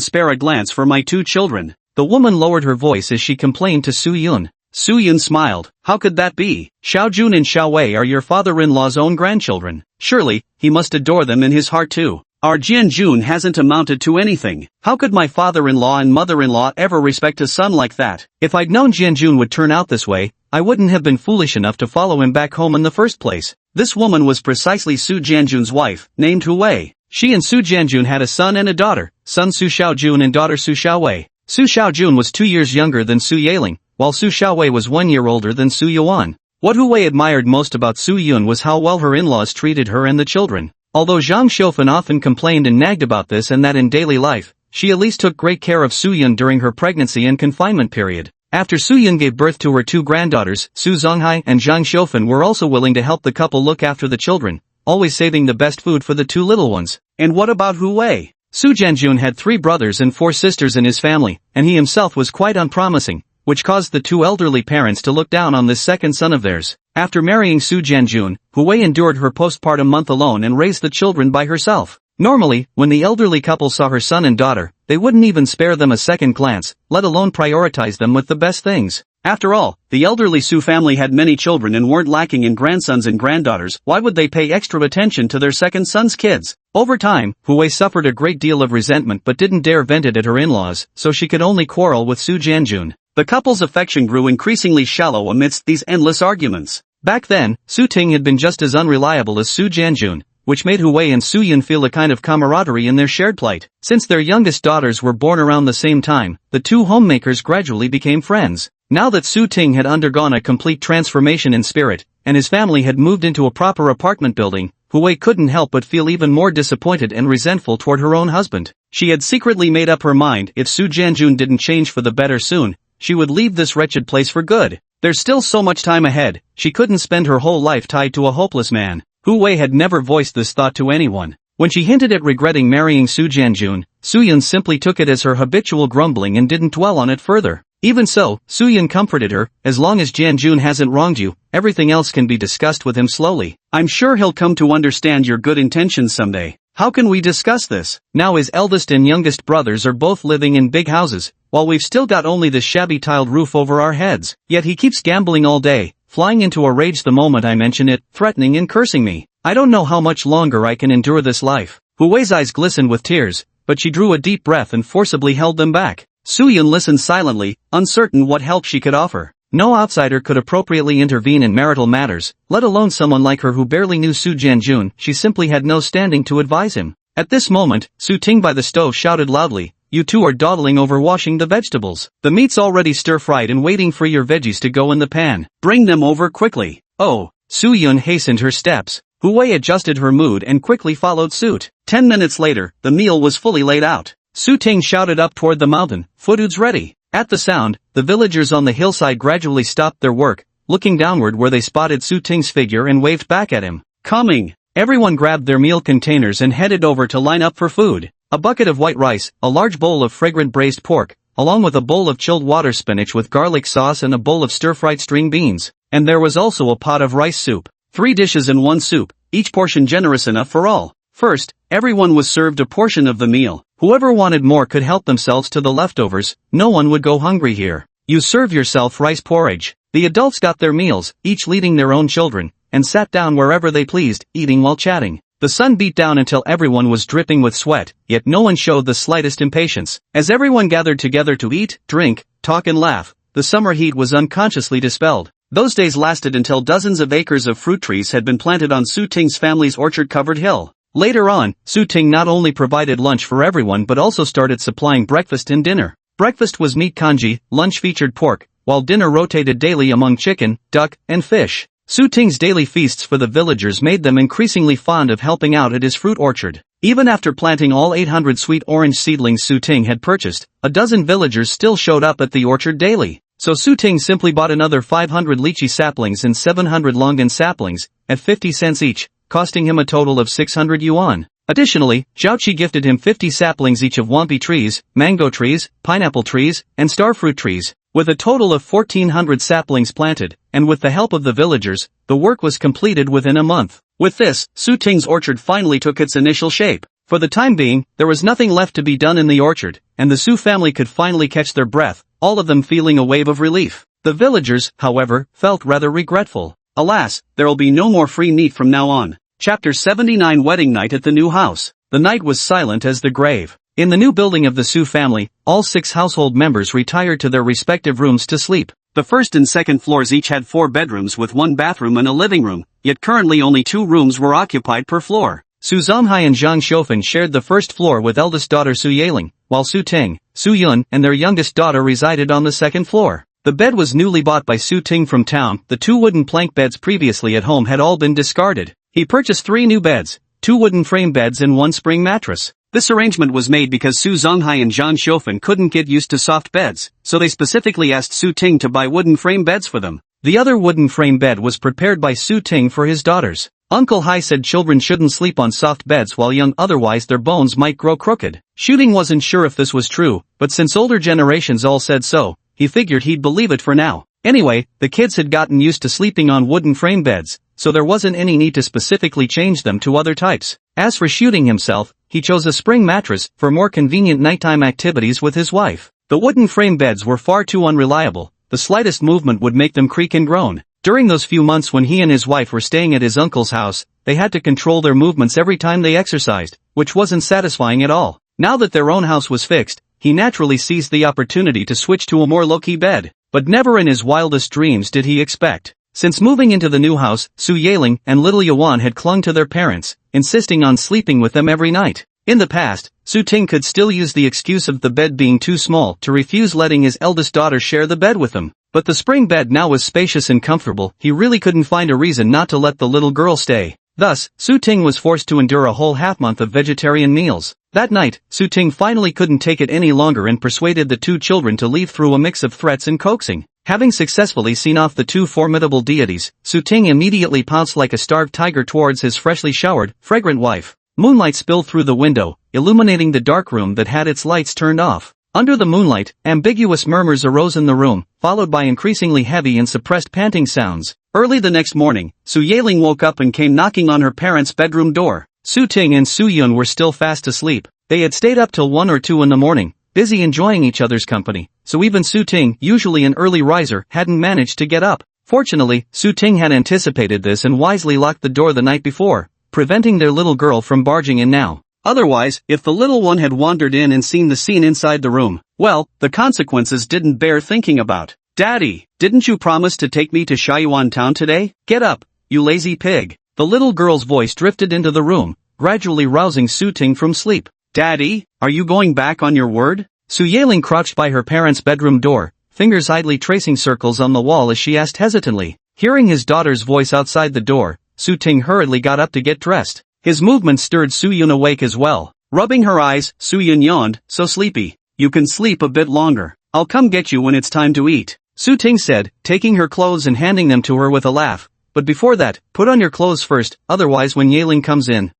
spare a glance for my two children." The woman lowered her voice as she complained to Su Yun. Su Yun smiled. How could that be? Xiao Jun and Xiao Wei are your father-in-law's own grandchildren. Surely, he must adore them in his heart too. Our Jian Jun hasn't amounted to anything. How could my father-in-law and mother-in-law ever respect a son like that? If I'd known Jian Jun would turn out this way, I wouldn't have been foolish enough to follow him back home in the first place. This woman was precisely Su Jianjun's wife, named Hu Wei. She and Su Jianjun had a son and a daughter, son Su Xiaojun and daughter Su Xiaowei. Su Xiaojun was 2 years younger than Su Yaling, while Su Xiaowei was 1 year older than Su Yuan. What Hu Wei admired most about Su Yun was how well her in-laws treated her and the children. Although Zhang Xiufan often complained and nagged about this and that in daily life, she at least took great care of Su Yun during her pregnancy and confinement period. After Su Yun gave birth to her 2 granddaughters, Su Zonghai and Zhang Xiufan were also willing to help the couple look after the children, always saving the best food for the 2 little ones. And what about Hu Wei? Su Jianjun had 3 brothers and 4 sisters in his family, and he himself was quite unpromising, which caused the 2 elderly parents to look down on this second son of theirs. After marrying Su Jianjun, Hu Wei endured her postpartum month alone and raised the children by herself. Normally, when the elderly couple saw her son and daughter, they wouldn't even spare them a second glance, let alone prioritize them with the best things. After all, the elderly Su family had many children and weren't lacking in grandsons and granddaughters. Why would they pay extra attention to their second son's kids? Over time, Hu Wei suffered a great deal of resentment but didn't dare vent it at her in-laws, so she could only quarrel with Su Jianjun. The couple's affection grew increasingly shallow amidst these endless arguments. Back then, Su Ting had been just as unreliable as Su Jianjun, which made Hu Wei and Su Yun feel a kind of camaraderie in their shared plight. Since their youngest daughters were born around the same time, the 2 homemakers gradually became friends. Now that Su Ting had undergone a complete transformation in spirit, and his family had moved into a proper apartment building, Hu Wei couldn't help but feel even more disappointed and resentful toward her own husband. She had secretly made up her mind if Su Jianjun didn't change for the better soon, she would leave this wretched place for good. There's still so much time ahead, she couldn't spend her whole life tied to a hopeless man. Hu Wei had never voiced this thought to anyone. When she hinted at regretting marrying Su Jianjun, Su Yun simply took it as her habitual grumbling and didn't dwell on it further. Even so, Su Yun comforted her, as long as Jianjun hasn't wronged you, everything else can be discussed with him slowly. I'm sure he'll come to understand your good intentions someday. How can we discuss this? Now his eldest and youngest brothers are both living in big houses, while we've still got only this shabby tiled roof over our heads. Yet he keeps gambling all day, flying into a rage the moment I mention it, threatening and cursing me. I don't know how much longer I can endure this life. Hu Wei's eyes glistened with tears, but she drew a deep breath and forcibly held them back. Su Yun listened silently, uncertain what help she could offer. No outsider could appropriately intervene in marital matters, let alone someone like her who barely knew Su Jianjun. She simply had no standing to advise him. At this moment, Su Ting by the stove shouted loudly, "You 2 are dawdling over washing the vegetables. The meat's already stir-fried and waiting for your veggies to go in the pan. Bring them over quickly." Oh, Su Yun hastened her steps. Hu Wei adjusted her mood and quickly followed suit. 10 minutes later, the meal was fully laid out. Su Ting shouted up toward the mountain, "Food's ready." At the sound, the villagers on the hillside gradually stopped their work, looking downward where they spotted Su Ting's figure and waved back at him. Coming! Everyone grabbed their meal containers and headed over to line up for food. A bucket of white rice, a large bowl of fragrant braised pork, along with a bowl of chilled water spinach with garlic sauce and a bowl of stir-fried string beans. And there was also a pot of rice soup. 3 dishes in one soup, each portion generous enough for all. First, everyone was served a portion of the meal. Whoever wanted more could help themselves to the leftovers. No one would go hungry here. You serve yourself rice porridge. The adults got their meals, each leading their own children, and sat down wherever they pleased, eating while chatting. The sun beat down until everyone was dripping with sweat, yet no one showed the slightest impatience. As everyone gathered together to eat, drink, talk and laugh, the summer heat was unconsciously dispelled. Those days lasted until dozens of acres of fruit trees had been planted on Su Ting's family's orchard-covered hill. Later on, Su Ting not only provided lunch for everyone but also started supplying breakfast and dinner. Breakfast was meat congee, lunch featured pork, while dinner rotated daily among chicken, duck, and fish. Su Ting's daily feasts for the villagers made them increasingly fond of helping out at his fruit orchard. Even after planting all 800 sweet orange seedlings Su Ting had purchased, a dozen villagers still showed up at the orchard daily. So Su Ting simply bought another 500 lychee saplings and 700 longan saplings, at 50 cents each, costing him a total of 600 yuan. Additionally, Zhaoqi gifted him 50 saplings each of wampi trees, mango trees, pineapple trees, and starfruit trees. With a total of 1,400 saplings planted, and with the help of the villagers, the work was completed within a month. With this, Su Ting's orchard finally took its initial shape. For the time being, there was nothing left to be done in the orchard, and the Su family could finally catch their breath, all of them feeling a wave of relief. The villagers, however, felt rather regretful. Alas, there'll be no more free meat from now on. Chapter 79 Wedding Night at the New House. The night was silent as the grave. In the new building of the Su family, all 6 household members retired to their respective rooms to sleep. The first and second floors each had 4 bedrooms with 1 bathroom and a living room, yet currently only 2 rooms were occupied per floor. Su Zonghai and Zhang Xiufan shared the first floor with eldest daughter Su Yaling, while Su Ting, Su Yun and their youngest daughter resided on the second floor. The bed was newly bought by Su Ting from town. The 2 wooden plank beds previously at home had all been discarded. He purchased 3 new beds, 2 wooden frame beds and 1 spring mattress. This arrangement was made because Su Zonghai and Zhang Xiufan couldn't get used to soft beds, so they specifically asked Su Ting to buy wooden frame beds for them. The other wooden frame bed was prepared by Su Ting for his daughters. Uncle Hai said children shouldn't sleep on soft beds while young, otherwise their bones might grow crooked. Shooting wasn't sure if this was true, but since older generations all said so, he figured he'd believe it for now. Anyway, the kids had gotten used to sleeping on wooden frame beds, so there wasn't any need to specifically change them to other types. As for Shooting himself, he chose a spring mattress for more convenient nighttime activities with his wife. The wooden frame beds were far too unreliable. The slightest movement would make them creak and groan. During those few months when he and his wife were staying at his uncle's house, they had to control their movements every time they exercised, which wasn't satisfying at all. Now that their own house was fixed, he naturally seized the opportunity to switch to a more low-key bed. But never in his wildest dreams did he expect. Since moving into the new house, Su Yaling and little Yuan had clung to their parents, insisting on sleeping with them every night. In the past, Su Ting could still use the excuse of the bed being too small to refuse letting his eldest daughter share the bed with him. But the spring bed now was spacious and comfortable. He really couldn't find a reason not to let the little girl stay. Thus, Su Ting was forced to endure a whole half-month of vegetarian meals. That night, Su Ting finally couldn't take it any longer and persuaded the 2 children to leave through a mix of threats and coaxing. Having successfully seen off the 2 formidable deities, Su Ting immediately pounced like a starved tiger towards his freshly showered, fragrant wife. Moonlight spilled through the window, illuminating the dark room that had its lights turned off. Under the moonlight, ambiguous murmurs arose in the room, followed by increasingly heavy and suppressed panting sounds. Early the next morning, Su Yaling woke up and came knocking on her parents' bedroom door. Su Ting and Su Yun were still fast asleep. They had stayed up till 1 or 2 in the morning, busy enjoying each other's company, so even Su Ting, usually an early riser, hadn't managed to get up. Fortunately, Su Ting had anticipated this and wisely locked the door the night before, preventing their little girl from barging in now. Otherwise, if the little one had wandered in and seen the scene inside the room, well, the consequences didn't bear thinking about. Daddy, didn't you promise to take me to Shaiyuan town today? Get up, you lazy pig. The little girl's voice drifted into the room, gradually rousing Su Ting from sleep. Daddy, are you going back on your word? Su Yaling crouched by her parents' bedroom door, fingers idly tracing circles on the wall as she asked hesitantly. Hearing his daughter's voice outside the door, Su Ting hurriedly got up to get dressed. His movement stirred Su Yun awake as well. Rubbing her eyes, Su Yun yawned, so sleepy. You can sleep a bit longer. I'll come get you when it's time to eat. Su Ting said, taking her clothes and handing them to her with a laugh. But before that, put on your clothes first, otherwise when Yaling comes in.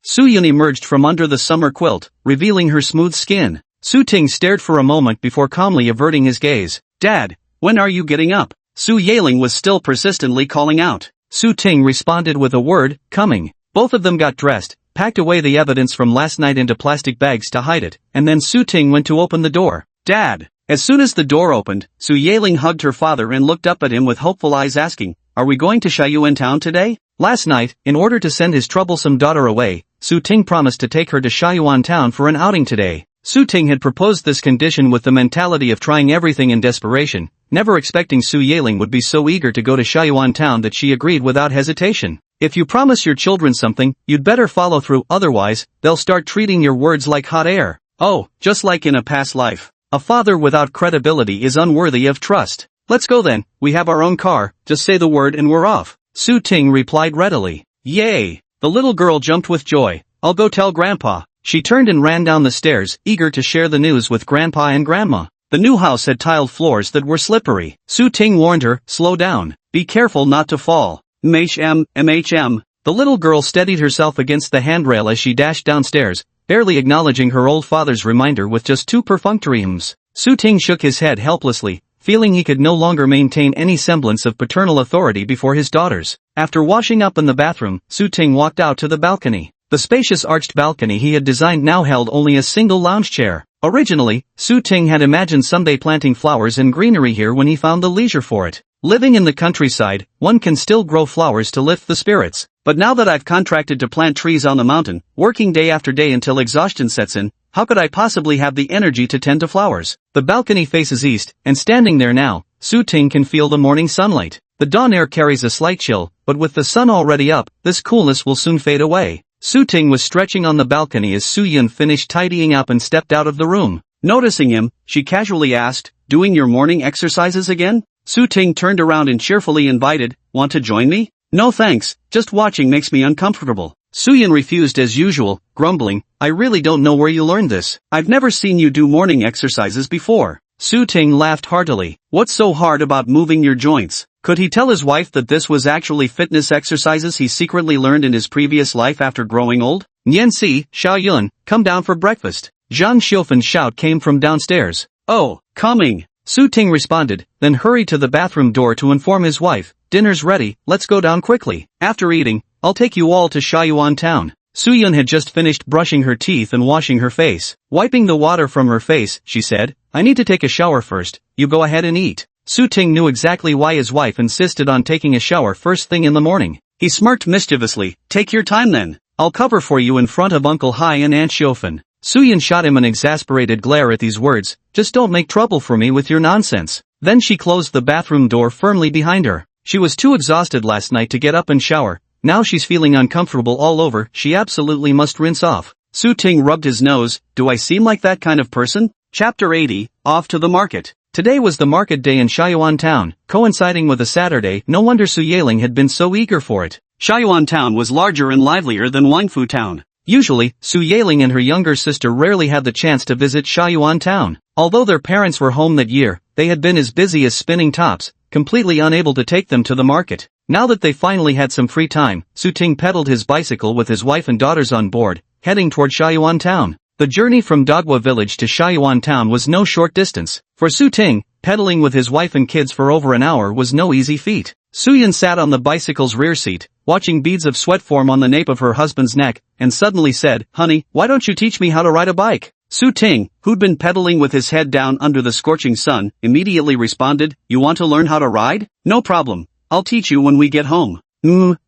Su Yun emerged from under the summer quilt, revealing her smooth skin. Su Ting stared for a moment before calmly averting his gaze. Dad, when are you getting up? Su Yaling was still persistently calling out. Su Ting responded with a word, coming. Both of them got dressed, packed away the evidence from last night into plastic bags to hide it, and then Su Ting went to open the door. Dad! As soon as the door opened, Su Yaling hugged her father and looked up at him with hopeful eyes asking, Are we going to Shaiyuan town today? Last night, in order to send his troublesome daughter away, Su Ting promised to take her to Shaiyuan town for an outing today. Su Ting had proposed this condition with the mentality of trying everything in desperation, never expecting Su Yaling would be so eager to go to Shaiyuan town that she agreed without hesitation. If you promise your children something, you'd better follow through, otherwise, they'll start treating your words like hot air. Oh, just like in a past life. A father without credibility is unworthy of trust. Let's go then, we have our own car, just say the word and we're off. Su Ting replied readily. Yay! The little girl jumped with joy. I'll go tell Grandpa. She turned and ran down the stairs, eager to share the news with Grandpa and Grandma. The new house had tiled floors that were slippery. Su Ting warned her, slow down. Be careful not to fall. MHM. The little girl steadied herself against the handrail as she dashed downstairs, barely acknowledging her old father's reminder with just 2 perfunctory hms. Su Ting shook his head helplessly, feeling he could no longer maintain any semblance of paternal authority before his daughters. After washing up in the bathroom, Su Ting walked out to the balcony. The spacious arched balcony he had designed now held only a single lounge chair. Originally, Su Ting had imagined someday planting flowers and greenery here when he found the leisure for it. Living in the countryside, one can still grow flowers to lift the spirits. But now that I've contracted to plant trees on the mountain, working day after day until exhaustion sets in, how could I possibly have the energy to tend to flowers? The balcony faces east, and standing there now, Su Ting can feel the morning sunlight. The dawn air carries a slight chill, but with the sun already up, this coolness will soon fade away. Su Ting was stretching on the balcony as Su Yun finished tidying up and stepped out of the room. Noticing him, she casually asked, "Doing your morning exercises again?" Su Ting turned around and cheerfully invited, "Want to join me?" "No thanks, just watching makes me uncomfortable." Su Yun refused as usual, grumbling, "I really don't know where you learned this. I've never seen you do morning exercises before." Su Ting laughed heartily. "What's so hard about moving your joints?" Could he tell his wife that this was actually fitness exercises he secretly learned in his previous life after growing old? "Nian Si, Xiao Yun, come down for breakfast." Zhang Xiufan's shout came from downstairs. "Oh, coming." Su Ting responded, then hurried to the bathroom door to inform his wife, "Dinner's ready, let's go down quickly. After eating, I'll take you all to Shaoyuan town." Su Yun had just finished brushing her teeth and washing her face. Wiping the water from her face, she said, "I need to take a shower first, you go ahead and eat." Su Ting knew exactly why his wife insisted on taking a shower first thing in the morning. He smirked mischievously, "Take your time then. I'll cover for you in front of Uncle Hai and Aunt Xiufan." Su Yun shot him an exasperated glare at these words, "Just don't make trouble for me with your nonsense." Then she closed the bathroom door firmly behind her. She was too exhausted last night to get up and shower. Now she's feeling uncomfortable all over, she absolutely must rinse off. Su Ting rubbed his nose, "Do I seem like that kind of person?" Chapter 80, Off to the Market. Today was the market day in Shaoyuan town, coinciding with a Saturday. No wonder Su Yeling had been so eager for it. Shaoyuan town was larger and livelier than Wangfu town. Usually, Su Yeling and her younger sister rarely had the chance to visit Shaoyuan town. Although their parents were home that year, they had been as busy as spinning tops, completely unable to take them to the market. Now that they finally had some free time, Su Ting pedaled his bicycle with his wife and daughters on board, heading toward Shaoyuan town. The journey from Dogwa village to Shaoyuan town was no short distance. For Su Ting, pedaling with his wife and kids for over an hour was no easy feat. Su Yun sat on the bicycle's rear seat, watching beads of sweat form on the nape of her husband's neck, and suddenly said, "Honey, why don't you teach me how to ride a bike?" Su Ting, who'd been pedaling with his head down under the scorching sun, immediately responded, "You want to learn how to ride? No problem. I'll teach you when we get home."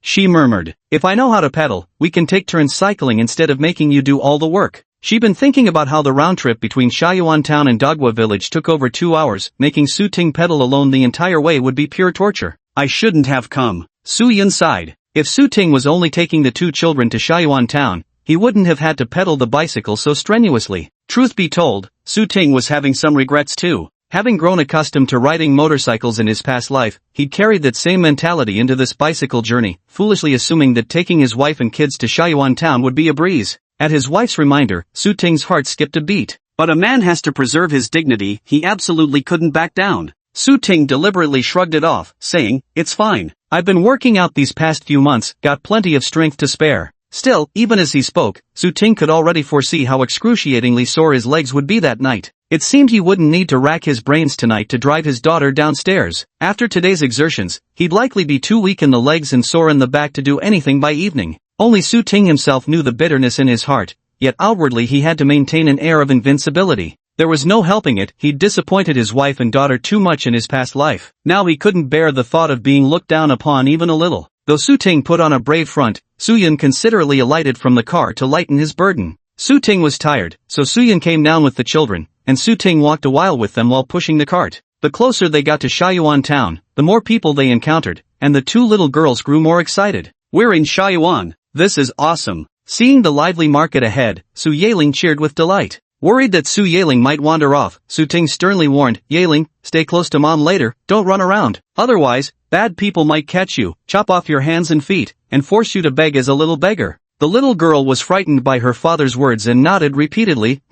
She murmured. "If I know how to pedal, we can take turns cycling instead of making you do all the work." She'd been thinking about how the round trip between Shaoyuan town and Dogwa village took over 2 hours, making Su Ting pedal alone the entire way would be pure torture. "I shouldn't have come." Su Yun sighed. If Su Ting was only taking the 2 children to Shaoyuan town, he wouldn't have had to pedal the bicycle so strenuously. Truth be told, Su Ting was having some regrets too. Having grown accustomed to riding motorcycles in his past life, he'd carried that same mentality into this bicycle journey, foolishly assuming that taking his wife and kids to Shaoyuan town would be a breeze. At his wife's reminder, Su Ting's heart skipped a beat. But a man has to preserve his dignity, he absolutely couldn't back down. Su Ting deliberately shrugged it off, saying, "It's fine. I've been working out these past few months, got plenty of strength to spare." Still, even as he spoke, Su Ting could already foresee how excruciatingly sore his legs would be that night. It seemed he wouldn't need to rack his brains tonight to drive his daughter downstairs. After today's exertions, he'd likely be too weak in the legs and sore in the back to do anything by evening. Only Su Ting himself knew the bitterness in his heart, yet outwardly he had to maintain an air of invincibility. There was no helping it, he'd disappointed his wife and daughter too much in his past life. Now he couldn't bear the thought of being looked down upon even a little. Though Su Ting put on a brave front, Su Yun considerately alighted from the car to lighten his burden. Su Ting was tired, so Su Yun came down with the children, and Su Ting walked a while with them while pushing the cart. The closer they got to Shaoyuan town, the more people they encountered, and the 2 little girls grew more excited. "We're in Shaoyuan. This is awesome." Seeing the lively market ahead, Su Yeling cheered with delight. Worried that Su Yeling might wander off, Su Ting sternly warned, "Yeling, stay close to mom later, don't run around. Otherwise, bad people might catch you, chop off your hands and feet, and force you to beg as a little beggar." The little girl was frightened by her father's words and nodded repeatedly,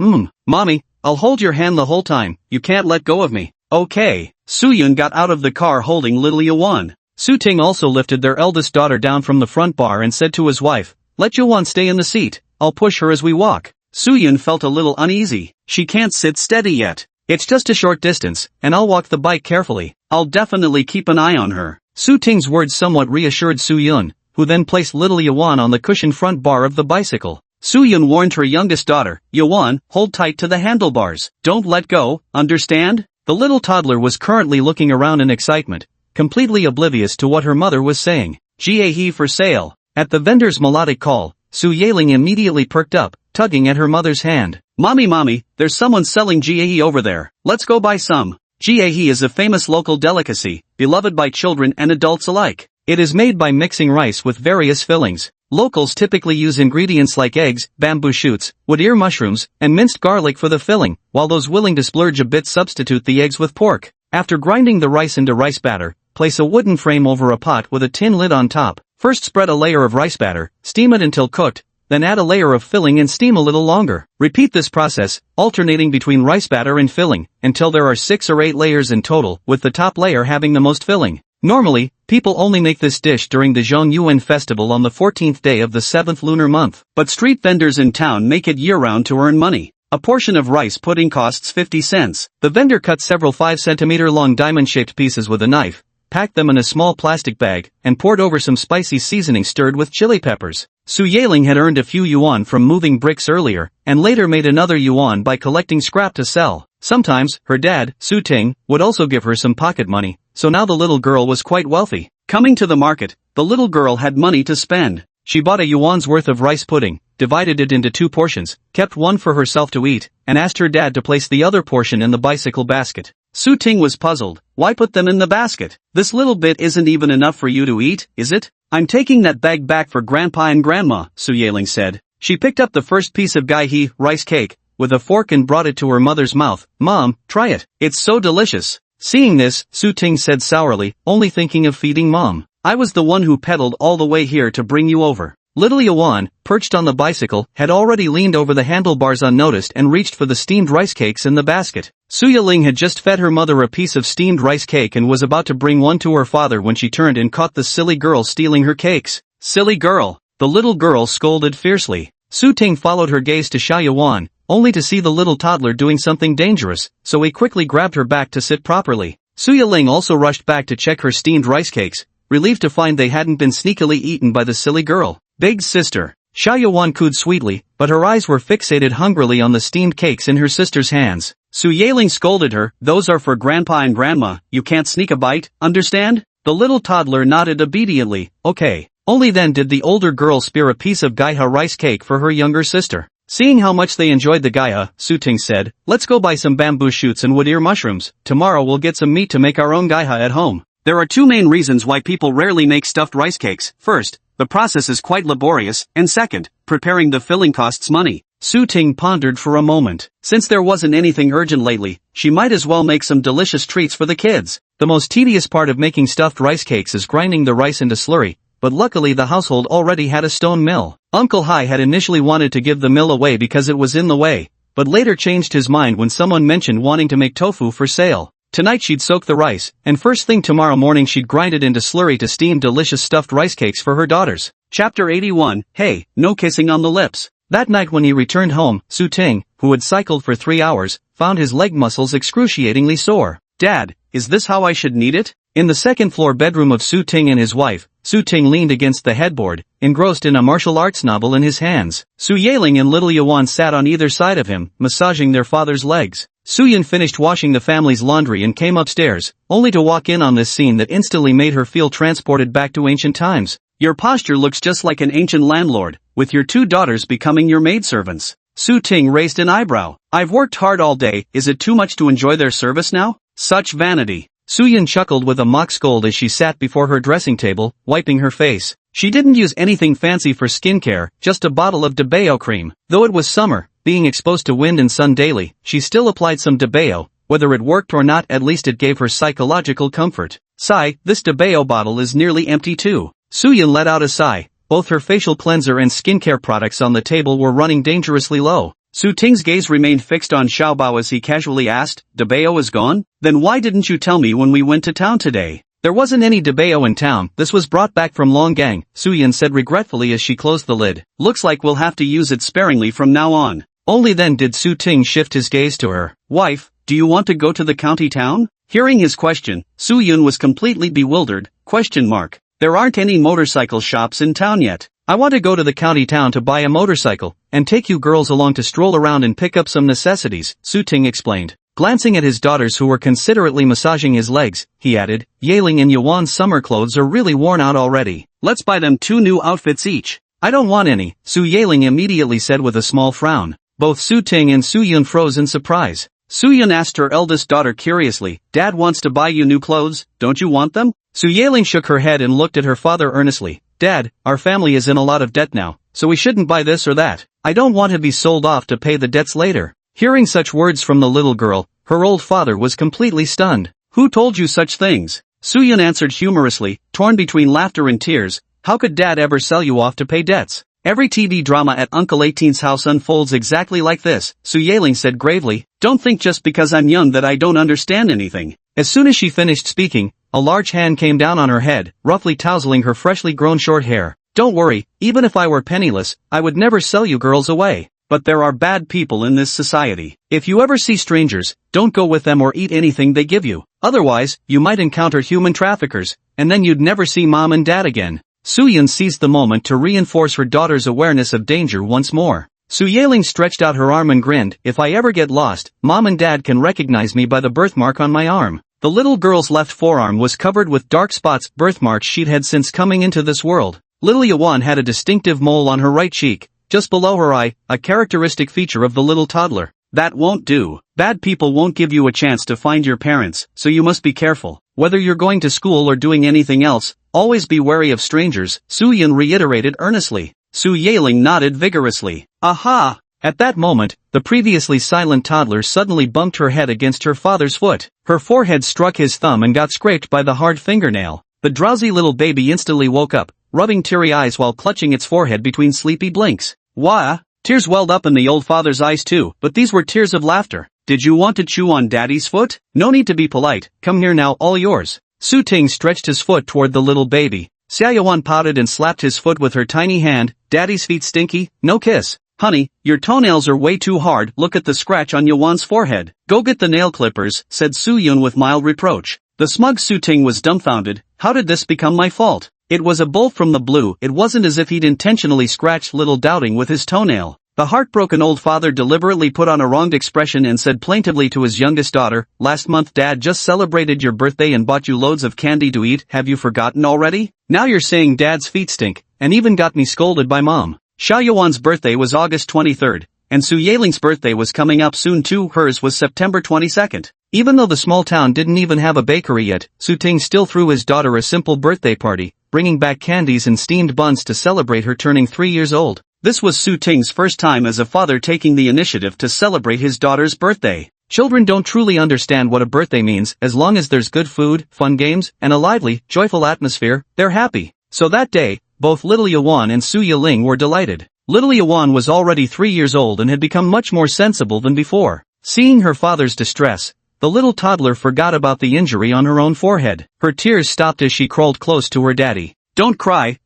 "Mommy, I'll hold your hand the whole time, you can't let go of me." "Okay." Su Yun got out of the car holding little Yuan. Su Ting also lifted their eldest daughter down from the front bar and said to his wife, "Let Yuan stay in the seat, I'll push her as we walk." Su Yun felt a little uneasy. She can't sit steady yet. "It's just a short distance, and I'll walk the bike carefully. I'll definitely keep an eye on her." Su Ting's words somewhat reassured Su Yun, who then placed little Yuan on the cushioned front bar of the bicycle. Su Yun warned her youngest daughter, Yuan, hold tight to the handlebars. Don't let go, understand? The little toddler was currently looking around in excitement, completely oblivious to what her mother was saying. Gahe for sale. At the vendor's melodic call, Su Yaling immediately perked up, tugging at her mother's hand. Mommy, there's someone selling gahe over there. Let's go buy some. Gahe is a famous local delicacy, beloved by children and adults alike. It is made by mixing rice with various fillings. Locals typically use ingredients like eggs, bamboo shoots, wood ear mushrooms, and minced garlic for the filling, while those willing to splurge a bit substitute the eggs with pork. After grinding the rice into rice batter, place a wooden frame over a pot with a tin lid on top. First spread a layer of rice batter, steam it until cooked, then add a layer of filling and steam a little longer. Repeat this process, alternating between rice batter and filling, until there are 6 or 8 layers in total, with the top layer having the most filling. Normally, people only make this dish during the Zhongyuan festival on the 14th day of the 7th lunar month, but street vendors in town make it year-round to earn money. A portion of rice pudding costs 50 cents. The vendor cut several 5-centimeter-long diamond-shaped pieces with a knife, packed them in a small plastic bag, and poured over some spicy seasoning stirred with chili peppers. Su Yaling had earned a few yuan from moving bricks earlier, and later made another yuan by collecting scrap to sell. Sometimes, her dad, Su Ting, would also give her some pocket money, so now the little girl was quite wealthy. Coming to the market, the little girl had money to spend. She bought a yuan's worth of rice pudding, divided it into 2 portions, kept one for herself to eat, and asked her dad to place the other portion in the bicycle basket. Su Ting was puzzled. Why put them in the basket? This little bit isn't even enough for you to eat, is it? I'm taking that bag back for Grandpa and Grandma, Su Yaling said. She picked up the first piece of gahe, rice cake, with a fork and brought it to her mother's mouth. Mom, try it. It's so delicious. Seeing this, Su Ting said sourly, only thinking of feeding Mom. I was the one who pedaled all the way here to bring you over. Little Yuan, perched on the bicycle, had already leaned over the handlebars unnoticed and reached for the steamed rice cakes in the basket. Su Yaling had just fed her mother a piece of steamed rice cake and was about to bring one to her father when she turned and caught the silly girl stealing her cakes. Silly girl! The little girl scolded fiercely. Su Ting followed her gaze to Xia Yuan, only to see the little toddler doing something dangerous, so he quickly grabbed her back to sit properly. Su Yaling also rushed back to check her steamed rice cakes, relieved to find they hadn't been sneakily eaten by the silly girl. Big sister. Xia Yuan cooed sweetly, but her eyes were fixated hungrily on the steamed cakes in her sister's hands. Su Yaling scolded her, those are for Grandpa and Grandma, you can't sneak a bite, understand? The little toddler nodded obediently, okay. Only then did the older girl spear a piece of gahe rice cake for her younger sister. Seeing how much they enjoyed the gahe, Su Ting said, let's go buy some bamboo shoots and wood ear mushrooms. Tomorrow we'll get some meat to make our own gahe at home. There are 2 main reasons why people rarely make stuffed rice cakes. First, the process is quite laborious, and second, preparing the filling costs money. Su Ting pondered for a moment. Since there wasn't anything urgent lately, she might as well make some delicious treats for the kids. The most tedious part of making stuffed rice cakes is grinding the rice into slurry, but luckily the household already had a stone mill. Uncle Hai had initially wanted to give the mill away because it was in the way, but later changed his mind when someone mentioned wanting to make tofu for sale. Tonight she'd soak the rice, and first thing tomorrow morning she'd grind it into slurry to steam delicious stuffed rice cakes for her daughters. Chapter 81, Hey, no kissing on the lips. That night when he returned home, Su Ting, who had cycled for 3 hours, found his leg muscles excruciatingly sore. Dad, is this how I should knead it? In the second-floor bedroom of Su Ting and his wife, Su Ting leaned against the headboard, engrossed in a martial arts novel in his hands. Su Yaling and little Yuan sat on either side of him, massaging their father's legs. Su Yun finished washing the family's laundry and came upstairs, only to walk in on this scene that instantly made her feel transported back to ancient times. Your posture looks just like an ancient landlord, with your 2 daughters becoming your maidservants. Su Ting raised an eyebrow. I've worked hard all day, is it too much to enjoy their service now? Such vanity. Su Yun chuckled with a mock scold as she sat before her dressing table, wiping her face. She didn't use anything fancy for skincare, just a bottle of Debeo cream. Though it was summer, being exposed to wind and sun daily, she still applied some Debeo. Whether it worked or not, at least it gave her psychological comfort. Sigh, this Debeo bottle is nearly empty too. Su Yun let out a sigh. Both her facial cleanser and skincare products on the table were running dangerously low. Su Ting's gaze remained fixed on Xiao Bao as he casually asked, Debeo is gone? Then why didn't you tell me when we went to town today? There wasn't any Debeo in town, this was brought back from Longgang, Su Yun said regretfully as she closed the lid. Looks like we'll have to use it sparingly from now on. Only then did Su Ting shift his gaze to her. Wife, do you want to go to the county town? Hearing his question, Su Yun was completely bewildered, question mark. There aren't any motorcycle shops in town yet. I want to go to the county town to buy a motorcycle, and take you girls along to stroll around and pick up some necessities, Su Ting explained. Glancing at his daughters who were considerately massaging his legs, he added, Yaling and Yuan's summer clothes are really worn out already. Let's buy them 2 new outfits each. I don't want any, Su Yaling immediately said with a small frown. Both Su Ting and Su Yun froze in surprise. Su Yun asked her eldest daughter curiously, Dad wants to buy you new clothes, don't you want them? Su Yaling shook her head and looked at her father earnestly. Dad, our family is in a lot of debt now, so we shouldn't buy this or that. I don't want to be sold off to pay the debts later. Hearing such words from the little girl, her old father was completely stunned. Who told you such things? Su Yun answered humorously, torn between laughter and tears. How could Dad ever sell you off to pay debts? Every TV drama at Uncle 18's house unfolds exactly like this, Su Yaling said gravely. Don't think just because I'm young that I don't understand anything. As soon as she finished speaking, a large hand came down on her head, roughly tousling her freshly grown short hair. Don't worry, even if I were penniless, I would never sell you girls away. But there are bad people in this society. If you ever see strangers, don't go with them or eat anything they give you. Otherwise, you might encounter human traffickers, and then you'd never see Mom and Dad again. Su Yun seized the moment to reinforce her daughter's awareness of danger once more. Su Yaling stretched out her arm and grinned, if I ever get lost, Mom and Dad can recognize me by the birthmark on my arm. The little girl's left forearm was covered with dark spots, birthmarks she'd had since coming into this world. Little Yuan had a distinctive mole on her right cheek, just below her eye, a characteristic feature of the little toddler. That won't do. Bad people won't give you a chance to find your parents, so you must be careful. Whether you're going to school or doing anything else, always be wary of strangers, Su Yun reiterated earnestly. Su Yaling nodded vigorously. Aha! At that moment, the previously silent toddler suddenly bumped her head against her father's foot. Her forehead struck his thumb and got scraped by the hard fingernail. The drowsy little baby instantly woke up, rubbing teary eyes while clutching its forehead between sleepy blinks. Wah! Tears welled up in the old father's eyes too, but these were tears of laughter. Did you want to chew on Daddy's foot? No need to be polite, come here now, all yours. Su Ting stretched his foot toward the little baby. Xia Yuan pouted and slapped his foot with her tiny hand. Daddy's feet stinky, no kiss. Honey, your toenails are way too hard, look at the scratch on Yuan's forehead. Go get the nail clippers, said Su Yun with mild reproach. The smug Su Ting was dumbfounded. How did this become my fault? It was a bolt from the blue, it wasn't as if he'd intentionally scratched little Doubting with his toenail. The heartbroken old father deliberately put on a wronged expression and said plaintively to his youngest daughter, Last month Dad just celebrated your birthday and bought you loads of candy to eat, have you forgotten already? Now you're saying Dad's feet stink, and even got me scolded by Mom. Xia Yuan's birthday was August 23rd, and Su Yaling's birthday was coming up soon too, hers was September 22nd. Even though the small town didn't even have a bakery yet, Su Ting still threw his daughter a simple birthday party, bringing back candies and steamed buns to celebrate her turning 3 years old. This was Su Ting's first time as a father taking the initiative to celebrate his daughter's birthday. Children don't truly understand what a birthday means. As long as there's good food, fun games, and a lively, joyful atmosphere, they're happy. So that day, both little Yuan and Su Yaling were delighted. Little Yuan was already 3 years old and had become much more sensible than before. Seeing her father's distress, the little toddler forgot about the injury on her own forehead. Her tears stopped as she crawled close to her daddy. Don't cry,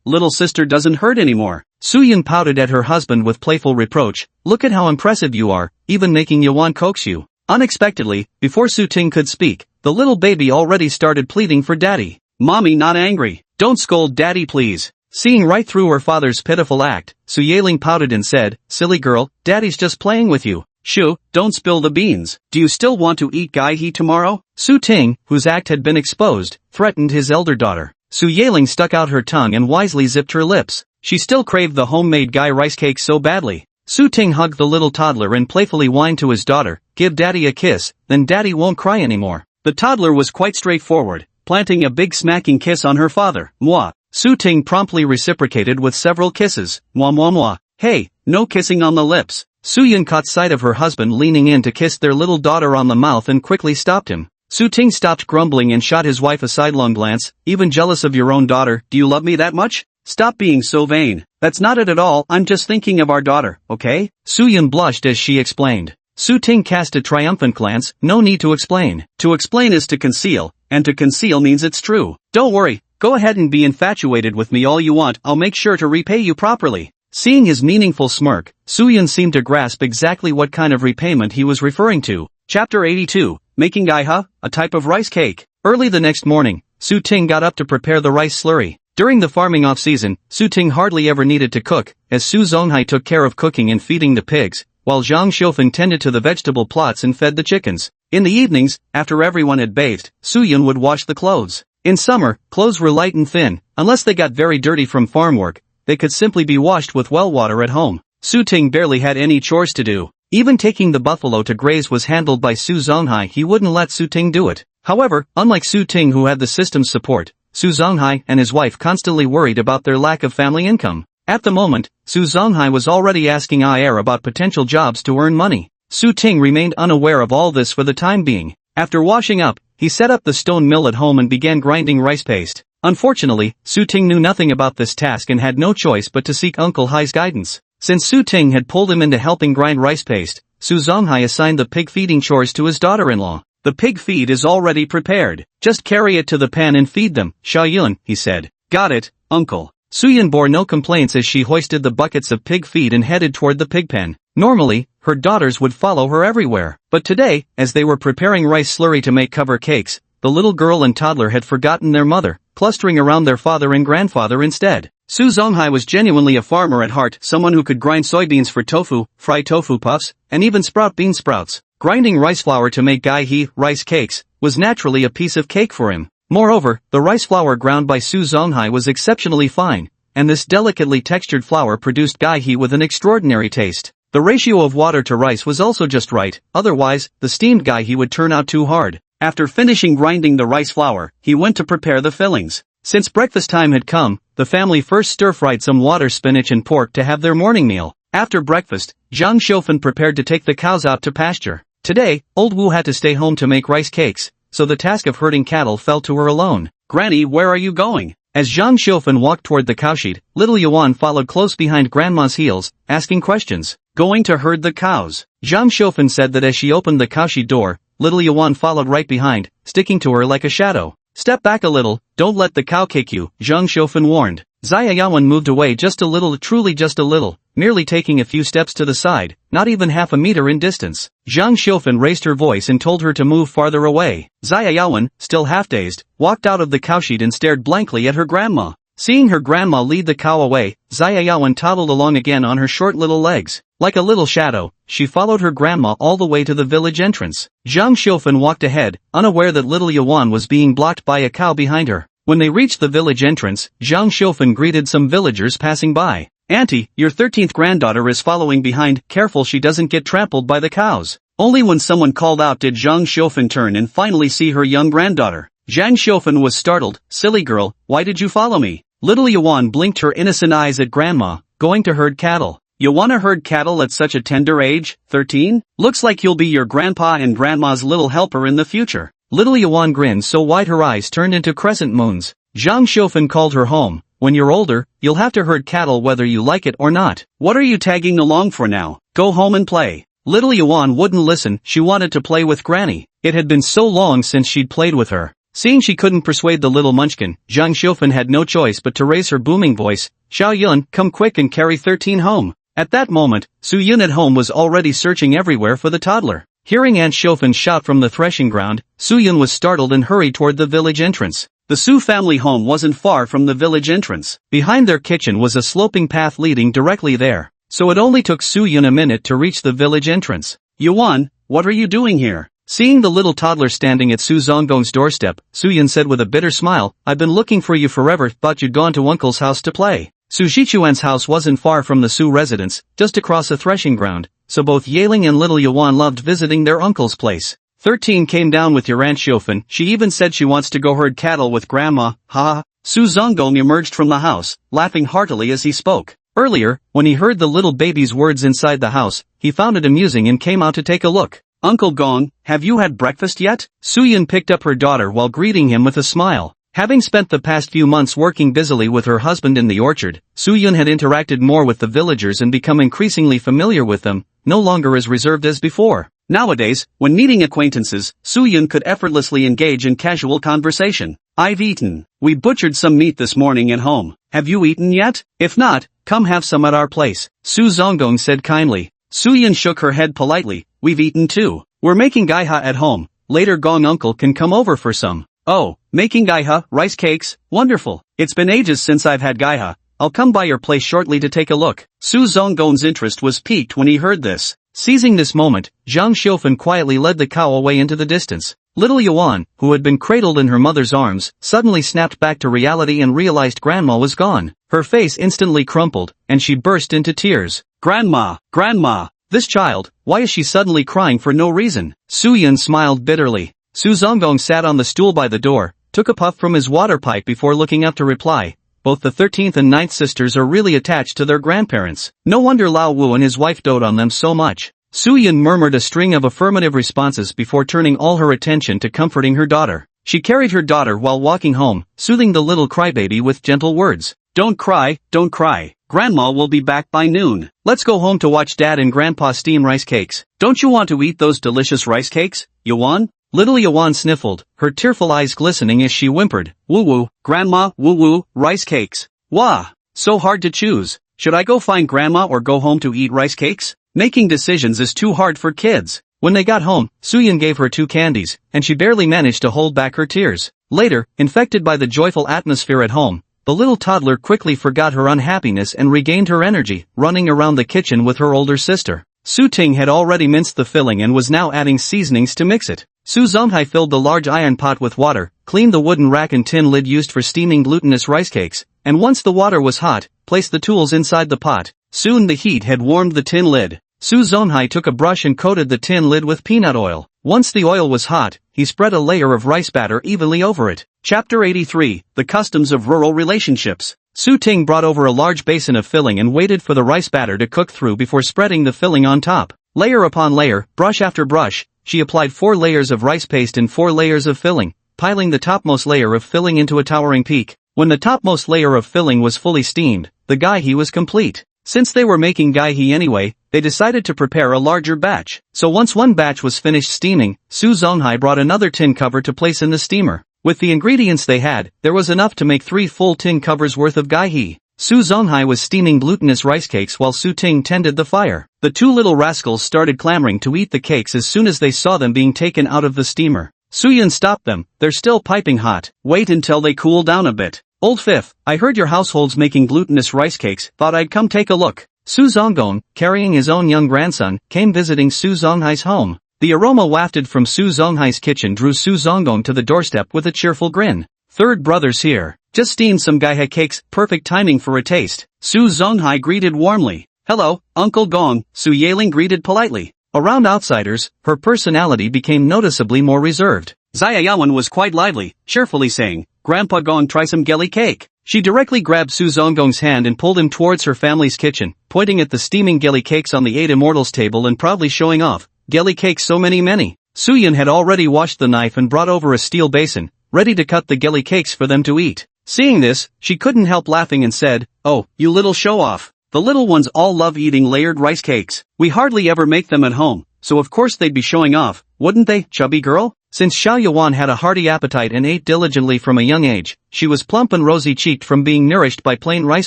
little sister doesn't hurt anymore. Su Yun pouted at her husband with playful reproach. Look at how impressive you are, even making Yuan coax you. Unexpectedly, before Su Ting could speak, the little baby already started pleading for daddy. Mommy, not angry. Don't scold Daddy please. Seeing right through her father's pitiful act, Su Yaling pouted and said, Silly girl, Daddy's just playing with you. Shoo, don't spill the beans. Do you still want to eat gai he tomorrow? Su Ting, whose act had been exposed, threatened his elder daughter. Su Yaling stuck out her tongue and wisely zipped her lips. She still craved the homemade gai rice cake so badly. Su Ting hugged the little toddler and playfully whined to his daughter, Give Daddy a kiss, then Daddy won't cry anymore. The toddler was quite straightforward, planting a big smacking kiss on her father. Mwah. Su Ting promptly reciprocated with several kisses. Mwah mwah mwah. Hey, no kissing on the lips. Su Yun caught sight of her husband leaning in to kiss their little daughter on the mouth and quickly stopped him. Su Ting stopped grumbling and shot his wife a sidelong glance. Even jealous of your own daughter, do you love me that much? Stop being so vain. That's not it at all, I'm just thinking of our daughter, okay? Su Yun blushed as she explained. Su Ting cast a triumphant glance. No need to explain. To explain is to conceal, and to conceal means it's true. Don't worry, go ahead and be infatuated with me all you want, I'll make sure to repay you properly. Seeing his meaningful smirk, Su Yun seemed to grasp exactly what kind of repayment he was referring to. Chapter 82, Making Gaiha, a type of rice cake. Early the next morning, Su Ting got up to prepare the rice slurry. During the farming off-season, Su Ting hardly ever needed to cook, as Su Zonghai took care of cooking and feeding the pigs, while Zhang Xiufan tended to the vegetable plots and fed the chickens. In the evenings, after everyone had bathed, Su Yun would wash the clothes. In summer, clothes were light and thin. Unless they got very dirty from farm work, they could simply be washed with well water at home. Su Ting barely had any chores to do. Even taking the buffalo to graze was handled by Su Zonghai. He wouldn't let Su Ting do it. However, unlike Su Ting who had the system's support, Su Zonghai and his wife constantly worried about their lack of family income. At the moment, Su Zonghai was already asking Ayer about potential jobs to earn money. Su Ting remained unaware of all this for the time being. After washing up, he set up the stone mill at home and began grinding rice paste. Unfortunately, Su Ting knew nothing about this task and had no choice but to seek Uncle Hai's guidance. Since Su Ting had pulled him into helping grind rice paste, Su Zonghai assigned the pig feeding chores to his daughter-in-law. The pig feed is already prepared. Just carry it to the pan and feed them, Xiaoyun, he said. Got it, uncle. Su Yun bore no complaints as she hoisted the buckets of pig feed and headed toward the pig pen. Normally, her daughters would follow her everywhere. But today, as they were preparing rice slurry to make cover cakes, the little girl and toddler had forgotten their mother, clustering around their father and grandfather instead. Su Zonghai was genuinely a farmer at heart, someone who could grind soybeans for tofu, fry tofu puffs, and even sprout bean sprouts. Grinding rice flour to make gai he, rice cakes, was naturally a piece of cake for him. Moreover, the rice flour ground by Su Zonghai was exceptionally fine, and this delicately textured flour produced gai he with an extraordinary taste. The ratio of water to rice was also just right, otherwise, the steamed gai he would turn out too hard. After finishing grinding the rice flour, he went to prepare the fillings. Since breakfast time had come, the family first stir-fried some water spinach and pork to have their morning meal. After breakfast, Zhang Xiufan prepared to take the cows out to pasture. Today, old Wu had to stay home to make rice cakes, so the task of herding cattle fell to her alone. Granny, where are you going? As Zhang Xiufan walked toward the cowshed, little Yuan followed close behind Grandma's heels, asking questions. Going to herd the cows. Zhang Xiufan said that as she opened the cowshed door, little Yuan followed right behind, sticking to her like a shadow. Step back a little, don't let the cow kick you, Zhang Xiufan warned. Zaya Yawen moved away just a little, truly just a little, merely taking a few steps to the side, not even half a meter in distance. Zhang Xiufan raised her voice and told her to move farther away. Zaya Yawen, still half-dazed, walked out of the cowshed and stared blankly at her grandma. Seeing her grandma lead the cow away, Zaya Yawen toddled along again on her short little legs. Like a little shadow, she followed her grandma all the way to the village entrance. Zhang Xiufan walked ahead, unaware that little Yuan was being blocked by a cow behind her. When they reached the village entrance, Zhang Xiufan greeted some villagers passing by. Auntie, your 13th granddaughter is following behind, careful she doesn't get trampled by the cows. Only when someone called out did Zhang Xiufan turn and finally see her young granddaughter. Zhang Xiufan was startled. Silly girl, why did you follow me? Little Yuan blinked her innocent eyes at grandma. Going to herd cattle. You wanna herd cattle at such a tender age, 13? Looks like you'll be your grandpa and grandma's little helper in the future. Little Yuan grinned so wide her eyes turned into crescent moons. Zhang Xiufan called her home. When you're older, you'll have to herd cattle whether you like it or not. What are you tagging along for now? Go home and play. Little Yuan wouldn't listen, she wanted to play with Granny. It had been so long since she'd played with her. Seeing she couldn't persuade the little munchkin, Zhang Xiufan had no choice but to raise her booming voice. Xiaoyun, come quick and carry 13 home. At that moment, Su Yun at home was already searching everywhere for the toddler. Hearing Aunt Xiufan shout from the threshing ground, Su Yun was startled and hurried toward the village entrance. The Su family home wasn't far from the village entrance. Behind their kitchen was a sloping path leading directly there, so it only took Su Yun a minute to reach the village entrance. Yuan, what are you doing here? Seeing the little toddler standing at Su Zonggong's doorstep, Su Yun said with a bitter smile, I've been looking for you forever, thought you'd gone to Uncle's house to play. Su Shichuan's house wasn't far from the Su residence, just across a threshing ground, so both Yeling and little Yuan loved visiting their uncle's place. 13 came down with your Aunt Xiufan, she even said she wants to go herd cattle with Grandma, ha. Su Zonggong emerged from the house, laughing heartily as he spoke. Earlier, when he heard the little baby's words inside the house, he found it amusing and came out to take a look. Uncle Gong, have you had breakfast yet? Su Yun picked up her daughter while greeting him with a smile. Having spent the past few months working busily with her husband in the orchard, Su Yun had interacted more with the villagers and become increasingly familiar with them, no longer as reserved as before. Nowadays, when meeting acquaintances, Su Yun could effortlessly engage in casual conversation. I've eaten. We butchered some meat this morning at home. Have you eaten yet? If not, come have some at our place, Su Zonggong said kindly. Su Yun shook her head politely. We've eaten too. We're making gaiha at home. Later Gong uncle can come over for some. Oh, Making gaiha, rice cakes, wonderful. It's been ages since I've had gaiha. I'll come by your place shortly to take a look. Su Zongdong's interest was piqued when he heard this. Seizing this moment, Zhang Xiufen quietly led the cow away into the distance. Little Yuan, who had been cradled in her mother's arms, suddenly snapped back to reality and realized Grandma was gone. Her face instantly crumpled, and she burst into tears. Grandma! Grandma! This child, why is she suddenly crying for no reason? Su Yan smiled bitterly. Su Zongdong sat on the stool by the door, took a puff from his water pipe before looking up to reply. Both the 13th and 9th sisters are really attached to their grandparents. No wonder Lao Wu and his wife dote on them so much. Su Yan murmured a string of affirmative responses before turning all her attention to comforting her daughter. She carried her daughter while walking home, soothing the little crybaby with gentle words. Don't cry, don't cry. Grandma will be back by noon. Let's go home to watch Dad and Grandpa steam rice cakes. Don't you want to eat those delicious rice cakes, Yuan? Little Yuan sniffled, her tearful eyes glistening as she whimpered. Woo-woo, Grandma, woo-woo, rice cakes. Wah! So hard to choose. Should I go find Grandma or go home to eat rice cakes? Making decisions is too hard for kids. When they got home, Su Yan gave her 2 candies, and she barely managed to hold back her tears. Later, infected by the joyful atmosphere at home, the little toddler quickly forgot her unhappiness and regained her energy, running around the kitchen with her older sister. Su Ting had already minced the filling and was now adding seasonings to mix it. Su Zonghai filled the large iron pot with water, cleaned the wooden rack and tin lid used for steaming glutinous rice cakes, and once the water was hot, placed the tools inside the pot. Soon the heat had warmed the tin lid. Su Zonghai took a brush and coated the tin lid with peanut oil. Once the oil was hot, he spread a layer of rice batter evenly over it. Chapter 83, The Customs of Rural Relationships. Su Ting brought over a large basin of filling and waited for the rice batter to cook through before spreading the filling on top. Layer upon layer, brush after brush, she applied 4 layers of rice paste and 4 layers of filling, piling the topmost layer of filling into a towering peak. When the topmost layer of filling was fully steamed, the gaihi was complete. Since they were making gaihi anyway, they decided to prepare a larger batch. So once one batch was finished steaming, Su Zonghai brought another tin cover to place in the steamer. With the ingredients they had, there was enough to make 3 full tin covers worth of gaihi. Su Zonghai was steaming glutinous rice cakes while Su Ting tended the fire. The 2 little rascals started clamoring to eat the cakes as soon as they saw them being taken out of the steamer. Su Yan stopped them. They're still piping hot. Wait until they cool down a bit. Old Fifth, I heard your household's making glutinous rice cakes, thought I'd come take a look. Su Zonggong, carrying his own young grandson, came visiting Su Zonghai's home. The aroma wafted from Su Zonghai's kitchen drew Su Zonggong to the doorstep with a cheerful grin. Third brother's here. Just steamed some gaihe cakes, perfect timing for a taste. Su Zonghai greeted warmly. Hello, Uncle Gong, Su Yeling greeted politely. Around outsiders, her personality became noticeably more reserved. Xia Yawen was quite lively, cheerfully saying, Grandpa Gong, try some gelly cake. She directly grabbed Su Zonggong's hand and pulled him towards her family's kitchen, pointing at the steaming gelly cakes on the 8 immortals table and proudly showing off. Gelly cakes so many. Su Yan had already washed the knife and brought over a steel basin, ready to cut the gelly cakes for them to eat. Seeing this, she couldn't help laughing and said, Oh, you little show-off. The little ones all love eating layered rice cakes. We hardly ever make them at home, so of course they'd be showing off, wouldn't they, chubby girl? Since Xiao Yuan had a hearty appetite and ate diligently from a young age, she was plump and rosy-cheeked from being nourished by plain rice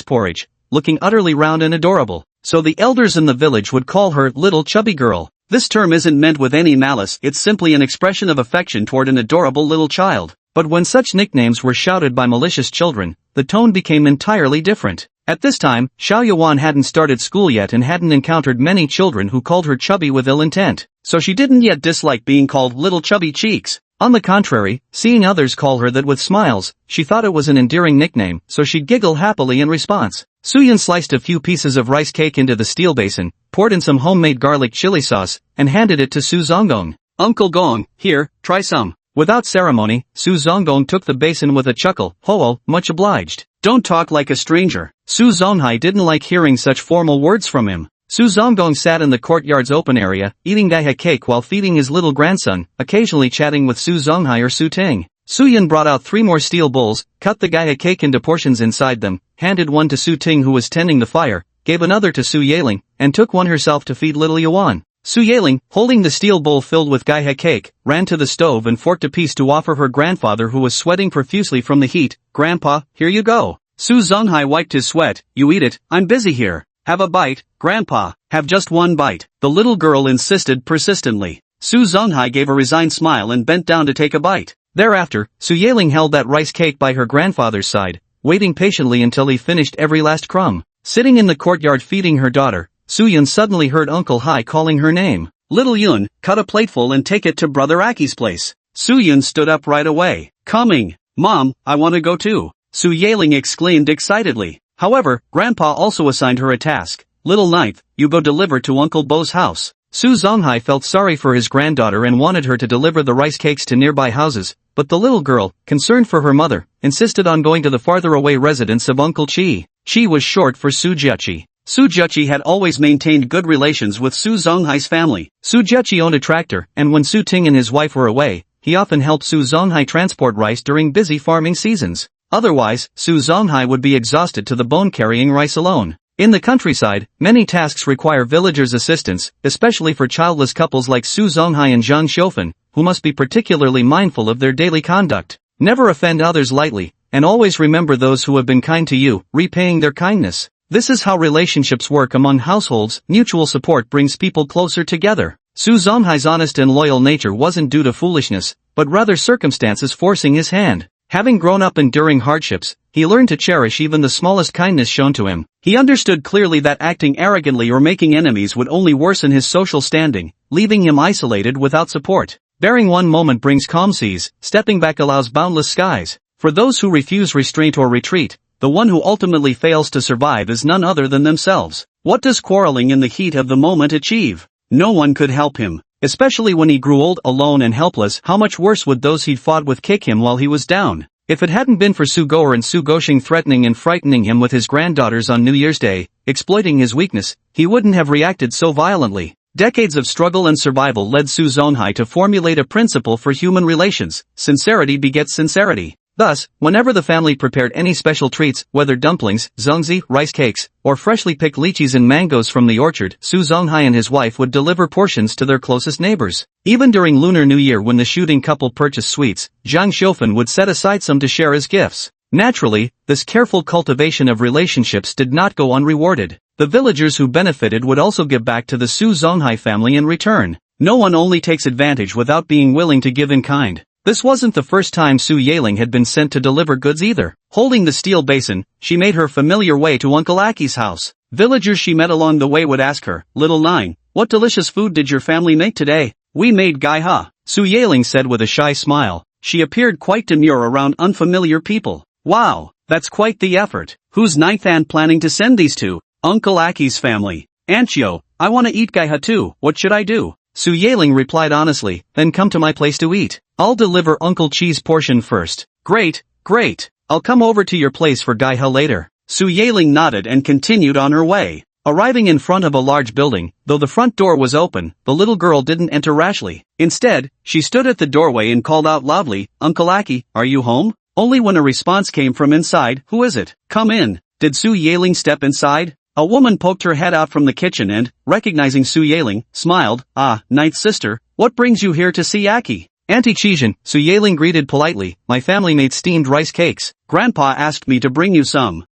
porridge, looking utterly round and adorable. So the elders in the village would call her little chubby girl. This term isn't meant with any malice, it's simply an expression of affection toward an adorable little child. But when such nicknames were shouted by malicious children, the tone became entirely different. At this time, Xiao Yuan hadn't started school yet and hadn't encountered many children who called her chubby with ill intent, so she didn't yet dislike being called little chubby cheeks. On the contrary, seeing others call her that with smiles, she thought it was an endearing nickname, so she'd giggle happily in response. Su Yan sliced a few pieces of rice cake into the steel basin, poured in some homemade garlic chili sauce, and handed it to Su Zonggong. Uncle Gong, here, try some. Without ceremony, Su Zonggong took the basin with a chuckle. Ho-oh, much obliged. Don't talk like a stranger. Su Zonghai didn't like hearing such formal words from him. Su Zonggong sat in the courtyard's open area, eating gaihe cake while feeding his little grandson, occasionally chatting with Su Zonghai or Su Ting. Su Yan brought out 3 more steel bowls, cut the gaihe cake into portions inside them, handed one to Su Ting who was tending the fire, gave another to Su Yeling, and took one herself to feed little Yuan. Su Yeling, holding the steel bowl filled with gaihe cake, ran to the stove and forked a piece to offer her grandfather who was sweating profusely from the heat. Grandpa, here you go. Su Zonghai wiped his sweat. You eat it, I'm busy here. Have a bite, Grandpa. Have just one bite. The little girl insisted persistently. Su Zonghai gave a resigned smile and bent down to take a bite. Thereafter, Su Yaling held that rice cake by her grandfather's side, waiting patiently until he finished every last crumb. Sitting in the courtyard feeding her daughter, Su Yun suddenly heard Uncle Hai calling her name. "Little Yun, cut a plateful and take it to Brother Aki's place." Su Yun stood up right away. "Coming. Mom, I want to go too," Su Yaling exclaimed excitedly. However, Grandpa also assigned her a task. "Little Ninth, you go deliver to Uncle Bo's house." Su Zonghai felt sorry for his granddaughter and wanted her to deliver the rice cakes to nearby houses, but the little girl, concerned for her mother, insisted on going to the farther away residence of Uncle Chi. Chi was short for Su Jiachi. Su Jiachi had always maintained good relations with Su Zonghai's family. Su Jiachi owned a tractor, and when Su Ting and his wife were away, he often helped Su Zonghai transport rice during busy farming seasons. Otherwise, Su Zonghai would be exhausted to the bone carrying rice alone. In the countryside, many tasks require villagers' assistance, especially for childless couples like Su Zonghai and Zhang Xiufan, who must be particularly mindful of their daily conduct. Never offend others lightly, and always remember those who have been kind to you, repaying their kindness. This is how relationships work among households. Mutual support brings people closer together. Su Zonghai's honest and loyal nature wasn't due to foolishness, but rather circumstances forcing his hand. Having grown up enduring hardships, he learned to cherish even the smallest kindness shown to him. He understood clearly that acting arrogantly or making enemies would only worsen his social standing, leaving him isolated without support. Bearing one moment brings calm seas, stepping back allows boundless skies. For those who refuse restraint or retreat, the one who ultimately fails to survive is none other than themselves. What does quarreling in the heat of the moment achieve? No one could help him. Especially when he grew old, alone and helpless. How much worse would those he'd fought with kick him while he was down? If it hadn't been for Su Goer and Su Goxing threatening and frightening him with his granddaughters on New Year's Day, exploiting his weakness, he wouldn't have reacted so violently. Decades of struggle and survival led Su Zonghai to formulate a principle for human relations: sincerity begets sincerity. Thus, whenever the family prepared any special treats, whether dumplings, zongzi, rice cakes, or freshly picked lychees and mangoes from the orchard, Su Zonghai and his wife would deliver portions to their closest neighbors. Even during Lunar New Year, when the shooting couple purchased sweets, Zhang Xiufan would set aside some to share as gifts. Naturally, this careful cultivation of relationships did not go unrewarded. The villagers who benefited would also give back to the Su Zonghai family in return. No one only takes advantage without being willing to give in kind. This wasn't the first time Su Yaling had been sent to deliver goods either. Holding the steel basin, she made her familiar way to Uncle Aki's house. Villagers she met along the way would ask her, "Little Nine, what delicious food did your family make today?" "We made gai ha," Su Yaling said with a shy smile. She appeared quite demure around unfamiliar people. "Wow, that's quite the effort. Who's Ninth Aunt planning to send these to?" "Uncle Aki's family." "Aunt Yo, I want to eat gai ha too. What should I do?" Su Yaling replied honestly, "Then come to my place to eat. I'll deliver Uncle Chi's portion first." "Great, great. I'll come over to your place for gai ha later." Su Yaling nodded and continued on her way. Arriving in front of a large building, though the front door was open, the little girl didn't enter rashly. Instead, she stood at the doorway and called out loudly, "Uncle Aki, are you home?" Only when a response came from inside, "Who is it? Come in." Did Su Yaling step inside? A woman poked her head out from the kitchen and, recognizing Su Yaling, smiled. "Ah, Ninth sister, what brings you here to see Aki?" "Auntie Chijin," Su Yaling greeted politely, "my family made steamed rice cakes. Grandpa asked me to bring you some."